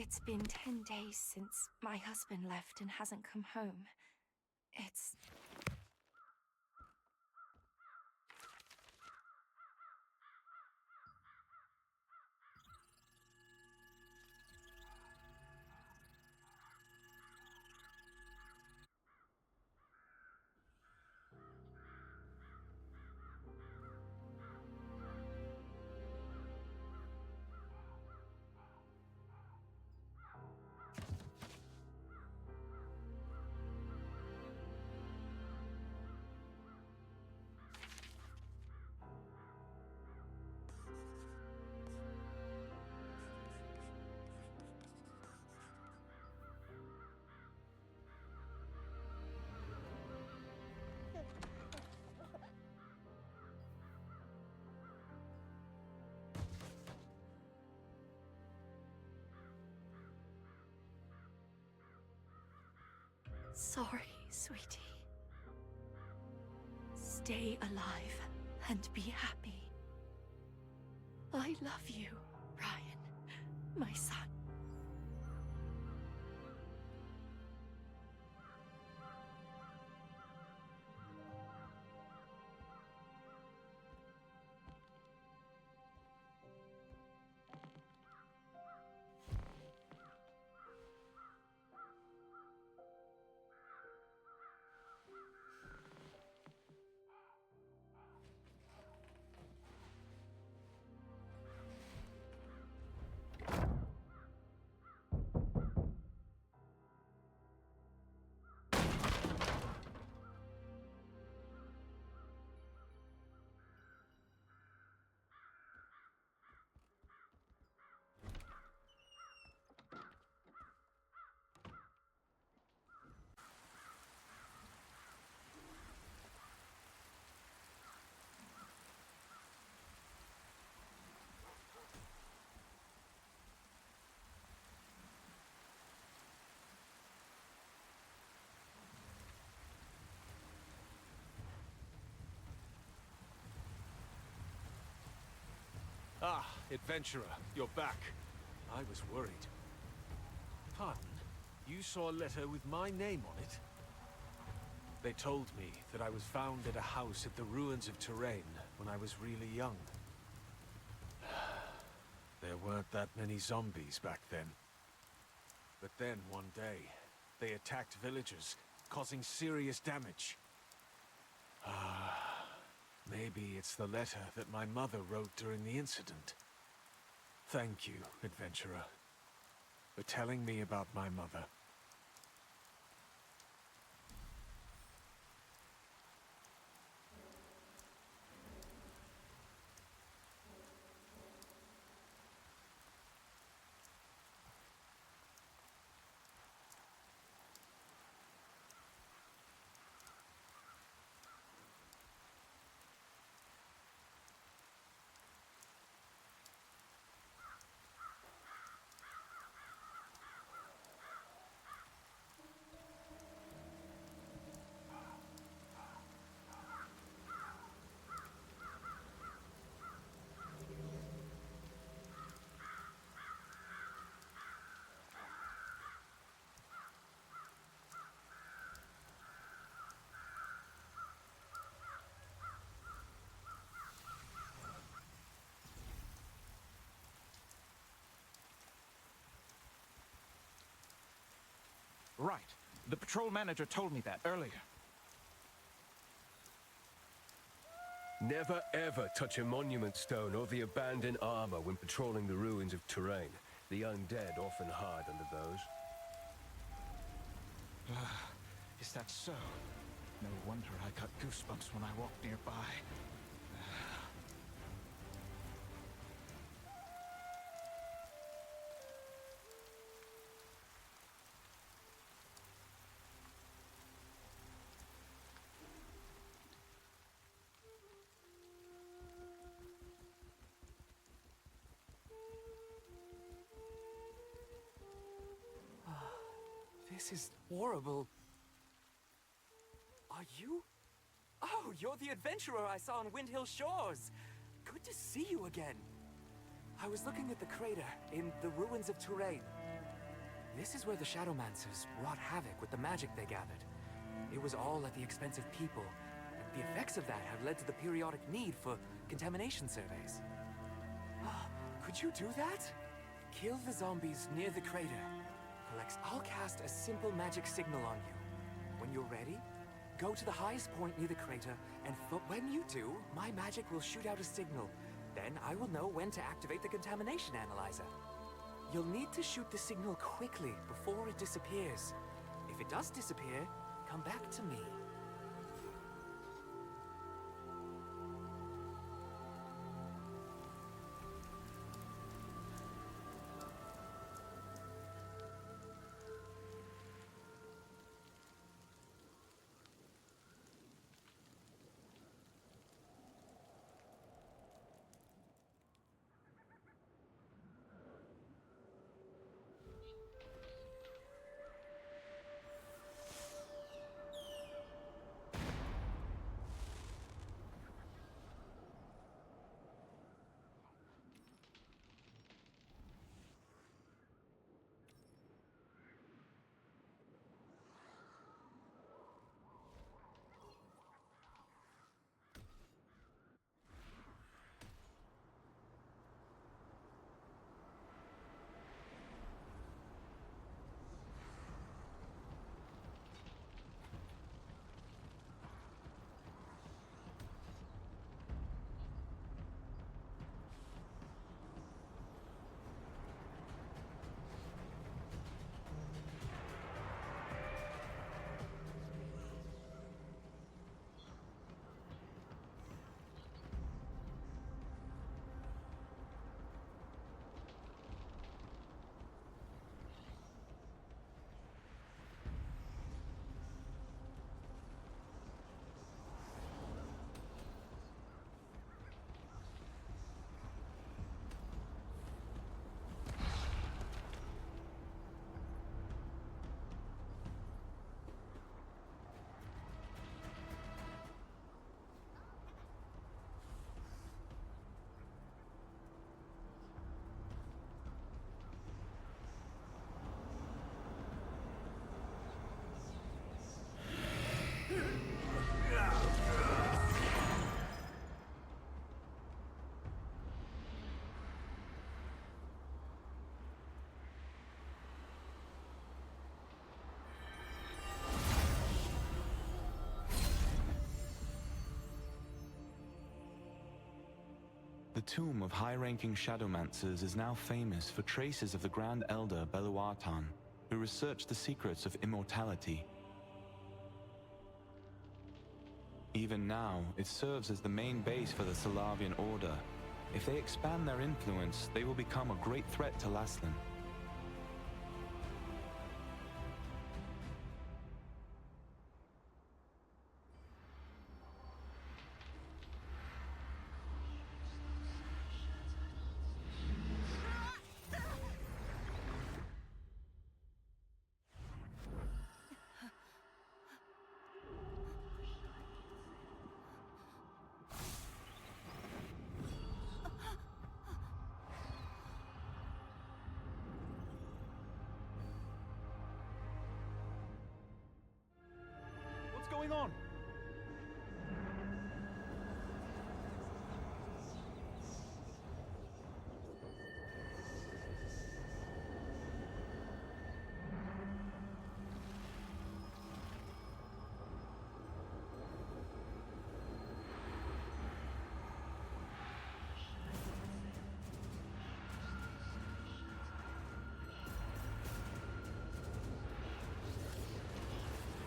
It's been 10 days since my husband left and hasn't come home. It's... Sorry, sweetie. Stay alive and be happy. I love you, Ryan, my son. Ah, adventurer, you're back. I was worried. Pardon? You saw a letter with my name on it? They told me that I was found at a house at the ruins of Touraine when I was really young. There weren't that many zombies back then. But then, one day, they attacked villagers, causing serious damage. Maybe it's the letter that my mother wrote during the incident. Thank you, adventurer, for telling me about my mother. Right. The patrol manager told me that earlier. Never ever touch a monument stone or the abandoned armor when patrolling the ruins of Touraine. The undead often hide under those. Is that so? No wonder I got goosebumps when I walked nearby. This is horrible. Are you? Oh, you're the adventurer I saw on Windhill Shores. Good to see you again. I was looking at the crater in the ruins of Touraine. This is where the Shadowmancers wrought havoc with the magic they gathered. It was all at the expense of people, and the effects of that have led to the periodic need for contamination surveys. Could you do that? Kill the zombies near the crater. Alex, I'll cast a simple magic signal on you. When you're ready, go to the highest point near the crater, and when you do, my magic will shoot out a signal. Then I will know when to activate the contamination analyzer. You'll need to shoot the signal quickly before it disappears. If it does disappear, come back to me. The tomb of high-ranking shadowmancers is now famous for traces of the Grand Elder Beluatan, who researched the secrets of immortality. Even now, it serves as the main base for the Salavian Order. If they expand their influence, they will become a great threat to Laslan. What's going on?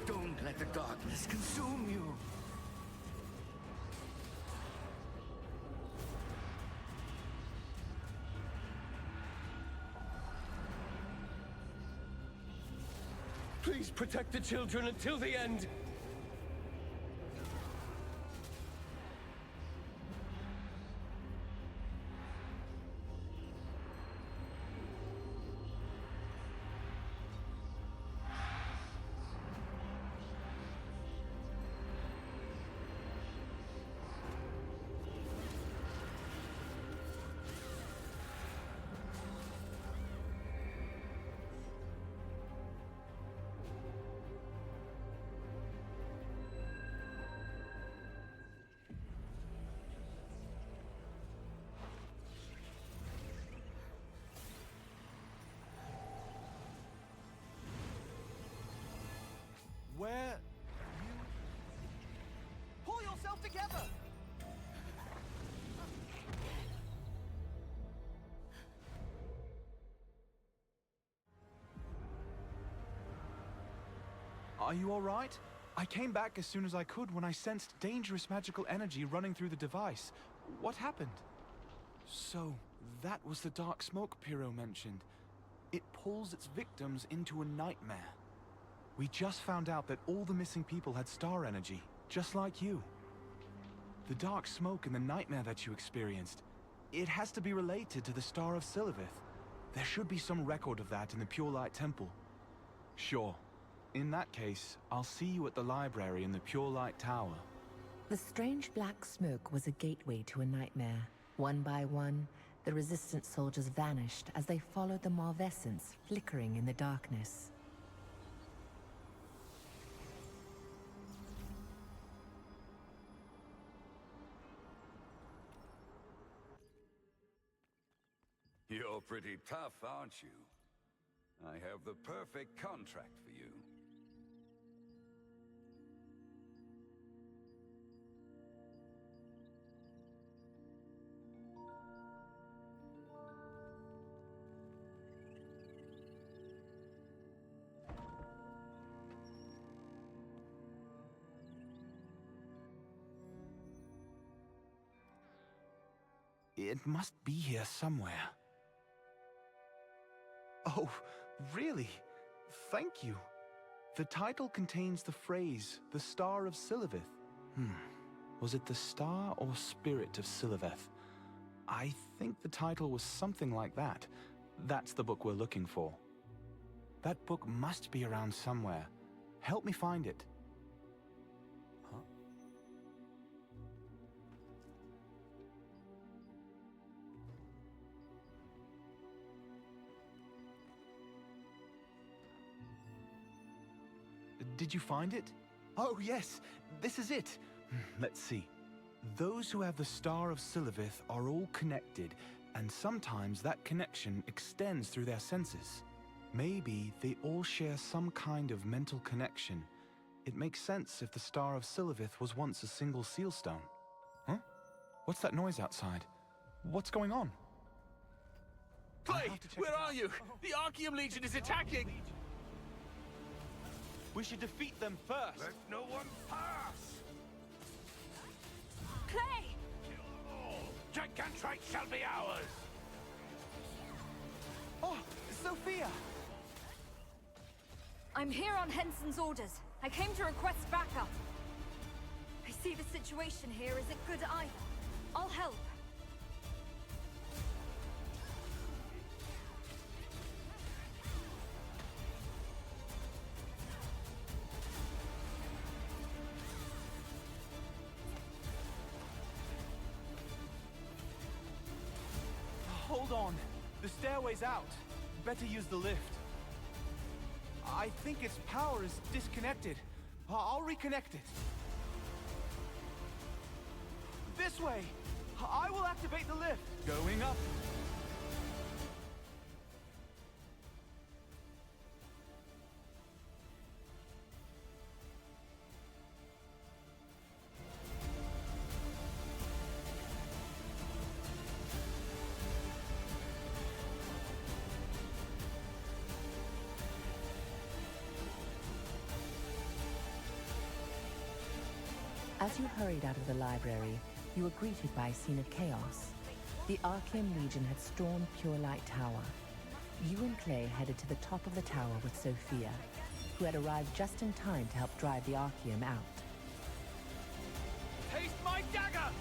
Don't let the darkness consume you. Please protect the children until the end. Where you... Pull yourself together! Are you all right? I came back as soon as I could when I sensed dangerous magical energy running through the device. What happened? So, that was the dark smoke Pyrrho mentioned. It pulls its victims into a nightmare. We just found out that all the missing people had star energy, just like you. The dark smoke and the nightmare that you experienced, it has to be related to the Star of Silivith. There should be some record of that in the Pure Light Temple. Sure. In that case, I'll see you at the library in the Pure Light Tower. The strange black smoke was a gateway to a nightmare. One by one, the Resistance soldiers vanished as they followed the Malvescence flickering in the darkness. You're pretty tough, aren't you? I have the perfect contract for you. It must be here somewhere. Oh, really? Thank you. The title contains the phrase, the Star of Silivith. Was it the Star or Spirit of Siliveth? I think the title was something like that. That's the book we're looking for. That book must be around somewhere. Help me find it. Huh? Did you find it? Oh, yes. This is it. Let's see. Those who have the Star of Silivith are all connected, and sometimes that connection extends through their senses. Maybe they all share some kind of mental connection. It makes sense if the Star of Silivith was once a single sealstone. Huh? What's that noise outside? What's going on? Clay, where are you? The Archaeum Legion is attacking! We should defeat them first. Let no one pass! Clay! Kill them all! Gigantrite shall be ours! Oh, Sophia! I'm here on Henson's orders. I came to request backup. I see the situation here isn't good either. I'll help. Hold on. The stairway's out. Better use the lift. I think its power is disconnected. I'll reconnect it. This way! I will activate the lift. Going up. As you hurried out of the library, you were greeted by a scene of chaos. The Archaeum Legion had stormed Pure Light Tower. You and Clay headed to the top of the tower with Sophia, who had arrived just in time to help drive the Archaeum out. Taste my dagger!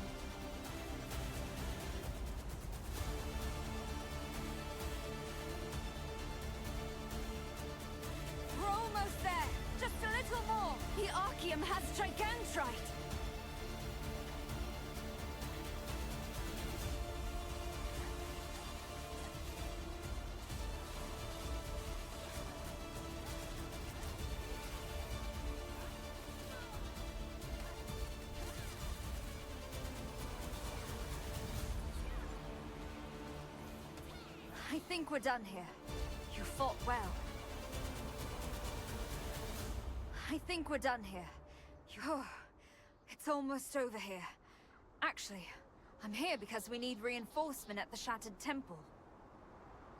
We're almost there. Just a little more. The Archaeum has Gigantrite. I think we're done here. You fought well. I think we're done here. It's almost over here. Actually, I'm here because we need reinforcement at the Shattered Temple.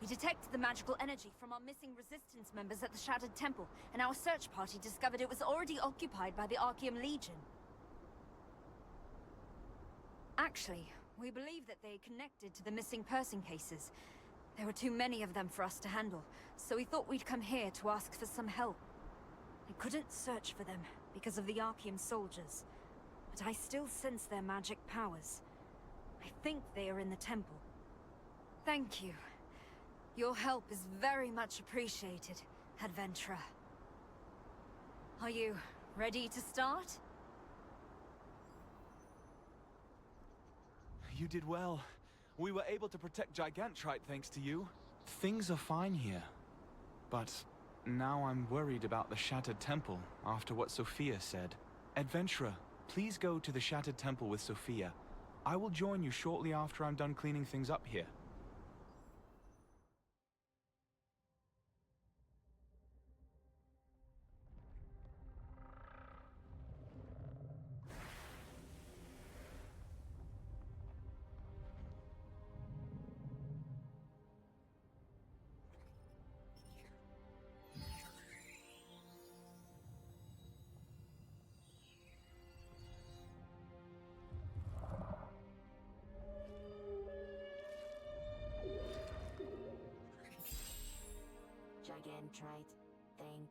We detected the magical energy from our missing Resistance members at the Shattered Temple, and our search party discovered it was already occupied by the Archaeum Legion. Actually, we believe that they connected to the missing person cases. There were too many of them for us to handle, so we thought we'd come here to ask for some help. I couldn't search for them because of the Archaeum soldiers, but I still sense their magic powers. I think they are in the temple. Thank you. Your help is very much appreciated, adventurer. Are you ready to start? You did well. We were able to protect Gigantrite thanks to you. Things are fine here. But now I'm worried about the Shattered Temple after what Sophia said. Adventurer, please go to the Shattered Temple with Sophia. I will join you shortly after I'm done cleaning things up here. Gigantrite, think,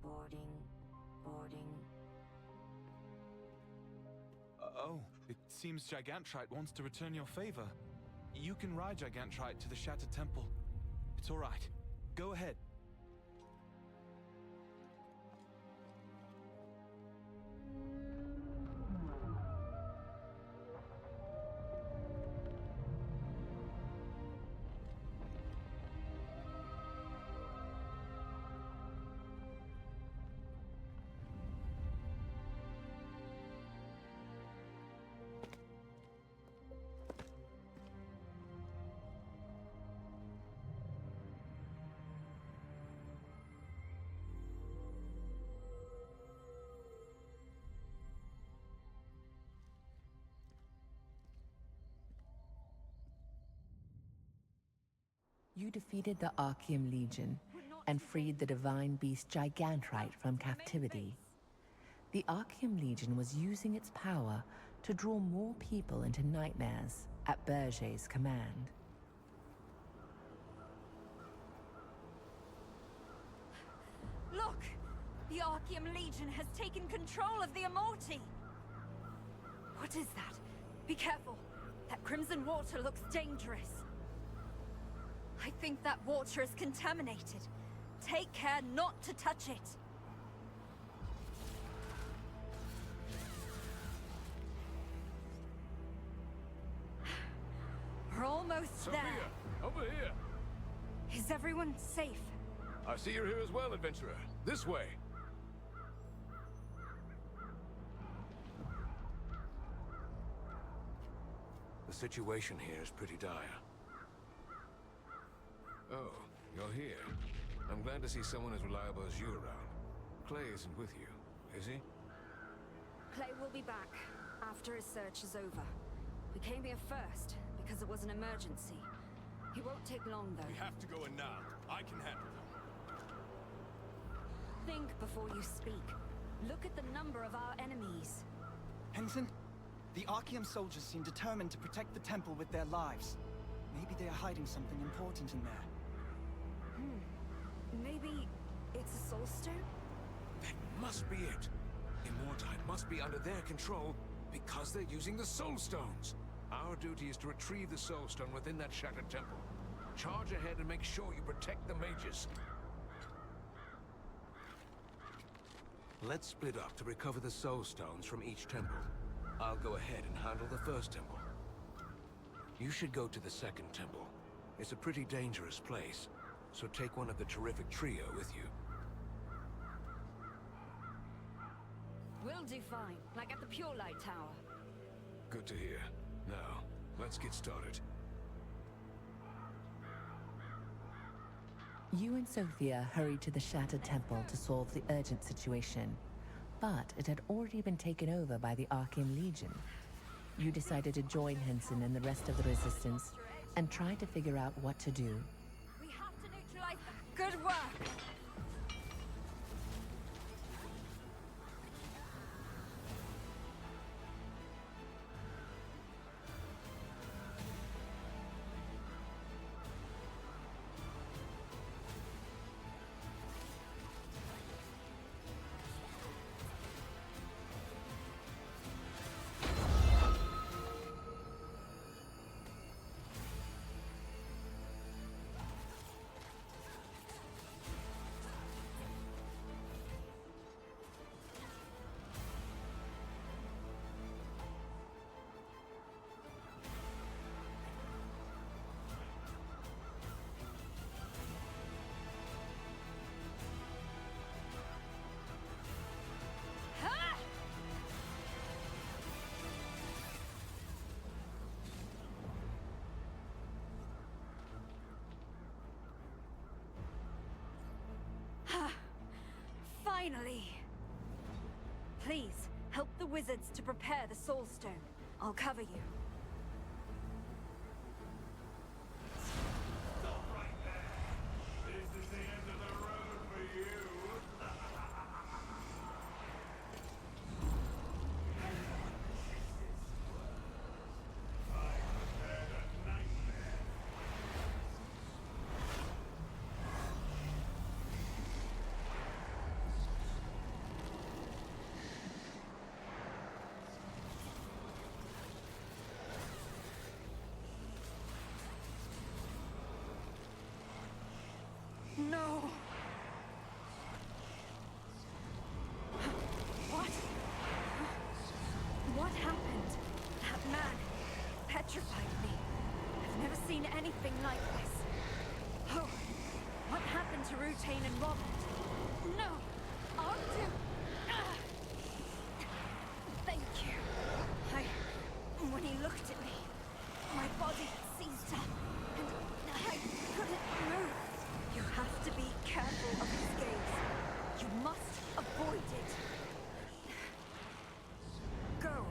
boarding. Oh, it seems Gigantrite wants to return your favor. You can ride Gigantrite to the Shattered Temple. It's all right. Go ahead. You defeated the Archeum Legion and freed the divine beast Gigantrite from captivity. The Archeum Legion was using its power to draw more people into nightmares at Berger's command. Look! The Archeum Legion has taken control of the Immorti! What is that? Be careful! That crimson water looks dangerous. I think that water is contaminated. Take care not to touch it. We're almost there. Sophia, over here. Is everyone safe? I see you're here as well, adventurer. This way. The situation here is pretty dire. Oh, you're here. I'm glad to see someone as reliable as you around. Clay isn't with you, is he? Clay will be back after his search is over. We came here first because it was an emergency. He won't take long, though. We have to go in now. I can handle them. Think before you speak. Look at the number of our enemies. Henson, the Archeum soldiers seem determined to protect the temple with their lives. Maybe they are hiding something important in there. Maybe it's a soul stone? That must be it. Immortite must be under their control because they're using the soul stones. Our duty is to retrieve the soul stone within that shattered temple. Charge ahead and make sure you protect the mages. Let's split up to recover the soul stones from each temple. I'll go ahead and handle the first temple. You should go to the second temple. It's a pretty dangerous place, so take one of the terrific trio with you. We'll do fine, like at the Pure Light Tower. Good to hear. Now, let's get started. You and Sophia hurried to the Shattered Temple to solve the urgent situation, but it had already been taken over by the Archeum Legion. You decided to join Henson and the rest of the Resistance and try to figure out what to do. We have to neutralize them. Good work! Finally! Please, help the wizards to prepare the Soul Stone. I'll cover you. No! What? What happened? That man petrified me. I've never seen anything like this. Oh, what happened to Rutain and Robert? No! I'll do... Thank you. When he looked at me, my body seized up, and I couldn't move. You have to be careful of his gaze. You must avoid it. Go.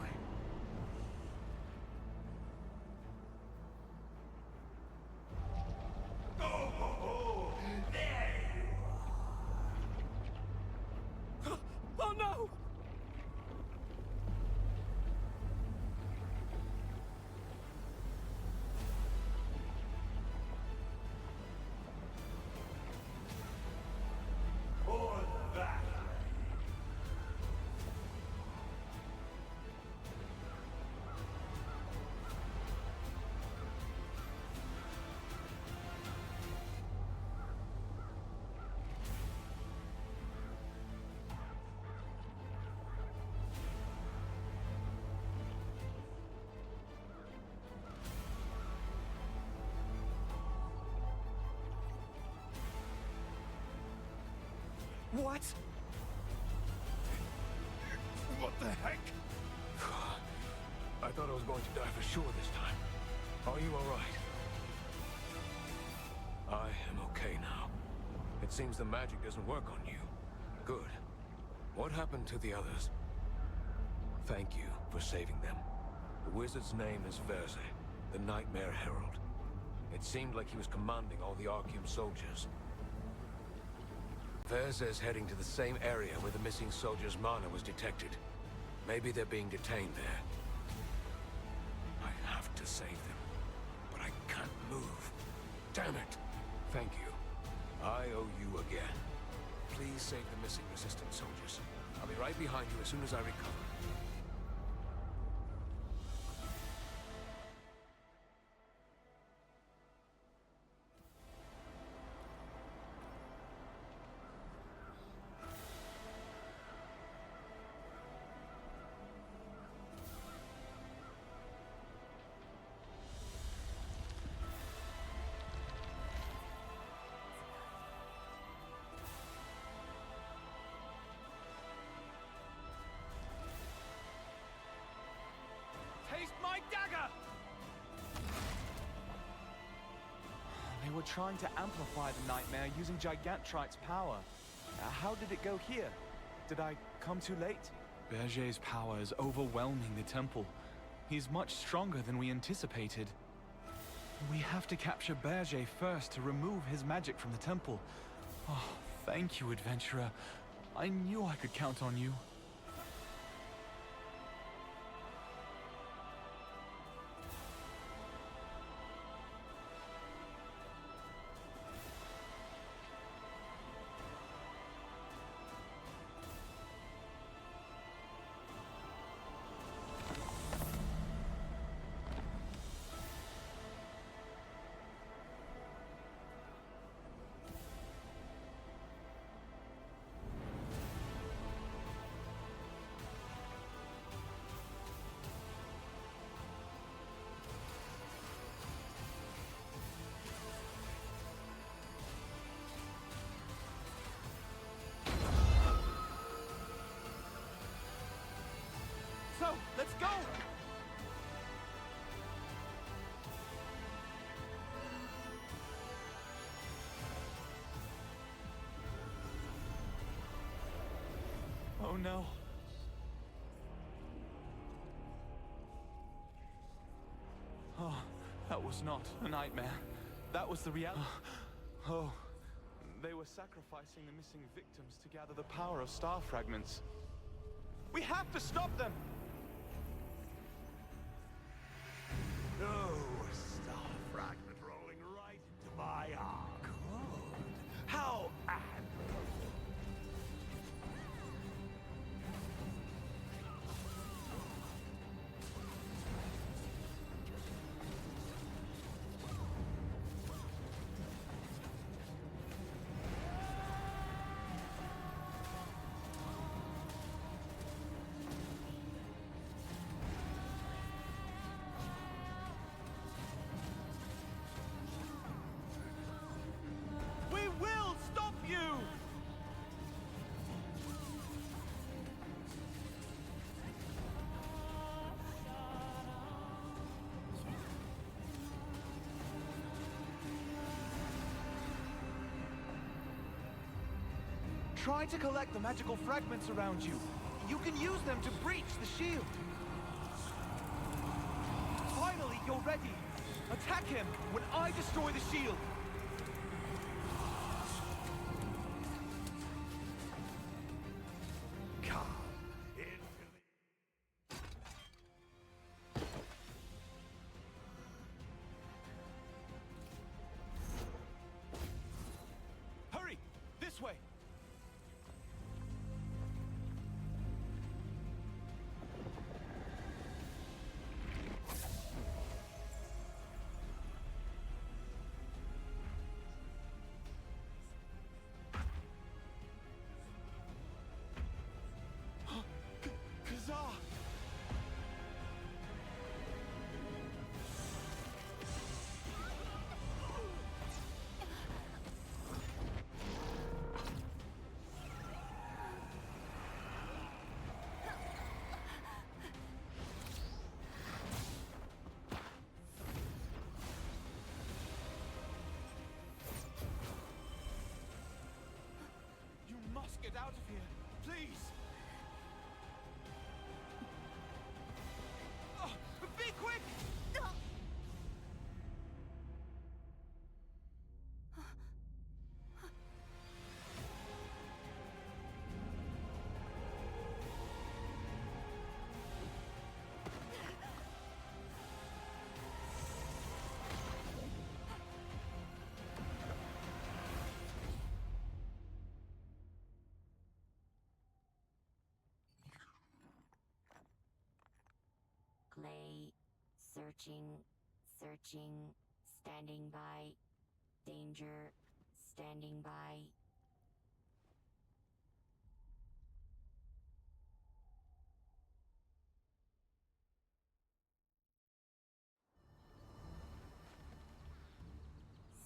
What? What the heck? I thought I was going to die for sure this time. Are you all right? I am okay now. It seems the magic doesn't work on you. Good. What happened to the others? Thank you for saving them. The wizard's name is Verze, the Nightmare Herald. It seemed like he was commanding all the Arceum soldiers. Verze's heading to the same area where the missing soldiers' mana was detected. Maybe they're being detained there. I have to save them, but I can't move. Damn it! Thank you. I owe you again. Please save the missing resistance soldiers. I'll be right behind you as soon as I recover. Taste my dagger! They were trying to amplify the nightmare using Gigantrite's power. How did it go here? Did I come too late? Berger's power is overwhelming the temple. He's much stronger than we anticipated. We have to capture Berger first to remove his magic from the temple. Oh, thank you, adventurer. I knew I could count on you. So, let's go! Oh no. Oh, that was not a nightmare. That was the reality. Oh, they were sacrificing the missing victims to gather the power of star fragments. We have to stop them! No, a star fragment rolling right into my arm. Good. How admirable. We will stop you! Try to collect the magical fragments around you. You can use them to breach the shield. Finally, you're ready. Attack him when I destroy the shield. Come. Hurry! This way! out of here. Please! Oh, be quick! Clay, searching, standing by, danger, standing by.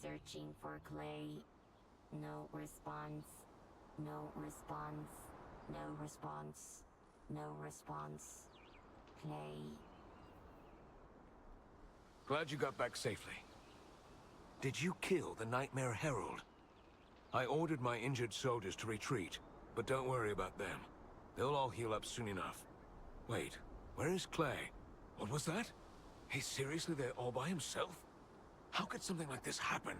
Searching for Clay, no response, no response, no response, no response. Clay. Glad you got back safely. Did you kill the Nightmare Herald? I ordered my injured soldiers to retreat, but don't worry about them. They'll all heal up soon enough. Wait, where is Clay? What was that? He's seriously there all by himself? How could something like this happen?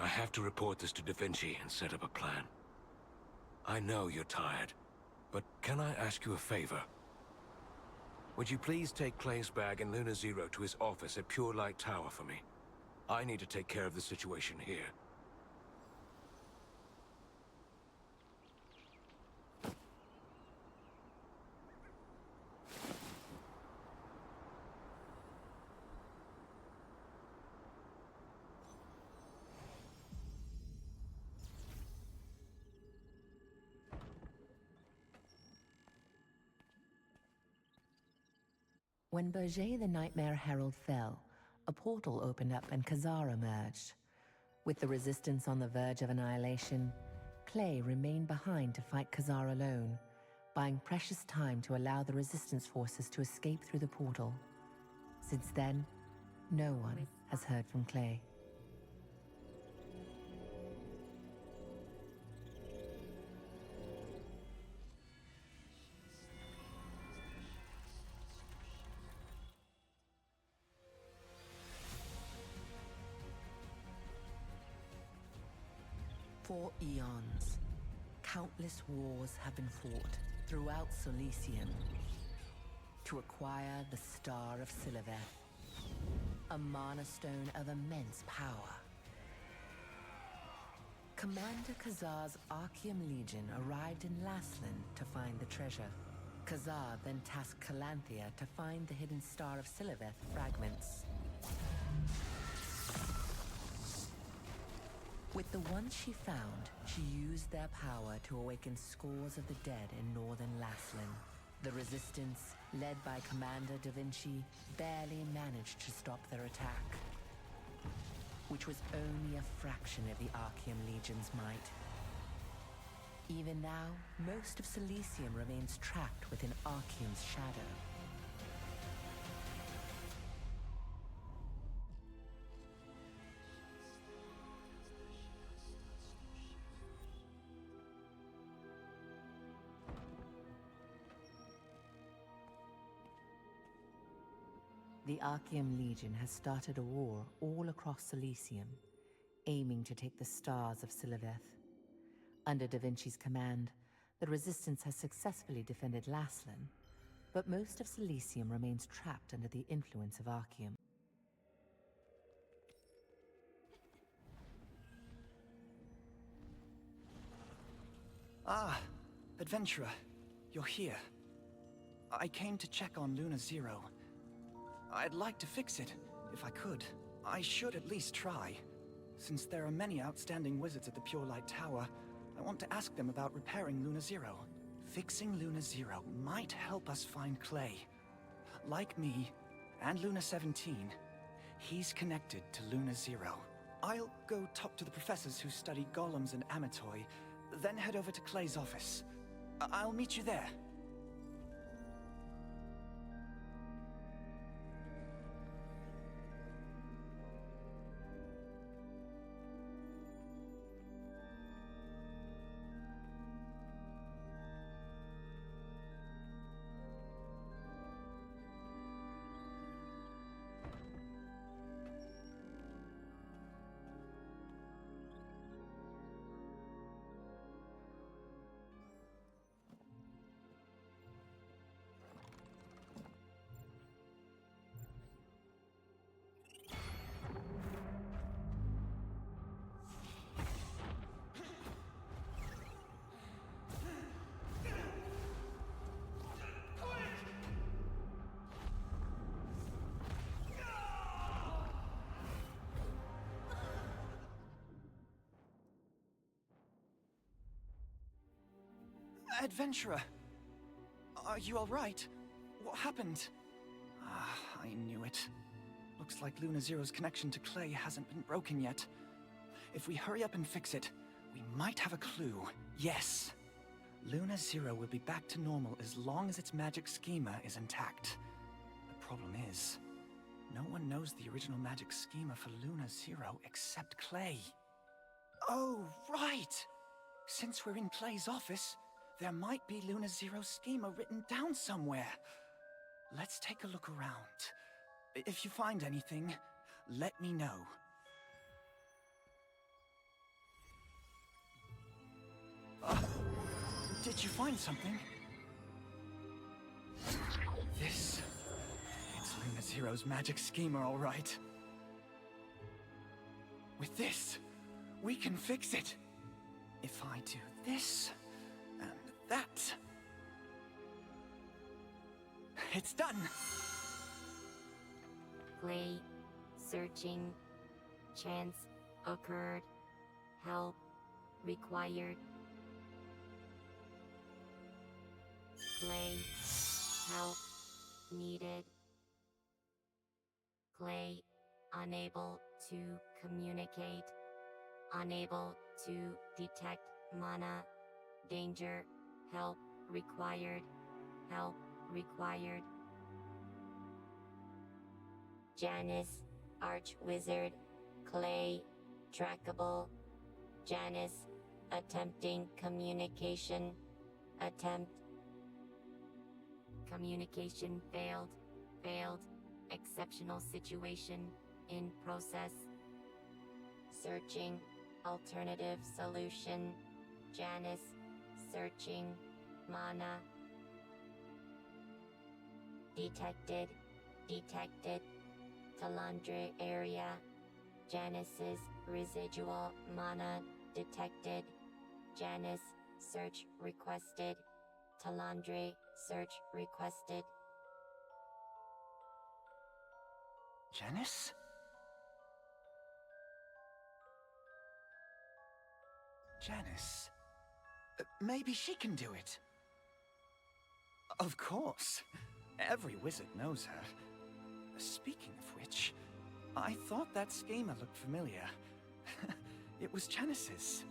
I have to report this to Da Vinci and set up a plan. I know you're tired, but can I ask you a favor? Would you please take Clay's bag and Luna Zero to his office at Pure Light Tower for me? I need to take care of the situation here. When Berger the Nightmare Herald fell, a portal opened up and Khazar emerged. With the Resistance on the verge of annihilation, Clay remained behind to fight Khazar alone, buying precious time to allow the Resistance forces to escape through the portal. Since then, no one has heard from Clay. For eons, countless wars have been fought throughout Solisium to acquire the Star of Siliveth, a mana stone of immense power. Commander Khazar's Archeum Legion arrived in Laslan to find the treasure. Khazar then tasked Calanthea to find the hidden Star of Siliveth fragments. With the ones she found, she used their power to awaken scores of the dead in northern Laslan. The Resistance, led by Commander Da Vinci, barely managed to stop their attack, which was only a fraction of the Archeum Legion's might. Even now, most of Solisium remains trapped within Archeum's shadow. The Archeum Legion has started a war all across Solisium, aiming to take the stars of Siliveth. Under Da Vinci's command, the Resistance has successfully defended Laslan, but most of Solisium remains trapped under the influence of Archeum. Ah, adventurer, you're here. I came to check on Luna Zero. I'd like to fix it, if I could. I should at least try. Since there are many outstanding wizards at the Pure Light Tower, I want to ask them about repairing Luna Zero. Fixing Luna Zero might help us find Clay. Like me, and Luna 17, he's connected to Luna Zero. I'll go talk to the professors who study golems and Amatoi, then head over to Clay's office. I'll meet you there. Adventurer! Are you alright? What happened? Ah, I knew it. Looks like Luna Zero's connection to Clay hasn't been broken yet. If we hurry up and fix it, we might have a clue. Yes! Luna Zero will be back to normal as long as its magic schema is intact. The problem is, no one knows the original magic schema for Luna Zero except Clay. Oh, right! Since we're in Clay's office, there might be Luna Zero's schema written down somewhere. Let's take a look around. If you find anything, let me know. Did you find something? It's Luna Zero's magic schema, all right. With this, we can fix it. If I do this, and that... It's done! Clay, searching, chance occurred, help required. Clay, help needed. Clay, unable to communicate, unable to detect mana, danger, help required, help required. Janice, Archwizard, Clay, trackable. Janice, attempting communication, attempt. Communication failed, failed. Exceptional situation, in process. Searching, alternative solution. Janice, searching, mana. Detected, detected. Talandre area. Janice's residual mana detected. Janice, search requested. Talandre, search requested. Janice? Janice? Maybe she can do it. Of course. Every wizard knows her. Speaking of which, I thought that schema looked familiar. It was Janice's.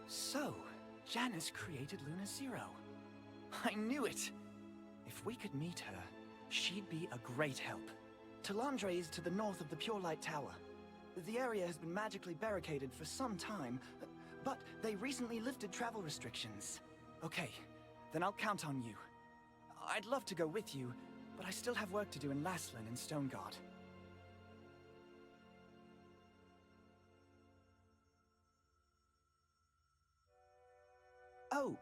So, Janice created Luna Zero. I knew it! If we could meet her, she'd be a great help. Talandre is to the north of the Pure Light Tower. The area has been magically barricaded for some time, but they recently lifted travel restrictions. Okay, then I'll count on you. I'd love to go with you, but I still have work to do in Laslin and Stoneguard. Oh,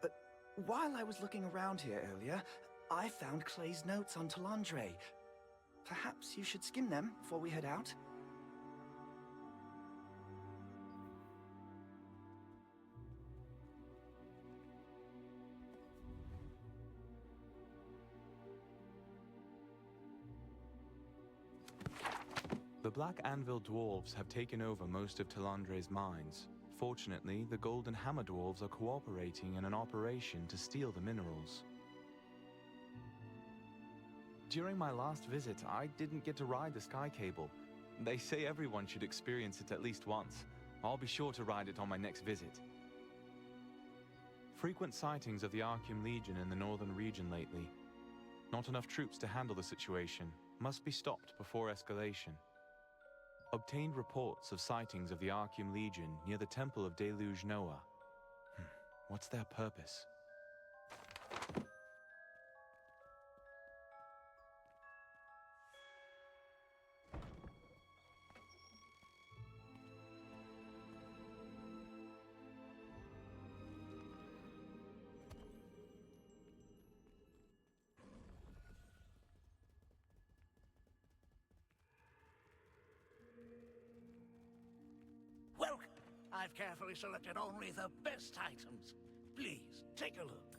while I was looking around here earlier, I found Clay's notes on Talandre. Perhaps you should skim them before we head out? The Black Anvil Dwarves have taken over most of Talandre's mines. Fortunately, the Golden Hammer Dwarves are cooperating in an operation to steal the minerals. During my last visit, I didn't get to ride the Sky Cable. They say everyone should experience it at least once. I'll be sure to ride it on my next visit. Frequent sightings of the Archeum Legion in the northern region lately. Not enough troops to handle the situation. Must be stopped before escalation. Obtained reports of sightings of the Archeum Legion near the Temple of Deluge Noah. What's their purpose? Well, I've carefully selected only the best items. Please, take a look.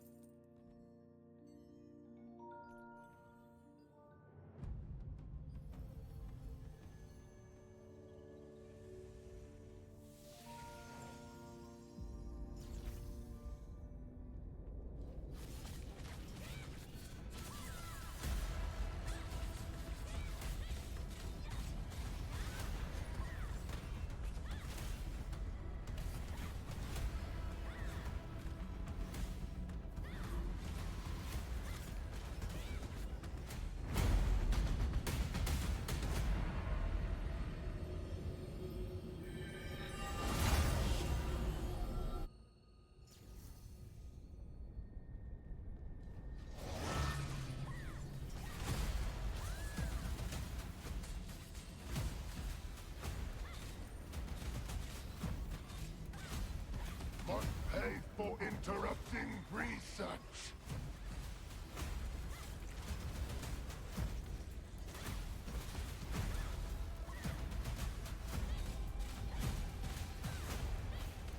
interrupting research.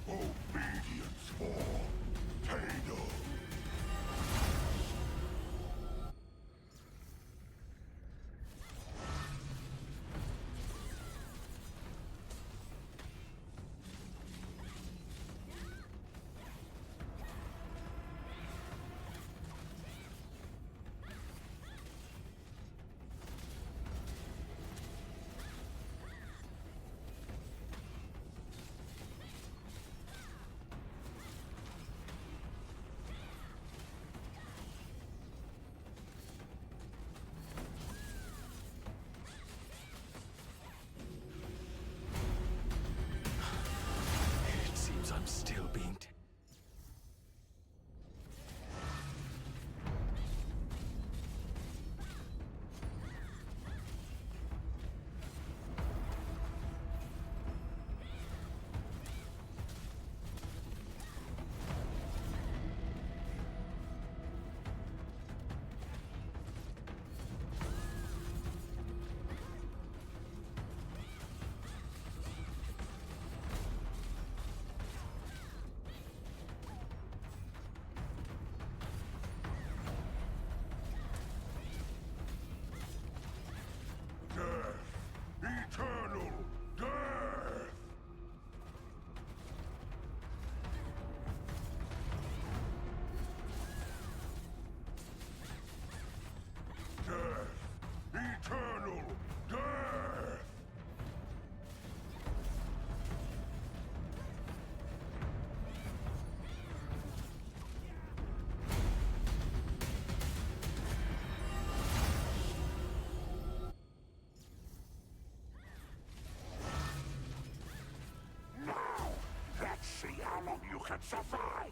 Obedience for Kano. It seems I'm still being... Eternal death! Death! Eternal death! Now, let's see how long you can survive!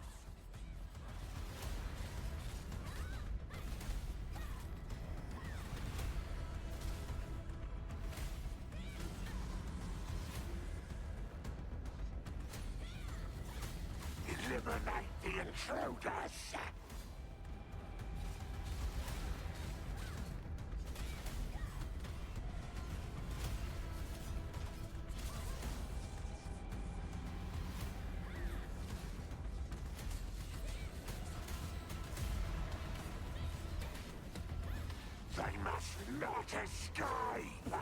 Eliminate the intruders! They must not escape!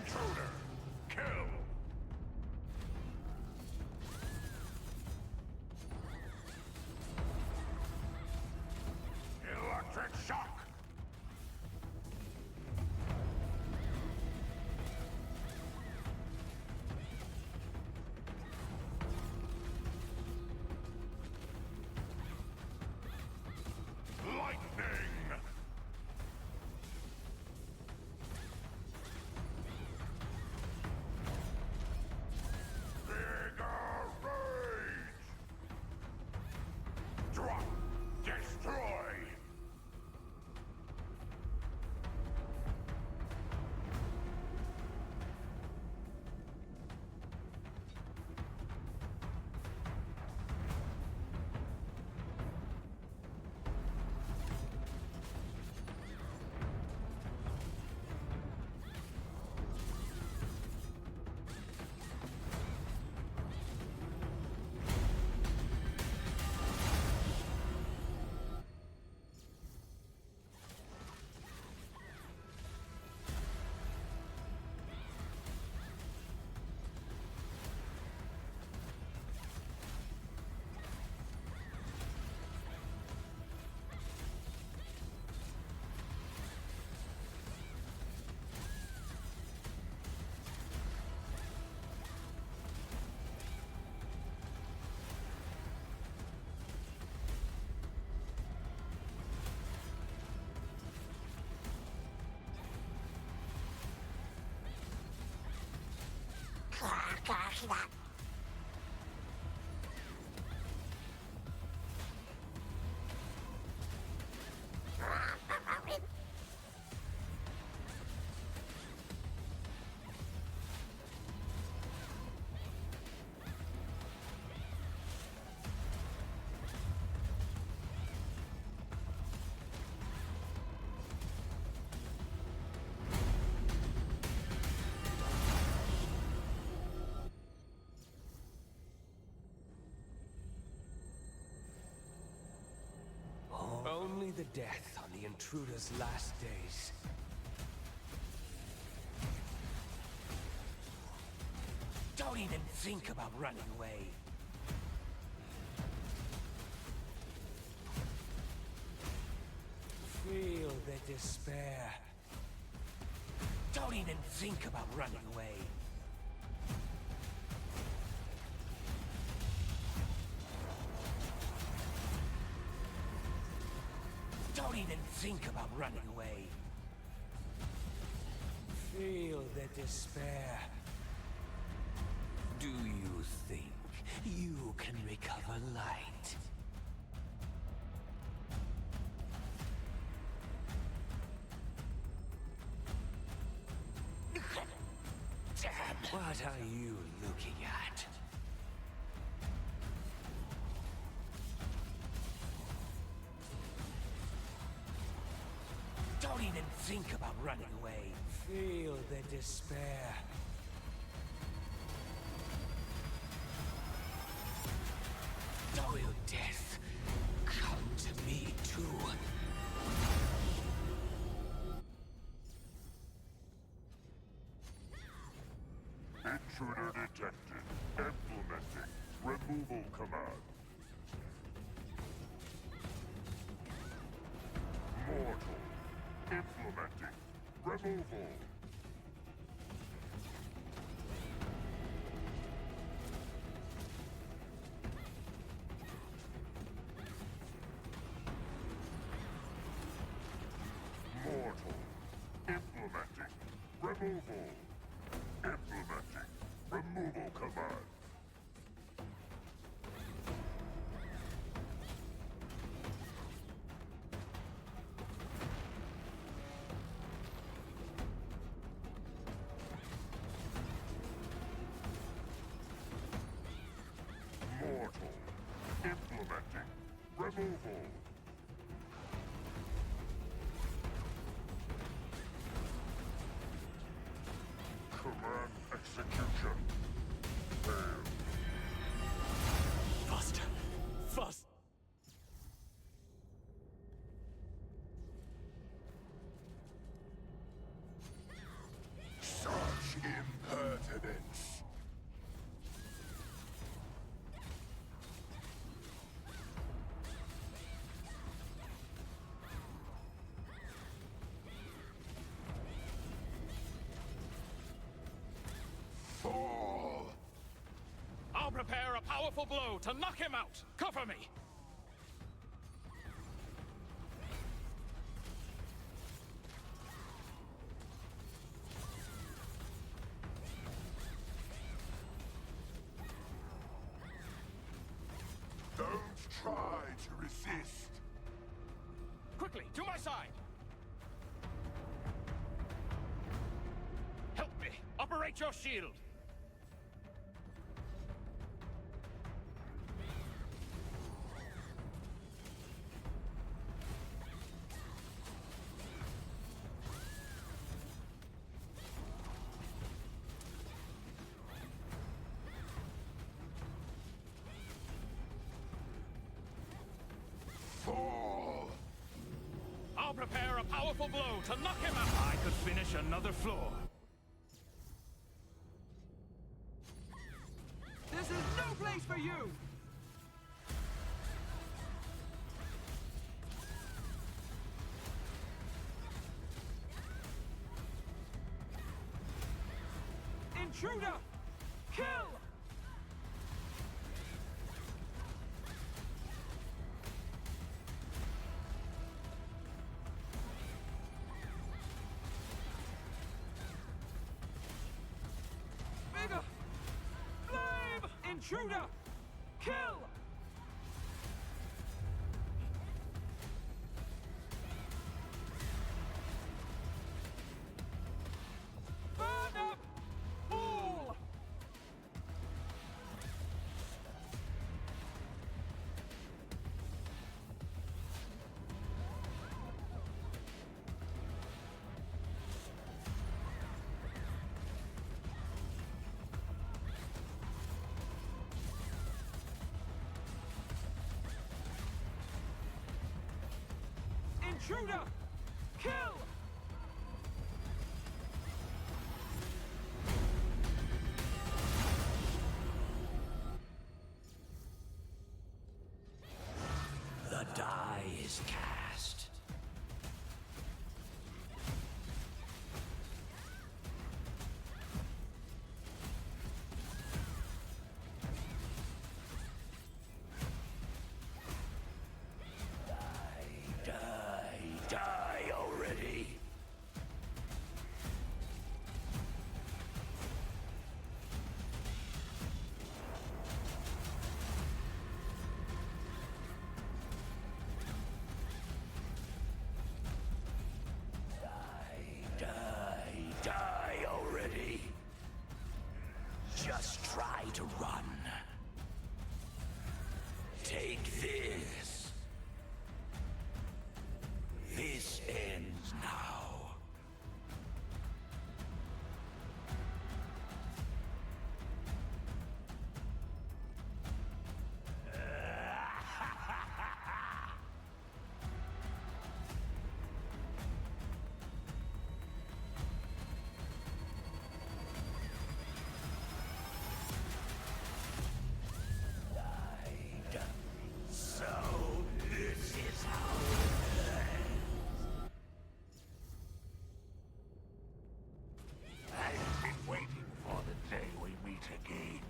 Intruder! Kill! Electric shock! Lightning! Bigger rage! Drop! Destroy! Only the death on the intruder's last days. Don't even think about running away. Feel the despair. Don't even think about running away. Don't even think about running away. Feel the despair. Do you think you can recover light? Damn! What are you looking at? Don't even think about running away. Feel the despair. Will death come to me too? Intruder detected. Implementing removal command. Mortal. Implementing removal. Mortal. Implementing removal. Implementing removal command. Mortal. Implementing removal. Command execution. Fail. Faster! Fast! Such prepare a powerful blow to knock him out. Cover me. Don't try to resist. Quickly, to my side. Help me. Operate your shield. Fall. I'll prepare a powerful blow to knock him out. I could finish another floor. This is no place for you! Intruder! Kill! Bigger! Flame! Intruder! Kill! Burn up! All! Intruder! Kill! The die is cast. Die already. Die already. Just try to run. Take this. This ends now. So, this is how it ends. I've been waiting for the day we meet again.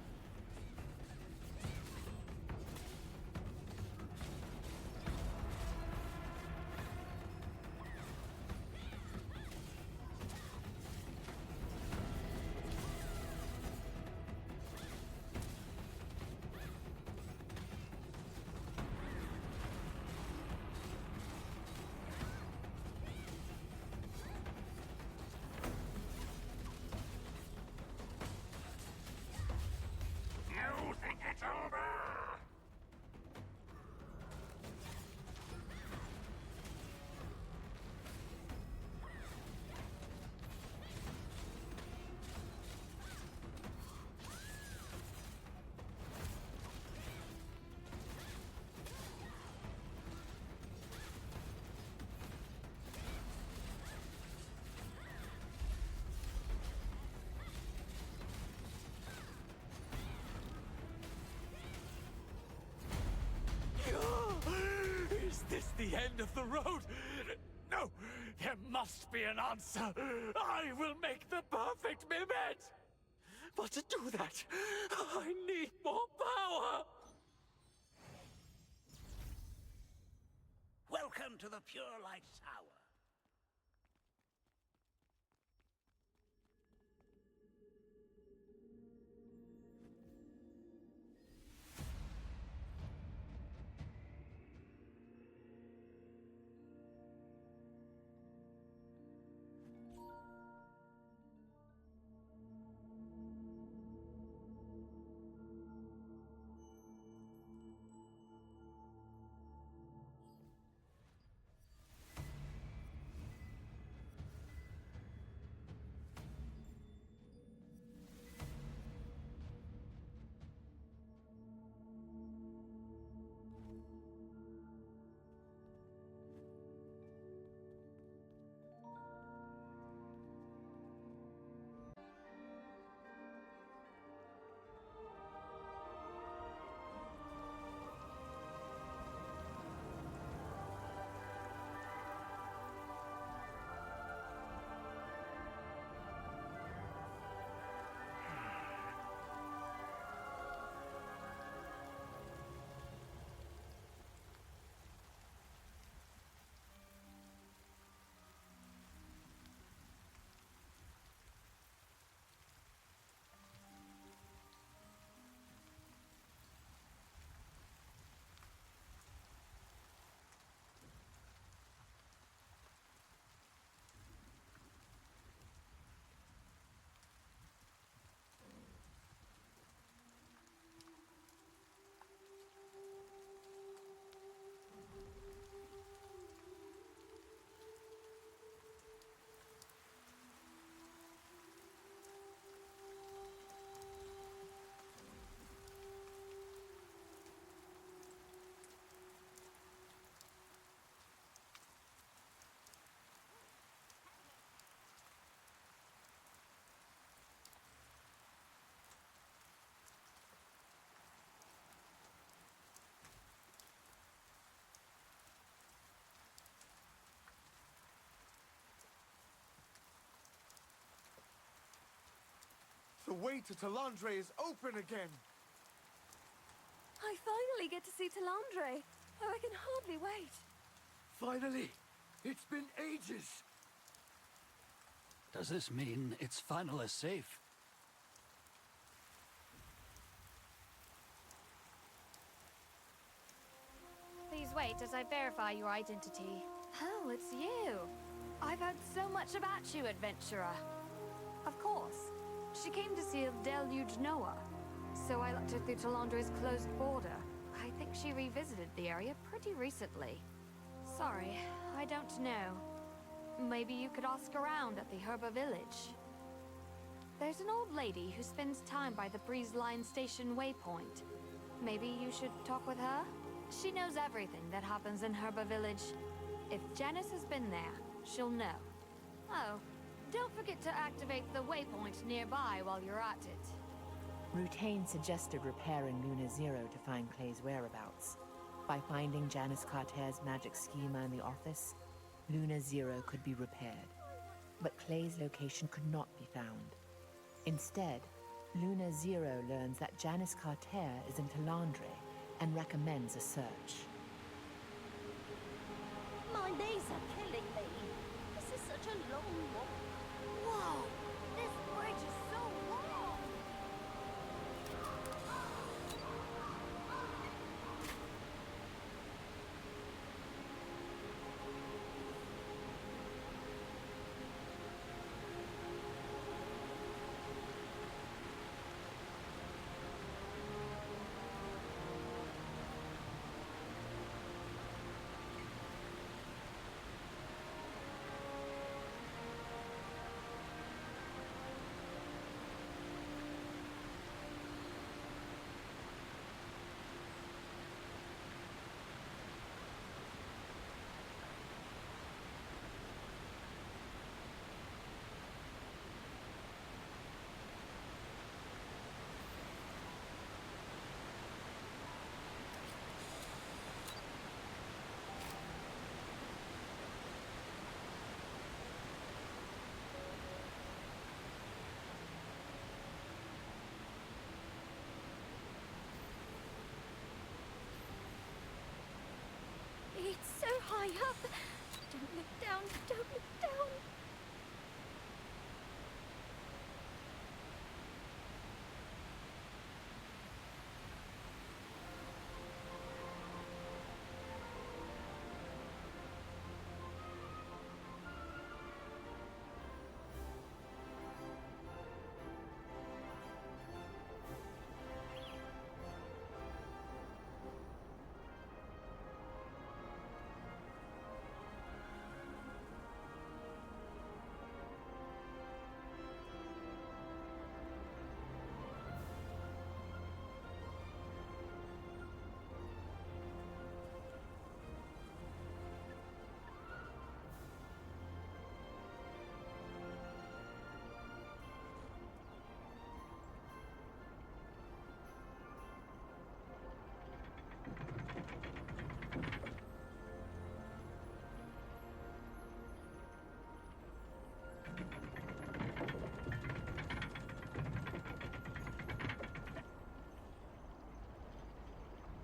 You think it's over? Is this the end of the road? No! There must be an answer! I will make the perfect Mehmet! But to do that, I need more power! Welcome to the Pure Light Tower. The way to Talandre is open again! I finally get to see Talandre. Oh, I can hardly wait. Finally! It's been ages! Does this mean it's finally safe? Please wait as I verify your identity. Oh, it's you. I've heard so much about you, adventurer. Of course. She came to seal Deluge Noah. So I looked her through Talandre's closed border. I think she revisited the area pretty recently. Sorry, I don't know. Maybe you could ask around at the Herba village. There's an old lady who spends time by the Breeze Line Station waypoint. Maybe you should talk with her? She knows everything that happens in Herba village. If Janice has been there, she'll know. Oh, don't forget to activate the waypoint nearby while you're at it. Rutain suggested repairing Luna Zero to find Clay's whereabouts. By finding Janice Carter's magic schema in the office, Luna Zero could be repaired. But Clay's location could not be found. Instead, Luna Zero learns that Janice Carter is in Talandre and recommends a search. My knees are killing me. This is such a long walk. Whoa! This bridge is so long! high up. Don't look down, don't look down.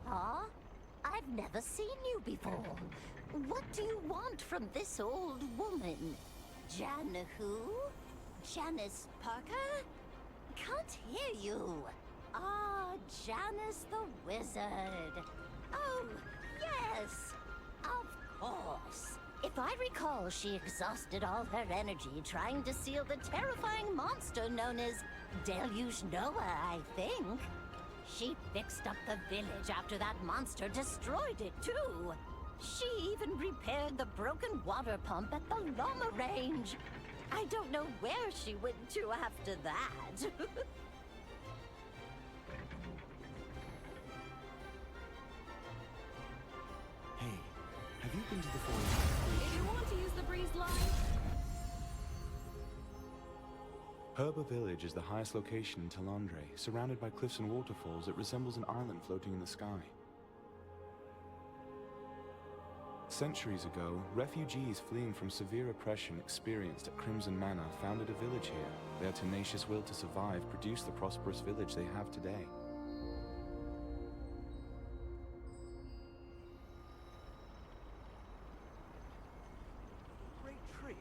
Huh? I've never seen you before. What do you want from this old woman? Jan who? Janice Parker? Can't hear you. Ah, Janice the Wizard. Oh, yes. Of course. If I recall, she exhausted all her energy trying to seal the terrifying monster known as Deluge Noah, I think. She fixed up the village after that monster destroyed it, too. She even repaired the broken water pump at the llama range. I don't know where she went to after that. Hey, have you been to the forest? If you want to use the breeze line... Herba Village is the highest location in Talandre. Surrounded by cliffs and waterfalls, it resembles an island floating in the sky. Centuries ago, refugees fleeing from severe oppression experienced at Crimson Manor founded a village here. Their tenacious will to survive produced the prosperous village they have today. Great tree.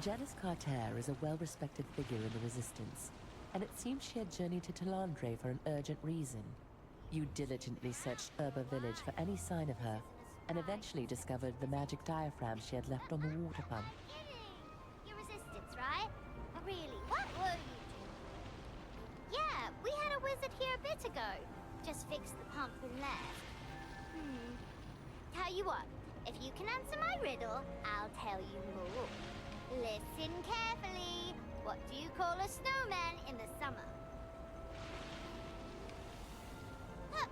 Janice Carter is a well-respected figure in the Resistance, and it seems she had journeyed to Talandre for an urgent reason. You diligently searched Herba Village for any sign of her, and eventually discovered the magic diaphragm she had left on the water pump. You're Resistance, right? Really, what were you doing? Yeah, we had a wizard here a bit ago. Just fixed the pump and left. Tell you what, if you can answer my riddle, I'll tell you more. Listen carefully. What do you call a snowman in the summer? Huh.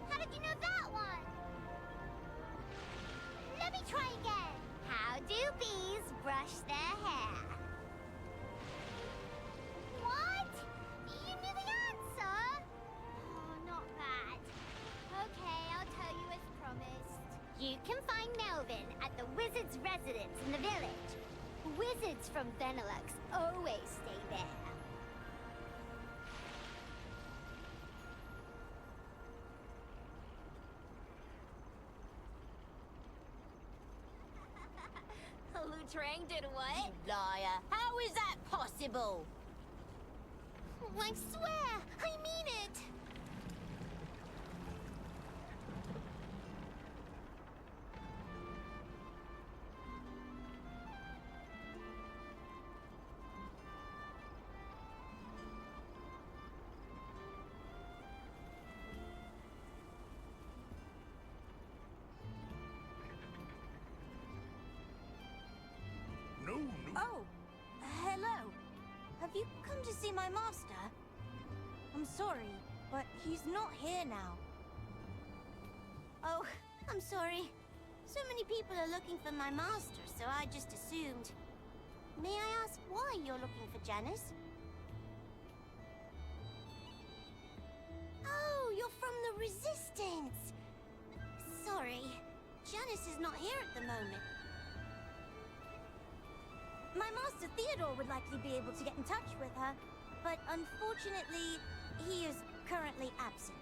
How did you know that one? Let me try again. How do bees brush their hair? What? You knew the answer? Oh, not bad. Okay, I'll tell you as promised. You can find Melvin at the wizard's residence in the village. Wizards from Benelux always stay there. Lutrang did what? You liar. How is that possible? I swear, I mean it. Oh, hello. Have you come to see my master? I'm sorry, but he's not here now. Oh, I'm sorry. So many people are looking for my master, so I just assumed. May I ask why you're looking for Janice? Oh, you're from the Resistance! Sorry, Janice is not here at the moment. My master Theodore would likely be able to get in touch with her, but unfortunately, he is currently absent.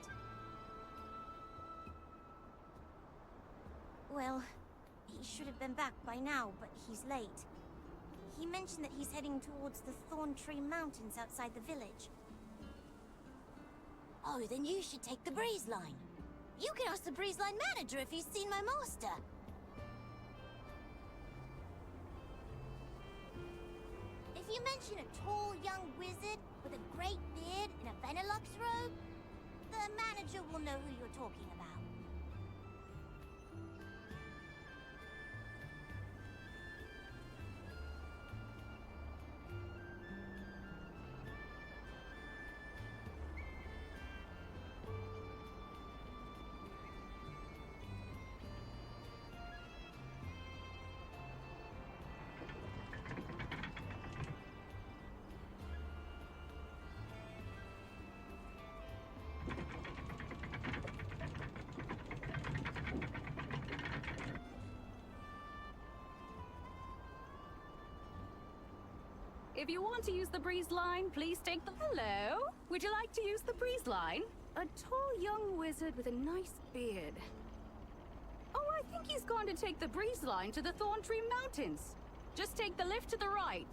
Well, he should have been back by now, but he's late. He mentioned that he's heading towards the Thorn Tree Mountains outside the village. Oh, then you should take the Breeze Line. You can ask the Breeze Line manager if he's seen my master. If you mention a tall young wizard with a great beard in a Benelux robe, the manager will know who you're talking about. If you want to use the Breeze Line, please take the... Hello? Would you like to use the Breeze Line? A tall young wizard with a nice beard. Oh, I think he's going to take the Breeze Line to the Thorn Tree Mountains. Just take the lift to the right.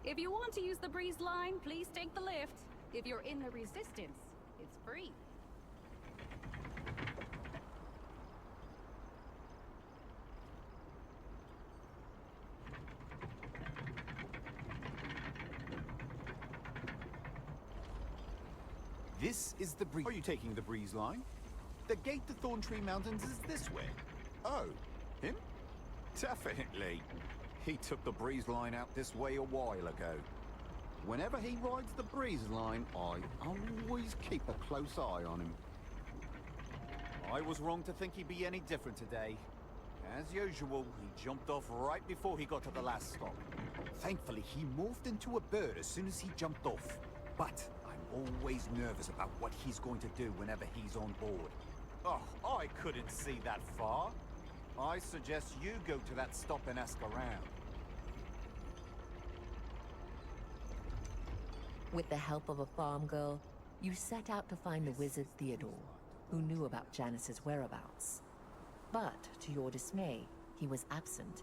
If you want to use the Breeze Line, please take the lift. If you're in the Resistance, it's free. This is the Breeze... Are you taking the Breeze Line? The gate to Thorn Tree Mountains is this way. Oh, him? Definitely. He took the Breeze Line out this way a while ago. Whenever he rides the Breeze Line, I always keep a close eye on him. I was wrong to think he'd be any different today. As usual, he jumped off right before he got to the last stop. Thankfully, he morphed into a bird as soon as he jumped off. But I'm always nervous about what he's going to do whenever he's on board. Oh, I couldn't see that far. I suggest you go to that stop and ask around. With the help of a farm girl, you set out to find the wizard Theodore, who knew about Janice's whereabouts. But, to your dismay, he was absent.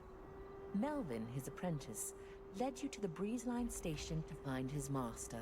Melvin, his apprentice, led you to the Breeze Line station to find his master.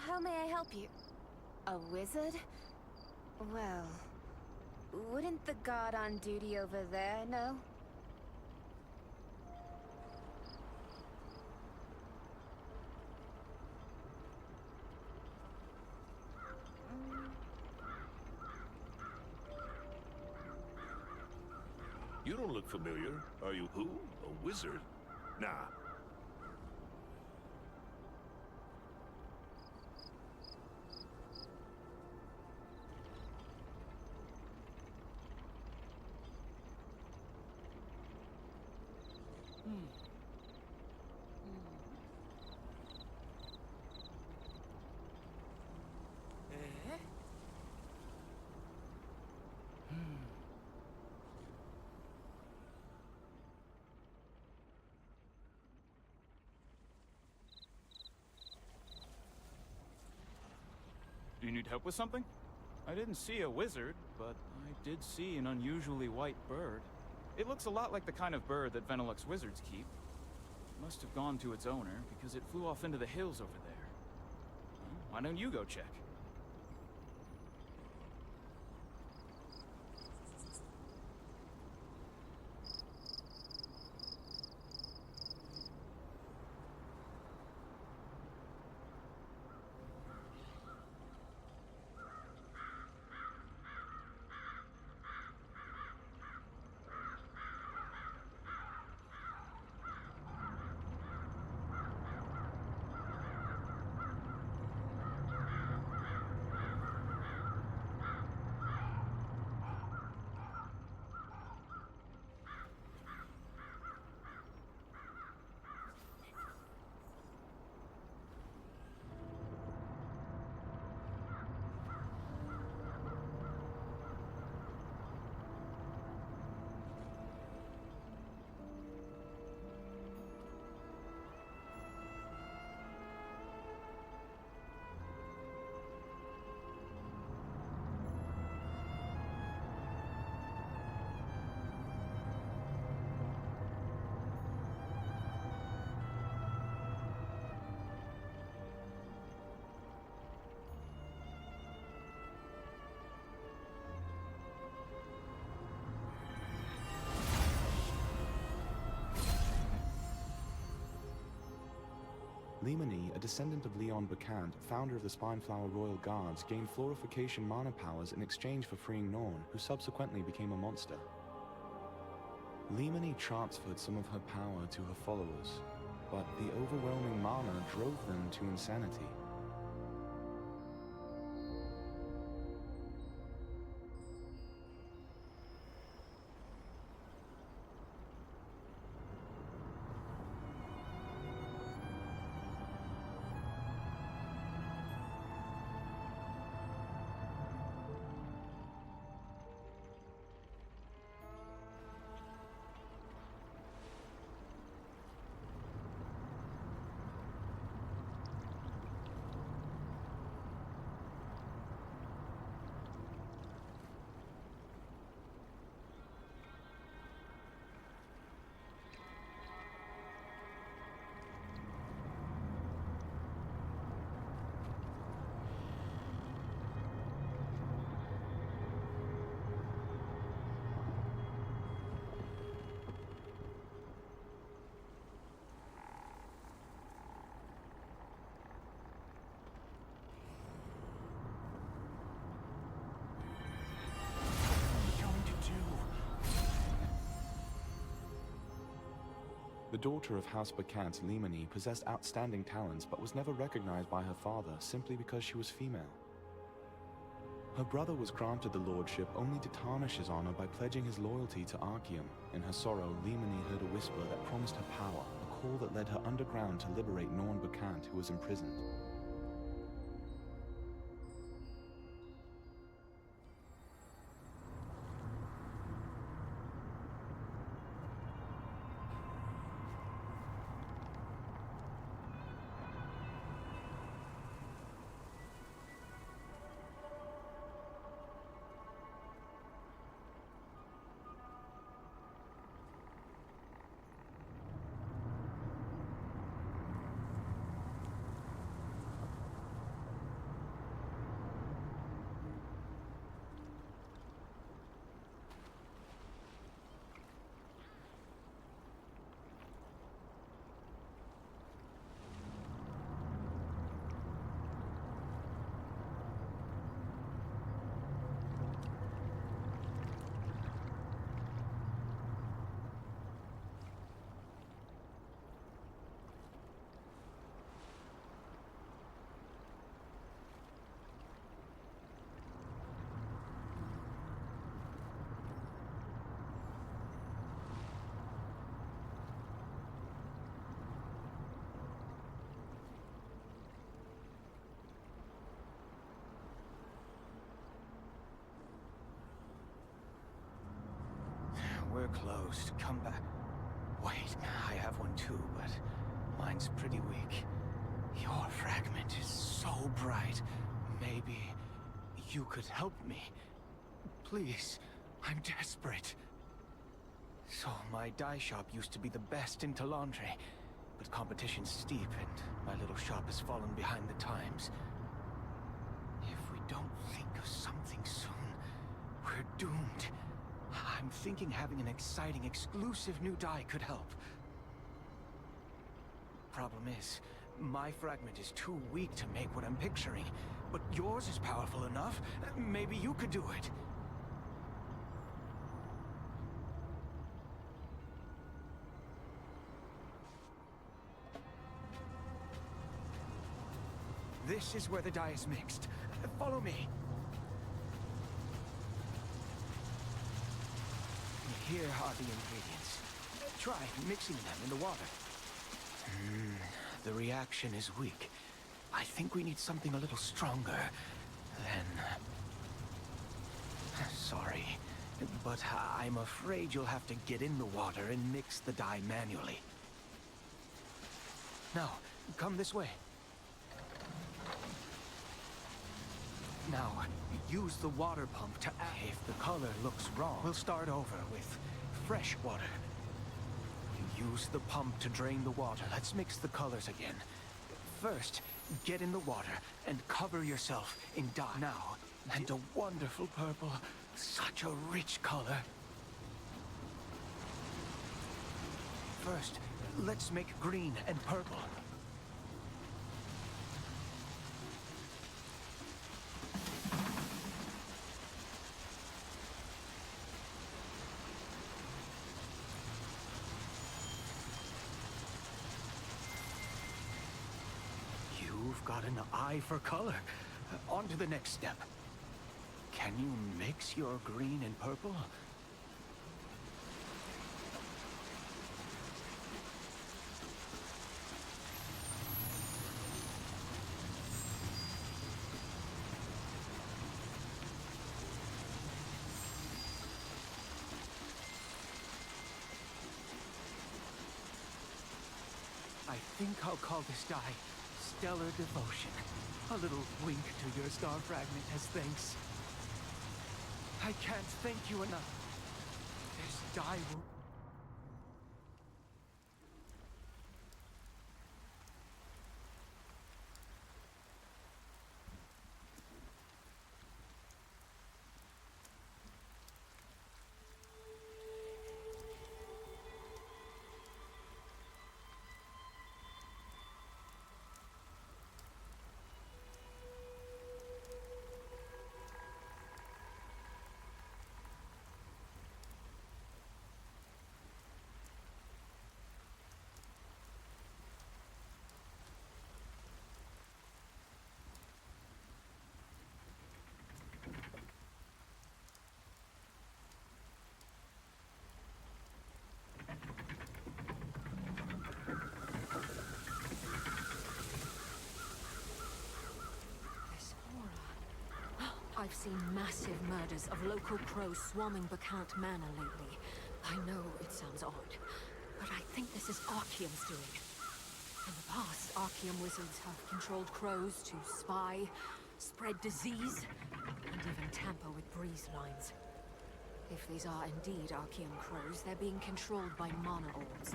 How may I help you? A wizard? Well, wouldn't the guard on duty over there know? You don't look familiar. Are you who? A wizard? Nah. Do you need help with something? I didn't see a wizard, but I did see an unusually white bird. It looks a lot like the kind of bird that Venilux wizards keep. It must have gone to its owner, because it flew off into the hills over there. Well, why don't you go check? Lemony, a descendant of Leon Bacant, founder of the Spineflower Royal Guards, gained florification mana powers in exchange for freeing Norn, who subsequently became a monster. Lemony transferred some of her power to her followers, but the overwhelming mana drove them to insanity. The daughter of House Bacant, Lemony, possessed outstanding talents but was never recognized by her father simply because she was female. Her brother was granted the lordship only to tarnish his honor by pledging his loyalty to Arceum. In her sorrow, Lemony heard a whisper that promised her power, a call that led her underground to liberate Norn Bacant, who was imprisoned. we're closed. Come back. Wait, I have one too, but mine's pretty weak. Your fragment is so bright. Maybe you could help me. Please, I'm desperate. So my dye shop used to be the best in Talandre, but competition's steep and my little shop has fallen behind the times. If we don't think of something soon, we're doomed. I'm thinking having an exciting, exclusive new dye could help. Problem is, my fragment is too weak to make what I'm picturing, but yours is powerful enough. Maybe you could do it. This is where the dye is mixed. Follow me. Here are the ingredients. Try mixing them in the water. The reaction is weak. I think we need something a little stronger than... Sorry, but I'm afraid you'll have to get in the water and mix the dye manually. Now, come this way. Now, use the water pump to add. If the color looks wrong, we'll start over with fresh water. Use the pump to drain the water. Let's mix the colors again. First, get in the water and cover yourself in dye. Now, and a wonderful purple. Such a rich color. First, let's make green and purple. You've got an eye for color. On to the next step. Can you mix your green and purple? I think I'll call this dye Stellar Devotion. A little wink to your star fragment as thanks. I can't thank you enough. This dye will... I've seen massive murders of local crows swarming Bacant Manor lately. I know it sounds odd, but I think this is Archeum's doing. In the past, Archeum wizards have controlled crows to spy, spread disease, and even tamper with breeze lines. If these are indeed Archeum crows, they're being controlled by mana orbs.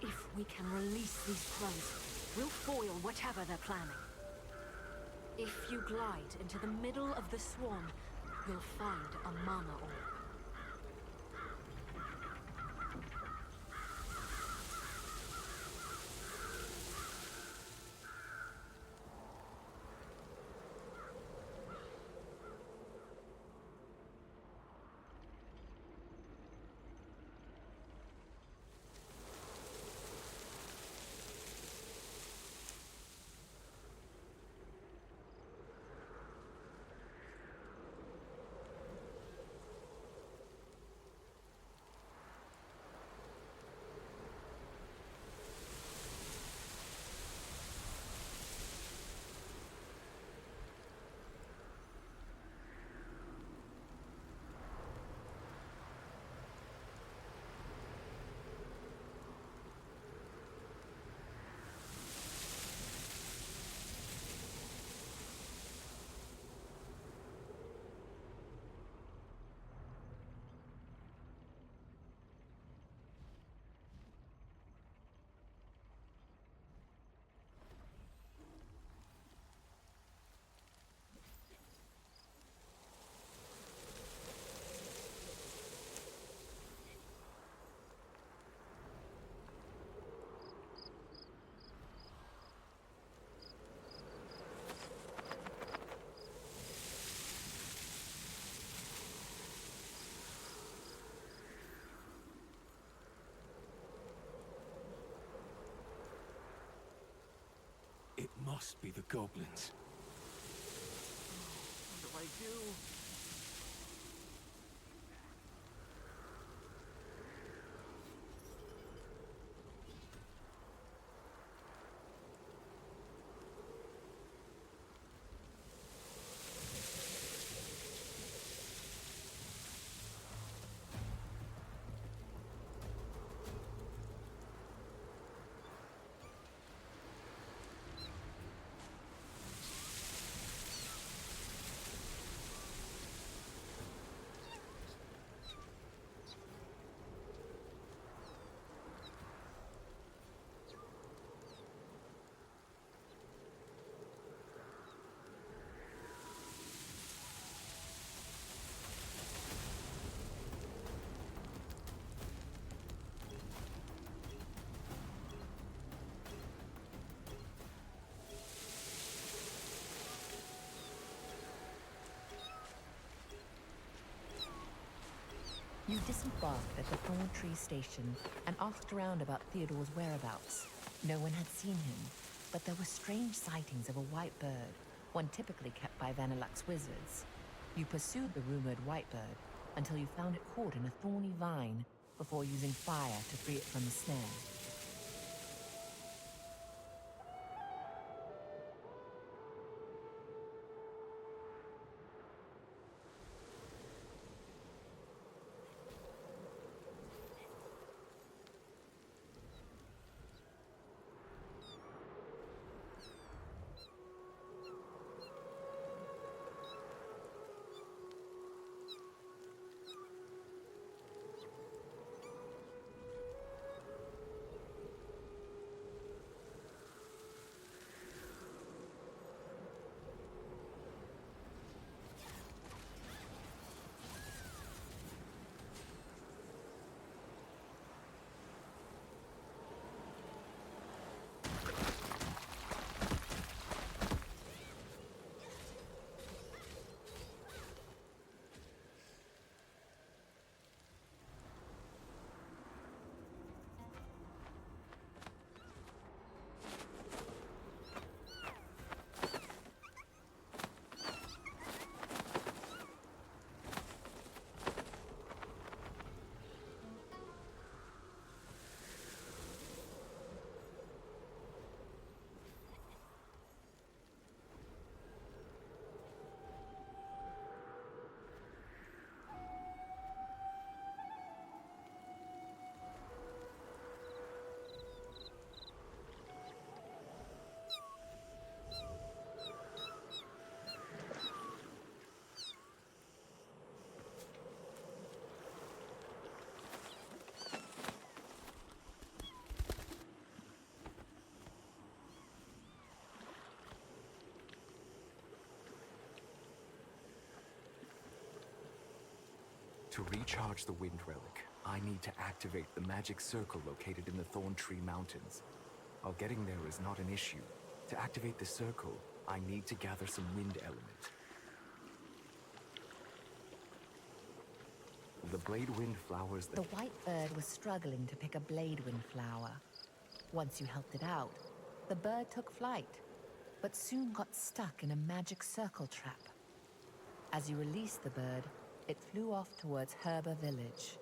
If we can release these crows, we'll foil whatever they're planning. If you glide into the middle of the swarm, you'll find a mana orb. must be the goblins. What do I do? You disembarked at the Thorn Tree Station and asked around about Theodore's whereabouts. No one had seen him, but there were strange sightings of a white bird, one typically kept by Vanilluxe wizards. You pursued the rumored white bird until you found it caught in a thorny vine before using fire to free it from the snare. To recharge the Wind Relic, I need to activate the magic circle located in the Thorn Tree Mountains. While getting there is not an issue, to activate the circle, I need to gather some wind element. The Bladewind flowers that... The white bird was struggling to pick a Bladewind flower. Once you helped it out, the bird took flight, but soon got stuck in a magic circle trap. As you released the bird, it flew off towards Herba Village.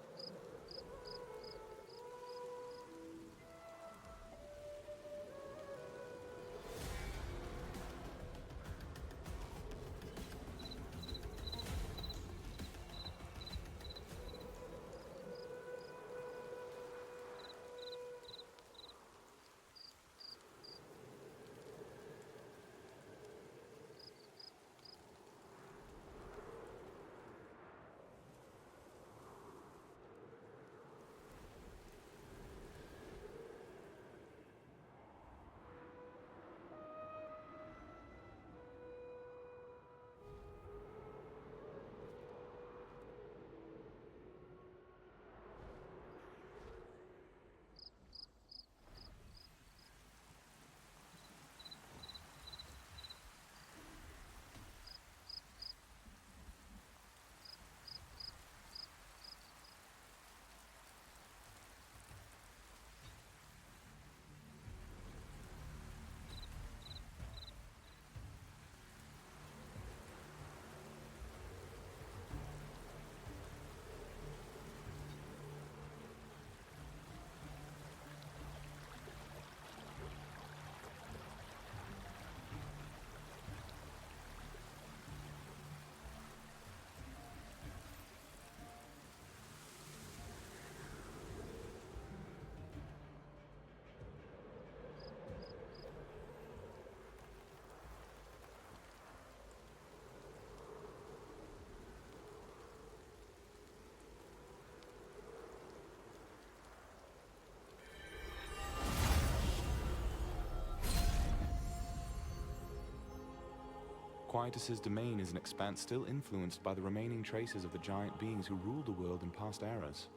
Quietus's domain is an expanse still influenced by the remaining traces of the giant beings who ruled the world in past eras.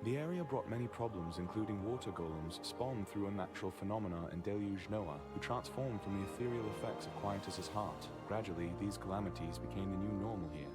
The area brought many problems, including water golems spawned through unnatural phenomena and deluge Noah, who transformed from the ethereal effects of Quietus's heart. Gradually, these calamities became the new normal here.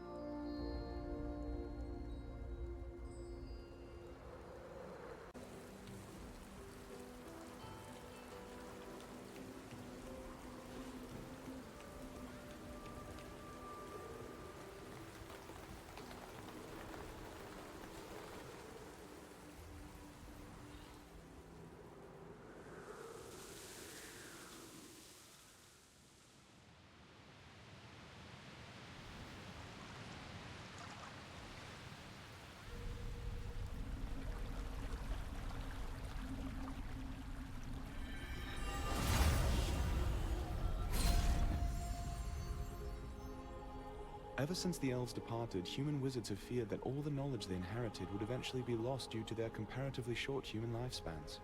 Ever since the elves departed, human wizards have feared that all the knowledge they inherited would eventually be lost due to their comparatively short human lifespans.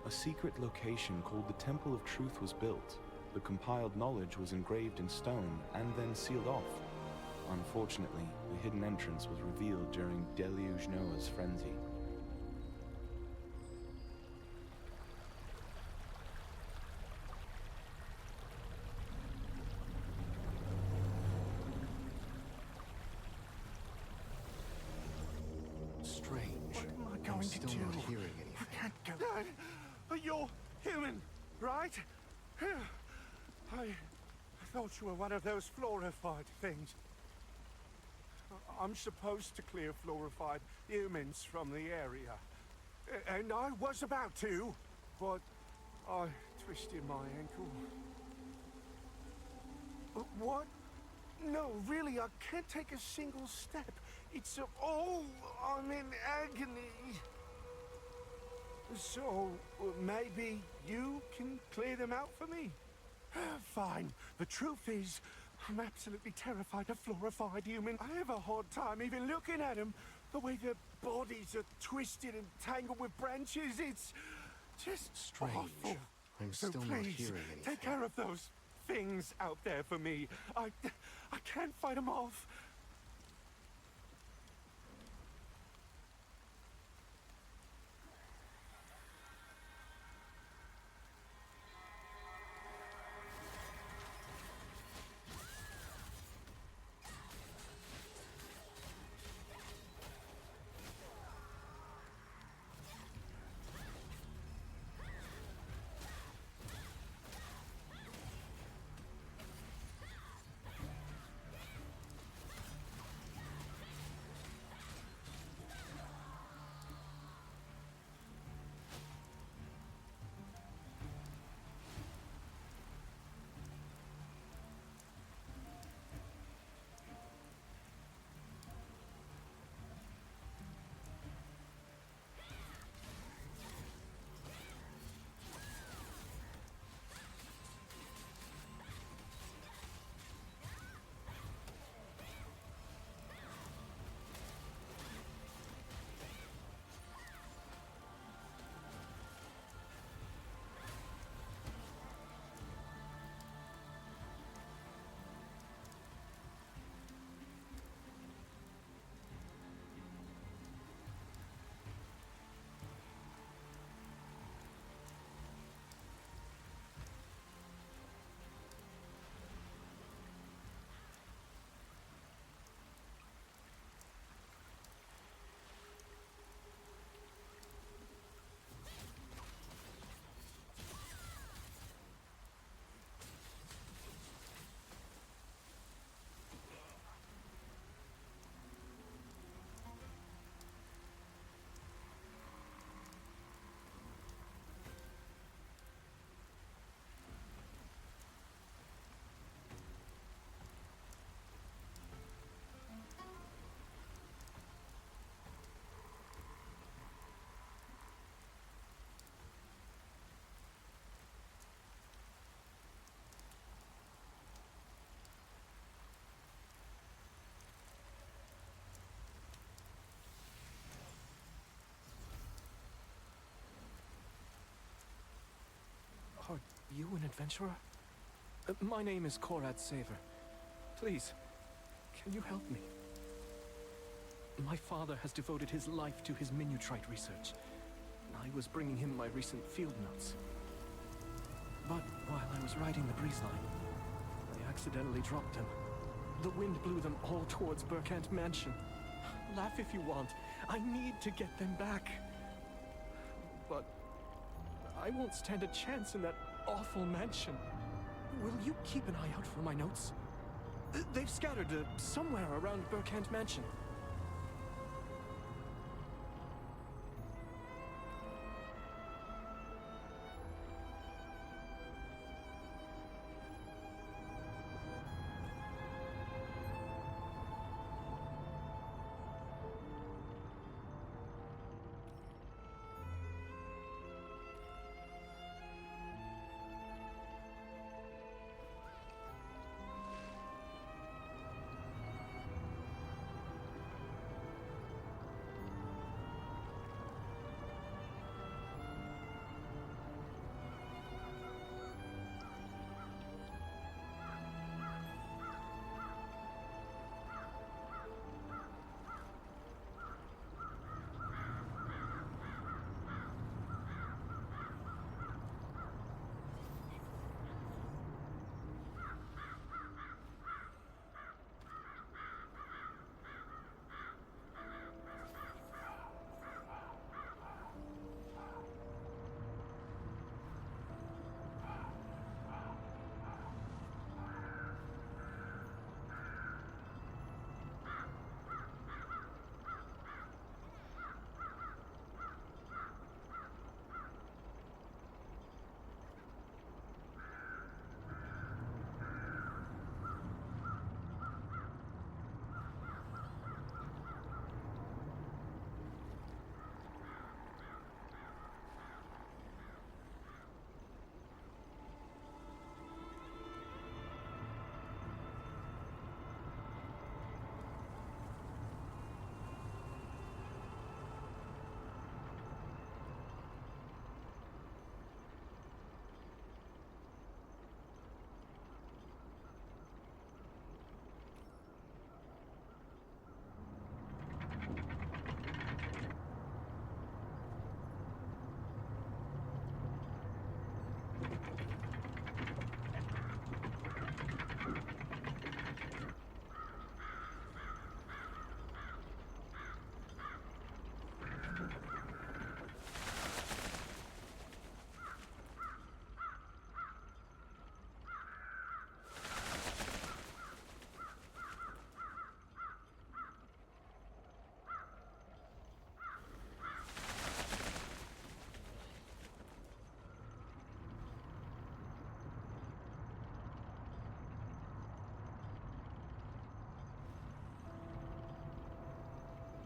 A secret location called the Temple of Truth was built. The compiled knowledge was engraved in stone and then sealed off. Unfortunately, the hidden entrance was revealed during Deluge Noah's frenzy. Strange. What am I I'm going to still do? not hearing anything. I can't go. You're human, right? I thought you were one of those fluorified things. I'm supposed to clear fluorified humans from the area. And I was about to, but I twisted my ankle. What? No, really, I can't take a single step. It's oh, I'm in agony. So, maybe you can clear them out for me? Fine. The truth is, I'm absolutely terrified of fluorified humans. I have a hard time even looking at them. The way their bodies are twisted and tangled with branches, it's just Strange. awful. I'm So still not please, hearing anything. take care of those things out there for me. I can't fight them off. Are you an adventurer? My name is Korad Saver. Please, can you help me? My father has devoted his life to his minutrite research. I was bringing him my recent field notes. But while I was riding the breeze line, I accidentally dropped them. The wind blew them all towards Burkant Mansion. Laugh if you want. I need to get them back. But I won't stand a chance in that awful mansion. Will you keep an eye out for my notes? They've scattered somewhere around Burkant Mansion.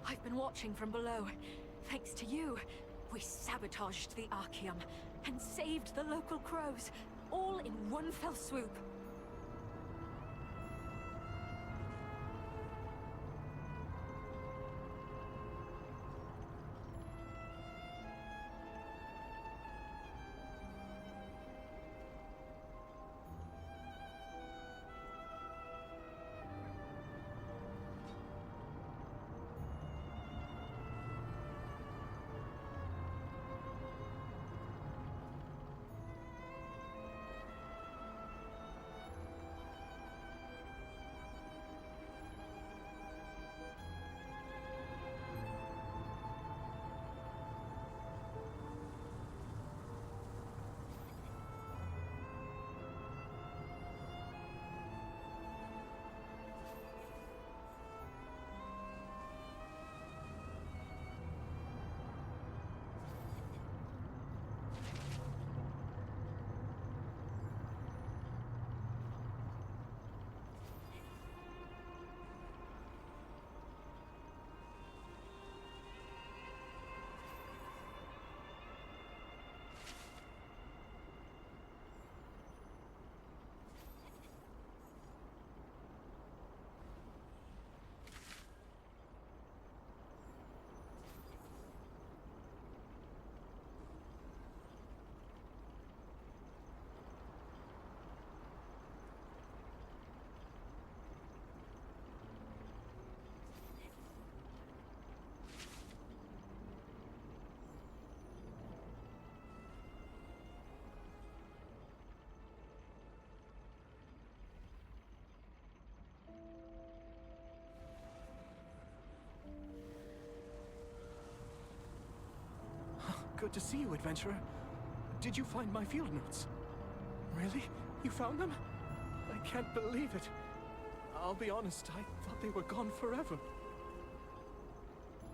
I've been watching from below. Thanks to you, we sabotaged the Archeum and saved the local crows, all in one fell swoop. Good to see you, adventurer. Did you find my field notes? Really? You found them? I can't believe it. I'll be honest, I thought they were gone forever.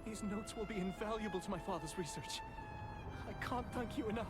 These notes will be invaluable to my father's research. I can't thank you enough.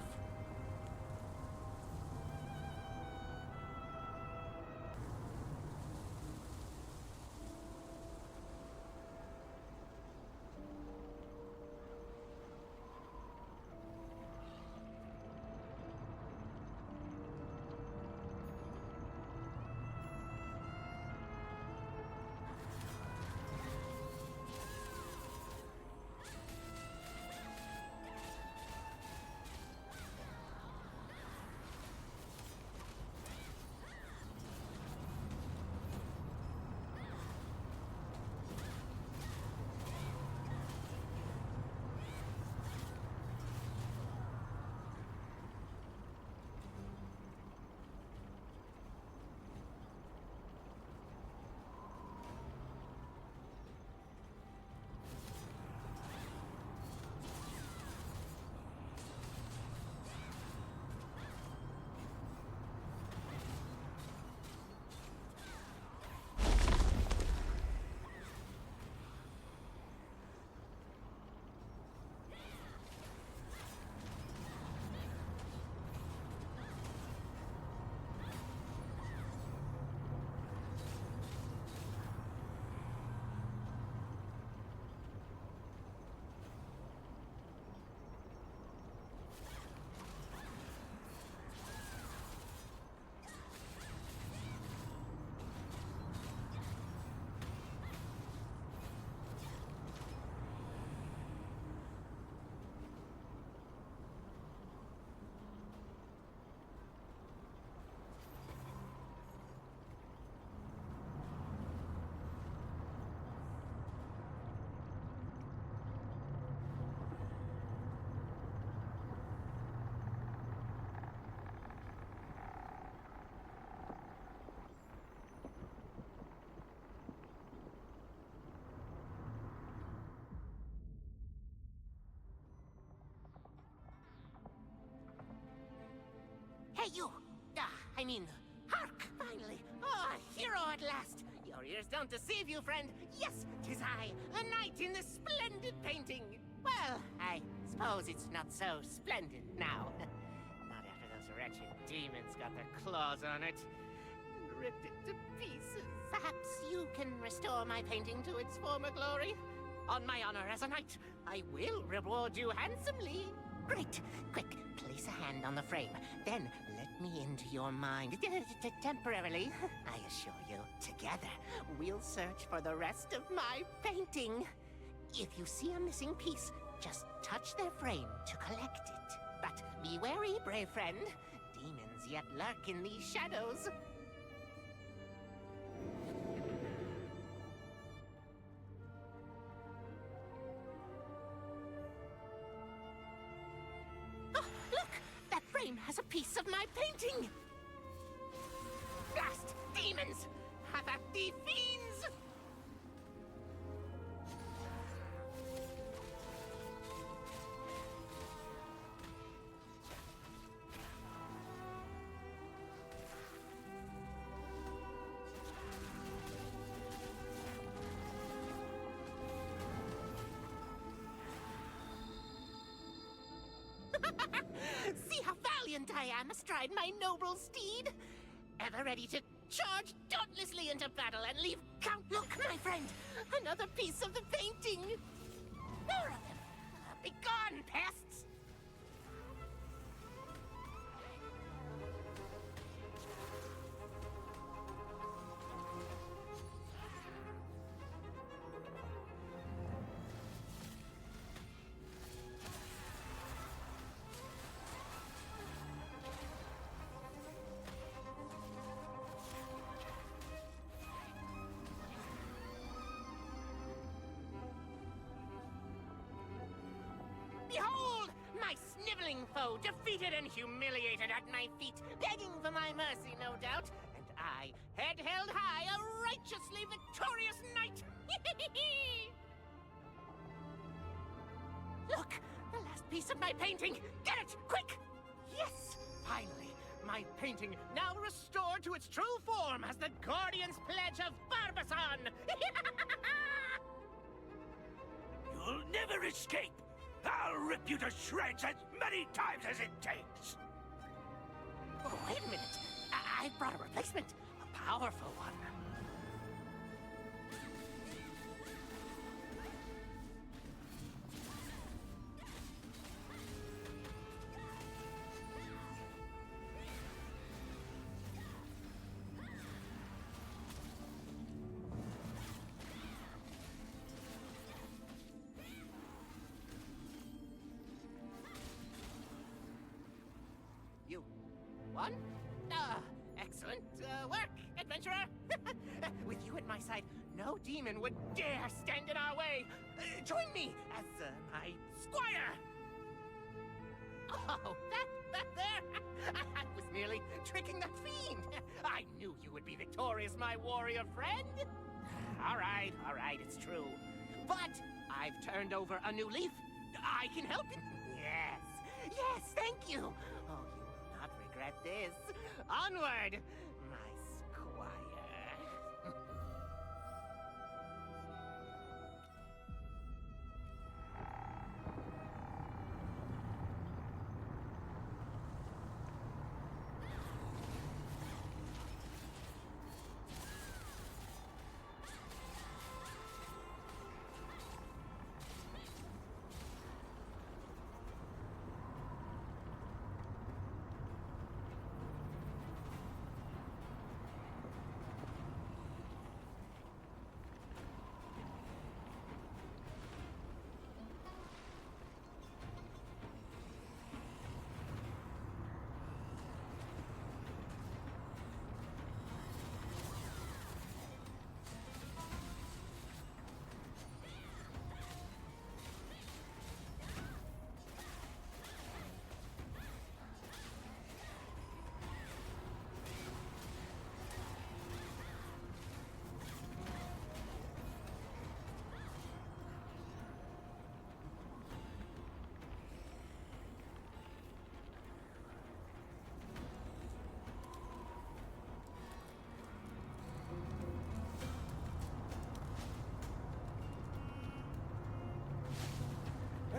Hey, you! Hark! Finally! Oh, a hero at last! Your ears don't deceive you, friend! Yes, 'tis I, a knight in this splendid painting! Well, I suppose it's not so splendid now. Not after those wretched demons got their claws on it and ripped it to pieces. Perhaps you can restore my painting to its former glory? On my honor as a knight, I will reward you handsomely. Great! Quick, place a hand on the frame. Then let me into your mind. Temporarily. I assure you, together, we'll search for the rest of my painting. If you see a missing piece, just touch their frame to collect it. But be wary, brave friend. Demons yet lurk in these shadows. Has a piece of my painting! Blast! Demons! Have at thee, fiends! See how valiant I am astride my noble steed! Ever ready to charge dauntlessly into battle and leave count... Look, my friend! Another piece of the painting! More of them! Begone, pests! Behold! My sniveling foe, defeated and humiliated at my feet, begging for my mercy, no doubt. And I, head held high, a righteously victorious knight! Look! The last piece of my painting! Get it! Quick! Yes! Finally! My painting now restored to its true form as the Guardian's Pledge of Barbasan! You'll never escape! I'll rip you to shreds as many times as it takes! Oh, wait a minute! I brought a replacement. A powerful one. You won? Excellent work, adventurer! With you at my side, no demon would dare stand in our way! Join me as my squire! Oh, that there! I was merely tricking that fiend! I knew you would be victorious, my warrior friend! All right, it's true. But I've turned over a new leaf. I can help you. Yes, thank you. Oh, you will not regret this. Onward, my squire.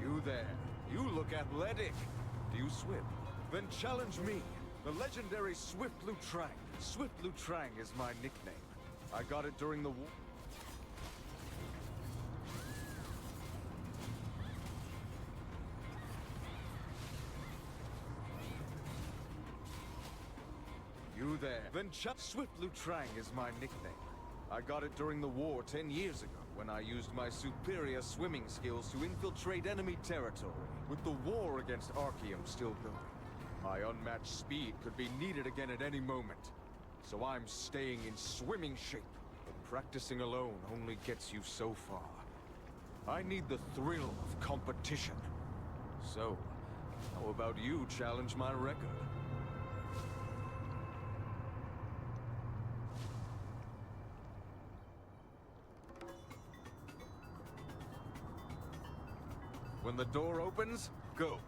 You there. You look athletic. Do you swim? Then challenge me. The legendary Swift Lutrang. Swift Lutrang is my nickname. I got it during the war. You there. Then Swift Lutrang is my nickname. I got it during the war 10 years ago, when I used my superior swimming skills to infiltrate enemy territory, with the war against Archeum still going. My unmatched speed could be needed again at any moment, so I'm staying in swimming shape. But practicing alone only gets you so far. I need the thrill of competition. So, how about you challenge my record? When the door opens, go.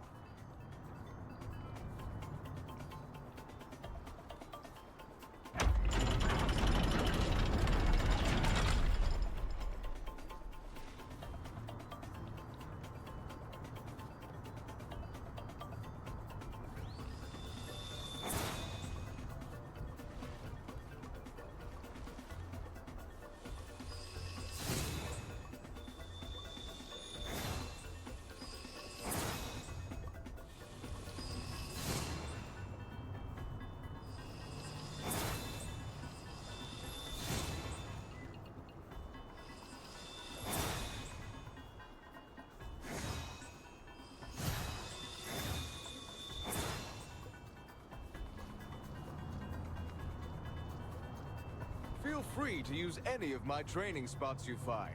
Feel free to use any of my training spots you find.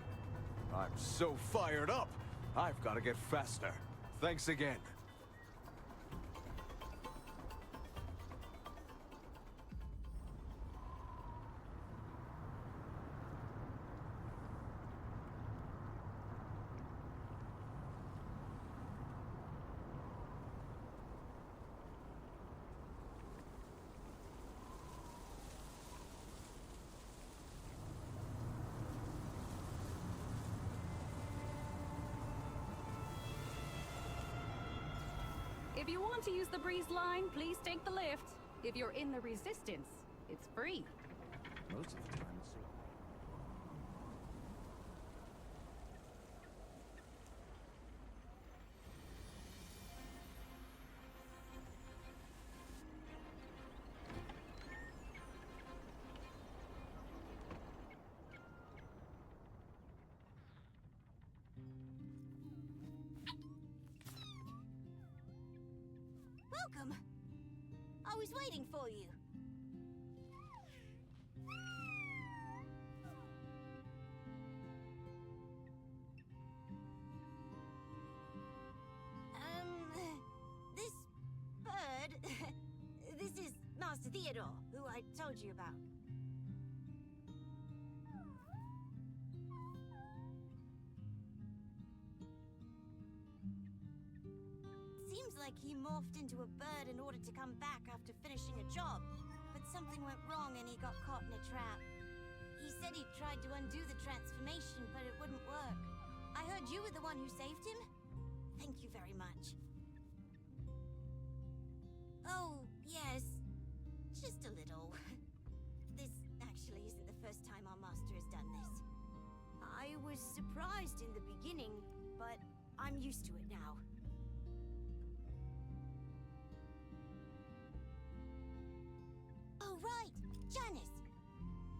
I'm so fired up, I've got to get faster. Thanks again. If you want to use the breeze line, please take the lift. If you're in the resistance, it's free. Most of the time, it's... Welcome. I was waiting for you. This bird... this is Master Theodore, who I told you about. Seems like he morphed into a bird in order to come back after finishing a job. But something went wrong and he got caught in a trap. He said he tried to undo the transformation, but it wouldn't work. I heard you were the one who saved him? Thank you very much. Oh, yes. Just a little. This actually isn't the first time our master has done this. I was surprised in the beginning, but I'm used to it now. Oh, right! Janice!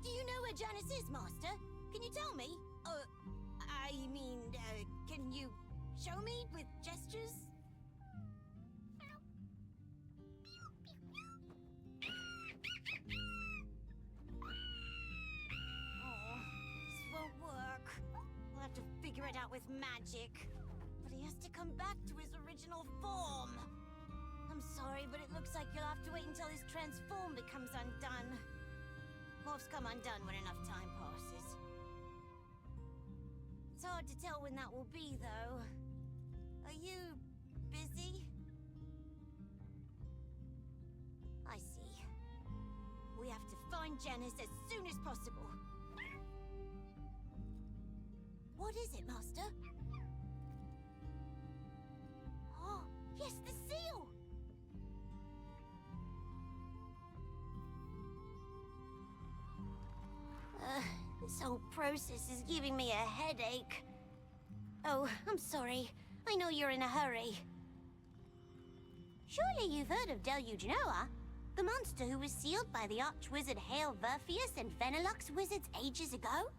Do you know where Janice is, Master? Can you tell me? Can you show me with gestures? Oh, this won't work. We'll have to figure it out with magic. But he has to come back to his original form. I'm sorry, but it looks like you'll have to wait until his transform becomes undone. Morphs come undone when enough time passes. It's hard to tell when that will be, though. Are you busy? I see. We have to find Janice as soon as possible. What is it, Master? Oh, yes, the seal! This whole process is giving me a headache. Oh, I'm sorry. I know you're in a hurry. Surely you've heard of Deluge Noah? The monster who was sealed by the Archwizard Hail Verpheus and Venilux wizards ages ago?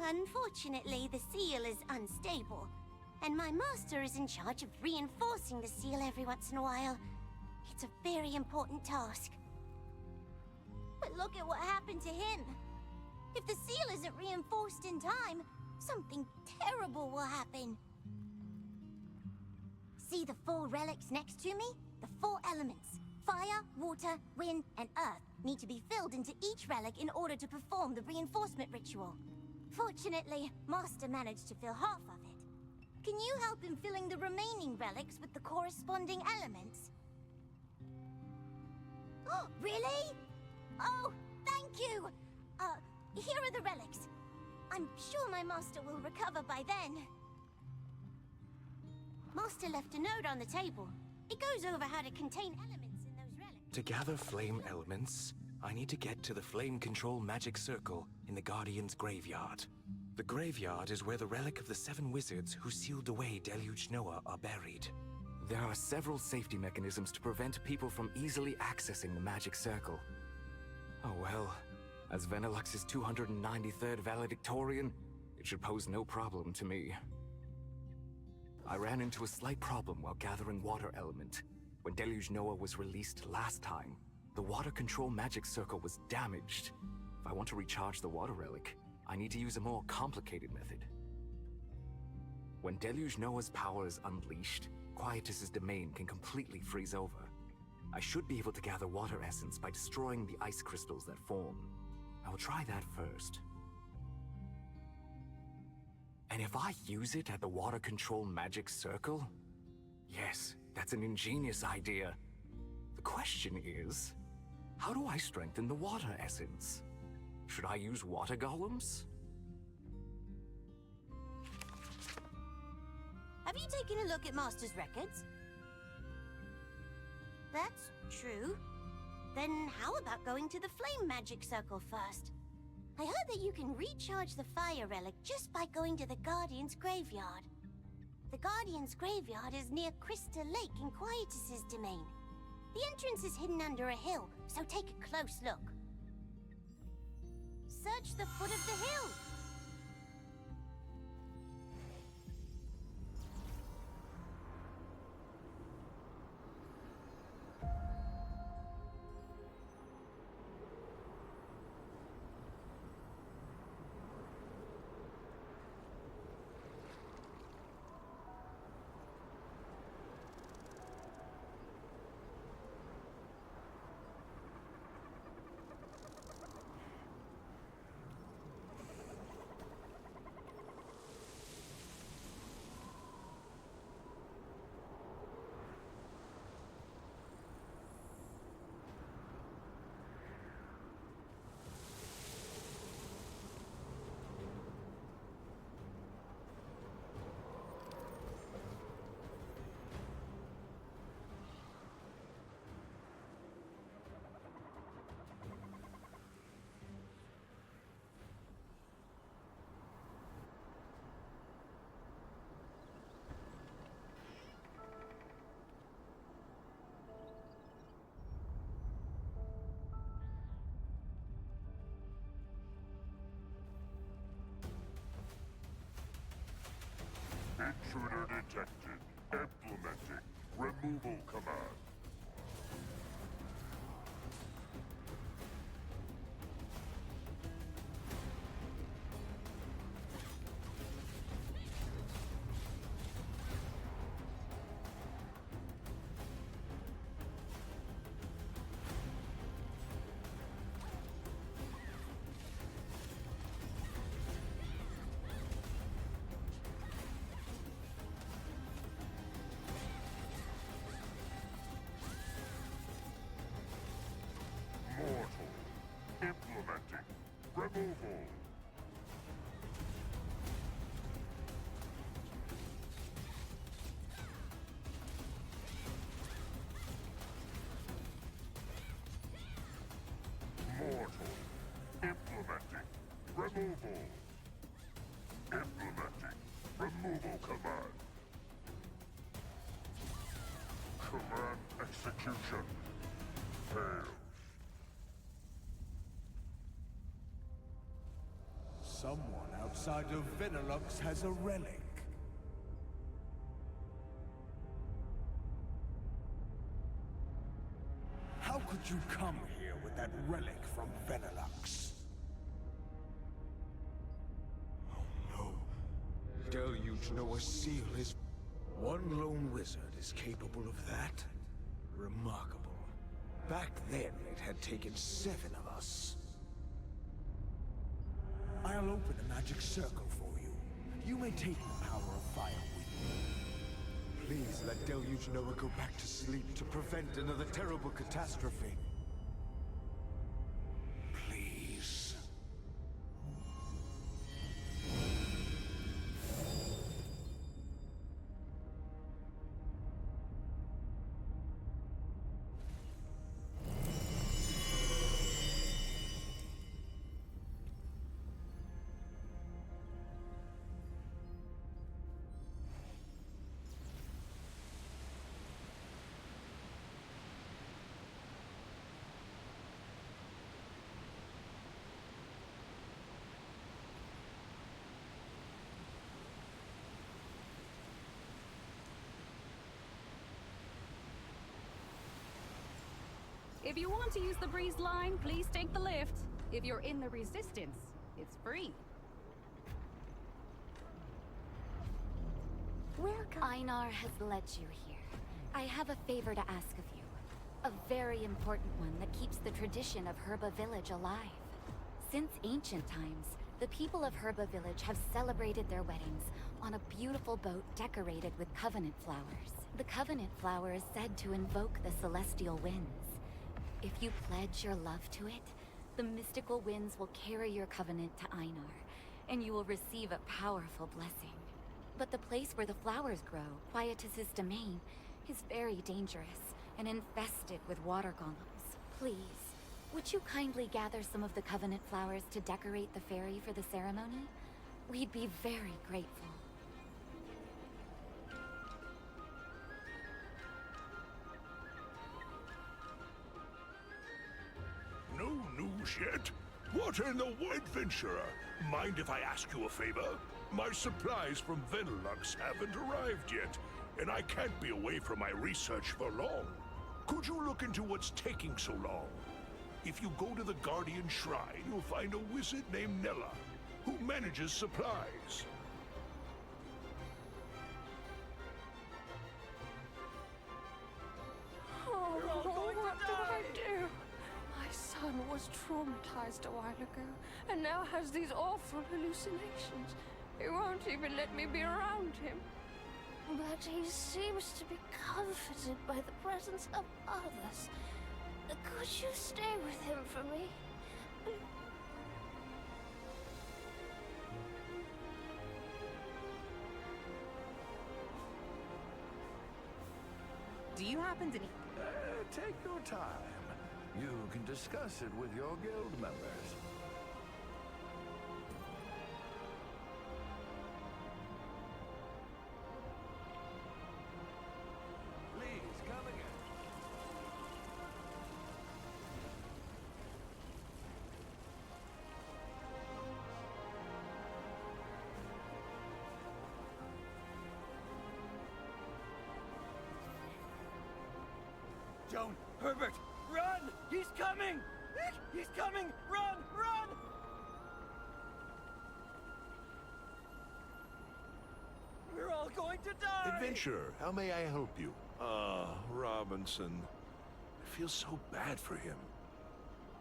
Unfortunately, the seal is unstable, and my master is in charge of reinforcing the seal every once in a while. It's a very important task. But look at what happened to him. If the seal isn't reinforced in time, something terrible will happen. See the 4 relics next to me? The 4 elements, fire, water, wind, and earth, need to be filled into each relic in order to perform the reinforcement ritual. Fortunately, Master managed to fill half of it. Can you help in filling the remaining relics with the corresponding elements? Oh, really? Oh, thank you! Here are the relics. I'm sure my master will recover by then. Master left a note on the table. It goes over how to contain elements in those relics. To gather flame elements, I need to get to the Flame Control Magic Circle in the Guardian's graveyard. The graveyard is where the relic of the 7 wizards who sealed away Deluge Noah are buried. There are several safety mechanisms to prevent people from easily accessing the magic circle. Oh well, as Venilux's 293rd valedictorian, it should pose no problem to me. I ran into a slight problem while gathering water element. When Deluge Noah was released last time, the water control magic circle was damaged. If I want to recharge the water relic, I need to use a more complicated method. When Deluge Noah's power is unleashed, Quietus's domain can completely freeze over. I should be able to gather water essence by destroying the ice crystals that form. I will try that first. And if I use it at the water control magic circle? Yes, that's an ingenious idea. The question is, how do I strengthen the water essence? Should I use water golems? Have you taken a look at Master's records? That's true. Then how about going to the Flame Magic Circle first? I heard that you can recharge the fire relic just by going to the Guardian's graveyard. The Guardian's graveyard is near Crystal Lake in Quietus's domain. The entrance is hidden under a hill, so take a close look. Search the foot of the hill! Intruder detected. Implementing removal command. Implementing removal. Mortal. Implementing removal. Implementing removal command. Command execution. Failed. Someone outside of Venilux has a relic. How could you come here with that relic from Venilux? Oh no. Deluge Noah seal is... One lone wizard is capable of that? Remarkable. Back then, it had taken 7 of us. I'll open a magic circle for you. You may take the power of fire with you. Please let Deluge Noah go back to sleep to prevent another terrible catastrophe. Please. If you want to use the breeze line, please take the lift. If you're in the resistance, it's free. Welcome. Einar has led you here. I have a favor to ask of you. A very important one that keeps the tradition of Herba Village alive. Since ancient times, the people of Herba Village have celebrated their weddings on a beautiful boat decorated with covenant flowers. The covenant flower is said to invoke the celestial winds. If you pledge your love to it, the mystical winds will carry your covenant to Einar, and you will receive a powerful blessing. But the place where the flowers grow, Quietus's domain, is very dangerous and infested with water golems. Please, would you kindly gather some of the Covenant flowers to decorate the ferry for the ceremony? We'd be very grateful. No news yet? What in the White Venturer? Mind if I ask you a favor? My supplies from Venelux haven't arrived yet, and I can't be away from my research for long. Could you look into what's taking so long? If you go to the Guardian Shrine, you'll find a wizard named Nella, who manages supplies. Oh, what did I do? My son was traumatized a while ago, and now has these awful hallucinations. He won't even let me be around him. But he seems to be comforted by the presence of others. Could you stay with him for me? Do you happen to... Take your time. You can discuss it with your guild members. Please, come again. Joan! Herbert! Run! He's coming! He's coming! Run! Run! We're all going to die! Adventurer, how may I help you? Ah, Robinson. I feel so bad for him.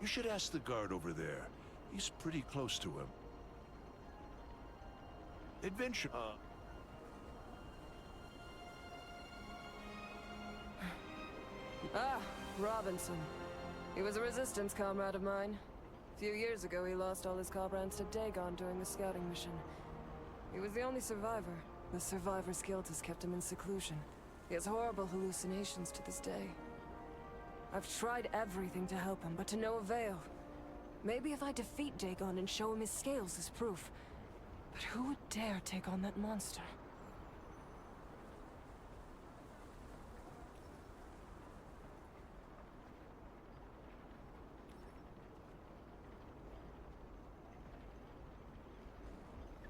You should ask the guard over there. He's pretty close to him. Adventure... Ah, Robinson. He was a resistance comrade of mine. A few years ago, he lost all his comrades to Dagon during the scouting mission. He was the only survivor. The Survivor's Guild has kept him in seclusion. He has horrible hallucinations to this day. I've tried everything to help him, but to no avail. Maybe if I defeat Dagon and show him his scales as proof. But who would dare take on that monster?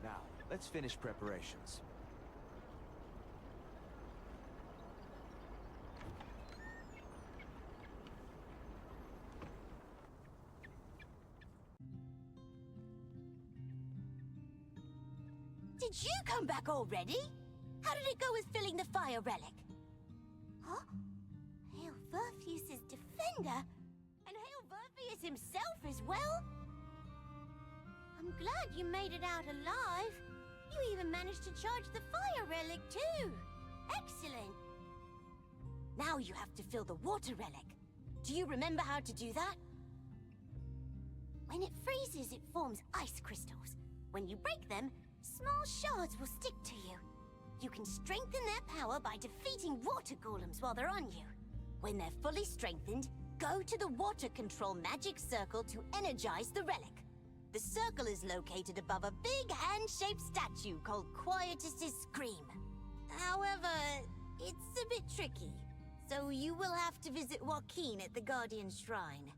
Now, let's finish preparations. Did you come back already? How did it go with filling the fire relic? Huh? Hail Verfius' defender? And Hail Verfius himself as well? I'm glad you made it out alive. You even managed to charge the fire relic too. Excellent. Now you have to fill the water relic. Do you remember how to do that? When it freezes, it forms ice crystals. When you break them, small shards will stick to you. You can strengthen their power by defeating water golems while they're on you. When they're fully strengthened, go to the water control magic circle to energize the relic. The circle is located above a big hand-shaped statue called Quietus's Scream. However, it's a bit tricky, so you will have to visit Joaquin at the Guardian Shrine.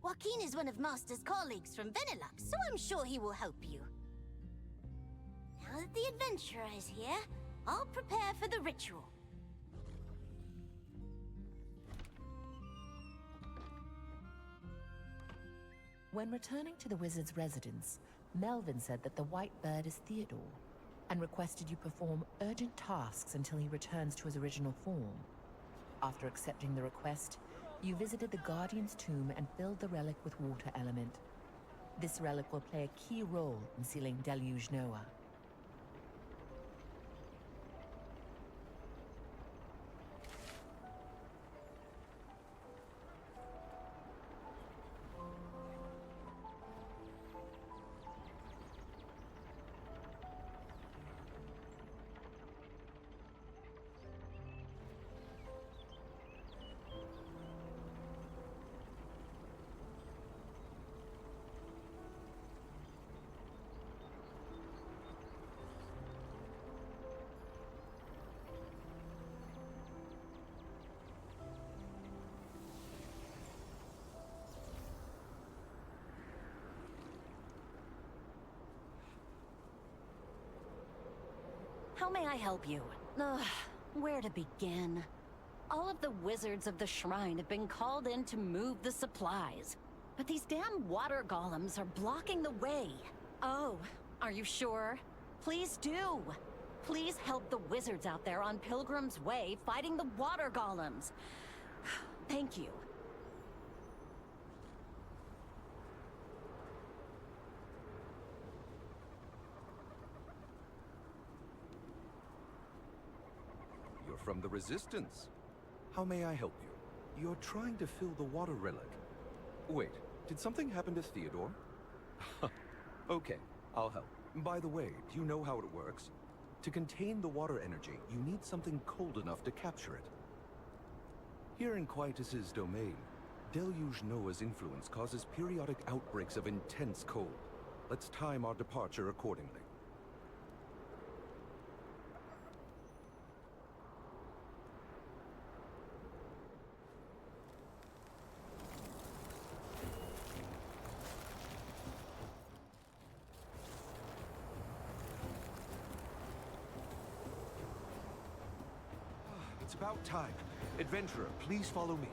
Joaquin is one of Master's colleagues from Venelux, so I'm sure he will help you. Now that the adventurer is here, I'll prepare for the ritual. When returning to the wizard's residence, Melvin said that the white bird is Theodore, and requested you perform urgent tasks until he returns to his original form. After accepting the request, you visited the Guardian's tomb and filled the relic with water element. This relic will play a key role in sealing Deluge Noah. How may I help you? Ugh, where to begin? All of the wizards of the shrine have been called in to move the supplies. But these damn water golems are blocking the way. Oh, are you sure? Please do. Please help the wizards out there on Pilgrim's Way fighting the water golems. Thank you. You're from the Resistance. How may I help you? You're trying to fill the water relic. Wait, did something happen to Theodore? Okay, I'll help. By the way, do you know how it works? To contain the water energy, you need something cold enough to capture it. Here in Quietus's domain, Deluge Noah's influence causes periodic outbreaks of intense cold. Let's time our departure accordingly. It's about time. Adventurer, please follow me.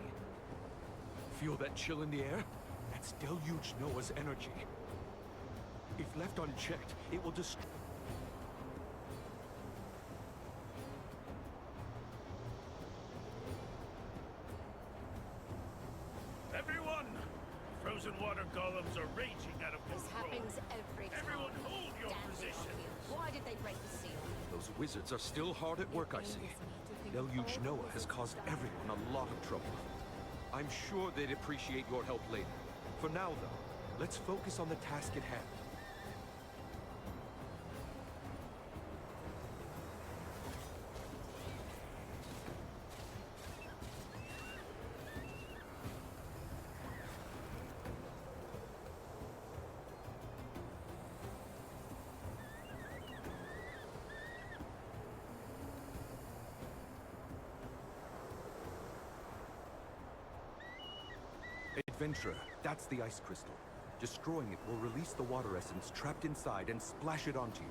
Feel that chill in the air? That's Deluge Noah's energy. If left unchecked, it will destroy... Everyone! Frozen water golems are raging out of control. This happens every time. Everyone hold your position. Why did they break the seal? Those wizards are still hard at work, I see. Deluge Noah has caused everyone a lot of trouble. I'm sure they'd appreciate your help later. For now, though, let's focus on the task at hand. Adventurer, that's the ice crystal. Destroying it will release the water essence trapped inside and splash it onto you.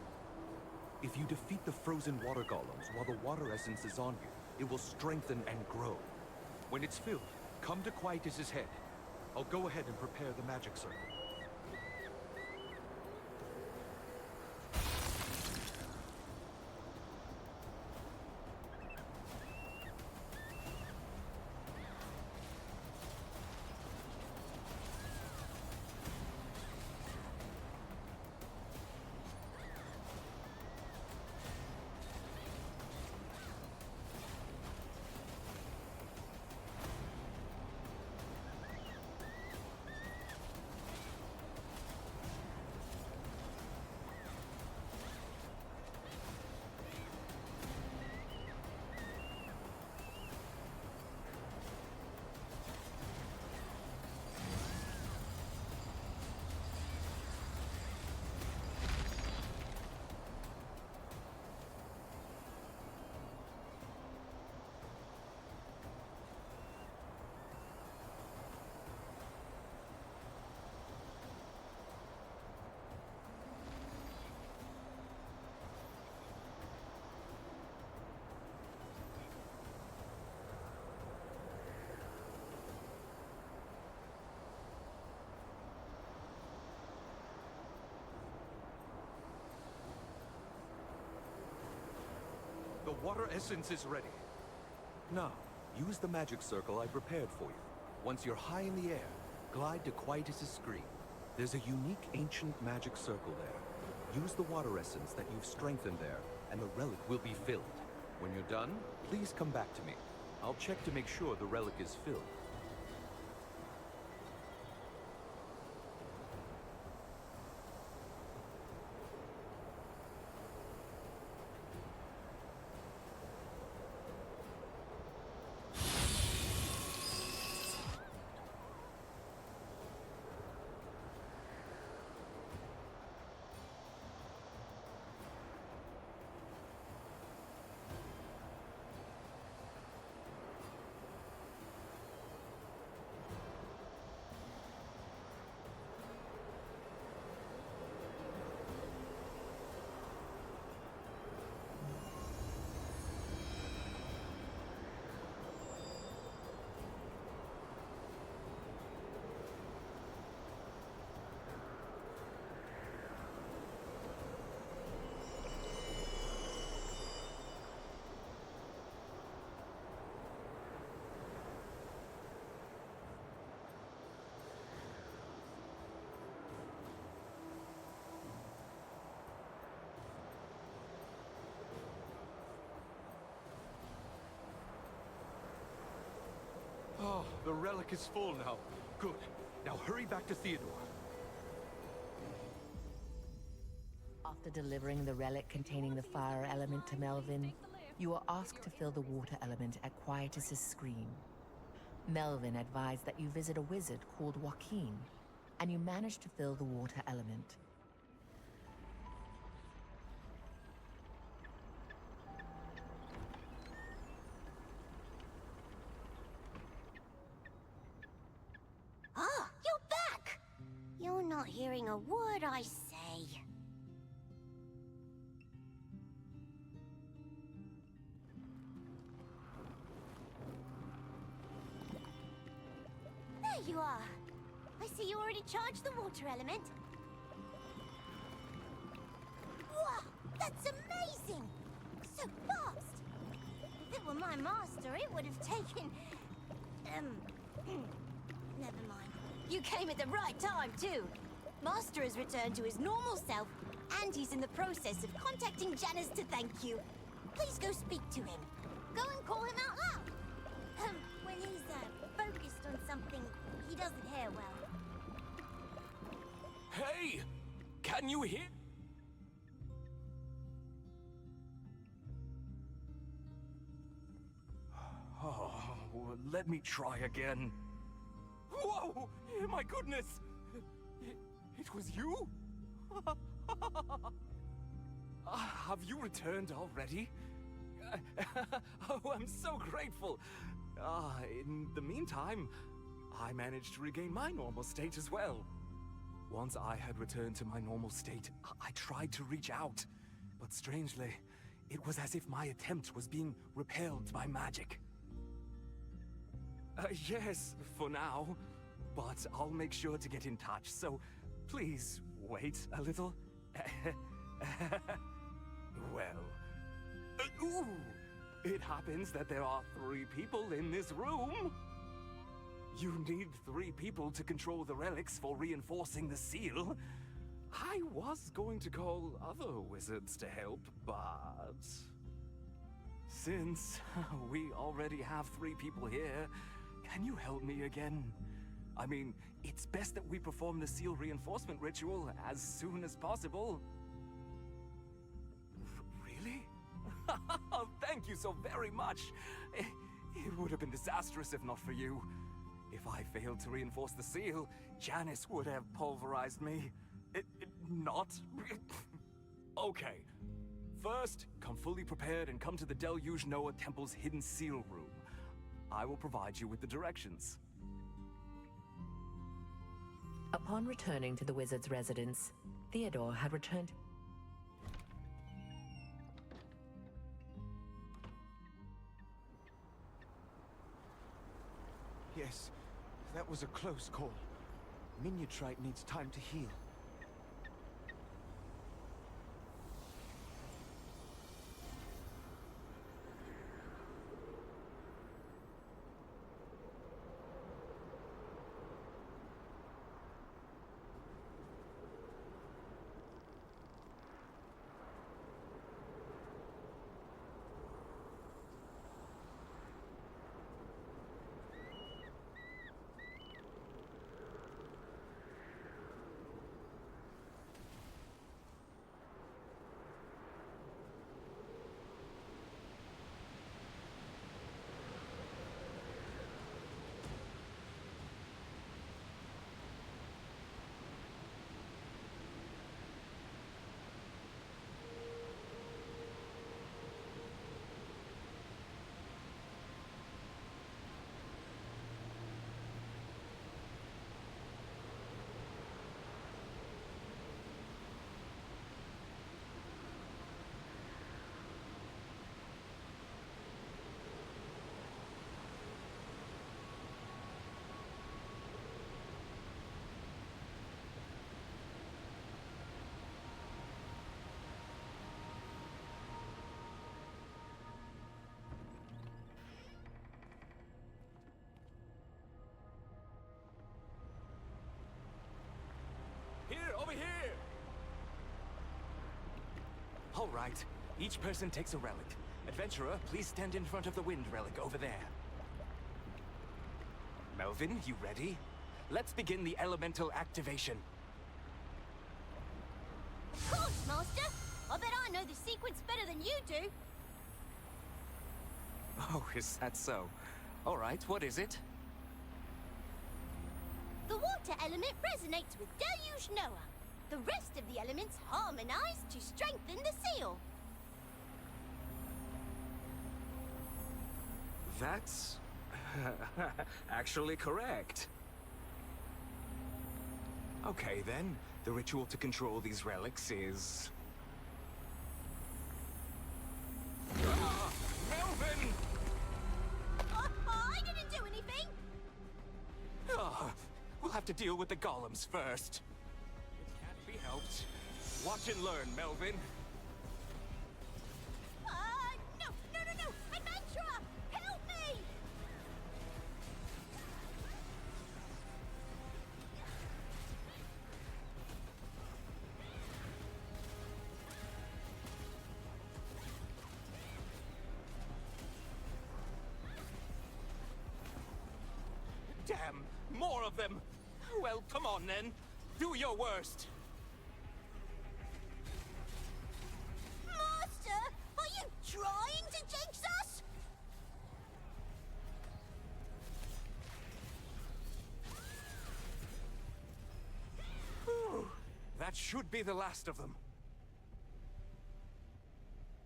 If you defeat the frozen water golems while the water essence is on you, it will strengthen and grow. When it's filled, come to Quietus's head. I'll go ahead and prepare the magic circle. The water essence is ready. Now, use the magic circle I prepared for you. Once you're high in the air, glide to Quietus's screen. There's a unique ancient magic circle there. Use the water essence that you've strengthened there, and the relic will be filled. When you're done, please come back to me. I'll check to make sure the relic is filled. The relic is full now. Good. Now hurry back to Theodore. After delivering the relic containing the fire element to Melvin, you are asked to fill the water element at Quietus's scream. Melvin advised that you visit a wizard called Joaquin, and you manage to fill the water element. Ah, you're back! You're not hearing a word I say. There you are. I see you already charged the water element. Wow, that's amazing! So fast! If it were my master, it would have taken... Never mind. You came at the right time, too. Master has returned to his normal self, and he's in the process of contacting Janus to thank you. Please go speak to him. Go and call him out loud. When he's focused on something he doesn't hear well. Hey! Can you hear? Oh, let me try again. Whoa! My goodness! It was you? Have you returned already? Oh, I'm so grateful. In the meantime, I managed to regain my normal state as well. Once I had returned to my normal state, I tried to reach out. But strangely, it was as if my attempt was being repelled by magic. Yes, for now. But I'll make sure to get in touch, so please wait a little. Well... ooh! It happens that there are 3 people in this room. You need 3 people to control the relics for reinforcing the seal. I was going to call other wizards to help, but... since we already have 3 people here, can you help me again? I mean, it's best that we perform the seal reinforcement ritual as soon as possible. Really? Thank you so very much. It would have been disastrous if not for you. If I failed to reinforce the seal, Janus would have pulverized me. Not? Okay. First, come fully prepared and come to the Deluge Noah Temple's hidden seal room. I will provide you with the directions. Upon returning to the wizard's residence, Theodore had returned. Yes, that was a close call. Minutrite needs time to heal. Here, over here! All right. Each person takes a relic. Adventurer, please stand in front of the wind relic over there. Melvin, you ready? Let's begin the elemental activation. Of course, Master! I bet I know the sequence better than you do. Oh, is that so? All right, what is it? The water element resonates with Deluge Noah. The rest of the elements harmonize to strengthen the seal. That's... actually correct. Okay, then. The ritual to control these relics is... Melvin! I didn't do anything! We'll have to deal with the golems first. It can't be helped. Watch and learn, Melvin. No! Adventurer! Help me! Damn! More of them! Well, come on then. Do your worst. Master! Are you trying to jinx us? Whew. That should be the last of them.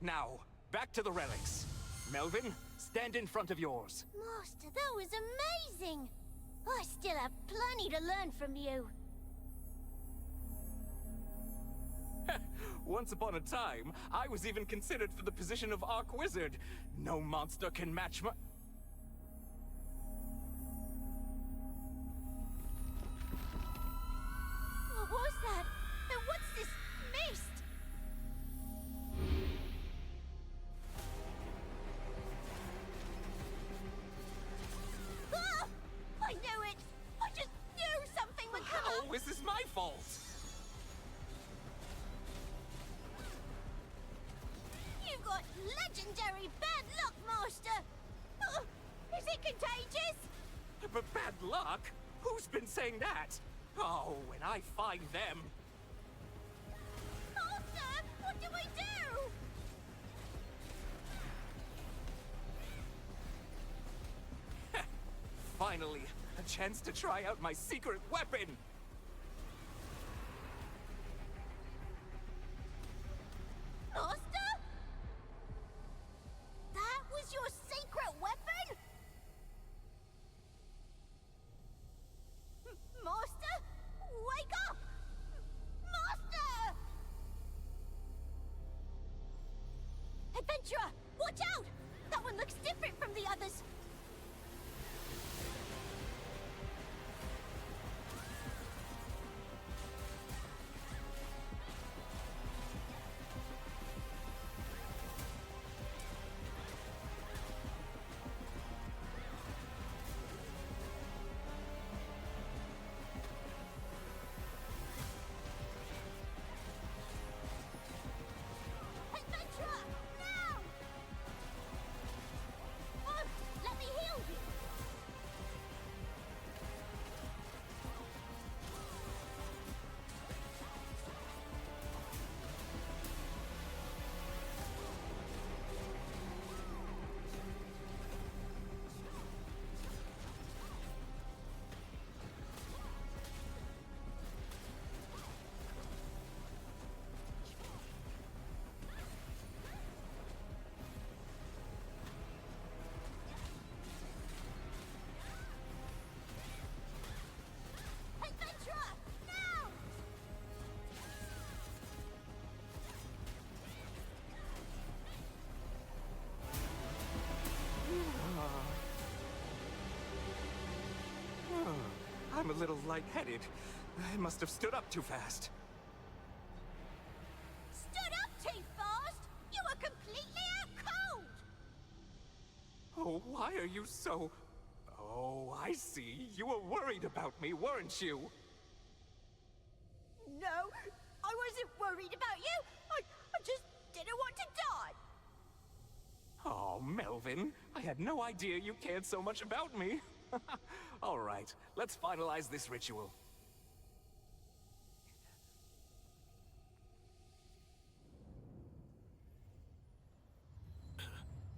Now, back to the relics. Melvin, stand in front of yours. Master, that was amazing! I still have plenty to learn from you. Once upon a time, I was even considered for the position of Archwizard. No monster can match my... What was that? And what's this mist? Ah! I knew it! I just knew something would come up! How is this my fault? You've got legendary bad luck, Master! Is it contagious? But bad luck? Who's been saying that? Oh, when I find them... Master, what do we do? Finally, a chance to try out my secret weapon! Master? That was your secret weapon? Master? Wake up! Master! Adventurer, watch out! That one looks different from the others. Adventurer, now! Let me heal you. Adventurer, now! I'm a little lightheaded. I must have stood up too fast. Stood up too fast? You were completely out cold! Oh, why are you so... Oh, I see. You were worried about me, weren't you? No, I wasn't worried about you. I just didn't want to die. Oh, Melvin, I had no idea you cared so much about me. All right, let's finalize this ritual.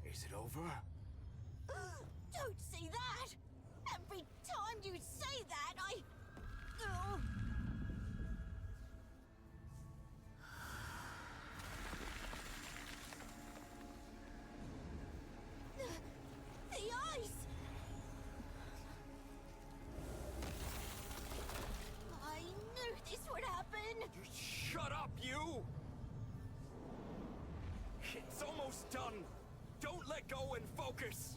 Is it over? Don't say that! Every time you say that, Ugh. The ice! I knew this would happen! Shut up, you! It's almost done. Don't let go and focus.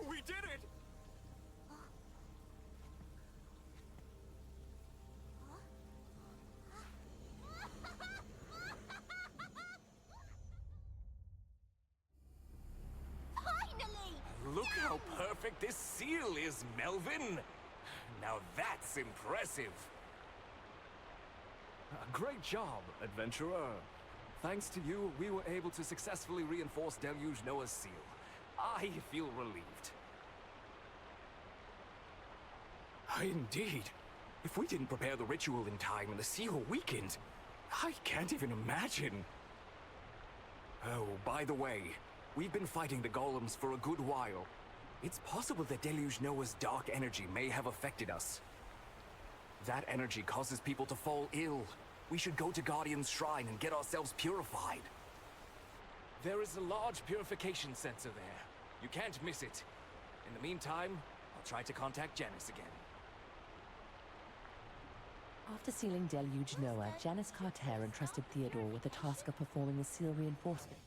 We did it! Finally! Look how perfect this seal is, Melvin! Now that's impressive! Great job, adventurer. Thanks to you, we were able to successfully reinforce Deluge Noah's seal. I feel relieved. Indeed. If we didn't prepare the ritual in time and the seal weakened, I can't even imagine. Oh, by the way, we've been fighting the golems for a good while. It's possible that Deluge Noah's dark energy may have affected us. That energy causes people to fall ill. We should go to Guardian's Shrine and get ourselves purified. There is a large purification sensor there. You can't miss it. In the meantime, I'll try to contact Janice again. After sealing Deluge Noah, Janice Carter entrusted Theodore with the task of performing the seal reinforcement.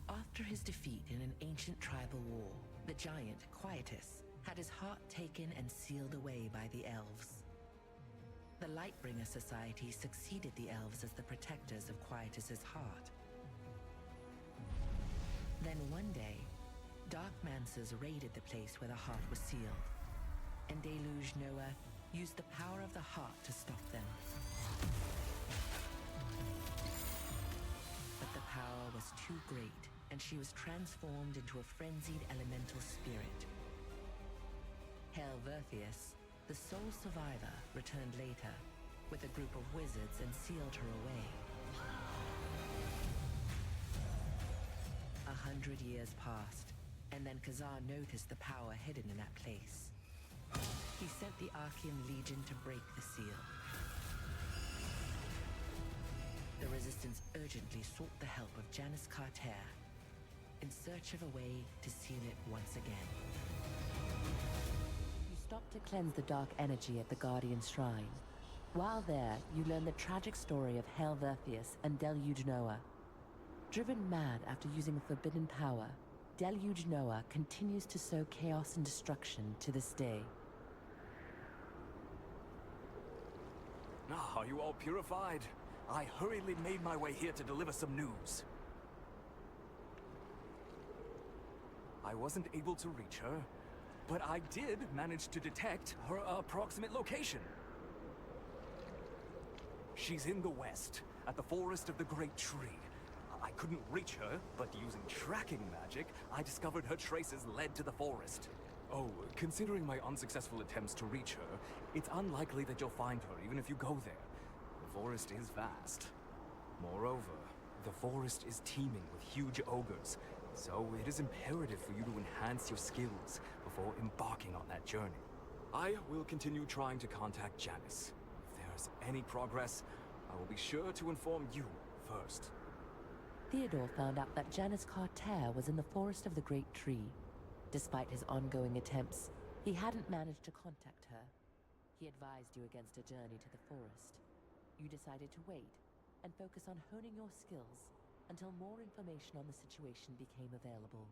After his defeat in an ancient tribal war, the giant, Quietus, had his heart taken and sealed away by the elves. The Lightbringer Society succeeded the elves as the protectors of Quietus's heart. Then one day, Dark Mancers raided the place where the heart was sealed, and Deluge Noah used the power of the heart to stop them. But the power was too great, and she was transformed into a frenzied elemental spirit. Helverthius, the sole survivor, returned later with a group of wizards and sealed her away. 100 years passed, and then Khazar noticed the power hidden in that place. He sent the Archean Legion to break the seal. The Resistance urgently sought the help of Janice Carter in search of a way to seal it once again. You stop to cleanse the dark energy at the Guardian's Shrine. While there, you learn the tragic story of Helverthius and Deluge Noah. Driven mad after using a forbidden power, Deluge Noah continues to sow chaos and destruction to this day. Are you all purified? I hurriedly made my way here to deliver some news. I wasn't able to reach her, but I did manage to detect her approximate location. She's in the west, at the forest of the Great Tree. I couldn't reach her, but using tracking magic, I discovered her traces led to the forest. Oh, considering my unsuccessful attempts to reach her, it's unlikely that you'll find her even if you go there. The forest is vast. Moreover, the forest is teeming with huge ogres. So it is imperative for you to enhance your skills before embarking on that journey. I will continue trying to contact Janice. If there's any progress, I will be sure to inform you first. Theodore found out that Janice Carter was in the forest of the Great Tree. Despite his ongoing attempts, he hadn't managed to contact her. He advised you against a journey to the forest. You decided to wait and focus on honing your skills until more information on the situation became available.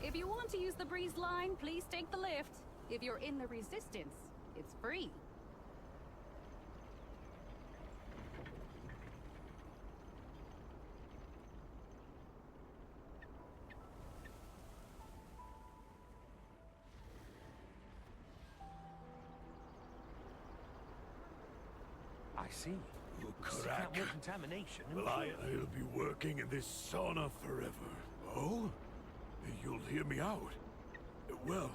If you want to use the breeze line, please take the lift. If you're in the Resistance, it's free. I see. Crack. More contamination. Well, I'll be working in this sauna forever. Oh? You'll hear me out. Well,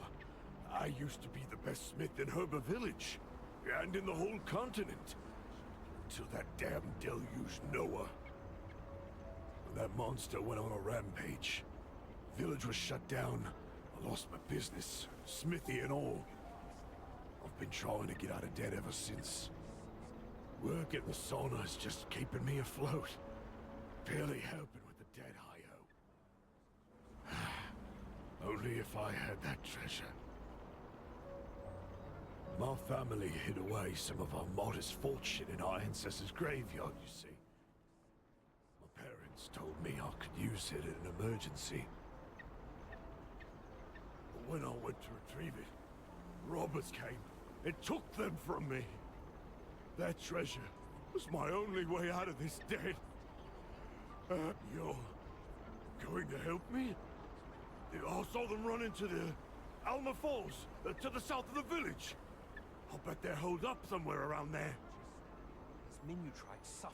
I used to be the best smith in Herba Village, and in the whole continent. Until that damn deluge Noah. When that monster went on a rampage, village was shut down. I lost my business, smithy and all. I've been trying to get out of debt ever since. Work at the sauna is just keeping me afloat. Barely helping with the debt I owe. Only if I had that treasure. My family hid away some of our modest fortune in our ancestors' graveyard, you see. My parents told me I could use it in an emergency. But when I went to retrieve it, robbers came and took them from me. That treasure was my only way out of this debt. You're going to help me? I saw them run into the Alma Falls, to the south of the village. I'll bet they're holed up somewhere around there. His Minutrite suffers.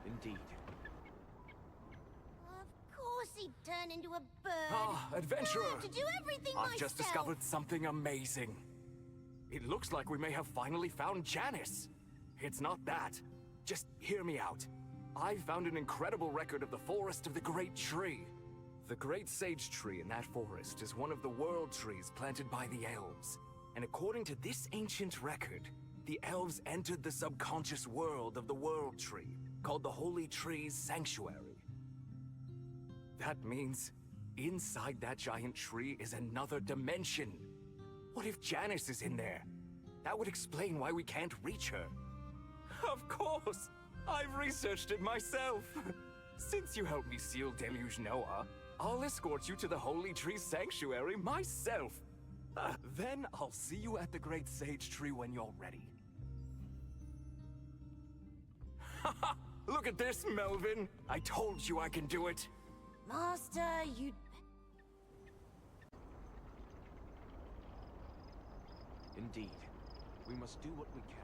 Indeed. Of course he'd turn into a bird. Ah, adventurer! I had to do everything myself. I've just discovered something amazing. It looks like we may have finally found Janice. It's not that. Just hear me out. I found an incredible record of the Forest of the Great Tree. The Great Sage Tree in that forest is one of the world trees planted by the elves. And according to this ancient record, the elves entered the subconscious world of the world tree, called the Holy Tree's Sanctuary. That means inside that giant tree is another dimension. What if Janice is in there? That would explain why we can't reach her. Of course! I've researched it myself! Since you helped me seal Deluge Noah, I'll escort you to the Holy Tree Sanctuary myself. Then I'll see you at the Great Sage Tree when you're ready. Haha! Look at this, Melvin! I told you I can do it! Master, you'd... Indeed. We must do what we can.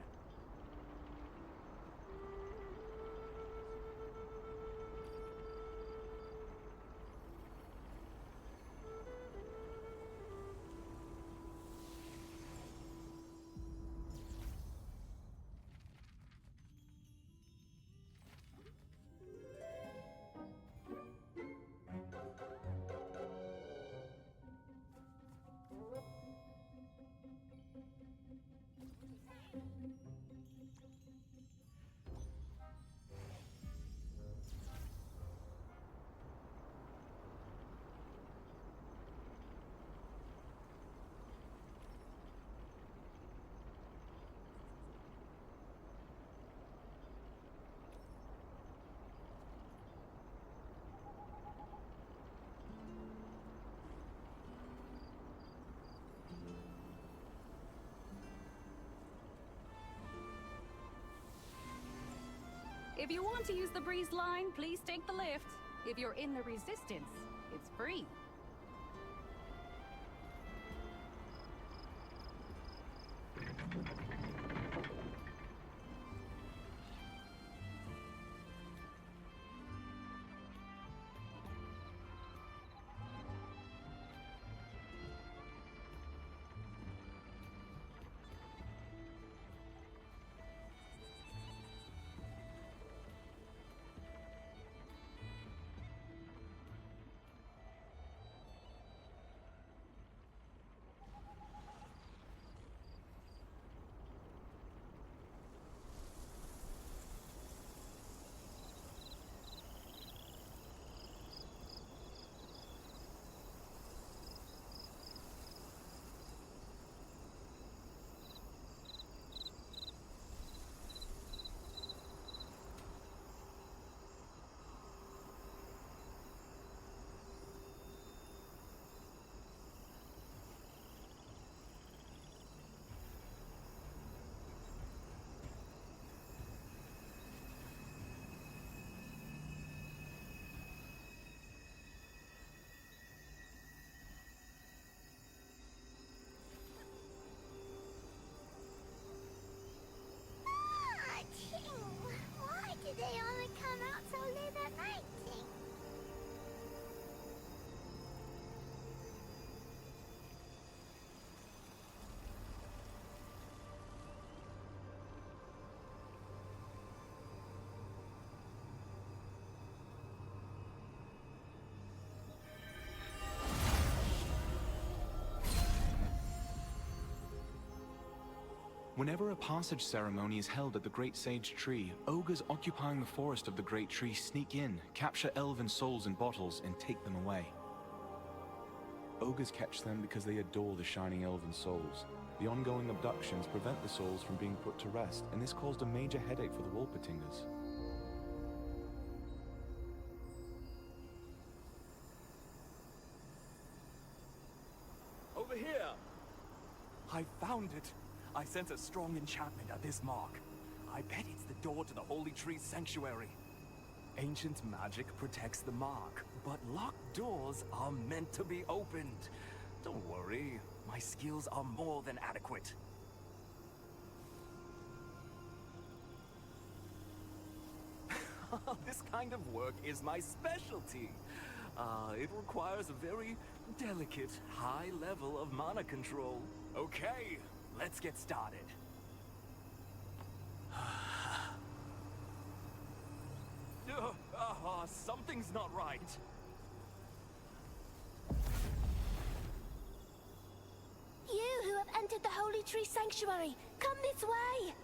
If you want to use the breeze line, please take the lift. If you're in the Resistance, it's free. Why did they only come out so late at night, Ting? Whenever a passage ceremony is held at the Great Sage Tree, ogres occupying the forest of the Great Tree sneak in, capture elven souls in bottles, and take them away. Ogres catch them because they adore the shining elven souls. The ongoing abductions prevent the souls from being put to rest, and this caused a major headache for the Wolpertingers. Over here! I found it! I sense a strong enchantment at this mark. I bet it's the door to the Holy Tree Sanctuary. Ancient magic protects the mark, but locked doors are meant to be opened. Don't worry, my skills are more than adequate. This kind of work is my specialty. It requires a very delicate, high level of mana control. Okay, let's get started. Something's not right. You who have entered the Holy Tree Sanctuary, come this way!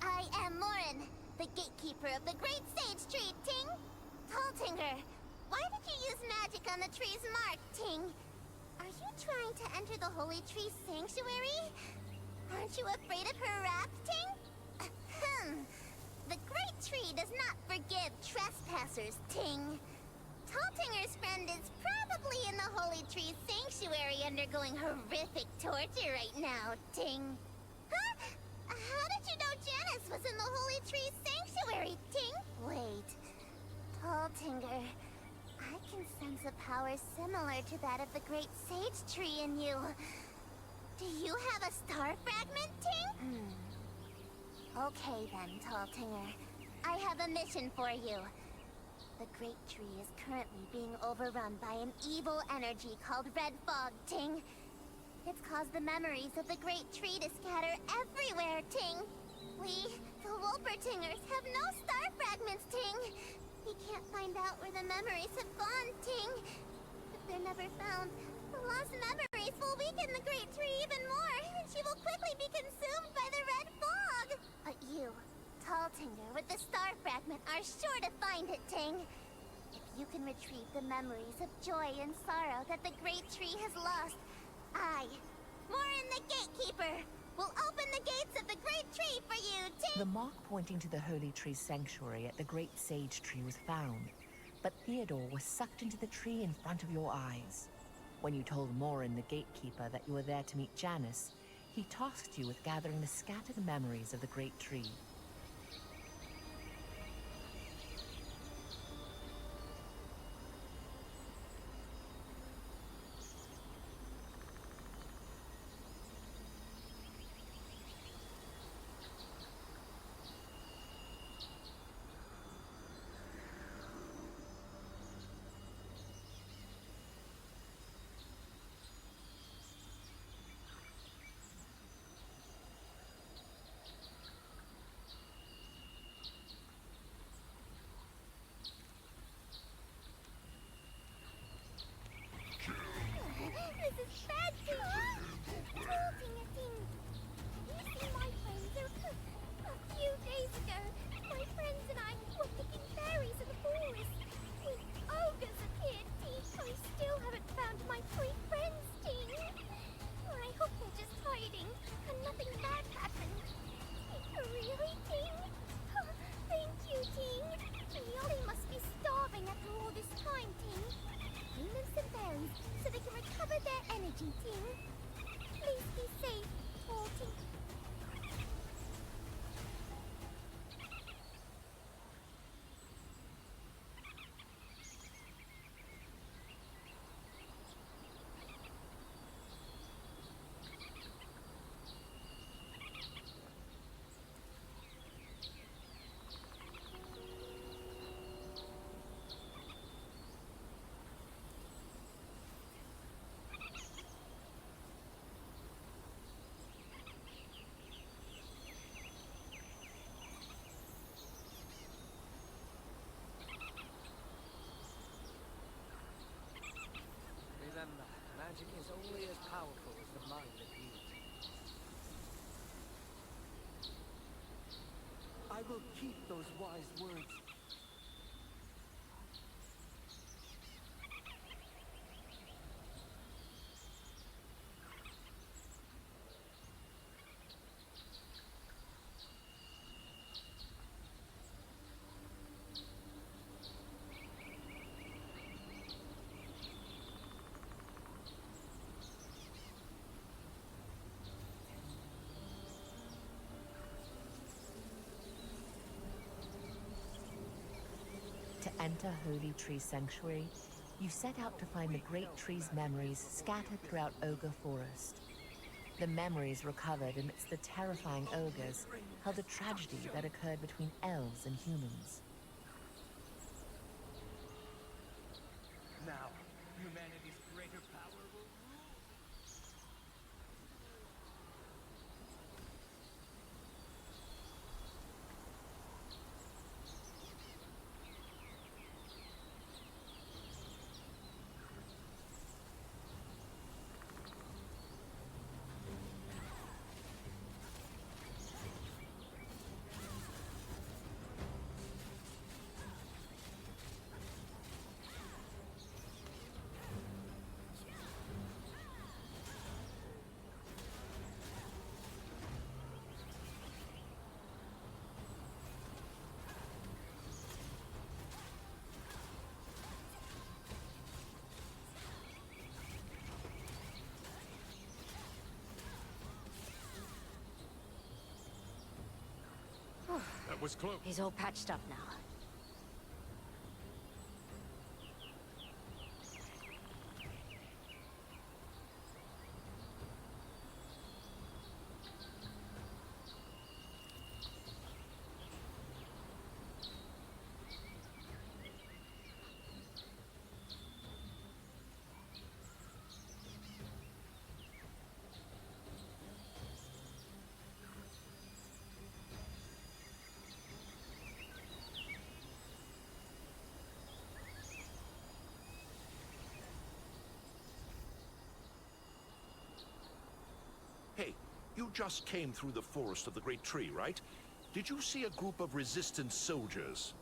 I am Morin, the gatekeeper of the Great Sage Tree, Ting! Taltinger, why did you use magic on the tree's mark, Ting? Are you trying to enter the Holy Tree Sanctuary? Aren't you afraid of her wrath, Ting? Ahem. The Great Tree does not forgive trespassers, Ting. Taltinger's friend is probably in the Holy Tree Sanctuary undergoing horrific torture right now, Ting. Huh? How did you know Janice was in the Holy Tree Sanctuary, Ting? Wait. Taltinger, I can sense a power similar to that of the Great Sage Tree in you. Do you have a star fragment, Ting? Okay then, Taltinger. I have a mission for you. The Great Tree is currently being overrun by an evil energy called Red Fog, Ting. It's caused the memories of the Great Tree to scatter everywhere, Ting. We, the Wolpertingers, have no star fragments, Ting. We can't find out where the memories have gone, Ting. If they're never found, the lost memories will weaken the Great Tree even more, and she will quickly be consumed by the Red Fog. But you, Taltinger, with the star fragment, are sure to find it, Ting. If you can retrieve the memories of joy and sorrow that the Great Tree has lost, I, Morin the Gatekeeper, will open the gates of the Great Tree for you, Ting! The mark pointing to the Holy Tree Sanctuary at the Great Sage Tree was found, but Theodore was sucked into the tree in front of your eyes. When you told Morin the Gatekeeper that you were there to meet Janice, he tasked you with gathering the scattered memories of the Great Tree. This is bad, Ting! Talking, Ting! You see my friends a few days ago, my friends and I were picking berries in the forest. When ogres appeared, Ting. I still haven't found my 3 friends, Ting. I hope they're just hiding and nothing bad happened. Really, Ting? Thank you, Ting. Ollie must be starving after all this time, Ting. Bring them some berries so they can recover their energy, Ting. Please be safe, tall Ting. Remember, magic is only as powerful as the mind that wields it. I will keep those wise words. To enter Holy Tree Sanctuary, you set out to find the Great Tree's memories scattered throughout Ogre Forest. The memories recovered amidst the terrifying ogres held a tragedy that occurred between elves and humans. Now, humanity's greater power will rule. That was close. He's all patched up now. You just came through the forest of the Great Tree, right? Did you see a group of resistance soldiers?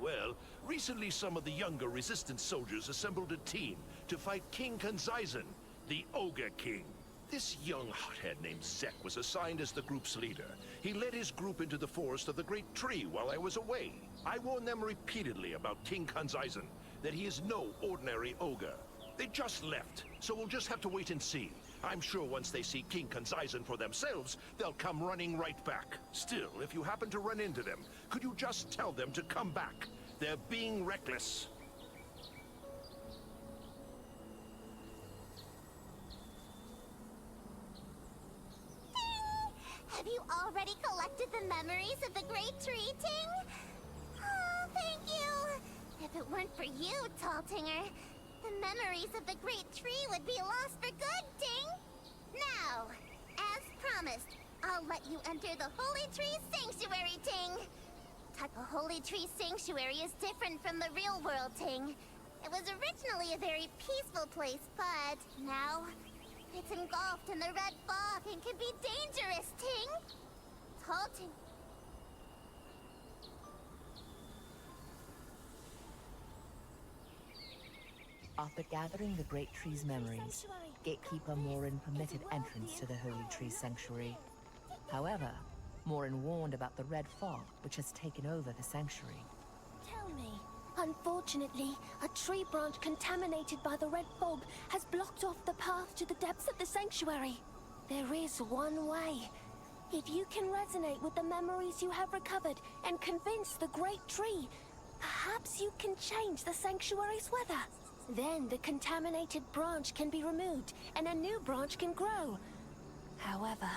Well, recently some of the younger resistance soldiers assembled a team to fight King Kanzaizen, the Ogre King. This young hothead named Zek was assigned as the group's leader. He led his group into the forest of the Great Tree while I was away. I warned them repeatedly about King Kanzaizen, that he is no ordinary ogre. They just left, so we'll just have to wait and see. I'm sure once they see King Kanzaizen for themselves, they'll come running right back. Still, if you happen to run into them, could you just tell them to come back? They're being reckless. Have you already collected the memories of the Great Tree, Ting? Oh, thank you! If it weren't for you, Taltinger, the memories of the Great Tree would be lost for good, Ting! Now, as promised, I'll let you enter the Holy Tree Sanctuary, Ting! The Holy Tree Sanctuary is different from the real world, Ting. It was originally a very peaceful place, but now it's engulfed in the red fog and can be dangerous, Ting! Talting. After gathering the Great Tree's memories, Gatekeeper Morin permitted entrance to the Holy Tree Sanctuary. However, Morin warned about the red fog which has taken over the sanctuary. Tell me. Unfortunately, a tree branch contaminated by the red fog has blocked off the path to the depths of the sanctuary. There is one way. If you can resonate with the memories you have recovered and convince the Great Tree, perhaps you can change the sanctuary's weather. Then the contaminated branch can be removed and a new branch can grow. However,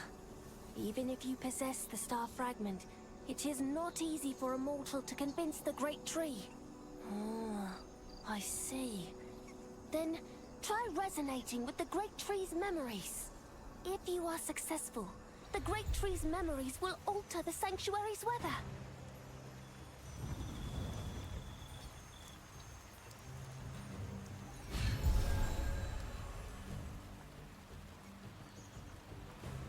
even if you possess the star fragment, it is not easy for a mortal to convince the Great Tree. Ah, I see. Then try resonating with the Great Tree's memories. If you are successful, the Great Tree's memories will alter the sanctuary's weather.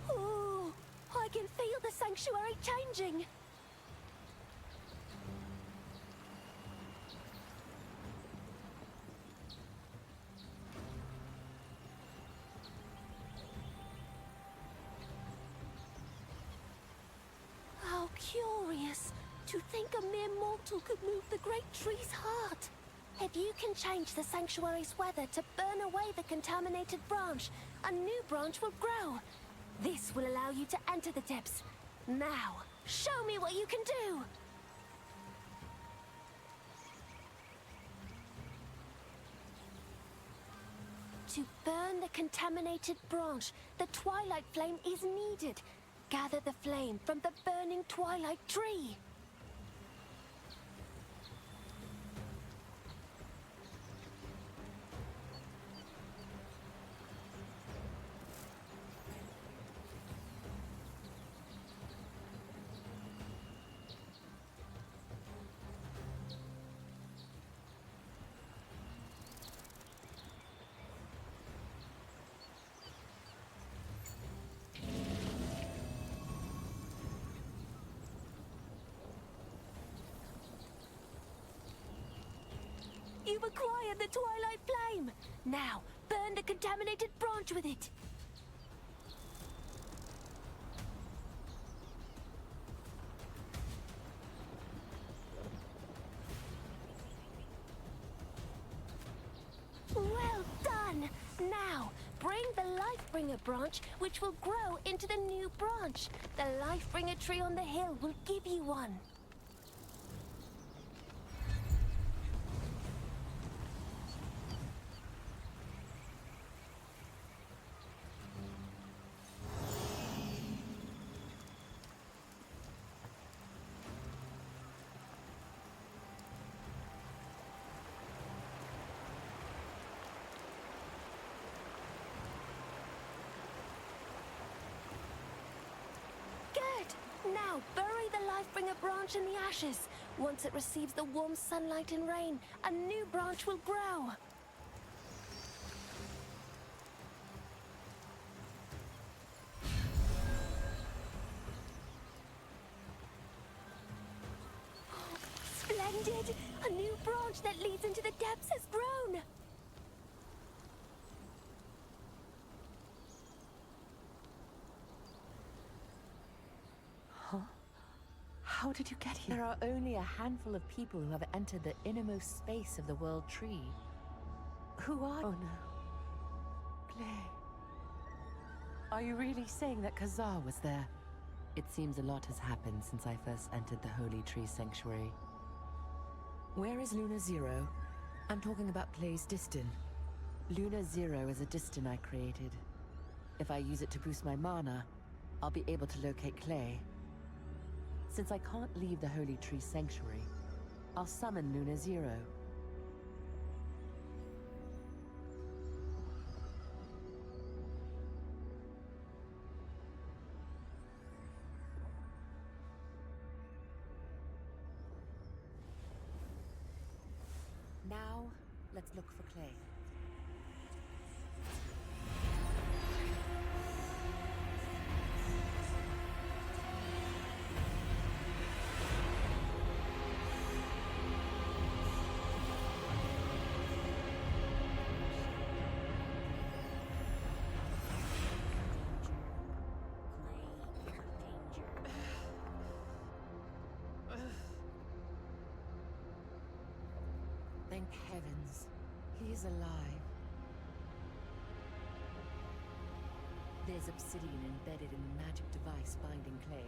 Oh, I can feel the sanctuary changing. How curious. To think a mere mortal could move the Great Tree's heart. If you can change the sanctuary's weather to burn away the contaminated branch, a new branch will grow. This will allow you to enter the depths. Now, show me what you can do! To burn the contaminated branch, the Twilight Flame is needed. Gather the flame from the burning Twilight Tree. You've acquired the Twilight Flame! Now, burn the contaminated branch with it! Well done! Now, bring the Lifebringer branch, which will grow into the new branch. The Lifebringer tree on the hill will give you one. Now, bury the Lifebringer branch in the ashes. Once it receives the warm sunlight and rain, a new branch will grow. Splendid! A new branch that leads into the depths has grown! Huh? How did you get here? There are only a handful of people who have entered the innermost space of the World Tree. Who are— Oh no. Clay. Are you really saying that Kazar was there? It seems a lot has happened since I first entered the Holy Tree Sanctuary. Where is Luna Zero? I'm talking about Clay's Distin. Luna Zero is a Distin I created. If I use it to boost my mana, I'll be able to locate Clay. Since I can't leave the Holy Tree Sanctuary, I'll summon Luna Zero. Now, let's look for Clay. Thank heavens, he is alive. There's obsidian embedded in the magic device binding Clay.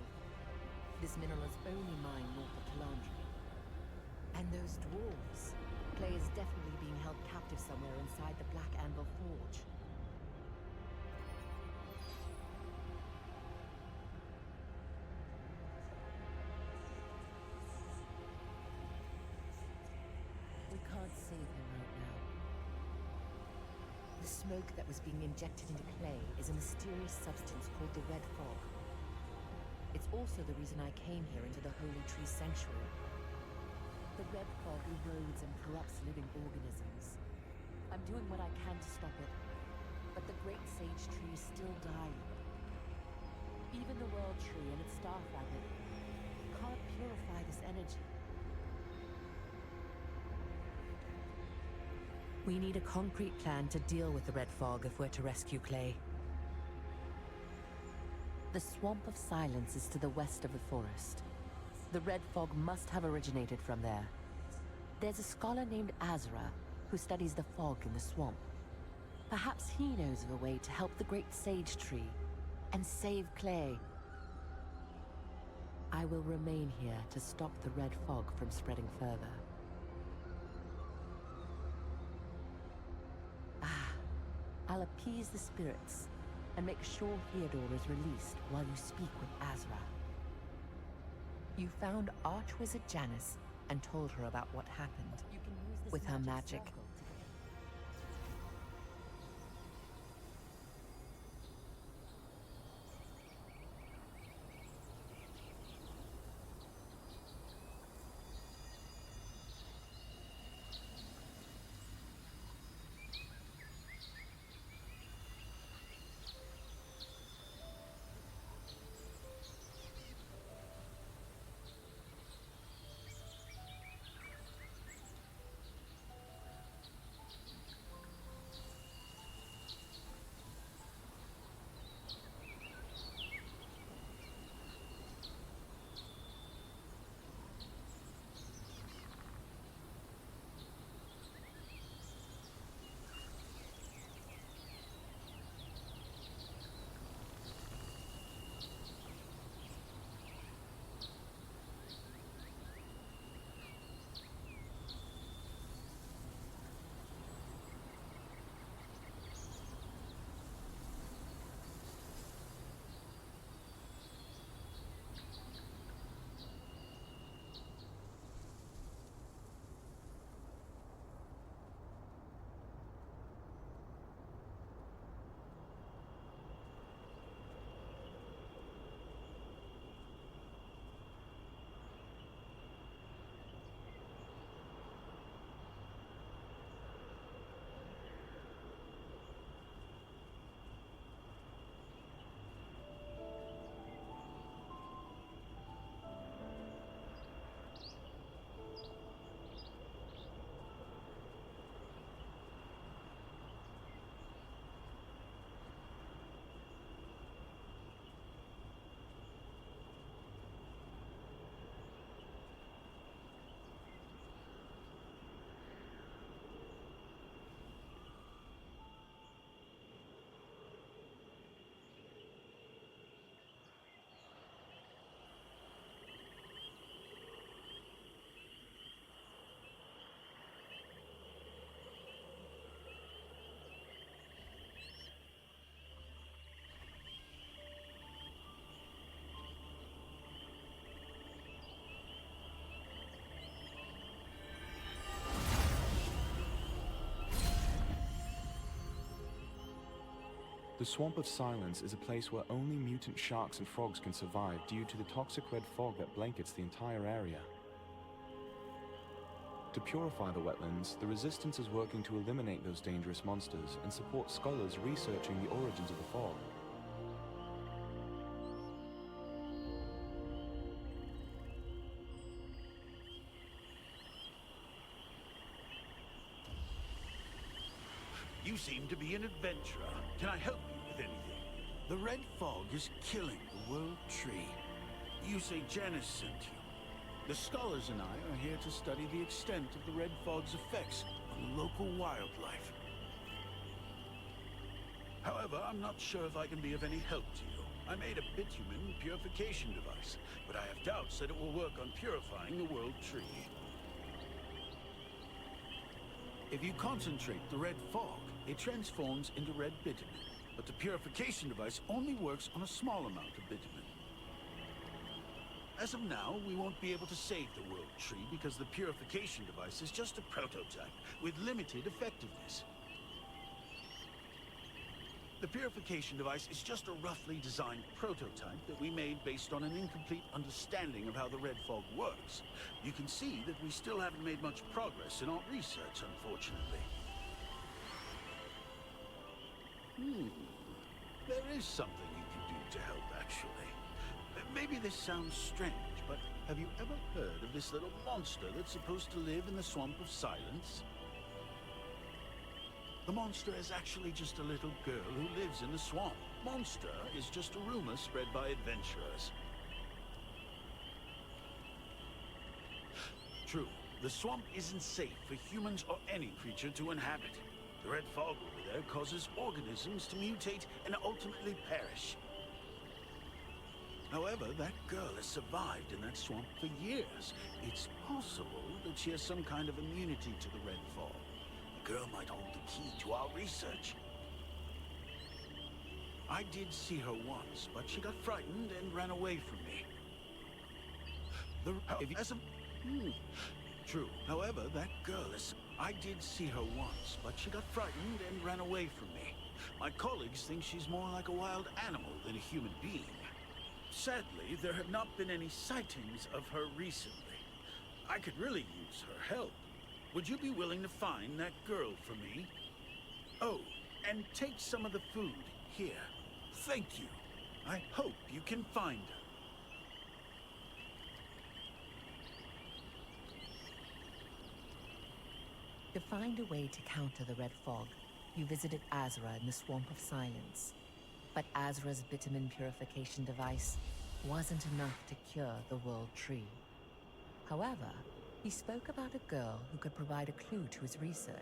This mineral is only mined north of Talandri. And those dwarves. Clay is definitely being held captive somewhere inside the Black Anvil Forge. We can't save him right now. The smoke that was being injected into Clay is a mysterious substance called the Red Fog. It's also the reason I came here into the Holy Tree Sanctuary. The Red Fog erodes and corrupts living organisms. I'm doing what I can to stop it, but the Great Sage Tree is still dying. Even the World Tree and its star fragment can't purify this energy. We need a concrete plan to deal with the Red Fog if we're to rescue Clay. The Swamp of Silence is to the west of the forest. The Red Fog must have originated from there. There's a scholar named Azra who studies the fog in the swamp. Perhaps he knows of a way to help the Great Sage Tree and save Clay. I will remain here to stop the Red Fog from spreading further. I'll appease the spirits and make sure Theodore is released while you speak with Azra. You found Archwizard Janice and told her about what happened. You can use this with her magic. The Swamp of Silence is a place where only mutant sharks and frogs can survive due to the toxic red fog that blankets the entire area. To purify the wetlands, the Resistance is working to eliminate those dangerous monsters and support scholars researching the origins of the fog. You seem to be an adventurer. Can I help you with anything? The red fog is killing the world tree. You say Janice sent you. The scholars and I are here to study the extent of the red fog's effects on the local wildlife. However, I'm not sure if I can be of any help to you. I made a bitumen purification device, but I have doubts that it will work on purifying the world tree. If you concentrate the red fog, it transforms into red bitumen, but the purification device only works on a small amount of bitumen. As of now, we won't be able to save the world tree because the purification device is just a prototype with limited effectiveness. The purification device is just a roughly designed prototype that we made based on an incomplete understanding of how the red fog works. You can see that we still haven't made much progress in our research, unfortunately. There is something you can do to help, actually. Maybe this sounds strange, but have you ever heard of this little monster that's supposed to live in the Swamp of Silence? The monster is actually just a little girl who lives in the swamp. Monster is just a rumor spread by adventurers. True, the swamp isn't safe for humans or any creature to inhabit. The red fog over there causes organisms to mutate and ultimately perish. However, that girl has survived in that swamp for years. It's possible that she has some kind of immunity to the red fog. The girl might hold the key to our research. I did see her once, but she got frightened and ran away from me. True. However, that girl is... I did see her once, but she got frightened and ran away from me. My colleagues think she's more like a wild animal than a human being. Sadly, there have not been any sightings of her recently. I could really use her help. Would you be willing to find that girl for me? Oh, and take some of the food here. Thank you. I hope you can find her. To find a way to counter the red fog, you visited Azra in the Swamp of Silence. But Azra's bitumen purification device wasn't enough to cure the world tree. However, he spoke about a girl who could provide a clue to his research.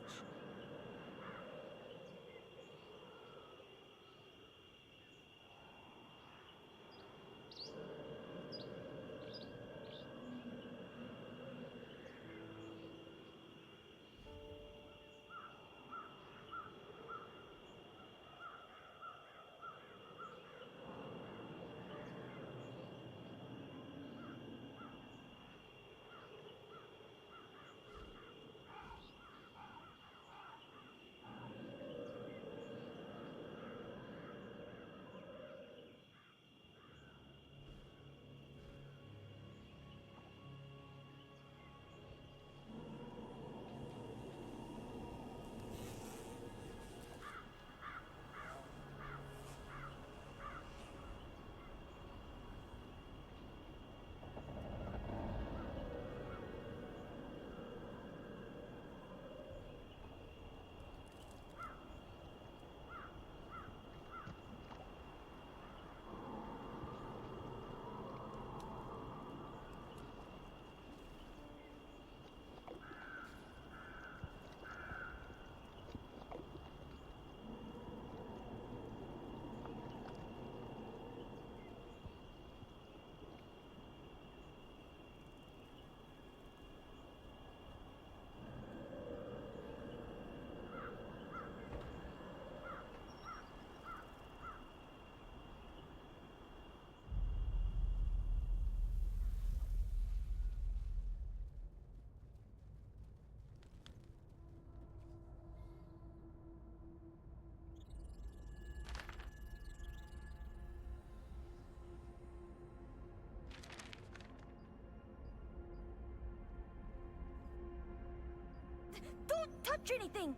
touch anything!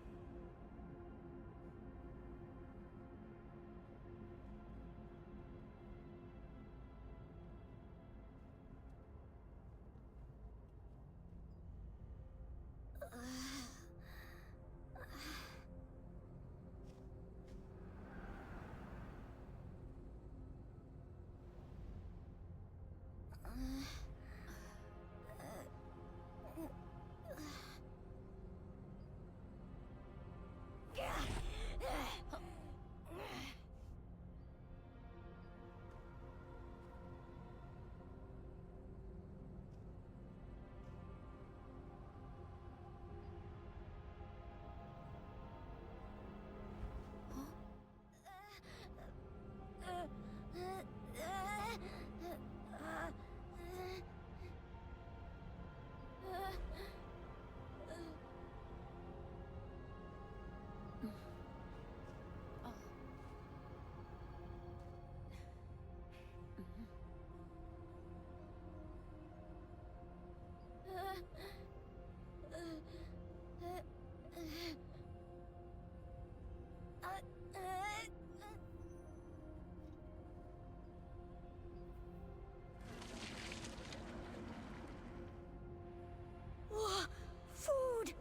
Food!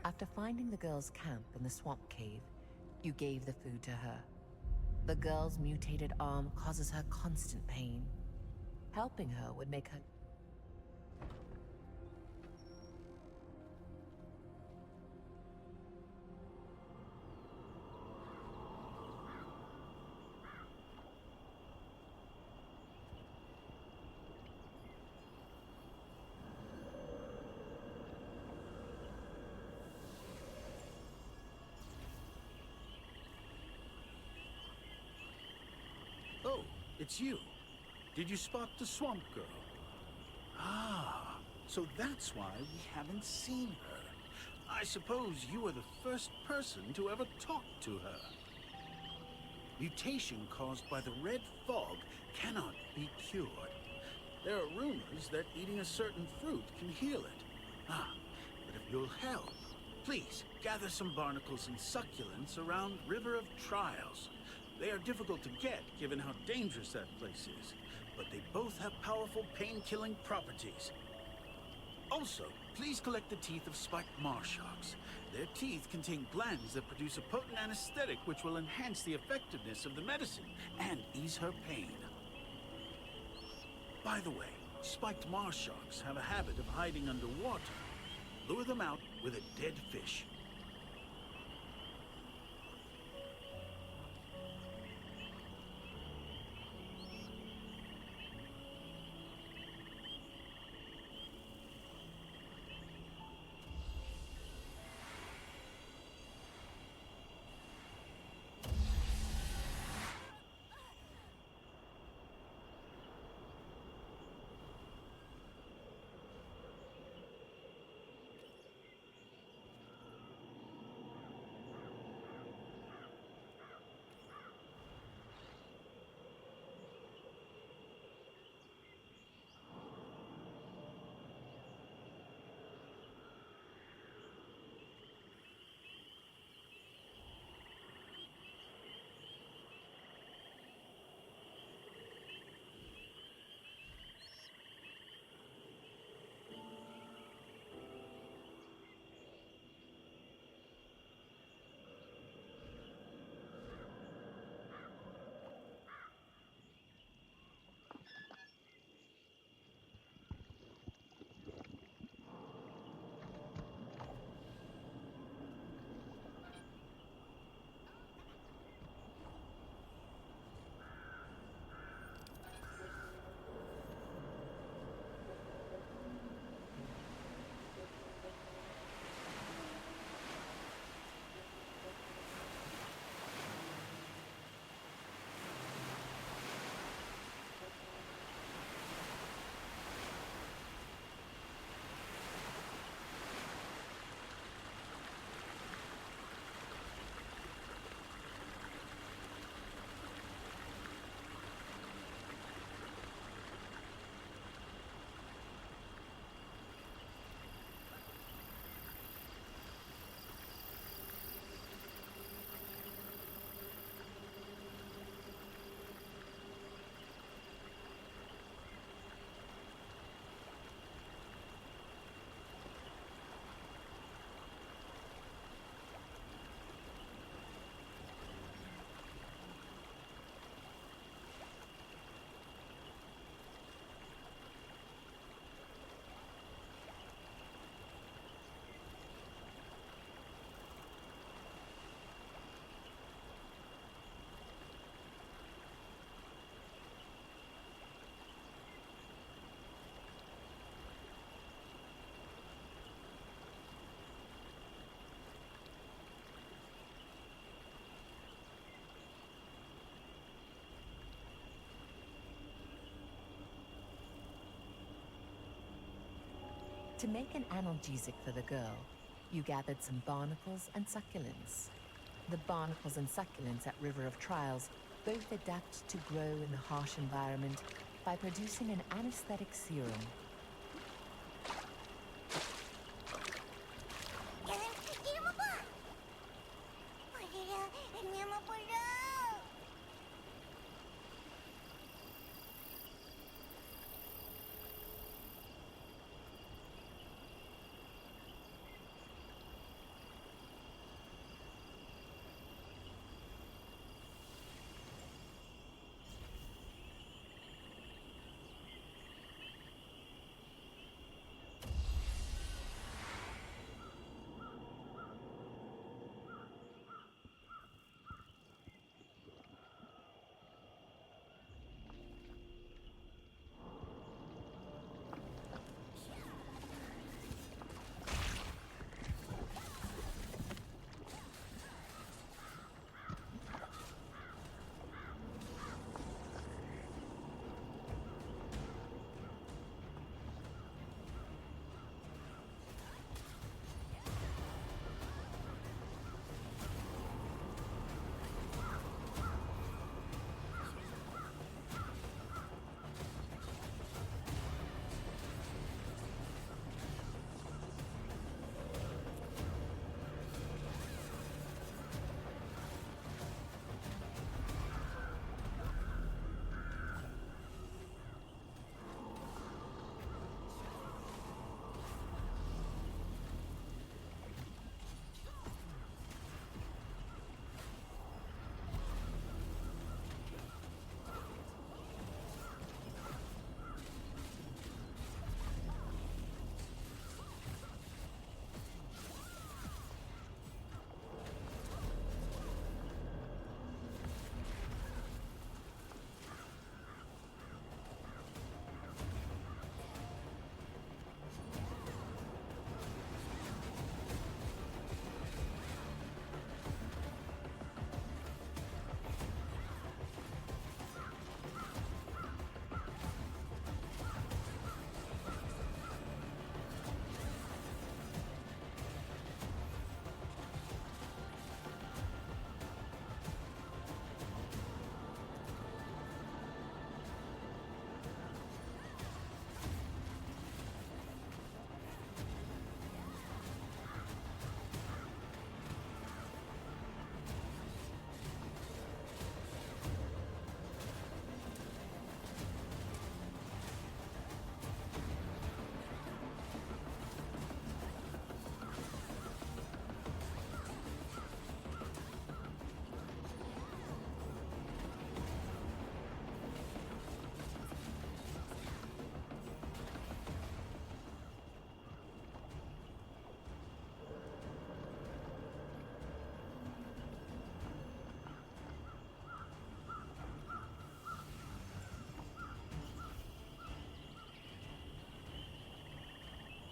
After finding the girl's camp in the swamp cave, you gave the food to her. The girl's mutated arm causes her constant pain. Helping her would make her... Oh, it's you. Did you spot the swamp girl? Ah, so that's why we haven't seen her. I suppose you were the first person to ever talk to her. Mutation caused by the red fog cannot be cured. There are rumors that eating a certain fruit can heal it. Ah, but if you'll help, please gather some barnacles and succulents around River of Trials. They are difficult to get, given how dangerous that place is, but they both have powerful pain-killing properties. Also, please collect the teeth of spiked marshalks. Their teeth contain glands that produce a potent anesthetic which will enhance the effectiveness of the medicine and ease her pain. By the way, spiked marshalks have a habit of hiding underwater. Lure them out with a dead fish. To make an analgesic for the girl, you gathered some barnacles and succulents. The barnacles and succulents at River of Trials both adapt to grow in the harsh environment by producing an anesthetic serum.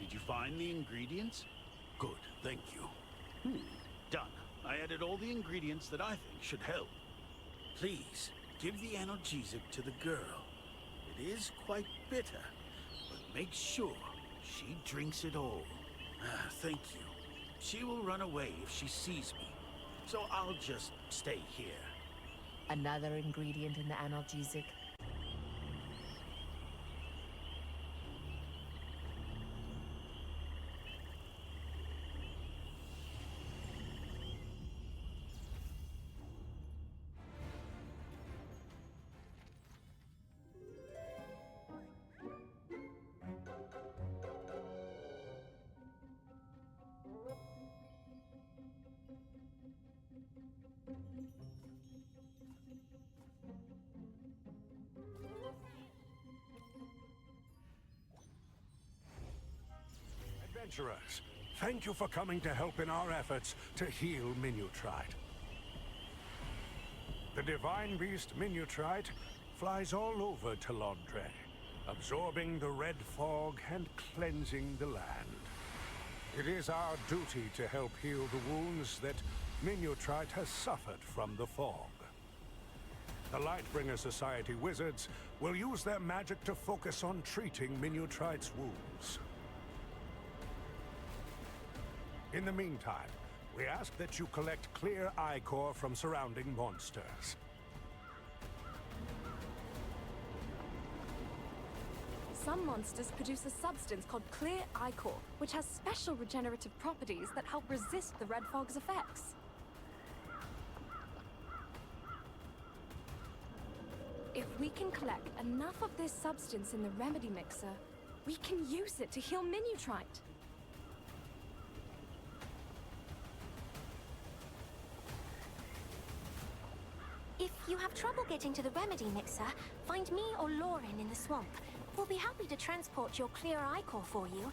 Did you find the ingredients? Good, thank you. Done. I added all the ingredients that I think should help. Please, give the analgesic to the girl. It is quite bitter, but make sure she drinks it all. Thank you. She will run away if she sees me, so I'll just stay here. Another ingredient in the analgesic. Adventurers, thank you for coming to help in our efforts to heal Minutrite. The divine beast Minutrite flies all over Longplay, absorbing the red fog and cleansing the land. It is our duty to help heal the wounds that Minutrite has suffered from the fog. The Lightbringer Society wizards will use their magic to focus on treating Minutrite's wounds. In the meantime, we ask that you collect clear ichor from surrounding monsters. Some monsters produce a substance called clear ichor, which has special regenerative properties that help resist the red fog's effects. If we can collect enough of this substance in the remedy mixer, we can use it to heal Minutrite. If you have trouble getting to the remedy mixer, find me or Lauren in the swamp. We'll be happy to transport your clear ichor for you.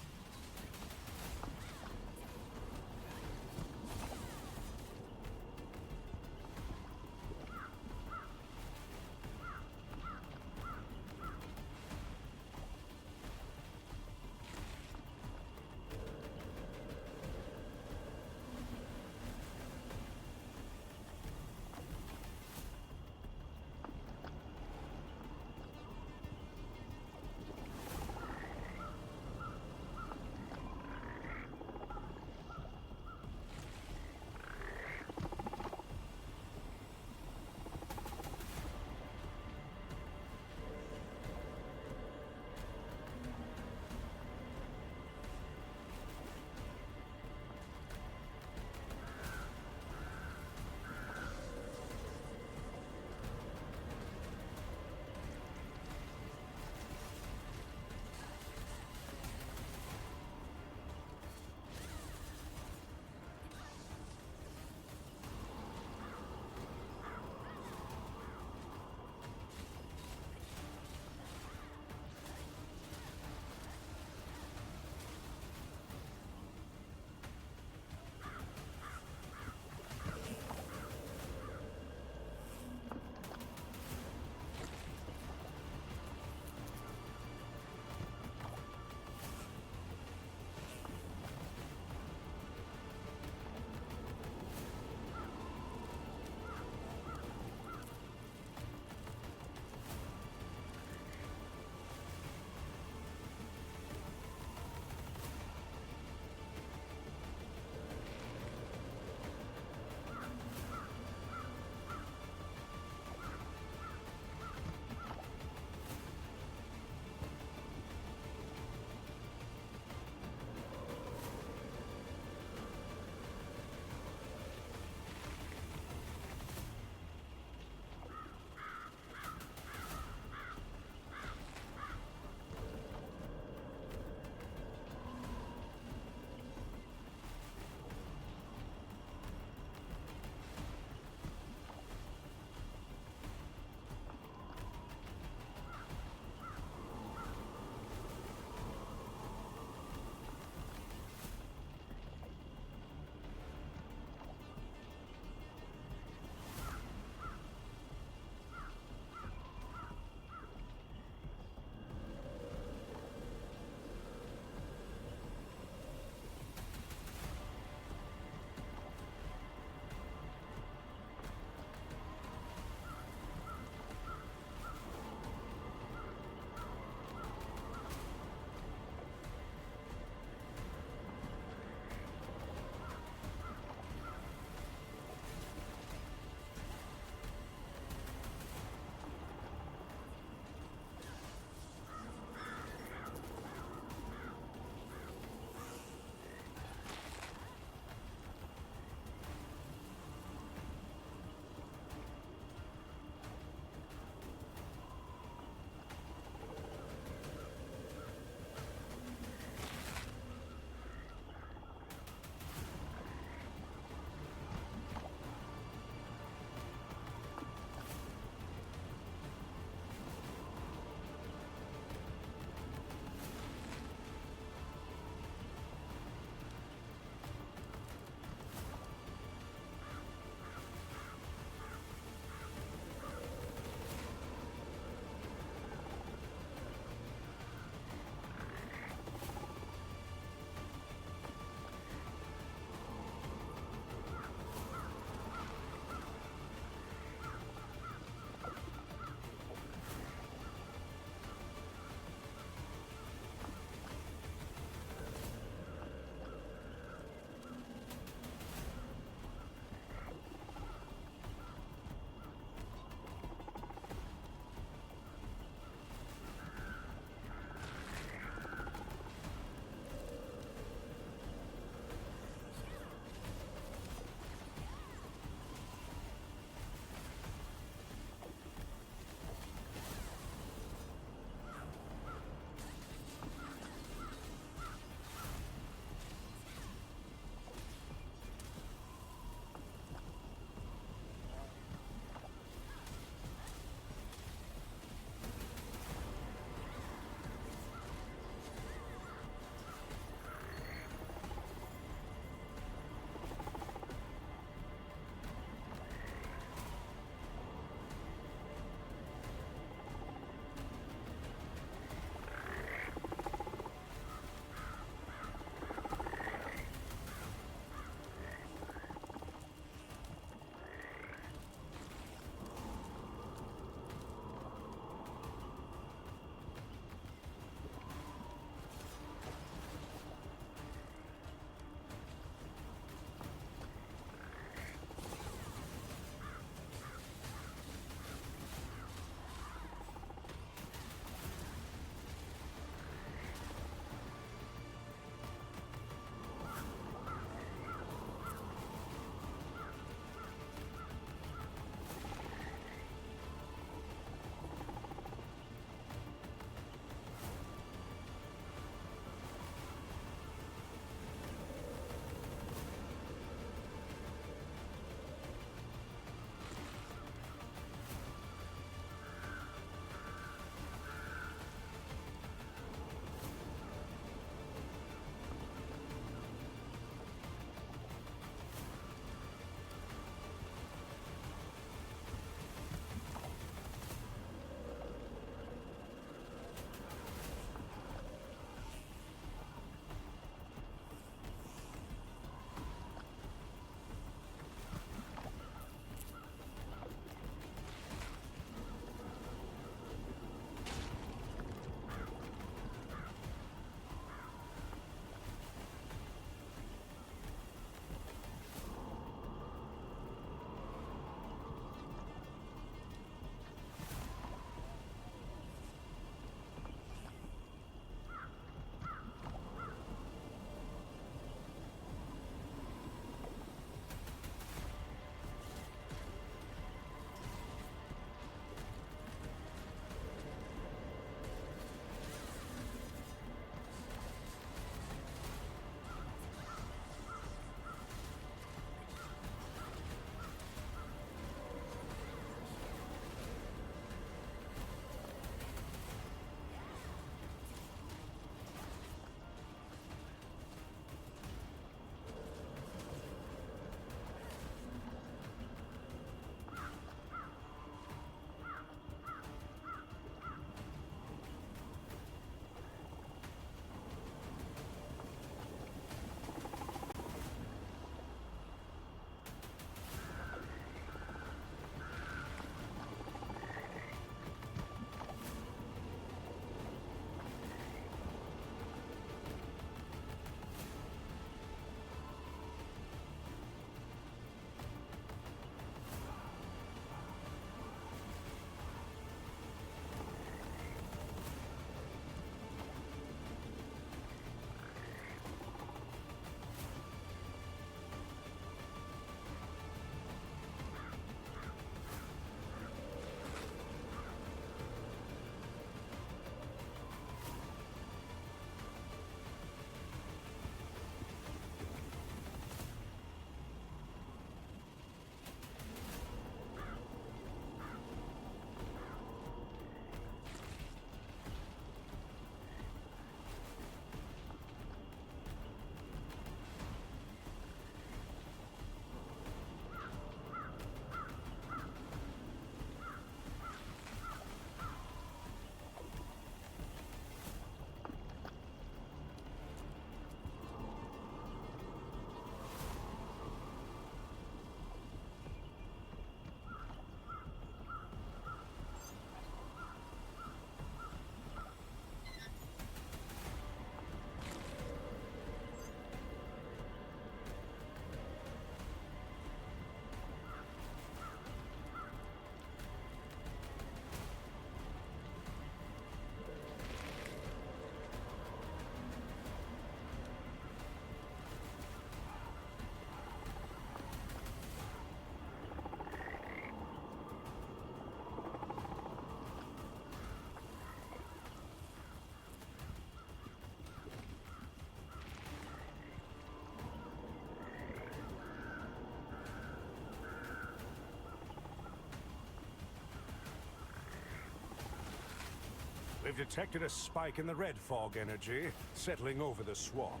I've detected a spike in the red fog energy settling over the swamp.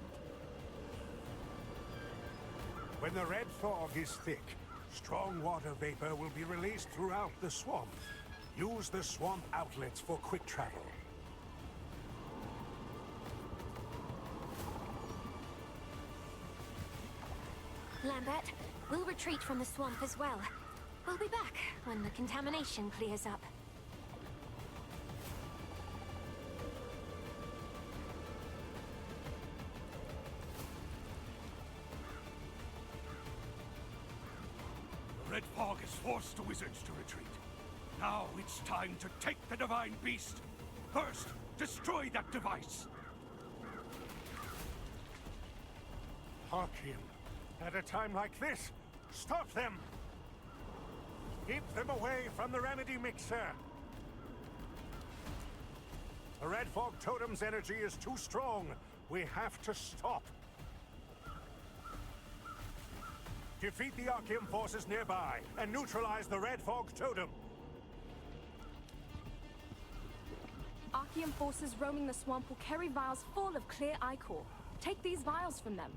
When the red fog is thick, strong water vapor will be released throughout the swamp. Use the swamp outlets for quick travel. Lambert, we'll retreat from the swamp as well. We'll be back when the contamination clears up. The red fog has forced the wizards to retreat. Now it's time to take the divine beast. First, destroy that device. Archean, at a time like this, stop them! Keep them away from the remedy mixer! The red fog totem's energy is too strong. We have to stop. Defeat the Archean forces nearby and neutralize the red fog totem. Archean forces roaming the swamp will carry vials full of clear ichor. Take these vials from them.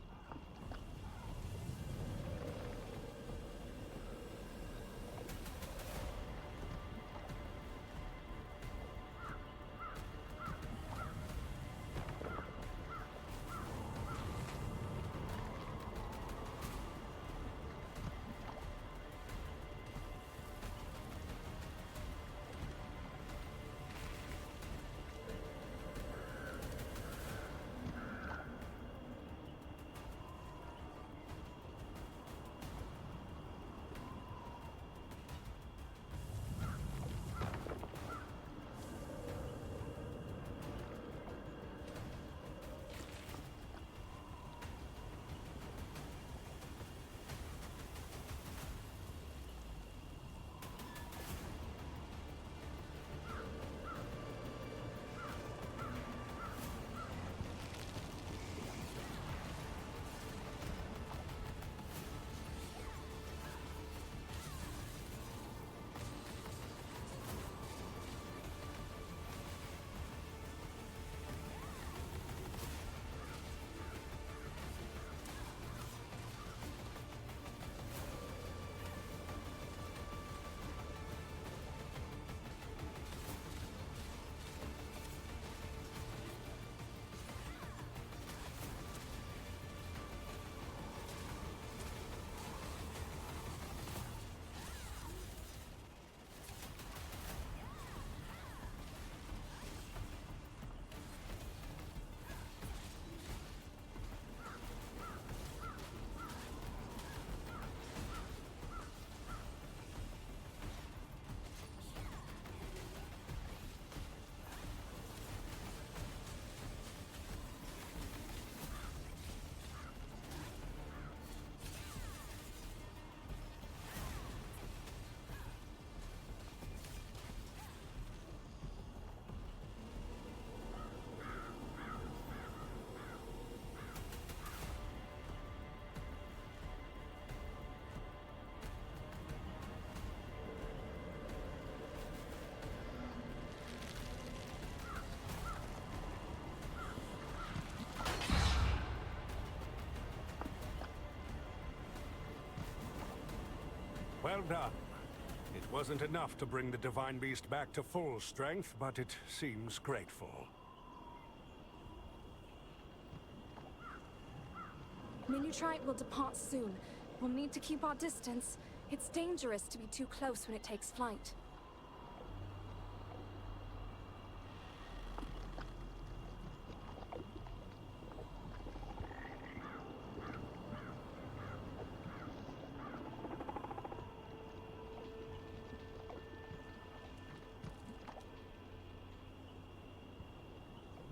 Well done. It wasn't enough to bring the Divine Beast back to full strength, but it seems grateful. Minutrite will depart soon. We'll need to keep our distance. It's dangerous to be too close when it takes flight.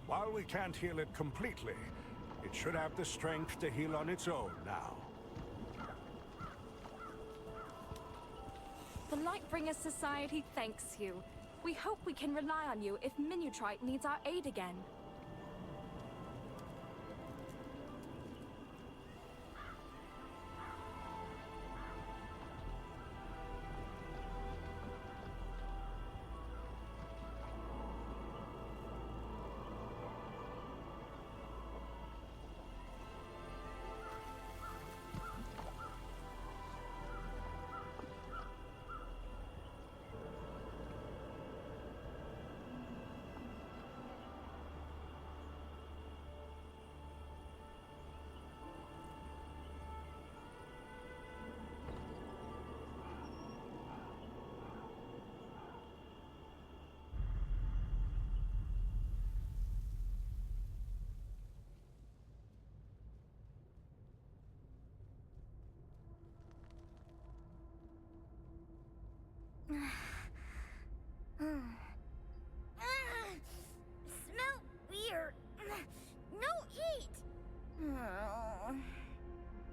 While we can't heal it completely, it should have the strength to heal on its own now. The Lightbringer Society thanks you. We hope we can rely on you if Minutrite needs our aid again.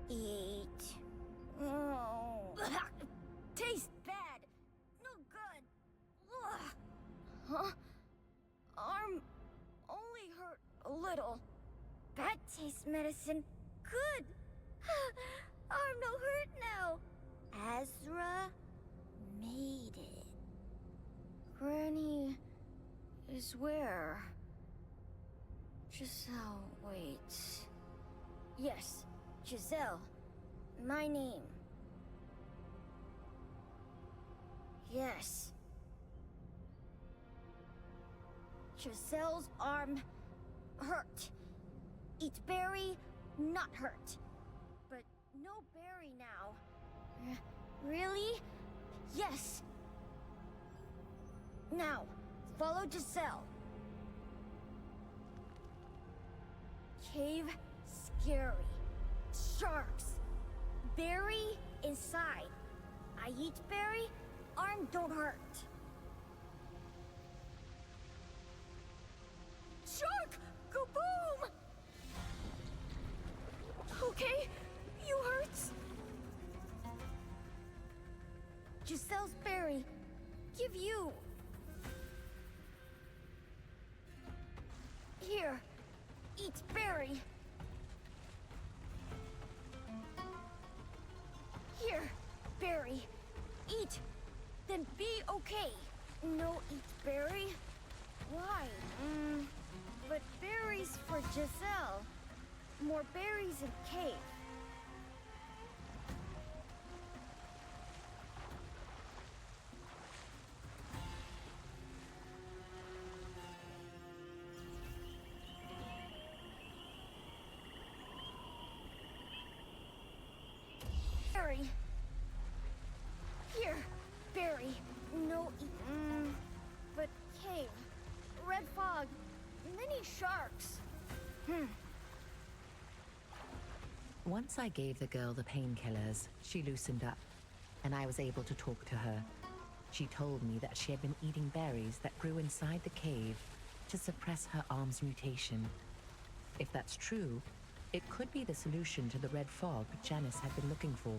Eat. Oh. Tastes bad. No good. Ugh. Huh? Arm only hurt a little. Bad taste medicine. Good. Arm no hurt now. Azra made it. Granny is where? Giselle, wait. Yes, Giselle. My name. Yes. Giselle's arm hurt. Eat berry, not hurt. But no berry now. Really? Yes. Now, follow Giselle. Cave scary. Sharks. Berry inside. I eat berry, arm don't hurt. Shark! Kaboom! Okay, you hurts? Giselle's berry. Give you. Here. Eat berry. Here, berry. Eat. Then be okay. No eat berry? Why? But berries for Giselle. More berries in cave. Berry. Here, berry. No eat. But cave. Red fog. Many sharks. Once I gave the girl the painkillers, she loosened up, and I was able to talk to her. She told me that she had been eating berries that grew inside the cave to suppress her arm's mutation. If that's true, it could be the solution to the red fog Janice had been looking for.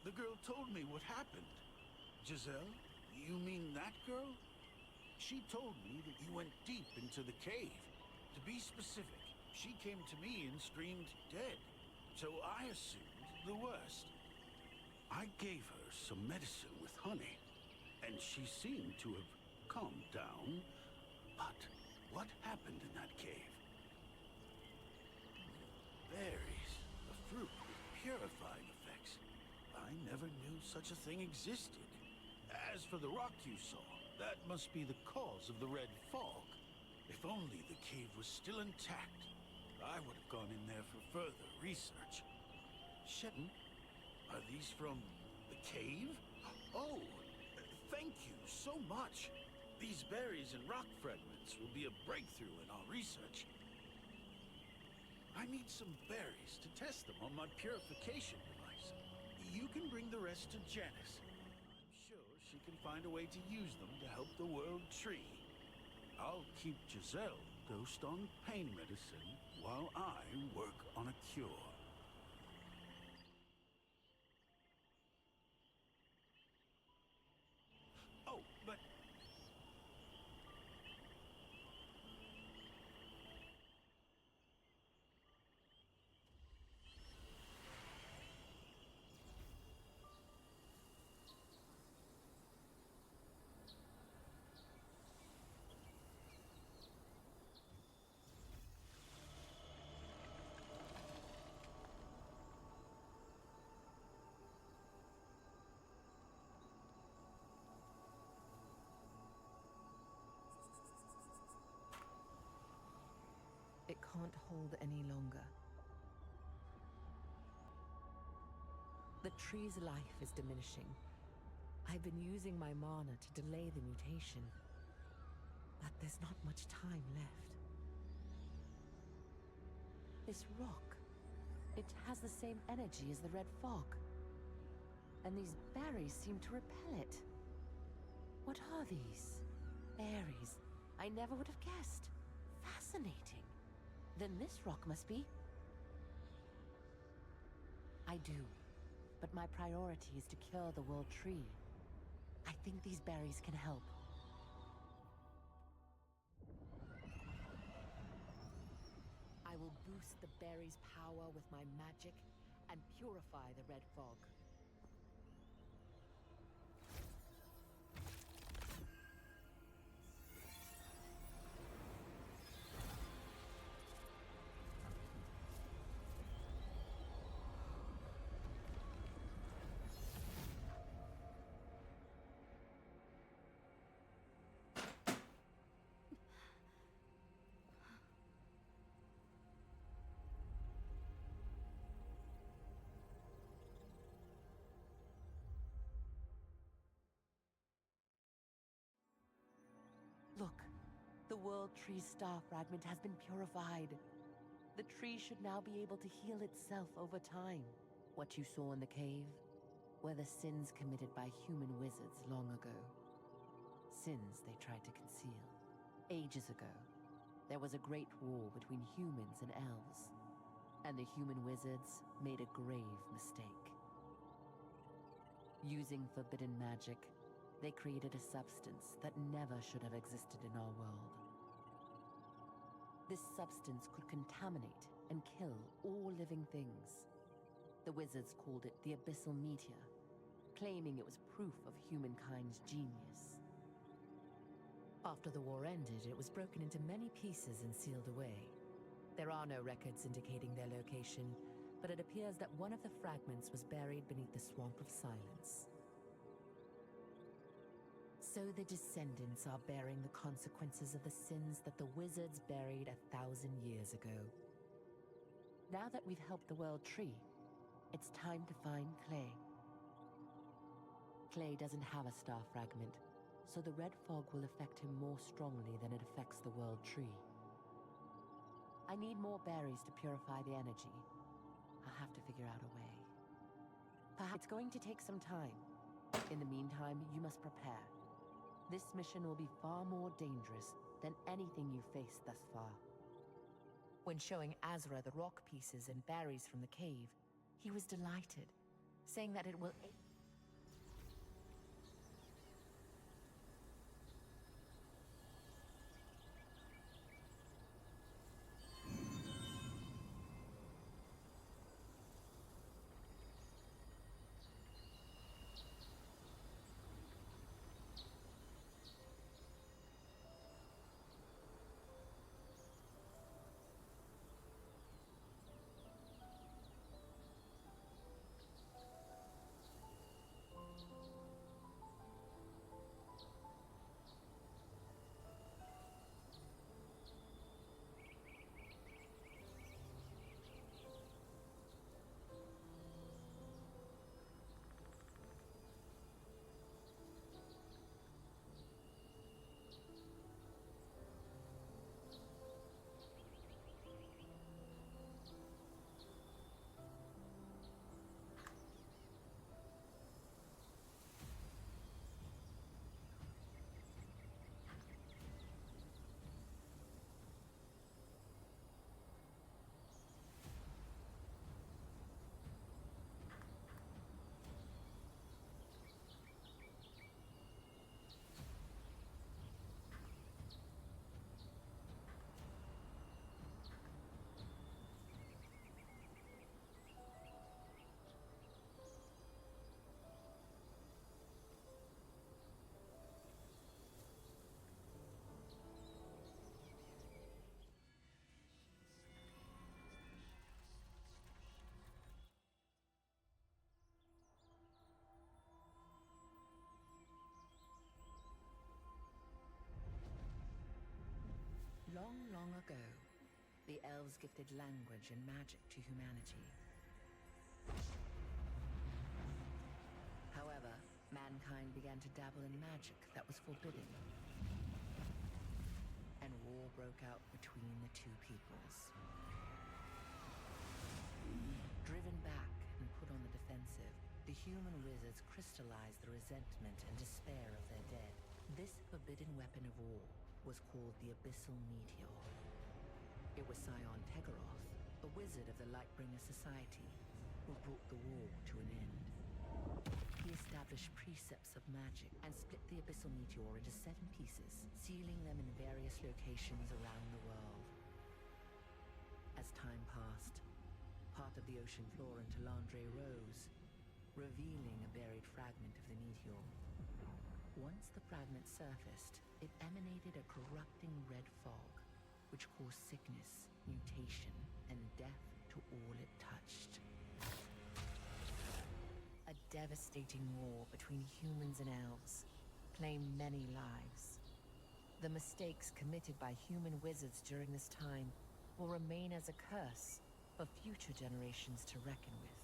The girl told me what happened. Giselle? You mean that girl? She told me that you went deep into the cave. To be specific, she came to me and screamed dead. So I assumed the worst. I gave her some medicine with honey, and she seemed to have calmed down. But what happened in that cave? Berries, a fruit with purifying effects. I never knew such a thing existed. As for the rock you saw, that must be the cause of the red fog. If only the cave was still intact, I would have gone in there for further research. Shetton, are these from the cave? Oh, thank you so much. These berries and rock fragments will be a breakthrough in our research. I need some berries to test them on my purification device. You can bring the rest to Janice. I'm sure she can find a way to use them to help the world tree. I'll keep Giselle dosed on pain medicine while I work on a cure. Oh, but... It can't hold any longer. The tree's life is diminishing. I've been using my mana to delay the mutation, but there's not much time left. This rock, it has the same energy as the red fog. And these berries seem to repel it. What are these? Berries. I never would have guessed. Fascinating. Then this rock must be... I do. But my priority is to cure the world tree. I think these berries can help. I will boost the berries' power with my magic and purify the red fog. Look, the World Tree's star fragment has been purified. The tree should now be able to heal itself over time. What you saw in the cave were the sins committed by human wizards long ago. Sins they tried to conceal. Ages ago, there was a great war between humans and elves, and the human wizards made a grave mistake. Using forbidden magic, they created a substance that never should have existed in our world. This substance could contaminate and kill all living things. The wizards called it the Abyssal Meteor, claiming it was proof of humankind's genius. After the war ended, it was broken into many pieces and sealed away. There are no records indicating their location, but it appears that one of the fragments was buried beneath the Swamp of Silence. So the descendants are bearing the consequences of the sins that the wizards buried 1,000 years ago. Now that we've helped the world tree, it's time to find Clay. Clay doesn't have a star fragment, so the red fog will affect him more strongly than it affects the world tree. I need more berries to purify the energy. I'll have to figure out a way. Perhaps it's going to take some time. In the meantime, you must prepare. This mission will be far more dangerous than anything you've faced thus far. When showing Azra the rock pieces and berries from the cave, he was delighted. saying that it will Long, long ago, the elves gifted language and magic to humanity. However, mankind began to dabble in magic that was forbidden. And war broke out between the two peoples. Driven back and put on the defensive, the human wizards crystallized the resentment and despair of their dead. This forbidden weapon of war was called the Abyssal Meteor. It was Scion Tegaroth, a wizard of the Lightbringer Society, who brought the war to an end. He established precepts of magic and split the Abyssal Meteor into 7 pieces, sealing them in various locations around the world. As time passed, part of the ocean floor in Talandre rose, revealing a buried fragment of the meteor. Once the fragment surfaced, it emanated a corrupting red fog, which caused sickness, mutation, and death to all it touched. A devastating war between humans and elves claimed many lives. The mistakes committed by human wizards during this time will remain as a curse for future generations to reckon with.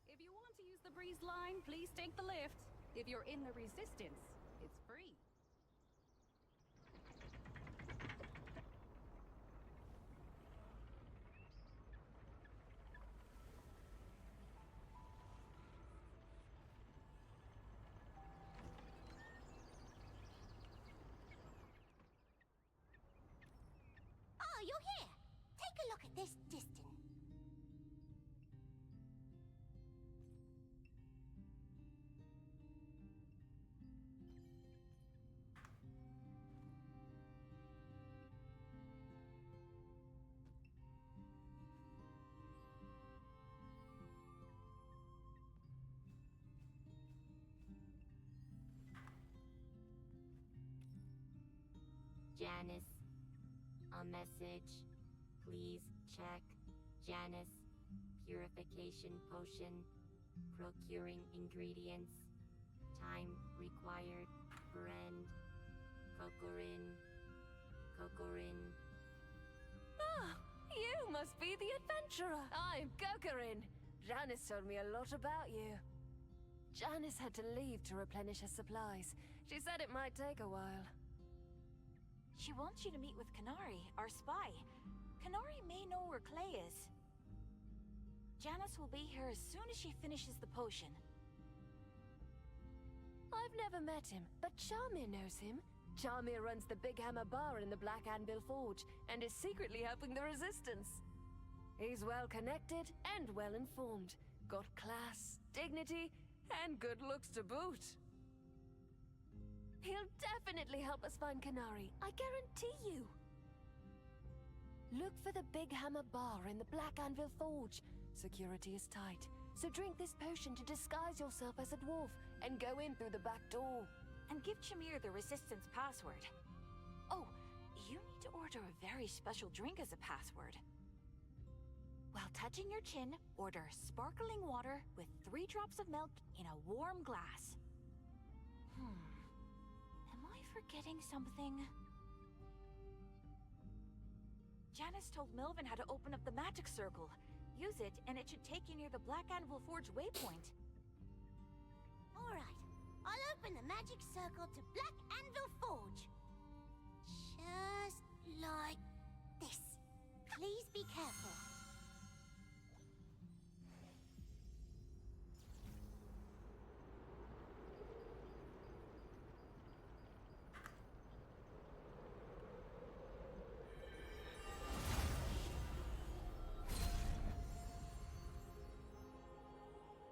If you want to use the breeze line, please take the lift. If you're in the resistance, it's free. Oh, you're here! Take a look at this distance. Janice, a message. Please check. Janice, purification potion. Procuring ingredients. Time required. Brand. Kokorin. Kokorin. Ah, you must be the adventurer. I'm Kokorin. Janice told me a lot about you. Janice had to leave to replenish her supplies. She said it might take a while. She wants you to meet with Kanari, our spy. Kanari may know where Clay is. Janice will be here as soon as she finishes the potion. I've never met him, but Charmir knows him. Charmir runs the Big Hammer Bar in the Black Anvil Forge and is secretly helping the Resistance. He's well connected and well informed. Got class, dignity, and good looks to boot. He'll definitely help us find Canary, I guarantee you. Look for the Big Hammer Bar in the Black Anvil Forge. Security is tight, so drink this potion to disguise yourself as a dwarf and go in through the back door. And give Chamir the Resistance password. Oh, you need to order a very special drink as a password. While touching your chin, order sparkling water with 3 drops of milk in a warm glass. Am I forgetting something? Janice told Milvin how to open up the magic circle. Use it, and it should take you near the Black Anvil Forge waypoint. Alright, I'll open the magic circle to Black Anvil Forge. Just like this. Please be careful.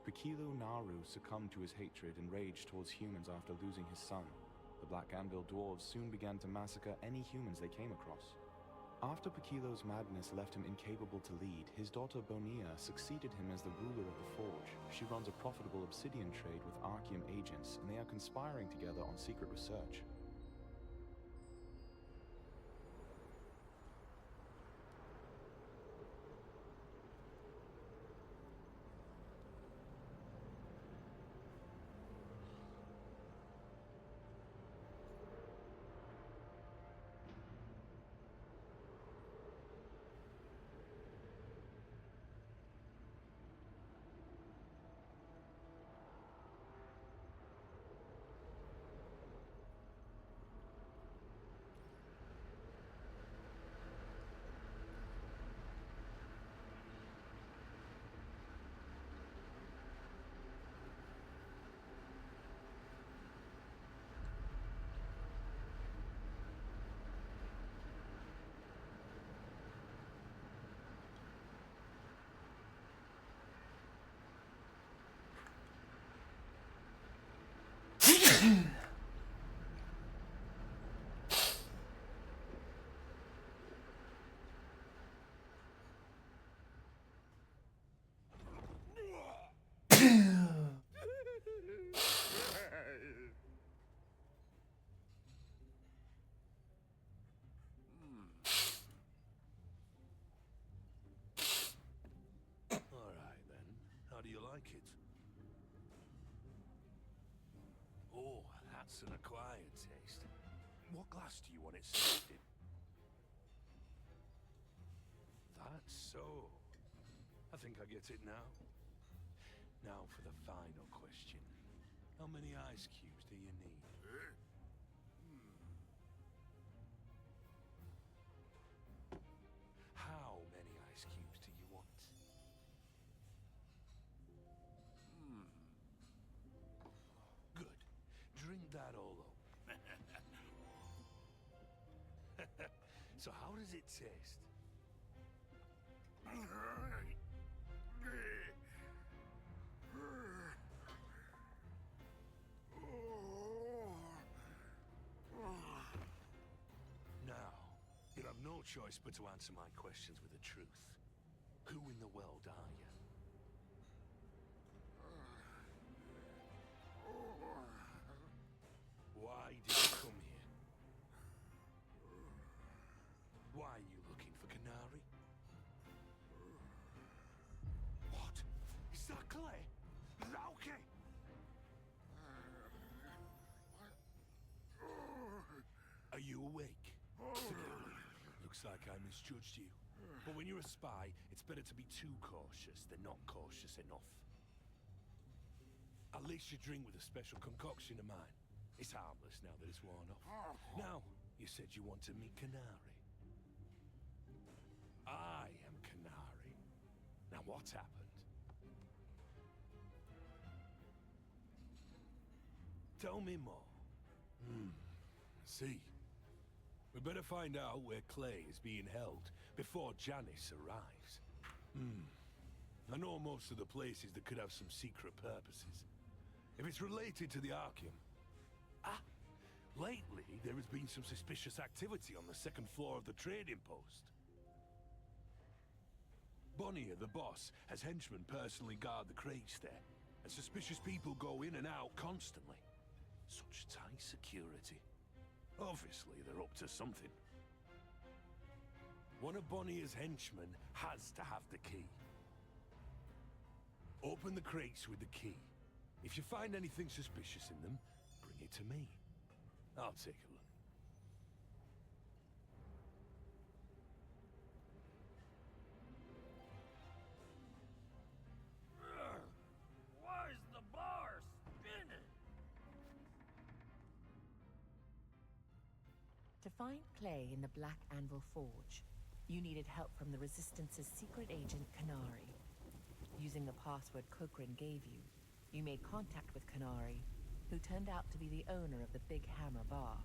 Pakilo Naru succumbed to his hatred and rage towards humans after losing his son. The Black Anvil dwarves soon began to massacre any humans they came across. After Pakilo's madness left him incapable to lead, his daughter Bonia succeeded him as the ruler of the Forge. She runs a profitable obsidian trade with Archeum agents, and they are conspiring together on secret research. Alright then. How do you like it? Oh, that's an acquired taste. What glass do you want it served in? That's so. I think I get it now. Now for the final question. How many ice cubes do you need? How many ice cubes do you want? Good. Drink that all up. So how does it taste? Now, you have no choice but to answer my questions with the truth. Who in the world are you? Why did you come here? Why are you looking for Canary? What? Is that Clay? Lauke! Are you awake? Forgive me. Looks like I misjudged you. But when you're a spy, it's better to be too cautious than not cautious enough. At least you drink with a special concoction of mine. It's harmless now that it's worn off. Now, you said you want to meet Canary. I am Canary. Now what's happened? Tell me more. See. We better find out where Clay is being held before Janice arrives. I know most of the places that could have some secret purposes. If it's related to the Archeum... Lately, there has been some suspicious activity on the second floor of the trading post. Bonnier, the boss, has henchmen personally guard the crates there, and suspicious people go in and out constantly. Such tight security. Obviously, they're up to something. One of Bonnier's henchmen has to have the key. Open the crates with the key. If you find anything suspicious in them, bring it to me. I'll take a look. Why is the bar spinning? To find Clay in the Black Anvil Forge, you needed help from the Resistance's secret agent, Canary. Using the password Kokrin gave you, you made contact with Canary, who turned out to be the owner of the Big Hammer Bar.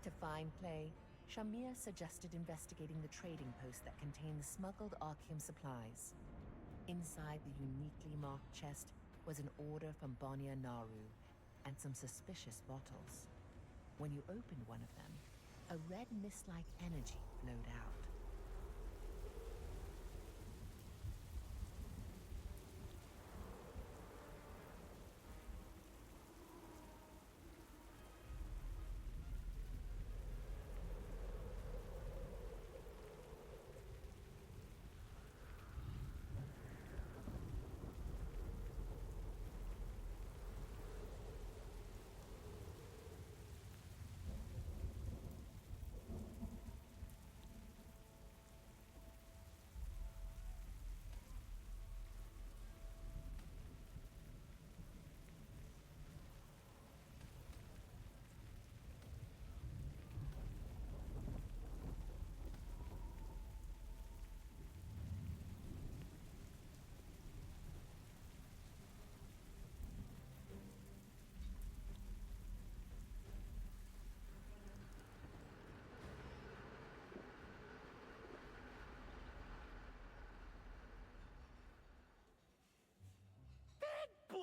To find Clay, Shamir suggested investigating the trading post that contained the smuggled Archeum supplies. Inside the uniquely marked chest was an order from Bonnier Naru and some suspicious bottles. When you opened one of them, a red mist-like energy flowed out.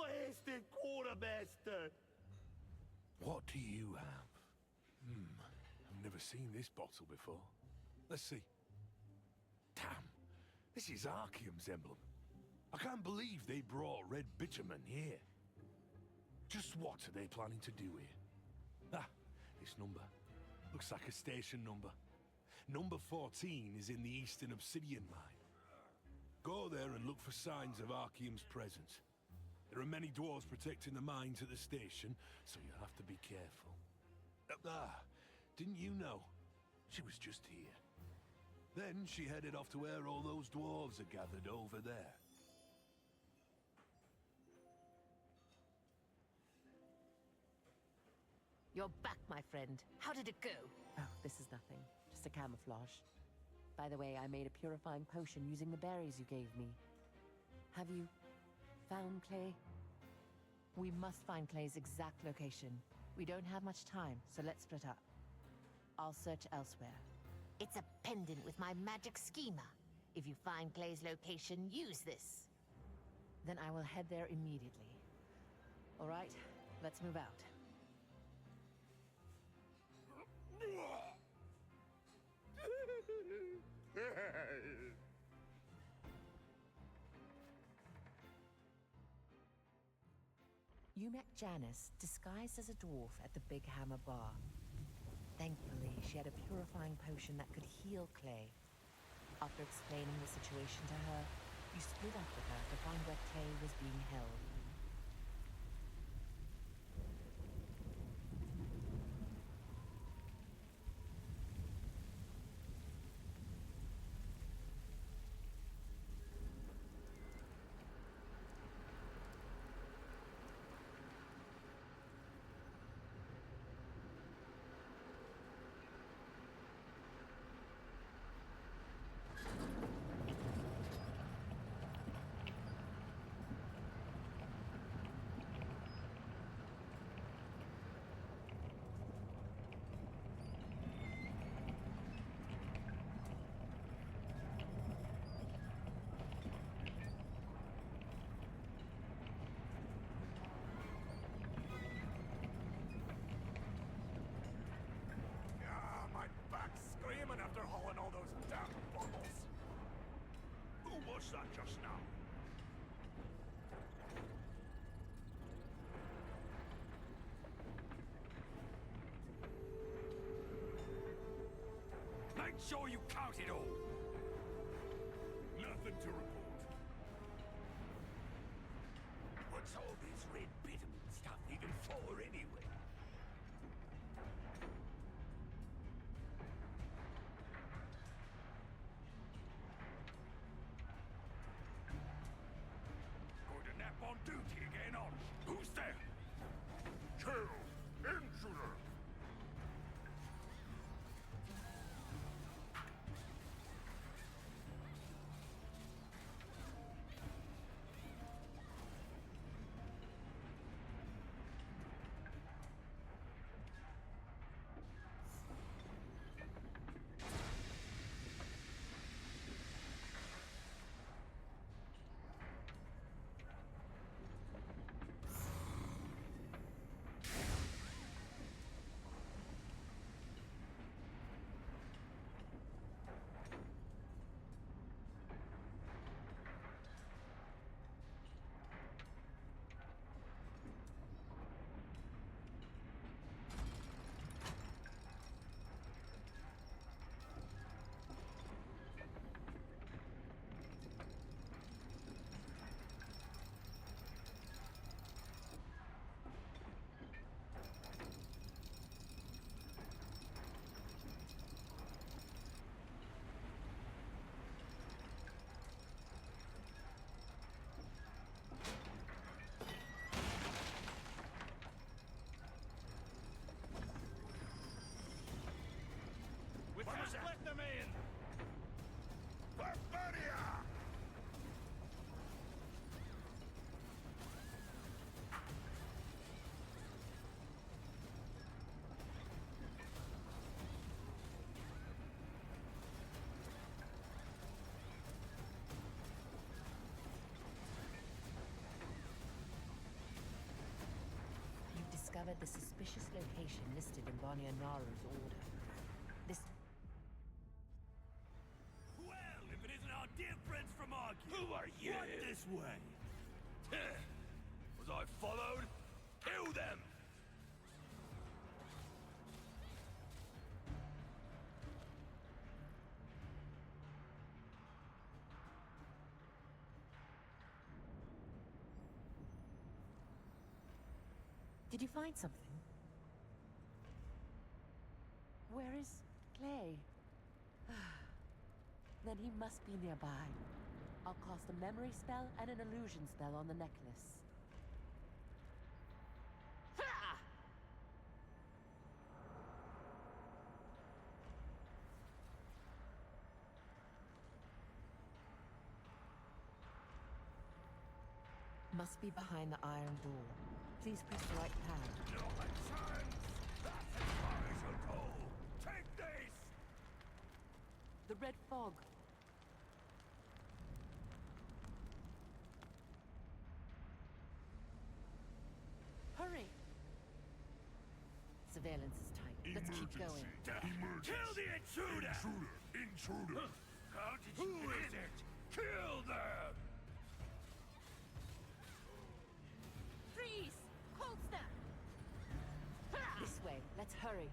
hasted quartermaster! What do you have? I've never seen this bottle before. Let's see. Damn, this is Archeum's emblem. I can't believe they brought red bitumen here. Just what are they planning to do here? Ah, this number. Looks like a station number. Number 14 is in the Eastern Obsidian Mine. Go there and look for signs of Archeum's presence. There are many dwarves protecting the mines at the station, so you'll have to be careful. Didn't you know? She was just here. Then she headed off to where all those dwarves are gathered over there. You're back, my friend. How did it go? Oh, this is nothing. Just a camouflage. By the way, I made a purifying potion using the berries you gave me. Have you found Clay? We must find Clay's exact location. We don't have much time, so let's split up. I'll search elsewhere. It's a pendant with my magic schema. If you find Clay's location, use this. Then I will head there immediately. All right, let's move out. You met Janice, disguised as a dwarf, at the Big Hammer Bar. Thankfully, she had a purifying potion that could heal Clay. After explaining the situation to her, you split up with her to find where Clay was being held. Screaming after hauling all those damn bottles. Who was that just now? Make sure you count it all. Nothing to report. What's all this red bitumen stuff even for anyway? On duty again, on. Who's there? Kill! Intruder! discovered the suspicious location listed in Banya Naru's order. This... Well, if it isn't our dear friends from Argue. Who are you? Right this way. Was I followed? Kill them! Did you find something? Where is Clay? Then he must be nearby. I'll cast a memory spell and an illusion spell on the necklace. Must be behind the iron door. Please press the right pad. No chance! That's as far as you'll go! Take this! The red fog. Hurry! Surveillance is tight. Let's keep going. Kill the intruder! Intruder! How did you Who is it? Kill them! Freeze! Holster! This way. Let's hurry.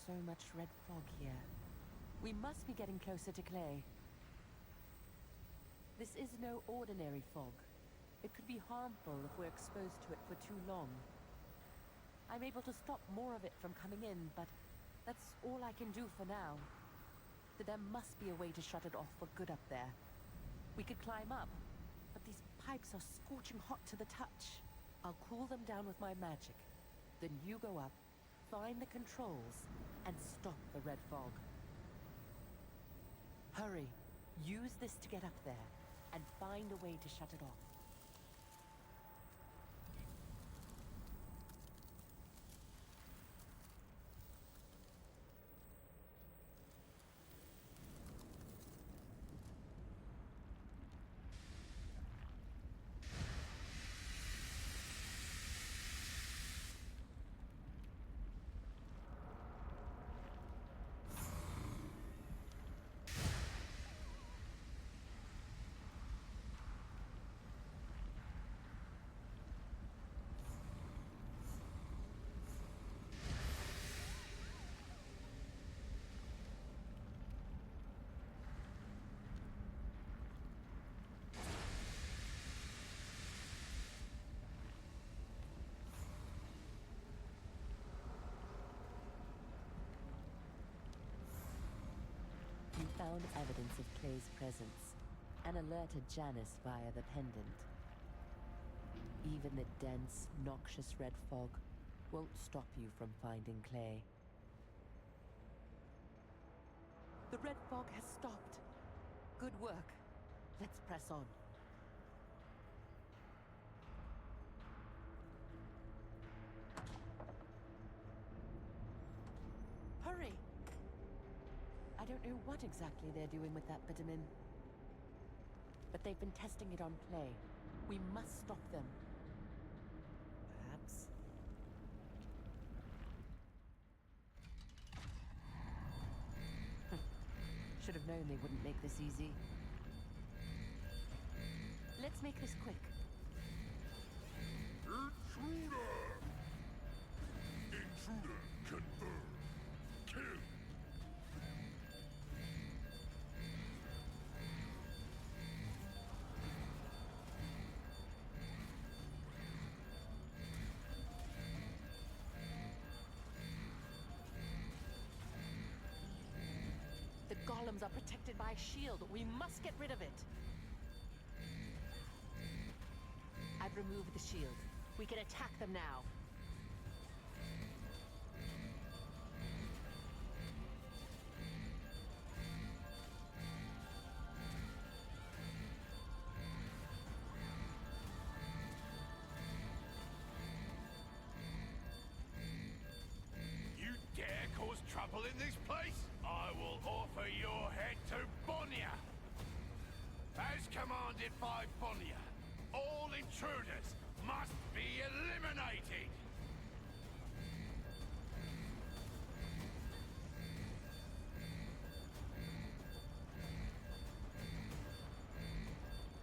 So much red fog here. We must be getting closer to Clay. This is no ordinary fog. It could be harmful if we're exposed to it for too long. I'm able to stop more of it from coming in, but that's all I can do for now. There must be a way to shut it off for good up there. We could climb up, but these pipes are scorching hot to the touch. I'll cool them down with my magic. Then you go up, find the controls, and stop the red fog. Hurry. Use this to get up there, and find a way to shut it off. You found evidence of Clay's presence and alerted Janice via the pendant. Even the dense, noxious red fog won't stop you from finding Clay. The red fog has stopped. Good work. Let's press on. Hurry! I don't know what exactly they're doing with that vitamin. But they've been testing it on Clay. We must stop them. Perhaps. Should have known they wouldn't make this easy. Let's make this quick. Intruder! Intruder confirmed. Kill! The golems are protected by a shield. We must get rid of it. I've removed the shield. We can attack them now. commanded by Bunya. All intruders must be eliminated!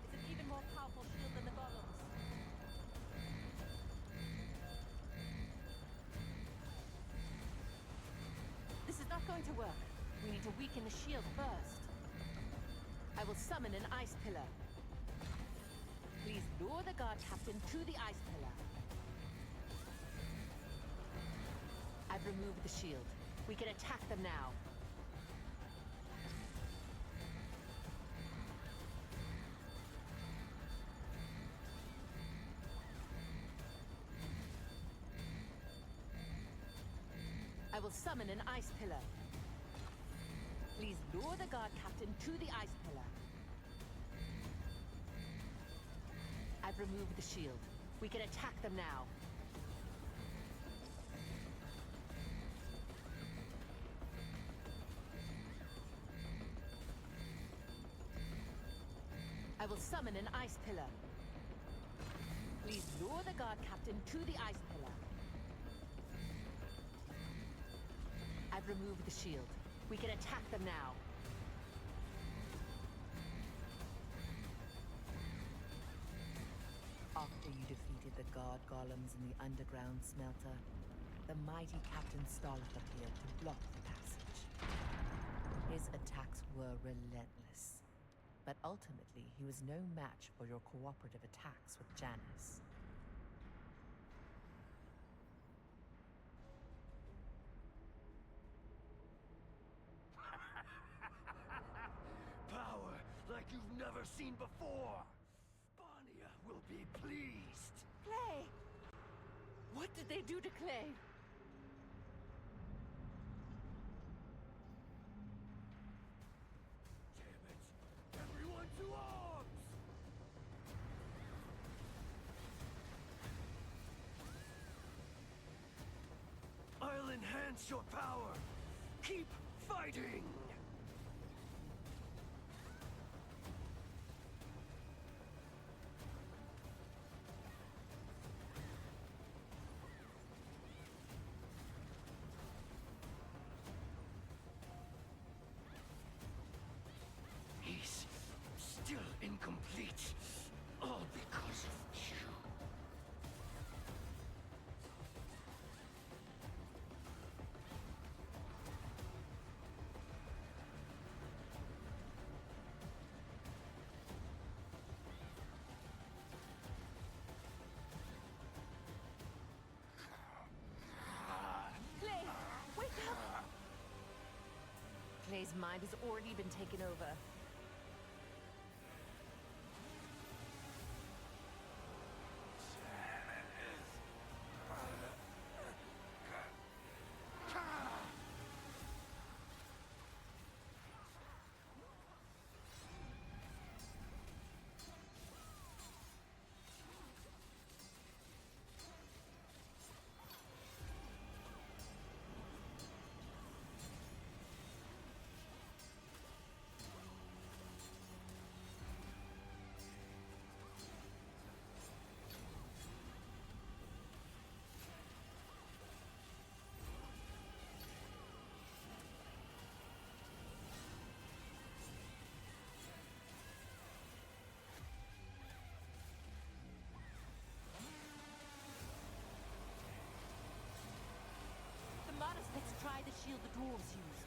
It's an even more powerful shield than the golems. This is not going to work. We need to weaken the shield first. I will summon an ice pillar. Please lure the guard captain to the ice pillar. I've removed the shield. We can attack them now. I will summon an ice pillar. Please lure the guard captain to the ice pillar. I've removed the shield. We can attack them now. I will summon an ice pillar. Please lure the guard captain to the ice pillar. I've removed the shield. We can attack them now. After you defeated the guard golems in the underground smelter, the mighty Captain Starlock appeared to block the passage. His attacks were relentless, but ultimately he was no match for your cooperative attacks with Janice. Power like you've never seen before! Bunya will be pleased! Clay! What did they do to Clay? Damn it! Everyone to arms! I'll enhance your power! Keep fighting! He's still incomplete. All because of you. Clay! Wake up! Clay's mind has already been taken over. Let's try the shield the dwarves used.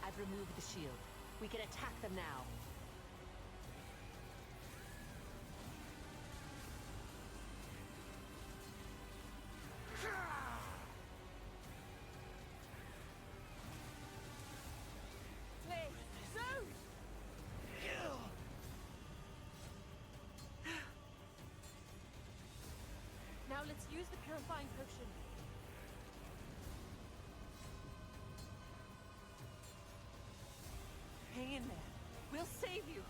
I've removed the shield. We can attack them now. Now let's use the purifying potion. Hang in there. We'll save you.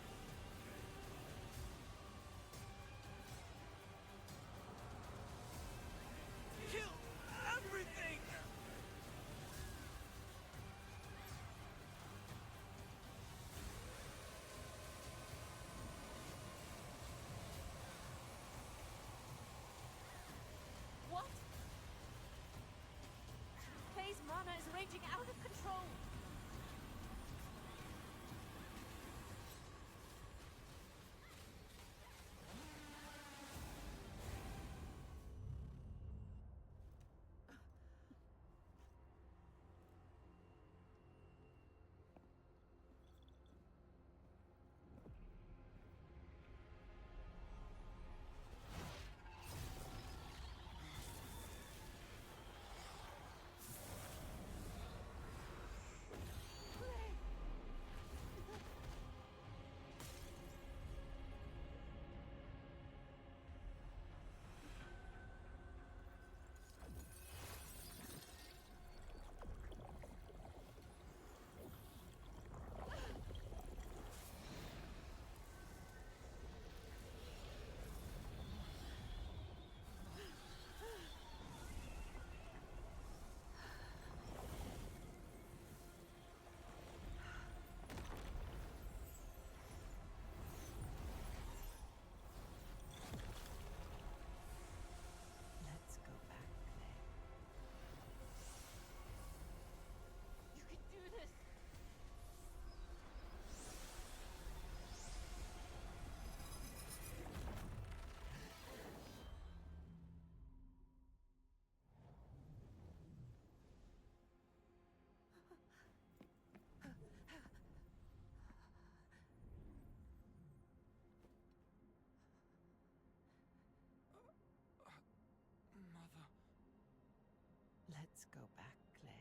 Let's go back, Clay.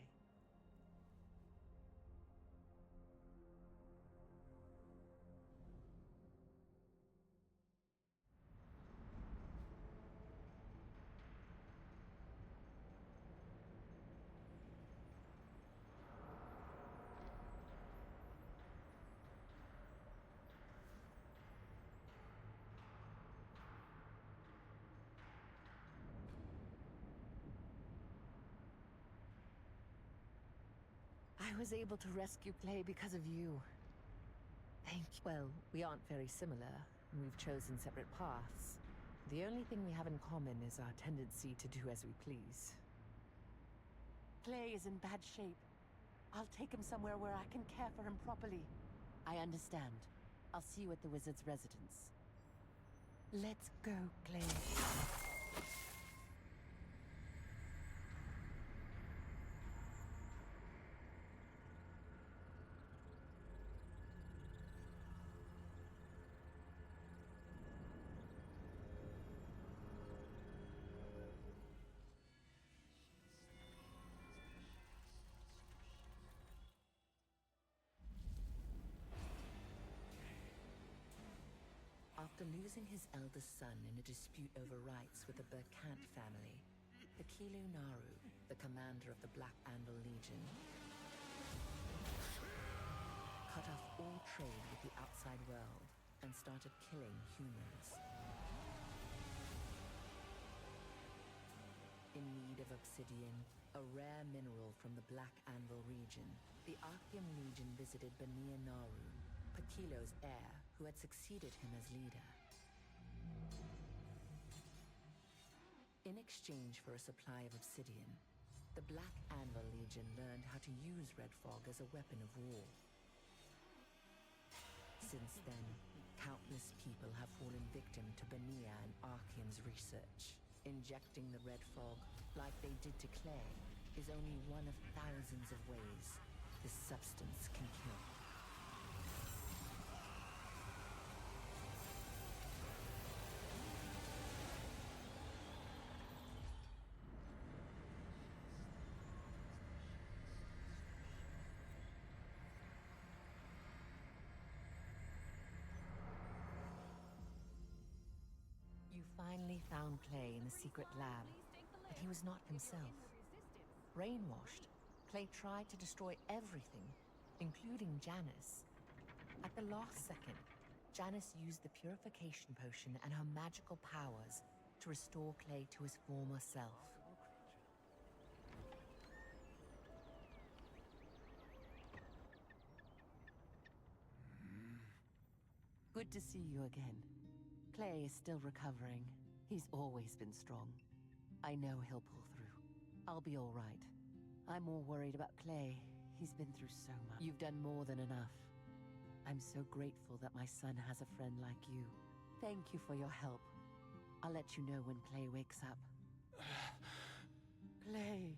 I was able to rescue Clay because of you. Thank you. Well, we aren't very similar, and we've chosen separate paths. The only thing we have in common is our tendency to do as we please. Clay is in bad shape. I'll take him somewhere where I can care for him properly. I understand. I'll see you at the wizard's residence. Let's go, Clay. After losing his eldest son in a dispute over rights with the Burkant family, Pakilu Naru, the commander of the Black Anvil Legion, cut off all trade with the outside world and started killing humans. In need of obsidian, a rare mineral from the Black Anvil region, the Archean Legion visited Bania Naru, Pakilo's heir, who had succeeded him as leader. In exchange for a supply of obsidian, the Black Anvil Legion learned how to use red fog as a weapon of war. Since then, countless people have fallen victim to Bania and Archean's research. Injecting the red fog, like they did to Clay, is only one of thousands of ways this substance can kill. You finally found Clay in the secret lab, but he was not himself. Brainwashed, Clay tried to destroy everything, including Janice. At the last second, Janice used the purification potion and her magical powers to restore Clay to his former self. Good to see you again. Clay is still recovering. He's always been strong. I know he'll pull through. I'll be all right. I'm more worried about Clay. He's been through so much. You've done more than enough. I'm so grateful that my son has a friend like you. Thank you for your help. I'll let you know when Clay wakes up. Clay!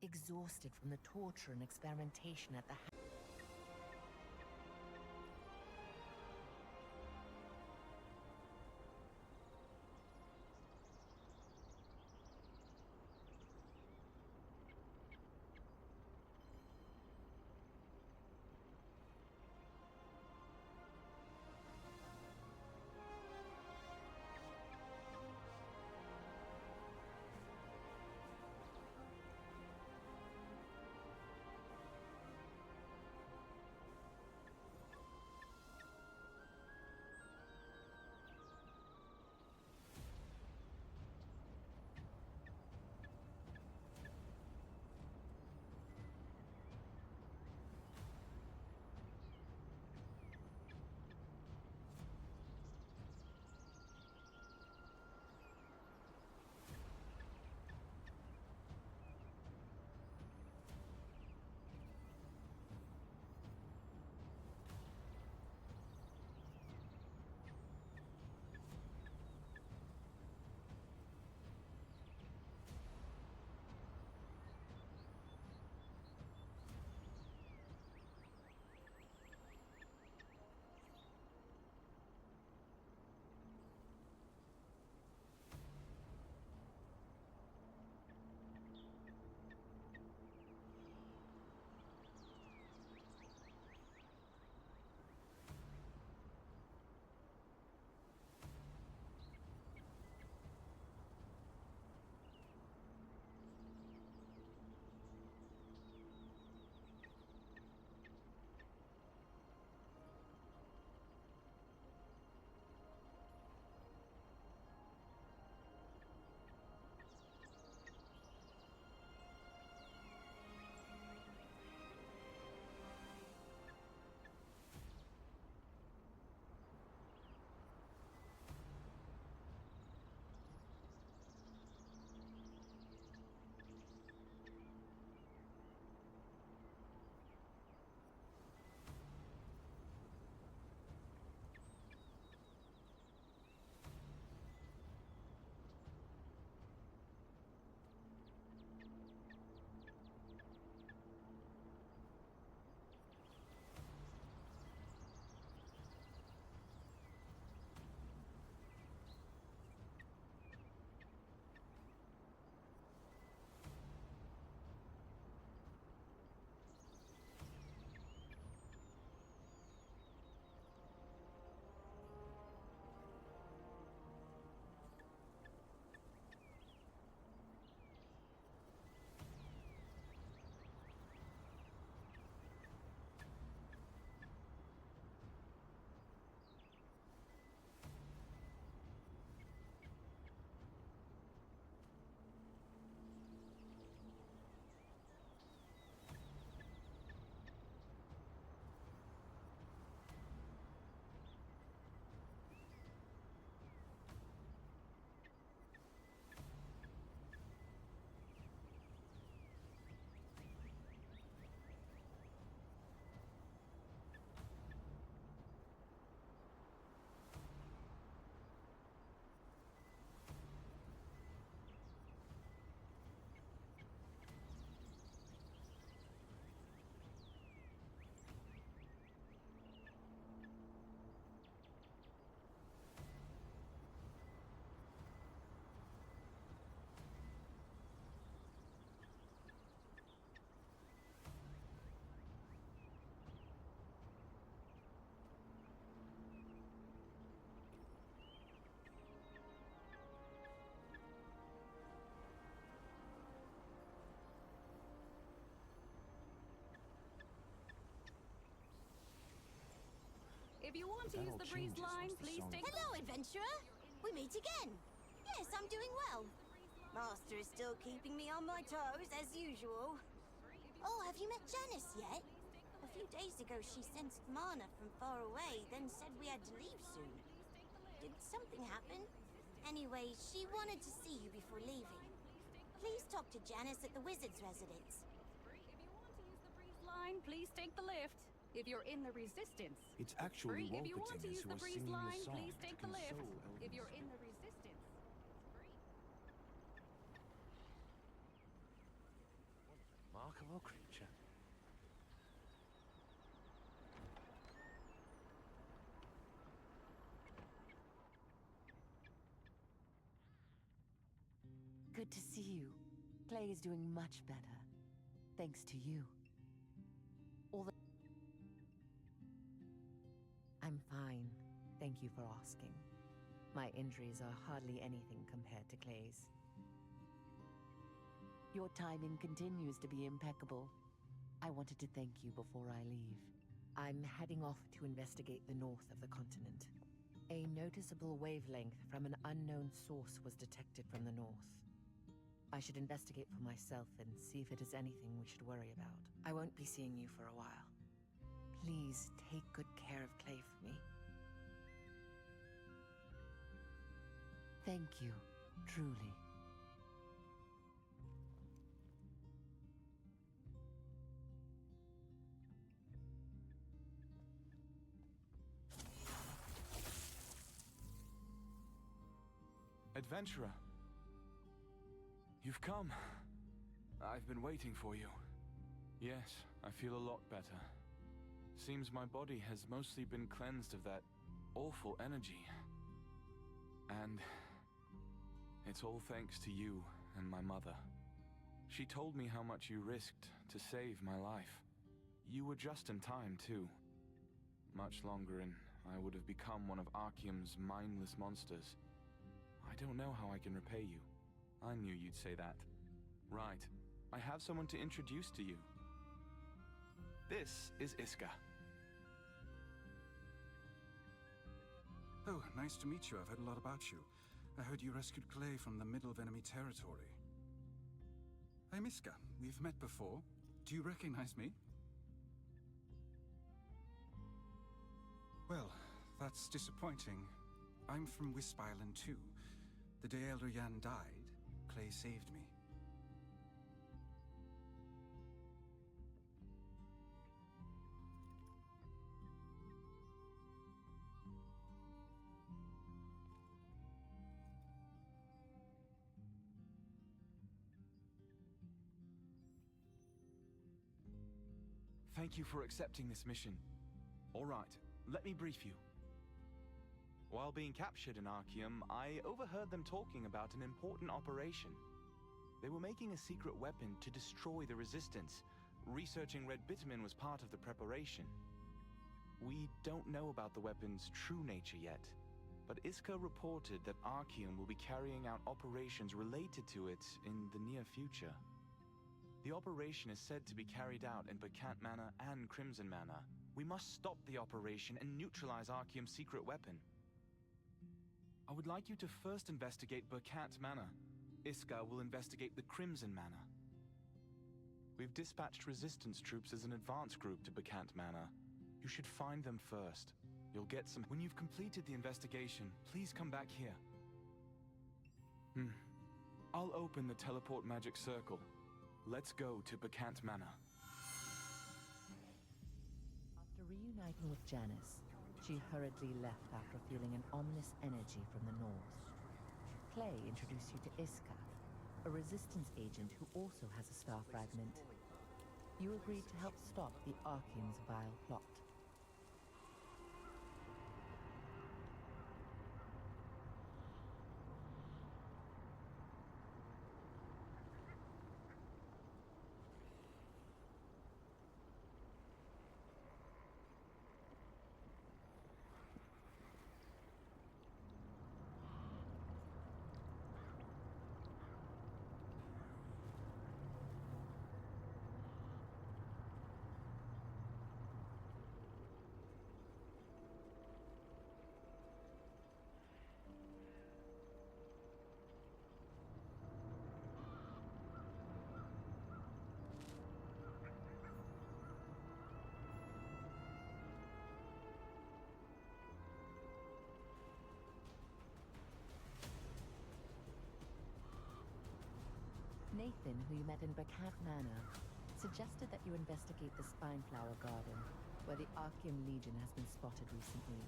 Exhausted from the torture and experimentation at the If you want to use the breeze line, please take... Hello, adventurer! We meet again. Yes, I'm doing well. Master is still keeping me on my toes, as usual. Oh, have you met Janice yet? A few days ago, she sensed mana from far away, then said we had to leave soon. Did something happen? Anyway, she wanted to see you before leaving. Please talk to Janice at the wizard's residence. Line, please take the lift. If you're in the resistance. It's actually If you want to use Walkertingers who the are breeze singing the line, song please to take the lift. console If Elvin's you're in the resistance. Remarkable creature. Good to see you. Clay is doing much better. Thanks to you. I'm fine. Thank you for asking. My injuries are hardly anything compared to Clay's. Your timing continues to be impeccable. I wanted to thank you before I leave. I'm heading off to investigate the north of the continent. A noticeable wavelength from an unknown source was detected from the north. I should investigate for myself and see if it is anything we should worry about. I won't be seeing you for a while. Please take good care of Clay for me. Thank you, truly. Adventurer. You've come. I've been waiting for you. Yes, I feel a lot better. Seems my body has mostly been cleansed of that awful energy. And it's all thanks to you and my mother. She told me how much you risked to save my life. You were just in time, too. Much longer and I would have become one of Arceum's mindless monsters. I don't know how I can repay you. I knew you'd say that. Right. I have someone to introduce to you. This is Iska. Oh, nice to meet you. I've heard a lot about you. I heard you rescued Clay from the middle of enemy territory. I'm Iska. We've met before. Do you recognize me? Well, that's disappointing. I'm from Wisp Island too. The day Elder Yan died, Clay saved me. Thank you for accepting this mission. All right, let me brief you. While being captured in Arceum, I overheard them talking about an important operation. They were making a secret weapon to destroy the Resistance. Researching red bitumen was part of the preparation. We don't know about the weapon's true nature yet, but Iska reported that Arceum will be carrying out operations related to it in the near future. The operation is said to be carried out in Bacant Manor and Crimson Manor. We must stop the operation and neutralize Arceum's secret weapon. I would like you to first investigate Bacant Manor. Iska will investigate the Crimson Manor. We've dispatched resistance troops as an advance group to Bacant Manor. You should find them first. You'll get some... When you've completed the investigation, please come back here. I'll open the teleport magic circle. Let's go to Bacant Manor. After reuniting with Janice, she hurriedly left after feeling an ominous energy from the north. Clay introduced you to Iska, a resistance agent who also has a star fragment. You agreed to help stop the Arceum's vile plot. Nathan, who you met in Bacant Manor, suggested that you investigate the Spineflower Garden, where the Archeum Legion has been spotted recently.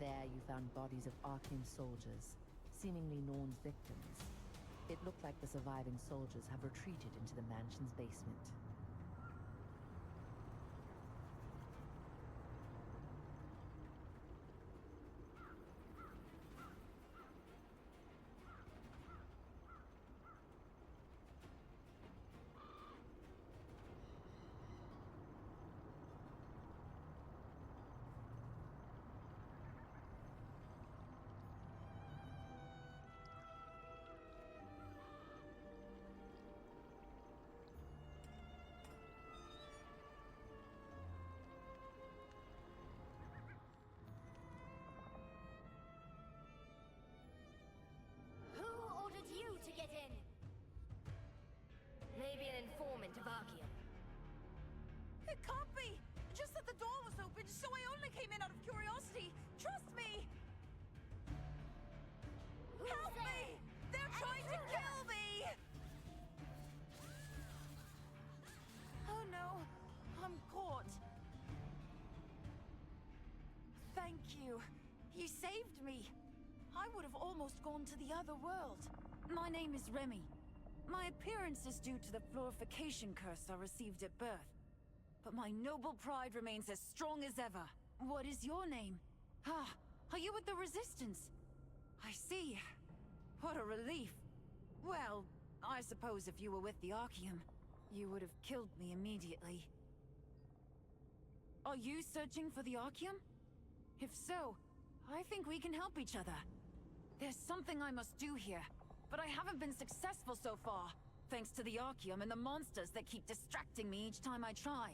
There you found bodies of Archeum soldiers, seemingly Norn's victims. It looked like the surviving soldiers have retreated into the mansion's basement. To get in. Maybe an informant of Archeum. It can't be! Just that the door was open, so I only came in out of curiosity. Trust me! Help me! They're trying to kill me! Oh no, I'm caught. Thank you. You saved me. I would have almost gone to the other world. My name is Remy. My appearance is due to the florification curse I received at birth. But my noble pride remains as strong as ever. What is your name? Ah, are you with the Resistance? I see. What a relief. Well, I suppose if you were with the Archeum, you would have killed me immediately. Are you searching for the Archeum? If so, I think we can help each other. There's something I must do here. But I haven't been successful so far, thanks to the Archeum and the monsters that keep distracting me each time I try.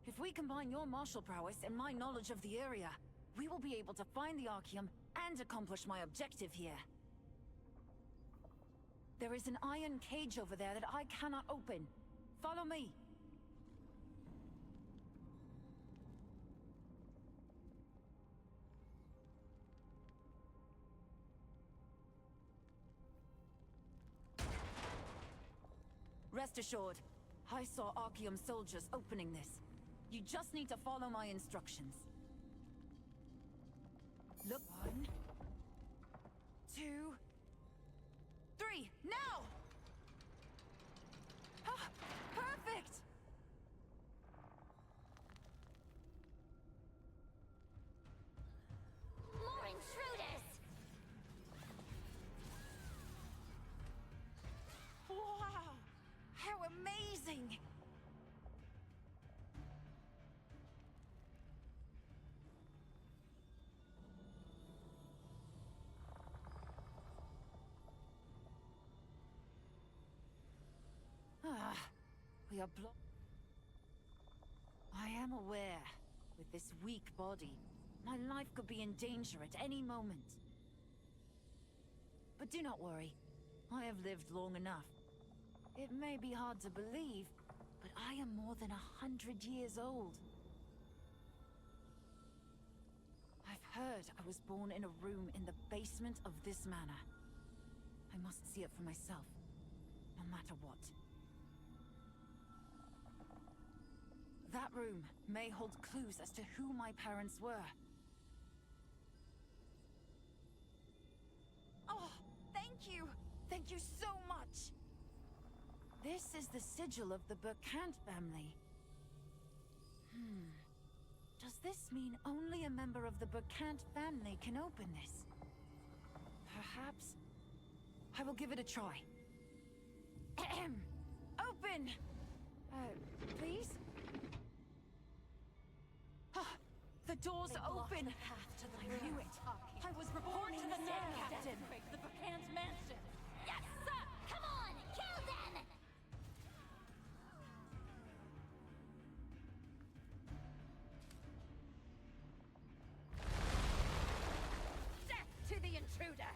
If we combine your martial prowess and my knowledge of the area, we will be able to find the Archeum and accomplish my objective here. There is an iron cage over there that I cannot open. Follow me. Rest assured, I saw Archeum soldiers opening this. You just need to follow my instructions. Look. 1, 2, 3, now! Ah, perfect! More intruders! Wow! How amazing! Ah, we are blocked. I am aware, with this weak body, my life could be in danger at any moment. But do not worry, I have lived long enough. It may be hard to believe, but I am more than 100 years old. I've heard I was born in a room in the basement of this manor. I must see it for myself, no matter what. That room may hold clues as to who my parents were. Oh, thank you! Thank you so much! This is the sigil of the Bacant family. Does this mean only a member of the Bacant family can open this? Perhaps... I will give it a try. Ahem. Open! Please? The door's open! I knew it! I was reporting to the dead captain! The Bacant mansion! Yes, sir! Come on! Kill them! Death to the intruder!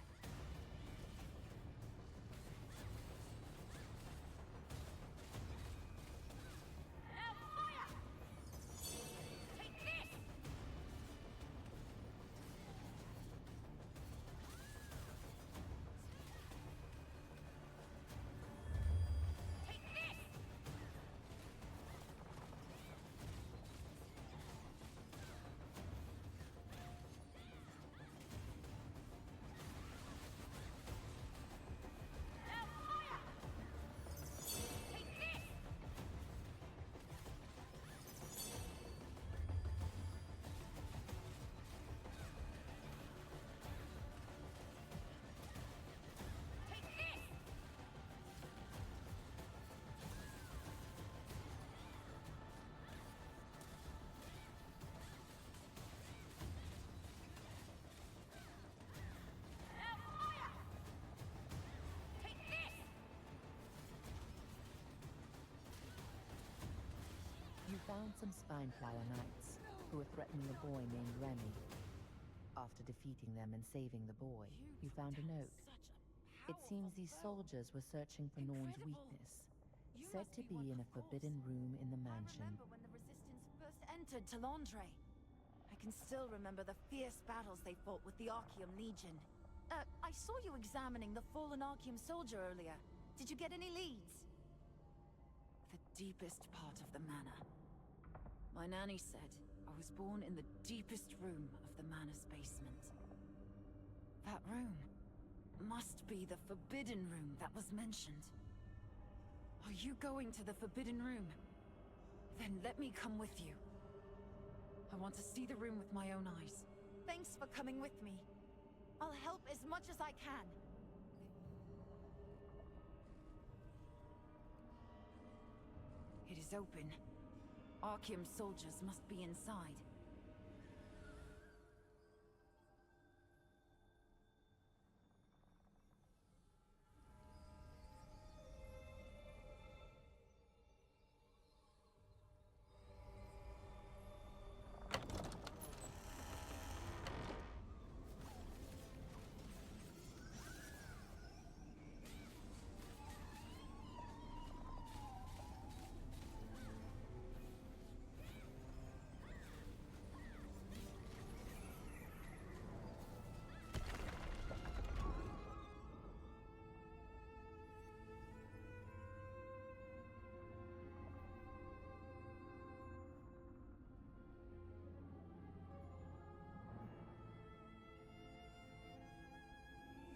found some Spineflower Knights who were threatening a boy named Remy. After defeating them and saving the boy, you found a note. It seems these soldiers were searching for Norn's weakness, said to be in a forbidden room in the mansion. When the Resistance first entered Talandre, I can still remember the fierce battles they fought with the Archeum Legion. I saw you examining the fallen Archeum soldier earlier. Did you get any leads? The deepest part of the manor. My nanny said I was born in the deepest room of the manor's basement. That room must be the Forbidden Room that was mentioned. Are you going to the Forbidden Room? Then let me come with you. I want to see the room with my own eyes. Thanks for coming with me. I'll help as much as I can. It is open. Archeum soldiers must be inside.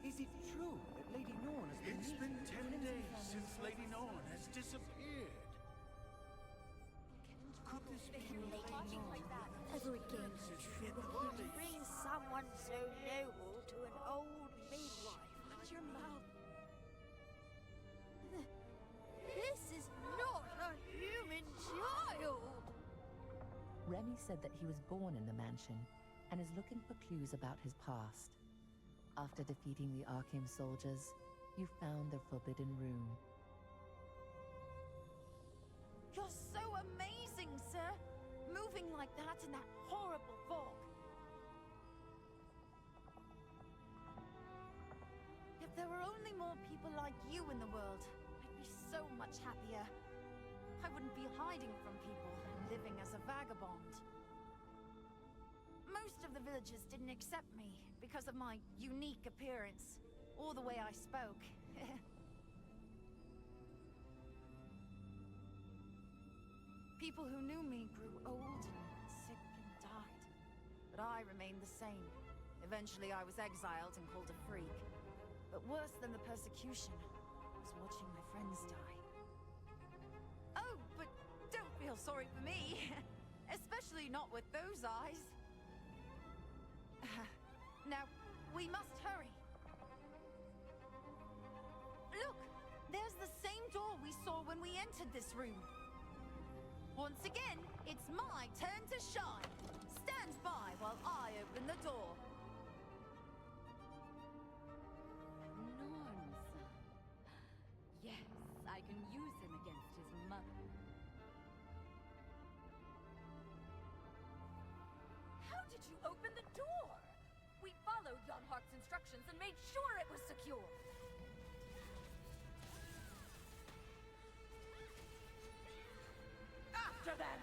Is it true that Lady Norn has been... It's been 10 days since Lady Norn has disappeared. Could this be Lady Norn? Ever again. What brings someone so noble to an old midwife? Watch your mouth. This is not a human child! Remy said that he was born in the mansion and is looking for clues about his past. After defeating the Archeum soldiers, you found the Forbidden Room. You're so amazing, sir! Moving like that in that horrible fog. If there were only more people like you in the world, I'd be so much happier. I wouldn't be hiding from people and living as a vagabond. Most of the villagers didn't accept me because of my unique appearance, or the way I spoke. People who knew me grew old and sick and died. But I remained the same. Eventually I was exiled and called a freak. But worse than the persecution was watching my friends die. Oh, but don't feel sorry for me. Especially not with those eyes. Now, we must hurry. Look! There's the same door we saw when we entered this room. Once again, it's my turn to shine. Stand by while I open the door. Norn, son. Yes, I can use him against his mother. How did you open the door? We followed Jan Hart's instructions and made sure it was secure. After them!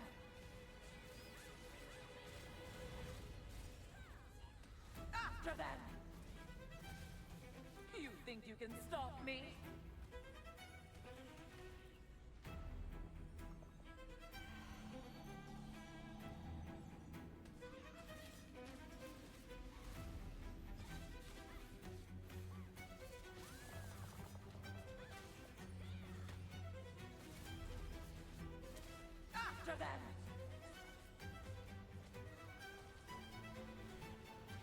After them! You think you can stop me? After them!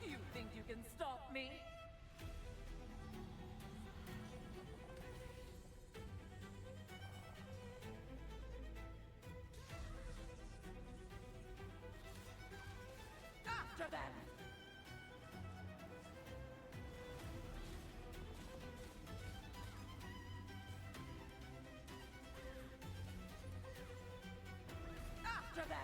You think you can stop me? After them! After them!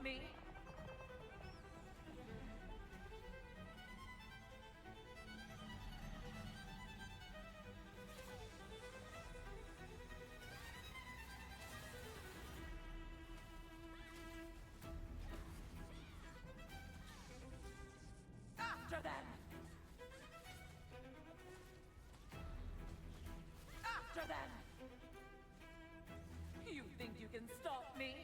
me? After them! After them! You think you can stop me?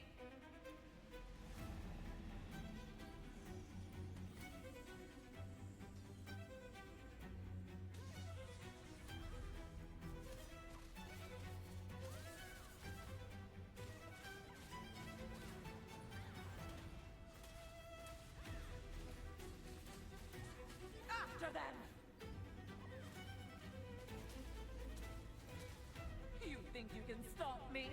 After them! You think you can stop me?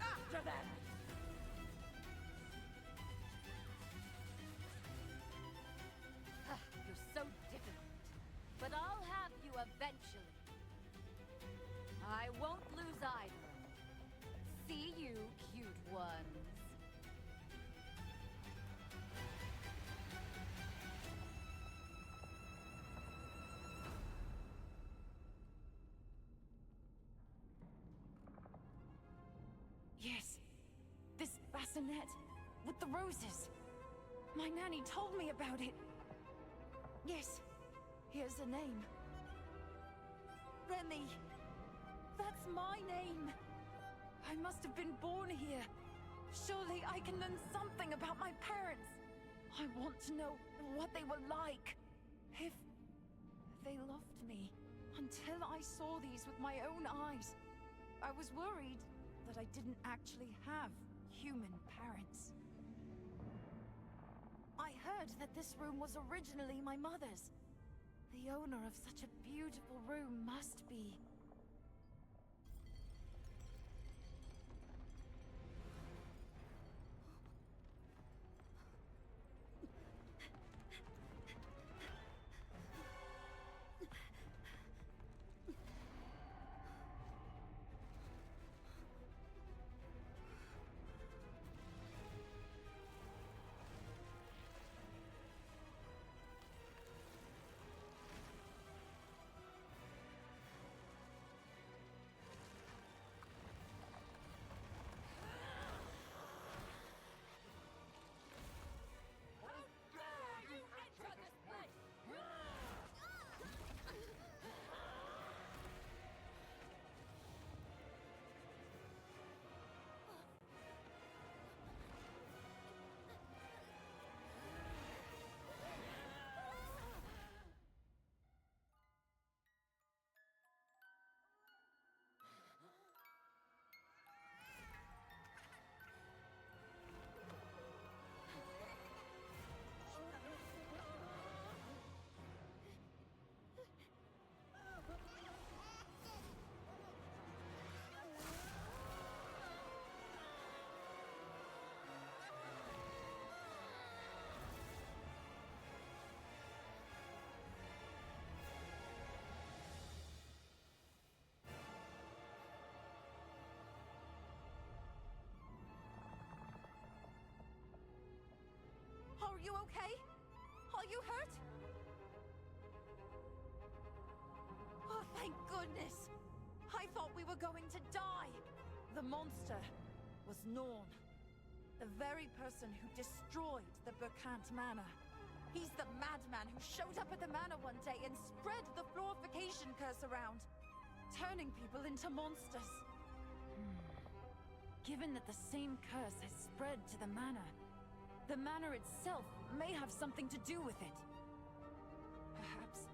After them! You're so difficult. But I'll have you eventually. I won't lose either. See you, cute ones. Yes. This bassinet with the roses. My nanny told me about it. Yes. Here's the name. Remy. That's my name. I must have been born here. Surely I can learn something about my parents. I want to know what they were like. If they loved me. Until I saw these with my own eyes. I was worried that I didn't actually have human parents. I heard that this room was originally my mother's. The owner of such a beautiful room must be... Are you okay? Are you hurt? Oh, thank goodness! I thought we were going to die! The monster was Norn. The very person who destroyed the Burkant Manor. He's the madman who showed up at the manor one day and spread the glorification curse around, turning people into monsters. Given that the same curse has spread to the manor itself may have something to do with it. Perhaps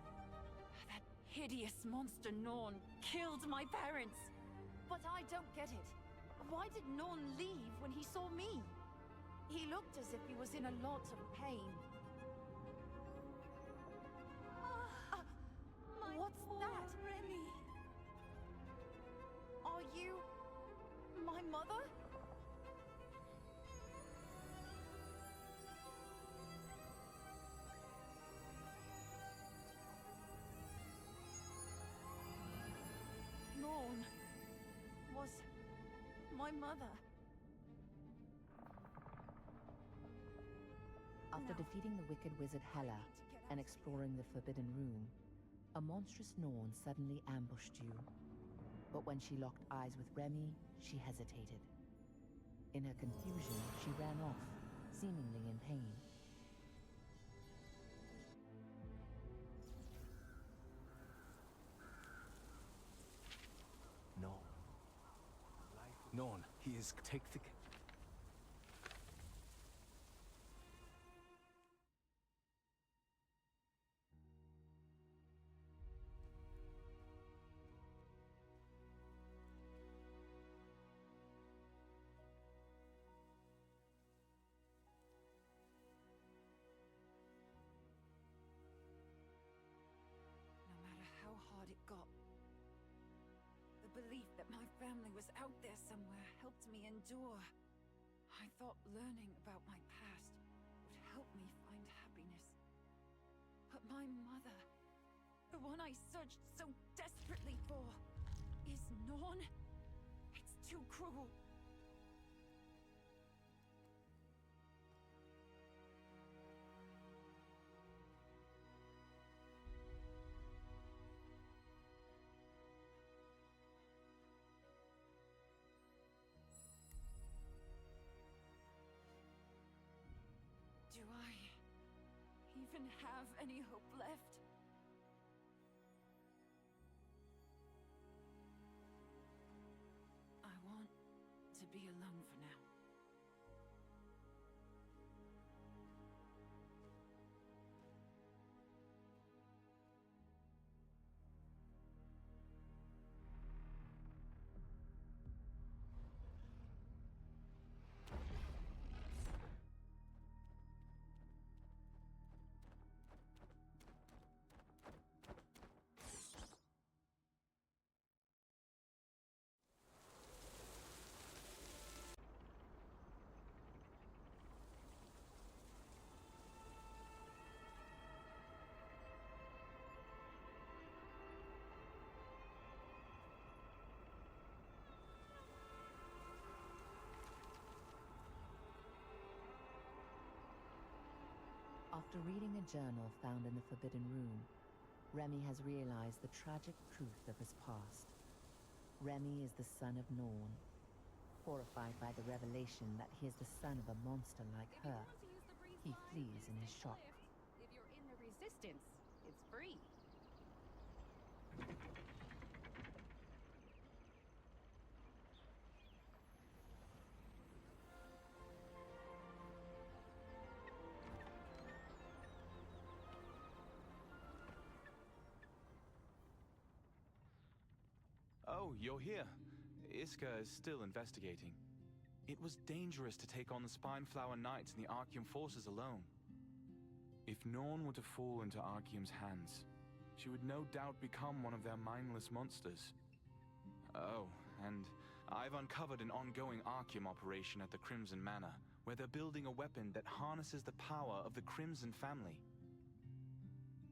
that hideous monster Norn killed my parents. But I don't get it. Why did Norn leave when he saw me? He looked as if he was in a lot of pain. What's that? Remy. Are you my mother? my mother. After defeating the wicked wizard Hela and exploring the Forbidden Room, a monstrous Norn suddenly ambushed you. But when she locked eyes with Remy, she hesitated. In her confusion, she ran off, seemingly in pain. No. Norn, he is... Take the... No matter how hard it got, the belief that my family was out there somewhere helped me endure. I thought learning about my past would help me find happiness. But my mother, the one I searched so desperately for, is Norn? It's too cruel. Do I even have any hope left? I want to be alone for now. After reading a journal found in the Forbidden Room, Remy has realized the tragic truth of his past. Remy is the son of Norn. Horrified by the revelation that he is the son of a monster like her, he flees in his shock. If you're in the Resistance, it's free. Oh, you're here. Iska is still investigating. It was dangerous to take on the Spineflower Knights and the Archeum forces alone. If Norn were to fall into Archeum's hands, she would no doubt become one of their mindless monsters. Oh, and I've uncovered an ongoing Archeum operation at the Crimson Manor, where they're building a weapon that harnesses the power of the Crimson family.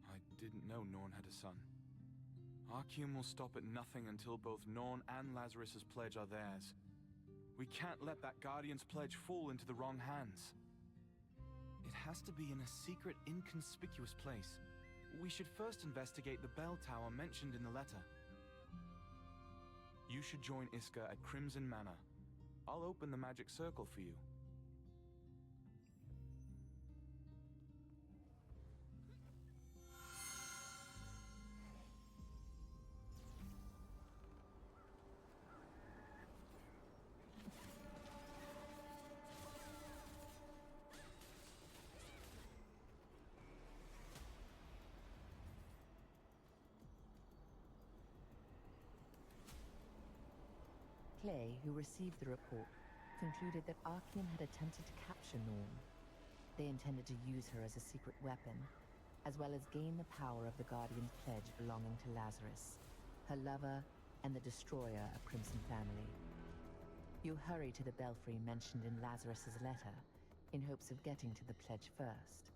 I didn't know Norn had a son. Archeum will stop at nothing until both Norn and Lazarus's pledge are theirs. We can't let that Guardian's pledge fall into the wrong hands. It has to be in a secret, inconspicuous place. We should first investigate the bell tower mentioned in the letter. You should join Iska at Crimson Manor. I'll open the magic circle for you. Clay, who received the report, concluded that Archeum had attempted to capture Norn. They intended to use her as a secret weapon, as well as gain the power of the Guardian's pledge belonging to Lazarus, her lover, and the destroyer of Crimson family. You hurry to the belfry mentioned in Lazarus's letter, in hopes of getting to the pledge first.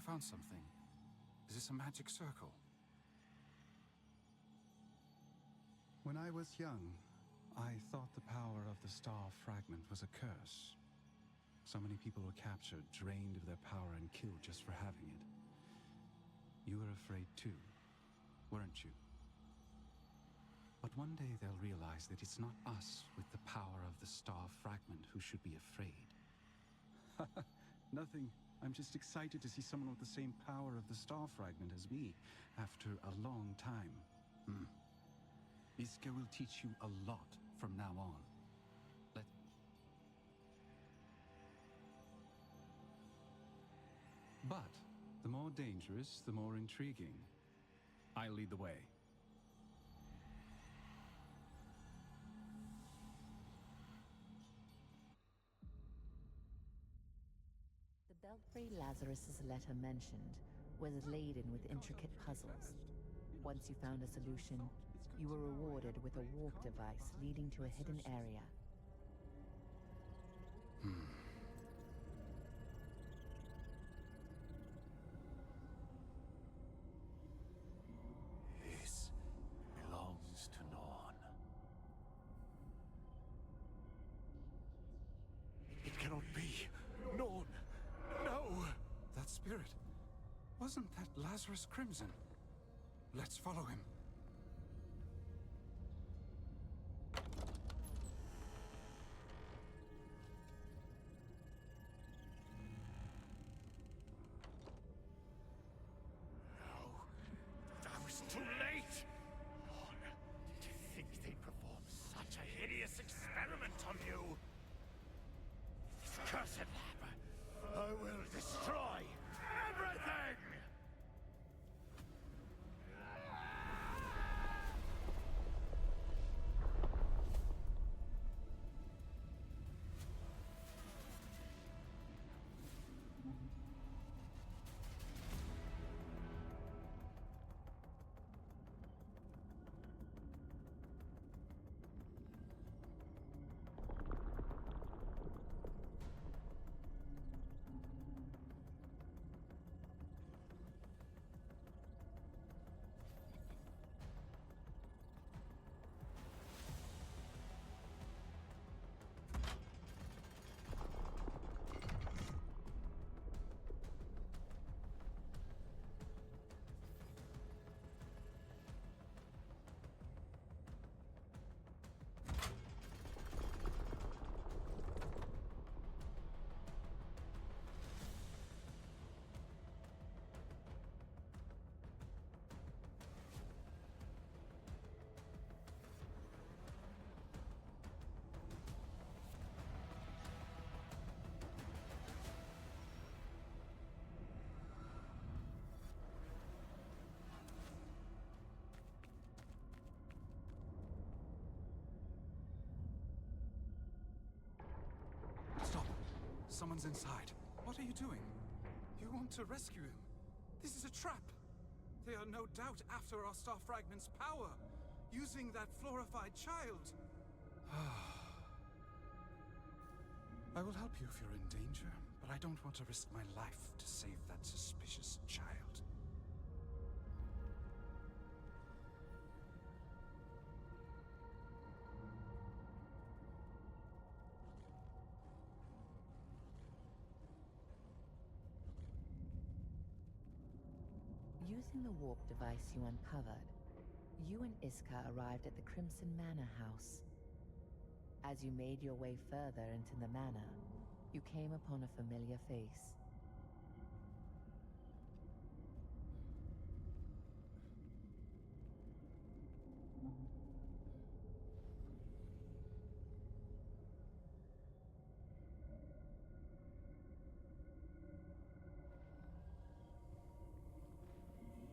found something. Is this a magic circle? When I was young, I thought the power of the star fragment was a curse. So many people were captured, drained of their power, and killed just for having it. You were afraid too, weren't you? But one day they'll realize that it's not us with the power of the star fragment who should be afraid. Nothing. I'm just excited to see someone with the same power of the star fragment as me after a long time. Iska will teach you a lot from now on. But the more dangerous, the more intriguing. I'll lead the way. The belfry Lazarus's letter mentioned was laden with intricate puzzles. Once you found a solution, you were rewarded with a warp device leading to a hidden area. This belongs to Norn. It cannot be. Norn! No! That spirit. Wasn't that Lazarus Crimson? Let's follow him. I was too late! Lord, did you think they'd perform such a hideous experiment on you? This cursed lab, I will destroy everything! Stop! Someone's inside. What are you doing? You want to rescue him? This is a trap! They are no doubt after our star fragment's power, using that fluorified child. I will help you if you're in danger, but I don't want to risk my life to save that suspicious child. Using the warp device you uncovered, you and Iska arrived at the Crimson Manor house. As you made your way further into the manor, you came upon a familiar face.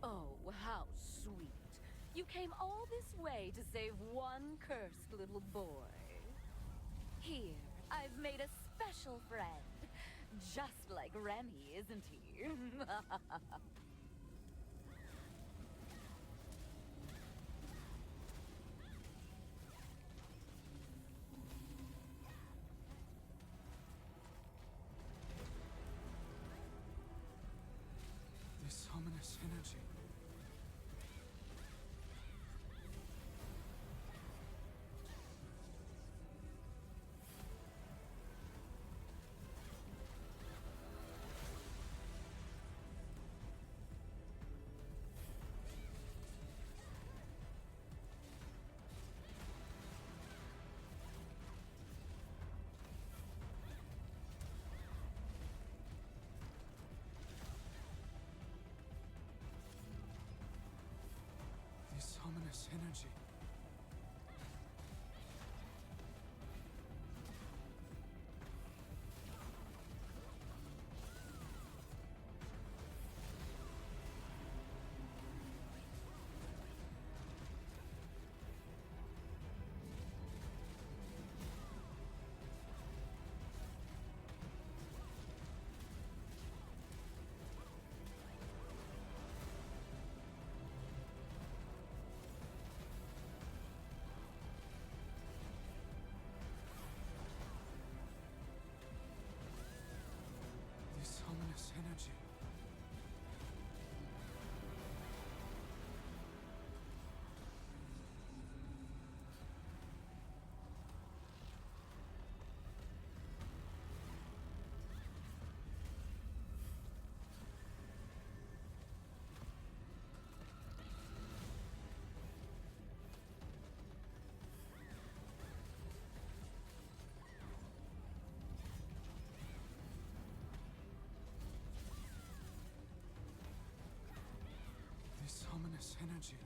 Oh, how sweet. You came all this way to save one cursed little boy. Here, I've made a special friend. Just like Remy, isn't he? ominous energy. This ominous energy. This ominous energy. This ominous energy.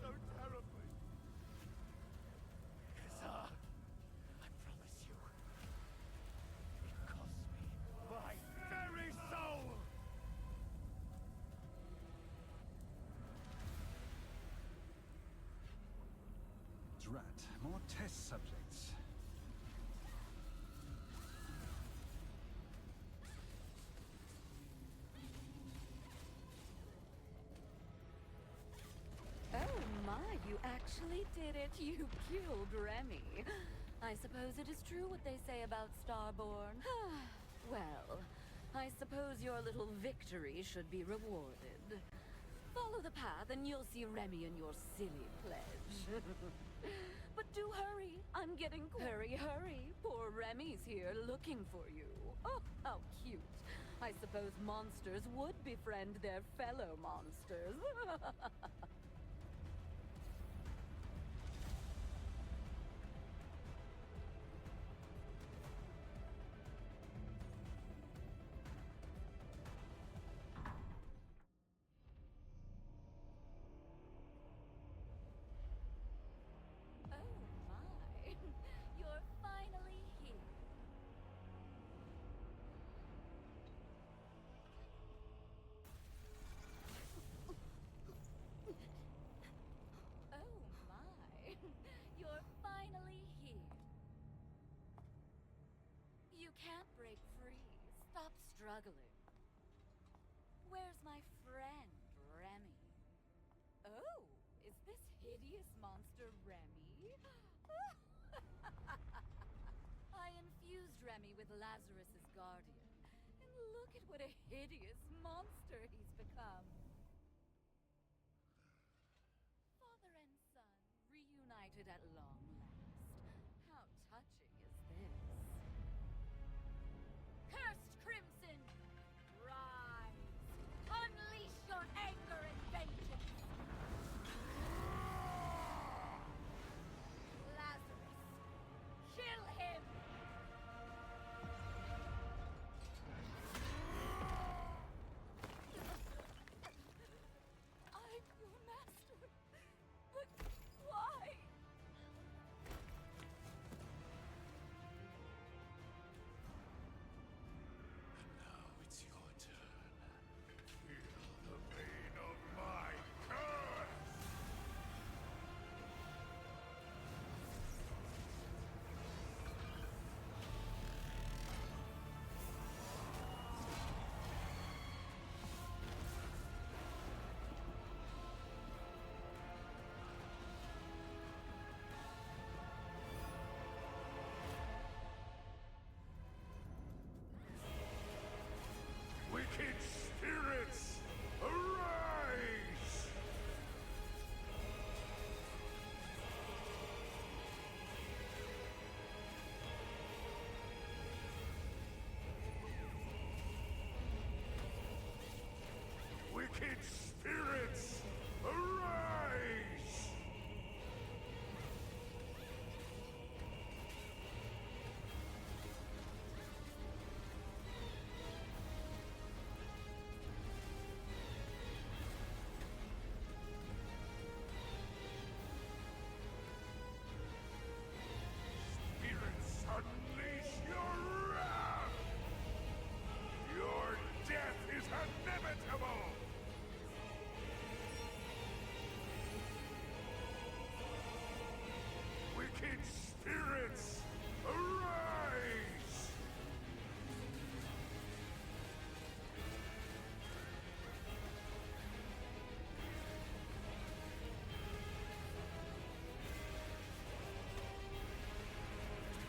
So terribly. Kazar, I promise you, it cost me my very soul! Drat, more test subjects. Oh my, you actually did it. You killed Remy. I suppose it is true what they say about Starborn. Well, I suppose your little victory should be rewarded. Follow the path and you'll see Remy and your silly pledge. But do hurry. I'm getting hurry, hurry. Poor Remy's here looking for you. Oh, how cute. I suppose monsters would befriend their fellow monsters. You're finally here. Oh my. You're finally here. You can't break free. Stop struggling. Where's my friend, Remy? Oh, is this hideous monster Remy? I infused Remy with Lazarus's guardian, and look at what a hideous monster he's become. Father and son reunited at long last. How touching is this? Cursed Crimson, rise! Unleash your anger and vengeance! Lazarus, kill him! I'm your master, but why? Wicked spirits, arise! Spirits, unleash your wrath! Your death is inevitable! Wicked spirits, arise!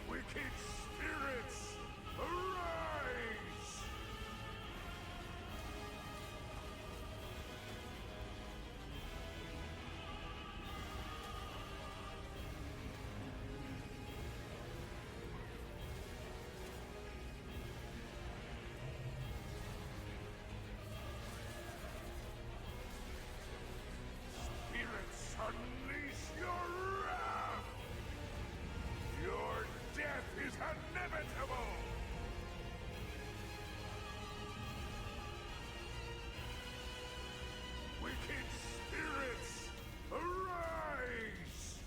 Wicked spirits, arise! Spirits, unleash your wrath! Your death is inevitable! Wicked spirits, arise!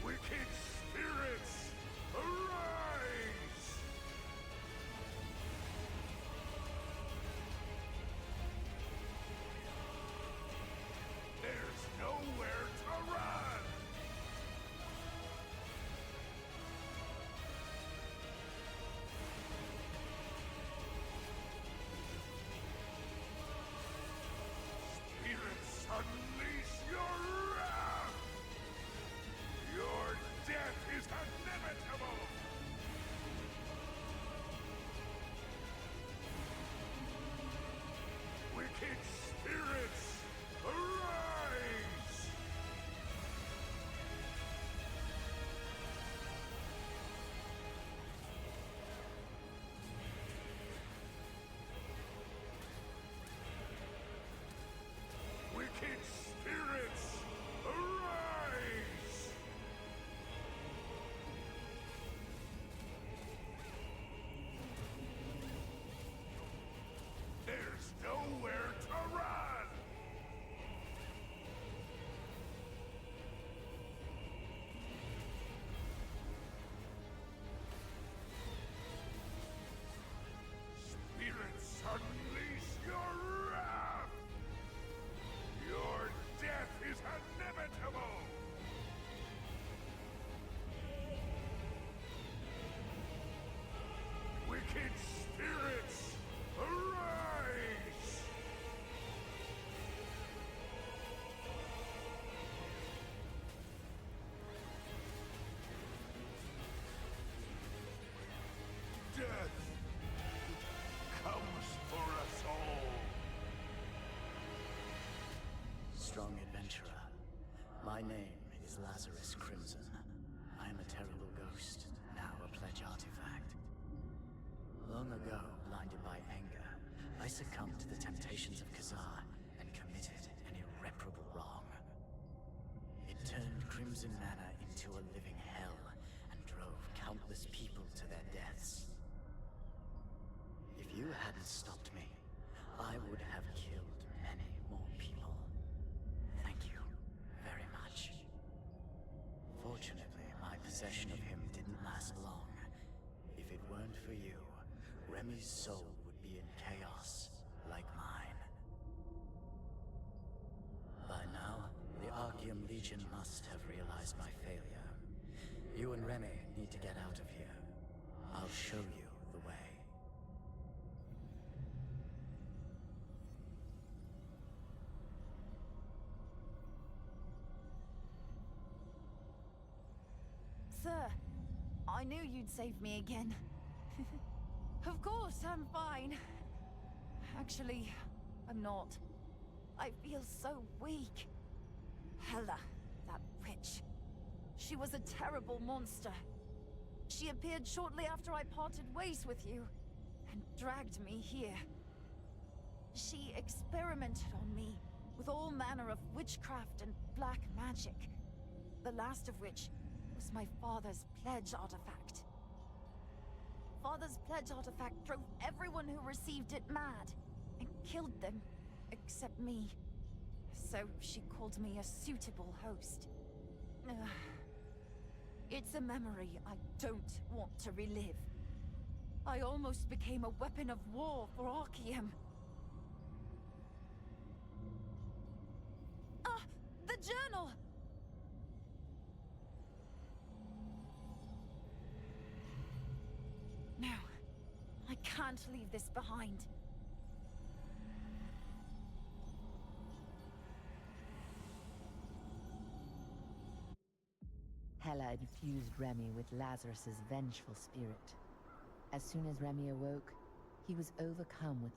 Wicked spirits, arise! There's nowhere to run! Spirits, unleash your wrath! Your death is inevitable! Wicked spirits, arise! Wicked spirits, arise! There's nowhere to run! Spirits, unleash your wrath! Your death is inevitable! Wicked spirits, arise! Death comes for us all! Strong adventurer. My name is Lazarus Crimson. I am a terrible ghost, now a pledge artifact. Long ago, blinded by anger, I succumbed to the temptations of Khazar and committed an irreparable wrong. It turned Crimson Manor into a living hell and drove countless people to their deaths. If you hadn't stopped me, I would have killed many more people. Thank you very much. Fortunately, my possession of him didn't last long. If it weren't for you, Remy's soul would be in chaos, like mine. By now, the Archeum Legion must have realized my failure. You and Remy need to get out of here. I'll show you the way. Sir, I knew you'd save me again. Of course, I'm fine. Actually, I'm not. I feel so weak. Hela, that witch. She was a terrible monster. She appeared shortly after I parted ways with you, and dragged me here. She experimented on me with all manner of witchcraft and black magic, the last of which was my father's pledge artifact. Father's pledge artifact drove everyone who received it mad, and killed them, except me. So she called me a suitable host. It's a memory I don't want to relive. I almost became a weapon of war for Archeum. Ah! The journal! No, I can't leave this behind. Hela infused Remy with Lazarus's vengeful spirit. As soon as Remy awoke, he was overcome with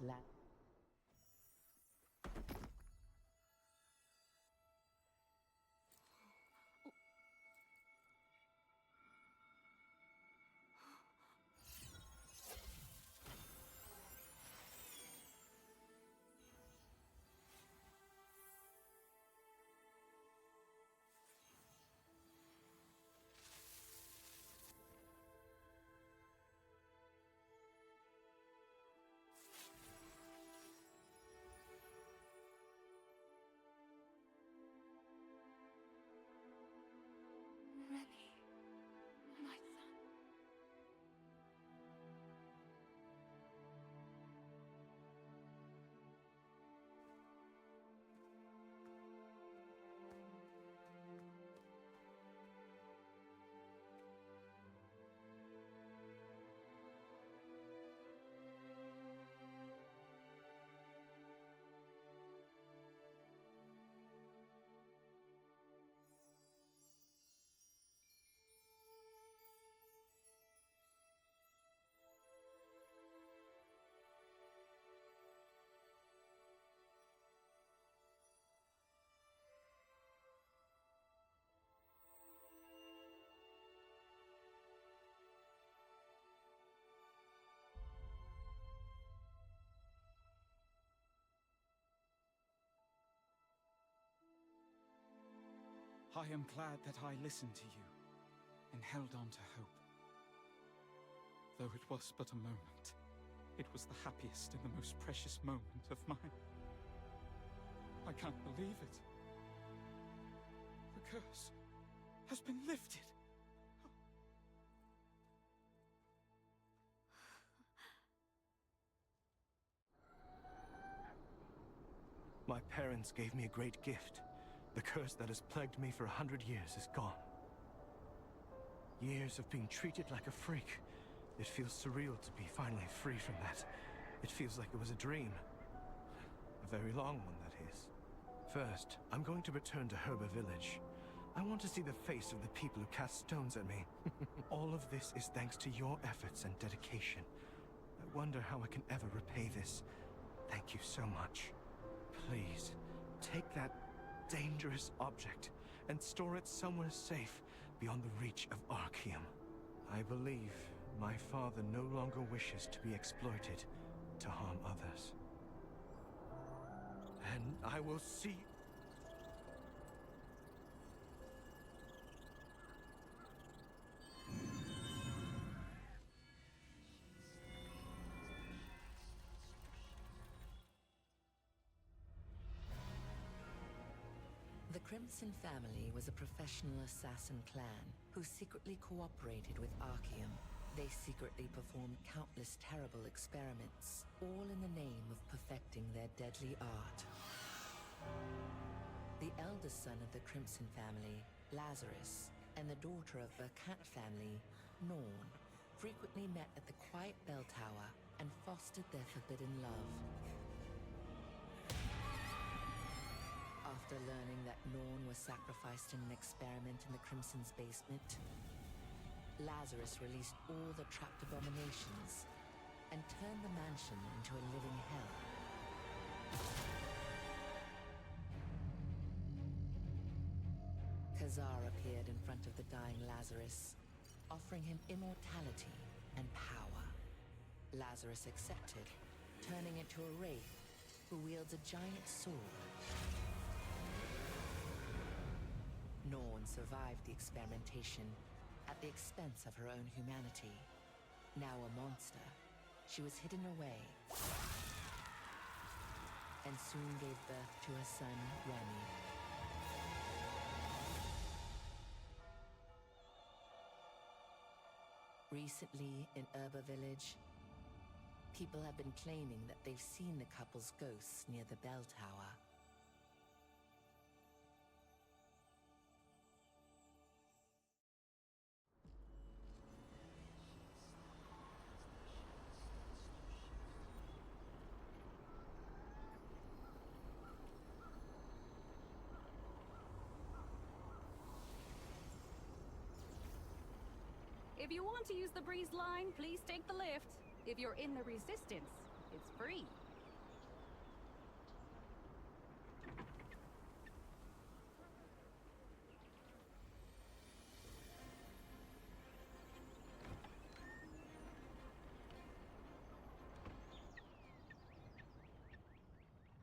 Remy, my son. I am glad that I listened to you and held on to hope. Though it was but a moment, it was the happiest and the most precious moment of mine. I can't believe it. The curse has been lifted. My parents gave me a great gift. The curse that has plagued me for 100 years is gone. Years of being treated like a freak. It feels surreal to be finally free from that. It feels like it was a dream. A very long one, that is. First, I'm going to return to Herba Village. I want to see the face of the people who cast stones at me. All of this is thanks to your efforts and dedication. I wonder how I can ever repay this. Thank you so much. Please, take that dangerous object and store it somewhere safe beyond the reach of Archeum. I believe my father no longer wishes to be exploited to harm others. And I will see... The Crimson family was a professional assassin clan who secretly cooperated with Archeum. They secretly performed countless terrible experiments, all in the name of perfecting their deadly art. The eldest son of the Crimson family, Lazarus, and the daughter of the Cat family, Norn, frequently met at the Quiet Bell Tower and fostered their forbidden love. After learning that Norn was sacrificed in an experiment in the Crimson's basement, Lazarus released all the trapped abominations and turned the mansion into a living hell. Khazar appeared in front of the dying Lazarus, offering him immortality and power. Lazarus accepted, turning into a wraith who wields a giant sword. Norn survived the experimentation at the expense of her own humanity. Now a monster, she was hidden away and soon gave birth to a son, Remy. Recently, in Urba Village, people have been claiming that they've seen the couple's ghosts near the bell tower. If you want to use the breeze line, please take the lift. If you're in the resistance, it's free.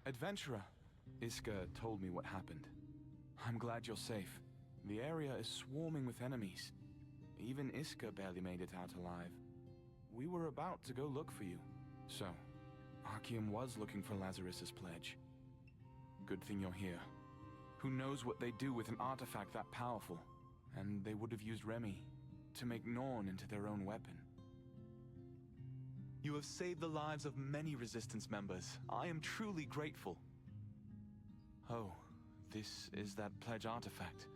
Adventurer, Iska told me what happened. I'm glad you're safe. The area is swarming with enemies. Even Iska barely made it out alive. We were about to go look for you. So, Archeum was looking for Lazarus's pledge. Good thing you're here. Who knows what they'd do with an artifact that powerful? And they would have used Remy to make Norn into their own weapon. You have saved the lives of many Resistance members. I am truly grateful. Oh, this is that pledge artifact.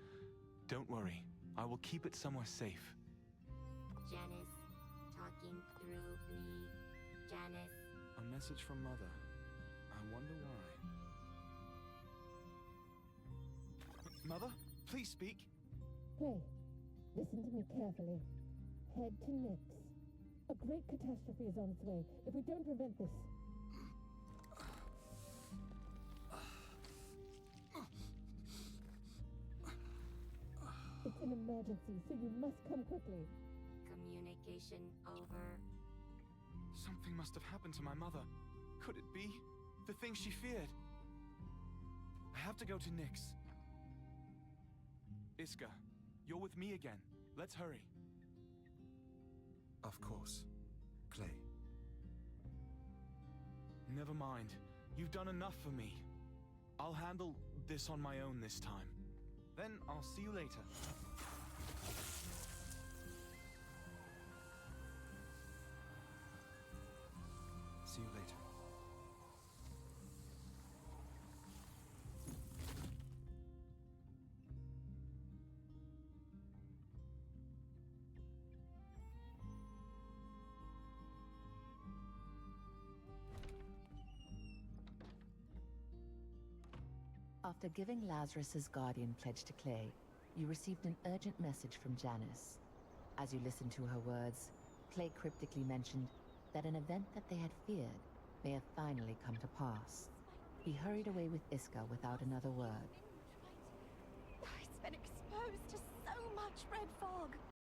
Don't worry, I will keep it somewhere safe. Janice, talking through me. Janice. A message from Mother. I wonder why. Mother, please speak. Play. Listen to me carefully. Head to Nyx. A great catastrophe is on its way. If we don't prevent this... It's an emergency, so you must come quickly. Communication over. Something must have happened to my mother. Could it be? The thing she feared. I have to go to Nyx. Iska, you're with me again. Let's hurry. Of course. Clay. Never mind. You've done enough for me. I'll handle this on my own this time. Then I'll see you later. See you later. After giving Lazarus's guardian pledge to Clay, you received an urgent message from Janice. As you listened to her words, Clay cryptically mentioned that an event that they had feared may have finally come to pass. He hurried away with Iska without another word. It's been exposed to so much red fog.